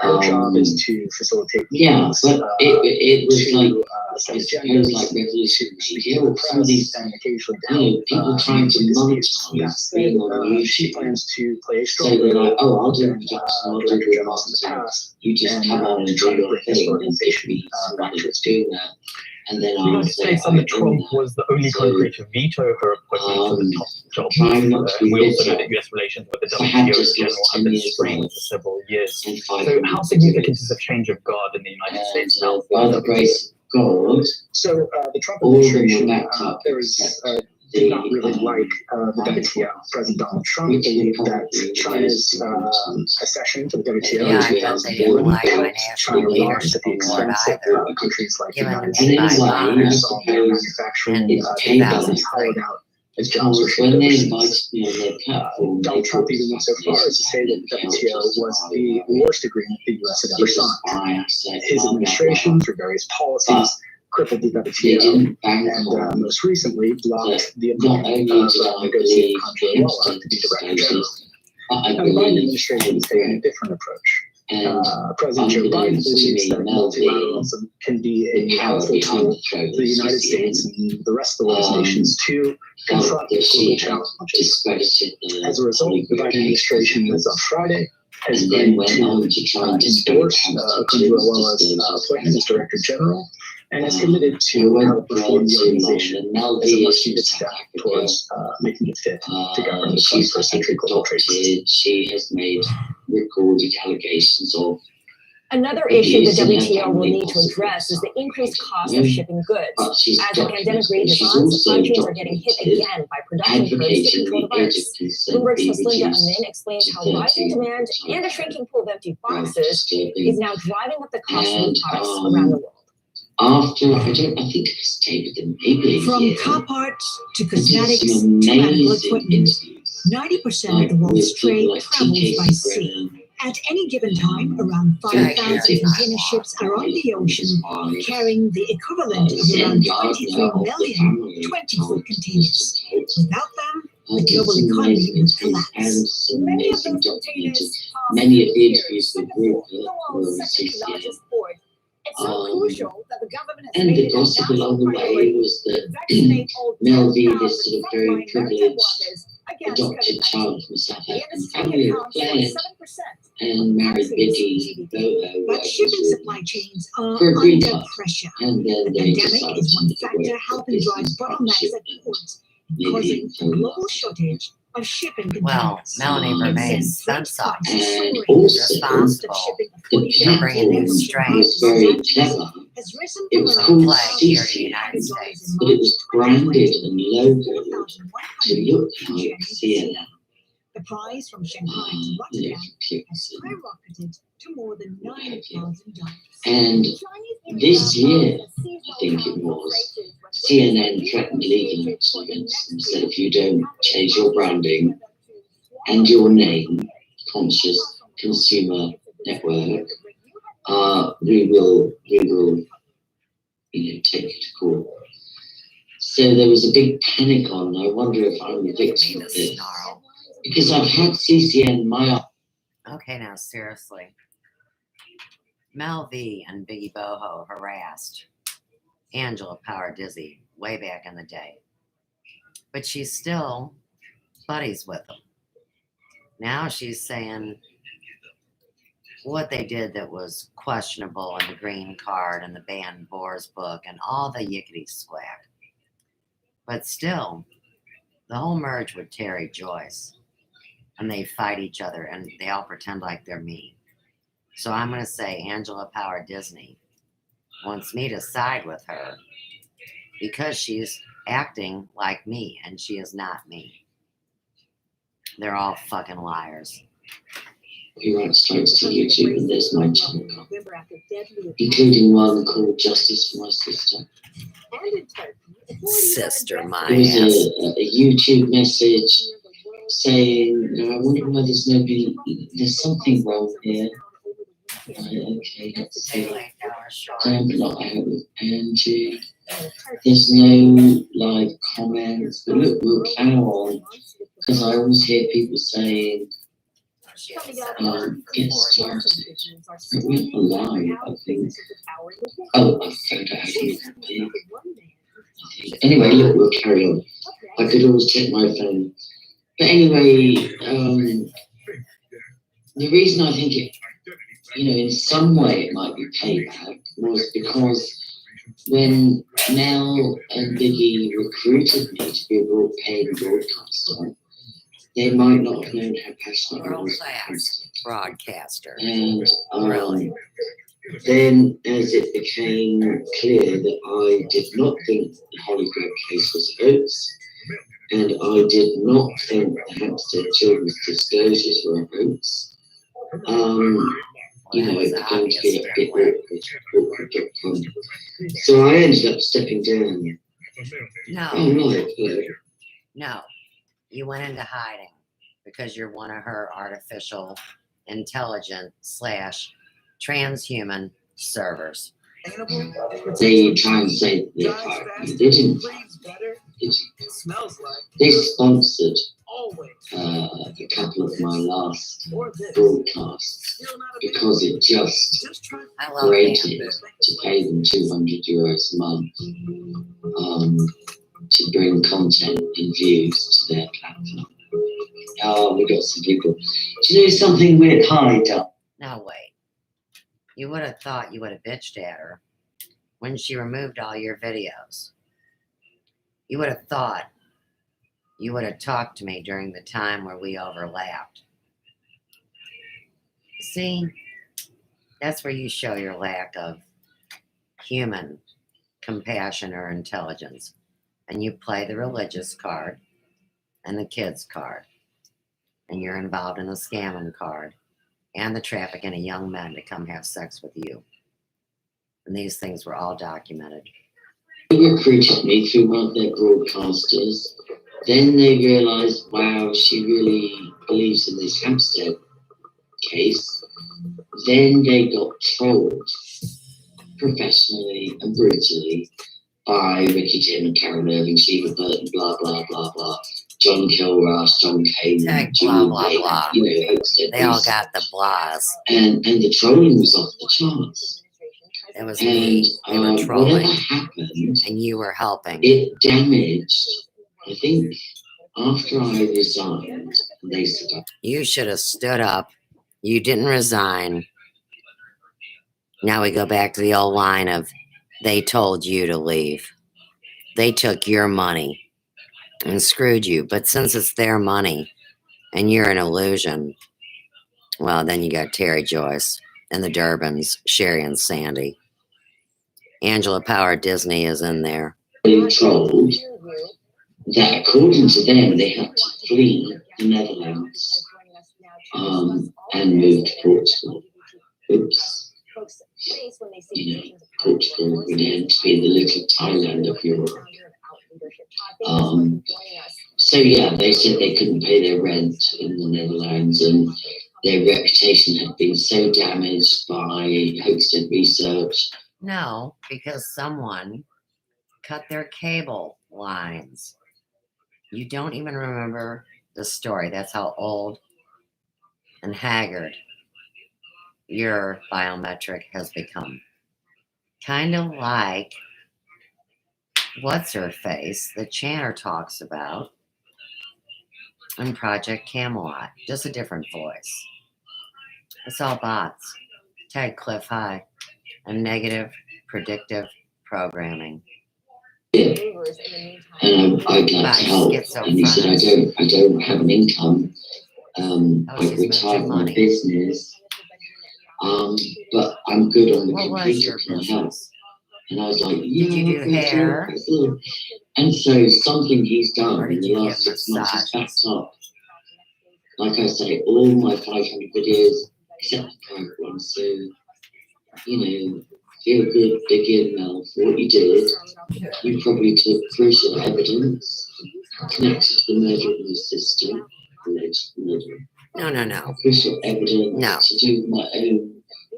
Her job is to facilitate Yeah, meetings, but it was to like, set I agendas, suppose, like Revolution speak Media, to the or some of press, these, and occasionally to you know, help people trying to disputes. That monetize said, being on she YouTube. plans to play a So stronger they're like, role oh, I'll do than production, I'll Director do Generals in the marketing. past, You just and come on and try do to your bring this thing, and organization be back somebody to that's its feet. doing that. And then The I'll United say, States I'm under doing Trump that. was the only So, country to veto her appointment to the top job. trying not to be We also know bitter. that US relations with the I had WTO in just general lost have 10 been years strained life for several years. and So 5 how minutes to significant do is the change of guard in the United And States now? by the grace of God, So the Trump all of them were administration backed up there was except did not really the like the WTO. President Donald Trump believed that China's accession to the WTO Yeah, in I bet they didn't 2001 like my helped national China rise leadership at the award expense of either, countries like the given United to me by States. honor And saw their in manufacturing 2003. hollowed out as jobs were because shipped when they overseas. invited me on their platform, Donald Trump even went so far as to say that the WTO was the worst agreement the U.S. had ever signed. His administration, through various policies, crippled the WTO, and most recently blocked the appointment of negotiator Contra-Iweala to be Director General. Now, the Biden administration is taking a different approach. President Joe Biden believes that multilateralism can be a powerful tool for the United States and the rest of the world's nations to confront global challenges. As a result, the Biden administration, as of Friday, has agreed to endorse Contra-Iweala's appointment as Director General, and is committed to help reform the organization as a much-needed step towards making it fit to govern the 21st century global trade system. She has made recorded allegations of Another issue the WTO will need to address is the increased cost of shipping goods. As the pandemic rages on, supply chains are getting hit again by production curbs to control the virus. Bloomberg's Linda Amin explains how rising demand and a shrinking pool of empty boxes is now driving up the cost of products around the world. After, I think it's David and maybe From car parts to cosmetics to medical equipment, 90% of the world's trade travels by sea. At any given time, around 5,000 container ships are on the ocean, carrying the equivalent of around 23 million 20-foot containers. Without them, the global economy would collapse. Many of those containers, many of the interviews with Rupert were CCN. It's so crucial that the government has And made the it a gossip national along the way priority was to that vaccinate all Mel V, 10,000 this sort of very frontline maritime privileged workers against adopted child COVID-19. from South The African industry family accounts for fled 7%. and married Biggie Boho But shipping supply chains are for a green under card. pressure. And then The they pandemic decided is one to factor helping drive bottlenecks at ports, causing a global shortage of shipping containers. Well, Melanie It's Bernays' sent freight Sunsoft prices And soaring. also, The cost of the shipping a 40-foot platform container from strength was Shanghai to very Los clever. Angeles has risen It from was around called $1,200 here in the CC, United States. but it was branded and logoed to look like CNN. The price from Shanghai to Rotterdam has skyrocketed to more than $9,000. And this year, I think it was, CNN threatened legal action against them, said if you don't change your branding and your name, Conscious Consumer Network, we will, take you to court. So there was a big panic on. I wonder if I'm the victim of this. Because I've had CCN Okay, now seriously. Mel V and Biggie Boho harassed Angela Power Dizzy way back in the day. But she's still buddies with them. Now she's saying what they did that was questionable in the green card and the banned Boers book and all the yickety squack. But still, the whole merge with Terry Joyce. And they fight each other and they all pretend like they're me. So I'm going to say Angela Power Disney wants me to side with her because she's acting like me and she is not me. They're all fucking liars. He writes strikes to YouTube and there's my channel, including one called Justice for My Sister. Sister, my There was ass. a YouTube message saying, I wonder why there's something wrong here. Okay, let's see. Don't block out with Angie. There's no live comments, but look, we'll carry on. Because I always hear people saying, get started. It went live, I think. Oh, I found out how to use that. Anyway, look, we'll carry on. I could always check my phone. But anyway, the reason I think it, in some way it might be payback was because when Mel and Biggie recruited me to be a paid broadcaster, they might not have known how passionate I was. Broadcaster. And then as it became clear that I did not think the Hollygrove case was a hoax, and I did not think the Hampstead Children's disclosures were a hoax, it began to get a bit awkward. So I ended up stepping down. No. Oh, no. No. You went into hiding because you're one of her artificial intelligent / transhuman servers. They try and say that they fired me. They didn't fire me. They sponsored a couple of my last broadcasts because it just grated to pay them €200 a month to bring content and views to their platform. Oh, we got some people. Do you know something weird? Hi, Doc. Now wait. You would have thought you would have bitched at her when she removed all your videos. You would have thought you would have talked to me during the time where we overlapped. See, that's where you show your lack of human compassion or intelligence. And you play the religious card and the kids card. And you're involved in the scamming card and the trafficking of young men to come have sex with you. And these things were all documented. They recruited me through one of their broadcasters Then they realised, wow, she really believes in this Hampstead case. Then they got trolled professionally and brutally by Ricky Tim and Karen Irving, Sheba Burton, blah, blah, blah, blah. John Kilrush, John Kanan, Blah, blah, blah. you know, Hampstead. They all got the blahs. And the trolling was off the charts. It was me. They were trolling. Whatever happened, and you were helping. It damaged, I think, after I resigned, they stood up. You should have stood up. You didn't resign. Now we go back to the old line of they told you to leave. They took your money and screwed you. But since it's their money and you're an illusion, well, then you got Terry Joyce and the Durbans, Sherry and Sandy. Angela Power Disney is in there. They were told that according to them, they had to flee the Netherlands and move to Portugal. Oops. You know, Portugal would end to be the little Thailand of Europe. So yeah, they said they couldn't pay their rent in the Netherlands and their reputation had been so damaged by Hoaxed Research. No, because someone cut their cable lines. You don't even remember the story. That's how old and haggard your biometric has become. Kind of like what's her face that Channer talks about in Project Camelot. Just a different voice. It's all bots. Tag Cliff High and negative predictive programming. And I'd like to help. And he said, I don't have an income. I've retired my business. But I'm good on the computer, can I help? And I was like, yeah. Did you do hair? And so something he's done in the last 6 months is backed up. Like I say, all my 500 videos, except the private ones. So, you know, feel good, big email for what you did. You probably took crucial evidence connected to the murder of your sister, alleged murder. No. Crucial evidence to do my own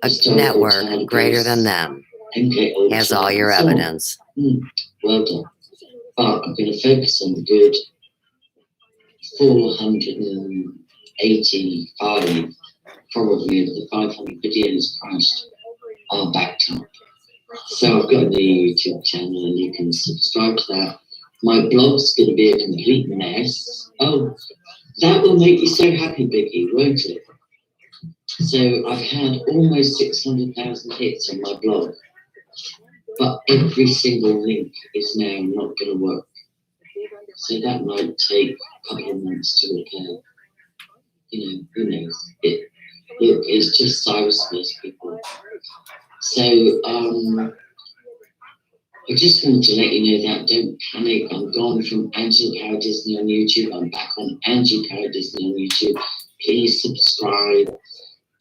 a network greater than them has all your evidence. Well done. But I'm going to focus on the good 485, probably of the 500 videos crashed are backed up. So I've got a new YouTube channel and you can subscribe to that. My blog's going to be a complete mess. Oh, that will make you so happy, Biggie, won't it? So I've had almost 600,000 hits on my blog, but every single link is now not going to work. So that might take a couple of months to repair. You know, who knows? Look, it's just cyberspace, people. So I just want to let you know that don't panic. I'm gone from Angela Power Disney on YouTube. I'm back on Angie Power Disney on YouTube. Please subscribe.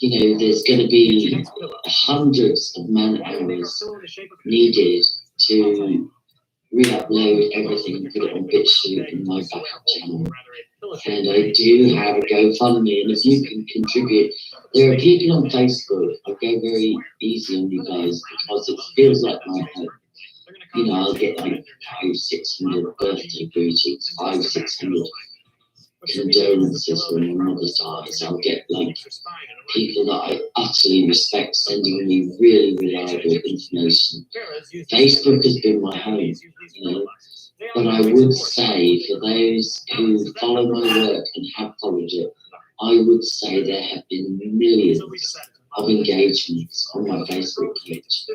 You know, there's going to be hundreds of man hours needed to re-upload everything and put it on BitChute in my backup channel. And I do have a GoFundMe, and if you can contribute, there are people on Facebook. I go very easy on you guys because it feels like my home. You know, I'll get like 500-600 birthday greetings, 500-600 condolences when my mother dies. I'll get like people that I utterly respect sending me really reliable information. Facebook has been my home, you know. But I would say for those who follow my work and have followed it, I would say there have been millions of engagements on my Facebook page.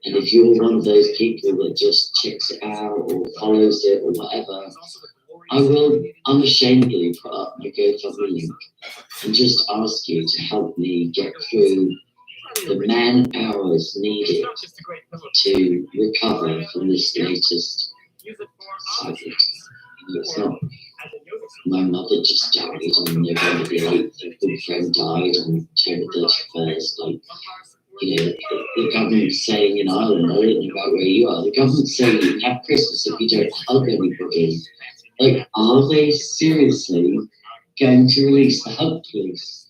And if you're one of those people that just checks it out or follows it or whatever, I will unashamedly put up my GoFundMe link and just ask you to help me get through the man hours needed to recover from this latest cyber. It's not. My mother just died on November the 8th. A good friend died on October 31st. Like, you know, the government's saying in Ireland, I don't know about where you are, the government's saying you can have Christmas if you don't hug anybody Like, are they seriously going to release the Hug Police?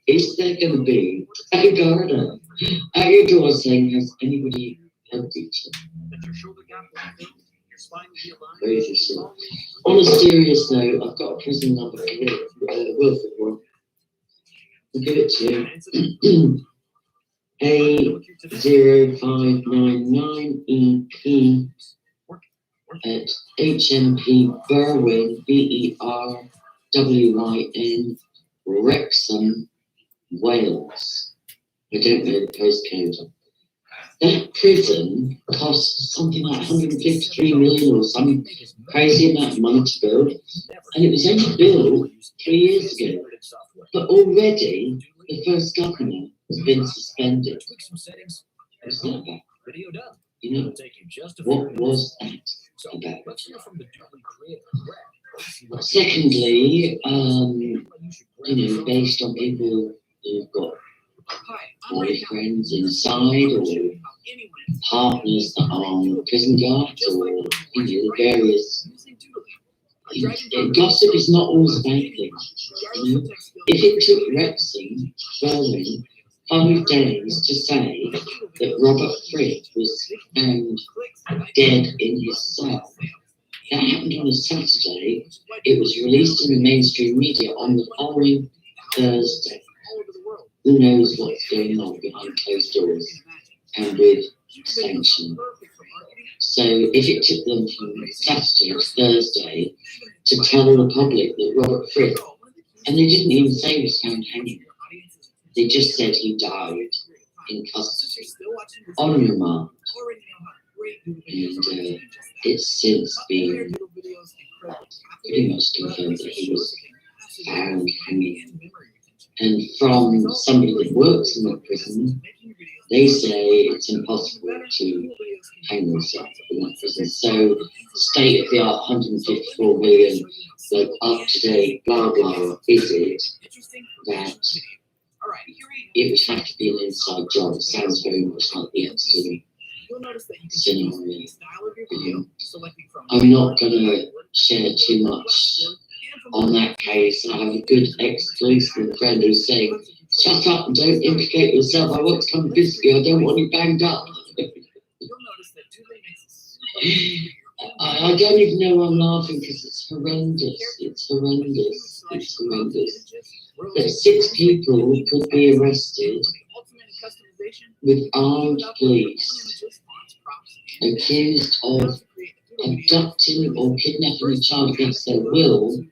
Is there going to be a gardener at your door saying, has anybody hugged each other? Crazy shit. On a serious note, I've got a prison number for Wilford one. I'll give it to you. A0599EP at HMP Berwyn, BERWYN, Wrexham, Wales. I don't know the postcode. That prison cost something like 153 million or some crazy amount of money to build, and it was only built 3 years ago. But already the first governor has been suspended. What's that about? You know, what was that about? Secondly, based on people who've got boyfriends inside or partners that are on prison guards or various. Gossip is not always a bad thing. If it took Wrexham, Berlin, 5 days to say that Robert Fripp was found dead in his cell, that happened on a Saturday. It was released in the mainstream media on the following Thursday. Who knows what's going on behind closed doors and with sanction? So if it took them from Saturday to Thursday to tell the public that Robert Fripp, and they didn't even say he was found hanging, they just said he died in custody on remand. And it's since been pretty much confirmed that he was found hanging. And from somebody that works in that prison, they say it's impossible to hang yourself in that prison. So, state-of-the-art 154 million, like up-to-date, blah, blah, is it that it would have to be an inside job? It sounds very much like the Epstein scenario. I'm not going to share too much on that case. I have a good exclusive friend who's saying, shut up and don't implicate yourself. I want to come visit you. I don't want you banged up. I don't even know why I'm laughing because it's horrendous. It's horrendous. It's horrendous. That 6 people could be arrested with armed police accused of abducting or kidnapping a child against their will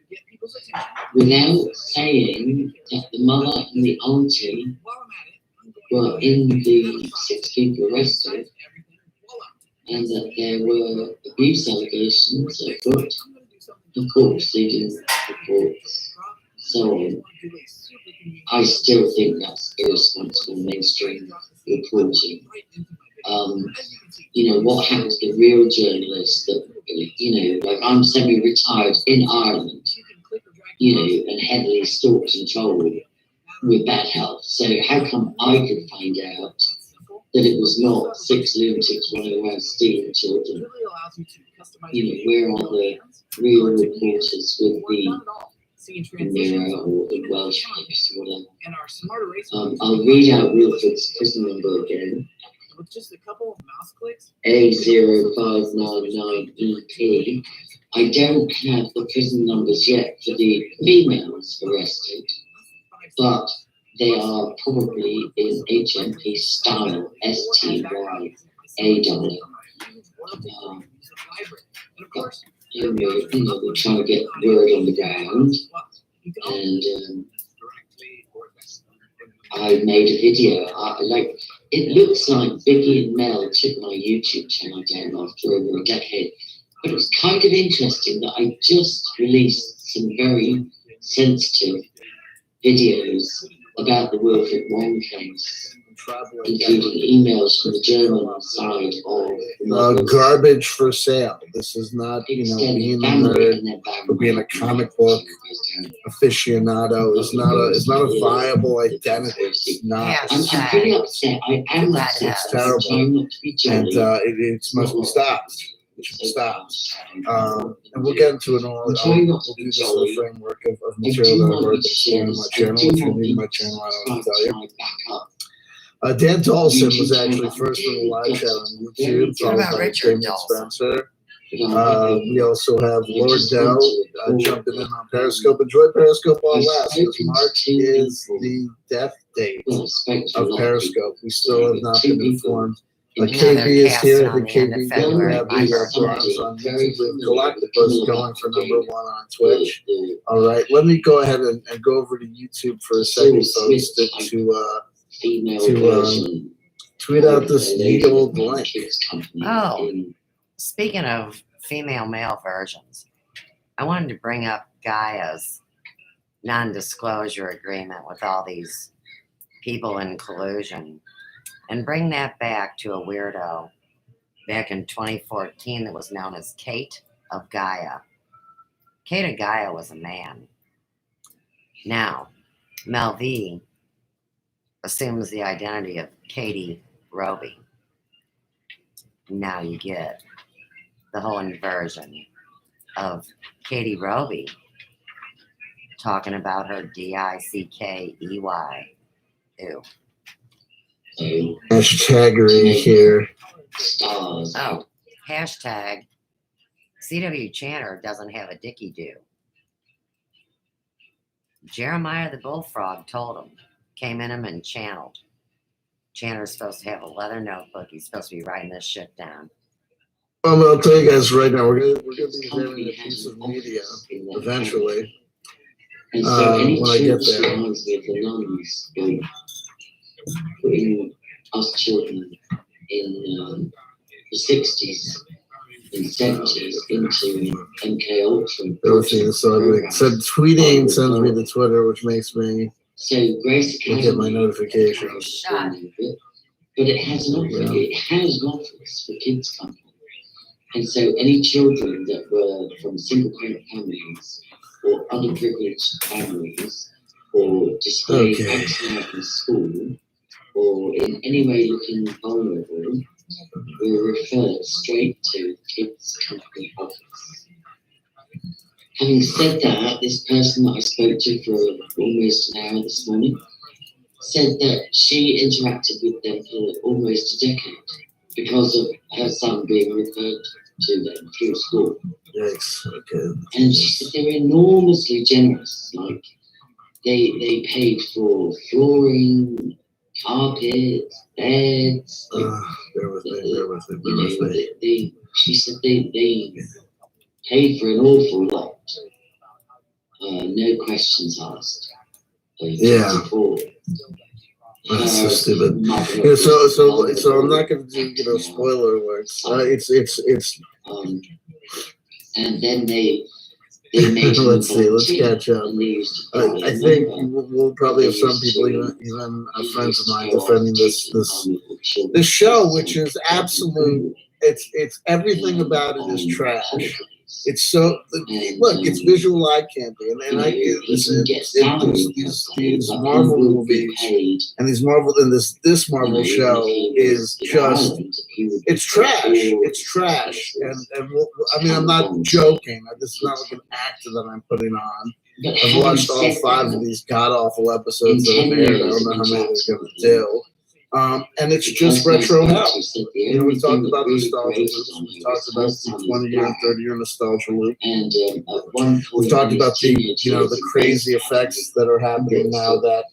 without saying that the mother and the auntie were in the 6 people arrested and that there were abuse allegations afoot. Of course, they didn't report, so on. I still think that's irresponsible mainstream reporting. What happened to the real journalists that, like I'm semi-retired in Ireland, and heavily stalked and trolled with bad health. So how come I could find out that it was not 6 lunatics running around stealing children? Where are the real reporters with the Mirror or the Welsh Times or whatever? I'll read out Wilford's prison number again. With just a couple of mouse clicks. A0599EP. I don't have the prison numbers yet for the females arrested, but they are probably in HMP Style, STYAL. We're trying to get word on the ground, and I made a video. It looks like Biggie and Mel took my YouTube channel down after over a decade, but it was kind of interesting that I just released some very sensitive videos about the Wilfred Wong case, including emails from the German side of garbage for sale. This is not, being a nerd or being a comic book aficionado is not a viable identity. It's not. I'm pretty upset. I am upset. It's terrible, and it must be stopped. It should stop. And we'll get into it all. We'll do this in the framework of material that I've already been sharing on my channel. If you're new to my channel, I don't have to tell you. Dan Dawson was actually first in the live chat on YouTube, followed by Damien Spencer. We also have Lord Dell jumping in on Periscope. Enjoy Periscope all last, because March is the death date of Periscope. We still have not been informed. KB is here. I think KB will have the bronze on YouTube. We have Galacticos going for #1 on Twitch. All right, let me go ahead and go over to YouTube for a second, folks, to tweet out this neat old link. Oh, speaking of female-male versions, I wanted to bring up Gaia's non-disclosure agreement with all these people in collusion and bring that back to a weirdo back in 2014 that was known as Kate of Gaia. Kate of Gaia was a man. Now, Mel V assumes the identity of Katie Roby. Now you get the whole inversion of Katie Roby talking about her DICKEY. Ew. Hashtaggery here. Oh, hashtag CW Channer doesn't have a dicky do. Jeremiah the Bullfrog told him, came in him and channeled. Channer's supposed to have a leather notebook. He's supposed to be writing this shit down. I'll tell you guys right now, we're gonna be examining a piece of media eventually. When I get there. Putting us children in the 60s and 70s into MK Ultra. Everything is so ugly. So tweeting sends me to Twitter, which makes me get my notifications. But it has an offer. It has an office for kids company. And so any children that were from single parent families or underprivileged families or displayed accident in school or in any way looking vulnerable were referred straight to kids company office. Having said that, this person that I spoke to for almost an hour this morning said that she interacted with them for almost a decade because of her son being referred to them through school. Yikes, okay. And she said they were enormously generous. Like, they paid for flooring, carpets, beds. Bear with me. She said they paid for an awful lot. No questions asked. Support. That's so stupid. Yeah, so I'm not going to do spoiler alerts. It's. And then they made. Let's see. Let's catch up. I think we'll probably have some people, even friends of mine, defending this show, which is absolute. It's everything about it is trash. It's so look. It's visual eye candy, and I get these Marvel movies and these Marvel and this Marvel show is just it's trash. It's trash, and I mean I'm not joking. This is not like an actor that I'm putting on. I've watched all 5 of these god awful episodes that have aired. I don't know how many they're going to do. And it's just retro hell. We talked about nostalgia loops. We talked about the 20-year and 30-year nostalgia loop. We've talked about the crazy effects that are happening now that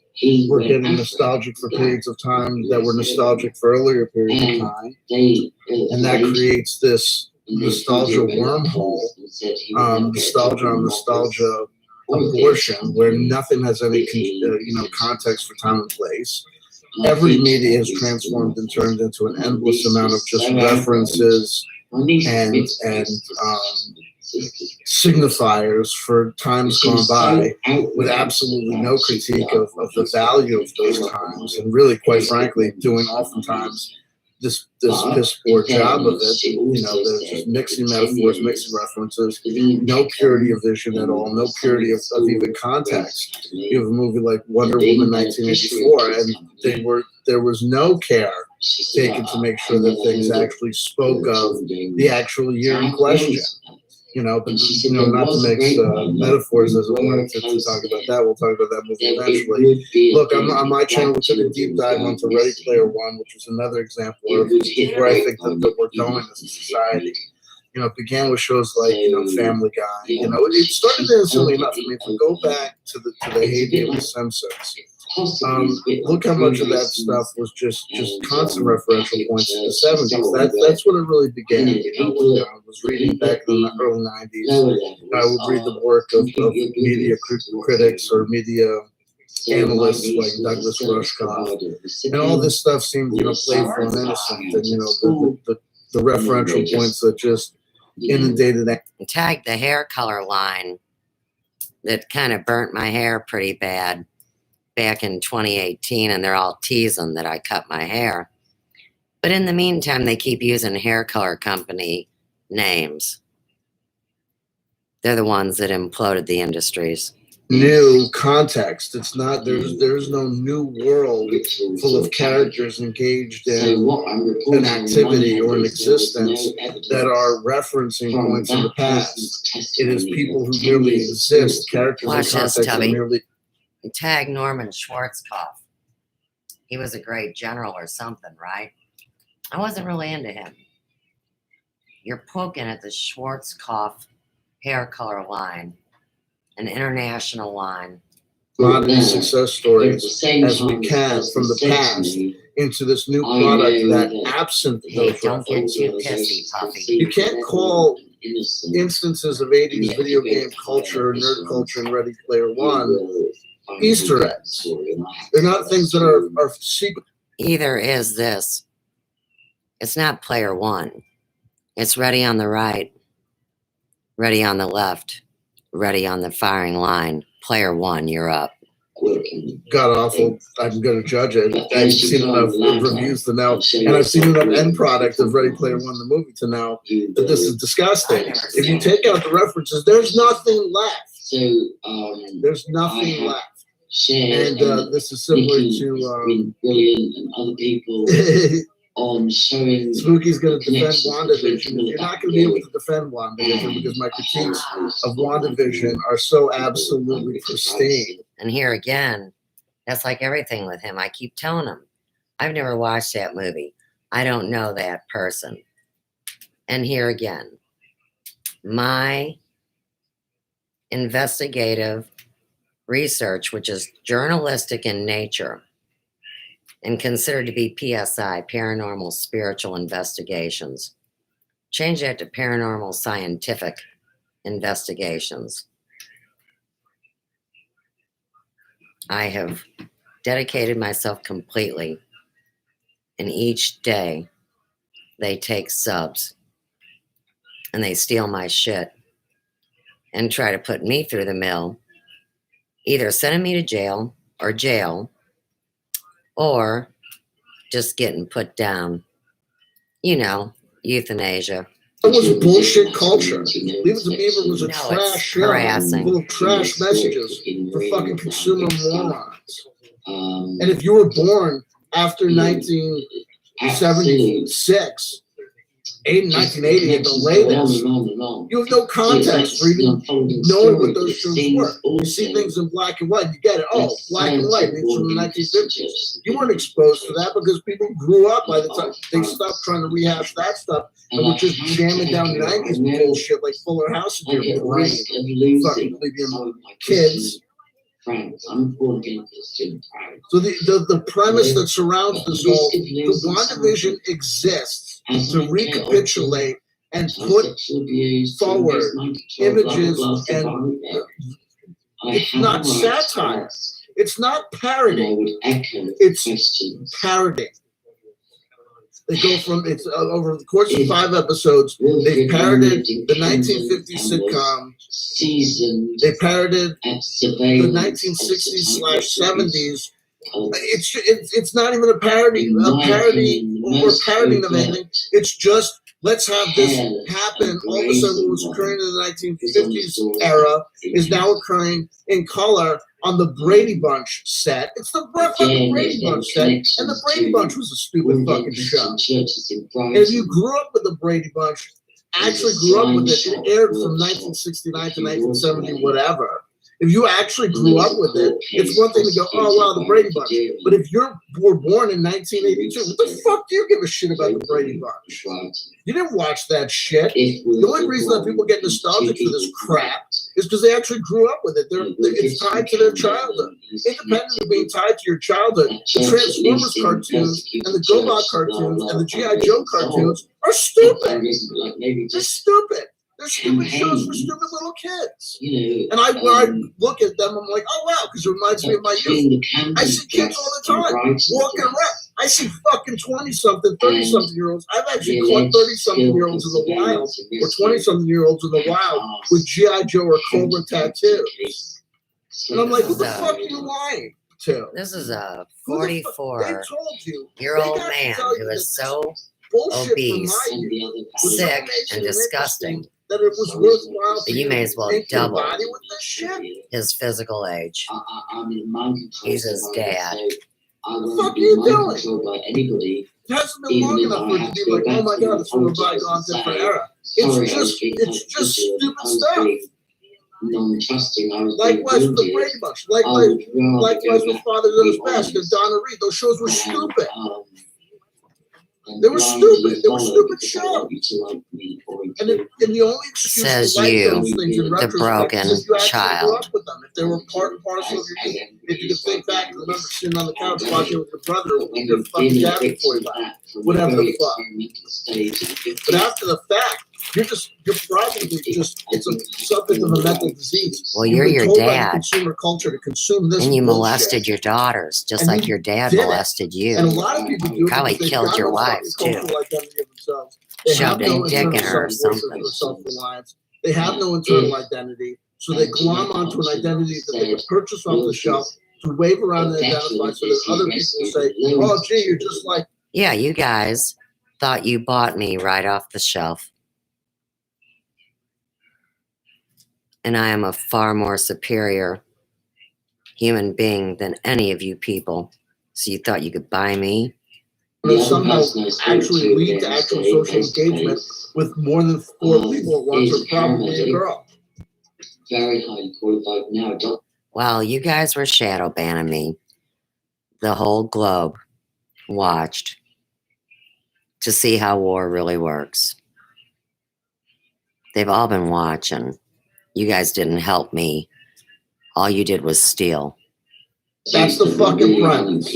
we're getting nostalgic for periods of time that were nostalgic for earlier periods of time. And that creates this nostalgia wormhole, nostalgia on nostalgia abortion, where nothing has any context for time and place. Every media has transformed and turned into an endless amount of just references and signifiers for times gone by, with absolutely no critique of the value of those times, and really, quite frankly, doing oftentimes this piss poor job of it. They're just mixing metaphors, mixing references, no purity of vision at all, no purity of even context. You have a movie like Wonder Woman 1984, and there was no care taken to make sure that things actually spoke of the actual year in question. But not to mix metaphors as it were to talk about that. We'll talk about that movie eventually. Look, on my channel, we took a deep dive onto Ready Player One, which is another example of where I think that we're going as a society. It began with shows like, Family Guy. It started innocently enough. I mean, if we go back to the heyday of The Simpsons, look how much of that stuff was just constant referential points to the 70s. That's when it really began. When I was reading back in the early 90s, I would read the work of media critics or media analysts like Douglas Rushkoff, and all this stuff seemed, playful and innocent, and the referential points that just inundated that. Tagged the hair color line that kind of burnt my hair pretty bad back in 2018, and they're all teasing that I cut my hair. But in the meantime, they keep using hair color company names. They're the ones that imploded the industries. New context. It's not, there's no new world full of characters engaged in an activity or an existence that are referencing points in the past. It is people who merely exist, characters in context that merely. Tag Norman Schwarzkopf. He was a great general or something, right? I wasn't really into him. You're poking at the Schwarzkopf hair color line, an international line. A lot of these success stories as we can from the past into this new product that absent those references. You can't call instances of 80s video game culture, nerd culture, and Ready Player One Easter eggs. They're not things that are secret. Either is this. It's not player one. It's ready on the right, ready on the left, ready on the firing line. Player one, you're up. God awful. I'm going to judge it. I've seen enough reviews to know, and I've seen enough end product of Ready Player One, the movie, to know that this is disgusting. If you take out the references, there's nothing left. There's nothing left. And this is similar to brilliant and other people on showing. Spooky's going to defend WandaVision. You're not going to be able to defend WandaVision because my critiques of WandaVision are so absolutely pristine. And here again, that's like everything with him. I keep telling him, I've never watched that movie. I don't know that person. And here again, my investigative research, which is journalistic in nature and considered to be PSI, paranormal spiritual investigations. Change that to paranormal scientific investigations. I have dedicated myself completely, and each day they take subs and they steal my shit and try to put me through the mill, either sending me to jail or just getting put down. Euthanasia. It was bullshit culture. Leave It to Beaver was a trash show full of trash messages for fucking consumer morons. And if you were born after 1976, 1980 at the latest, you have no context for even knowing what those shows were. You see things in black and white, you get it. Oh, black and white, it's from the 1950s. You weren't exposed to that because people grew up by the time they stopped trying to rehash that stuff and were just jamming down 90s bullshit like Fuller House in your brain. Fucking plebeian kids. So the premise that surrounds this whole, the WandaVision exists to recapitulate and put forward images, and it's not satire. It's not parody. It's parodying. They go from, it's over the course of 5 episodes, they parodied the 1950s sitcom. They parodied the 1960s/70s. It's not even a parody or parodying of anything. It's just let's have this happen. All of a sudden, what was occurring in the 1950s era is now occurring in color on the Brady Bunch set. It's the fucking Brady Bunch set, and the Brady Bunch was a stupid fucking show. And if you grew up with the Brady Bunch, actually grew up with it, it aired from 1969 to 1970, whatever. If you actually grew up with it, it's one thing to go, oh, wow, the Brady Bunch. But if you were born in 1982, what the fuck do you give a shit about the Brady Bunch? You didn't watch that shit. The only reason that people get nostalgic for this crap is because they actually grew up with it. It's tied to their childhood. Independent of being tied to your childhood, the Transformers cartoons and the GoBot cartoons and the G.I. Joe cartoons are stupid. They're stupid. They're stupid shows for stupid little kids. And when I look at them, I'm like, oh, wow, because it reminds me of my youth. I see kids all the time walking around. I see fucking 20-something, 30-something-year-olds. I've actually caught 30-something-year-olds in the wild or 20-something-year-olds in the wild with G.I. Joe or Cobra tattoos. And I'm like, what the fuck are you lying to? This is a They 44-year-old man who is so obese, sick, and disgusting that it was worthwhile. But you may as well double his physical age. He's his dad. What the fuck are you doing? It hasn't been long enough for it to be like, oh my god, it's from a bygone different era. It's just stupid stuff. Likewise with the Brady Bunch. Likewise with Father Knows Best and Donna Reed. Those shows were stupid. They were stupid. They were stupid shows. And the only excuse Says to like you, those things in the retrospect broken is if you actually child. grew up with them. If they were part and parcel of your youth. If you could think back and remember sitting on the couch watching with your brother or with your fucking dad before you left. Whatever the fuck. But after the fact, you're probably just it's a subject of a mental disease. Well, you're You've been your told by the dad. consumer culture to consume this And you bullshit. molested your daughters, just And like you your dad did it. molested you. And a lot of people do it Probably because they've killed got your no wife, fucking too. cultural identity of themselves. They have Shoved a no dick in internal her or self-worth something. or self-reliance. They have no internal identity, so they glom onto an identity that they can purchase off the shelf to wave around and identify so that other people will say, oh, gee, you're just like. Yeah, you guys thought you bought me right off the shelf. And I am a far more superior human being than any of you people. So you thought you could buy me? Somehow actually lead to actual social engagement with more than 4 people at once, or probably a girl. Very highly qualified now. Well, you guys were shadow banning me. The whole globe watched to see how war really works. They've all been watching. You guys didn't help me. All you did was steal. That's the fucking premise.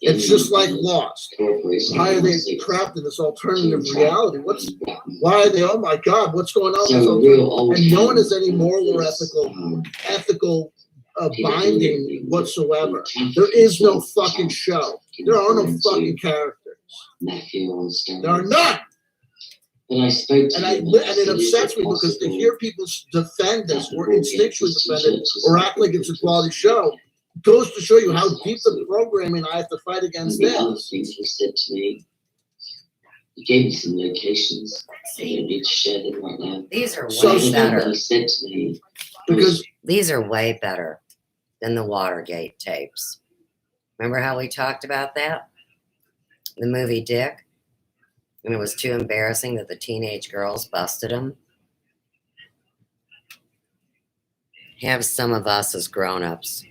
It's just like Lost. Why are they trapped in this alternative reality? Why are they? Oh my God, what's going on? And no one has any moral or ethical binding whatsoever. There is no fucking show. There are no fucking characters. There are none. And it upsets me because to hear people defend this or instinctually defend it or act like it's a quality show goes to show you how deep the programming I have to fight against The this. other things he said to me, he gave me some locations. I don't need to share them right now. These are So way better. He said to me, because these are way better than the Watergate tapes. Remember how we talked about that? The movie Dick? And it was too embarrassing that the teenage girls busted him. Have some of us as grown-ups.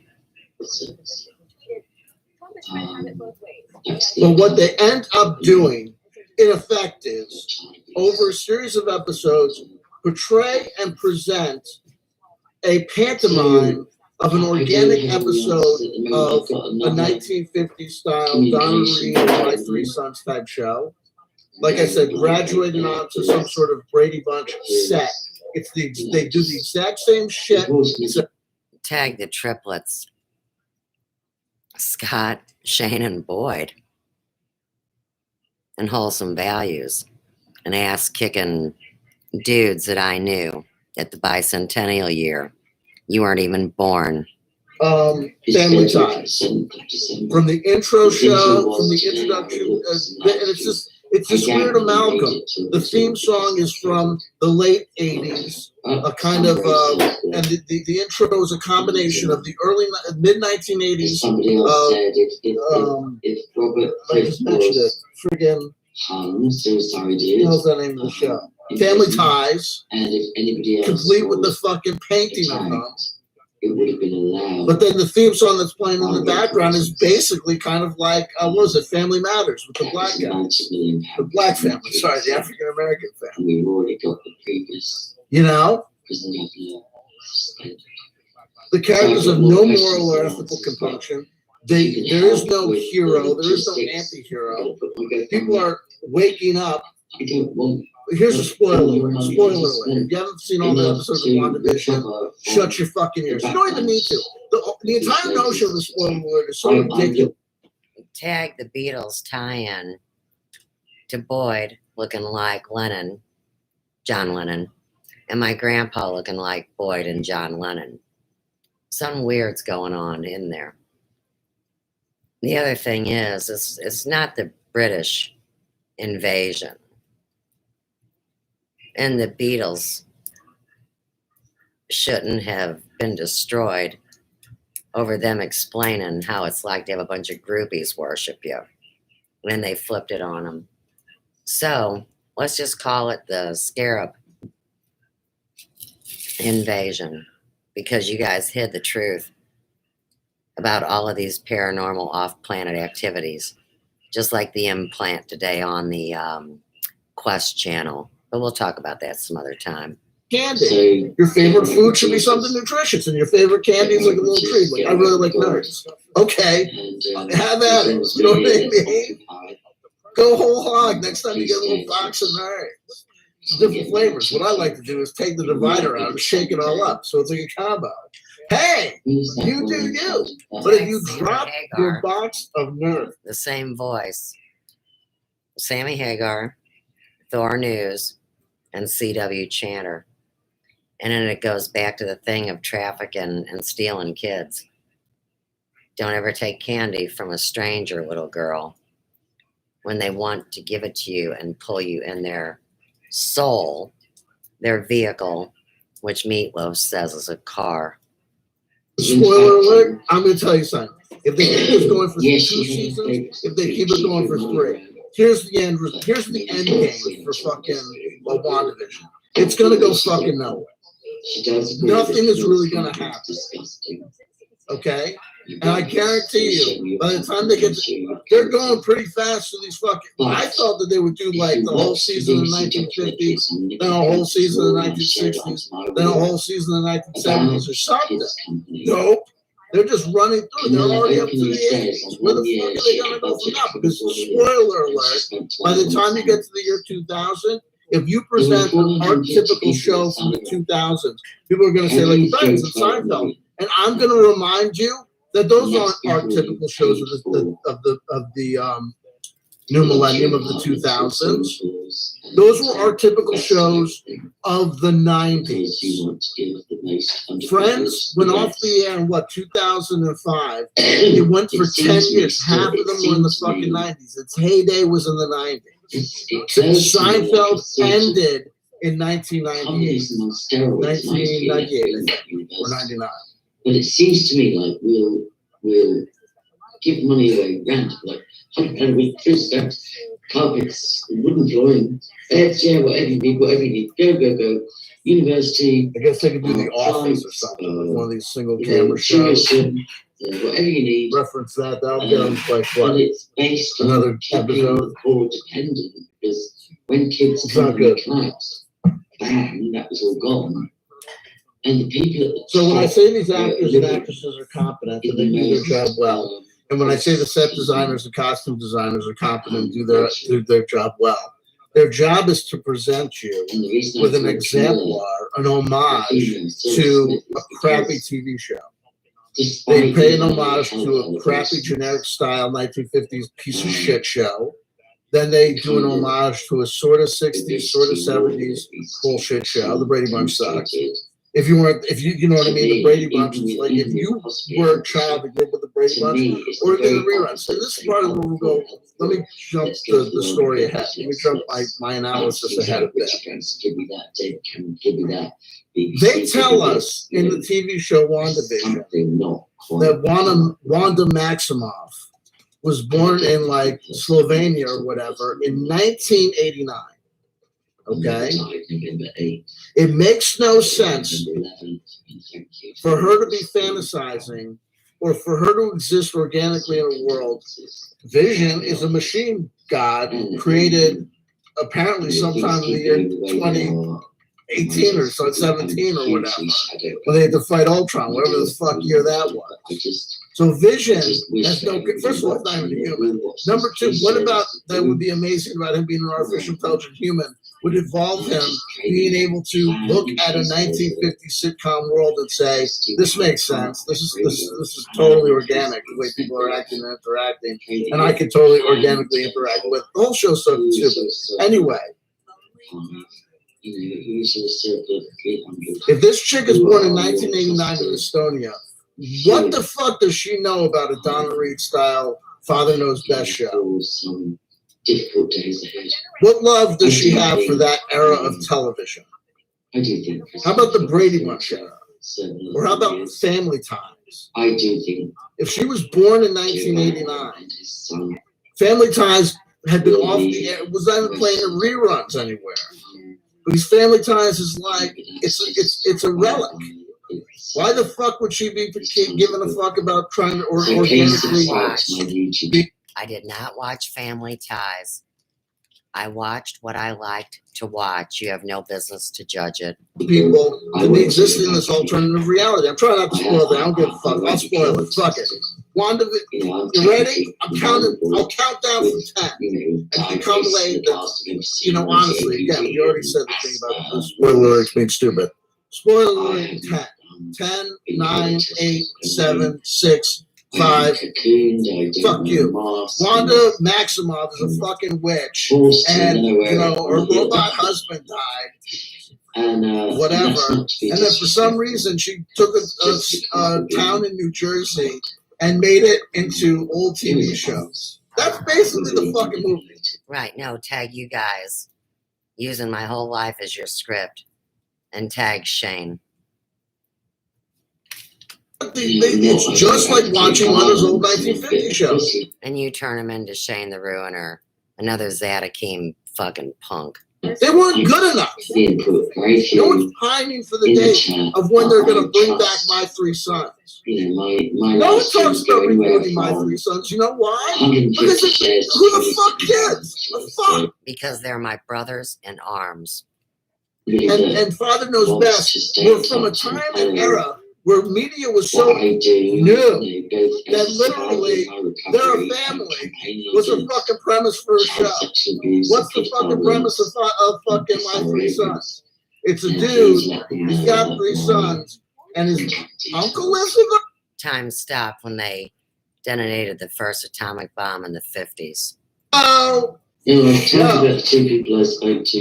But what they end up doing, in effect, is over a series of episodes, portray and present a pantomime of an organic episode of a 1950s style Donna Reed and My Three Sons type show. Like I said, graduating onto some sort of Brady Bunch set. They do the exact same shit. Tag the triplets. Scott, Shane, and Boyd. And wholesome values. And ass-kicking dudes that I knew at the bicentennial year. You weren't even born. Family Ties. From the intro show, from the introduction, and it's just, It's this weird amalgam. The theme song is from the late 80s, a kind of, and the intro is a combination of the mid 1980s. I just mentioned it. Friggin'. I'm so sorry, dear. How's the name of the show? Family Ties. And if anybody else complete with the fucking painting of them. It would have been allowed. But then the theme song that's playing in the background is basically kind of like, what was it, Family Matters with the black guy. The black family, sorry, the African American family. We've already got the previous. You know? The characters have no moral or ethical compunction. There is no hero. There is no anti-hero. People are waking up. Here's a spoiler alert. Spoiler alert. If you haven't seen all the episodes of WandaVision, shut your fucking ears. You don't even need to. The entire notion of the spoiler alert is so ridiculous. Tag the Beatles tie-in to Boyd looking like Lennon, John Lennon, and my grandpa looking like Boyd and John Lennon. Something weird's going on in there. The other thing is, it's not the British invasion. And the Beatles shouldn't have been destroyed over them explaining how it's like to have a bunch of groupies worship you. And they flipped it on them. So let's just call it the Scarab invasion, because you guys hid the truth about all of these paranormal off-planet activities, just like the implant today on the Quest channel. But we'll talk about that some other time. Candy. Your favorite food should be something nutritious, and your favorite candy is like a little treat. Like, I really like nerds. Okay, have at it. You know what I mean? Go whole hog next time you get a little box of nerds. Different flavors. What I like to do is take the divider out and shake it all up, so it's like a combo. Hey, you do you. But if you drop your box of nerds, the same voice, Sammy Hagar, Thor News, and C.W. Chanter. And then it goes back to the thing of trafficking and stealing kids. Don't ever take candy from a stranger, little girl, when they want to give it to you and pull you in their soul, their vehicle, which Meatloaf says is a car. Spoiler alert, I'm going to tell you something. If they keep it going for 2 seasons, if they keep it going for 3, here's the end game for fucking WandaVision. It's going to go fucking nowhere. Nothing is really going to happen. Okay? And I guarantee you, by the time they get to, they're going pretty fast through these fucking. I thought that they would do like the whole season in the 1950s, then a whole season in the 1960s, then a whole season in the 1970s or something. Nope. They're just running through. They're already up to the 80s. Where the fuck are they going to go from now? Because, spoiler alert, by the time you get to the year 2000, if you present an archetypical show from the 2000s, people are going to say, like, Friends and Seinfeld. And I'm going to remind you that those aren't archetypical shows of the new millennium of the 2000s. Those were archetypical shows of the 90s. Friends went off the air in 2005. It went for 10 years. Half of them were in the fucking 90s. Its heyday was in the 90s. Seinfeld ended in 1998. 1998, I think, or 99. But it seems to me like we'll give money away random, like and with food stamps, carpets, wooden flooring, beds, yeah, whatever you need, go. University. I guess they could do The Office or something, one of these single camera shows. Whatever you need. Reference that. That'll get them like what? And it's based on another episode. Or dependent, because when kids come in the class, bam, that was all gone. And the people. So when I say these actors and actresses are competent and they do their job well, and when I say the set designers and costume designers are competent and do their job well, their job is to present you with an exemplar, an homage to a crappy TV show. They pay an homage to a crappy generic style 1950s piece of shit show. Then they do an homage to a sort of 60s, sort of 70s bullshit show. The Brady Bunch sucks. If you know what I mean, the Brady Bunch is like, if you were a child that grew up with the Brady To Bunch, me, it's or a in the very reruns. So this is part of where we'll go. Let me jump the story ahead. Let me jump my analysis ahead of that. Give me that, Dave Cameron, give me that. They tell us in the TV show WandaVision that Wanda Maximoff was born in like Slovenia or whatever in 1989. Okay? It makes no sense for her to be fantasizing or for her to exist organically in a world. Vision is a machine god created apparently sometime in the year 2018 or so, 17 or whatever, when they had to fight Ultron, whatever the fuck year that was. So Vision has no, first of all, it's not even a human. Number two, what about, that would be amazing about him being an artificial intelligent human, would involve him being able to look at a 1950s sitcom world and say, this makes sense, this is totally organic, the way people are acting and interacting, and I can totally organically interact with. The whole show's so stupid. Anyway, if this chick is born in 1989 in Estonia, what the fuck does she know about a Donna Reed style Father Knows Best show? What love does she have for that era of television? How about the Brady Bunch era? Or how about Family Ties? If she was born in 1989, Family Ties had been off the air, was not even playing the reruns anywhere. Because Family Ties is like, it's a relic. Why the fuck would she be giving a fuck about trying to organically? I did not watch Family Ties. I watched what I liked to watch. You have no business to judge it. People to be existing in this alternative reality. I'm trying not to spoil that. I don't give a fuck. I'll spoil it. Fuck it. Wanda, you ready? I'll count down from 10. And you come late. Honestly, again, you already said the thing about the spoiler alert being stupid. Spoiler alert 10. 10, 9, 8, 7, 6, 5. Fuck you. Wanda Maximoff is a fucking witch. And, her robot husband died. Whatever. And then for some reason, she took a town in New Jersey and made it into old TV shows. That's basically the fucking movie. Right. No, tag you guys using my whole life as your script. And tag Shane. It's just like watching one of those old 1950 shows. And you turn him into Shane the Ruiner, another Zatakim fucking punk. They weren't good enough. No one's pining for the day of when they're going to bring back My Three Sons. No one talks about rebooting My Three Sons. You know why? Because who the fuck cares? The fuck? Because they're my brothers in arms. And Father Knows Best were from a time and era where media was so new that literally they're a family was a fucking premise for a show. What's the fucking premise of fucking My Three Sons? It's a dude, he's got 3 sons, and his uncle lives with him. Time stopped when they detonated the first atomic bomb in the 50s. Oh! Two people I spoke to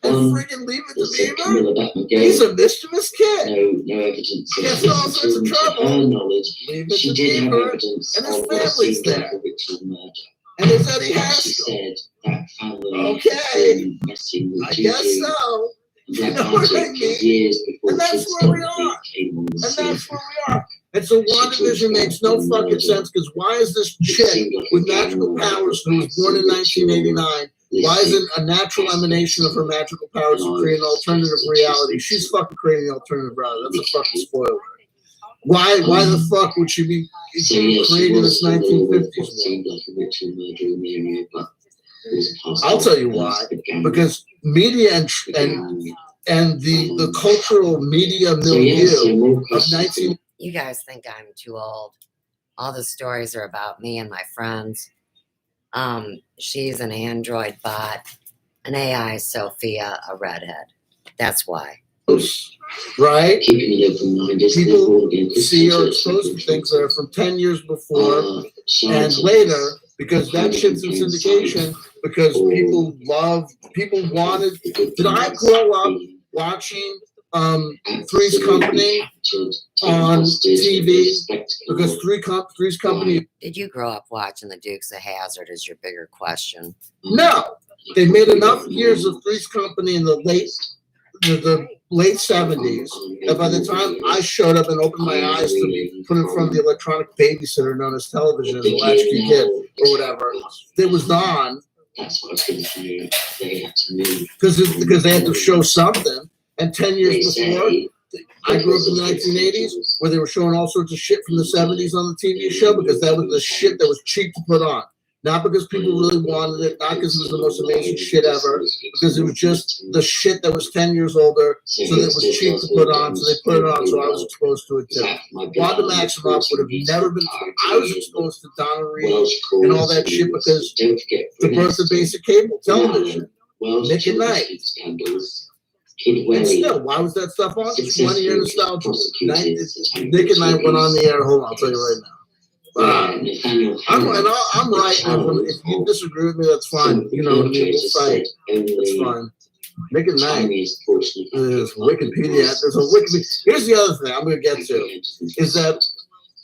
and freaking Leave It to Beaver. He's a mischievous kid. No evidence. Gets all sorts of trouble. Her knowledge, Leave It she to did have Beaver, evidence and his of what family's seemed there. like a ritual murder. And there's Eddie She Haskell. said that family Okay, messing with I guess juju so. and You black know what I magic mean? for years before And that's kids where we Dorothy are. came on the And scene. that's where we are. And so WandaVision makes no fucking sense because why is this chick with magical powers who was born in 1989? Why isn't a natural emanation of her magical powers to create an alternative reality? She's fucking creating an alternative reality. That's a fucking spoiler. Why the fuck would she be creating this 1950s world? I'll tell you why. Because media and the cultural media milieu of 19. You guys think I'm too old. All the stories are about me and my friends. She's an android bot, an AI Sophia, a redhead. That's why. Right? People see or exposed to things that are from 10 years before and later because that shit's in syndication because people wanted. Did I grow up watching Three's Company on TV because Three's Company. Did you grow up watching the Dukes of Hazzard? Is your bigger question? No, they made enough years of Three's Company in the late 70s that by the time I showed up and opened my eyes to be put in front of the electronic babysitter known as television as a latchkey kid or whatever, it was on. That's what I was going to say. They had to move. Because they had to show something. And 10 years before, I grew up in the 1980s where they were showing all sorts of shit from the 70s on the TV show because that was the shit that was cheap to put on. Not because people really wanted it, not because it was the most amazing shit ever, because it was just the shit that was 10 years older, so that it was cheap to put on, so they put it on, so I was exposed to it too. Wanda Maximoff would have never been, I was exposed to Donna Reed and all that shit because the birth of basic cable television, Nick at Night. And still, why was that stuff on? It's 1 year nostalgia. Nick at Night went on the air, hold on, I'll tell you right now. I'm right. If you disagree with me, that's fine. You know what I mean? We'll fight. That's fine. Nick at Night. There's Wikipedia. There's a Wikipedia. Here's the other thing I'm going to get to is that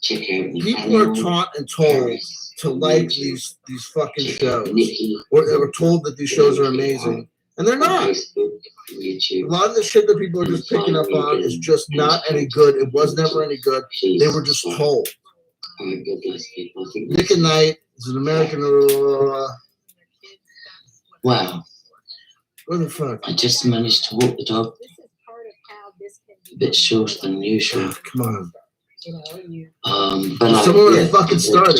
people are taught and told to like these fucking shows, or they were told that these shows are amazing, and they're not. A lot of the shit that people are just picking up on is just not any good. It was never any good. They were just told. Nick at Night is an American. Wow. What the fuck? I just managed to walk the dog a bit shorter than usual. Come on. But someone already fucking started.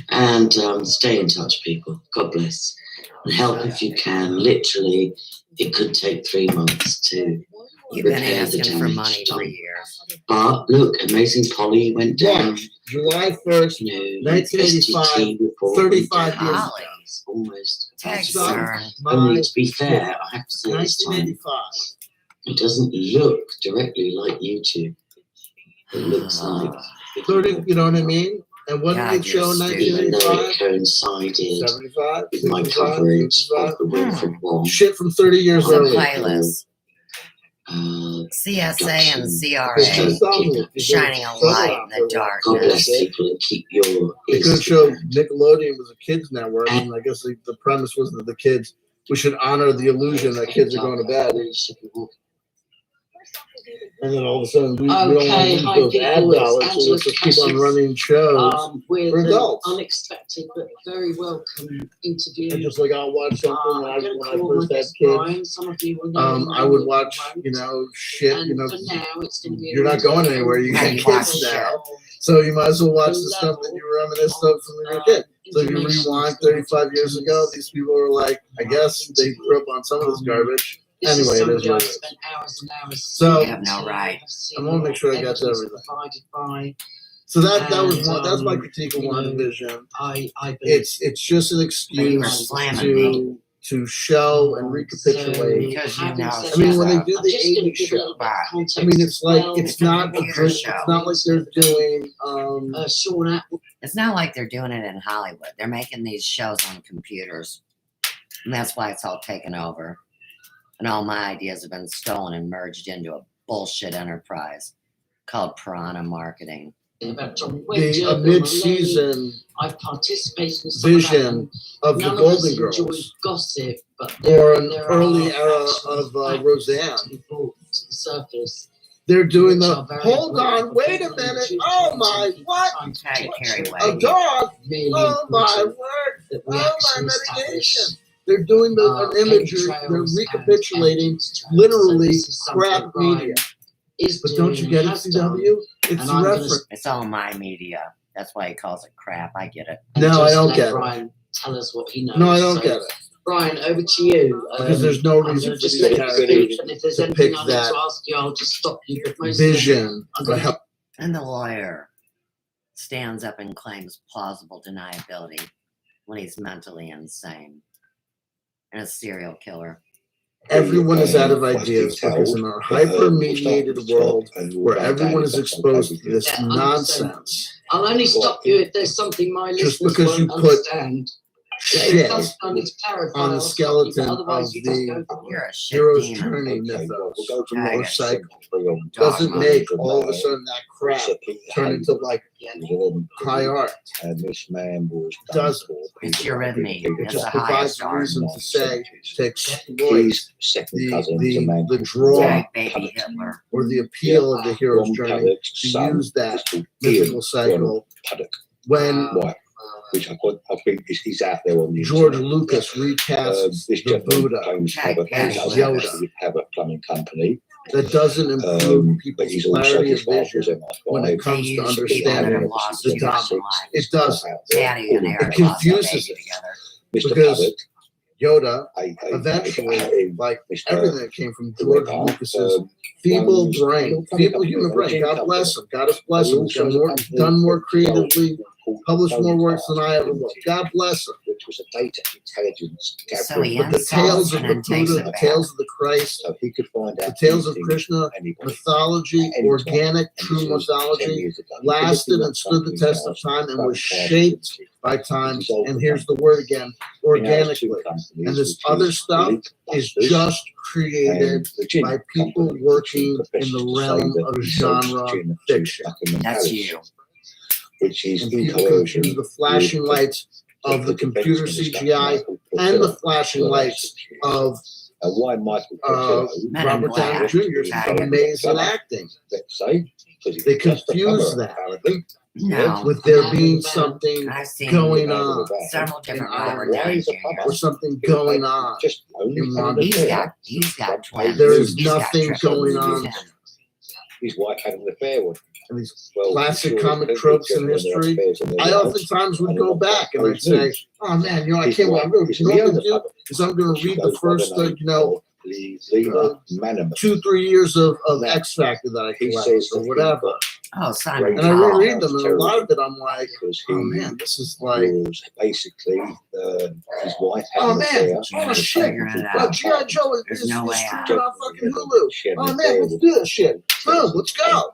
And stay in touch, people. God bless. And help if you can. Literally, it could take 3 months to You've been repair the asking for damage money for done. years. But look, Amazing Polly went down. July 1st, 1985, 35 years ago. Almost. Sir. Only to be fair, I have to say this time, 1985. it doesn't look directly like YouTube. It looks like 30, you know what I mean? And when did it show in even though 1985? it coincided 75, with my 65, coverage 65. of the Wilfred Wong Shit from 30 years It's a earlier. playlist. CSA and CRA shining a light in the God bless darkness. people and keep your They could ears show to Nickelodeon was a kids network, and I guess the premise was that the kids, we should honor the illusion that kids are going to bed. And then all of a sudden, we don't want to lose those ad dollars, so let's just keep on running shows with for adults. an unexpected but very welcome interview. And just like I'll watch something when I call first my had guest Brian. kids, Some of you will know I would watch, shit, and for now, it's going to be you're not going anywhere, you got kids now. So you might as well watch the stuff that you reminisce of from when you were a kid. So if you rewind 35 years ago, these people were like, I guess they grew up on some of this garbage. Anyway, it is what it is. spent hours and hours. So, You have no right. I want to make sure I got to everything. So that was one. That's my critique of WandaVision. It's just an excuse to show and recapitulate. Because you know I mean, when they do the 80s show, I mean, it's like it's not a good. It's not like they're doing. It's not like they're doing it in Hollywood. They're making these shows on computers. And that's why it's all taken over. And all my ideas have been stolen and merged into a bullshit enterprise called Piranha Marketing. The mid-season vision of the Golden Girls, gossip, or an early era of Roseanne. They're doing the. Hold on, wait a minute. Oh my, what? A dog? Oh my word! Oh my medication! They're doing an imagery. They're recapitulating literally crap media. But don't you get it, CW? It's a reference. It's all my media. That's why he calls it crap. I get it. No, I don't get it. Brian tell us what he knows. No, I don't get it. Brian, over to you. Because there's no reason for these characters to pick that I'll just stop you. vision. And the lawyer stands up and claims plausible deniability when he's mentally insane. And a serial killer. Everyone is out of ideas because in our hyper-mediated world where everyone is exposed to this nonsense. I'll only stop you if there's something my just listeners because you won't put understand. shit on the skeleton of the hero's journey mythos or cycle doesn't make all of a sudden that crap turn into like high art. Doesn't. It's your enemy. It It's just the provides highest a art. reason to say, to exploit the draw Jack Baby Hitler. or the appeal of the hero's journey, to use that mythical cycle when which I think is out there on the George internet. Lucas recasts This the Buddha claims to have as does Yoda. actually have a plumbing company. That doesn't improve people's he's also clarity of his vision when it comes to use understanding people that have lost the human dominance. lives. It doesn't. Daddy and Eric It lost a confuses baby it together. because Yoda eventually, like everything that came from George Lucas's feeble brain, feeble human brain. God bless him. God has blessed him. He's done more creatively, published more works than I ever will. God bless him. Which was a data intelligence So he But the tales of the and takes Buddha, it the back. tales of the Christ, so he could find the out tales of anything Krishna, anybody. mythology, organic, true mythology, lasted and stood the test of time and was shaped by time. And here's the word again, organically. And this other stuff is just created by people working in the realm of genre fiction. That's you. Which is And people confuse the flashing lights of the computer CGI and the flashing lights of why Michael Robert Downey Jr.'s amazing acting. They confuse that No. with there being something I've seen going on several different in Robert Downey or something going on in Wanda. He's got twins. There is He's got nothing triplets. going on. His wife had an affair with him. And these classic comic tropes in history, I oftentimes would go back and I'd say, oh man, you know, I can't, what I'm going to do is I'm going to read the first, 2-3 years of X Factor that I collected or whatever. Oh, Simon. And I reread them, and a lot of it I'm like, oh man, this is like, basically his wife had oh an man, affair. oh shit, well, G.I. Joe is streaming on fucking Hulu. Oh man, let's do this shit. Boom, let's go.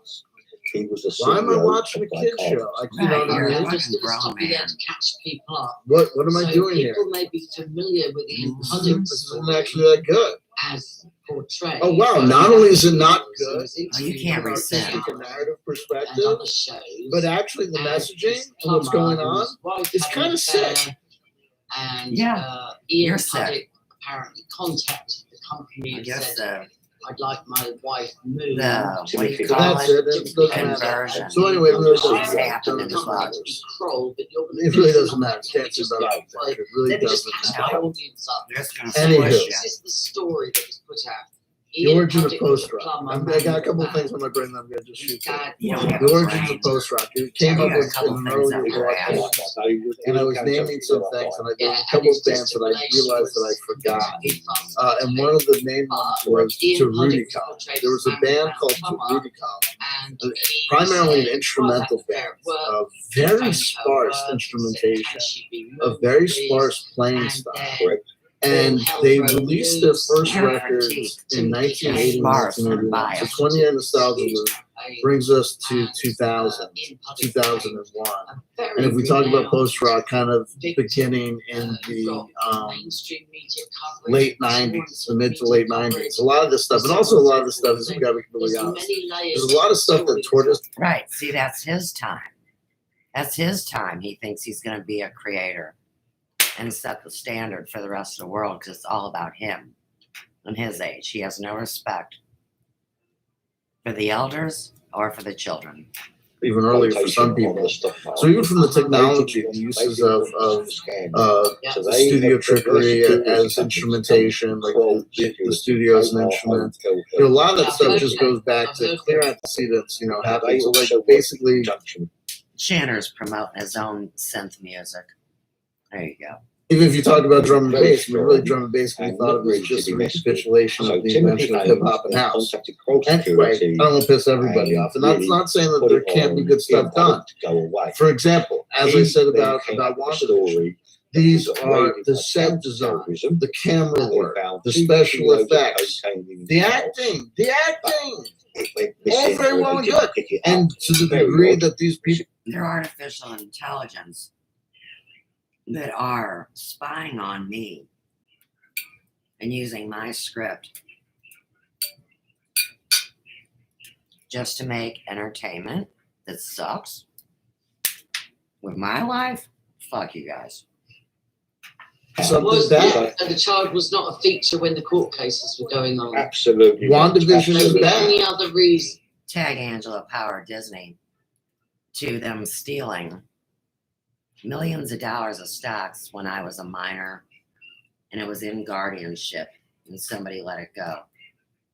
He was the Why am I CEO watching a of kid Black show? Ops. You know what I You're mean? a fucking grown man. To catch people up. What am I doing here? People may be familiar with the This isn't actually that good. as portrayed. Oh wow! Not only is it not good, Oh, you can't from an rescind. artistic and narrative and perspective, other shows. but actually the And messaging his and what's going plumber, on whose wife is had kind an of sick. affair, And Yeah, Ian you're sick. Puddick apparently contacted the company I and guess said, I'd like my wife moved. what do you So call that's it? it. It doesn't matter. Conversion. So anyway, it really It's doesn't happened in his matter. life. It really doesn't matter. Can't see about it. It really Let me just doesn't catch matter. my audience up. They're just gonna Anywho. squish you. This is the story that was put out. The Ian origin of Puddick was a post rock. plumber, I got a couple of man. things on my brain that I'm gonna just shoot through. You don't have The a origins brain. of post rock. It came You up got a with couple an things earlier up your ass. broadcast, and I was naming some things, and there was a couple of bands that I realized that I forgot. And one of the main ones was Taruticon. There was a band called Taruticon, primarily an instrumental band, of very sparse instrumentation, of very sparse playing style. And they released their first record in 1980, 1981. So 20 year nostalgia brings us to 2000, 2001. And if we talk about post rock, kind of beginning in the late 90s, the mid to late 90s, a lot of this stuff, and also a lot of this stuff, is we got to be completely honest. There's a lot of stuff that toured us. Right. See, that's his time. That's his time. He thinks he's going to be a creator and set the standard for the rest of the world because it's all about him and his age. He has no respect for the elders or for the children. Even earlier for some people. So even from the technology, the uses of studio trickery as instrumentation, like the studio as an instrument, a lot of that stuff just goes back to clear antecedents, happening. So like basically, Shanner's promoting his own synth music. There you go. Even if you talk about drum and bass, really drum and bass can be thought of as just a recapitulation of the invention of hip hop and house. Anyway, I don't want to piss everybody off. And that's not saying that there can't be good stuff done. For example, as I said about WandaVision, these are the set design, the camera work, the special effects, the acting. All very well and good. And to the degree that these people... Their artificial intelligence that are spying on me and using my script just to make entertainment that sucks with my life, fuck you guys. Was the child was not a feature when the court cases were going on. Absolutely. WandaVision is bad. Any other reason? Tag Angela Power Disney to them stealing millions of dollars of stocks when I was a minor and it was in guardianship and somebody let it go.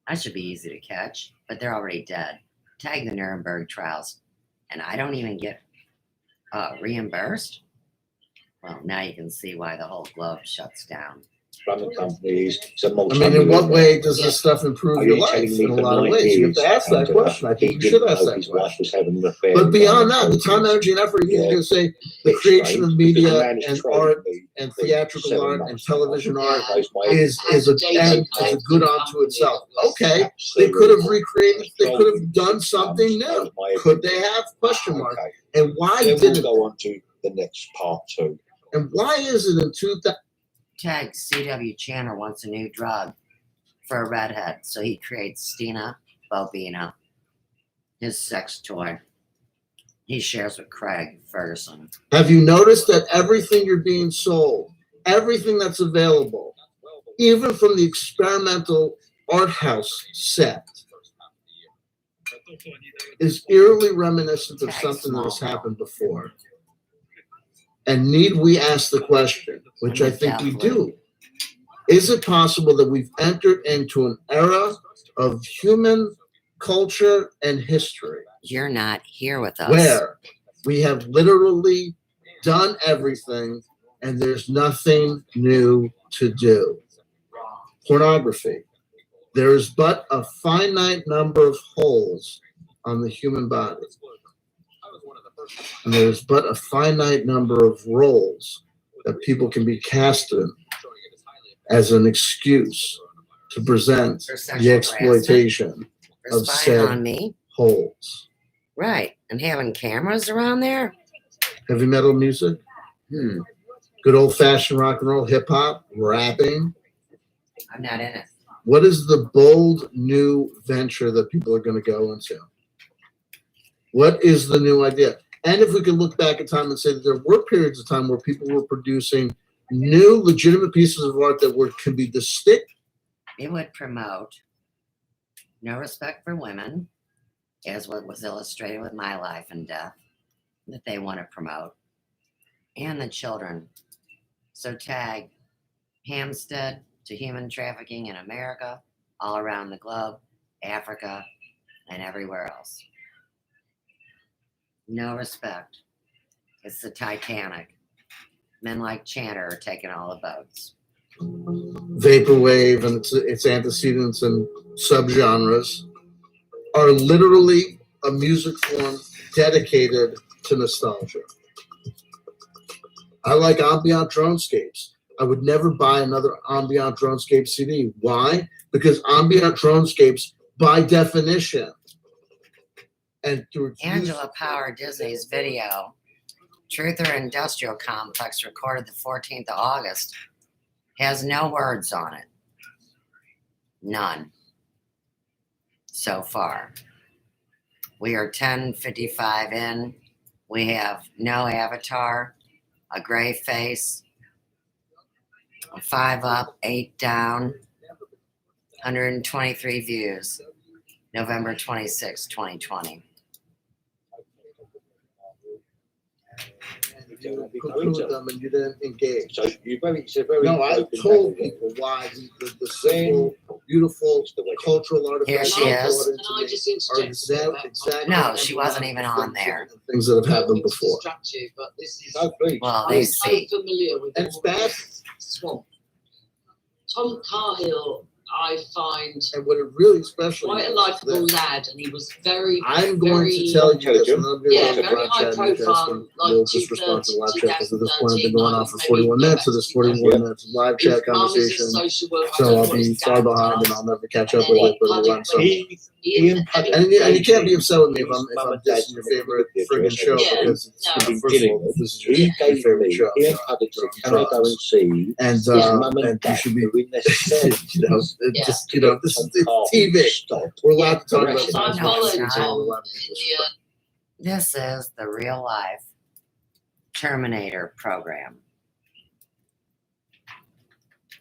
I should be easy to catch, but they're already dead. Tag the Nuremberg trials and I don't even get reimbursed. Well, now you can see why the whole globe shuts down. Plumbing companies. I mean, in what way does this stuff improve your life? In a lot of ways. You have to ask that question. I think you should ask that question. But beyond that, the time, energy, and effort, you can say the creation of media and art and theatrical art and television art is a good unto itself. Okay, they could have recreated, they could have done something new. Could they have? Question mark. And why didn't they? Go on to the next part 2. And why is it in 2000? Tag CW Channer wants a new drug for a redhead, so he creates Stina Bobina, his sex toy. He shares with Craig Ferguson. Have you noticed that everything you're being sold, everything that's available, even from the experimental art house set, is eerily reminiscent of something that has happened before? And need we ask the question, which I think we do, is it possible that we've entered into an era of human culture and history? You're not here with us. Where we have literally done everything and there's nothing new to do. Pornography. There is but a finite number of holes on the human body. And there's but a finite number of roles that people can be cast in as an excuse to present the exploitation of said holes. Right. And having cameras around there? Heavy metal music? Good old-fashioned rock and roll, hip-hop, rapping? I'm not in it. What is the bold new venture that people are going to go into? What is the new idea? And if we can look back in time and say that there were periods of time where people were producing new, legitimate pieces of art that can be distinct. It would promote no respect for women, as what was illustrated with My Life and Death, that they want to promote, and the children. So tag Hampstead to human trafficking in America, all around the globe, Africa, and everywhere else. No respect. It's the Titanic. Men like Chanter are taking all the boats. Vaporwave and its antecedents and subgenres are literally a music form dedicated to nostalgia. I like ambient dronescapes. I would never buy another ambient dronescape CD. Why? Because ambient dronescapes, by definition, and through Angela Power Disney's video, Truther Industrial Complex, recorded the 14th of August, has no words on it. None. So far. We are 10:55 in. We have no avatar, a gray face, 5 up, 8 down, 123 views, November 26, 2020. You poo-pooed them and you didn't engage. So no, I told people why the simple, beautiful, cultural artifacts are exactly. No, she wasn't even on there. Things that have happened before. Well, they see. Familiar with and it's bad. Swamp. Tom Cahill I find And what it really special quite a is likable that lad, and he was very, I'm going very, to tell you this, and I'm going yeah, to very live high chat, and you guys profile, can like will just respond to the live chat because at this point I've been 2013, going on for maybe 41 go minutes, back so this to 41 minutes of live his chat mum is a conversation. social worker. I So don't know I'll what be his far dad behind, does. and I'll never catch And up with then it. But Paddy once I'm Ian and you can't be upset with me if I'm dissing your favorite friggin' show because it's first of all, this is your favorite show. Ian Paddington, can I go and see And Mum and and you Dad should be, doing their you know, just this is it's TV. We're allowed to talk about Because I that. followed Tom We're allowed to in do the This is the real life Terminator program.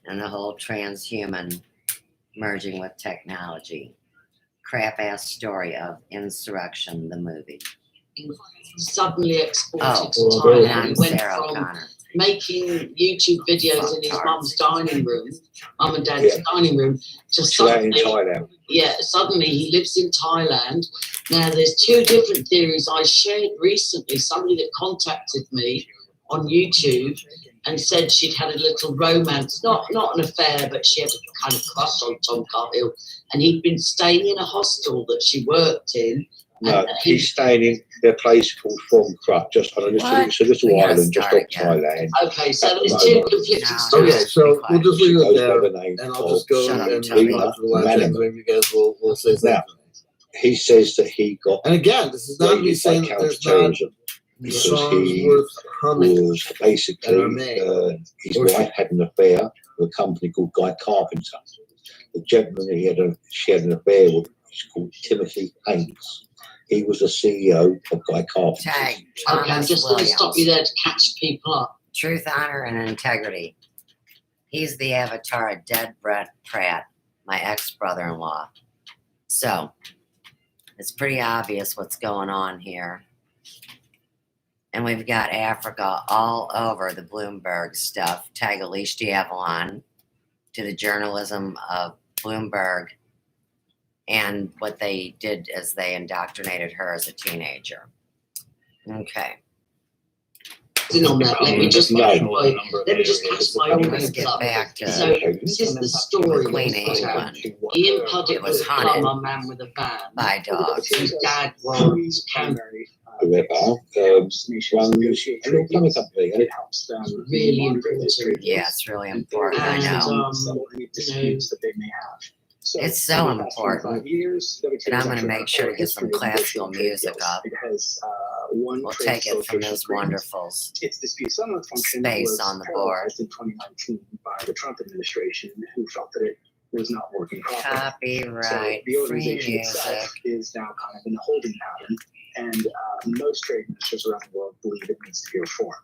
And the whole transhuman merging with technology. Crap ass story of Insurrection, the movie. suddenly exported to Oh, Thailand. I'm He went Sarah from O'Connor. making YouTube videos in his mum's dining room, mum and dad's Yeah. dining room, to So that in suddenly, Thailand. yeah, suddenly he lives in Thailand. Now, there's two different theories I shared recently. Somebody that contacted me on YouTube and said she'd had a little romance, not an affair, but she had a kind of crush on Tom Carthill, and he'd been staying in a hostel that she worked in. No, he's staying in their place called Phong Krat, just on a little island just off Thailand. Okay, so there's two conflicting stories. Okay, so we'll just leave it there, By the name and I'll just go and Lima leave after the last thing, maybe you guys will say Now, something. he says that he got. And again, this is not me saying that there's not because songs he worth humming was that are basically made. his wife had an affair with a company called Guy Carpenter. The gentleman that she had an affair with is called Timothy Haynes. He was the CEO of Guy Carpenter. Tag. Okay, I'm just going to stop you there to catch people up. Truth, honor, and integrity. He's the avatar of dead Pratt, my ex-brother-in-law. So, it's pretty obvious what's going on here. And we've got Africa all over the Bloomberg stuff. Tag Elise D'Avalon to the journalism of Bloomberg and what they did as they indoctrinated her as a teenager. Okay. On that, let me just catch my Let's audience get up. back to So this is the story. Queen that was England. Ian Puddick It was was a hunted plumber man with a van. by dogs. His dad was Whoever runs a little plumbing company, and it helps them really important. Yeah, it's really important. I And know. that they may have. So It's so in the past 25 important. years, WTA And I'm going to actually make had sure to a get some history of classical negotiating trade music deals. up. It has one We'll trade take it from facilitation those agreement. wonderful Its dispute settlement function space was on the board. paralyzed in 2019 by the Trump administration, who felt that it was not working properly. Copyright, So the free organization music. itself is now kind of in a holding pattern, and most trade ministers around the world believe it needs to be reformed.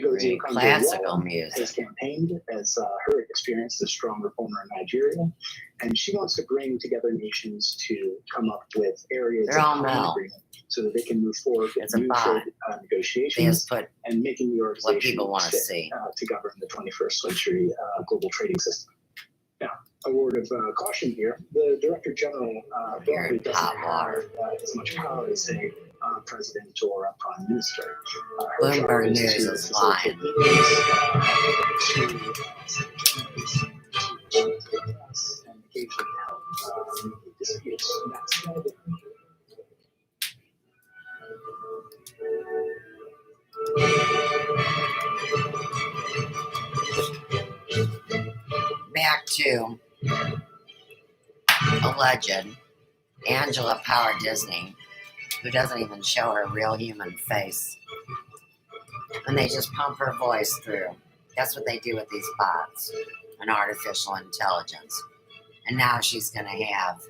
Free classical music. Has campaigned as her experienced a strong reformer in Nigeria, and she wants to bring together nations to come up with areas They're of all common male. agreement so that they can move forward with It's a new bot. trade They negotiations just put and making the organization what people want to fit, see. to govern the 21st century global trading system. Now, a word of caution here: the Director General probably doesn't have as much power as say president or a prime minister. Her job Bloomberg is News to is facilitate lying. meetings, and occasionally help mediate disputes. And that's kind of it. Back to alleged Angela Power Disney, who doesn't even show her real human face. And they just pump her voice through. That's what they do with these bots and artificial intelligence. And now she's going to have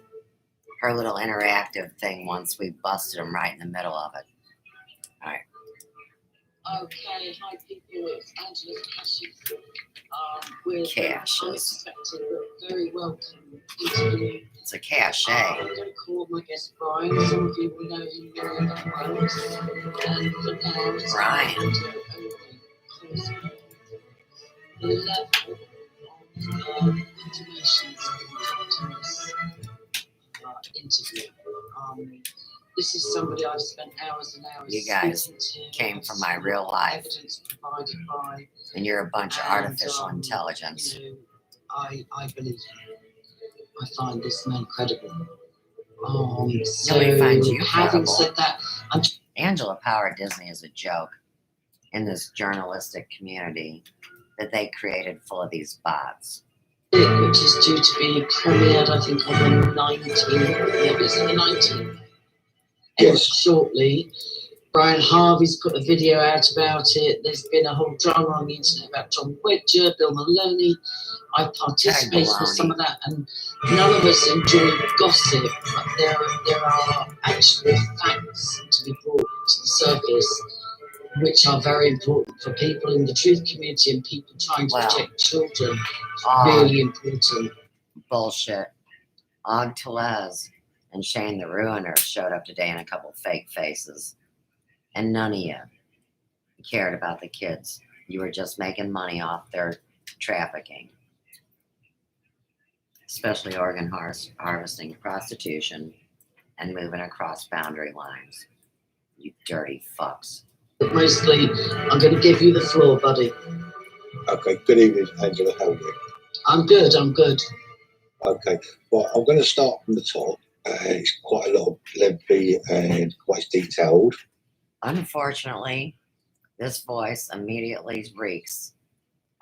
her little interactive thing once we busted them right in the middle of it. All right. Okay, hi people, it's Angela Cassius with Cassius. an unexpected but very welcome interview. It's a cachet. I'm going to call my guest Brian. Some of you will know him very well. And for now, it's Brian. going to only cause the level of intimations in this interview. This is somebody I've spent hours and hours You guys speaking to. came from my real life. Evidence provided by. And you're a bunch of artificial intelligence. You know, I believe him. I find this man credible. So Nobody finds you having credible. said that, Angela Power Disney is a joke in this journalistic community that they created full of these bots. which is due to be premiered, I think, on the 19th. Yeah, it's the 19th. Yes. Shortly. Brian Harvey's put a video out about it. There's been a whole drama on the internet about Tom Wedger, Bill Maloney. I participated in some of that, and none of us enjoy gossip, but there are actual facts to be brought to the surface, which are very important for people in the truth community and people trying to protect children. Really important. Bullshit. Og Tellez and Shane the Ruiner showed up today in a couple fake faces. And none of you cared about the kids. You were just making money off their trafficking. Especially organ harvesting, prostitution, and moving across boundary lines. You dirty fucks. Mostly, I'm going to give you the floor, buddy. Okay, good evening, Angela. How are you? I'm good. Okay, well, I'm going to start from the top. It's quite a lot of lengthy and quite detailed. Unfortunately, this voice immediately reeks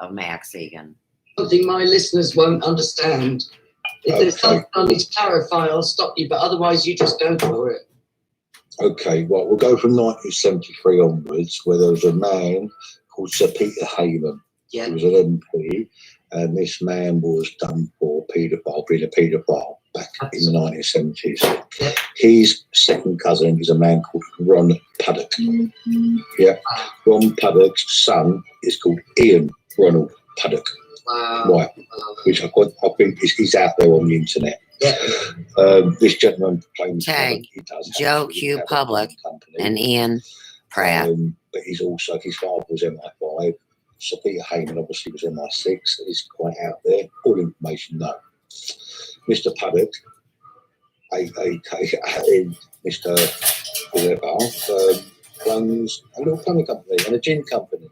of Max Egan. Something my listeners won't understand. If there's something I need to clarify, I'll stop you, but otherwise you just go for it. Okay, well, we'll go from 1973 onwards, where there was a man called Sir Peter Heyman. Yeah. He was an MP, and this man was done for being a paedophile back in the 1970s. Yeah. His second cousin is a man called Ron Puddock. Yeah, Ron Puddock's son is called Ian Ronald Puddock. Wow. Right, which I think he's out there on the internet. Yeah. This gentleman claims Tag he does Joe Q Public and Ian Pratt. But he's also, his father was MI5. Sir Peter Heyman obviously was MI6. He's quite out there. All information known. Mr. Puddock, aka Mr. Whoever, runs a little plumbing company and a gin company.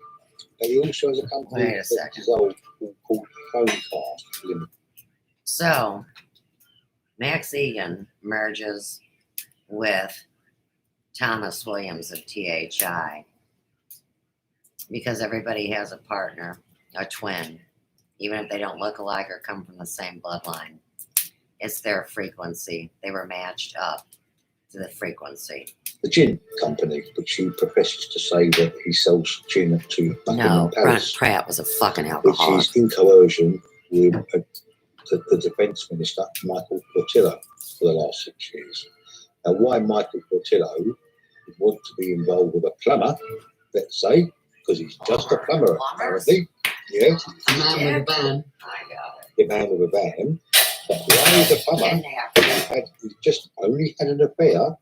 But he also has a company Wait a second. that is old called Phonecast Limited. So, Max Egan merges with Thomas Williams of THI because everybody has a partner, a twin, even if they don't look alike or come from the same bloodline. It's their frequency. They were matched up to the frequency. The gin company, which he professes to say that he sells gin to Buckingham Palace. Pratt was a fucking Which alcoholic. is in coercion with the Defence Minister, Michael Portillo, for the last 6 years. Now, why Michael Portillo would want to be involved with a plumber, let's say, because he's just a plumber, apparently. Yeah. A man with a van. The man with a van. But why is a plumber? He just only had an affair,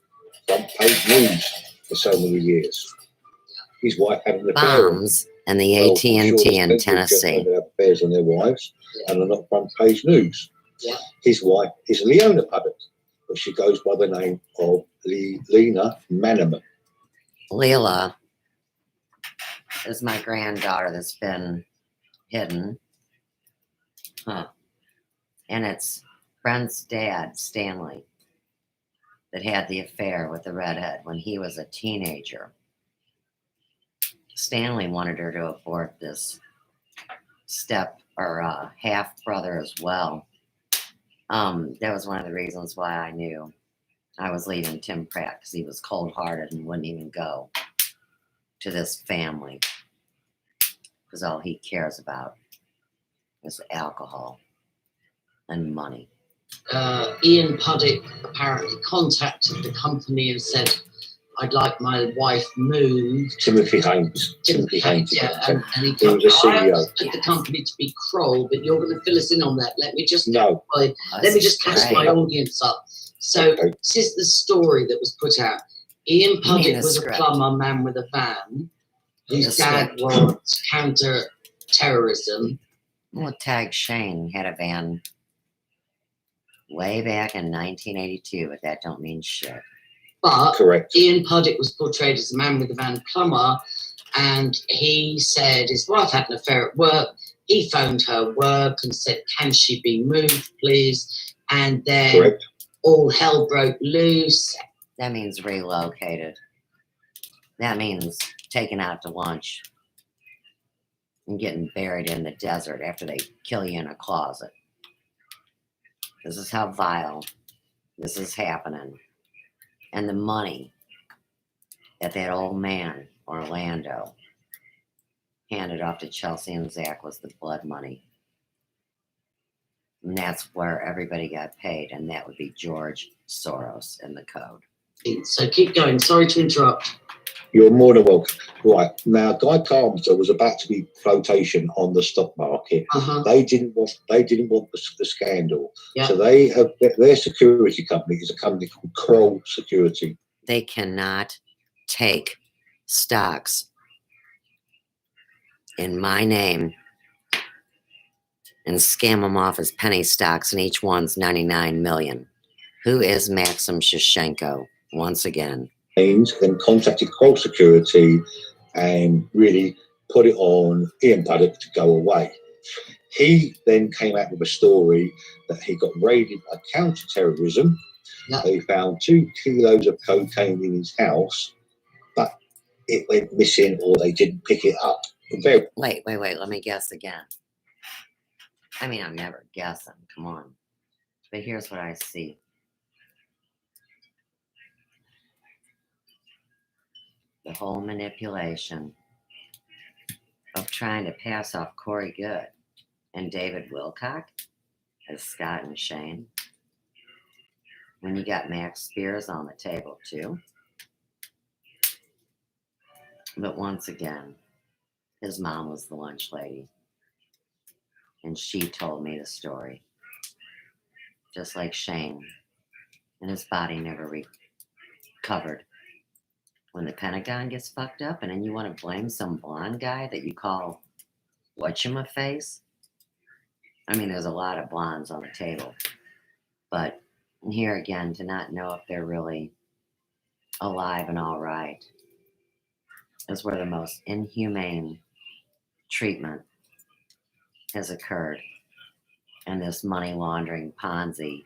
front page news for so many years. His wife had an affair. Bombs and the AT&T in Tennessee. They have affairs on their wives and are not front page news. Yeah. His wife is Leona Puddock, but she goes by the name of Lena Manaman. Leela is my granddaughter that's been hidden. And it's Brent's dad, Stanley, that had the affair with the redhead when he was a teenager. Stanley wanted her to abort this step or half brother as well. That was one of the reasons why I knew I was leaving Tim Pratt, because he was cold-hearted and wouldn't even go to this family, because all he cares about is alcohol and money. Ian Puddock apparently contacted the company and said, I'd like my wife moved. Timothy Haynes. Yeah, and he was a CEO. I understood the company to be Kroll, but you're going to fill us in on that. Let me just catch my audience up. So this is the story that was put out. Ian Puddock was a plumber, man with a van, whose dad was counter-terrorism. Well, Tag Shane had a van way back in 1982, but that don't mean shit. But correct. Ian Puddock was portrayed as a man with a van, plumber, and he said his wife had an affair at work. He phoned her work and said, can she be moved, please? and then Correct. all hell broke loose. That means relocated. That means taken out to lunch and getting buried in the desert after they kill you in a closet. This is how vile this is happening. And the money that old man, Orlando, handed off to Chelsea and Zach was the blood money. And that's where everybody got paid, and that would be George Soros in the code. So keep going. Sorry to interrupt. You're more than welcome. Right, now Guy Carpenter was about to be flotation on the stock market. They didn't want the scandal. Yeah. So they have their security company is a company called Kroll Security. They cannot take stocks in my name and scam them off as penny stocks, and each one's 99 million. Who is Maxim Shevchenko once again? And contacted Kroll Security and really put it on Ian Puddock to go away. He then came out with a story that he got raided by counter-terrorism. They found 2 kilos of cocaine in his house, but it went missing or they didn't pick it up. Wait, let me guess again. I mean, I'm never guessing, come on. But here's what I see. The whole manipulation of trying to pass off Corey Good and David Wilcock as Scott and Shane. When you got Max Spears on the table too. But once again, his mom was the lunch lady. And she told me the story. Just like Shane. And his body never recovered. When the Pentagon gets fucked up and then you want to blame some blonde guy that you call whatchamaface? I mean, there's a lot of blondes on the table. But here again, to not know if they're really alive and all right is where the most inhumane treatment has occurred in this money laundering Ponzi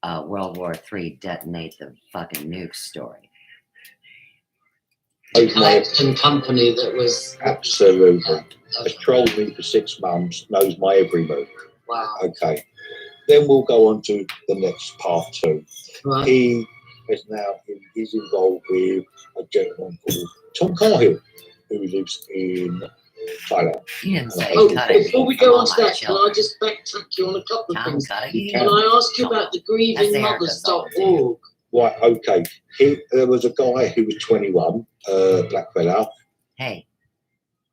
World War III detonate the fucking nuke story. Collection company that was absolutely has trolled me for 6 months, knows my every move. Wow. Okay. Then we'll go on to the next part 2. Right. He is involved with a gentleman called Tom Cahill, who lives in Thailand. You didn't say before we go on to that, can I just backtrack you on a couple of things? Can I ask you about the grievingmothers.org? Right, okay. There was a guy who was 21, black fella. Hey,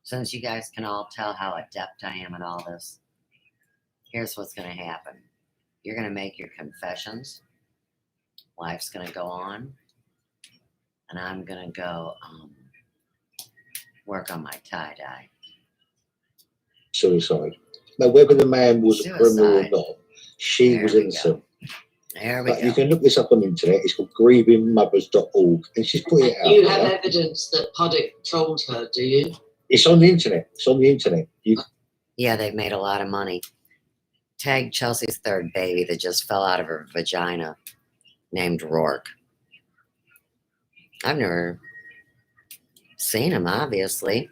since you guys can all tell how adept I am at all this, here's what's going to happen. You're going to make your confessions. Life's going to go on. And I'm going to go work on my tie-dye. Suicide. Now, whether the man was a criminal or not, she was innocent. There we go. You can look this up on the internet. It's called grievingmothers.org, and she's put it out. You have evidence that Puddock trolled her, do you? It's on the internet. It's on the internet. Yeah, they've made a lot of money. Tag Chelsea's third baby that just fell out of her vagina, named Rourke. I've never seen him, obviously,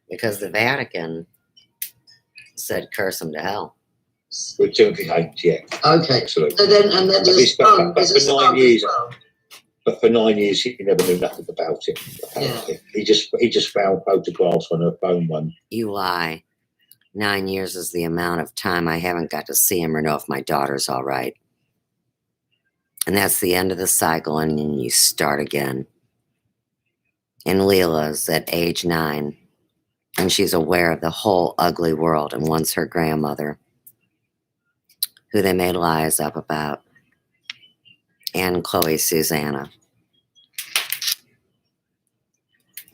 because the Vatican said curse him to hell. With Timothy Haynes, yeah. Okay. Absolutely. So then, and then there's for 9 years. But for 9 years, he never knew nothing about it. Yeah. He just found photographs on her phone one. You lie. 9 years is the amount of time I haven't got to see him or know if my daughter's all right. And that's the end of the cycle, and then you start again. And Leela's at age 9, and she's aware of the whole ugly world and wants her grandmother, who they made lies up about, and Chloe Susanna.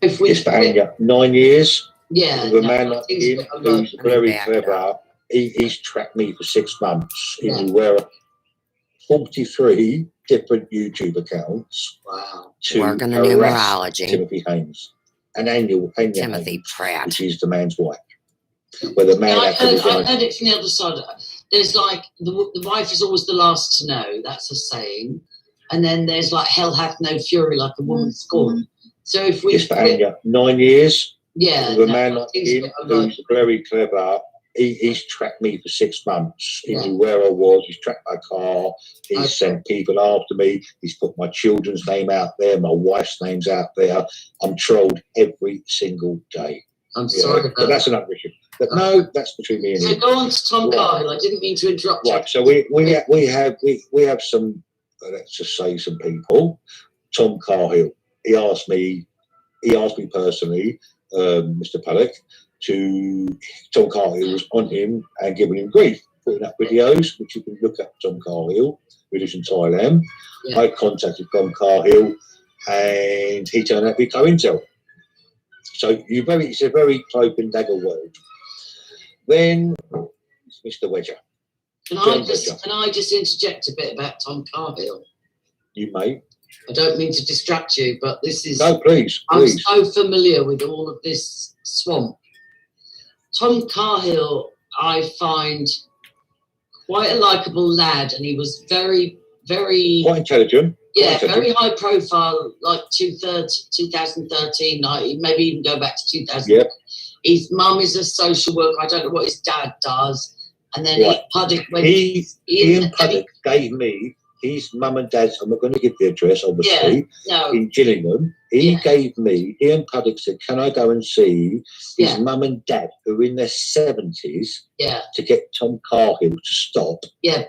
It's Anya, 9 years. Yeah. With a man like him, who's very clever. He's tracked me for 6 months. He will wear 43 different YouTube accounts. Wow. To working the harass numerology. Timothy Haynes. And Anya Timothy Haynes, Pratt. which is the man's wife. Where the man I had to heard resign. it from the other side. there's like the wife is always the last to know. That's a saying. And then there's like hell hath no fury like a woman scorned. So if we Just Anya, 9 years. Yeah, with a man like him who's very clever. He's tracked me for 6 months. He knew where I was. He's tracked my car. He's sent people after me. He's put my children's name out there. My wife's name's out there. I'm trolled every single day. I'm sorry, but that's another issue. But no, that's between me and so him. go on to Tom Cahill. I didn't mean to interrupt you. Right. So we have some. Let's just say some people. Tom Cahill. He asked me personally, Mr. Paddock, Tom Cahill was on him and giving him grief, putting up videos, which you can look at Tom Cahill, who lives in Thailand. Yeah. I contacted Tom Cahill and he turned out to be co-intel. So it's a very cloak and dagger world. Then Mr. Wedger. Can I just interject a bit about Tom Cahill? You may. I don't mean to distract you, but this is... No, please. I'm so familiar with all of this swamp. Tom Cahill, I find quite a likeable lad, and he was very, very... Quite intelligent. Yeah, very high profile, like 2013, maybe even go back to 2000. Yep. His mum is a social worker. I don't know what his dad does. And then Ian Puddock... Ian Puddock gave me his mum and dad's... I'm not going to give the address, obviously. Yeah, no. In Gillingham. He gave me... Ian Puddock said, can I go and see his mum and dad, who are in their 70s, to get Tom Cahill to stop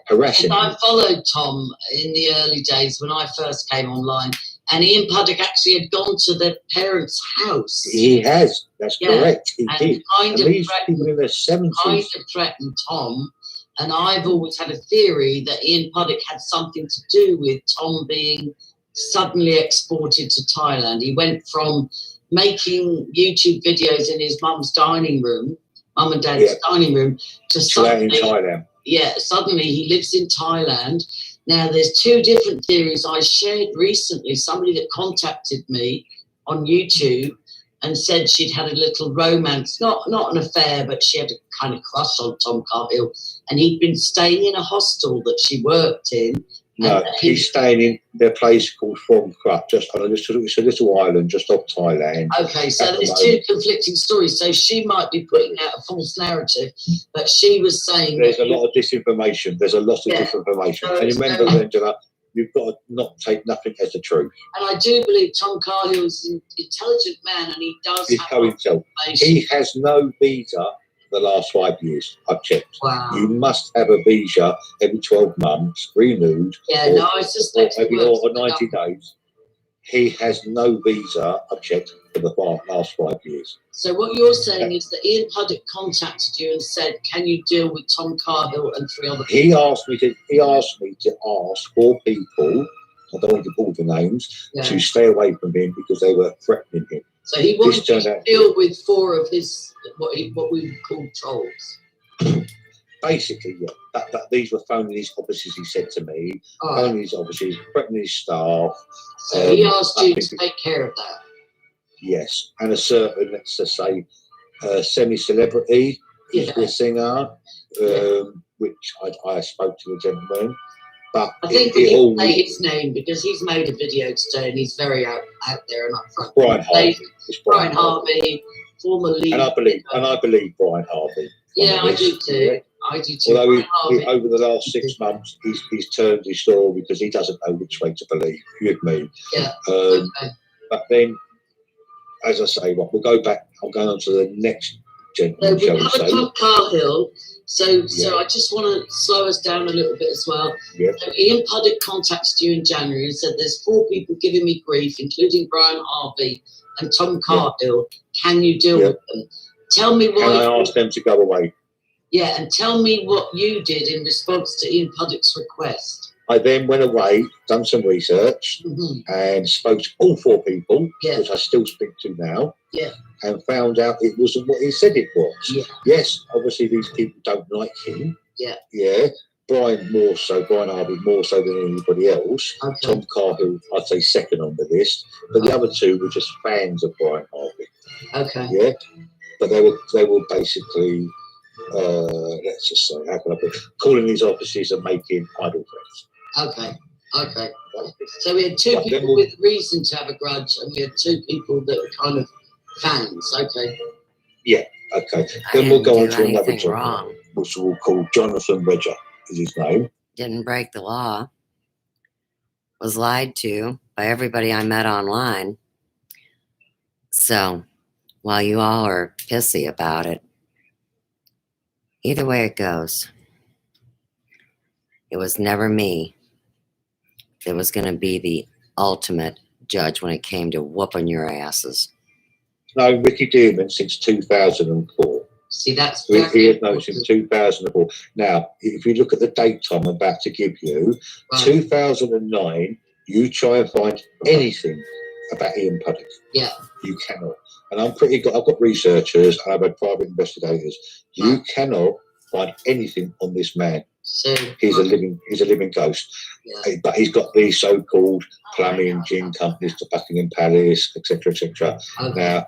harassing him? I followed Tom in the early days when I first came online. And Ian Puddock actually had gone to their parents' house. He has. That's correct. He did. Kind of people in their 70s. Kind of threatened Tom. And I've always had a theory that Ian Puddock had something to do with Tom being suddenly exported to Thailand. He went from making YouTube videos in his mum's dining room, mum and dad's dining room, to suddenly, in Thailand. Yeah, suddenly he lives in Thailand. Now, there's two different theories I shared recently. Somebody that contacted me on YouTube and said she'd had a little romance, not an affair, but she had a kind of crush on Tom Cahill, and he'd been staying in a hostel that she worked in. No, he's staying in their place called Pratt, it's a little island just off Thailand. Okay, so there's two conflicting stories. So she might be putting out a false narrative, but she was saying there's a lot of disinformation. There's a lot of disinformation. So and remember, Angela, you've got to not take nothing as the truth. And I do believe Tom Cahill is an intelligent man, and he does He's have information. He has no visa for the last 5 years. I've checked. Wow. You must have a visa every 12 months, renewed. Yeah, no, I suspect or 90 days. He has no visa, I've checked, for the last 5 years. So what you're saying is that Ian Puddock contacted you and said, can you deal with Tom Cahill and 3 other people? He asked me to ask 4 people, I don't want to pull the names, to stay away from him because they were threatening him. So he wanted to deal with 4 of his, what we would call trolls. Basically, yeah. These were phoning his offices, he said to me. Phoning his offices, threatening his staff. So he asked you to take care of that? Yes. And a certain, let's just say, semi-celebrity, a singer, which I spoke to the gentleman. But I think we can say his name because he's made a video today and he's very out there and up front. Brian Harvey. Brian Harvey, former lead. And I believe Brian Harvey. Yeah, I do too. I do too. Although over the last 6 months, he's turned his story because he doesn't know which way to believe. You with me? Yeah. But then, as I say, we'll go back. I'm going on to the next gentleman. So we have a Tom Cahill. So I just want to slow us down a little bit as well. Yeah. So Ian Puddock contacted you in January and said there's 4 people giving me grief, including Brian Harvey and Tom Cahill. Can you deal with them? Tell me what. Can I ask them to go away? Yeah, and tell me what you did in response to Ian Puddock's request. I then went away, done some research, and spoke to all 4 people, which I still speak to now, and found out it wasn't what he said it was. Yeah. Yes, obviously these people don't like him. Yeah. Yeah. Brian Harvey more so than anybody else. Okay. Tom Cahill, I'd say second on the list, but the other 2 were just fans of Brian Harvey. Okay. Yeah. But they were basically let's just say, how can I put it? Calling these offices and making idle threats. Okay. So we had two people with reason to have a grudge, and we had two people that were kind of fans. Okay. Yeah. Okay. Then we'll go on to another gentleman, which we'll call Jonathan Wedger. Is his name? Didn't break the law. Was lied to by everybody I met online. So, while you all are pissy about it, either way it goes, it was never me that was going to be the ultimate judge when it came to whooping your asses. No, Ricky Dearman since 2004. See, that's he had notes in 2004. Now, if you look at the date I'm about to give you, 2009, you try and find anything about Ian Puddick. Yeah. You cannot. And I've got researchers and I've had private investigators. You cannot find anything on this man. So he's a living ghost. Yeah. But he's got these so-called plumbing gin companies to Buckingham Palace, etc., etc. Okay. Now,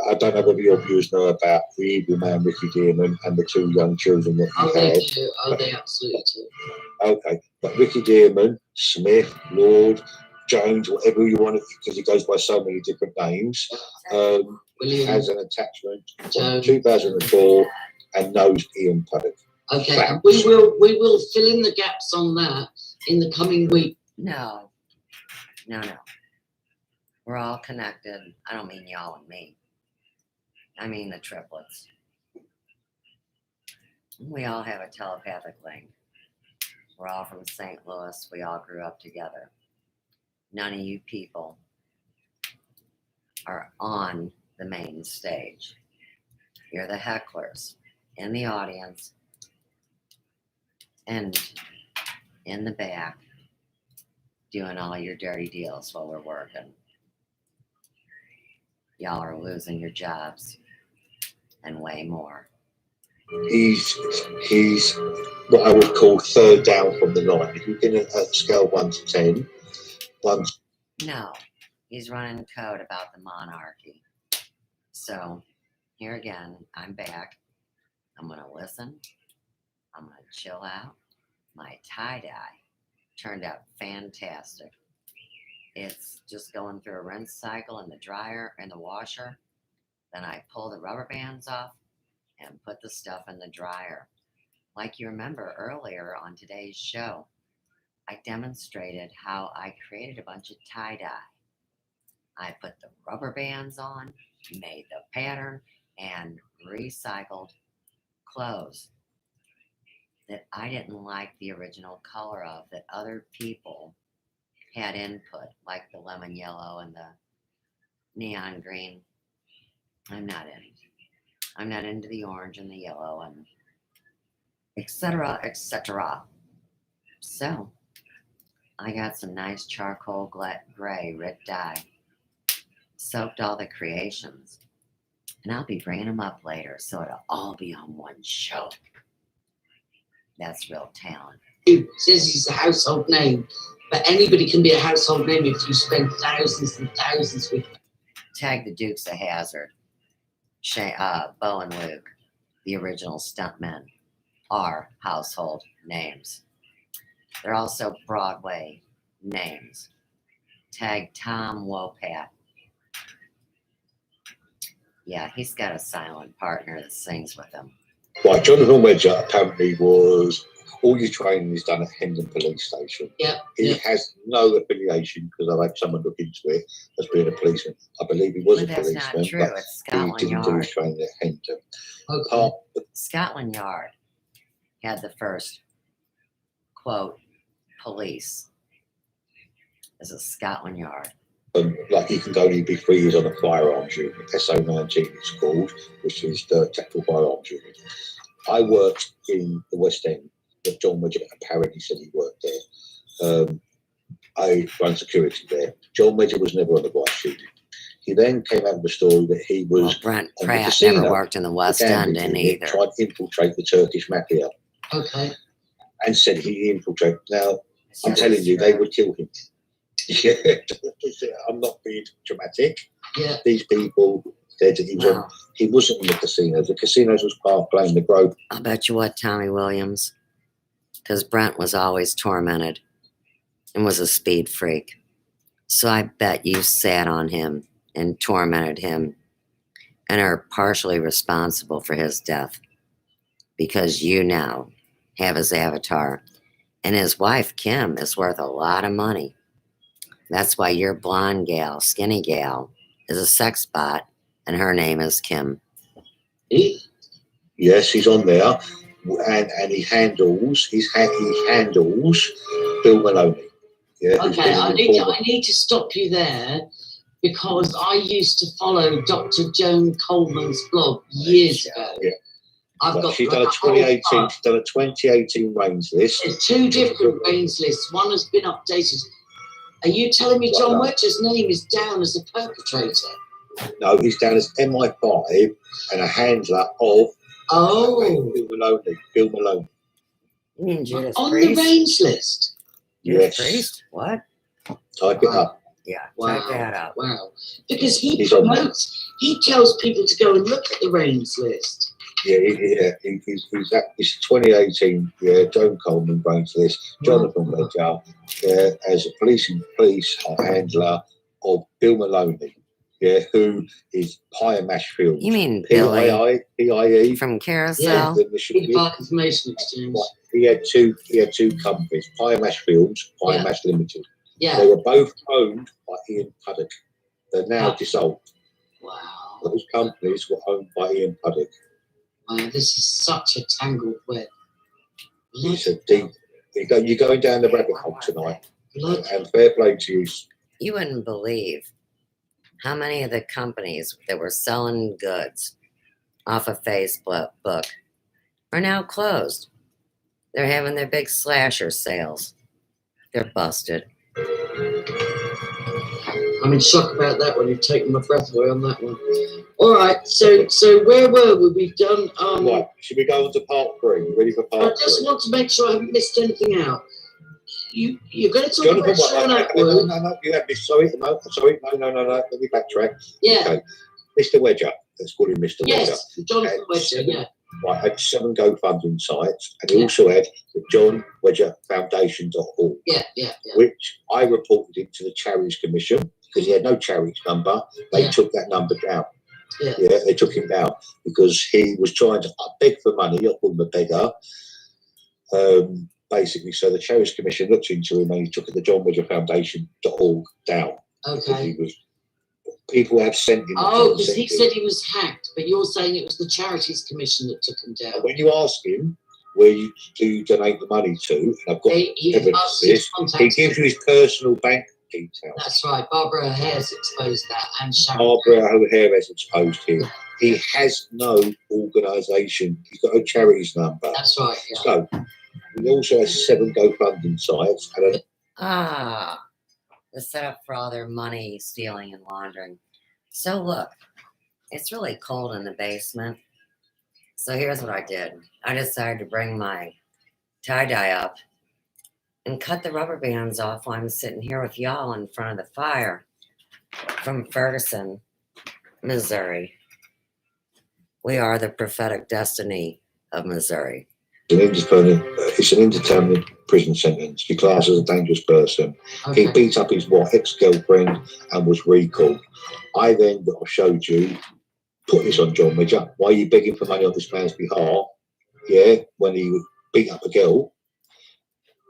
I don't know whether your viewers know about the evil man Ricky Dearman and the two young children that he had. They do. They absolutely do. Okay, but Ricky Dearman, Smith, Lord, Jones, whatever you want, because he goes by so many different names, has an attachment from 2004 and knows Ian Puddick. Okay, Facts. and we will fill in the gaps on that in the coming week. No. We're all connected. I don't mean y'all and me. I mean the triplets. We all have a telepathic link. We're all from St. Louis. We all grew up together. None of you people are on the main stage. You're the hecklers in the audience and in the back doing all your dirty deals while we're working. Y'all are losing your jobs and way more. He's what I would call third down from the line. If you can scale 1 to 10, No, he's running code about the monarchy. So here again, I'm back. I'm gonna listen. I'm gonna chill out. My tie-dye turned out fantastic. It's just going through a rinse cycle in the dryer and the washer. Then I pull the rubber bands off and put the stuff in the dryer. Like you remember earlier on today's show, I demonstrated how I created a bunch of tie-dye. I put the rubber bands on, made the pattern, and recycled clothes that I didn't like the original color of, that other people had input, like the lemon yellow and the neon green. I'm not into the orange and the yellow and etc., etc. So I got some nice charcoal gray red dye, soaked all the creations, and I'll be bringing them up later so it'll all be on one show. That's real talent. It says he's a household name, but anybody can be a household name if you spend thousands and thousands with them. Tag the Dukes of Hazzard, Bo and Luke, the original stuntmen, are household names. They're also Broadway names. Tag Tom Wopat. Yeah, he's got a silent partner that sings with him. Right, Jonathan Wedger apparently was, all your training is done at Hendon Police Station. Yep. He has no affiliation, because I've had someone look into it, as being a policeman. I believe he was a policeman, not true. but It's he Scotland didn't do Yard. his training at Hendon. Okay. Scotland Yard had the first, quote, police. This is Scotland Yard. Like you can only be 3 years on a firearms unit, SO19 it's called, which is the tactical firearms unit. I worked in the West End, but John Wedger apparently said he worked there. I run security there. John Wedger was never on the right shooting. He then came out with the story that he was Brent on Pratt the casino, never worked in the West End gambling and unit, either. tried to infiltrate the Turkish mafia. Okay. And said he infiltrated. Now, I'm telling you, they would kill him. Yeah, I'm not being dramatic. Yeah. These people He wasn't in the casinos. The casinos was part of playing the Grove. I'll bet you what, Tommy Williams, because Brent was always tormented and was a speed freak. So I bet you sat on him and tormented him and are partially responsible for his death because you now have his avatar. And his wife, Kim, is worth a lot of money. That's why your blonde gal, skinny gal, is a sex bot, and her name is Kim. Yes, he's on there, and he handles Bill Maloney. Yeah, okay, I need to stop you there because I used to follow Dr. Joan Coleman's blog years ago. Yeah. She's done a 2018 range list. There's two different range lists. One has been updated. Are you telling me John Wedger's name is down as a perpetrator? No, he's down as MI5 and a handler of Bill Maloney. You mean Judas on Priest? The range list? Yes. Priest? What? Type it up. Yeah, wow. Type that up. Wow. Because he tells people to go and look at the range list. Yeah, he's 2018. Yeah, Joan Coleman range list. Jonathan Ledger as a police handler of Bill Maloney. Yeah, who is Pie and Mash Films. You mean Billy PIE from Carousel? Big Park Information Exchange. He had two companies, Pie and Mash Films, Pie and Mash Limited. Yeah. They were both owned by Ian Puddock. They're now dissolved. Wow. Those companies were owned by Ian Puddock. Wow, this is such a tangled web. It's a deep. You're going down the rabbit hole tonight. And fair play to you. You wouldn't believe how many of the companies that were selling goods off of Facebook are now closed. They're having their big slasher sales. They're busted. I'm in shock about that one. You've taken my breath away on that one. All right, so where were we? We've done. Right, should we go on to part 3? You ready for part 3? I just want to make sure I haven't missed anything out. You're going to talk about Sean Atwood. No, you have missed. Sorry, no. Let me backtrack. Yeah. Okay. Mr. Wedger. Let's call him Mr. Wedger. Yes, Jonathan Wedger. Yeah. Right, had 7 GoFundMe sites, and he also had the John Wedger Foundation.org. Yeah. Which I reported into the Charities Commission because he had no charities number. They took that number down. Yeah, they took him down because he was trying to beg for money. I call him a beggar. Basically, so the Charities Commission looked into him and he took the John Wedger Foundation.org down. Okay. People have sent him. Oh, because he said he was hacked, but you're saying it was the Charities Commission that took him down. When you ask him where you do donate the money to, and I've got evidence of this, he gives you his personal bank details. That's right. Barbara O'Hare's exposed that, and Sharon. Barbara O'Hare has exposed him. He has no organisation. He's got no charities number. That's right. Yeah. So he also has 7 GoFundMe sites. The setup for all their money stealing and laundering. So look, it's really cold in the basement. So here's what I did. I decided to bring my tie-dye up and cut the rubber bands off while I'm sitting here with y'all in front of the fire from Ferguson, Missouri. We are the prophetic destiny of Missouri. It's an indeterminate prison sentence. He classed as a dangerous person. Okay. He beat up his ex-girlfriend and was recalled. I then showed you, put this on John Wedger. Why are you begging for money on this man's behalf? Yeah, when he beat up a girl.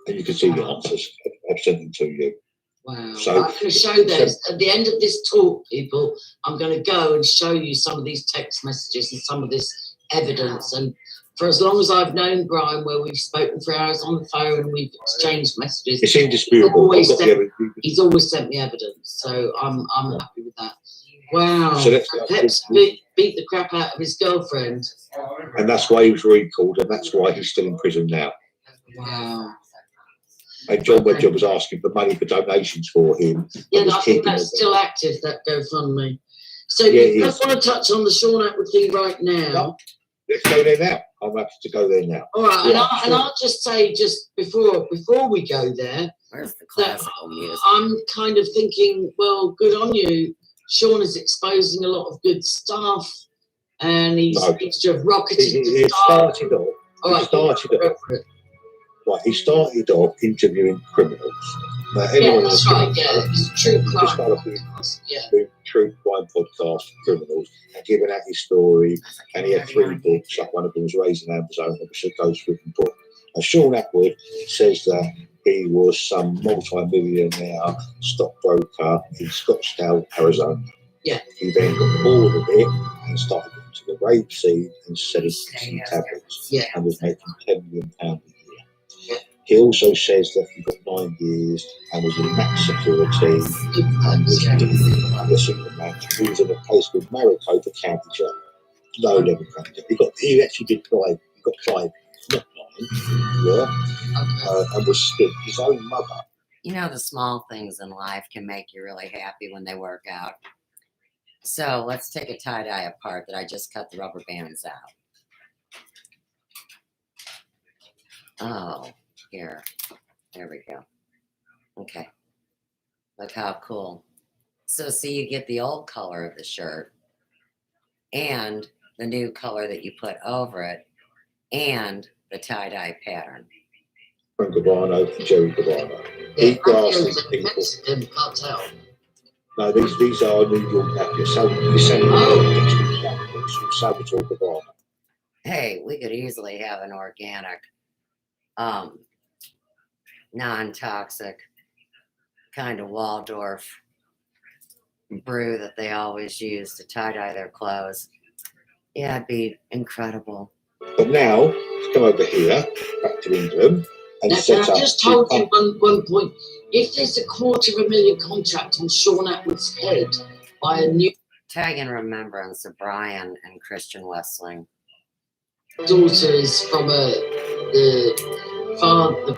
And you can see the answers I've sent them to you. Wow. So I'm going to show those. At the end of this talk, people, I'm going to go and show you some of these text messages and some of this evidence. And for as long as I've known Brian, where we've spoken for hours on the phone and we've exchanged messages, it's indisputable. He's always sent me evidence, so I'm happy with that. Wow. So Pep's beat the crap out of his girlfriend, and that's why he was recalled, and that's why he's still in prison now. Wow. And John Wedger was asking for money for donations for him. Yeah, I think that's still active, that GoFundMe. So you just want to touch on the Sean Atwood thing right now? No, let's go there now. I'm happy to go there now. All right, and I'll just say, just before we go there, where's the classical music? I'm kind of thinking, well, good on you, Sean is exposing a lot of good stuff, and he No. seems to have rocketed He the star. started off. Right, he started off interviewing criminals. Now, Yeah, anyone that's that's right. Yeah, it's a true just crime. started doing Yeah. true crime podcast, criminals, and giving out his story. And he had 3 books. Like one of them was Raising Amazon, which is a ghost-written book. And Sean Atwood says that he was some multi-millionaire stockbroker in Scottsdale, Arizona. Yeah. He then got bored of it and started into the rapeseed and selling some tablets. Yeah. And was making £10 million a year. Yeah. He also says that he got 9 years and was in max security and was a single man. He was in a place called Maricopa County Jail. Low level county. He actually did 5. He got 5, not 9. Yeah. And was skinned. His own mother. You know, the small things in life can make you really happy when they work out. So let's take a tie-dye apart that I just cut the rubber bands out. Oh, here. There we go. Okay. Look how cool. So see, you get the old color of the shirt and the new color that you put over it and the tie-dye pattern. From Gabbana, Jerry Gabbana. He grasses people. No, these are New York napkins. So you're selling napkins from Salvatore Gabbana. Hey, we could easily have an organic, non-toxic kind of Waldorf brew that they always use to tie-dye their clothes. Yeah, it'd be incredible. But now, come over here, back to England, and Now, set can I up... just hold you one point? If there's a $250,000 contract on Sean Atwood's head by a new... Tag in remembrance of Brian and Christian Wessling. Daughter is from the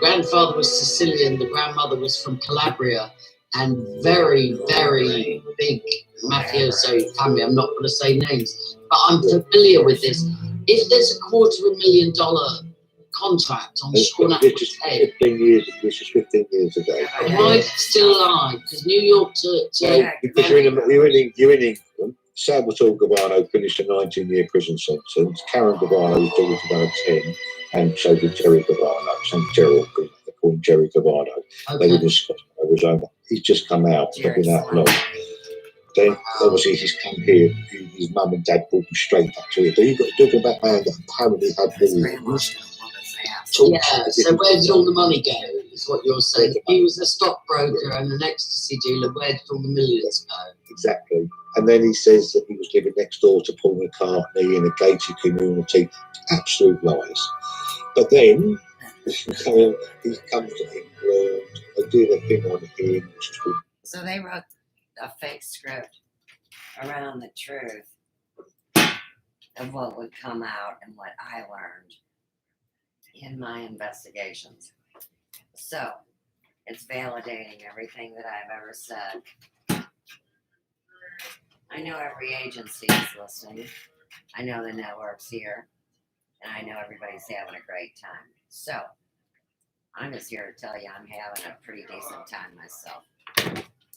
grandfather was Sicilian, the grandmother was from Calabria, and very, very big mafioso family. I'm not going to say names, but I'm familiar with this. If there's a $250,000 contract on Sean Atwood's head, 15 years. This is 15 years ago. why is he still alive? Because New York Because you're in England. Salvatore Gabbana finished a 19-year prison sentence. Karen Gabbana was daughter down 10, and so did Jerry Gabbana. St. Gerald, they call him Jerry Gabbana. They live in Scottsdale, Arizona. He's just come out. He's been out long. Then obviously he's come here. His mum and dad brought him straight back to it. But you've got to talk about man that apparently had millions. Yeah, so where did all the money go, is what you're saying. If he was a stockbroker and an ecstasy dealer, where did all the millions go? Exactly. And then he says that he was living next door to Paul McCartney in a gated community. Absolute lies. But then, he comes to England, they did a thing on him. So they wrote a fake script around the truth of what would come out and what I learned in my investigations. So it's validating everything that I've ever said. I know every agency is listening. I know the network's here. And I know everybody's having a great time. So I'm just here to tell you I'm having a pretty decent time myself.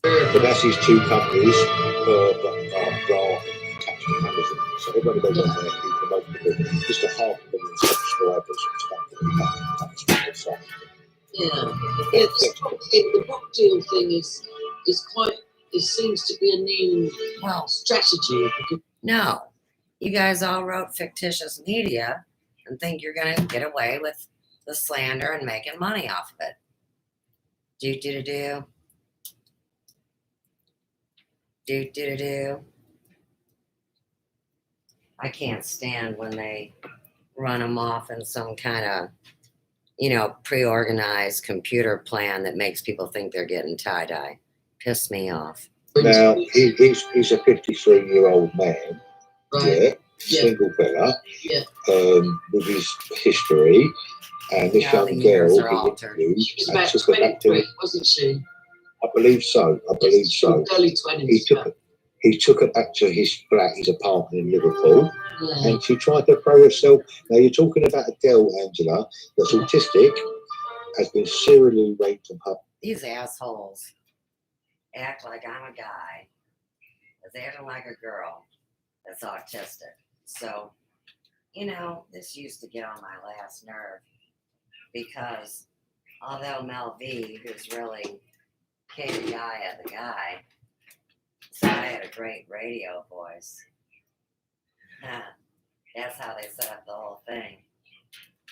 But that's his 2 companies that are attached to Amazon. So everybody goes on there, he promotes them. Just a 500,000 subscribers. Yeah. The book deal thing is quite, it seems to be a new strategy. No, you guys all wrote fictitious media and think you're going to get away with the slander and making money off of it. Do. I can't stand when they run them off in some kind of, pre-organized computer plan that makes people think they're getting tie-dye. Piss me off. Now, he's a 53-year-old man, single fella, with his history, and this young girl he interviewed. She was about 23, wasn't she? I believe so. Early 20s. He took her back to his flat, his apartment in Liverpool, and she tried to throw herself. Now, you're talking about a girl, Angela, that's autistic, has been serially raped and her. These assholes act like I'm a guy is acting like a girl that's autistic. So, you know, this used to get on my last nerve because although Mel V, who's really Katie Gaia, the guy, said I had a great radio voice. That's how they set up the whole thing.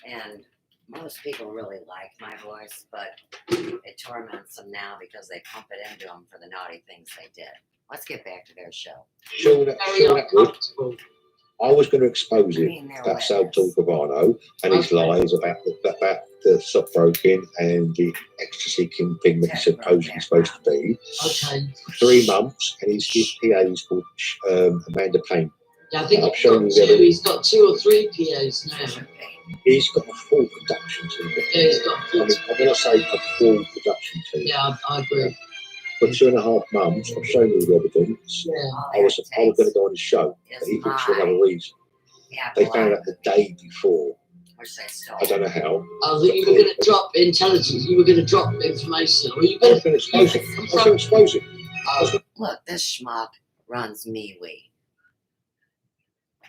And most people really like my voice, but it torments them now because they pump it into them for the naughty things they did. Let's get back to their show. Sure, I was going to expose him, that Salvatore Gravano, and his lies about the stockbroking and the ecstasy kingpin that he's supposedly supposed to be. Okay. 3 months, and his PA is called Amanda Payne. Yeah, I think he's got 2 or 3 PAs now. He's got a full production team. Yeah, he's got a full I'm going to say a full production team. Yeah, I agree. For 2.5 months, I've shown you the evidence. Yeah. I was going to go on his show, but he thinks for another reason. They found out the day before. I don't know how. I think you were going to drop intelligence. You were going to drop information. Or you I was going to expose it. I was going to expose it. Look, this schmuck runs MeWe.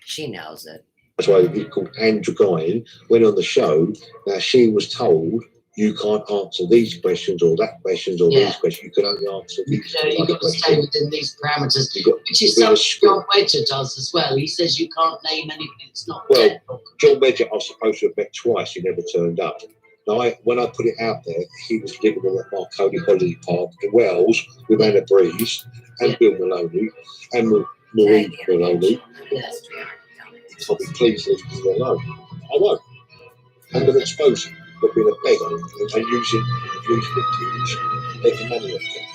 She knows it. That's why he called Andrew Guy went on the show. Now she was told you can't answer these questions or that questions or these questions. You can only answer these. You've got to stay within these parameters, which is something John Wedger does as well. He says you can't name anything that's not technical. John Wedger I was supposed to have met twice. He never turned up. Now, when I put it out there, he was living at Marconi Holiday Park in Wales with Anna Breeze and Bill Maloney and Marie Maloney. He told me, please leave me alone. I won't. I'm going to expose him for being a beggar and using police victims to make money off them.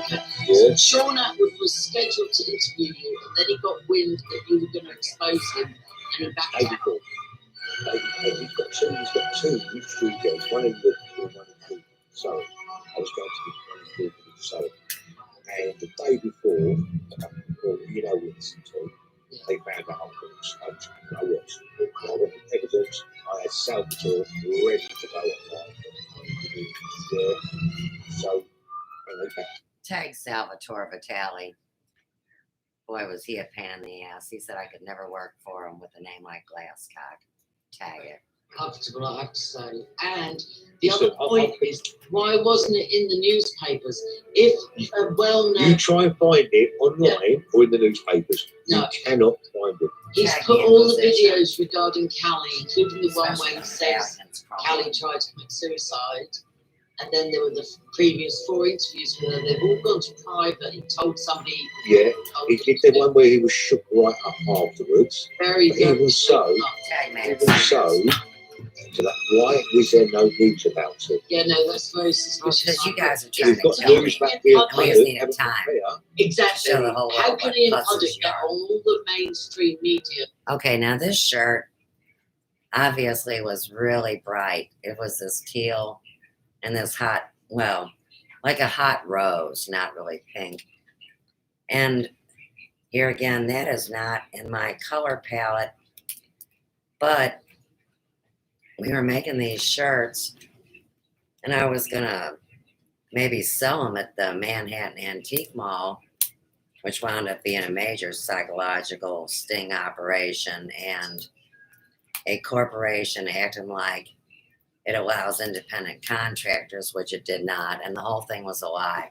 Okay. Yeah. Sean Atwood was scheduled to interview you, and then he got wind that you were going to expose him, and he backed out. He's got two studios, one in Liverpool and one in Surrey. I was going to be one in Liverpool and Surrey. And the day before, you know, Winston too, they found out I was I was. I went with evidence. I had Salvatore ready to go online. So, Tag Salvatore Vitale. Boy, was he a pain in the ass. He said I could never work for him with a name like Glasscock. Tag it. Comfortable, I have to say. And the other point is, why wasn't it in the newspapers? If a well-known... You try and find it online or in the newspapers. No. You cannot find it. He's put all the videos regarding Callie, including the one where he says Callie tried to commit suicide. And then there were the previous 4 interviews with her. They've all gone to private. He told somebody... Yeah, he did the one where he was shook right up afterwards. Very good. Even so, why was there no news about it? Yeah, no, that's very suspicious. Because you guys are trying You've got to tell news me. back here. We just need a time. Exactly. Show the whole How world can what Ian buses Puddock you get are. all the mainstream media? Okay, now this shirt obviously was really bright. It was this teal and this hot, well, like a hot rose, not really pink. And here again, that is not in my color palette, but we were making these shirts and I was gonna maybe sell them at the Manhattan Antique Mall, which wound up being a major psychological sting operation and a corporation acting like it allows independent contractors, which it did not, and the whole thing was a lie.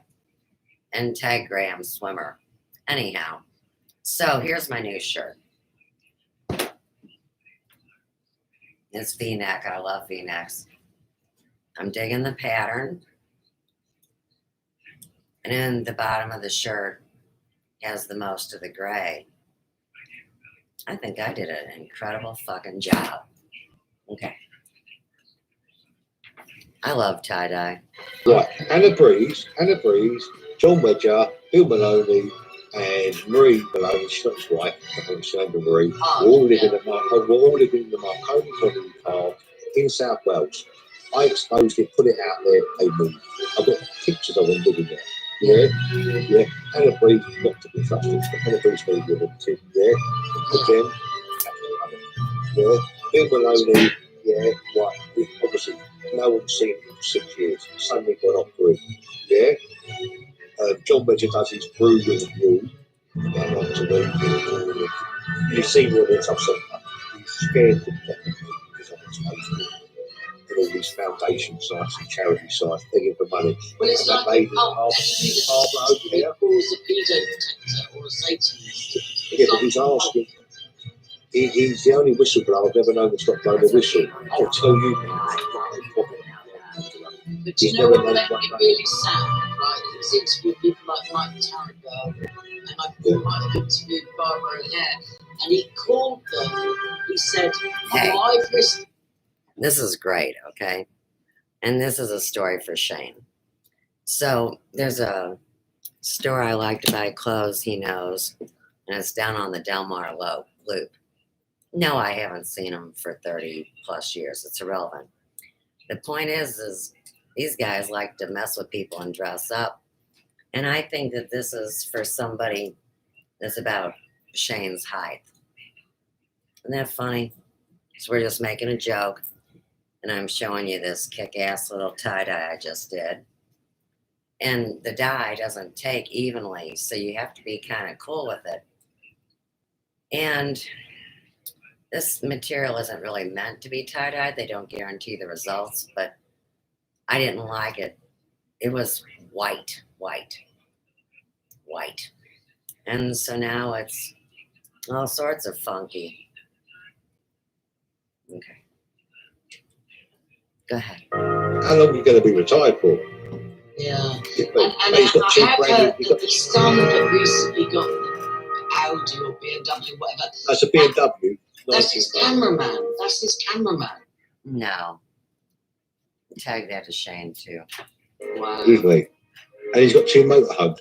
And tag Graham Swimmer. Anyhow, so here's my new shirt. It's V-neck. I love V-necks. I'm digging the pattern. And in the bottom of the shirt has the most of the gray. I think I did an incredible fucking job. Okay. I love tie-dye. Right, Anna Breeze, John Wedger, Bill Maloney, and Marie Maloney, Scott's wife, I think she's named Marie, we're all living in the Marconi Holiday Park in South Wales. I exposed it, put it out there, they moved. I've got pictures of them living there. Yeah. Anna Breeze, not to be trusted, but Anna Breeze very good at it. Yeah. Again, yeah. Bill Maloney, yeah, right. Obviously, no one's seen him for 6 years. Suddenly got off for him. Yeah. John Wedger does his brew with you. going on to the you see what it's upset. He's scared to get the because of his Facebook and all these foundation sites and charity sites begging for money. Well, it's And that like lady, Barbara over here, calls a pedo detector or a Satanist. yeah, but he's asking. He's the only whistleblower I've ever known that's not blown a whistle. I'll tell you. But you know what made me really sad? Right, he's interviewed people like Mike Tarrago, and I might have interviewed Barbara O'Hare, and he called them. He said, Hey. I've listened. This is great, okay? And this is a story for Shane. So there's a store I like to buy clothes, he knows, and it's down on the Del Mar Loop. No, I haven't seen him for 30 plus years. It's irrelevant. The point is these guys like to mess with people and dress up. And I think that this is for somebody that's about Shane's height. Isn't that funny? So we're just making a joke. And I'm showing you this kick-ass little tie-dye I just did. And the dye doesn't take evenly, so you have to be kind of cool with it. And this material isn't really meant to be tie-dyed. They don't guarantee the results, but I didn't like it. It was white. And so now it's all sorts of funky. Okay. Go ahead. How long are you going to be retired for? Yeah. And I have heard that the son that recently got the Audi or BMW, whatever. That's a BMW. That's his cameraman. No. Tag that to Shane too. Wow. Really? And he's got 2 motorhomes.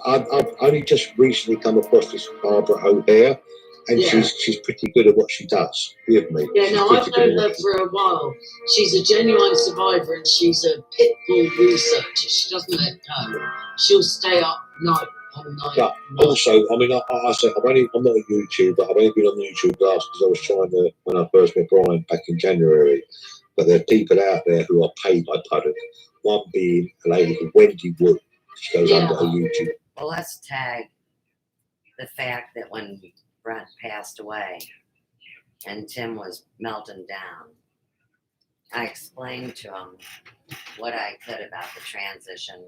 I've only just recently come across this Barbara O'Hare, and she's pretty good at what she does. Forgive me. Yeah, no, I've known her for a while. She's a genuine survivor, and she's a pit bull researcher. She doesn't let go. She'll stay up night on night. But also, I mean, I say I'm not a YouTuber. I've only been on YouTube last because I was trying to when I first met Brian back in January. But there are people out there who are paid by product. One being a lady called Wendy Wood. She goes under her YouTube. Well, let's tag the fact that when Brent passed away and Tim was melting down, I explained to him what I could about the transition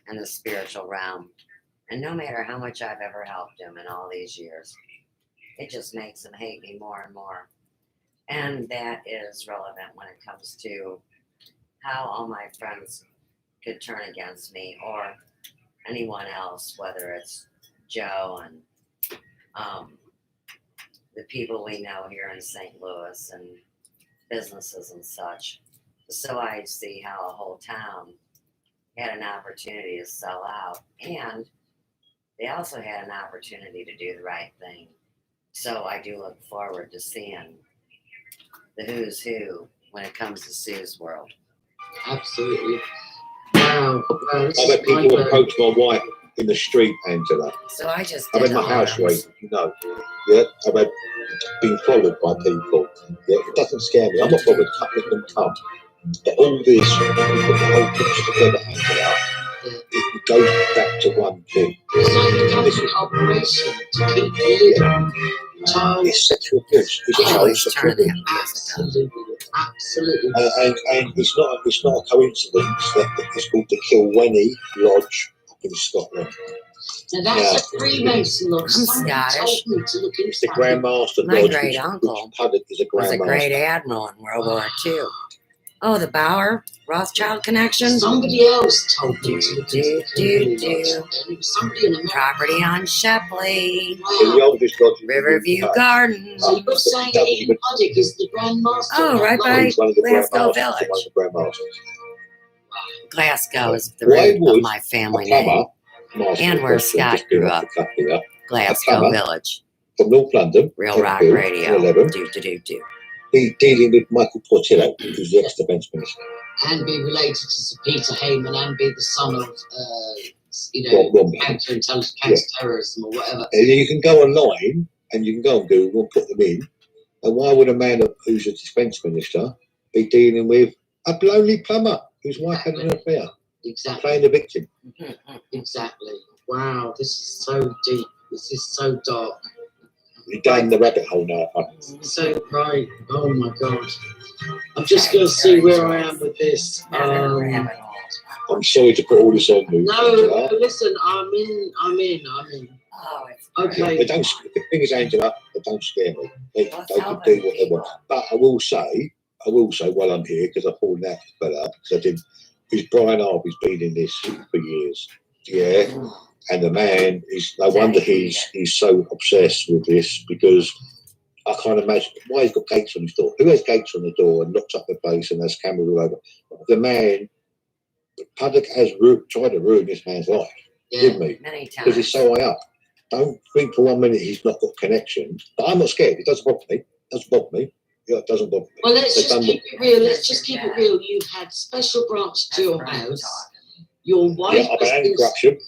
and the spiritual realm. And no matter how much I've ever helped him in all these years, it just makes him hate me more and more. And that is relevant when it comes to how all my friends could turn against me or anyone else, whether it's Joe and the people we know here in St. Louis and businesses and such. So I see how a whole town had an opportunity to sell out, and they also had an opportunity to do the right thing. So I do look forward to seeing the who's who when it comes to Sue's world. Absolutely. Wow. I've had people approach my wife in the street, Angela. So I just I've had my house raided, you know. Yeah, I've had been followed by people. Yeah, it doesn't scare me. I'm not bothered. Let them come. But all this, we put the whole picture together, Angela. It goes back to one thing. It's like the government operation to keep living. It's sexual abuse. It's child sexual abuse. Absolutely. And it's not a coincidence that it's called the Kilwenny Lodge up in Scotland. Now that's a Freemason lodge. Someone Scottish. told me to look into It's the Grand Master My Lodge. great uncle Is a was Grand a Master. great admiral in World War II. Oh, the Bauer Rothschild connection? Somebody else told me to look into the somebody in America. Property on Shepley. The oldest lodge in Riverview Gardens. So you're saying that Ian Puddick is the Grand Master? Oh, right by Glasgow Village. One of the Grand Masters. Glasgow is the root of my family name. And where Scott grew up. Glasgow Village. From North London. Real Rock Radio. 11. Do. Dealing with Michael Portillo, who's the ex-defence minister. And be related to Sir Peter Heyman and be the son of, counter-terrorism or whatever. And you can go online and you can go on Google and put them in. And why would a man who's a defence minister be dealing with a lonely plumber whose wife had an affair? Exactly. Playing the victim. Exactly. Wow, this is so deep. This is so dark. You're down the rabbit hole now, hon. So bright. Oh my god. I'm just going to see where I am with this. I'm sorry to put all this on you. No, listen, I'm in. Oh, it's Okay. They don't. The thing is, Angela, they don't scare me. They can do what they want. But I will say while I'm here, because I pulled that fella, because I did. Because Brian Harvey's been in this for years. Yeah. And the man is no wonder he's so obsessed with this, because I can't imagine why he's got gates on his door. Who has gates on the door and locks up the place and has cameras all over? The man, the public has tried to ruin this man's life, didn't he? Many times. Because he's so high up. Don't think for 1 minute he's not got connections. But I'm not scared. It doesn't bother me. Yeah, it doesn't bother me. Well, let's just keep it real. You had special branch to your house. Your wife I'm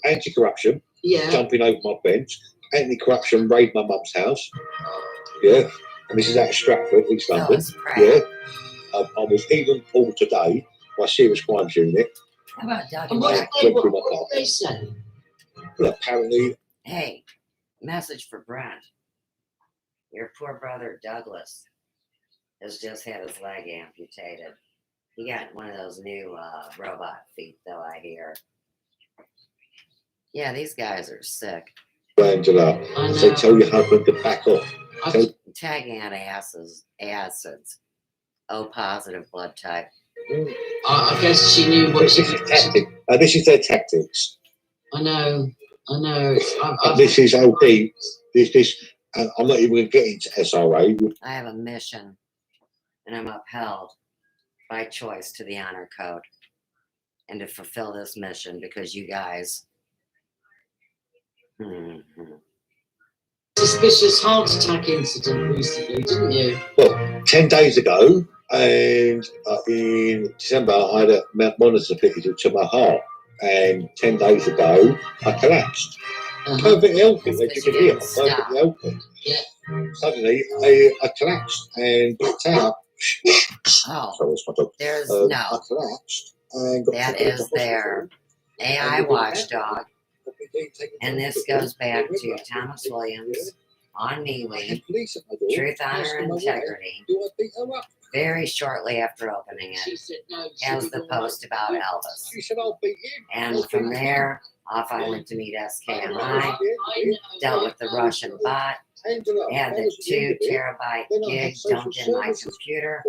anti-corruption, Yeah. jumping over my fence, anti-corruption, raid my mum's house. Yeah. And this is out of Stratford, East London. Yeah. I was even pulled today by Serious Crimes Unit. How about Doug? And what did they say? Well, apparently. Hey, message for Brent. Your poor brother Douglas has just had his leg amputated. He got one of those new robot feet, though, I hear. Yeah, these guys are sick. Angela, so tell your husband to back off. Tagging out acids. O positive blood type. I guess she knew what she was. This is their tactics. I know. This is OD. I'm not even going to get into SRA. I have a mission, and I'm upheld by choice to the honor code, and to fulfill this mission because you guys. Suspicious heart attack incident recently, didn't you? Well, 10 days ago, and in December, I had a monitor fitted to my heart, and 10 days ago, I collapsed. Perfectly healthy, as you can hear, perfectly healthy. Yeah. Suddenly, I collapsed and blacked out. Oh, sorry, that's my dog. There's I collapsed and got that taken to is the their AI watchdog, and this goes back to Thomas Williams on MeWe, Truth, Honor, and Integrity. Very shortly after opening it, as the post about Elvis. And from there, off I went to meet SKMI, dealt with the Russian bot, had the 2 terabyte gig dumped in my computer,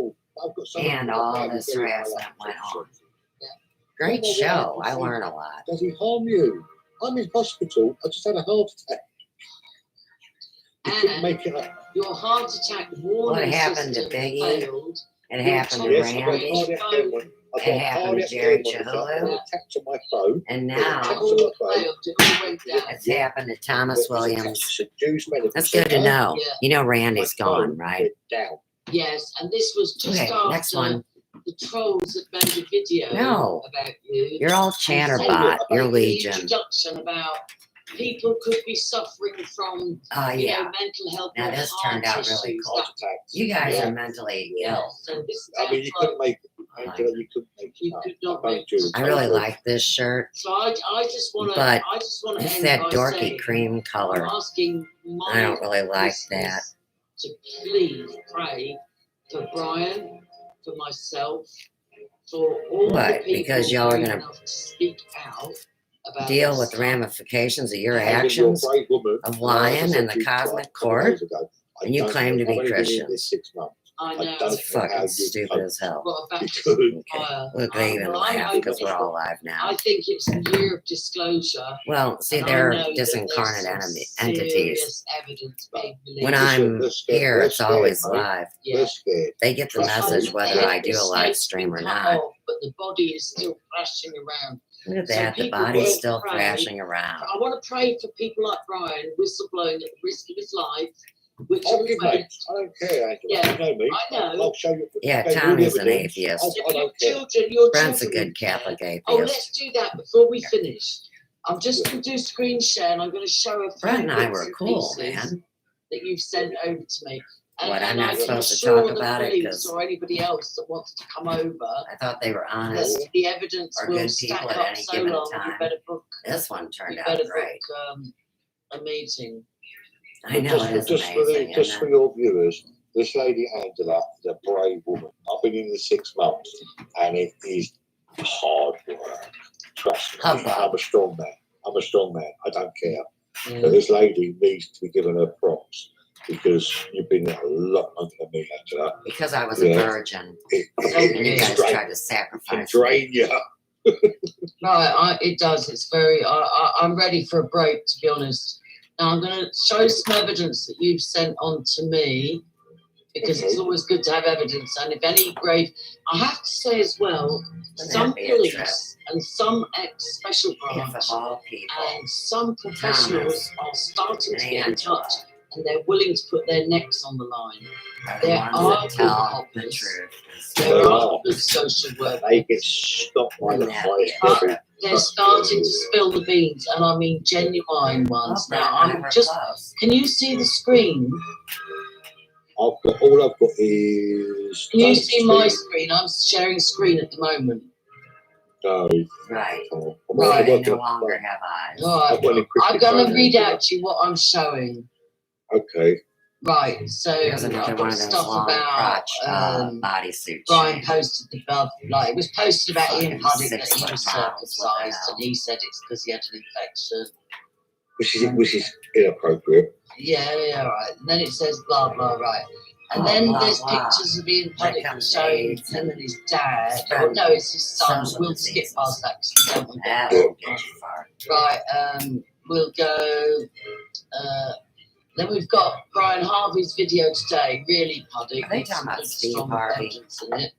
and all this harassment went on. Great show. I learned a lot. Does he harm you? I'm in hospital. I just had a heart attack. You couldn't make it up. Your heart attack warning What happened to system Biggie? failed. It happened to Yes, Randy. It happened to Jerry Chahulu. And now it's happened to Thomas Williams. That's good to know. You know Randy's gone, right? Yes, and this was just Okay, after next one. the trolls that made a video No. about you. You're all And chatterbot. said You're the Legion. introduction about people could be suffering from Yeah. mental health. Now or this heart turned out really issues. cool. You guys are mentally ill. So this I mean, you couldn't make it. Angela, you couldn't make it. You could not I make do. I really like this shirt, So I just want to. but I just want to it's end that by dorky saying, cream color. I'm asking my I don't really like listeners that. to please pray for Brian, for myself, for all the What? people Because y'all are brave gonna enough to speak out about deal this with the stuff. ramifications of your Angela, you're a actions brave woman. of And lying as I in said to the you cosmic a couple of court, days ago, and you claim to I've be only been in this Christians. 6 months. I know. don't It's know how fucking you stupid cope. as hell. Got a You baptism could. of fire. Look, they even Well, I'm laugh hoping because we're all alive now. I think it's a year of disclosure. Well, see, and I they're know that disincarnate there's some entities. serious evidence being When believed. I'm They're scared. here, They're it's always scared, mate. live. Yeah. They're scared. They get the Trust message me. whether I do a live stream or not. But the body is still thrashing around. Look at So that. The people body's will still pray. thrashing around. I want to pray for people like Brian, whistleblowing at the risk of his life, which I'll I'm give afraid. mate. I don't care, Angela. Yeah, You know me. I know. I'll show you. Yeah, I'll show you Tommy's the an evidence. atheist. I Your don't care. children, your Brent's a children. good Catholic Oh, atheist. let's do that before we finish. I'm just going to do screen share and I'm going to show a few Brent and I bits were and cool, pieces man. that you've sent over to me. What, I'm and not I can supposed to assure talk the about it? police 'Cause or anybody else that wants to come over I thought they were that honest the evidence or will good stack people at up any so given long. time. You better book. This one turned You out better great. book a meeting. I know it is just amazing. just for your viewers, this lady Angela is a brave woman. I've been in the 6 months, and it is hard work. Trust me, I'm a strong man. I'm a strong man. I don't care. So this lady needs to be given her props because you've been there a lot longer than me, Angela. Because I was a virgin, and you guys tried to sacrifice drain you. Right, it does. It's very. I'm ready for a break, to be honest. Now I'm going to show some evidence that you've sent on to me, because it's always good to have evidence. And if any grave, I have to say as well, some police and some ex-special branch and some professionals are starting to get in touch, and they're willing to put their necks on the line. There are good helpers. There are good social workers. They get stopped by the highest. They're starting to spill the beans, and I mean genuine ones. Now, I'm just. Can you see the screen? All I've got is. Can you see my screen? I'm sharing screen at the moment. No. Right. Right. They no longer have eyes. Right. I'm going to read out to you what I'm showing. Okay. Right, so There's another I've one got of those stuff long about crotch bodysuits. Brian posted above, like it was posted about Ian Puddick that he was circumcised, and he said it's because he had an infection. Which is inappropriate. Yeah, right. And then it says blah blah, right. And then there's pictures of Ian Puddick showing him and his dad. Oh no, it's his son. We'll skip past that because we don't want to get too far. Right, we'll go. Then we've got Brian Harvey's video today. Really, Puddick. Are they talking about Steve Harvey? In it.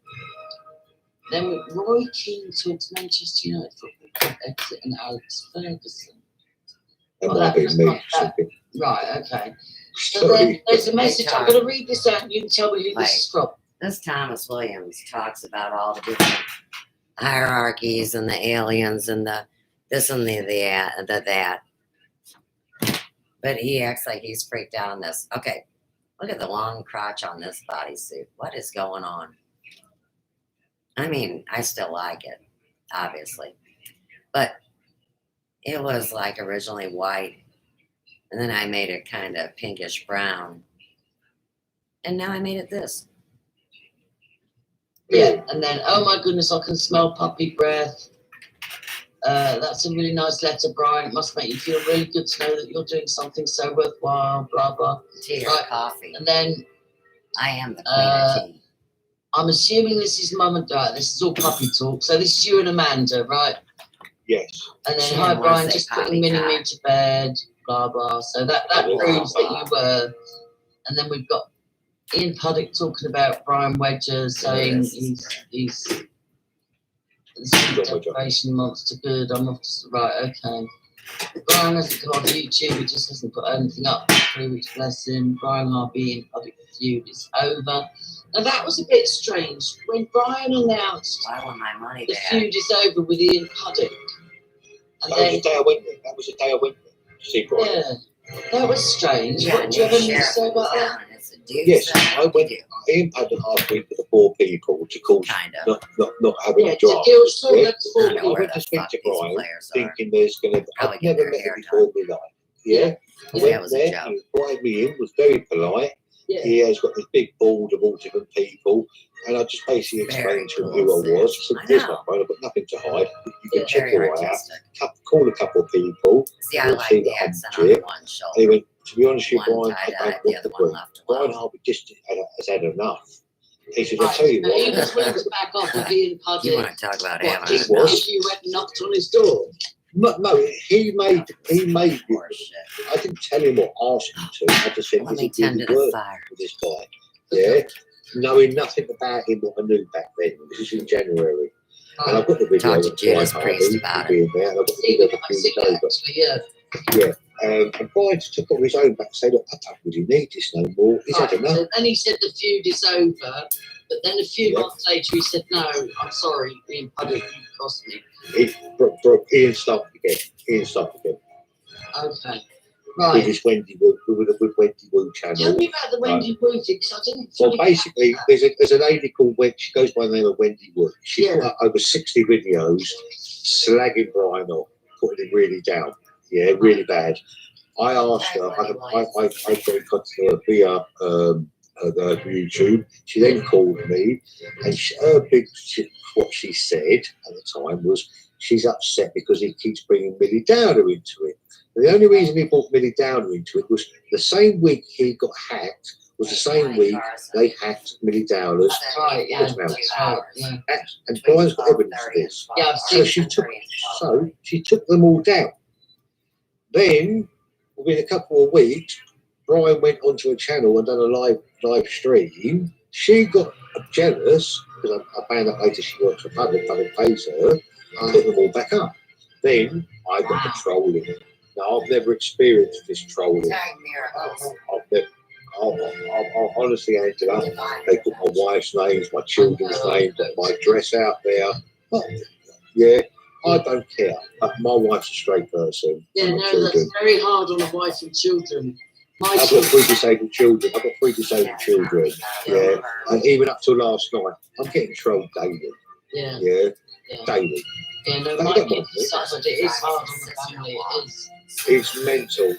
Then Roy Keane talks Manchester United football club exit and Alex Ferguson. That might be me. Right, okay. So then there's a message. I'm going to read this out and you can tell me who this is from. This Thomas Williams talks about all the different hierarchies and the aliens and the this and the that. But he acts like he's freaked out on this. Okay, look at the long crotch on this bodysuit. What is going on? I mean, I still like it, obviously. But it was like originally white. And then I made it kind of pinkish brown. And now I made it this. Yeah, and then, oh my goodness, I can smell puppy breath. That's a really nice letter, Brian. It must make you feel really good to know that you're doing something so worthwhile, blah, blah. Tea or coffee. And then... I am the queen of tea. I'm assuming this is mum and dad. This is all puppy talk. So this is you and Amanda, right? Yes. And then, hi, Brian, just putting Mini-Me to bed, blah, blah. So that proves that you were. And then we've got Ian Puddick talking about Brian Wedger, saying he's the deprivation monster good. I'm off to right, okay. Brian hasn't come on YouTube, he just hasn't put anything up. 3 weeks blessing. Brian Harvey and Puddick feud is over. Now that was a bit strange. When Brian announced the feud is over with Ian Puddick. And that was the day I went there. That was the day I went there to see Brian. Yeah, that was strange. Yeah, what do you have anything to say about that? Yes, I went. Ian Puddick asked me for the 4 people to cause not having a job. I went to speak to Brian, thinking there's going to. I've never met him before in my life. Yeah, I went there. He invited me in. Was very polite. Yeah. He has got this big board of all different people, and I just basically explained to him who I was. I said, "There's my phone. I've got nothing to hide. You can check it all out. Call a couple of people. See, I like the accent on one shoulder. He went, to be honest with you, Brian, I don't want the brief. Brian Harvey just has had enough. He said, I'll tell you what. He was willing to back off with Ian Puddick. You want to talk about having enough? You went and knocked on his door. No, he made it. I didn't tell him or ask him to. I just said, is it really work with this guy? Yeah, knowing nothing about him what I knew back then. This is in January. And I've got the video. Talk to Judas Priest about it. There, and I've got the video of yeah. And Brian just took it on his own back and said, look, I don't really need this no more. He's had enough. So then he said the feud is over. But then a few months later he said, no, I'm sorry, Ian Puddick, you cost me. Ian stopped again. Okay. Right. With Wendy Woo, with Wendy Woo channel. Tell me about the Wendy Woo thing, because I didn't. Well, basically, there's a lady called Wendy. She goes by the name of Wendy Woo. She's got over 60 videos slagging Brian off, putting him really down. Yeah, really bad. I asked her, I got in contact with her via YouTube. She then called me, and what she said at the time was she's upset because he keeps bringing Millie Downer into it. And the only reason he brought Millie Downer into it was the same week he got hacked was the same week they hacked Millie Downer's emails. And Brian's got evidence of this. So she took them all down. Then, within a couple of weeks, Brian went onto a channel and done a live stream. She got jealous because I found out later she works for public pays her, and put them all back up. Then I got the trolling. Now I've never experienced this trolling. Honestly, Angela, they put my wife's names, my children's names, my address out there. But, yeah, I don't care. My wife's a straight person. Yeah, no, that's very hard on a wife and children. I've got 3 disabled children. Yeah, and even up till last night, I'm getting trolled daily. Yeah. Daily. Yeah, no, my kids suffered. It is hard on the family. It is. It's mental.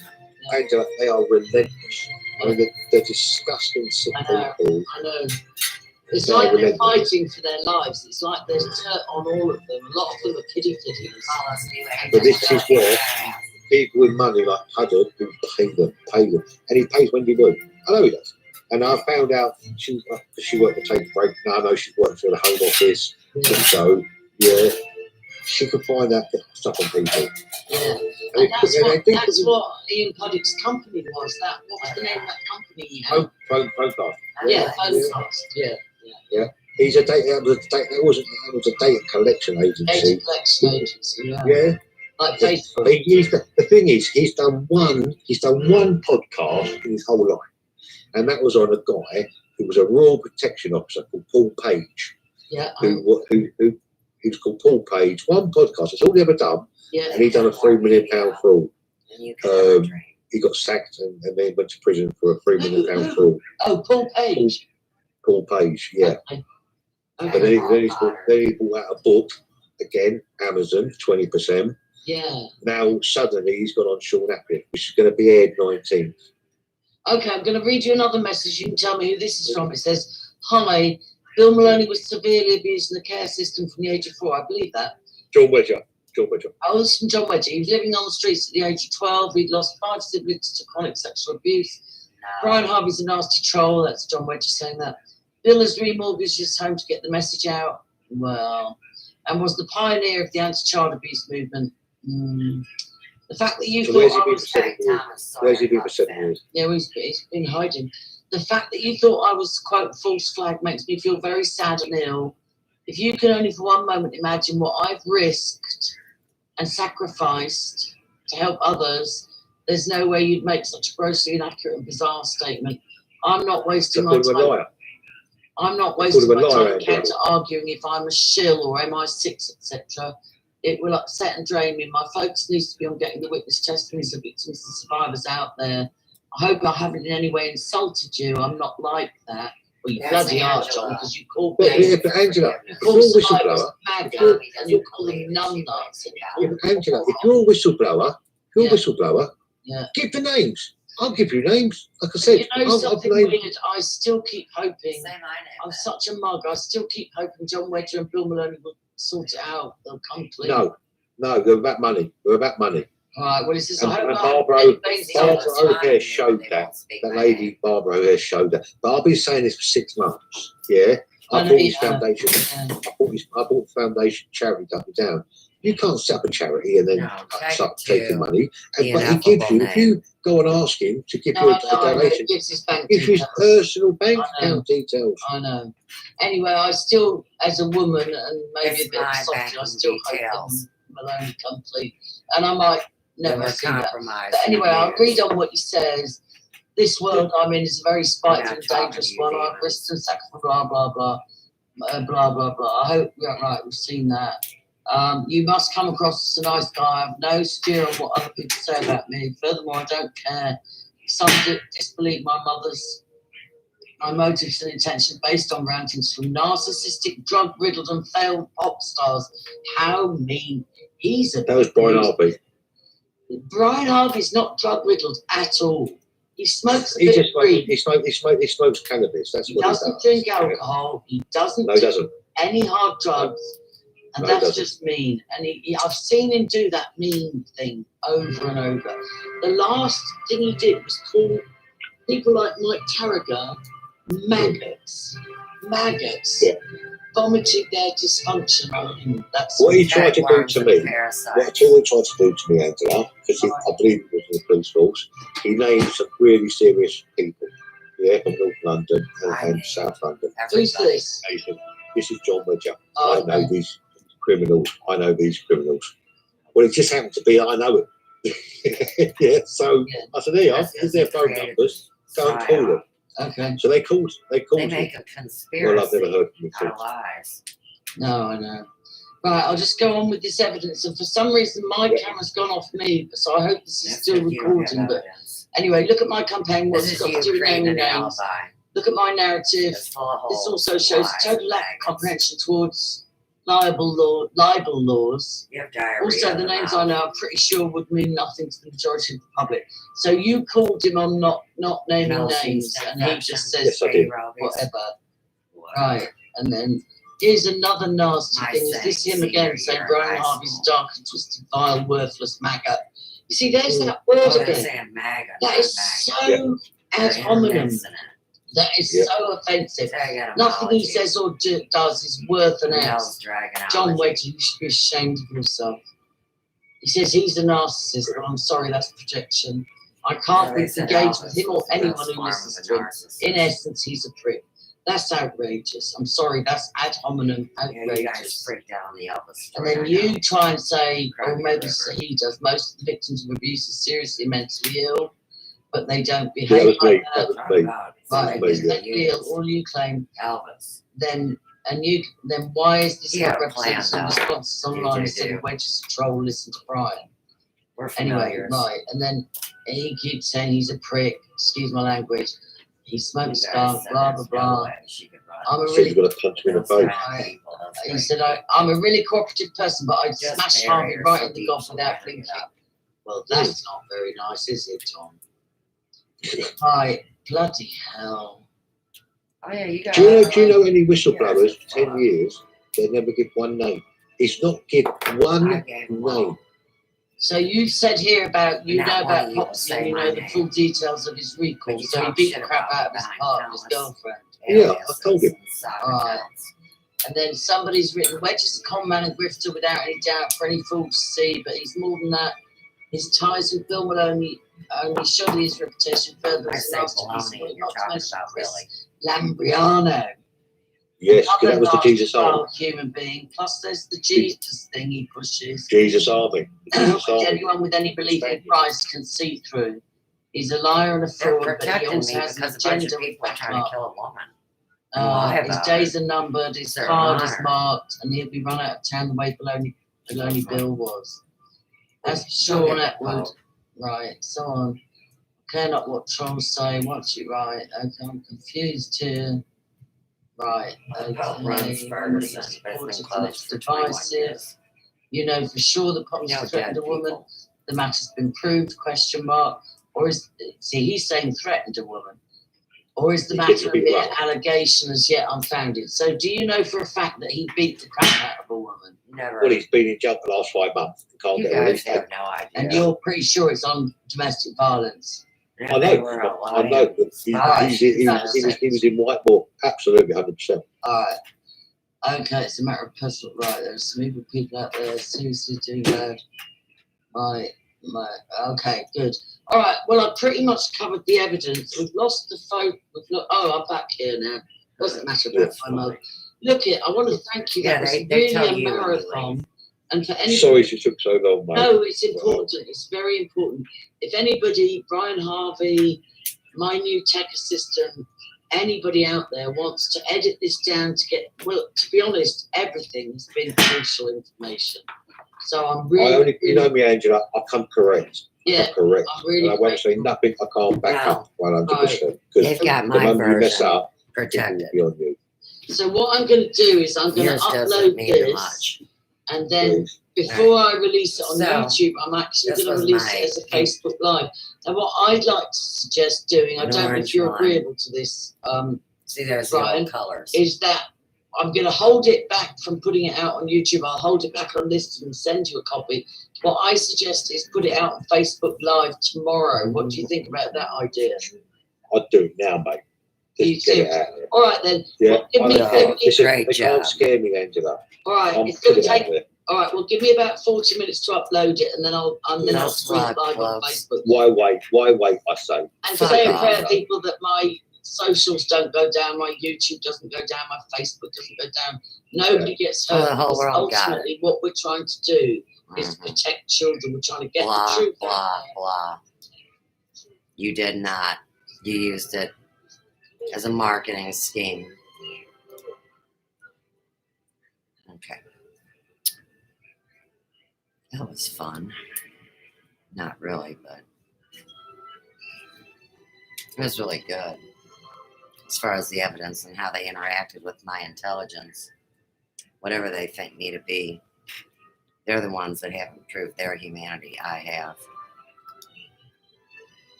Angela, they are relentless. I mean, they're disgusting, sick people. I know. It's like they're fighting for their lives. It's like there's dirt on all of them. A lot of them are kitty kitties. But this is where people with money like Huddard will pay them. And he pays when you do. I know he does. And I found out she worked for Take a Break. Now I know she worked for the Home Office. So, yeah, she could find out stuff on people. Yeah. And that's what Ian Puddick's company was. What was the name of that company he had? Phonecast. Yeah, Phonecast. Yeah. He's a data. That was a data collection agency. Yeah. Like Facebook. The thing is, he's done one podcast in his whole life, and that was on a guy who was a Royal Protection Officer called Paul Page. Yeah. Who was called Paul Page. One podcast. That's all he ever done. Yeah. And he done a £3 million fraud. He got sacked and then went to prison for a £3 million fraud. Oh, Paul Page. Paul Page, yeah. Okay. And then he bought out a book again, Amazon, 20%. Yeah. Now suddenly he's gone on Sean Appin, which is going to be aired 19th. Okay, I'm going to read you another message. You can tell me who this is from. It says, "Hi, Bill Maloney was severely abused in the care system from the age of 4." I believe that. John Wedger. I was from John Wedger. He was living on the streets at the age of 12. He'd lost 5 siblings to chronic sexual abuse. Brian Harvey's a nasty troll. That's John Wedger saying that. Bill has remortgaged his home to get the message out. Well, and was the pioneer of the anti-child abuse movement. The fact that you thought I was... Where's he been for 7 years? Yeah, he's been hiding. The fact that you thought I was, quote, false flag makes me feel very sad and ill. If you can only for one moment imagine what I've risked and sacrificed to help others, there's no way you'd make such a grossly inaccurate and bizarre statement. I'm not wasting my time. I'm not wasting my time counter arguing if I'm a shill or MI6, etc. It will upset and drain me. My focus needs to be on getting the witness testimonies of victims and survivors out there. I hope I haven't in any way insulted you. I'm not like that. Well, you bloody are, John, because you called me. But Angela, you call survivors maggot and you call them numbnuts. Angela, if you're a whistleblower, give the names. I'll give you names. Like I said, you know something weird? I still keep hoping. I'm such a mug. I still keep hoping John Wedger and Bill Maloney will sort it out. They'll come clean. No, they're about money. All right. Well, it's just Barbara O'Hare showed that. That lady Barbara O'Hare showed that. But I've been saying this for 6 months. Yeah. I bought his foundation. I bought the foundation charity up and down. You can't set up a charity and then start taking money. But he gives you, if you go and ask him to give you a donation, he gives his bank details. His personal bank account details. I know. Anyway, I still, as a woman and maybe a bit softy, I still hope that Maloney complete. And I might never see that. But anyway, I'll read on what he says. This world I'm in is a very spiteful and dangerous one. I've risked and sacrificed, blah, blah, blah, blah, blah, blah. I hope you're right, we've seen that. You must come across as a nice guy. I have no steer on what other people say about me. Furthermore, I don't care. Some disbelieve my motives and intentions based on rantings from narcissistic, drug-riddled and failed pop stars. How mean. That was Brian Harvey. Brian Harvey's not drug riddled at all. He smokes a He bit just of weed. he smokes cannabis. That's He what he doesn't does. drink alcohol. He doesn't No, he do doesn't. any hard drugs. And No, he that's doesn't. just mean. And I've seen him do that mean thing over and over. The last thing he did was call people like Mike Carragher maggots. Maggots. Yeah. Vomiting their dysfunction on him. That's What he tried to do to me, Parasites. what he tried to do to me, Angela, because I believe it was in the police force, he named some really serious people. Yeah, from North London and South London. Who's this? He said, this is John Wedger. Oh, I know these criminals. I know these criminals. Well, it just happened to be I know it. Yeah, so I said, there you are. Here's their phone numbers. Go and call them. Okay. So they called. They They me. make a conspiracy Well, I've never heard from out you. of lies. No, I know. Right, I'll just go on with this evidence. And for some reason, my camera's gone off me, so I hope this is That's still if you don't have recording. But evidence. anyway, look at my campaign. What's This it is got to you do with creating naming an names? alibi. Look at my narrative. It's full of This holes also and shows lies total and lack of maggots. comprehension towards libel laws. You have diarrhea. Also, in the the names mouth. I know, I'm pretty sure would mean nothing to the majority of the public. So you called him on not naming Mel's names, and he just says Yes, I did. whatever. Right, and then here's another nasty My thing. Is this him senior again saying year in Brian high Harvey's school. dark and twisted, vile, worthless maggot? You see, there's that word Oh, they're again. saying MAGA. That not is maggot. so ad They're hominem. intermixing it. That is Yeah. so offensive. Taking Nothing he apology. says or does is worth an Mel's ounce. dragging out. John Wedger, you should be ashamed of yourself. He says he's a narcissist, but I'm sorry, that's projection. I can't they said engage with Elvis him or was the anyone best who form listens of a to him. narcissist. In essence, he's a prick. That's outrageous. I'm sorry, that's ad hominem Yeah, you guys outrageous. freaked out on the Elvis And story. then I you know. try and say, or Crappy maybe river. he does, most of the victims of abuse are seriously mentally ill, but they don't Yeah, that behave was me. like That that. was me. God, it's Right, me, is yeah. that deal? All you claim, Elvis. then why is this You not have a represented plan, some though. responses You online do. instead of wedges to troll, listen to Brian? We're Anyway, familiars. right, and then he keeps saying he's a prick, excuse my language, he smokes You guys skunk, said blah, there's blah, no blah. way she could run. I'm a So really you've got to punch me in the Those face. kind of people, those He great said, people. I'm a really cooperative person, but I'd Just smash bury Harvey her right so in the deep gob she'll without never thinking. get up. Well, that's not very nice, is it, Tom? Right, bloody hell. Oh yeah, you got. Do you know any whistleblowers for 10 years? They never give one name. It's not give one I gave them name. all. So you said here about, you Not know one about of you will Popsy, say you my know the name. full details of his recall. But you So he talk beat shit the crap about out of his behind partner, his fellas. girlfriend. Yeah, I told him. Alright. And then somebody's written, Wedge is a con man and grifter without any doubt for any fool to see, but he's more than that. His ties with Bill will only shoddy his reputation further I as say last to baloney, be and you're not to talking mention about Chris Billy. Lambriano. Yes, 'cause Another that was the nasty, Jesus Army. vile human being. Plus there's the Jesus thing he pushes. Jesus Army. The Jesus Which Army. anyone with any belief in Christ can see through. He's a liar and a They're fraud, but he protecting also me has an because a bunch agenda of with people are trying to kill a woman. his days are numbered, his Their card is honor. marked, and he'll be run out of town the way Baloney Bill was. That's Don't Sean get Atwood. involved. Right, so on. Care not what trolls say, once you right. Okay, I'm confused here. Right, Belt runs okay. Ferguson, but it's been closed for 21 years. You know for sure the Pops No threatened dead a woman. people. The matter's been proved, question mark. Or is, see, he's saying threatened a woman. Or is the He matter didn't a beat mere one. allegation as yet unfounded? So do you know for a fact that he beat the crap out of a woman? Never. Well, he's been in jail for the last 5 months. Can't You get guys released. have no idea. And you're pretty sure it's on domestic violence? And I they know. were a I know. lying But spy. he was in Whitehall. Absolutely, 100%. Alright. Okay, it's a matter of personal right. There's some evil people out there seriously doing bad. Right. Okay, good. Alright, well I've pretty much covered the evidence. We've lost the photo. I'm back here now. Doesn't matter about my mother. Look it, I want to thank you. Yeah, That was they really tell a you when you marathon. And for anybody, Sorry she took so long, mate. no, it's important. It's very important. If anybody, Brian Harvey, my new tech assistant, anybody out there wants to edit this down to get, well, to be honest, everything has been crucial information. So I'm really, you know me, Angela, I come correct. Yeah, I'm correct. I'm really and I won't say nothing I can't back No. up 100%. They've got the my moment you mess version up, protected. it will be on you. So what I'm going to do is I'm going to Yours upload doesn't mean this, much. and then before I release it on So, YouTube, I'm actually this going to was release my it as a Facebook Live. And what I'd like to suggest doing, I don't know if orange you're one. agreeable to this, See, there's Brian, the old colors. is that I'm going to hold it back from putting it out on YouTube. I'll hold it back on list and send you a copy. What I suggest is put it out on Facebook Live tomorrow. What do you think about that idea? I'd do it now, mate. Just get it out there. All right then. Yeah. Well, give me, Listen, Great they job. can't scare me, Angela. all right, I'm it's going to putting it take. out there. All right, well, give me about 40 minutes to upload it, and then I'll That's put it right, live on gloves. Facebook. Why wait? Why wait? I say. And Fuck say a off. prayer, people, that my socials don't go down, my YouTube doesn't go down, my Facebook doesn't go down. Nobody gets Oh, hurt. the whole because world got ultimately, what we're trying to do is Mhm. protect children. We're trying to get Blah, the truth out blah, there. blah. You did not. You used it as a marketing scheme. Okay. That was fun. Not really, but it was really good. As far as the evidence and how they interacted with my intelligence, whatever they think me to be, they're the ones that haven't proved their humanity. I have.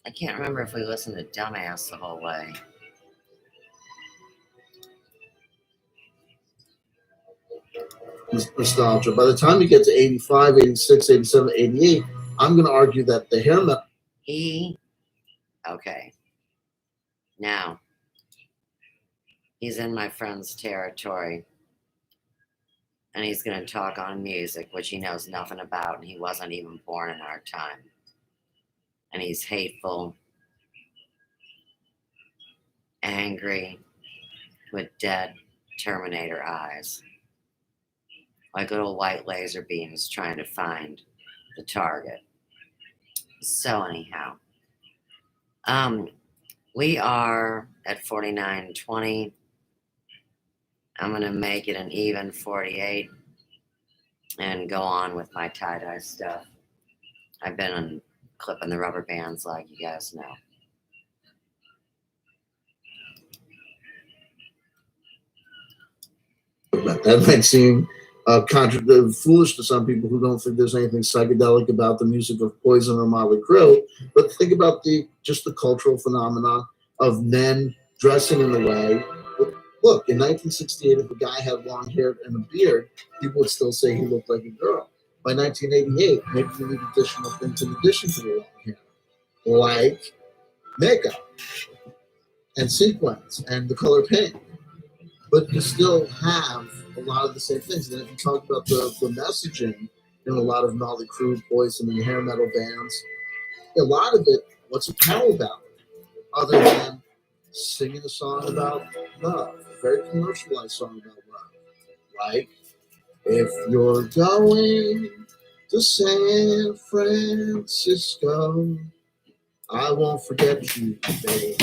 I can't remember if we listened to Dumbass the whole way. Nostalgia. By the time you get to 85, 86, 87, 88, I'm going to argue that the hair metal. Okay. Now, he's in my friend's territory, and he's going to talk on music, which he knows nothing about, and he wasn't even born in our time. And he's hateful, angry, with dead Terminator eyes, like little white laser beams trying to find the target. So anyhow, we are at 49.20. I'm gonna make it an even 48 and go on with my tie-dye stuff. I've been clipping the rubber bands, like you guys know. That might seem foolish to some people who don't think there's anything psychedelic about the music of Poison or Motley Crue, but think about just the cultural phenomenon of men dressing in the way. Look, in 1968, if a guy had long hair and a beard, people would still say he looked like a girl. By 1988, maybe you need additional things in addition to the long hair, like makeup and sequins and the color pink. But you still have a lot of the same things. And if you talk about the messaging in a lot of Motley Crue, Poison, and hair metal bands, a lot of it, what's a power ballad? Other than singing a song about love, a very commercialized song about love. Like, if you're going to San Francisco, I won't forget you, babe.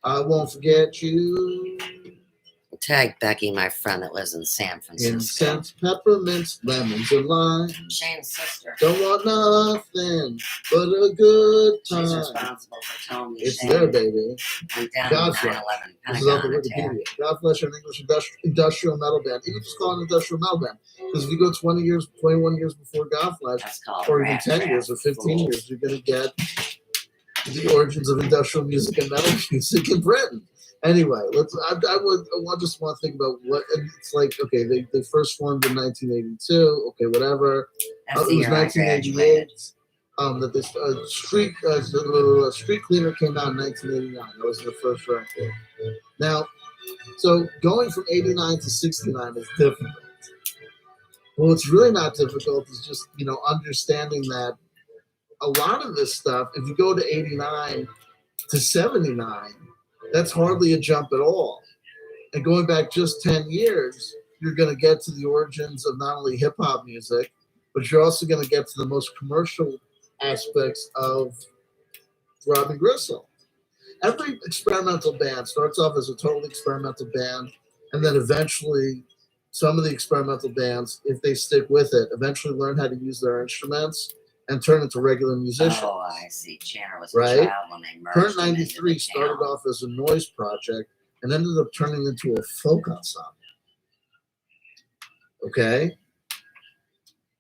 I won't forget you. Tag Becky, my friend that lives in San Francisco. Incense, peppermints, lemons, and lime. Shane's sister. Don't want nothing but a good time. She's responsible for telling me It's Shane there, baby. went down Godflesh. in 9/11 This is off the Pentagon attack. Wikipedia. Godflesh are an English industrial metal band. You can just call it an industrial metal band. Because if you go 20 years, 21 years before Godflesh, or even 10 years or 15 years, you're going to get the origins of industrial music and metal music in Britain. Anyway, I just want to think about what it's like. Okay, they first formed in 1982. Okay, whatever. It was 1988. That this Street Cleaner came out in 1989. That was their first record. Now, so going from 89 to 69 is difficult. Well, it's really not difficult. It's just understanding that a lot of this stuff, if you go to 89 to 79, that's hardly a jump at all. And going back just 10 years, you're going to get to the origins of not only hip-hop music, but you're also going to get to the most commercial aspects of Robin Gristle. Every experimental band starts off as a totally experimental band, and then eventually some of the experimental bands, if they stick with it, eventually learn how to use their instruments and turn into regular musicians. Oh, I see. Chandler was Right? a child when they merged. Current 93 started off as a noise project and ended up turning into a folk ensemble. Okay?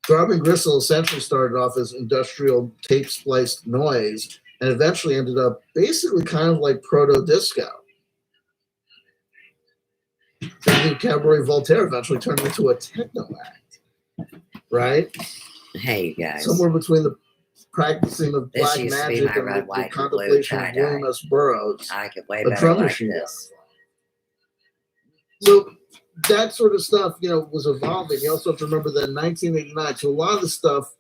Throbbing Gristle essentially started off as industrial tape-spliced noise and eventually ended up basically kind of like proto-disco. Thinking Cabaret Voltaire eventually turned into a techno act, right? Hey, you guys. Somewhere between the practicing of This black used to be magic my and red, the white, and blue contemplation of tie-dye. William S. Burroughs, I could way a better drum like machine. this. So that sort of stuff, was evolving. You also have to remember that in 1989, so a lot of the stuff,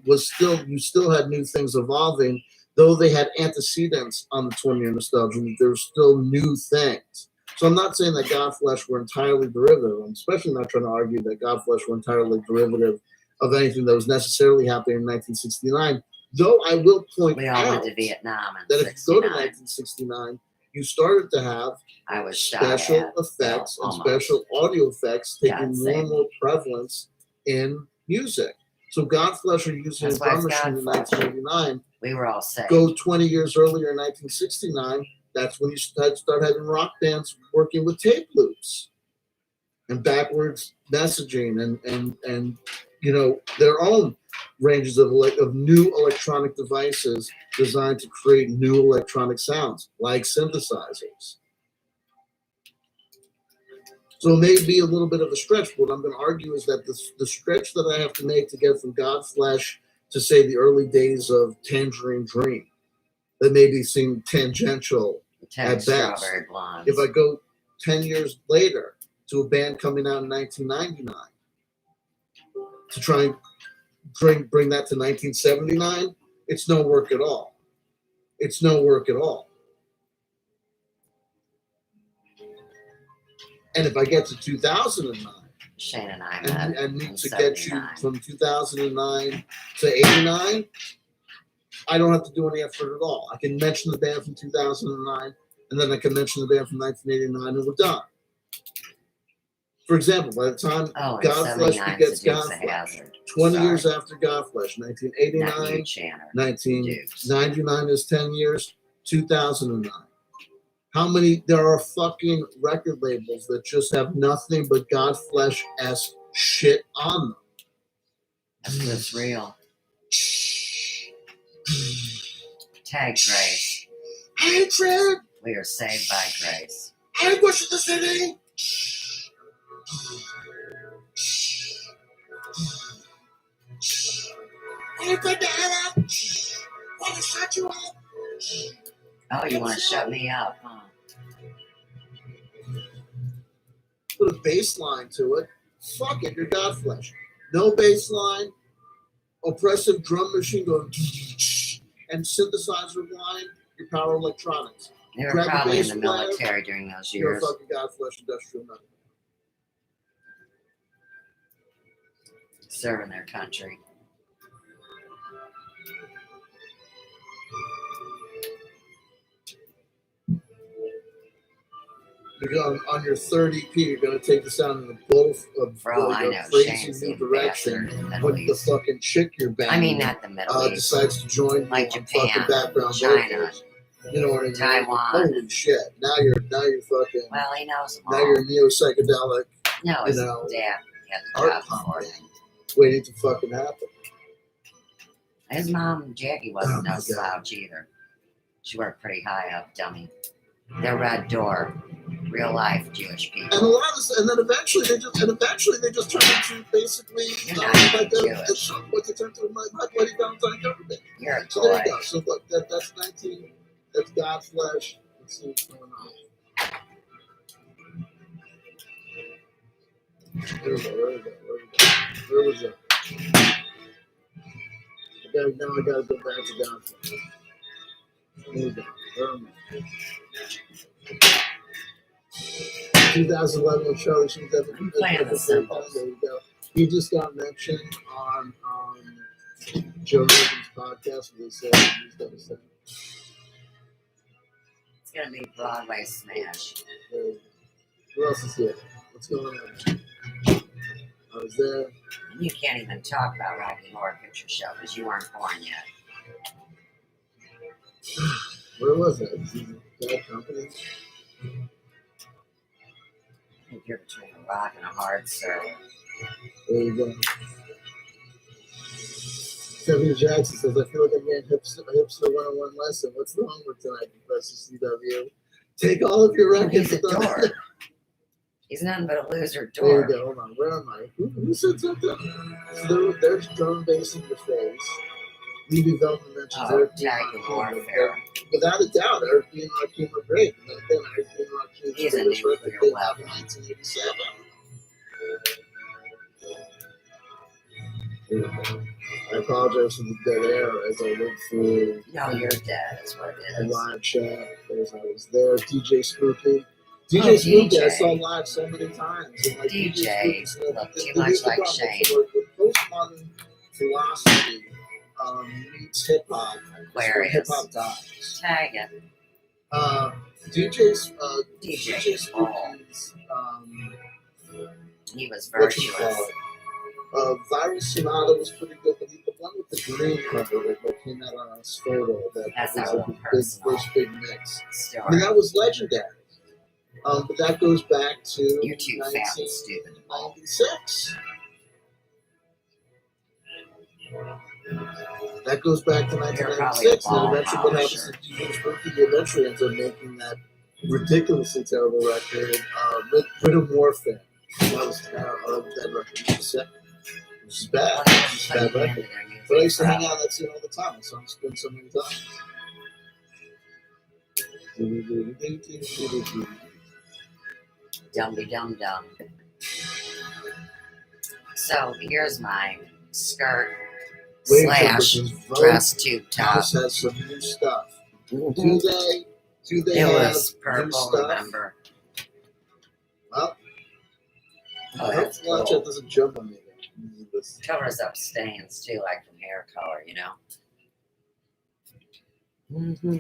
was you still had new things evolving, though they had antecedents on the 20-year nostalgia. There were still new things. So I'm not saying that Godflesh were entirely derivative. I'm especially not trying to argue that Godflesh were entirely derivative of anything that was necessarily happening in 1969. Though I will point We all out went to Vietnam in that if you go to 69. 1969, you started to have I was shot special at. effects Well, and almost. special audio effects taking God more save and more prevalence in music. So Godflesh are using That's a why drum it's machine in Godflesh. 1989. We were all saved. Go 20 years earlier in 1969, that's when you start having rock bands working with tape loops and backwards messaging and their own ranges of new electronic devices designed to create new electronic sounds like synthesizers. So it may be a little bit of a stretch, but what I'm going to argue is that the stretch that I have to make to get from Godflesh to, say, the early days of Tangerine Dream, that maybe seem tangential at best. Strawberry Blondes. If I go 10 years later to a band coming out in 1999, to try and bring that to 1979, it's no work at all. It's no work at all. And if I get to 2009, Shane and I and met need to in get you 79. from 2009 to 89, I don't have to do any effort at all. I can mention the band from 2009, and then I can mention the band from 1989, and we're done. For example, by the time Oh, and Godflesh 79 begets Dukes of Godflesh, Hazzard. 20 Sorry. years after Godflesh, Not 1989, you, Channer. 1999 is 10 years, 2009. How many? There are fucking record labels that just have nothing but Godflesh-esque shit on them. That's real. Tag Grace. Hatred! We are saved by grace. Anguish in the city! You're good to have up. Want to shut you up? Oh, you want to shut me up, huh? Put a bass line to it. Fuck it, you're Godflesh. No bass line, oppressive drum machine going and synthesizer line, your power electronics. They were Grab a probably in bass the player, military during those you're a years. fucking Godflesh industrial metal. Serving their country. You're going on your 30p. You're going to take the sound in the both of For all I a know, crazy Shane's new the direction. ambassador to the Middle When the East. fucking chick you're banging, I mean, not the Middle East. decides to join Like you on Japan, fucking background China, vocals. You know what I mean? Taiwan. Holy shit! Now you're fucking. Well, he knows them Now all. you're neo psychedelic. No, you his know, dad had the art job punk for band him. waiting to fucking happen. His mom, Jackie, wasn't Oh, no my God. slouch either. She worked pretty high up, dummy. The Red Door, real life Jewish And a people. lot of this, and then eventually they just turn into basically You're not even the Jewish. show what they turn to my Bloody Valentine government. You're a So there toy. you go. So look, that's 19. That's Godflesh. Let's see what's going on. Where was it? Now I gotta go back to Godflesh. Here we go. Where am I? 2011 with Charlie Sheen. I'm playing the cymbals. There you go. He just got mentioned on Joe Rogan's podcast where they said he's going to say. It's going to be Broadway smash. Who else is here? What's going on? I was there. You can't even talk about Rocky Horror Picture Show because you weren't born yet. Where was it? Bad Company? think you're between a rock and a hard serve. There you go. Stephanie Jackson says, I feel like I'm getting a hipster 101 lesson. What's the homework tonight, Professor CW? Take all of your records. He's a dork. He's nothing but a loser There you dork. go. Hold on. Where am I? Who said something? So there's drum bass in your face. Levy Veltman mentions Eric B. and warfare. Without a doubt, Eric B. and Rakim are great. And then again, Eric B. and Rakim He's a first record nuclear came out in weapon. 1987. Here we go. I apologize for the dead air as I went through. No, you're dead, is what it a is. live chat. There's I was there. DJ Spooky. DJ Spooky, I saw live so many times. And like DJ Spooky, looked too much like Shane. The postmodern philosophy meets hip hop. Aquarius. Hip hop dies. Tag it. DJ DJ Spooky's. He was What you virtuous. call it? Virus Sonata was pretty good, but the one with the green cover that came out on a photo that That's was our like own a big, first big mix. I mean, that was legendary. But that goes back to You're too fat and stupid. 1996. That goes back to 1996. And then eventually, what happens to DJ Spooky? He eventually ends up making that ridiculously terrible record, Rhythm Warfare. That was that record was sick. It was bad. It was a bad record. But I used to hang out in that scene all the time. So I'm spent so many times. Dumby dum dum. So here's my skirt slash dress tube top. House has some new stuff. Do they It have was new purple, stuff? remember? Well, Oh, that's watch cool. that doesn't jump on me. Covers up stains too, like from hair color, you know? Mm-hmm.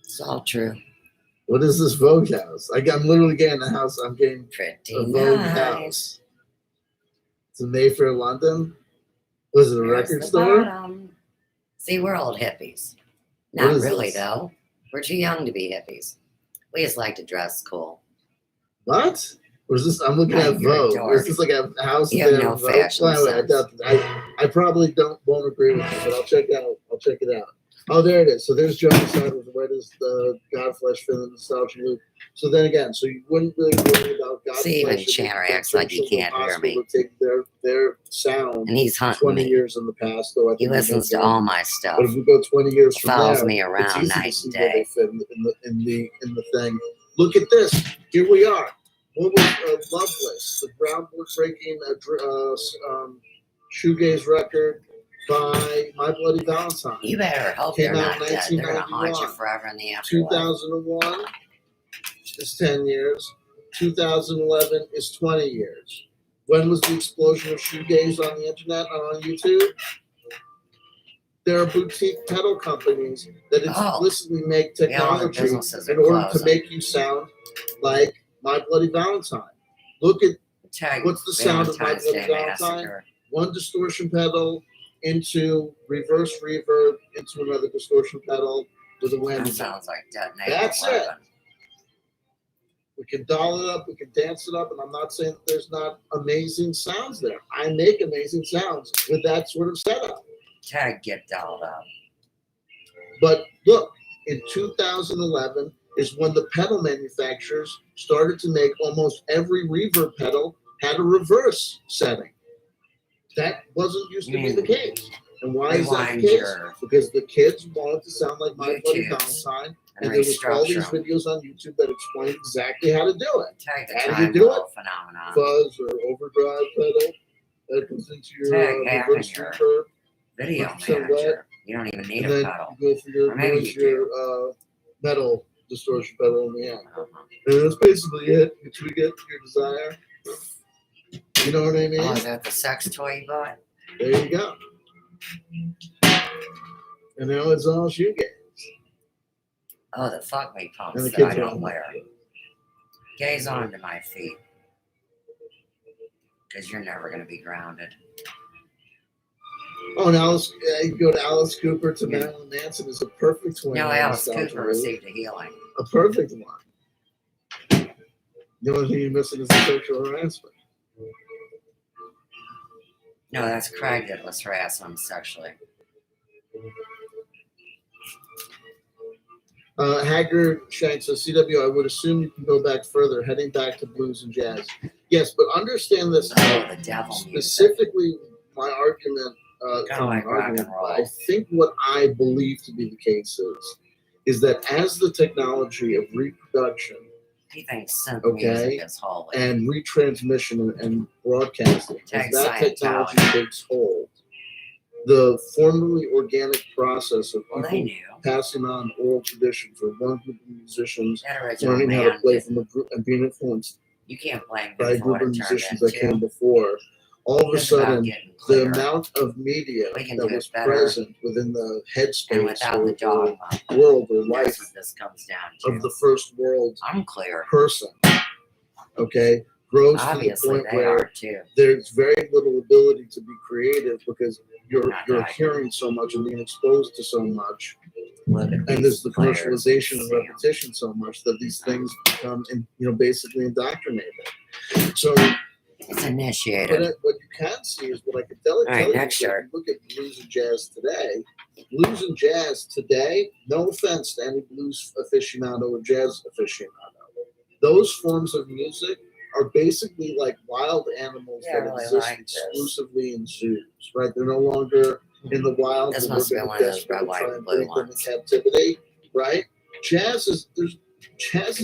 It's all true. What is this Vogue house? I'm literally getting a house. I'm getting Pretty a Vogue nice. house. It's in Mayfair, London. Was it a There's record the store? bottom. See, we're old hippies. What Not is really, this? though. We're too young to be hippies. We just like to dress cool. What? Or is this? I'm looking No, at you're a Vogue. dork. Is this like a house? You have that no have Vogue? fashion By the way, I sense. doubt that. I probably won't agree with you, but I'll check it out. Oh, there it is. So there's Johnny Side with Where Does the Godflesh Fit in the Nostalgia Loop? So then again, so you wouldn't really worry about Godflesh. See, even if Chandler it's acts like he potentially can't hear possible me. to take their sound And he's hunting 20 me. years in the past, though. I He think we listens know to all that. my stuff. But if we go 20 years from Follows now, me it's around easy to night see and where they day. fit in the thing. Look at this. Here we are. What was Loveless, the groundbreaking shoegaze record by My Bloody Valentine? You better hope Came they're out not in dead. They're going to haunt you 1991. forever in the afterlife. 2001 is 10 years. 2011 is 20 years. When was the explosion of shoegaze on the internet and on YouTube? There are boutique pedal companies that explicitly make Yeah, all the technology businesses are in order to closing. make you sound like My Bloody Valentine. Look at Tag what's the sound of My Valentine's Bloody Day Valentine? Massacre. One distortion pedal into reverse reverb into another distortion pedal with a That whammy. sounds like detonating That's a it. weapon. We can doll it up, we can dance it up, and I'm not saying that there's not amazing sounds there. I make amazing sounds with that sort of setup. Tag get dolled up. But look, in 2011 is when the pedal manufacturers started to make almost every reverb pedal had a reverse setting. That wasn't used to be the case. And why is that Rewind the case? your Because the kids wanted to sound like My Bloody YouTubes Valentine, and and there was all these restructure 'em. videos on YouTube that explained exactly how to do it. Tag the How do you time do it? warp phenomenon. Fuzz or overdrive pedal that goes into your Tag half in reverse your reverb. video 100% manager. You don't even need And a then pedal. you go for your, Or maybe noise you do. your metal distortion pedal in the end. Uh-huh. And that's basically it. Once we get your desire. You know what I mean? Oh, is that the sex toy you bought? There you go. And now it's all shoegaze. Oh, the fuck me And pumps the that I kids are don't all wear. Gaze onto my feet. Because you're never going to be grounded. Oh, and Alice, you go to Alice Cooper to Marilyn Manson is a perfect one. No, Alice Nostalgia Cooper Loop. received a healing. A perfect one. The only thing you're missing is the sexual harassment. No, that's Craig that was harassing him sexually. Haggard Shanks says, CW, I would assume you can go back further, heading back to blues and jazz. Yes, but understand this. Oh, the devil specifically, my argument. Kind of like rock and roll. I think what I believe to be the case is that as the technology of reproduction, he thinks synth music is holy, and retransmission and broadcasting, as that technology takes hold, the formerly organic process of people passing on oral traditions or one group of musicians learning how to play from a group and being influenced by a group of musicians that came before, all of a sudden the amount of media that was present within the headspace or world or life of the first world person, grows to the point where there's very little ability to be creative because you're hearing so much and being exposed to so much, and there's the commercialization and repetition so much that these things become, basically indoctrinated. So it's initiated. But what you can see is what I can tell you. All right, next if you look at blues and jazz today, no offense to any blues aficionado or jazz aficionado, those forms of music are basically like wild animals that exist exclusively in zoos, right? They're no longer in the wild. This must be one of those red, white, and blue ones. In captivity, right? Jazz is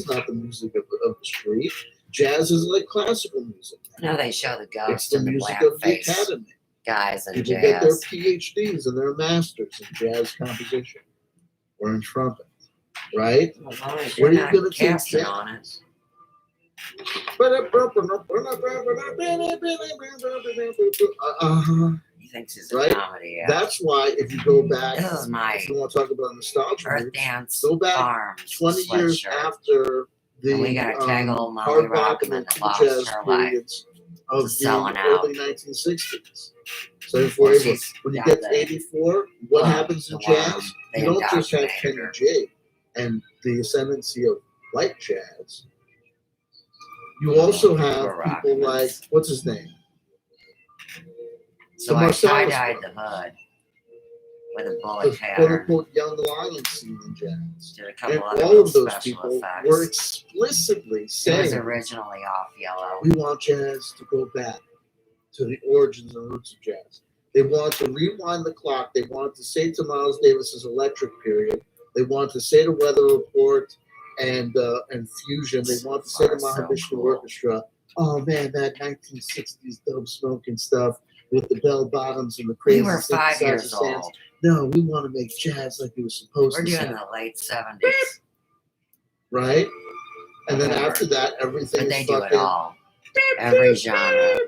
not the music of the street. Jazz is like classical music. No, they show the ghost it's the and the music black of face the academy. Guys and People jazz. get their PhDs and their masters in jazz composition or in trumpet, right? Well, as long as Where you're are you not going to take casting jazz? on it. He thinks it's a Right? comedy. Yeah. That's why if you go back, This is my if you want to talk about nostalgia, Earth Dance go back Farms 20 years sweatshirt. after the And we got a tag old Molly hard rock Rockman and that the lost jazz her life periods of the selling out. early 1960s. So Well, when you got get the- to 84, what happens in the jazz? worm. You They don't just have indoctrinated Kenny her. G and the ascendancy of light jazz. You also have people like, what's his name? So The I Marcellus tie-dyed the hood with a bullet the pattern. quote-unquote young lion scene in jazz. Did a couple And other all little of those special people effects. were explicitly It was saying, originally off yellow. we want jazz to go back to the origins and roots of jazz. They want to rewind the clock. They wanted to say to Miles Davis's electric period. They wanted to say to Weather Report and Fusion. They wanted to say to Mahavishnu Orchestra, oh man, that 1960s dope smoking stuff with the bell bottoms and the crazy We were 5 synthesizer years sounds. old. No, we want to make jazz like it was supposed We're to doing sound. the late 70s. Right? And then Whatever. after that, everything But they is do it fucking all. Every genre.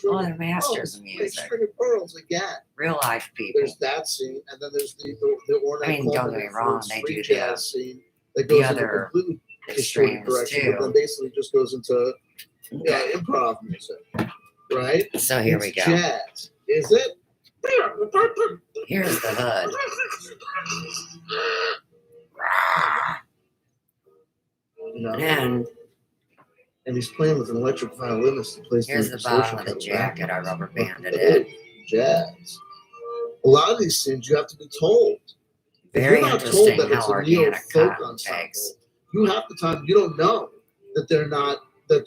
Oh, they're masters of music. String of pearls again. Real life people. There's that scene, and then there's the ornate I mean, don't get me wrong, they do jazz scene that the goes into other complete extremes direction, too. but then basically just goes into improv music, right? So here we It's go. Jazz, is it? Here's the hood. You know, And and he's playing with an electric violinist that plays here's the bottom of the jacket. I rubber banded it. Jazz. A lot of these things you have to be told. If Very you're not interesting told that it's how a organic neo-folk cotton ensemble, takes. you half the time you don't know that they're not that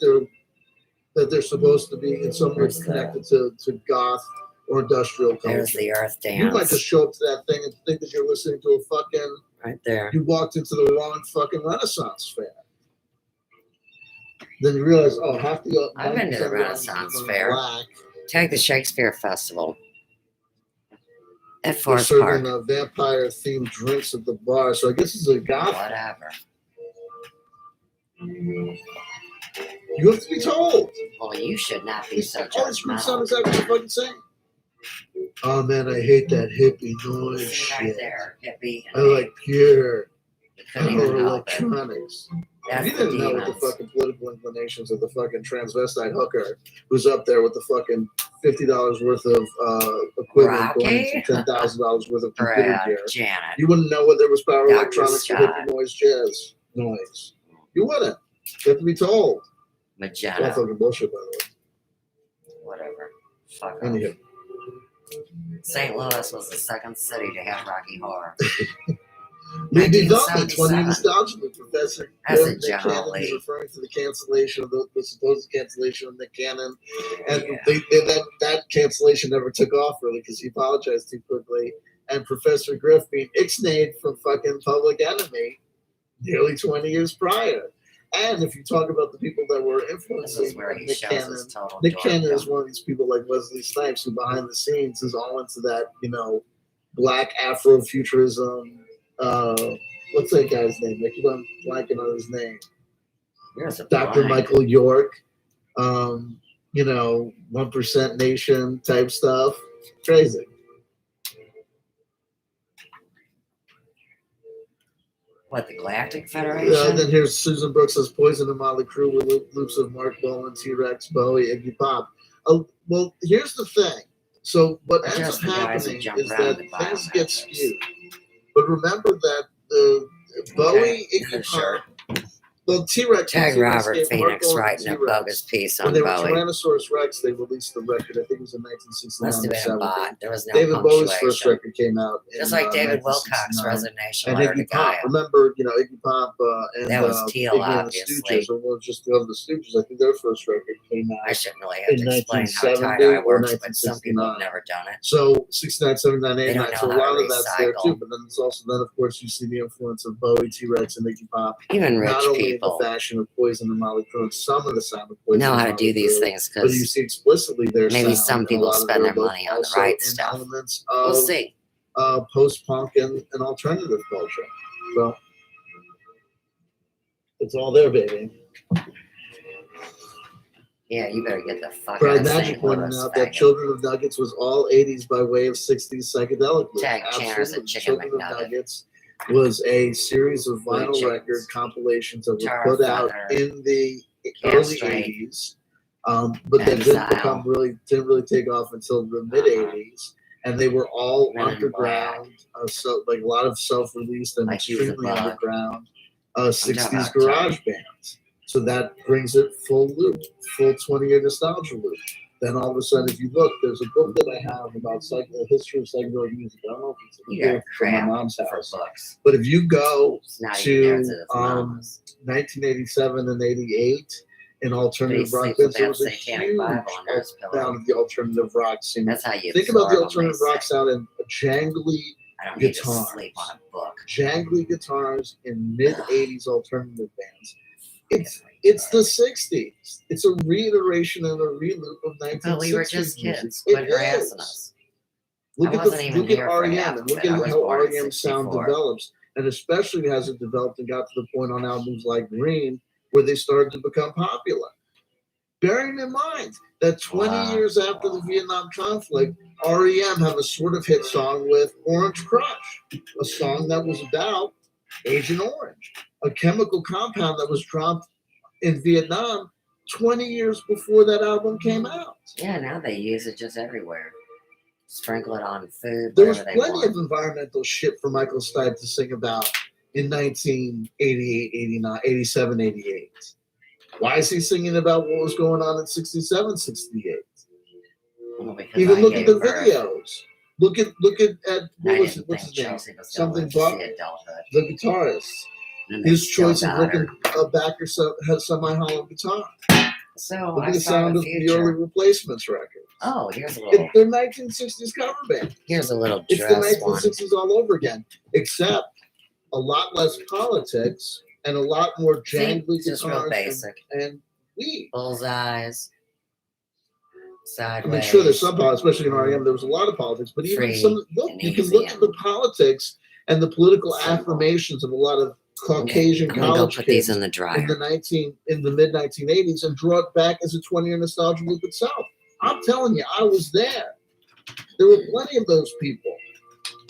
they're supposed to be in some way connected to goth or industrial culture. There's the Earth Dance. You might just show up to that thing and think that you're listening to a fucking right there. You walked into the wrong fucking Renaissance fair. Then you realize, oh, half the I've been to the Renaissance Fair. Black. Take the Shakespeare Festival at They're Forest Park. serving vampire-themed drinks at the bar, so I guess it's a goth. Whatever. You have to be told. Well, you should not be so Oh, this sounds judgmental. exactly what you're fucking saying. Oh man, I hate that hippie noise See shit. right there, hippie. I like pure. Couldn't I even know help it. electronics. That's You the didn't know what the demons. fucking political inclinations of the fucking transvestite hooker who's up there with the fucking $50 worth of equipment going Rocky? to $10,000 worth of computer Brad, gear. Janet. You wouldn't know whether there was power Dr. electronics or Scott. hippie noise jazz noise. You wouldn't. You have to be told. That's Magenta. fucking bullshit, by the Whatever. Fuck off. way. Anywho. St. Louis was the second city to have Rocky Horror. Lee Development, 1977. 20 nostalgia with Professor That's a Nick general Cannon is Lee. referring to the cancellation of the supposed cancellation of Nick Cannon. And Yeah. that cancellation never took off really because he apologized too quickly. And Professor Griff being ixnayed from fucking Public Enemy nearly 20 years prior. And if you talk about the people that were This influencing is where he Nick shows Cannon, his total Nick Cannon dorkdom. is one of these people like Wesley Snipes who behind the scenes is all into that, black Afrofuturism. What's that guy's name? I keep on blanking on his name. Here's a Dr. blind. Michael York. 1% Nation type stuff. Crazy. What, the Galactic Federation? Then here's Susan Brooks as Poison and Motley Crue with loops of Mark Bolan, T-Rex, Bowie, Iggy Pop. Well, here's the thing. So what ends Just up the guys who happening jump is around that the things biohazards. get skewed. But remember that the Bowie, Iggy Sure. Pop, well, T-Rex. Tag T-Rex Robert gave Mark Phoenix Bolan writing a T-Rex. bogus piece When on they were Bowie. Tyrannosaurus Rex, they released the record. I think it was in 1969 Must have or been a 70. bot. There was no David Bowie's first punctuation. record came out in Just like David Wilcox's 1969. Resignation And Letter to Iggy Pop. Gaia. Remember, Iggy Pop and That was Teal, Iggy and the obviously. Stooges, or well, just the other Stooges. I think their first record came out I shouldn't really have in to explain how 1970 tie-dye or works, but some people have 1969. never done it. So 69, 79, They 89. don't So a know how lot to of that's there recycle. too. But then it's also of course you see the influence of Bowie, T-Rex, and Iggy Pop. Even rich Not only people in the fashion of Poison and Motley Crue, and some of the sound of Poison know and how to Motley do these Crue, things but you because see explicitly their maybe sound some and a people lot of spend their look money on the also right in stuff. elements We'll of see. post-punk and alternative culture. So it's all there, baby. Yeah, you better get the fuck Brad out of Magic St. pointed Louis, out that faggot. Children of Nuggets was all 80s by way of 60s psychedelic loop. Tag Channers Absolutely. and Chicken Children of McNugget. Nuggets was a series of Blue vinyl chickens. record compilations that were Tara put out Feather. in the Castrate. early 80s, but that Exile. didn't really take off until the mid 80s, and they were all Men in underground, so like a lot of self-released and Like He's a extremely Bug. underground talking 60s about garage bands. So that brings it full loop, full 20-year nostalgia loop. Then all of a sudden, if you look, there's a book that I have about the history of psychedelic music. I don't know if it's You got a gift from my crap mom's for house. books. But if you go It's not even there to to its mamas. 1987 and 88 in But he alternative rock sleeps with bands, there that was a satanic huge Bible under his amount pillow. of the alternative rock scene. That's how you Think about the absorb 'em, they alternative rock say. sound and jangly I don't need to guitars. sleep on a book. Jangly guitars in mid-80s alternative bands. It's the 60s. It's a reiteration and a reloop of 1960s But we were just music. kids. It Quit harassing is. us. Look I at wasn't even look at here for REM half and of look it. I at was how born in REM sound 64. develops, and especially as it developed and got to the point on albums like Green where they started to become popular. Bearing in mind that 20 years after the Vietnam conflict, REM have a sort of hit song with Orange Crush, a song that was about Agent Orange, a chemical compound that was dropped in Vietnam 20 years before that album came out. Yeah, now they use it just everywhere. Sprinkle it on food, There was whatever they plenty want. of environmental shit for Michael Stipe to sing about in 1988, 89, 87, 88. Why is he singing about what was going on in 67, 68? Well, because Even I look at gave the birth. videos. Look at what was didn't what's think his name? Chelsea was Something going to Buck, see adulthood. the guitarist. And they His still choice of got her. looking back or semi-hollow guitar. So Look I at the saw sound the of the future. early Replacements records. Oh, here's a little. They're 1960s cover band. Here's a little It's the dress one. 1960s all over again, except a lot less politics and a lot more See, jangly just real guitars basic. and weed. Bullseyes. I Sideways. mean, sure, there's some politics, especially in REM. There was a lot of politics, but even Free some. Look, and you can easy look at and the politics and the political affirmations of a lot of Caucasian I'm gonna go college put kids these in the dryer. in the mid 1980s and draw it back as a 20-year nostalgia loop itself. I'm telling you, I was there. There were plenty of those people.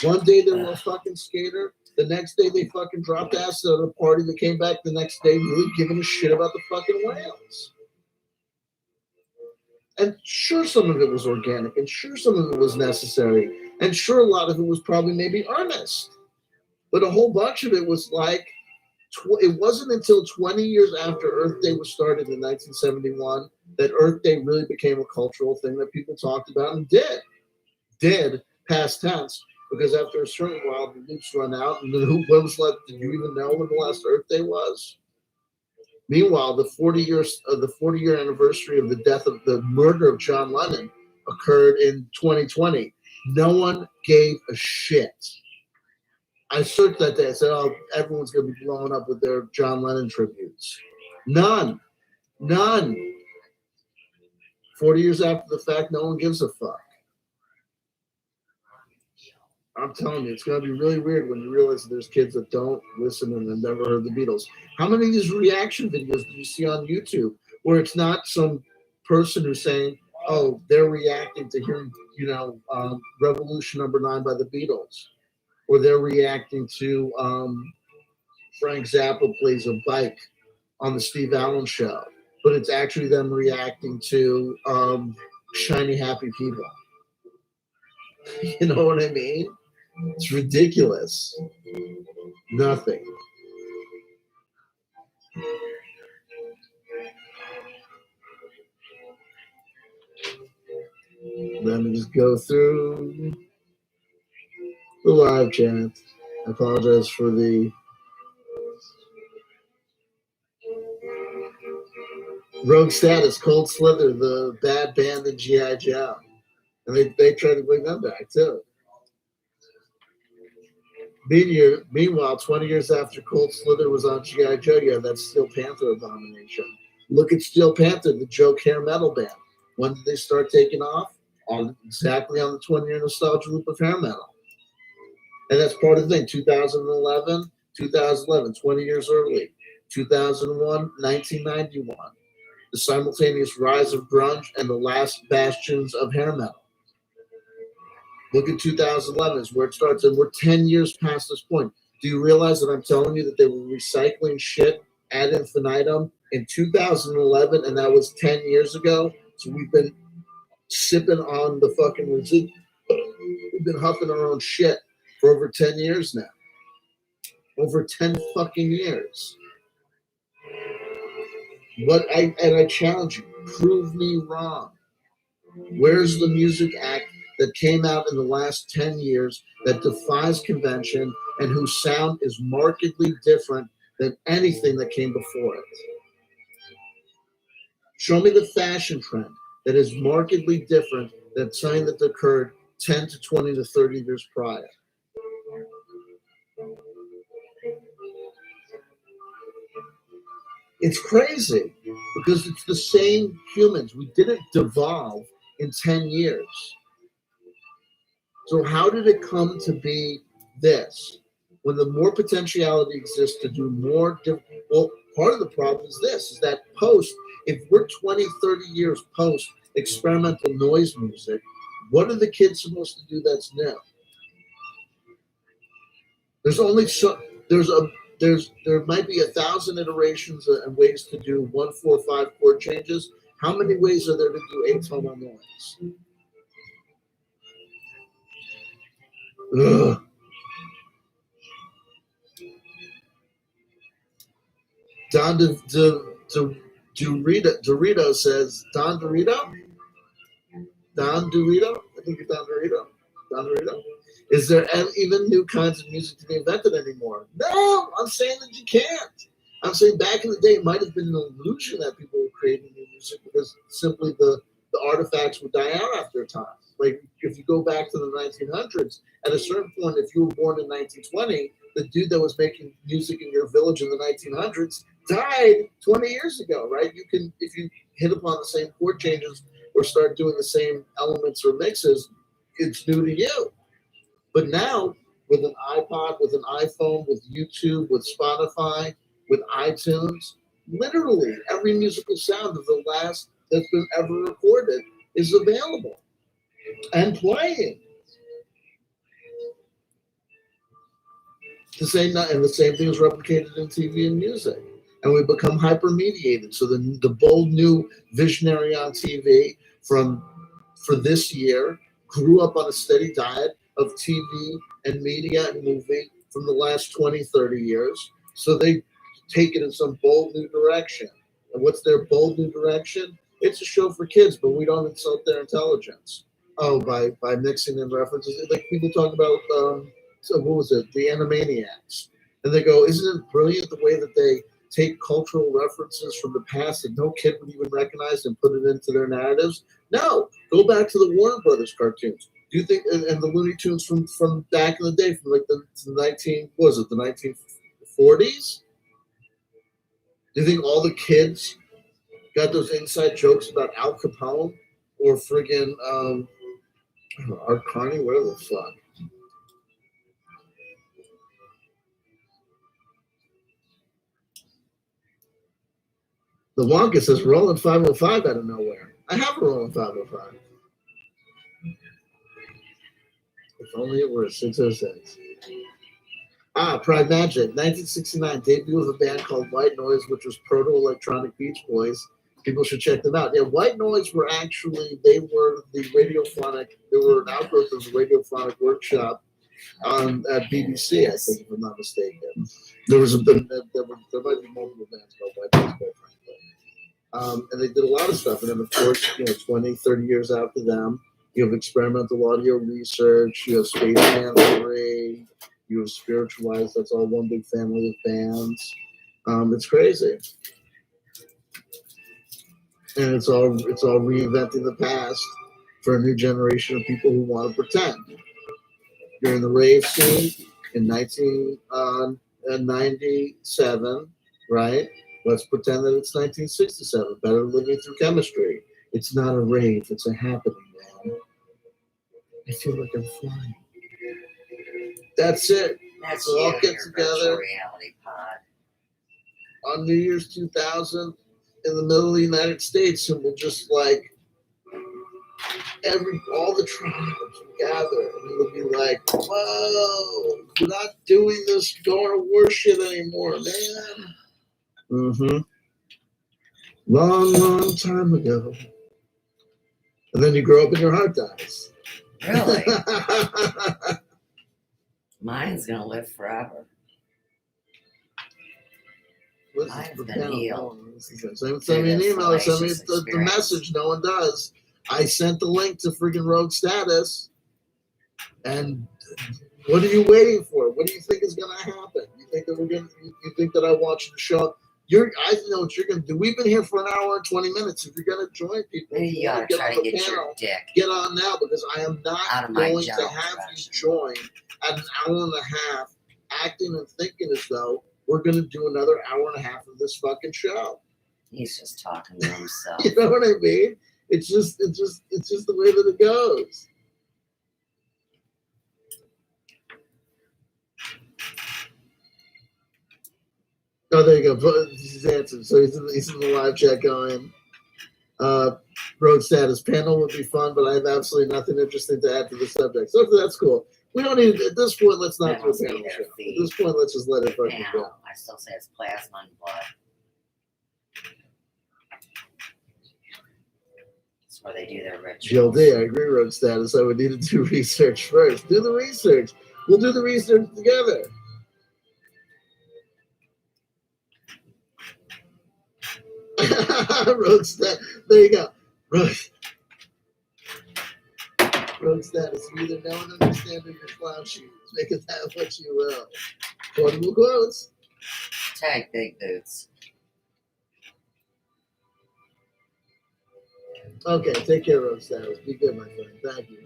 One day they were a fucking skater. The next day they fucking dropped ass at a party. They came back the next day really giving a shit about the fucking whales. And sure, some of it was organic, and sure, some of it was necessary, and sure, a lot of it was probably maybe earnest. But a whole bunch of it was like it wasn't until 20 years after Earth Day was started in 1971 that Earth Day really became a cultural thing that people talked about and did past tense, because after a certain while the loops run out and when was left, did you even know when the last Earth Day was? Meanwhile, the 40-year anniversary of the murder of John Lennon occurred in 2020. No one gave a shit. I searched that day. I said, "Oh, everyone's going to be blowing up with their John Lennon tributes." None. 40 years after the fact, no one gives a fuck. I'm telling you, it's going to be really weird when you realize that there's kids that don't listen and have never heard the Beatles. How many of these reaction videos do you see on YouTube where it's not some person who's saying, "Oh, they're reacting to hearing, Revolution Number 9 by the Beatles," or they're reacting to Frank Zappa plays a bike on the Steve Allen show, but it's actually them reacting to Shiny Happy People. You know what I mean? It's ridiculous. Nothing. Let me just go through the live chat. I apologize for the Rogue Status, Cold Slither, the bad band in G.I. Joe. And they tried to bring them back too. Meanwhile, 20 years after Cold Slither was on G.I. Joe, you have that Steel Panther abomination. Look at Steel Panther, the joke hair metal band. When did they start taking off? Exactly on the 20-year nostalgia loop of hair metal. And that's part of the thing. 2011, 20 years early. 2001, 1991. The simultaneous rise of grunge and the last bastions of hair metal. Look at 2011 is where it starts, and we're 10 years past this point. Do you realize that I'm telling you that they were recycling shit ad infinitum in 2011, and that was 10 years ago? So we've been sipping on the fucking residual. We've been huffing our own shit for over 10 years now. Over 10 fucking years. I challenge you, prove me wrong. Where's the music act that came out in the last 10 years that defies convention and whose sound is markedly different than anything that came before it? Show me the fashion trend that is markedly different than something that occurred 10 to 20 to 30 years prior. It's crazy because it's the same humans. We didn't devolve in 10 years. So how did it come to be this? When the more potentiality exists to do more, well, part of the problem is this, is that if we're 20, 30 years post experimental noise music, what are the kids supposed to do that's new? There's only there might be 1,000 iterations and ways to do 1, 4, 5 chord changes. How many ways are there to do atonal noise? Ugh. Don Dorito says, Don Dorito? Don Dorito? I think it's Don Dorito. Don Dorito. Is there even new kinds of music to be invented anymore? No, I'm saying that you can't. I'm saying back in the day, it might have been an illusion that people were creating new music because simply the artifacts would die out after a time. Like if you go back to the 1900s, at a certain point, if you were born in 1920, the dude that was making music in your village in the 1900s died 20 years ago, right? You can, if you hit upon the same chord changes or start doing the same elements or mixes, it's new to you. But now, with an iPod, with an iPhone, with YouTube, with Spotify, with iTunes, literally every musical sound of the last that's been ever recorded is available and playing. And the same thing is replicated in TV and music. And we become hyper-mediated. So the bold new visionary on TV for this year grew up on a steady diet of TV and media and movie from the last 20, 30 years. So they take it in some bold new direction. And what's their bold new direction? It's a show for kids, but we don't insult their intelligence. Oh, by mixing in references. Like people talk about, so what was it? The Animaniacs. And they go, isn't it brilliant the way that they take cultural references from the past that no kid would even recognize and put it into their narratives? No, go back to the Warner Brothers cartoons. Do you think, and the Looney Tunes from back in the day, from like the 1940s? Do you think all the kids got those inside jokes about Al Capone or friggin' Art Carney? Whatever the fuck. The Wonka says rolling 505 out of nowhere. I have a rolling 505. If only it were 606. Pride Magic, 1969, debut of a band called White Noise, which was proto-electronic Beach Boys. People should check them out. Yeah, White Noise were actually, they were the radiophonic, they were an outgrowth of the radiophonic workshop at BBC, I think, if I'm not mistaken. There might be multiple bands called White Noise, quite frankly. And they did a lot of stuff. And then, of course, 20, 30 years after them, you have experimental audio research, you have Spaceman 3, you have Spiritualized, that's all one big family of bands. It's crazy. And it's all reinventing the past for a new generation of people who want to pretend. You're in the rave scene in 1997, right? Let's pretend that it's 1967. Better living through chemistry. It's not a rave, it's a happening, man. I feel like I'm flying. That's it. We'll all get together reality pod on New Year's 2000 in the middle of the United States, and we'll just like all the tribes gather, and it'll be like, whoa, we're not doing this going to worship anymore, man. Mm-hmm. Long time ago. And then you grow up and your heart dies. Really? Mine's gonna live forever. Mine's been healed. Send me an email or send me the message. No one does. I sent the link to freaking Rogue Status. And what are you waiting for? What do you think is gonna happen? You think that you think that I watched the show? I know what you're gonna do. We've been here for an hour and 20 minutes. If you're gonna join people, you gotta try to get your dick. Get on now, because I am not going to have you join at an hour and a half acting and thinking as though we're gonna do another hour and a half of this fucking show. He's just talking to himself. You know what I mean? It's just the way that it goes. Oh, there you go. He's answered. So he's in the live chat going, road status panel would be fun, but I have absolutely nothing interesting to add to the subject. So that's cool. We don't need, at this point, let's not do a panel show. At this point, let's just let it fucking go. I still say it's plasma and blood. That's where they do their rituals. GLD, I agree, road status. I would need to do research first. Do the research. We'll do the research together. Road status. There you go. Road status. You either know and understand or you're clown shoes. Make it that what you will. Quotable quotes. Tag big boots. Okay, take care, road status. Be good, my friend. Thank you.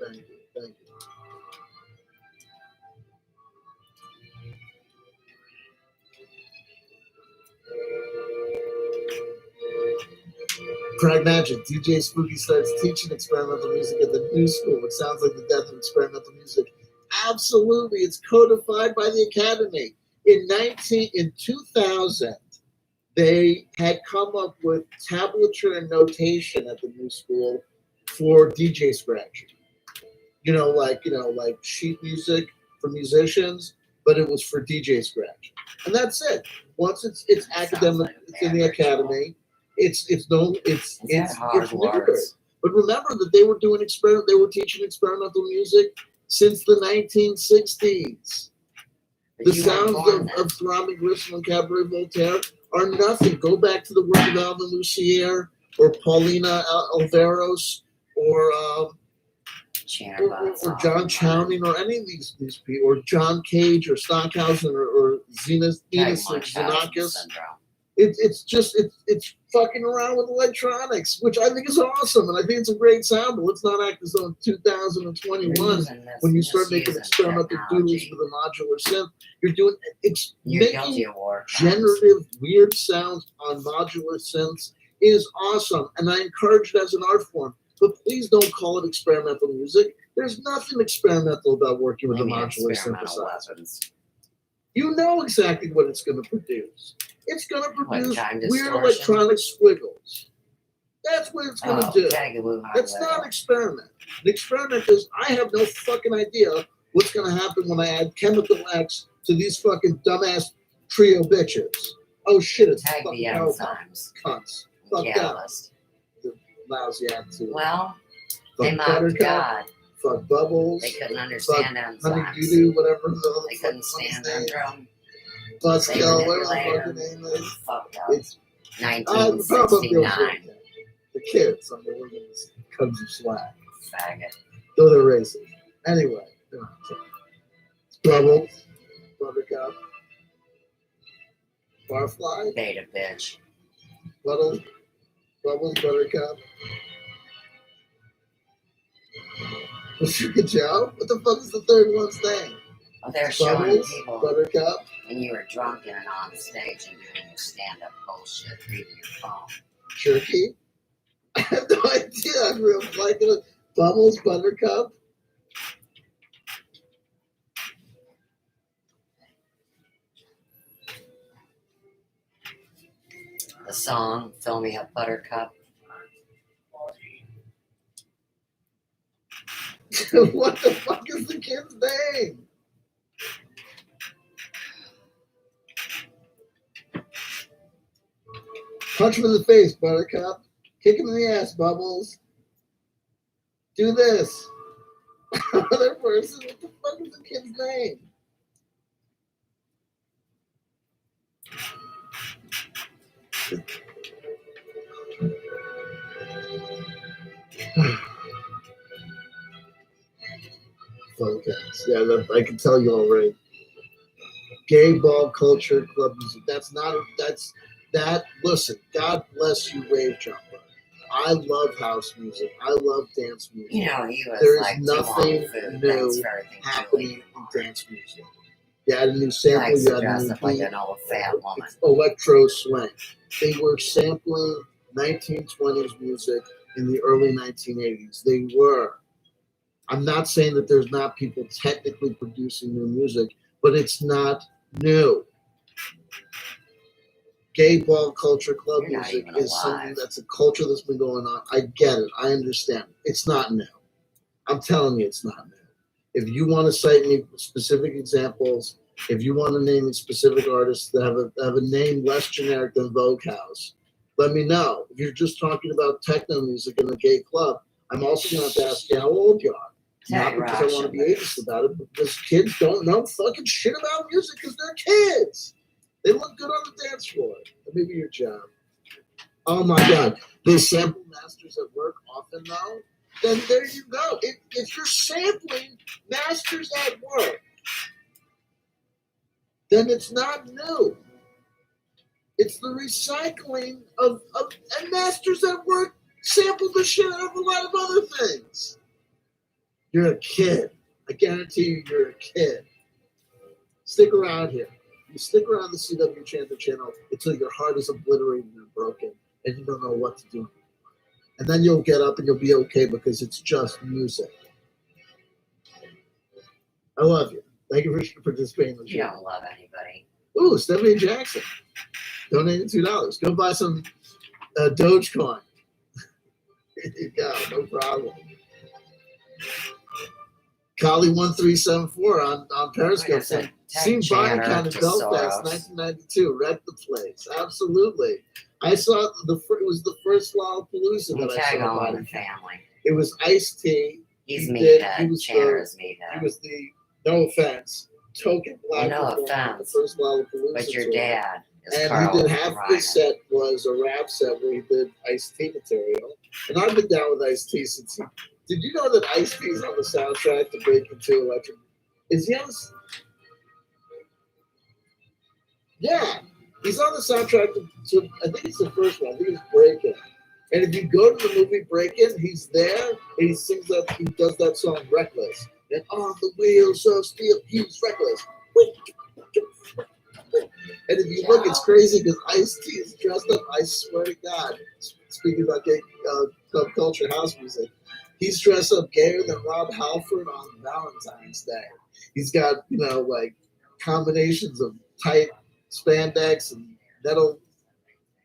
Pride Magic, DJ Spooky starts teaching experimental music at the new school, which sounds like the death of experimental music. Absolutely, it's codified by the Academy. In 2000, they had come up with tablature and notation at the new school for DJ scratching. Like sheet music for musicians, but it was for DJ scratching. And that's it. Once it's academic, it's in the Academy. It's limited. But remember that they were teaching experimental music since the 1960s. The sounds of throbbing gristle and Cabaret Voltaire are nothing. Go back to the work of Alvin Lucier or Paulina Alveros or John Chowning or any of these people, or John Cage or Stockhausen or Zenas Xenakis. It's fucking around with electronics, which I think is awesome, and I think it's a great sound. But let's not act as though in 2021, when you start making experimental doodles with a modular synth, you're doing making generative weird sounds on modular synths is awesome, and I encourage it as an art form. But please don't call it experimental music. There's nothing experimental about working with a modular synthesizer. You know exactly what it's going to produce. It's going to produce weird electronic squiggles. That's what it's going to do. That's not an experiment. The experiment is I have no fucking idea what's going to happen when I add chemical X to these fucking dumbass trio bitches. Oh shit, it's fucking enzymes. Cunts. Fuck that. The lousy attitude. Well, fuck they mocked God. Fuck Bubbles. They couldn't understand enzymes. Honey Doo-Doo, whatever the They couldn't stand their drum. Buzzkill, whatever the fucking name is. Fuck it's 1969. The kids, I mean, we're going to cut some slack. Faggot. Though they're racist. Anyway. Bubbles. Buttercup. Barfly. Beta bitch. Bubbles. Buttercup. Sugar Joe? What the fuck is the third one's name? Oh, they're showing people Buttercup. when you were drunk and on stage and doing your stand-up bullshit, reading your phone. Jerky? I have no idea. I'm real like it. Bubbles, Buttercup. The song, Fill Me Up Buttercup. What the fuck is the kid's name? Punch him in the face, Buttercup. Kick him in the ass, Bubbles. Do this. Other person, what the fuck is the kid's name? Podcast. Yeah, that, I can tell you already. Gay ball culture, club music. Listen, God bless you, Wave Jumper. I love house music. I love dance music. You know, he was there is like nothing new happening in dance music. You had a new sample, you had a new beat. Like an old fat woman. Electro swing. They were sampling 1920s music in the early 1980s. They were. I'm not saying that there's not people technically producing new music, but it's not new. Gay ball culture, club music is something that's a culture that's been going on. I get it. I understand. It's not new. I'm telling you, it's not new. If you want to cite me specific examples, if you want to name me specific artists that have a name less generic than Vogue House, let me know. If you're just talking about techno music in a gay club, I'm also going to have to ask you how old you are. Not because I want to be ageist about it, but because kids don't know fucking shit about music because they're kids. They look good on the dance floor. That may be your job. Oh my God. They sample masters at work often though. Then there you go. If you're sampling masters at work, then it's not new. It's the recycling of and masters at work sample the shit out of a lot of other things. You're a kid. I guarantee you're a kid. Stick around here. You stick around the CW channel until your heart is obliterated and broken and you don't know what to do. And then you'll get up and you'll be okay because it's just music. I love you. Thank you for participating in the show. You don't love anybody. Ooh, Stephanie Jackson. Donated $2. Go buy some Dogecoin. There you go. No problem. Kali1374 on Periscope saying, seen Body Count in Belfast, 1992. Wrecked the place. Absolutely. I saw it was the first Lollapalooza that I saw. All in the family. It was Ice-T. He's meathead. Chandler's meathead. He was the, no offense, token black No performer at the offense, first Lollapalooza but your tour. dad is And Carl he did half of Reiner. his set was a rap set where he did Ice-T material. And I've been down with Ice-T since he... Did you know that Ice-T is on the soundtrack to Breaking 2 Electric? Is he on the... Yeah. He's on the soundtrack to I think it's the first one. I think it's Breaking. And if you go to the movie Breaking, he's there and he sings that, he does that song Reckless. And on the wheels of steel, he's reckless. And if you look, it's crazy because Ice-T is dressed up. I swear to God, speaking about gay club culture house music, he's dressed up gayer than Rob Halford on Valentine's Day. He's got, you know, like combinations of tight spandex and metal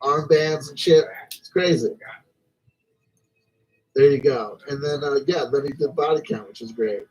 armbands and shit. It's crazy. There you go. And then, then he did Body Count, which is great.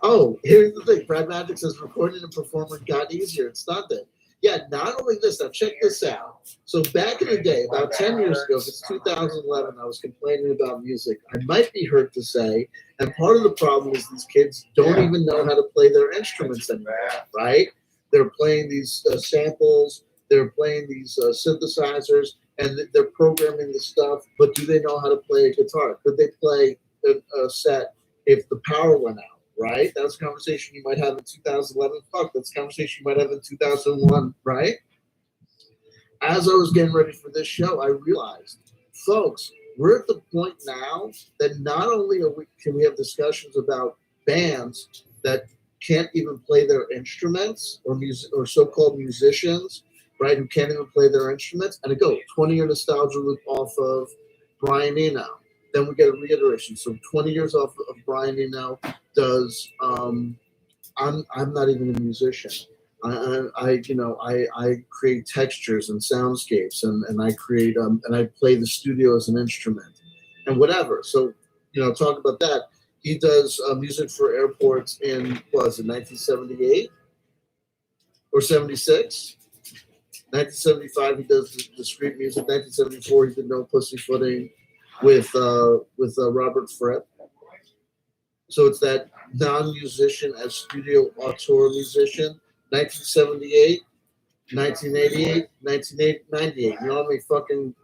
Oh, here's the thing. Pratt Magic says recording and performing got easier. It's not that. Yeah, not only this. Now check this out. So back in the day, about 10 years ago, if it's 2011, I was complaining about music. I might be heard to say, and part of the problem is these kids don't even know how to play their instruments anymore, right? They're playing these samples, they're playing these synthesizers, and they're programming the stuff, but do they know how to play a guitar? Could they play a set if the power went out? Right? That's a conversation you might have in 2011. Fuck, that's a conversation you might have in 2001, right? As I was getting ready for this show, I realized, folks, we're at the point now that not only can we have discussions about bands that can't even play their instruments or so-called musicians, right, who can't even play their instruments, and it goes 20-year nostalgia loop off of Brian Eno. Then we get a reiteration. So 20 years off of Brian Eno does I'm not even a musician. I create textures and soundscapes and I create and I play the studio as an instrument and whatever. So, talk about that. He does music for airports in, what was it, 1978 or 76? 1975 he does discrete music. 1974 he did No Pussyfooting with Robert Fripp. So it's that non-musician as studio auteur musician. 1978, 1988, 1998. You know how many fucking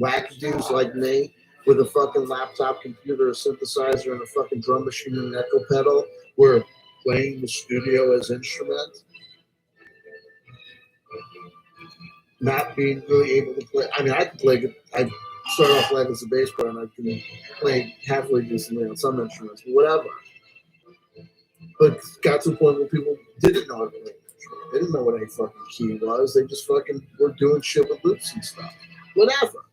wackadoos like me with a fucking laptop computer, a synthesizer, and a fucking drum machine and an echo pedal were playing the studio as instruments? Not being really able to play. I mean, I could play. I started off life as a bass player, and I can play halfway decently on some instruments, but whatever. But it got to a point where people didn't know how to play an instrument. They didn't know what any fucking key was. They just fucking were doing shit with loops and stuff. Whatever.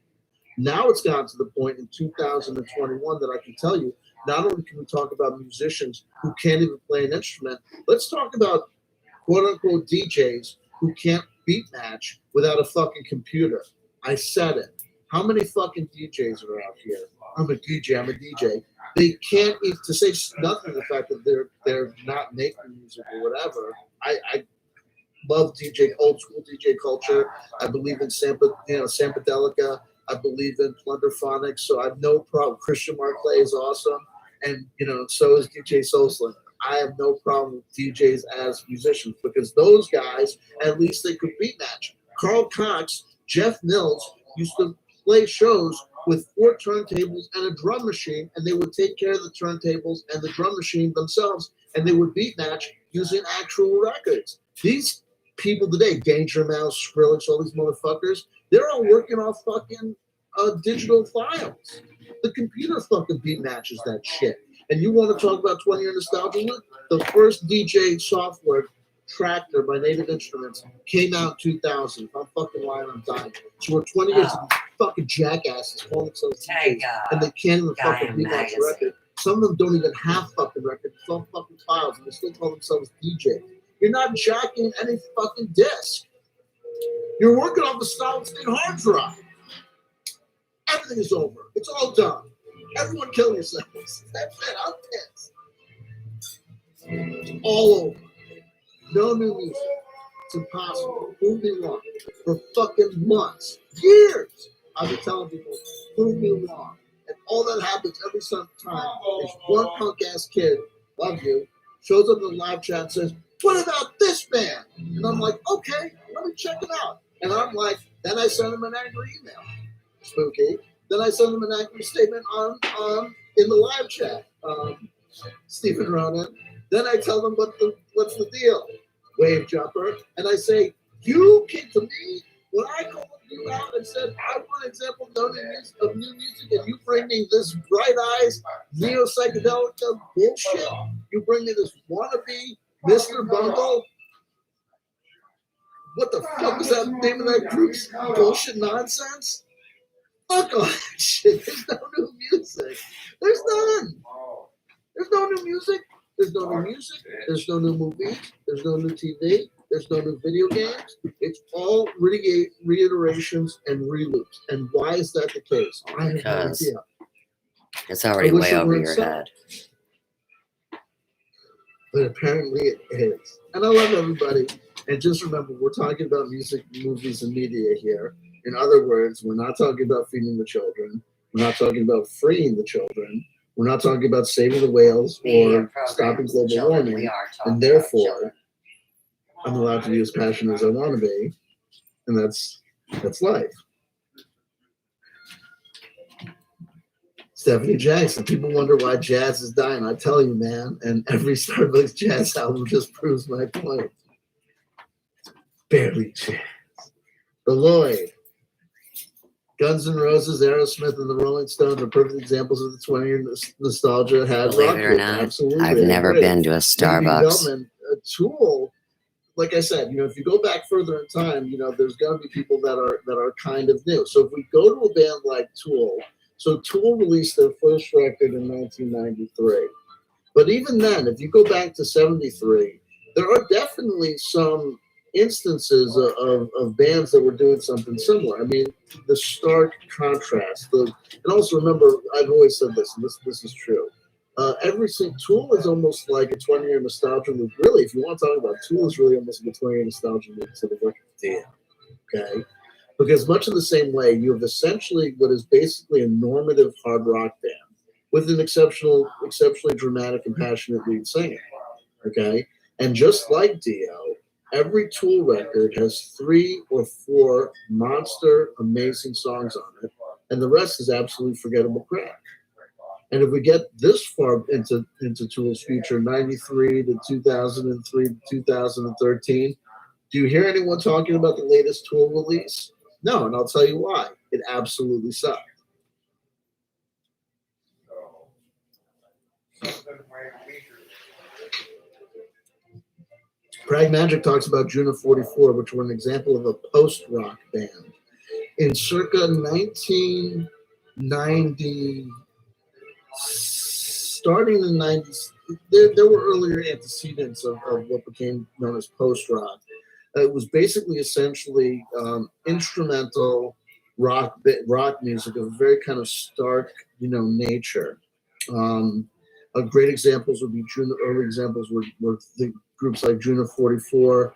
Now it's gotten to the point in 2021 that I can tell you, not only can we talk about musicians who can't even play an instrument, let's talk about quote-unquote DJs who can't beat match without a fucking computer. I said it. How many fucking DJs are out here? I'm a DJ. They can't even, to say nothing of the fact that they're not making music or whatever. I love old school DJ culture. I believe in Sampadelica. I believe in Plunderphonics. So I have no problem. Christian Marclay is awesome. And, so is DJ Soulslinger. I have no problem with DJs as musicians because those guys, at least they could beat match. Carl Cox, Jeff Mills used to play shows with 4 turntables and a drum machine, and they would take care of the turntables and the drum machine themselves, and they would beat match using actual records. These people today, Danger Mouse, Skrillex, all these motherfuckers, they're all working off fucking digital files. The computer fucking beat matches that shit. And you want to talk about 20-year nostalgia? The first DJ software, Tractor by Native Instruments, came out in 2000. If I'm fucking lying, I'm dying. So we're 20 years of fucking jackasses calling themselves DJs, and they can't even fucking beat match a record. Some of them don't even have fucking records. It's all fucking files, and they still call themselves DJs. You're not jacking any fucking disc. You're working off a solid-state hard drive. Everything is over. It's all done. Everyone kill yourselves. That's it. I'm pissed. All over. No new music. It's impossible. Prove me wrong. For fucking months, years, I've been telling people, prove me wrong. And all that happens every time is one punk ass kid, love you, shows up in the live chat and says, what about this band? And I'm like, okay, let me check it out. And I'm like, then I send him an angry email. Spooky. Then I send him an angry statement on in the live chat. Stephen Ronan. Then I tell them what's the deal. Wave jumper. And I say, you came to me when I called you out and said, I want an example of new music, and you bring me this bright eyes, neo-psychedelic bullshit. You bring me this wannabe Mr. Bungle. What the fuck is that name of that group's bullshit nonsense? Fuck all that shit. There's no new music. There's none. There's no new music. There's no new music. There's no new movies. There's no new TV. There's no new video games. It's all reiterations and reloops. And why is that the case? I have no Because idea. it's already way over your head. But apparently it is. And I love everybody. And just remember, we're talking about music, movies, and media here. In other words, we're not talking about feeding the children. We're not talking about freeing the children. We're not talking about saving the whales or stopping global warming. And therefore, I'm allowed to be as passionate as I want to be. And that's life. Stephanie Jackson. People wonder why jazz is dying. I tell you, man. And every Starbucks jazz album just proves my point. Barely jazz. Beloyd. Guns N' Roses, Aerosmith, and the Rolling Stones are perfect examples of the 20-year nostalgia had. Believe it or not, absolutely. I've never been to a Starbucks. A Tool, like I said, if you go back further in time, there's going to be people that are kind of new. So if we go to a band like Tool, so Tool released their first record in 1993. But even then, if you go back to 73, there are definitely some instances of bands that were doing something similar. I mean, the stark contrast. And also remember, I've always said this, and this is true. Every single Tool is almost like a 20-year nostalgia loop. Really, if you want to talk about Tool, is really almost like a 20-year nostalgia loop to the record deal. Okay, because much in the same way, you have essentially what is basically a normative hard rock band with an exceptionally dramatic and passionate lead singer. Okay, and just like Dio, every Tool record has 3 or 4 monster, amazing songs on it, and the rest is absolutely forgettable crap. And if we get this far into Tool's future, 93 to 2003 to 2013, do you hear anyone talking about the latest Tool release? No, and I'll tell you why. It absolutely sucked. Pragmagic talks about June of 44, which were an example of a post-rock band. In circa 1990, starting in the 90s, there were earlier antecedents of what became known as post-rock. It was basically essentially instrumental rock music of a very kind of stark, nature. Great examples would be early examples were the groups like June of 44,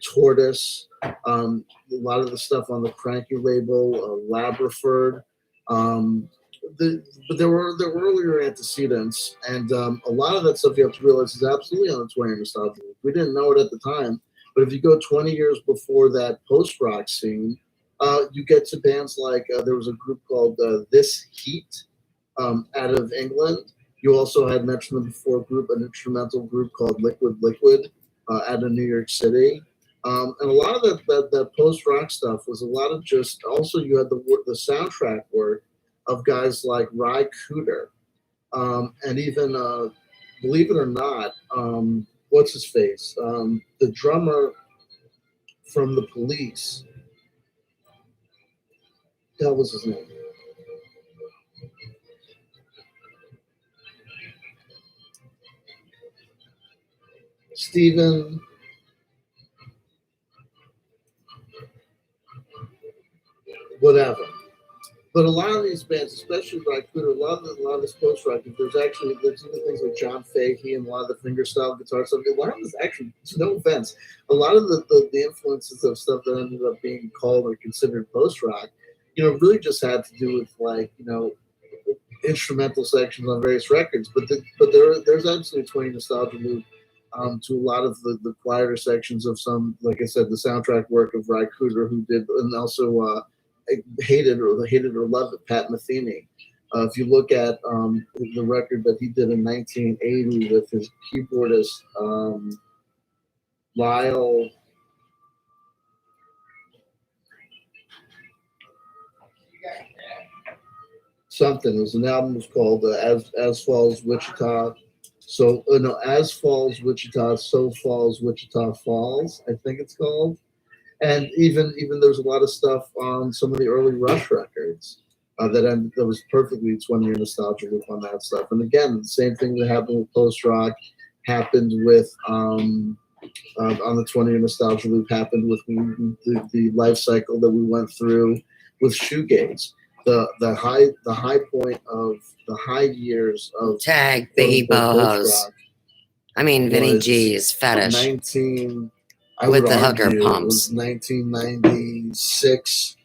Tortoise, a lot of the stuff on the Cranky label, Labraford. But there were earlier antecedents, and a lot of that stuff you have to realize is absolutely on the 20-year nostalgia. We didn't know it at the time, but if you go 20 years before that post-rock scene, you get to bands like there was a group called This Heat out of England. You also had mentioned them before, an instrumental group called Liquid out of New York City. And a lot of that post-rock stuff was a lot of just, also you had the soundtrack work of guys like Ry Cooder. And even, believe it or not, what's his face? The drummer from The Police. What the hell was his name? Stephen. Whatever. But a lot of these bands, especially Raikuda, a lot of this post rock, there's even things like John Fahey and a lot of the fingerstyle guitar stuff. A lot of this actually, no offense, a lot of the influences of stuff that ended up being called or considered post rock, really just had to do with instrumental sections on various records. But there's absolutely 20 nostalgia loop to a lot of the quieter sections of some, like I said, the soundtrack work of Raikuda, who did, and also hated or loved it, Pat Metheny. If you look at the record that he did in 1980 with his keyboardist Lyle something, it was an album was called As Falls Wichita. So no, As Falls Wichita, So Falls Wichita Falls, I think it's called. And even there's a lot of stuff on some of the early Rush records that was perfectly 20-year nostalgia loop on that stuff. And again, the same thing that happened with post rock happened with on the 20-year nostalgia loop happened with the life cycle that we went through with shoegaze. The high point of the high years of Tag Biggie Boho's. I mean Vinny G's fetish. With the hooker pumps. 1996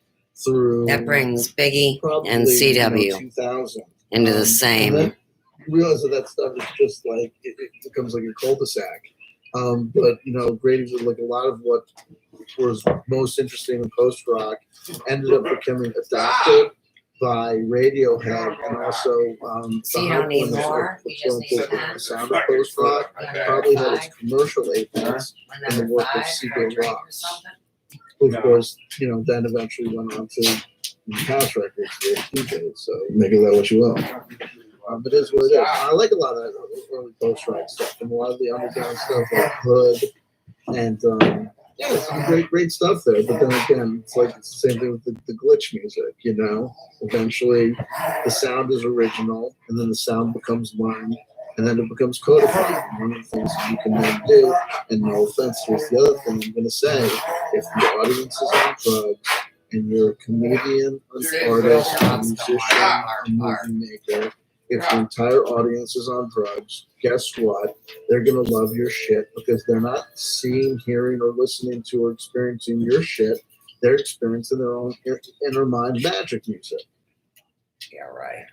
through. That brings Biggie and CW 2000 into the same. And you realize that stuff is just like it becomes like a cul-de-sac. But Grady's like a lot of what was most interesting in post rock ended up becoming adopted by Radiohead, and also So you don't need more. You just need the sound of post rock probably had its commercial apex in the work of C.J. Ross, who of course then eventually went on to House Records with DJs. So make of that what you will. But it is what it is. I like a lot of that early post rock stuff and a lot of the underground stuff like Hood and. Some great stuff there, but then again, it's the same thing with the glitch music, Eventually, the sound is original, and then the sound becomes learned, and then it becomes codified. And one of the things you can then do, and no offense, here's the other thing I'm going to say, if the audience is on drugs, and you're a comedian, an artist, a musician, a movie maker, if the entire audience is on drugs, guess what? They're going to love your shit because they're not seeing, hearing, or listening to or experiencing your shit. They're experiencing their own inner mind magic music. Yeah, right.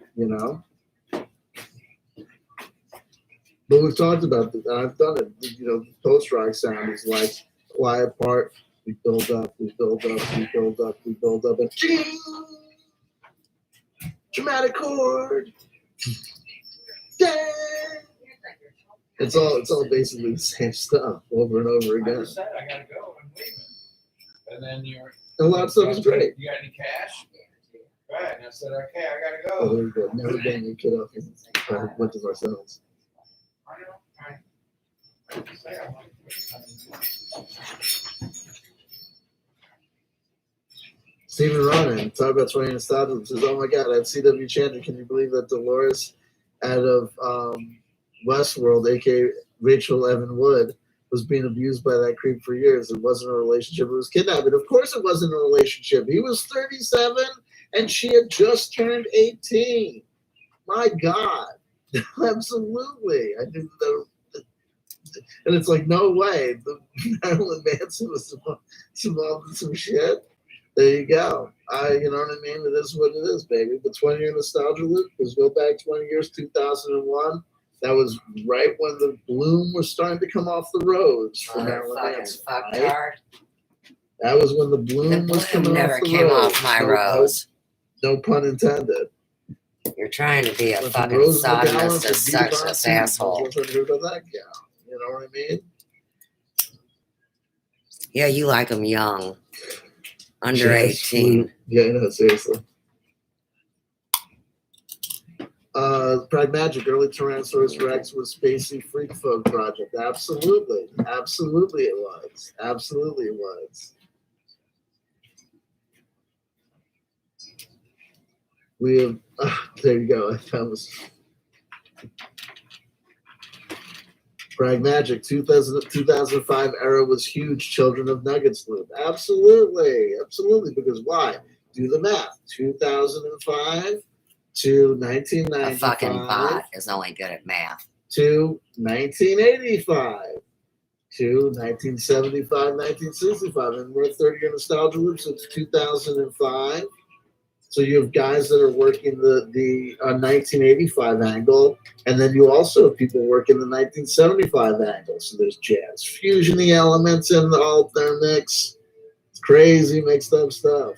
But we've talked about it, and I've done it. The post-rock sound is like quiet part. We build up, we build up, we build up, we build up, and ching! Dramatic chord. It's all basically the same stuff over and over again. I just said I gotta go. I'm leaving. And then a lot of stuff is great. You got any cash? Right. And I said, okay, I gotta go. Oh, there we go. Never getting a kid off and went to ourselves. Stephen Ronan, talk about 20 nostalgia, says, oh my God, I had CW Chandler. Can you believe that Dolores out of Westworld, aka Rachel Evan Wood, was being abused by that creep for years? It wasn't a relationship, it was kidnapping. Of course it wasn't a relationship. He was 37 and she had just turned 18. My God. Absolutely. I didn't know. And it's like, no way. Marilyn Manson was involved in some shit. There you go. You know what I mean? It is what it is, baby. The 20-year nostalgia loop, let's go back 20 years, 2001. That was right when the bloom was starting to come off the rose for Marilyn Manson. Right? That was when the bloom was coming off the came rose. off my rose. No pun intended. You're trying to be a But fucking Rose sodomist, a McGowan for sexist Bebop, asshole. What's under that gal? You know what I mean? Yeah, you like them young. Under Yes, 18. Yeah, no, seriously. Pragmagic, early Tyrannosaurus Rex was Spacey Freak Folk project. Absolutely. Absolutely it was. Absolutely it was. We have, there you go. I found this. Pragmagic, 2005 era was huge. Children of Nuggets loop. Absolutely. Absolutely. Because why? Do the math. 2005 to 1995. A fucking bot is only good at math. To 1985. To 1975, 1965. And we're 30-year nostalgia loop since 2005. So you have guys that are working the 1985 angle, and then you also have people working the 1975 angle. So there's jazz fusion, the elements in the alt there mix. It's crazy mixed up stuff.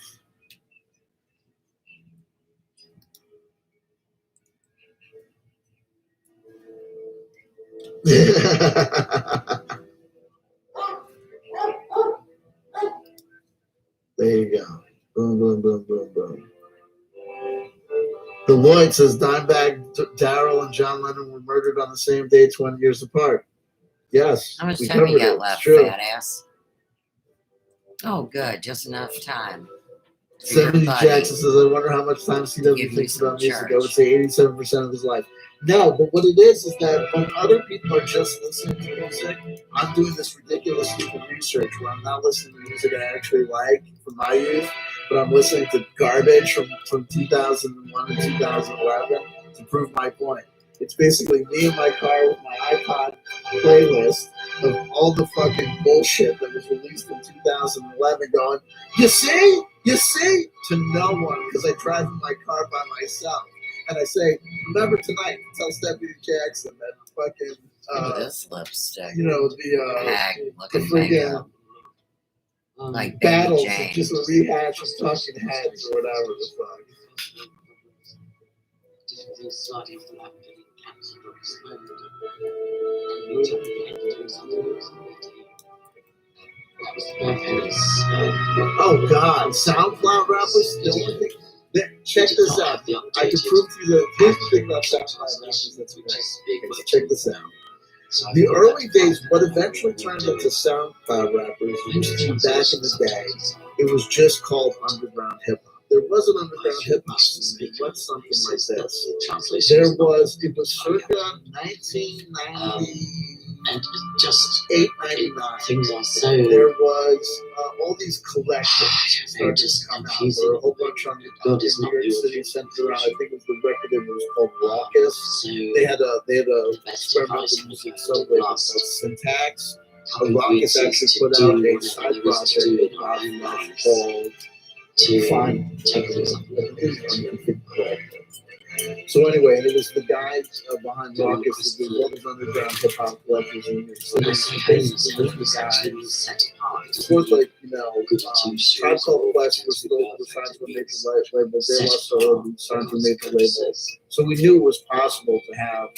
There you go. Boom, boom, boom, boom, boom. The Lloyd says Dimebag, Darrell, and John Lennon were murdered on the same day, 20 years apart. Yes. How much we time you covered got it. left, It's true. fat ass? Oh, good. Just enough time. 70 Buddy. Jackson says, I wonder how much time CW Give you thinks some about music. church. I would say 87% of his life. No, but what it is that when other people are just listening to music, I'm doing this ridiculous stupid research where I'm not listening to music I actually like from my youth, but I'm listening to garbage from 2001 to 2011 to prove my point. It's basically me in my car with my iPod playlist of all the fucking bullshit that was released in 2011 going, you see, to no one, because I drive in my car by myself. And I say, remember tonight, tell Stephanie Jackson that fucking, Look at this lipstick. you know, the Hag-looking friggin' makeup. Like Baby battles, Jane. just a rehash of talking heads or whatever the fuck. Oh God, SoundCloud rappers still think. Check this out. I can prove to you that here's the thing about SoundCloud rappers that's great. Check this out. The early days, what eventually turned into SoundCloud rappers used to be back in the day. It was just called underground hip hop. There was an underground hip hop scene. It was something like this. It was circa 1990. And just 899. Things are so. There was all these collections started to come out. There were a whole bunch on God is not New York City centered around. I think it was the record that was called Raucous. They had a experimental music subway called Syntax. Raucous actually put out a side project called Fine. So anyway, it was the guys behind Raucous, the World's Underground Hip Hop Collectors in New York City. Basically, was the guys. It was like, you know, Tribe Called Quest was still signed to a major label. They also signed to a major label. So we knew it was possible to have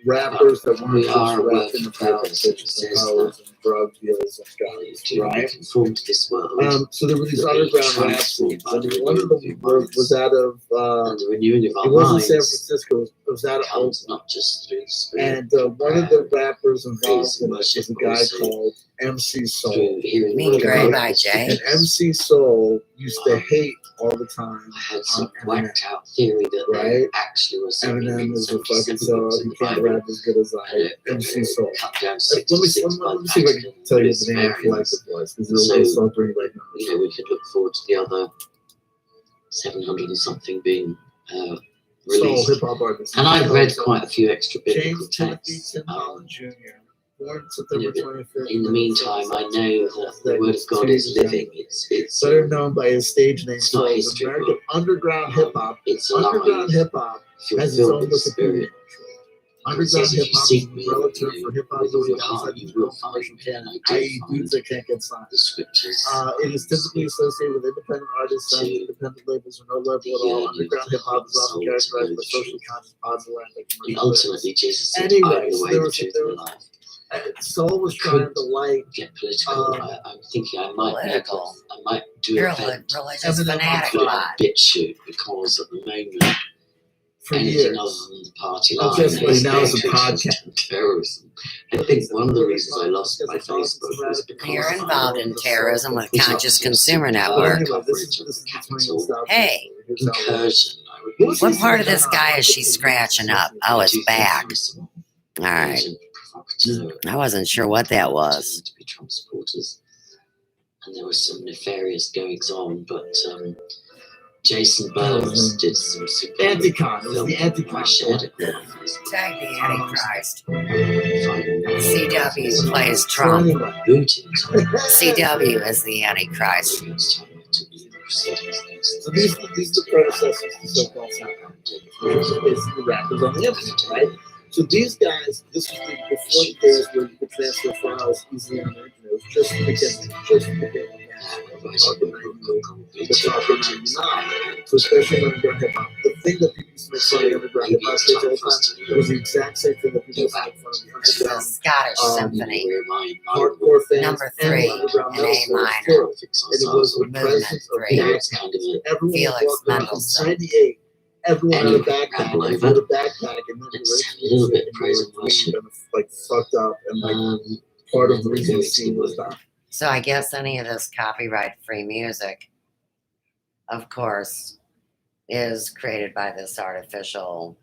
rappers that weren't just rapping about bitches and hoes and drug deals and guns, right? So there were these underground rap scenes. I mean, one of them was out of, it wasn't San Francisco, it was out of Oakland. And one of the rappers involved in this was a guy called MC Soul. Mean Grey by Jay. And MC Soul used to hate all the time on Eminem, right? Eminem is a fucking song. He can't rap as good as I. MC Soul. Let me see if I can tell you the name of the voice, because it'll start bringing back numbers. You know, we could look forward to the other 700 and something being released. Soul hip hop artists. And I've read quite a few extra biblical James Timothy texts. Tim Holland Jr. Born September 25th. In the meantime, I know that the word of God is living. It's better known by his stage name. It's not history. American underground hip hop. It's Underground hip hop has its own spirit. Underground hip hop is a relative for hip hop with all your heart, you will find i.e. dudes that can't get signed. the scriptures. It is typically associated with independent artists, and independent labels, or no label at all. Underground hip hop is often characterized by socially conscious, positive, and And ultimately, Jesus said, I am anyway, the way, there the was truth, and the life. Soul was trying to like get political. I'm thinking I might Political. I might do You're a a event religious Eminem fanatic on lot. bit shoot because at the moment for anything years. other than the party Oh, line just is now it's a terrorism. podcast. Terrorism. I think one of the reasons I lost my Facebook was because You're involved in terrorism with It's Conscious not Consumer just Network. Anyway, this coverage of is the between capital South Hey. incursion. I would What part of this guy is she scratching up? Oh, his back. All right. I wasn't sure what that was. To be Trump supporters, and there were some nefarious goings on, but Jason Burns did some super Anticon. It was the I Anticon. shared it with my Facebook. Tag the Antichrist. Finding CW plays Trump. booted. So CW is the Antichrist. these are the predecessors to so-called sound basically rappers on the internet, right? So these guys, this was before the days where you could transfer files easily on the internet. It was just the beginning. The Talker 99. So especially when you're hip hop, the thing that people used to make fun of the underground hip hop stage all the time was the exact same thing that people used to make fun of the underground Scottish Symphony. hardcore fans Number and 3 the underground in metal A fans minor. too. And it was the Movement presence of 3. backpackers. Everyone Felix walked around in Mendelssohn. 98. Everyone had a backpack. Ramble And over. with a backpack, and then Let's have a little bit of praise and worship. like fucked up, and like part of the reason the scene was that. So I guess any of this copyright-free music, of course, is created by this artificial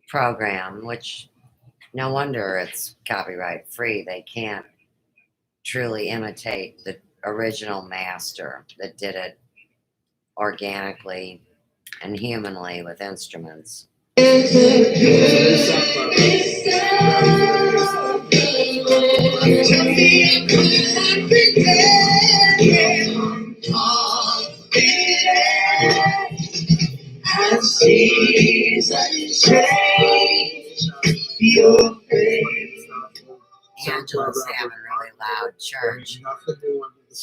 program, which no wonder it's copyright-free. They can't truly imitate the original master that did it organically and humanly with instruments. Angela's having really loud church.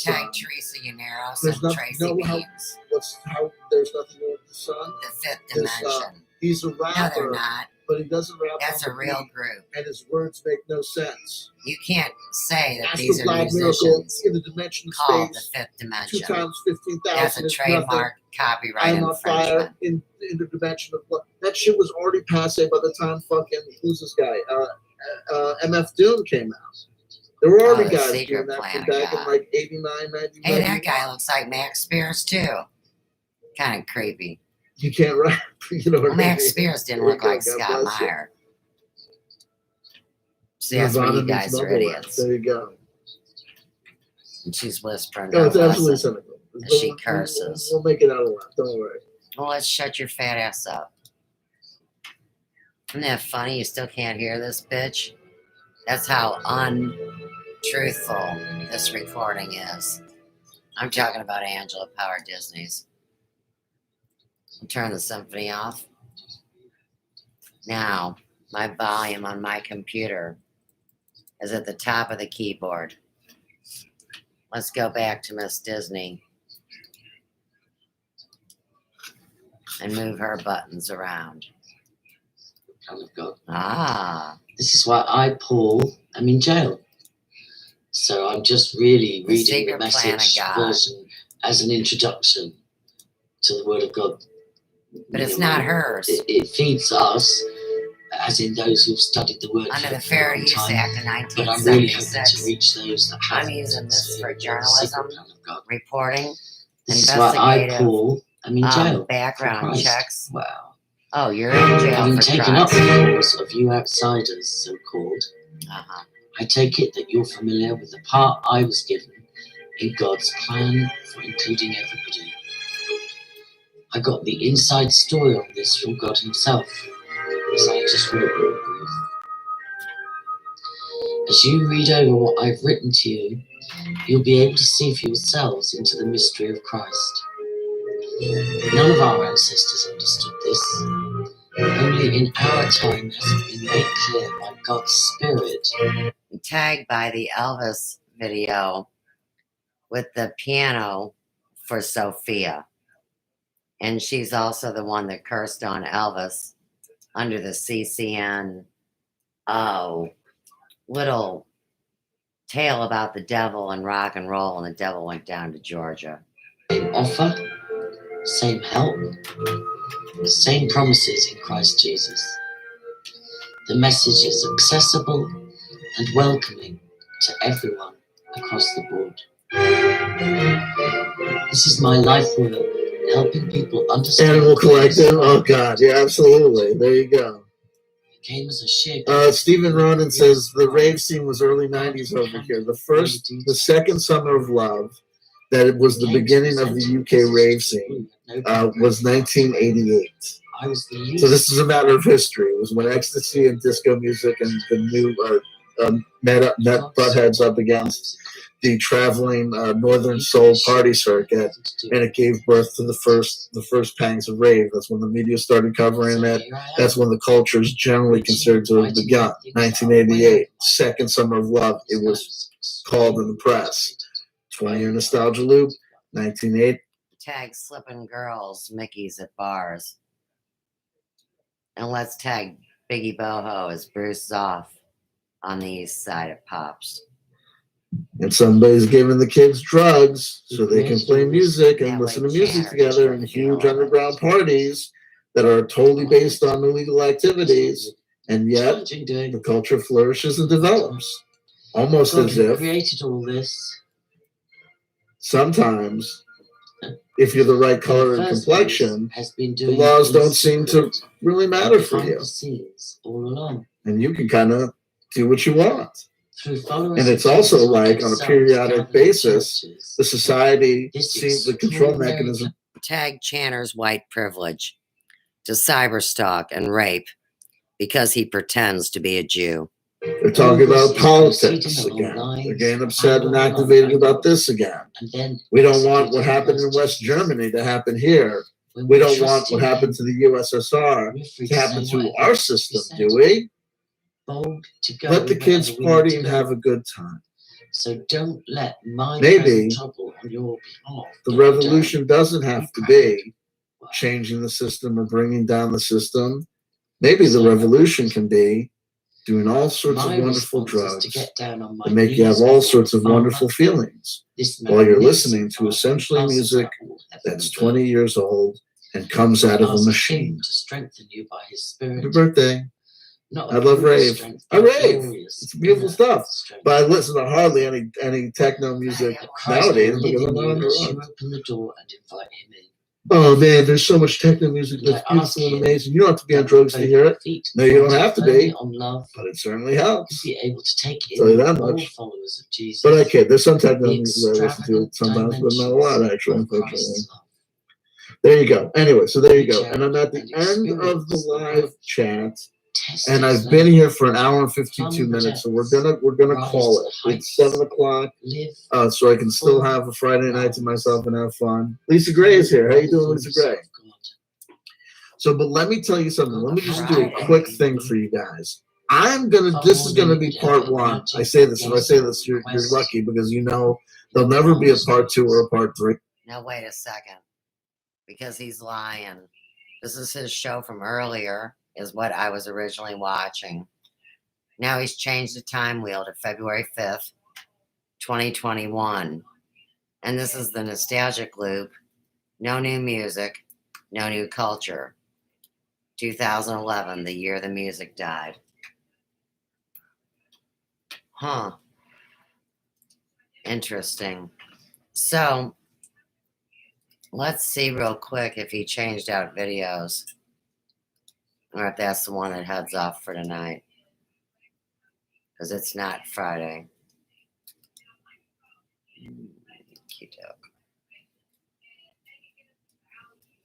Tag Teresa Uneros and Tracy Beams. There's nothing new with the sun. The Fifth Dimension. He's a No, rapper, they're not. but he doesn't rap. That's on a the real beat, group. and his words make no sense. You can't say that these are Astrocloud Miracle musicians in the dimension of called the space. Fifth 2 Dimension. times 15,000. That's a is trademark nothing. copyright I'm on fire infringement. in the dimension of blood. That shit was already passe by the time fucking who's this guy? MF Doom came out. There were already the guys Secret doing that from Planet back guy. in like 89, 99. Hey, that guy looks like Max Spears too. Kind of creepy. You can't rap. You know what Well, I mean? Max Spears didn't There look you go, like God Scott bless you. Meyer. See, that's where Nirvana you means guys are mumble rap. idiots. There you go. And she's whispering No, no it's absolutely lesson cynical. as she curses. We'll make it out alive. Don't worry. Well, let's shut your fat ass up. Isn't that funny? You still can't hear this bitch? That's how untruthful this recording is. I'm talking about Angela Power Disney's. Turn the symphony off. Now, my volume on my computer is at the top of the keyboard. Let's go back to Miss Disney and move her buttons around. Kind of God. Ah. This is why Paul, am in jail. So I'm just really The reading the Secret Planet message God. version as an introduction to the Word of God. But it's not hers. It feeds us, as in those who've studied the Word Under the for a Fair long Use time. Act of But I'm really hoping to 1976, reach those that I'm haven't. using this So, for the journalism, Secret Plan of God. reporting, This is why investigative, Paul, am in jail. for background Christ. checks. Wow. Oh, you're in jail Having for taken up Christ. the cause of you outsiders, so called, Uh-huh. I take it that you're familiar with the part I was given in God's plan for including everybody. I got the inside story on this from God Himself, as I just wrote real brief. As you read over what I've written to you, you'll be able to see for yourselves into the mystery of Christ. None of our ancestors understood this. Only in our time has it been made clear by God's Spirit. Tagged by the Elvis video with the piano for Sophia. And she's also the one that cursed on Elvis under the CCN little tale about the devil and rock and roll, and the devil went down to Georgia. Same offer, same help, same promises in Christ Jesus. The message is accessible and welcoming to everyone across the board. This is my life work, helping people understand. Animal Collective. Oh God, yeah, absolutely. There you go. It came as a sheer Stephen Ronan says the rave scene was early '90s over here. The second Summer of Love, that it was the beginning of the UK rave scene was 1988. So this is a matter of history. It was when ecstasy and disco music and the new met butt heads up against the traveling Northern Soul party circuit, and it gave birth to the first pangs of rave. That's when the media started covering it. That's when the culture is generally considered to have begun. 1988, Second Summer of Love, it was called in the press. 20-year nostalgia loop, 1980. Tag slipping girls, Mickey's at bars. And let's tag Biggie Boho as Bruce Zoff on the east side of Pops. And somebody's giving the kids drugs so they can play music and listen to music together in huge underground parties that are totally based on illegal activities, and yet the culture flourishes and develops. Almost as if created all this. Sometimes, if you're the right color and complexion, the laws don't seem to really matter for you. All along. And you can kind of do what you want. And it's also like, on a periodic basis, the society seems the control mechanism. Tag Channer's white privilege to cyberstalk and rape because he pretends to be a Jew. They're talking about politics again. They're getting upset and activated about this again. We don't want what happened in West Germany to happen here. We don't want what happened to the USSR to happen to our system, do we? Let the kids party and have a good time. So don't let my maybe trouble on your behalf. The revolution doesn't have to be changing the system or bringing down the system. Maybe the revolution can be doing all sorts of wonderful drugs that make you have all sorts of wonderful feelings while you're listening to essentially music that's 20 years old and comes out of a machine. To strengthen you by his spirit. Happy birthday. I love rave. I rave. It's beautiful stuff. But I listen to hardly any techno music nowadays because I'm not on drugs. Open the door and invite him in. Oh man, there's so much techno music that's beautiful and amazing. You don't have to be on drugs to hear it. No, you don't have to be. But it certainly helps. Be able to take in tell you that all much. followers of Jesus. But I kid. There's some techno music that I listen to sometimes, but not a lot actually, unfortunately. There you go. Anyway, so there you go. And I'm at the end of the live chat. And I've been here for an hour and 52 minutes, so we're gonna call it. It's 7 o'clock, so I can still have a Friday night to myself and have fun. Lisa Gray is here. How you doing, Lisa Gray? So, but let me tell you something. Let me just do a quick thing for you guys. This is gonna be part one. I say this. If I say this, you're lucky because you know there'll never be a part 2 or a part 3. Now wait a second, because he's lying. This is his show from earlier. Is what I was originally watching. Now he's changed the time wheel to February 5th, 2021. And this is the nostalgic loop. No new music, no new culture. 2011, the year the music died. Huh. Interesting. So, let's see real quick if he changed out videos. Or if that's the one that heads off for tonight. Because it's not Friday.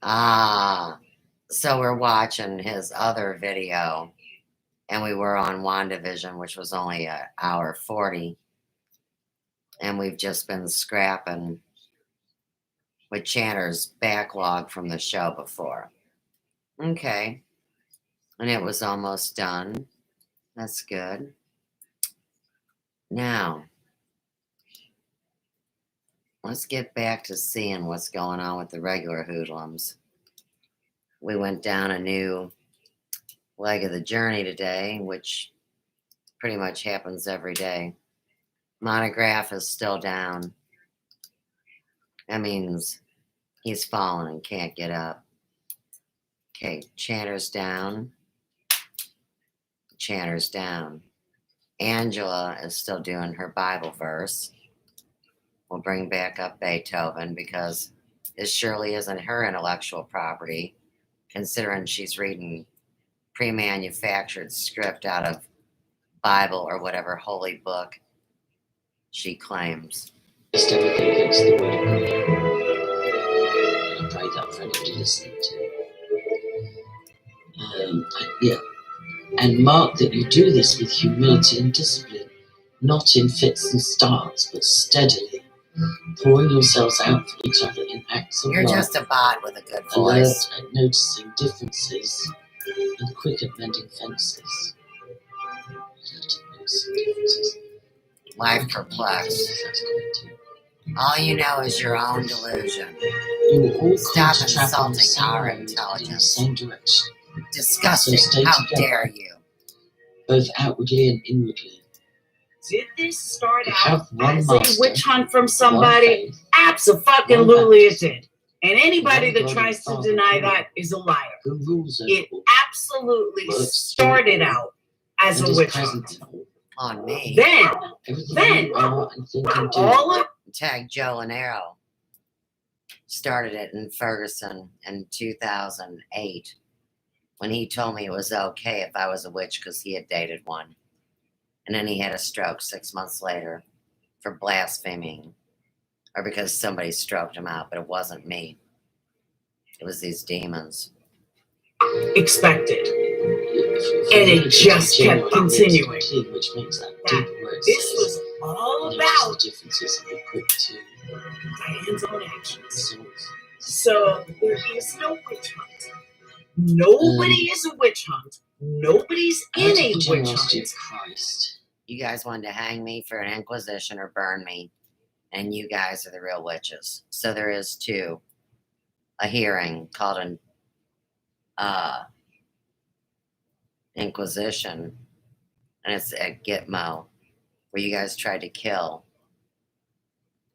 So we're watching his other video. And we were on WandaVision, which was only an hour 40. And we've just been scrapping with Channer's backlog from the show before. Okay. And it was almost done. That's good. Now, let's get back to seeing what's going on with the regular hoodlums. We went down a new leg of the journey today, which pretty much happens every day. Monograph is still down. That means he's fallen and can't get up. Okay, Channer's down. Channer's down. Angela is still doing her Bible verse. We'll bring back up Beethoven because this surely isn't her intellectual property, considering she's reading pre-manufactured script out of Bible or whatever holy book she claims. just everything against the word of God. I pray that for anybody listening to. Yeah. And mark that you do this with humility and discipline, not in fits and starts, but steadily, pouring yourselves out for each other in acts of You're love. just a bot with a good Alert voice. at noticing differences and quick at mending fences. Life perplexed. All you know is your own delusion. You will all Stop come to travel in the insulting same our road, intelligence. in the same direction. Disgusting. So stay How together, dare you? both outwardly and inwardly. Did this start You out have one as master, a witch hunt from one somebody? faith, Absolutely it did. And anybody one that God tries and to Father deny of all, that is a liar. who rules over It all, absolutely works through started all, out as and a is witch present hunt. in all. On me. Everything you are and think and do. all of Tag Joe and Arrow started it in Ferguson in 2008 when he told me it was okay if I was a witch because he had dated one. And then he had a stroke 6 months later for blaspheming or because somebody stroked him out, but it wasn't me. It was these demons. expected. And it just kept continuing. Which makes that deep word This was all about the differences and be quick to Diane's own actions. So there is no witch hunt. Nobody is a witch hunt. Nobody's in a witch hunt. Christ. You guys wanted to hang me for an inquisition or burn me, and you guys are the real witches. So there is a hearing called an inquisition, and it's at Gitmo, where you guys tried to kill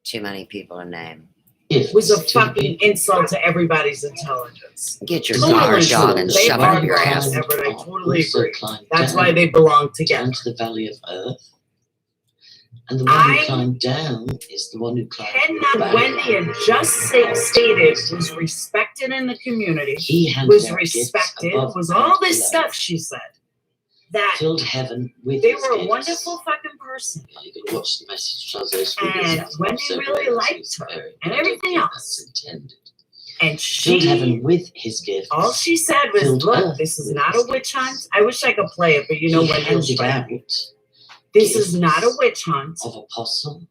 too many people to name. It was a fucking insult to everybody's intelligence. Get your guard dog and They shove it are up your ass. Everett, I totally agree. That's why they belong together. Down to the valley of Earth. And the one who climbed down is the one who climbed back. Wendy had just stated was respected in the community. He was respected. Was all this stuff she said. That filled heaven with they his were a gifts. wonderful fucking person. You can watch the message translation. And Wendy really liked her and everything else. Intended. And Filled heaven with his gifts. All she said was, Filled "Look, earth this is with not his a witch hunt. I wish I could play it, but you know He Wendy was handed right. out This is not a witch hunt." of apostle,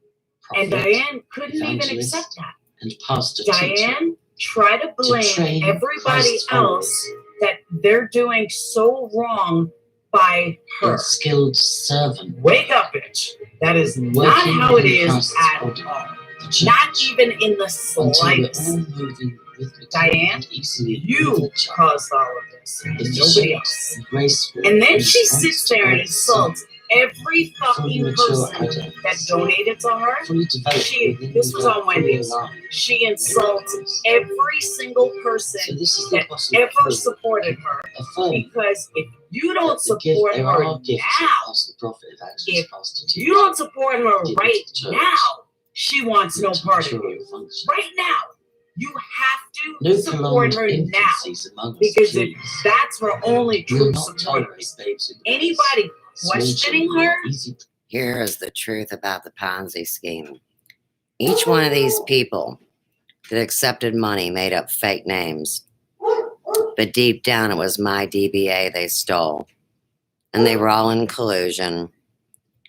And prophet, Diane couldn't even evangelist, accept that. and pastor teacher. Diane tried to blame train everybody Christ's else that they're doing so wrong by her. and skilled servant. Wake up, bitch. That is not Working how it in is Christ's at body, all. the church, Not even in the until we're slightest. all moving with Diane, easily you caused all of this. Nobody else. graceful, And then she responsible sits there and insults every fucking person that donated to her. This was on Wendy's. She insults every single person that ever supported her. Because if you don't support her now, if you don't support her right now, she wants no part of you. Right now. You have to support her now, because that's her only true supporters. Anybody questioning her? Here is the truth about the Ponzi scheme. Each one of these people that accepted money made up fake names, but deep down it was my DBA they stole. And they were all in collusion,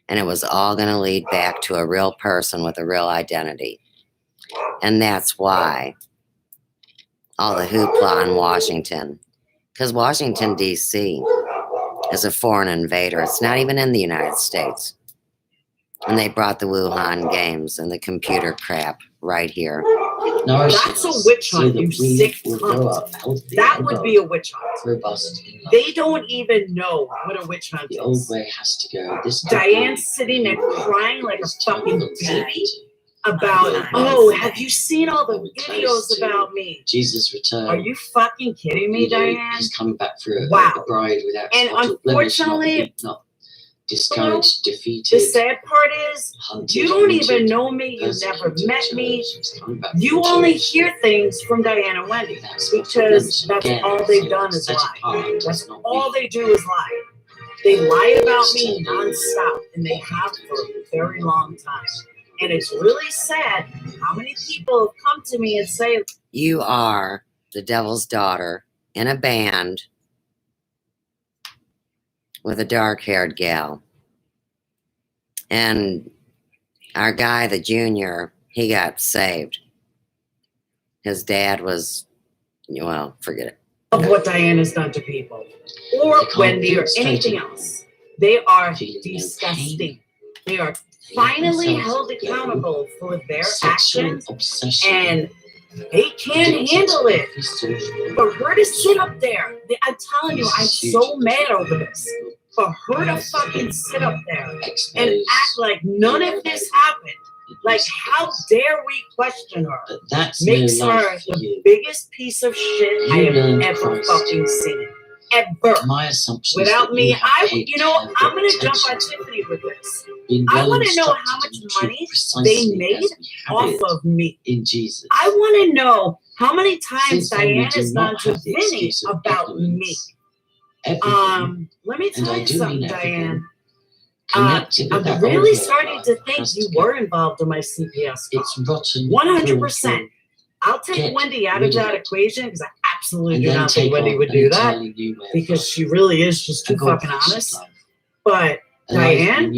and it was all going to lead back to a real person with a real identity. And that's why all the hoopla in Washington, because Washington, D.C. is a foreign invader. It's not even in the United States. And they brought the Wuhan games and the computer crap right here. That's a witch hunt, you sick cunt. That would be a witch hunt. They don't even know what a witch hunt is. The old way has to go. Diane's sitting there crying like a fucking baby about, oh, have you seen all the videos about me? Jesus returned. Are you fucking kidding me, Diane? He's coming back for a Wow. bride without And spot or blemish, unfortunately, not discouraged, defeated. The sad part is, hunted, you don't haunted, even know me, you've never persecuted met me. church. He's coming back You for only church. hear things from Diane and Wendy because that's all they've done is lie. That's all they do is lie. They lie about me nonstop, and they have for a very long time. And it's really sad how many people have come to me and say, You are the devil's daughter in a band with a dark-haired gal. And our guy, the junior, he got saved. His dad was, well, forget it. of what Diane has done to people, or Wendy, or anything else. They are disgusting. They are finally held accountable for their actions, and they can't handle it. For her to sit up there, I'm telling you, I'm so mad over this. For her to fucking sit up there and act like none of this happened. Like, how dare we question her? Makes her the biggest piece of shit I have ever fucking seen. Ever. My assumption. Without me, I'm gonna jump on Tiffany with this. I want to know how much money they made off of me. In Jesus. I want to know how many times Diane has gone to Vinny about me. Let me tell you something, Diane. I'm really starting to think you were involved in my CPS. It's rotten. 100%. I'll take Wendy out of that equation because I absolutely do not think Wendy would do that because she really is just too fucking honest. But Diane,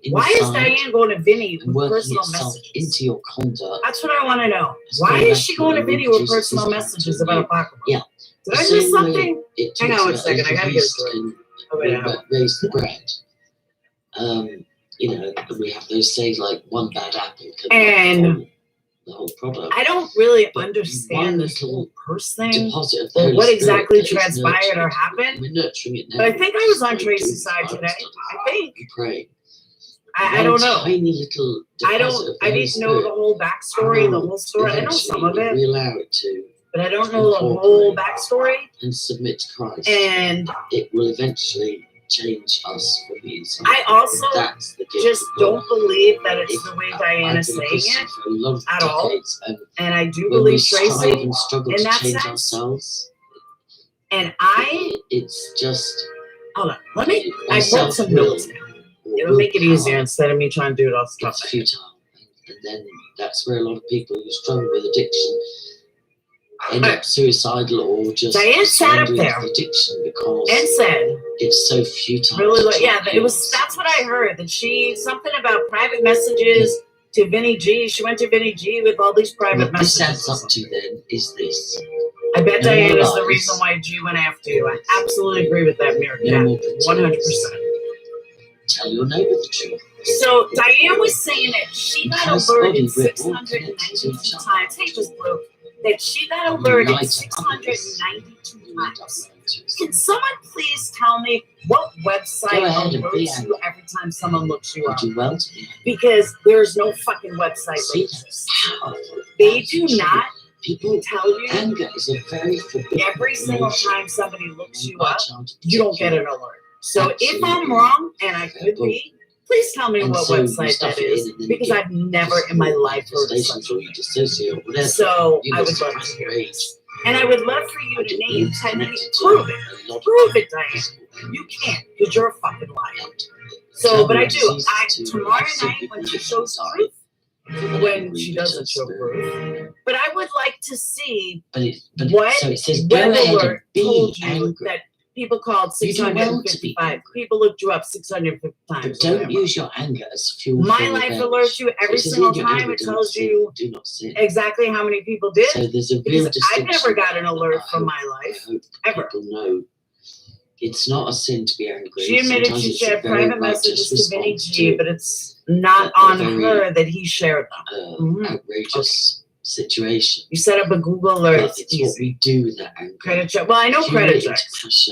why is Diane going to Vinny with personal messages? Into your conduct. That's what I want to know. Why is she going to Vinny with personal messages about a pocketbook? Yeah. Did I miss something? Hang on one second. I gotta get it. Raise the bread. We have those sayings like one bad apple can the whole product. I don't really understand this whole purse thing or what exactly transpired or happened. We're nurturing it now. But I think I was on Tracy's side today. I think. Pray. I don't know. Tiny little I didn't know the whole backstory, the whole story. I know some of it. We allow it to. But I don't know the whole backstory. And submit to Christ. And it will eventually change us from the inside. I also just don't believe that it's the way Diane is saying it at all. And I do believe Tracy in that sense. Ourselves, and it's just. Hold on. I wrote some notes now. It'll make it easier instead of me trying to do it off the top. It's futile. And then that's where a lot of people who struggle with addiction end up suicidal or just Diane sat up there addiction because and said it's so futile. Really, that's what I heard. That something about private messages to Vinny G. She went to Vinny G with all these private messages. What this adds up to then is this. I bet Diane is the reason why G went after you. I absolutely agree with that, Mary. 100%. Tell your neighbor the truth. So Diane was saying that she got alerted 692 times. Hey, just blew. That she got alerted 692 times. Can someone please tell me what website alerts you every time someone looks you up? Because there's no fucking website like this. They do not tell you every single time somebody looks you up, you don't get an alert. So if I'm wrong, and I could be, please tell me what website that is, because I've never in my life heard of such a thing. So I would love to hear it. And I would love for you to name 10 names. Prove it. Prove it, Diane. You can't, because you're a fucking liar. So, but I do. Tomorrow night, when she shows proof, when she doesn't show proof, but I would like to see what web alert told you that people called 655. People looked you up 650 times. Don't use your anger as fuel. My life alerts you every single time. It tells you exactly how many people did. So there's a because I've never got an alert from my life ever. People know it's not a sin to be angry. She admitted she shared private messages to Vinny G, but it's not on her that he shared them. Outrageous situation. You set up a Google alert. It's what we do with that anger. Credit check. Well, I know credit checks.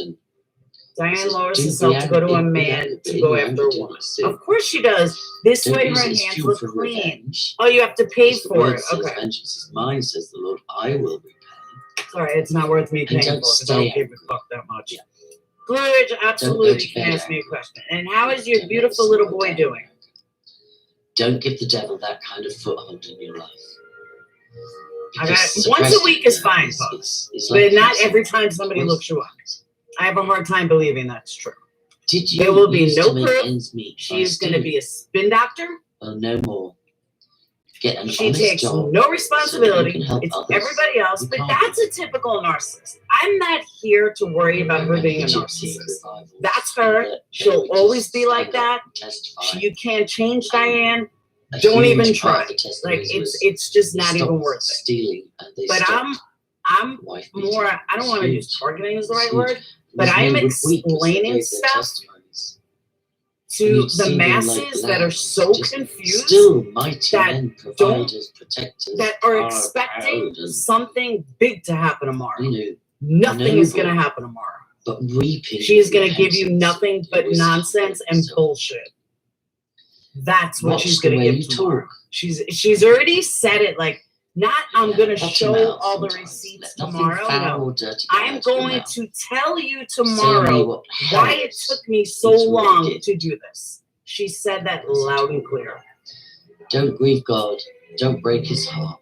Diane lowers herself to go to a man to go after a woman. Of course she does. This way her hands look clean. Oh, you have to pay for it. Okay. Vengeance is mine, says the Lord. I will repay. Sorry, it's not worth me paying for it because I don't give a fuck that much. Blue Ridge, absolutely, you can ask me a question. And how is your beautiful little boy doing? Don't give the devil that kind of foothold in your life. Once a week is fine, folks. But not every time somebody looks you up. I have a hard time believing that's true. Did you there will be no proof. She She's going to be a spin doctor. Well, no more. get an She honest takes job no so responsibility. you can help It's others. everybody else, You but can't that's a typical narcissist. I'm not here to worry about her being a Gypsy narcissist. revivals That's her. that She'll would always just be like stand up that. and testify. You can't change Diane. A Don't even huge part try. of the Like testimonies was it's just they not even stopped worth it. stealing and they But stopped I'm wife beating. more. I don't want to use Huge. targeting is the right Huge. word, but These I'm men would weep as they explaining gave their stuff testimonies. And to you'd the see them like masses that are lambs, so just confused still mighty that men, don't- providers, protectors, that are proud expecting and, something big to happen tomorrow. you Nothing is noble. going to happen tomorrow. but reaping. She's going to give you repentance. nothing but It was nonsense and so- bullshit. That's what Watch she's the going to way give you tomorrow. talk. She's already said it. Like, not I'm Yeah, going to bottom show out all the sometimes. receipts Let nothing tomorrow. foul No, or dirty come I'm out of your going mouth. to tell you Tell me tomorrow what why it helps took me so is what long you did. to do this. She said that loud and clear. Don't grieve God. Don't break his heart.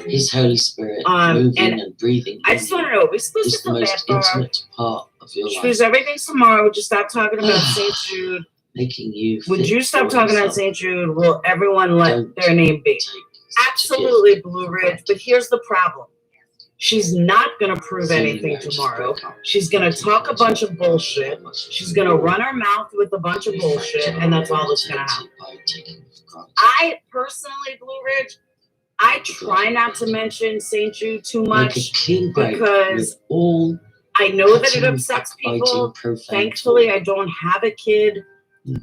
His Holy Spirit And moving and breathing I in just you want to know, are we supposed is to the feel bad most for her? intimate part of your She life. was everything's tomorrow. Just stop talking about St. Jude. Making you Would fit you stop for talking about himself. St. Jude? Will everyone let Don't their name be? take such a Absolutely, gift Blue for Ridge. granted. But here's the problem. She's not going to prove So many anything marriages tomorrow. break up. She's going to talk a bunch of bullshit. How much She's going to run her mouth with a bunch of bullshit, and that's all that's going to happen. by taking it for granted. I personally, Blue Ridge, I try not to mention St. Jude too Make a much clean break because with all I know that it cutting, upsets backbiting, people. profane Thankfully, talk. I don't have a kid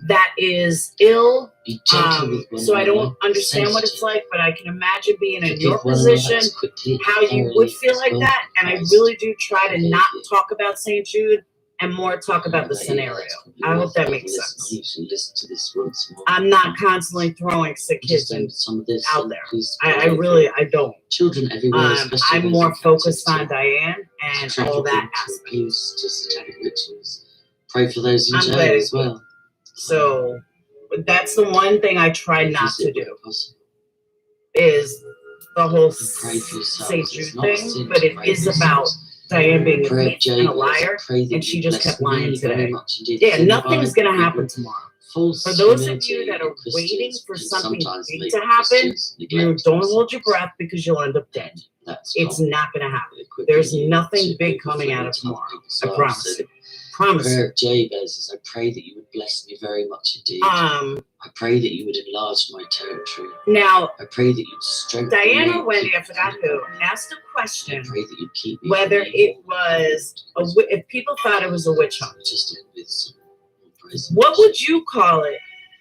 that is ill. Be gentle with one So I don't another, understand what it's sensitive. like, but I can imagine being in Forgive your one another position, as quickly how and you would thoroughly feel as like God that. And I Christ really do try to forgave not you. talk about St. Jude and more talk about the But yeah, scenario. that's probably I hope worth that it. makes Listen, sense. I usually listen to this once more. I'm not constantly throwing sick Just kids in, some of this out and there. please I pray really, for I don't. children everywhere, especially I'm those more in focused on captivity, Diane and all trafficking that to aspect. abuse, to satanic rituals. Pray for those in I'm jail glad as it's good. well. So that's the one thing I try If you not see to it where do possible. is the whole And pray for yourselves. St. It's Jude not a thing, sin but to it pray is for about yourselves. Diane being a Prayer thief and a Jabez, liar, I pray that and she you just bless kept lying me very today. much indeed. Yeah, Fill my nothing's life gonna with happen people. tomorrow. False For those of humility you that in are waiting Christians for can something sometimes big make to happen, Christians you neglect don't hold your themselves. breath because you'll end up dead. That's It's not not gonna happen. equipping There's you nothing to big coming out overflow of into tomorrow. other people's I lives. promise So you. Promise you. prayer of Jabez is I pray that you would bless me very much indeed. I pray that you would enlarge my territory. Now, I pray that you'd strengthen Diane me. or Wendy, I forgot who, asked a I question pray that you'd keep me whether from it evil. was if people thought it was a witch hunt. Just with some praise. What would you call it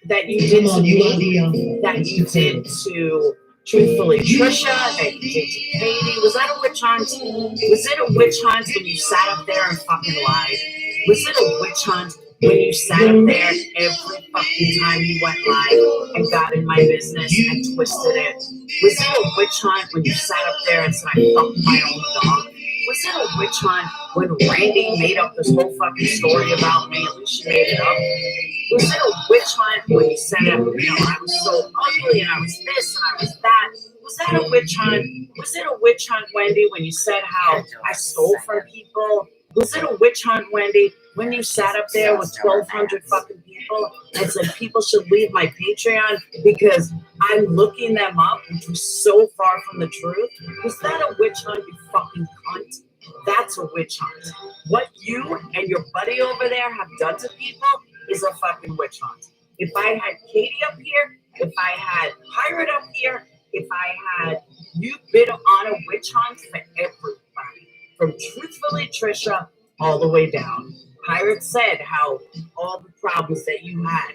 that you did to me, that you did to truthfully Trisha, that you did to Katie? Was that a witch hunt? Was it a witch hunt when you sat up there and fucking lied? Was it a witch hunt when you sat up there every fucking time you went live and got in my business and twisted it? Was it a witch hunt when you sat up there and said I fucked my own dog? Was it a witch hunt when Randy made up this whole fucking story about me? At least she made it up. Was it a witch hunt when you said, I was so ugly and I was this and I was that? Was that a witch hunt? Was it a witch hunt, Wendy, when you said how I stole from people? Was it a witch hunt, Wendy, when you sat up there with 1,200 fucking people and said people should leave my Patreon because I'm looking them up, which was so far from the truth? Was that a witch hunt, you fucking cunt? That's a witch hunt. What you and your buddy over there have done to people is a fucking witch hunt. If I had Katie up here, if I had Pirate up here, if I had you been on a witch hunt for everybody, from truthfully Trisha all the way down. Pirate said how all the problems that you had,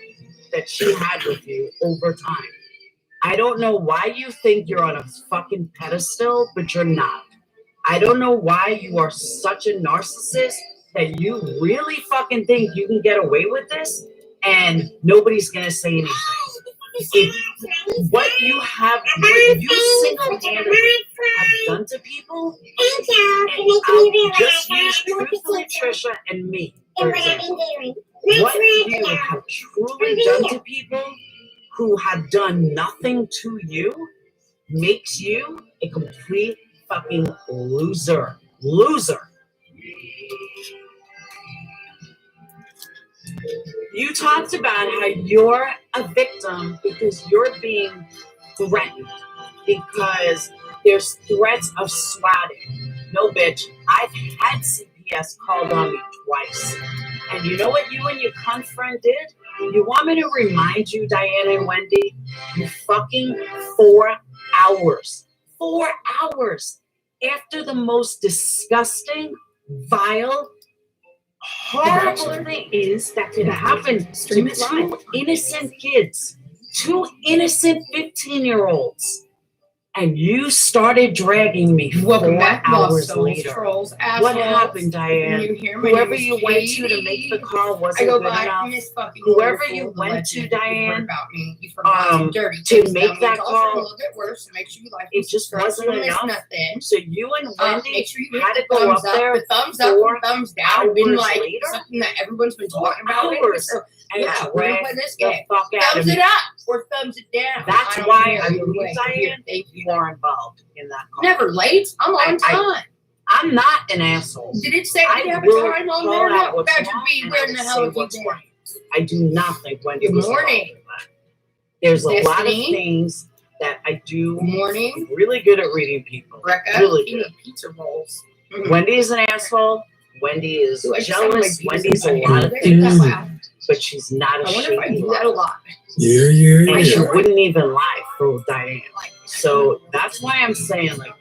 that she had with you over time. I don't know why you think you're on a fucking pedestal, but you're not. I don't know why you are such a narcissist that you really fucking think you can get away with this and nobody's gonna say anything. If what you single-handedly have done to people, and I'll just use truthfully Trisha and me, for example. What you have truly done to people who have done nothing to you makes you a complete fucking loser. Loser. You talked about how you're a victim because you're being threatened because there's threats of swatting. No, bitch, I've had CPS called on me twice. And you know what you and your cunt friend did? You want me to remind you, Diana and Wendy? You fucking 4 hours. 4 hours after the most disgusting, vile, horrible thing is that could happen to two innocent kids, 2 innocent 15-year-olds. And you started dragging me 4 hours later. Trolls, What happened, Diane? You hear my Whoever name you is went to Katie. make the call I wasn't go good by enough. Miss fucking Whoever Wonderful, you the went legend. to, You heard Diane, about me. You forgot dirty to things make about me. that It's also call, a little bit worse to make sure you like it just wasn't don't miss enough. nothing. So you and Wendy Make sure you had hit to the go thumbs up up. there. The thumbs up 4 and thumbs down have been hours like later? something that everyone's been talking about lately. Hours. So And yeah, we're gonna drag play this the game. fuck out of Thumbs me. it up or thumbs it down. That's don't why care I either believe, way. Diane, Thank you are involved in that call. Never late. I'm on time. I'm not an asshole. Did it say I you have a will time on call there? out No, what's Badger wrong, B, and where I in the will hell say have you what's been? right. I do not think Wendy Good was involved morning. in that. There's a lot of Destiny. things that I do. Good morning. I'm really good at reading people. Brecca, Really you good. need pizza rolls. Wendy is an asshole. Wendy is Ooh, I just sound jealous. like Wendy's a Jesus. lot of That things, laugh. but she's not a I wonder if I shady do that a liar. lot. And she wouldn't even lie for Diane. So that's why I'm saying, like,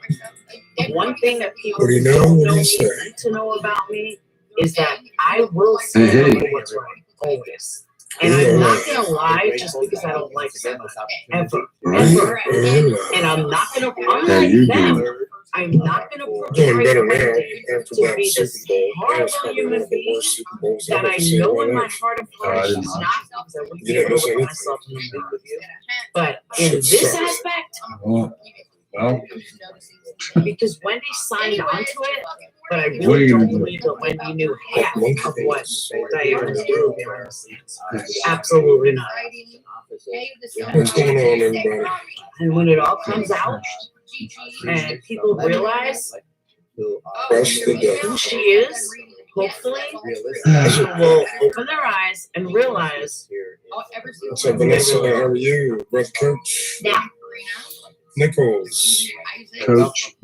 the one thing that people What do you know? don't What do know you me, say? need to know about me is that I will stand for what's right, always. And I'm not gonna lie just because I don't like someone. Ever. And I'm not gonna, unlike them, I'm not gonna Doing portray better now Wendy after to that be Super this Bowl. That was horrible probably one human of the being worst Super Bowls that I've I ever seen in know my in my life. heart of hearts she's not, because I wouldn't You be able didn't to miss put myself in the mood with you. But in Shit this sucks. aspect, Well, because Wendy signed on to it, but I What are really you don't gonna do? believe that Wendy knew half of what Diana was doing behind the scenes. Absolutely not. What's going on, everybody? And when it all comes out and people realize Crush the day. who she is, hopefully she will open their eyes and realize. What's up, Vanessa? How are you? Brother Coach? Nichols. Coach.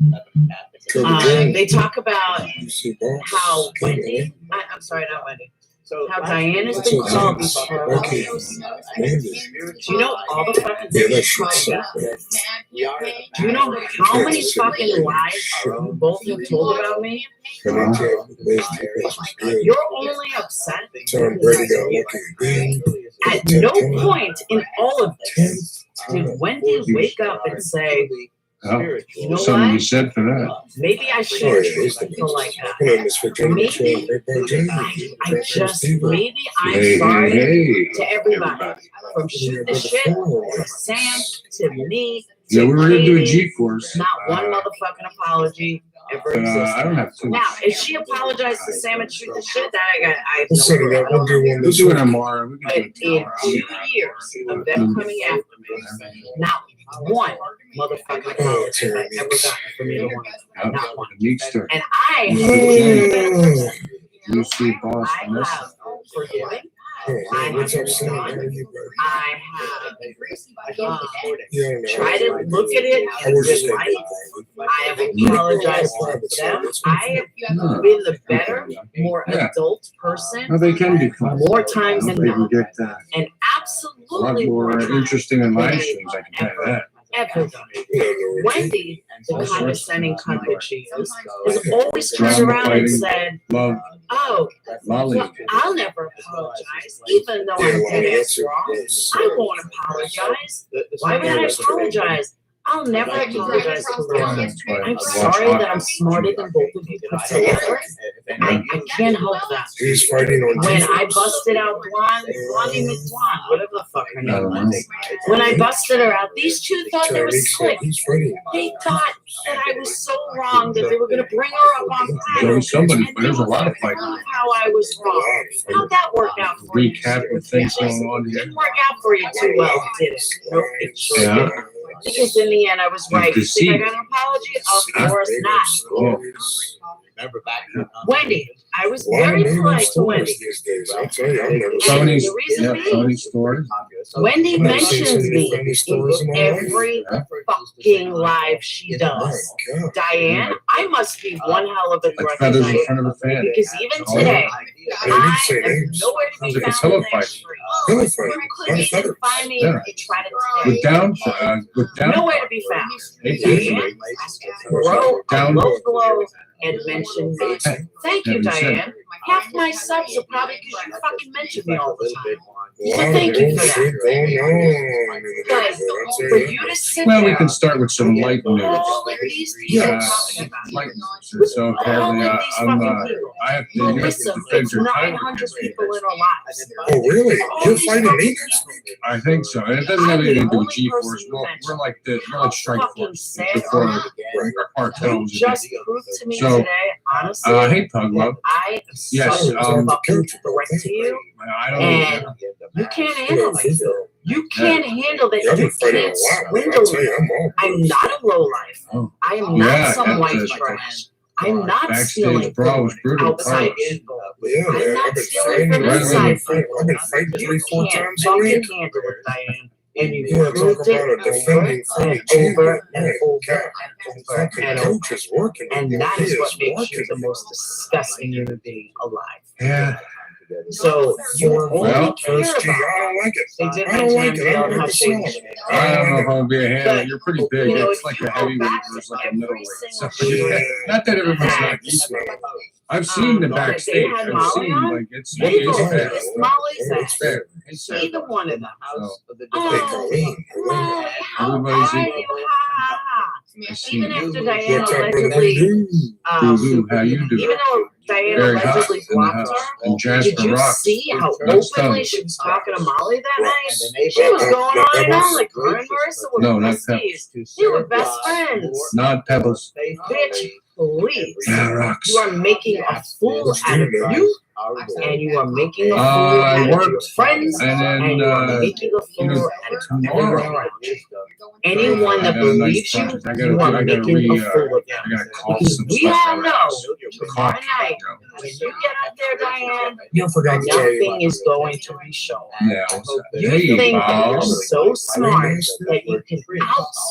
They talk about UC Boss. how Wendy, I'm sorry, not Wendy, how Diana's What's been up, called Vince? before. Okay. Mandy. Do you know all the fucking Yeah, things that she shit called sucked, out? man. Do you know how many fucking lies you both have told about me? And I tell you, the best defense was good. You're only upset Tom Brady got lucky again. at no point in all of this did Wendy wake up and say, Well, you know something to be what? said for that. Maybe I Oh, shouldn't yeah, he's the treat people like that. Come on, Miss Virginia. Maybe I'm Hey, sorry hey, to everybody. From shoot the shit to Sam to me Yeah, to we were gonna do a Katie. G-Force. Not one motherfucking apology ever But I existed. don't have to. Now, if she apologized to Sam and shoot the shit, that I have We'll no set it up. We'll do one We'll this do it week. tomorrow. We But can in do it tomorrow. 2 years of them coming after me, not one motherfucking apology I ever got from either one of them. Not one. Meekster. And I have UC Boss, I Vanessa. have forgiven. Oh, I man, what's have up, Sam? How are done. you, buddy? I have Yeah, I know. tried to look at it I in was just good thinking light. about I have apologized to them. I have been the better, more Yeah. adult person No, they can be fun. more times than They can not. get And a lot absolutely more times interesting in live than streams, I can tell you that. ever done. it. Wendy, the condescending cunt that she is, has always turned Drama around and fighting, said, love, oh, Molly. well, I'll never apologize, even though I'm dead ass wrong. I won't apologize. Why would I apologize? I'll never apologize to Lauren. I'm sorry that I'm smarter than both of you put together. I can't help that. He's fighting on When I defense. busted out Blondie McBlonde, whatever the fuck her name was, when I busted her out, these two thought they were Tyreek slick. said he's fighting. They thought that I was so wrong that they were going to bring her up on fire. Somebody, And there's a lot of prove fighting. how I was wrong. How'd that work out for you? Recap of things going on It here. didn't work out for you too well, did it? Nope, it sure Yeah. didn't. Because in the end, I was right. You think I got an apology? Of course not. Oh. Remember back then? Wendy, I was A lot of very moving polite to stores Wendy. these days. I'll tell you, I've never And seen Tony's, the reason yeah, being, Tony's stories. Wendy I've never seen so mentions many me funny stories in in my life. every fucking live she does. Oh, God. Diane, I must be one hell of a Like threat to feathers in Diane. front of a fan. Because even Oh, today, Yeah, I you say am names. nowhere to Sounds be like a found pillow in that fight. street. Pillow You fight. couldn't even Feathers. find me Yeah. if you tried to With take down, nowhere to be found. Hey, Diane wrote a down. low blow and mentioned me. Thank you, Diane. Half my subs are probably because you fucking mention me all the time. A So lot of thank you for bullshit that. going on in the But neighborhood, I'll tell for you you that. to sit Well, we there, can start with some light news. all of these people Yeah, talking about light you. news. So All apparently, of these I'm, fucking people. I have to, you have to Melissa, defend it's your time. 900 people in our lives. Oh, really? All You're these fighting fucking me next week? I think so. And it doesn't have I'm anything the to do with only G-Force. person you We're mentioned. like we're How like Strike fucking Force. sad Before are you? our cartel You was a just big deal. proved to me So, today, honestly, hey, Pug Love. that I am Yes, such a fucking threat to you. I don't And know. you can't handle me. You can't handle that. Yeah, I've You been fighting a can't lot, man. I'll swindle tell you, me. I'm all I'm not a lowlife. Oh. I am Yeah, not some that's white it. trash. I'm not stealing Backstage brawl was brutal. outside Oh. people. Yeah, I'm man. not I've been stealing fighting. from inside people. I've been fighting You 3-4 can't times a fucking week. handle it, Diane. And you You want to talk proved it about a defending funny over champion? and My over God. and over Fucking and over. coach is working. And that He is what is makes working. you the most disgusting human being alive. Yeah. So you only Well, care First G, I about. don't like it. They did I don't like mention it. I MDL don't and how like the shady smell. she is. I don't know if I'm being handled. But, You're pretty big. you know, It's if like you a go heavyweight back to versus like a every middleweight. single So, shooter not that everyone's that like you. Smell it. I've seen the that backstage. they had I've Molly seen on, like it's people fair. pissed Molly's It's ass. fair. It's fair. Either one of them. So, They Oh, Colleen. Molly, how everybody's are equal. you? Ha, ha, ha. I see Even you. after Diane What's up, brother? allegedly, Boo-hoo, how you do? even though Diane Very hot allegedly in the blocked house. her, And did Jasper you Rock. see how That's openly done. she was talking to Molly that Right. night? She was going on and on like her and Marissa were No, not besties. They were best friends. Not Pebbles. Bitch, please. Yeah, rocks. You are making a fool out of you, and you are making a fool I out of your worked, friends, and then, and you are making a fool out of tomorrow. everyone around you. Anyone that I got a nice believes you, project. you are making a fool of them. I gotta call Because some we stuff all out of know house. tomorrow night, when you get up there, Diane, You forgot to tell you. nothing is going to be shown. Yeah, what's that? You Hey, think that you're Bob. so smart that you can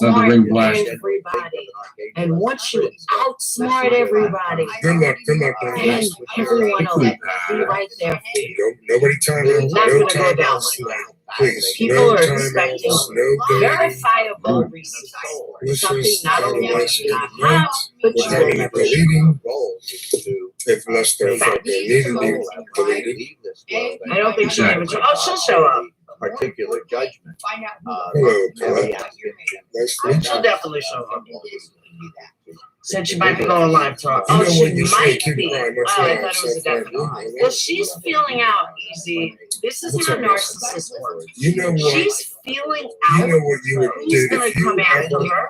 Another ring outsmart blast. everybody. And once you outsmart everybody, Good luck. Good luck. then everyone will be right there for you. Nobody time You're out. not No gonna go time down outs. like that. Please. People No are time expecting outs. No day. verifiable receipts. This Something is not out of only my will you not have, but you will Without any never show. deleting. If unless they're fucking needed to be deleted. I don't think she'll even show. Oh, she'll show up. Particular judgment. Hello, Pat. Nice to meet She'll you. definitely show up. Said she might be going live tomorrow. You Oh, know she what you say, might keep be. an eye on Oh, what's I wrong, thought it was a so far. definite. Well, she's feeling out easy. This is What's how up, narcissists work. You know what? She's feeling You out know what you would who's do going if to you come after ever her,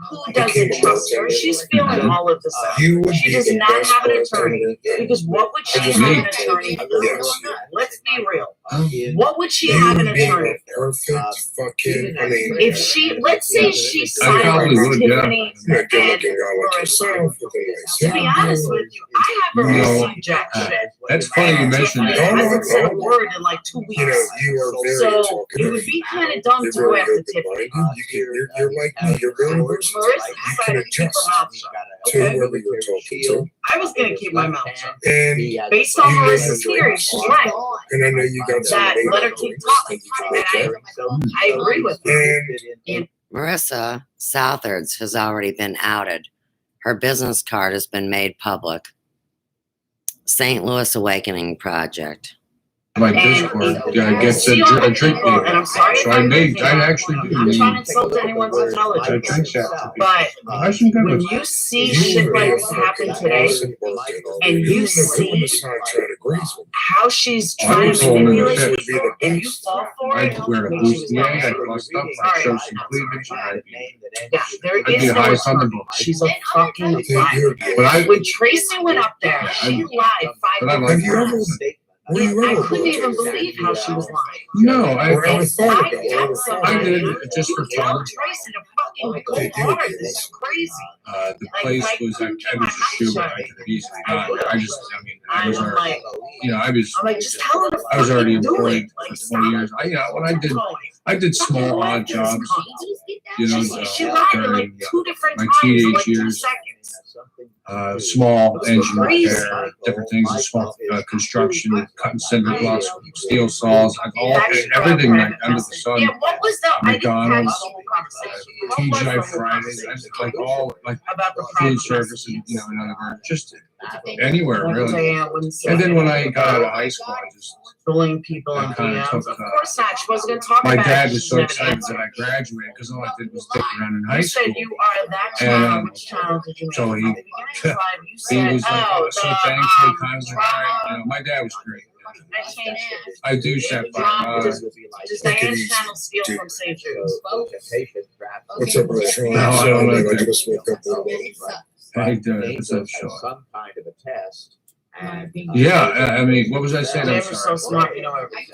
who doesn't trust her. She's feeling all of this out. You would She be does the not best have an person attorney. Because what would she I just have an need to- attorney for? Yes. Let's be real. What would she You have an would be attorney the perfect fucking, I mean. if she, let's say she I probably silenced would, yeah. Tiffany You're a good and looking guy like yourself with a nice to be hair. honest with you, I haven't No. received jack shit. That's funny you mentioned Tiffany that. hasn't said a word in like 2 weeks. You know, you are very So it talkative. would be kind of dumb You're to go very after Tiffany. open-minded. You're like me. You're very versatile. Marissa You decided can to keep her adjust mouth shut. to Okay? whoever you're talking to. I was gonna keep my mouth shut. And Based on you know Marissa's your theory, drinks. she's right. And I know you got some That amazing let her keep drinks talking. that you And can make I agree with her. And Marissa Southards has already been outed. Her business card has been made public. St. Louis Awakening Project. My Discord gets See a all the drink people, and I'm sorry if So I I'm made, making I it. actually do. I'm not trying to insult anyone's I intelligence, drink that. but I should go when with you see shit like this happen today, and you see how she's trying to manipulate people, and you fall for it, I'd wear a it makes you bustier, mad. I'd bust up, I'd show some cleavage, and I'd be, Yeah, there I'd be is a no high attorney. thunderbolt. She's a fucking liar. But I, When Tracy went up there, she lied but I 5 like minutes. her. I couldn't even believe how she was lying. No, I I got did somebody it just for you told fun. Tracy to fucking go They do hard. abuse. This is crazy. The place was, I was just shooting. I could have easily gone there. I was I'm already, like, I was just tell her to I was already fucking do employed it. Like, for 20 years. I did small odd jobs, she lied to like during 2 different my times in teenage like 2 years. seconds. Small engine repair, different things, small construction, cutting cinder blocks, steel saws, like everything like under the sun. Yeah, what was the McDonald's, I didn't catch the whole conversation. What was the TGI whole Fridays, conversation? like all like About the food private service, and messages. in other words, just anywhere Like really. Diane wouldn't say And then when I anything got out of about high school, I just bullying people I and kinda DMs. took, Of course not. She wasn't going to talk my about dad it. was She's so never excited answered. that I graduated because all I did was stick around in high You school. said you are that And, child. Which child did you so make? he, At the beginning of the slide, you he said, was like, oh, so the thanks. He kind of was like, all right, my dad was great. I changed it. I do set by. Does Diane's channel steal from St. Jude's? What's up, brother Sean? No, I don't know. I just woke up. How you doing? What's up, Sean? Some kind of a test. And, Yeah, I mean, what was I saying? I'm You're so sorry. smart, you know everything.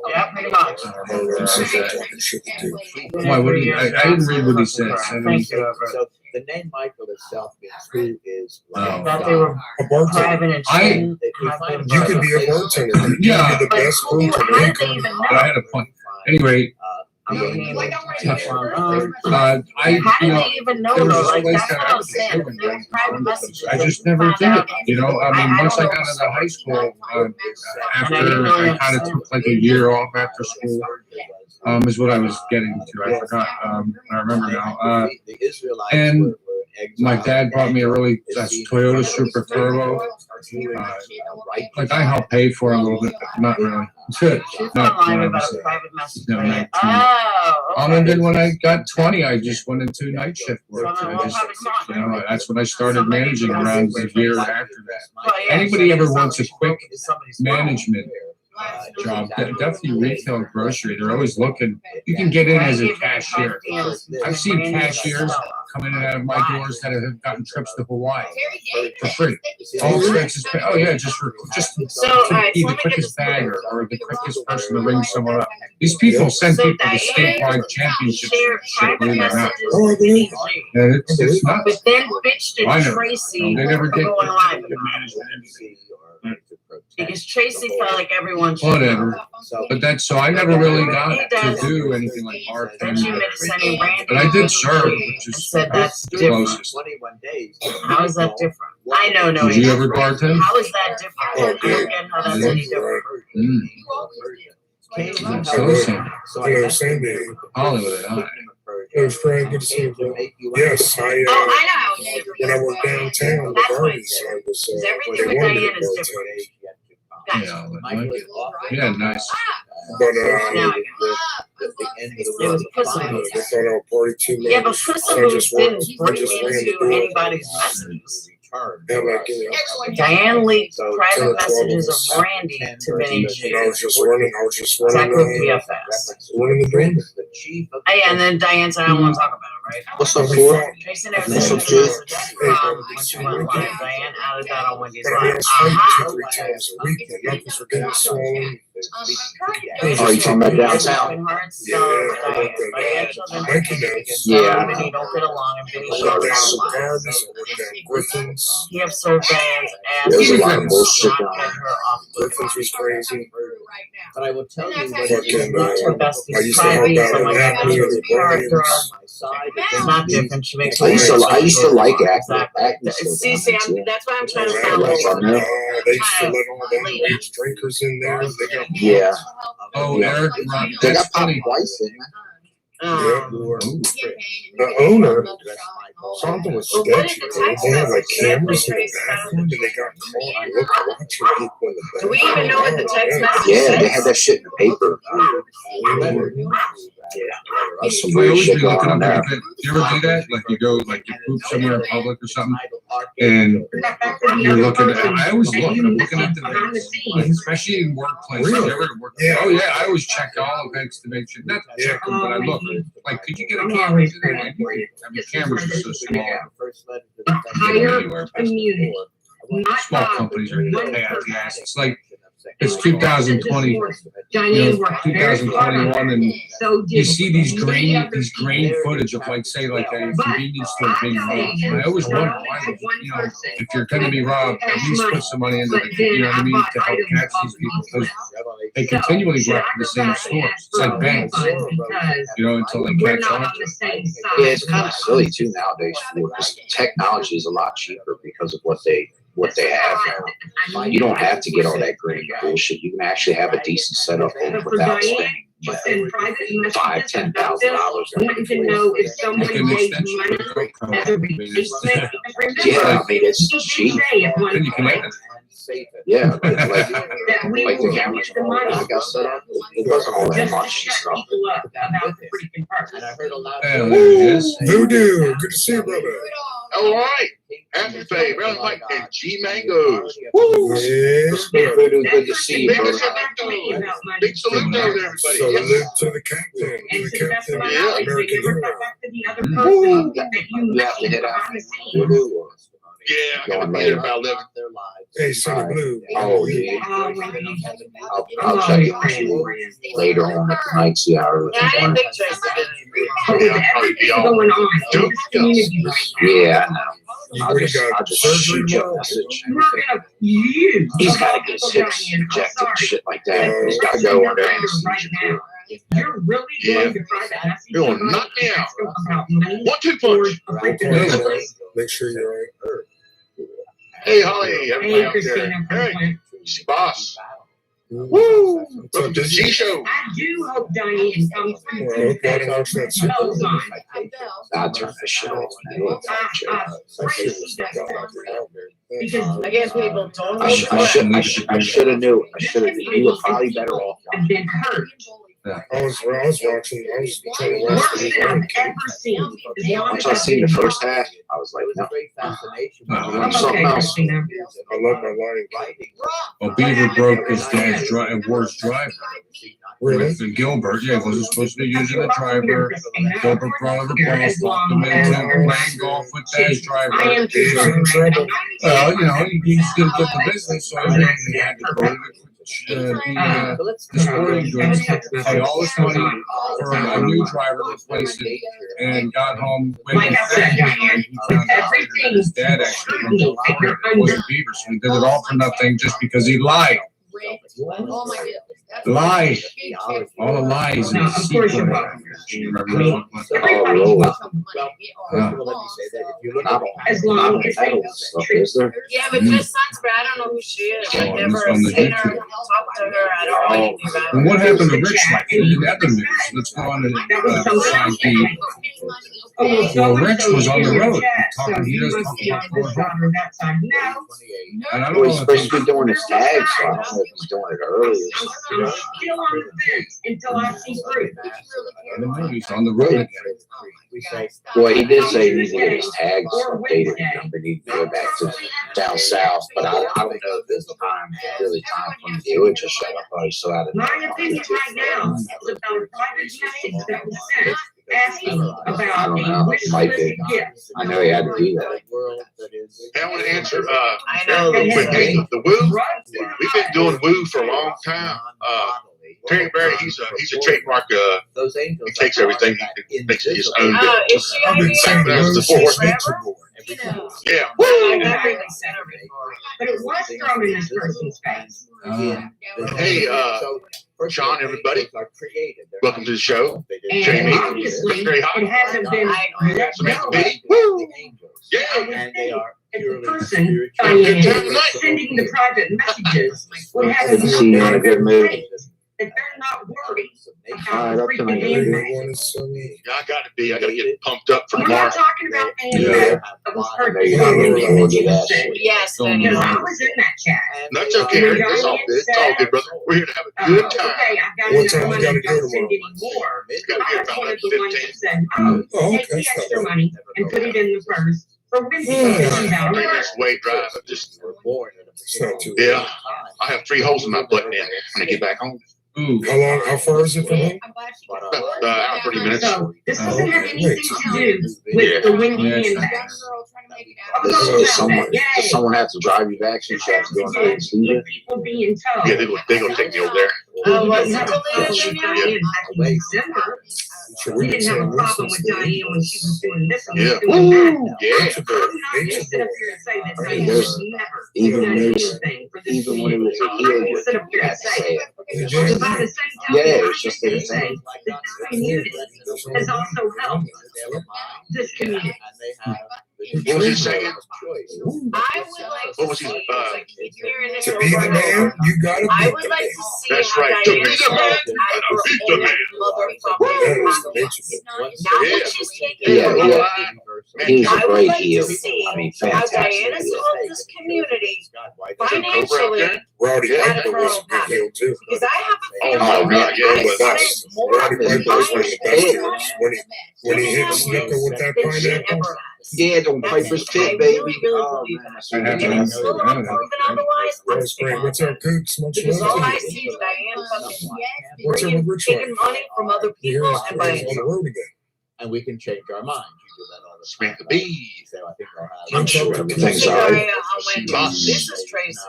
Yeah, pretty much. Why? What did he, I didn't read what he said. Thank you, Everett. So the name Michael itself means who is Oh. That they were private and shouldn't have been. You could be a bartender. Yeah, But who, how did they even know? I had a point. Anyway, I mean, I, how you did know, they even know there was though? this Like place that's that what I I'm was saying. doing, There were private messages. I just that never we did found it. out. You know, I mean, I once I don't got know. into high school, after really I kind of took like a year off after school, is what I was getting to. I forgot. I remember now. And my dad bought me a really Toyota Super Turbo. Like I helped pay for it a little bit, but not really. She's online about a private message. No, 19. Oh, okay. And then when I got 20, I just went into night shift work. And I just, you know, that's when I started managing around a year after that. Anybody ever wants a quick management job, definitely retail grocery. They're always looking. You can get in as a cashier. I've seen cashiers come in and out of my doors that have gotten trips to Hawaii for free. All expenses paid. Oh yeah, just to be the quickest bag or the quickest person to ring someone up. These people send people to statewide championships. Shit, believe it or not. Yeah, it's nuts. But then bitched I at know. Tracy They never for did. going live because Tracy felt like everyone should Whatever. know. But that's so I never really got to do anything like Then she bartending. admitted sending Randy But I did serve, which is said that's the different. closest. How is that different? I know, no. Did you ever bartend? How is that different? I don't get how that's any different. So Sandy, Hollywood, it was very good to see you. Yes, I know. when I worked downtown, the Barbies, I was. Everything with Diane is different. Yeah, nice. But yeah, but Puss in Boots didn't break into anybody's messages. Diane leaked private messages of Randy to Vinny G. I was just running. That could be a fast. Running the building. Oh, yeah, and then Diane said, I don't want to talk about it, right? What's up, for? Tracy never sent me a message when she went live. Diane added that on Wendy's live. Uh-huh. 2-3 times a week. My knuckles were getting swollen. Oh, you talking about downtown? Yeah. Vinny don't get along, and Vinny showed down Griffins. He observed Diane's ass. There's a lot of bullshit Not going get on. her off. Griffins was crazy. But I will tell you Her Fucking, bestie I used to help Spivey, out so my in God, Acme she's with a the character. Barbies. Not different. She makes I used to like Acme. Exactly. See, that's why I'm trying to sound like They used to let all the underage drinkers in there. They got Yeah. Oh, Eric, Ron, They that's got popped funny. twice, didn't The owner, something was sketchy. They had like cameras in the bathroom and they got caught watching people in the bathroom. Do we even know what the text message they? Yeah, says? they had that shit in the paper. There's some weird shit going on there. You ever do that? Like you go, like you poop somewhere in public or something, and you're looking at. I always look. I'm looking at the events, especially in workplaces. Really? You ever work? Oh yeah, I always check all events to make sure. Not check them, but I look. Like, could you get a camera into there? Like, I mean, cameras are so small. Higher immunity. Not Small companies are pay out the ass. It's like it's 2020, Diane worked very hard on 2021, that. and So you did see these many grain other people. footage of like say like a But convenience store I being tell robbed. you, And I always wonder not why only would, one you know, person if you're going to be robbed, at least put some money into but the, then you know what I I mean, bought to help items catch these people because they So, continually should rob I the go same back and stores. ask It's for like a banks, refund because you know, until they we're catch not on. on the same side? Yeah, it's kind of silly too nowadays because technology is a lot cheaper because of what they have now. You don't have to get all that green bullshit. You can actually have a decent setup home without spending $5,000-$10,000. Wanting to know if someone Like an gave extension money of the code. as a I mean, replacement. Yeah, I mean it's cheap. Then you can edit. Yeah, like That we the will cameras get the money. I got set up. It wasn't all that Just to much shut stuff. people up about the freaking purse. Yeah, there it is. Voodoo, good to see you, brother. All right. Happy Faye, Brown Mike, and G Mangoes. Yes, Voodoo, good to see you, Big brother. salute, big salute to everybody. salute to the captain. And To to the the best of captain. my knowledge, they American never hero. got back to the other person that you You have to mentioned hit out behind the scenes. Voodoo or Yeah, I going got to later. about 11. Hey, Sonny Blue. Oh, yeah. Oh, when you- I'll check in with you later on at the night, see how everything I didn't went. think Tracy did it. But with everything going on in this community right now, Yeah, I know. You I'll already just got shoot surgery you a tomorrow? message. I'm not gonna use. He's got to get his hips injected and shit like that. He's got to go under anesthesia. Right now. You're really going to try to message You're somebody gonna knock me out. about money 1-2 or punch. a freaking Make sure you're all right. Hey, Holly, everybody Hey, out Christina. there. Hey, she's boss. Woo! Welcome to the G Show. I do hope Diane comes through. Well, I hope God helps that shit. Clothes on. I'll turn that shit off, man. Tracy does. Because I guess people don't I should have knew. I should have knew. You were probably better off. I've been hurt. I was watching. I was trying to watch Worse than I've ever seen. As long Once as I I've seen the been first hurt. half, I was like, no. I'm okay, Something else. Christina. I love my life. Well, Beaver broke his dad's Ward's driver. Really? With Gilbert, yeah, wasn't supposed to be using the driver. Gilbert brought over balls, locked him into playing golf with dad's driver. I am He's in trouble. Well, you know, he still get the business, so he had to go to the sporting goods, pay all this money for a new driver, replaced it, and got home. Like I said, Diane, with everything His dad actually went to Florida. It wasn't Beaver, so he did it all for nothing just because he lied. Lied. All the lies and No, of course you're secret. welcome. You remember that one? Everybody's welcome. Not As long as they stuff, is there? Yeah, but this sucks, but I don't know who she is. I've Oh, never this on the seen her, YouTube. talked to her at all. anything about And her. what happened to Rich like in the other news? Let's go on to side B. Well, Rich was on the road talking. He does talk about going home. And I Well, don't he's know if supposed to be doing his tag, so I don't know if he's doing it early. I'm still on the fence until I see proof. I don't know, he's on the road again. Well, he did say he needs to get his tags updated. They need to go back to down south, but I don't know if this time really time for him to do it just yet. I thought he still had it. My opinion right now is about a private message that was sent asking I about don't a know. wish Might list be. gift. I know he had to do that. Hey, I want to answer. I know. The Woo. We've been doing Woo for a long time. Terry Barry, he's a trademark. He takes everything and makes it his own. Is she I've been saying That was the Woo fourth. since Nature Boy. Yeah. I've never even seen her before. But it was thrown in this person's face. Hey, Sean, everybody. Welcome to the show. And Jamie. obviously, Very hot. it hasn't been let Samantha go. B. Woo. Yeah. I would think if the person, Diane, sending the private messages would have Good to see you in a good mood. that they're not worried All right, about up the to freaking me. handbag. Yeah, I got to be. I got to get pumped up for We're tomorrow. not talking about the handbag that was I know purchased you're on not the really gonna do that said. shit. Yes, Because I was in that chat. That's okay, Eric. It's all good. It's all good, brother. We're here to have a good time. Okay, I've got What enough time you money, gotta don't go send tomorrow? any more. It's got to be I was about one of the ones 11:15. that said, oh, Oh, take okay, the that's extra not money and put it in the purse for when you I mean, $50. this way drive. Just It's not too yeah. I have 3 holes in my butt now when I get back home. Ooh. How far is it from home? About hour 30 minutes. So this doesn't have anything Wait. to do with the windy Yeah. handbag. Does someone have to drive you back since you have to go on anesthesia? People being told. Yeah, they're gonna take me over there. Was it Diane back in December? We didn't have a problem with Diane when she was doing this. And Yeah. doing that. Yeah. I'm not going to sit up here and say that I mean, Diane there's has never even done when it was anything for this even when it was a I'm healing, going to sit up here you and have to say say it. it. But by the same token, Yeah, it's just I the can say same. that the community has also helped this community. What was he saying? I would like What to was he? see, I keep hearing this To over be the and man, over. you gotta I be would the like man. to see That's how right. To Diane be the spoke man, out you of gotta her be the own man. motherfucking mouth. Not Yeah. what she's taking Yeah, from yeah. other He was people. a I would great like heel. to see I mean, how fantastic Diana's heel. helped this community Cobra financially out there? Rowdy at a Piper was a good naturopath. heel too. Because I have a Oh feeling my God, that yeah, I he was. spent more Rowdy Piper was one of the best heels. When he hit giving Snooker with that than she pineapple, ever has. Yeah, don't That's, Piper's I Pit, really, baby. really Oh believe man, that. that's I And haven't until heard I'm that. proven otherwise, that I'm was great. sticking What's with up, it. Coops? Much Because love all to I you. see is Diane fucking What's up with Rich taking Life? money from other You people hear and us buying on the road again. And we can change our minds. You do that all the Spank time. the bees. So I think I'll have. I'm sure I everything's think alright. I went, this is Tracy's.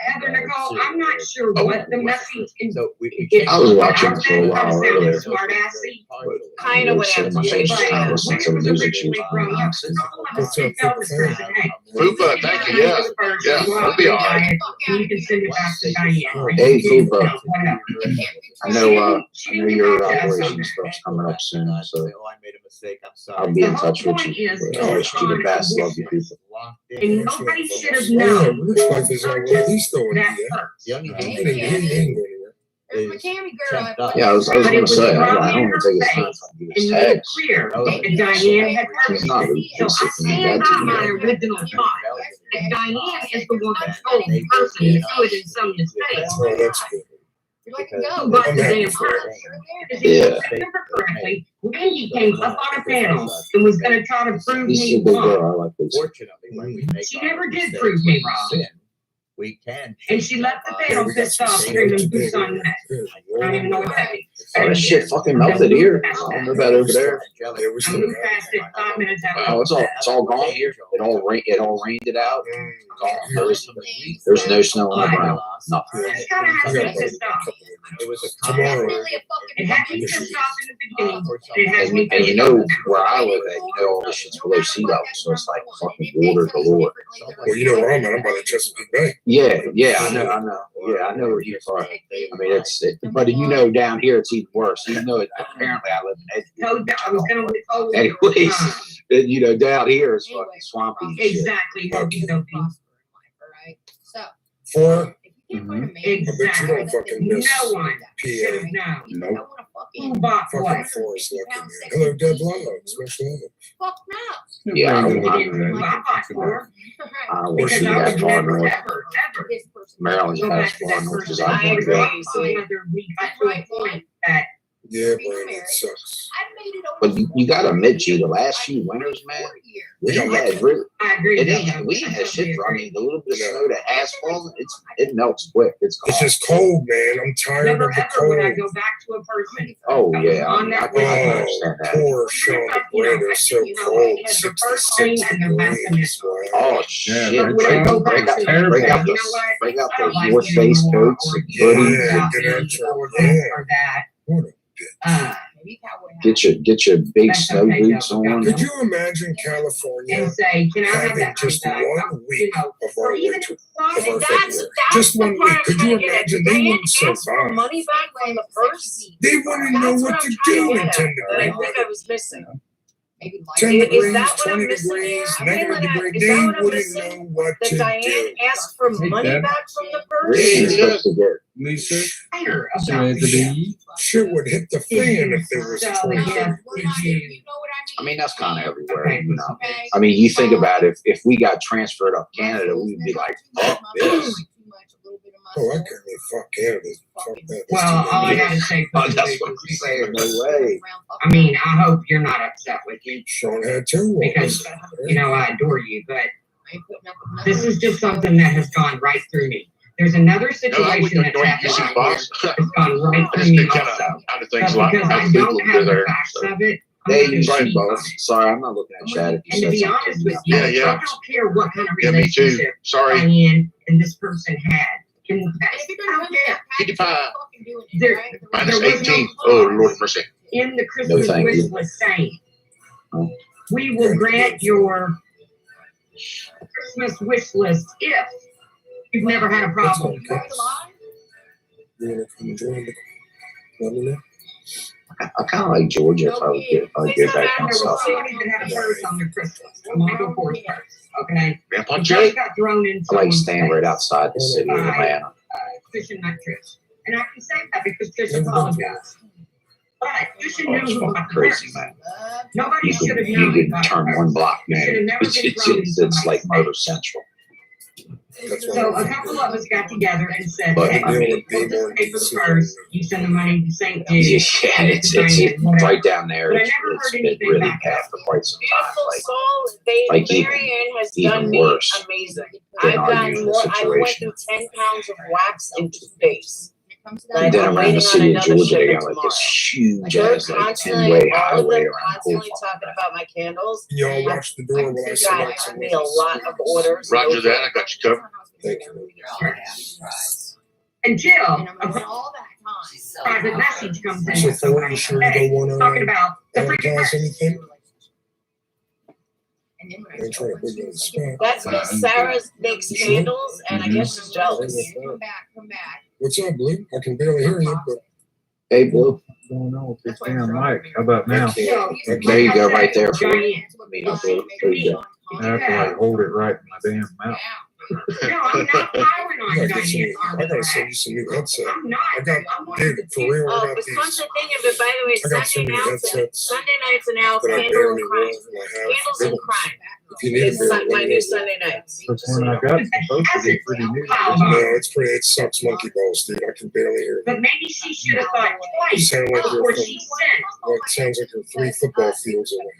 Heather Nicole, I'm not sure what the message is. So we I was watching for a while earlier. Smart assy. Kind of went Sitting in my face, just kind of listening to the music she was playing. What's up, Fupa, thank you. Yeah. Yeah, it'll be all right. You can send it back to Diane. Hey, Fupa. I know your operation stuff's coming up soon, so Oh, I made a mistake. I'm sorry. I'll be in touch with you. But I wish you the best. Love you, people. And nobody should have Oh, yeah, known. Rich Life is on where he's throwing That it. hurt. The only He thing ain't going anywhere. There's my Tammy girl. Yeah, I was gonna say, I don't even think it's time for you And to made it text. clear that Diane had hurt She's not me. really So I sick from stand that by to my me. original thought. That Diane is the one that told the person to do it in Sonia's face. Oh, that's good. Who bought the damn purse? Because if I remember correctly, Wendy came up on a panel and was gonna try to prove This is me a big wrong. girl. I like this. Fortunately, when we make She our never did mistakes, prove me when we wrong. sin, we can. And she left the panel pissed off, screaming, "Who's on that?" I don't even know what that means. Oh, that shit fucking melted here. I don't know about over there. Yeah, we I still moved past it 5 minutes after. Oh, it's all gone here. It all rained it out. There's no snow on the ground. Nothing. That's kind of how me pissed off. It was a tomorrow. It had me pissed off in the beginning. It has me And you pissed know off. where I live at, you know all this shit's below sea level, so it's like fucking water galore. Well, you know where I'm at. I'm by the Chesapeake Bay. Yeah, I know. Yeah, I know where you are. I mean, but you know, down here it's even worse. Even though apparently I live in Told that I was gonna withhold. anyways, you know, down here is fucking swampy and shit. Exactly. Okie dokie. Four. I Mhm. bet you Exactly. don't fucking miss No one should have PM. known. Nope. Who bought Fucking what? Forrest looking man. Hello, Deb Lalo. Special love. Fuck no. Yeah, They didn't know who I bought for. I wish Because you I that would far never, north. ever, ever Maryland's go past back to far that north person. as I I want to go. agree. So another week, I to a point that Yeah, Brandon, it sucks. But you gotta admit, G, the last few winters, man, we Yeah, had really, I agree. it with ain't, you. we ain't had shit. I mean, the little bit of snow that has fallen, it melts quick. It's It's gone. just cold, man. I'm tired Never of the ever would I cold. go back to a person. Oh that was yeah, on that I can way. understand that. Poor Sean Brandon is so cold. 66 degrees. Wow. Oh shit! But when I go back Break out, to terrible. break out you the, know what? break out I don't the like North you Face anymore, coats, or and you hoodies. Yeah, get out your or this or that. What a Uh, Get your big That's snow okay, boots though. on. Could you imagine California and say, can I have having that just undone? 1 week You know, of or our even winter, if it's of our not, February? Just 1 week. Could you imagine? They wouldn't Ask for survive. money back from the purse. They wouldn't know That's what what to I'm do trying in to 10 get at, that I degree think I weather. was missing. 10 Is degrees, that what 20 I'm missing degrees, here? negative Is degree. that They what I'm wouldn't missing? know what That to Diane do. asked for money Deb. back from the purse? Really supposed to get. Lisa, Fire so about it's a this. bee. Shit would hit the fan if there was So, 20 yes, degrees. I mean, that's kind of everywhere, you know. I mean, you think about it, if we got transferred up Canada, we'd be like, fuck this. Oh, I can't even fuck Canada. Fuck that. That's Well, too all I many gotta say for Oh, the that's week what I'm is saying. No way. I mean, I hope you're not upset with me Sean had 2 because, you know, I adore you, but this is just something that has gone right through me. There's another situation that's happened here. It's gone right I through just me been kind also. of out of But things a lot. because I People don't have the there. facts So. of it, They usually both. Sorry, I'm not looking at chat. And to be honest with you, Yeah, yeah. I don't care what kind of Yeah, me too. relationship Sorry. Diane and this person had in the past. I don't care. 55. There, Minus there was no 18. Oh, Lord mercy. in the Christmas thank wish you. list saying, we will grant your Christmas wish list if you've never had a problem. I kind of like Georgia if I would get back myself. Somebody that had a purse on their Christmas, a Michael Kors purse, okay? Grandpa The Jay. purse got thrown in I like someone's staying right face outside the city of Atlanta. by Trish and not Trish. And I can say that because Trish apologized. But Trish Oh, knew it's who fucking bought the crazy, purse. man. Nobody You should have can known who bought the turn purse. one block, It should have man. never been thrown in It's somebody's like face. Motor Central. So a couple of us got together and said, But, hey, I mean, we'll just pay for the purse. You send the money to St. Jude. Yeah, it's right down there. But I It's, never it's heard been anything really back. bad for quite some time. Beautiful soul. Like Marianne has even done me worse amazing. than I've our done usual more. I went situation. through 10 pounds of wax in 2 days. And then around the city of Georgia, they got like this huge ass like 10-way highway around constantly talking about my candles. Y'all watch the door when I got me a lot of orders. Roger that. I got you covered. Thank you. Until a private message comes in. So from Thor, somebody, you sure you hey, don't want to talking about the freaking advertise purse. anything? I ain't trying to put you on the spot. That's because Sarah makes candles, and I guess she's jealous. Come back. What's up, Blue? I can barely hear you, but Hey, Blue. What's going on with this damn mic? How about now? There you go, right there. For you. There you go. I have to like hold it right in my damn mouth. No, I'm not powering on I gotta Diane. send you some new headsets. I'm not. I got, dude, for real, I Oh, got but these. come to think of it, by the way, I got some new headsets Sunday nights are now that I candle barely and crime. roll and I have. Candles and crime. If you need It's a my beer, new Sunday nights. This one I got supposed to be pretty new. no, it's pretty. It sucks monkey balls, dude. I can barely hear you. But maybe she should have thought You twice sound like you're before from, she sent. well, it sounds like you're 3 football fields away.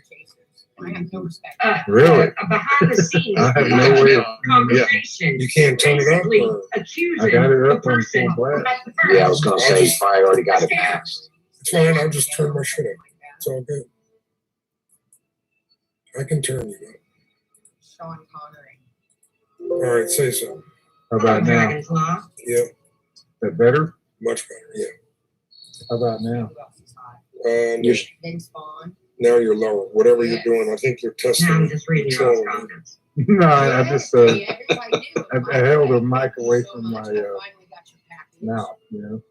Really? A behind the scenes I have no way of. conversation. You can't turn it up. Basically Or? accusing I got it the up on person full who blast. got the purse. Yeah, I was gonna say you probably already got it maxed. It's fine. I'll just turn my shit up. It's all good. I can turn you up. Sean Connery. All right, say something. How about now? Dragon's Law. Yeah, That better? much better. Yeah. How about now? Vince Vaughn. Now you're lower. Whatever you're doing, I think you're testing. Now I'm just reading control. those comments. No, I just I held the mic away from my mouth, you know.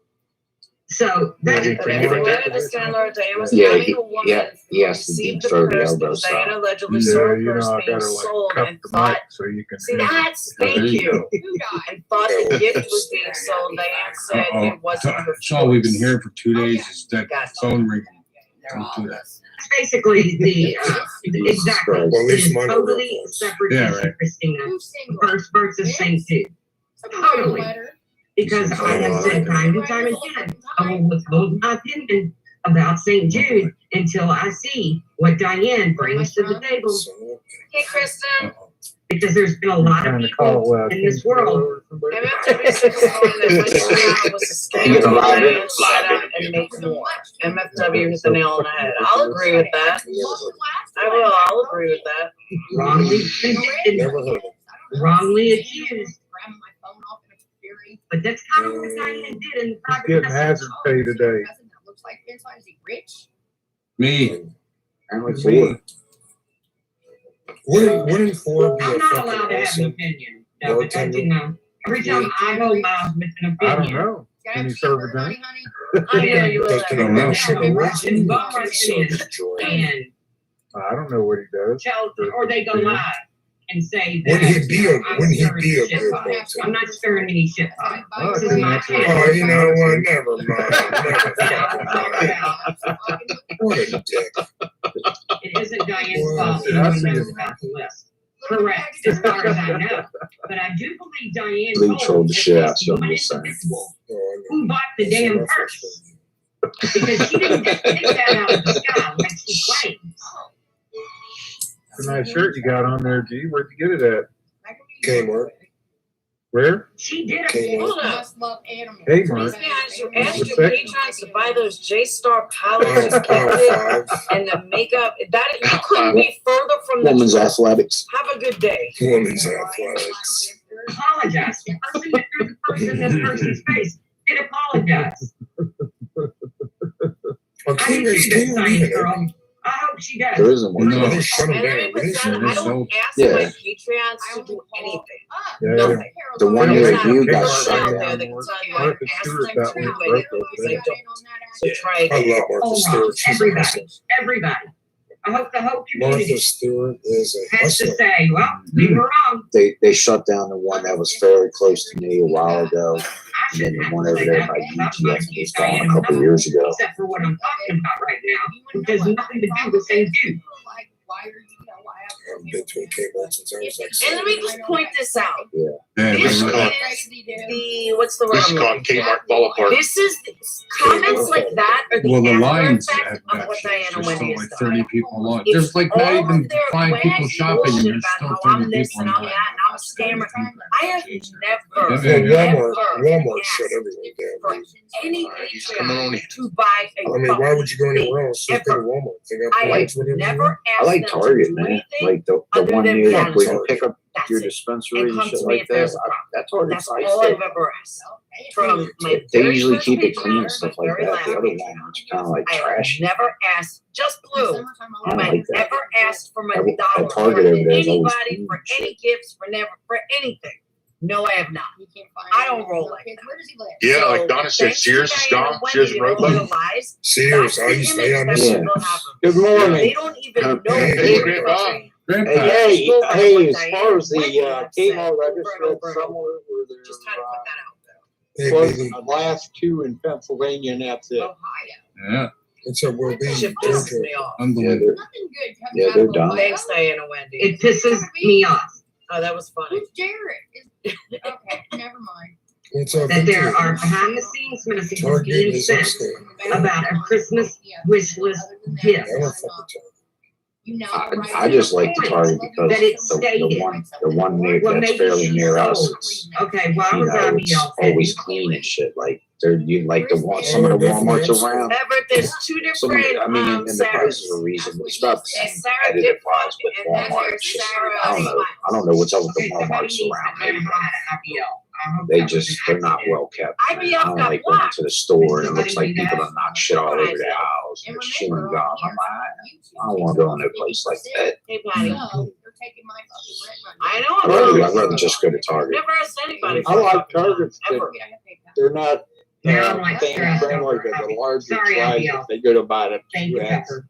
So that's Yeah, But if you wanted to stand Laura Diane was Yeah, having a woman he has to received deep the throw the purse elbow that Diana style. allegedly Yeah, sold you purse know, I being gotta like sold cup and the thought, mic so you can see hear. that's, There thank you you, go. and thought the gift was being sold. Diane said it wasn't her That's all we've been choice. hearing for 2 days is that Gotcha. phone ringing. Don't do that. It's basically the exactly Well, at least the mine are totally real close. separate Yeah, issue, right. Christina. First versus St. Jude. Totally. Because I have said time and time again, I will withhold my opinion about St. Jude until I see what Diane brings to the table. Hey, Kristen. Because there's been a lot of Trying to people call in this world. MFW said this morning that what she found was a scam that Diane set up and make more. MFW hit the nail on the head. I'll agree with that. I will. I'll agree with that. Wrongly convicted, Never heard of it. wrongly accused. But that's kind of what Diane did in the He's private getting message. hazard pay today. Me. I'm like Me. four. Wouldn't Ford be a I'm not fucking allowed to have an awesome opinion. No, but that's, bartender? you know, every time I go live with an I don't opinion. know. Can you serve a drink? I know you will. Like, can I make sure the rest of And them bum can rush serve in the joy? and I don't know what he does. tell, or they go live and say that. Wouldn't he be a I'm Wouldn't he stirring be a shit good pot. bartender? I'm not stirring any shit pot. Oh, This is my that's right. Oh, channel. you know what? Never mind. Never fucking mind. What a dick. It isn't Diane's Well, fault. yeah, I She see knows it. about the list. Correct, as far as I know. But I do believe Diane Blue told trolled the at shit out least of you, one I'm just saying. individual Oh, I know. who bought the That's damn my purse. Because she didn't just pick that out of the sky like she claims. It's a nice shirt you got on there, G. Where'd you get it at? Kmart. Where? She did Kmart. Hold up. Must love animals. Kmart. These guys who asked your Respect. patrons to buy those J-Star palettes and the makeup. That you couldn't be further from the Woman's truth. athletics. Have a good day. Women's athletics. Apologize. The person that threw the person in this person's face did apologize. Well, I need you to sign, girl. I hope she does. There isn't one. No. They shut them And let me down. put that, I don't ask Yeah. my Patreons to do anything. Yeah. Nothing. The one There's year not a you got person shut out there down. that can tell you I Martha asked Stewart them got to one do broke anything over because I there. don't. So try I again. love Martha Stewart. She's Everybody. awesome. Everybody. I hope the whole community Martha Stewart is a has to hustler. say, well, we were wrong. They shut down the one that was fairly close to me a while ago. And then the one over there by UGF was gone a couple years ago. Except for what I'm talking about right now, which has nothing to do with St. Jude. I haven't been to a Kmart since I was like And let me just point this out. Yeah. Yeah, This they're right. is the, what's the word? This is I'm called looking for? Kmart Fall Apart. This is, comments like that are the Well, the after lines effect at of that what shop, Diana there's Wendy still has like done. 30 people on. It's There's like all not of even their 5 people wacky shopping, and bullshit there's about still how I'm 30 this people and in I'm line. that and I'm a scammer. I have never, Well, ever Walmart shut asked everything down. for any coming on Patreon to buy a I mean, why would you go anywhere else? Just go to Ever. Walmart. They got I products, have whatever you never want. asked I like them Target, to do man. anything Like the other one than near be like where you honest. pick up That's your it. dispensary And and come shit to me like if there's that. a problem. That Target's That's nice all though. I've ever asked. From my They very usually first keep it Patreon, clean and my stuff like very that. last The other Patreon, Walmart's kind of like I have trashy. never asked, just blue. I Have I like that. ever asked for my That dollar Target for over there is always anybody, clean for and shit. any gifts, for never, for anything? No, I have not. I don't roll like that. Yeah, So, like Donna said, thanks to Sears is Diana gone. Wendy Sears and and all her Roebuck. lies, Sears, that's I the used to image I that miss it. people have. Good They morning. don't even know Hey, the Hey, difference. Grandpa. Grandpa. Hey, Go by hey, what as far as Diana the Wendy had said Kmart, I over just and read over and somewhere over. where there Just trying to put that out Hey, was baby. the last 2 in Pennsylvania, and that's it. there. Ohio. Yeah. What's up, Will B? Shit pisses me off. Yeah, Unbelievable. they're done. Thanks, Diana Wendy. It pisses me off. Oh, that was funny. Who's Jared? Okay, never mind. What's up, That there Victor? are behind the scenes messages Target being is sent upstairs. about a Christmas wish list gift. I don't fuck with Target. I just like the Target because That it the one near What that's made fairly you near us. sold? It's, Okay, why you was I know, be it's all always clean and shit. Like you like the some of the Walmarts around. Everett, there's two Some, different I mean, and the prices are reasonable. It's about the There's same Sarah competitive Gift price, but and then Walmart, there's it's just, Sarah I don't know. I don't know what's up with the Walmarts around here. They just, they're not well kept. I don't like going to the store and it looks like people have knocked shit all over the house and it's chewing gum. I'm like, I don't want to go in a place like that. Hey, Patty. I know. I'd rather just go to Target. Never asked anybody. I like Targets. Ever. They're not Yeah, I'm like, family friendly, but the larger Sorry, size, Abigail. if they go to buy it. Thank you, Pepper.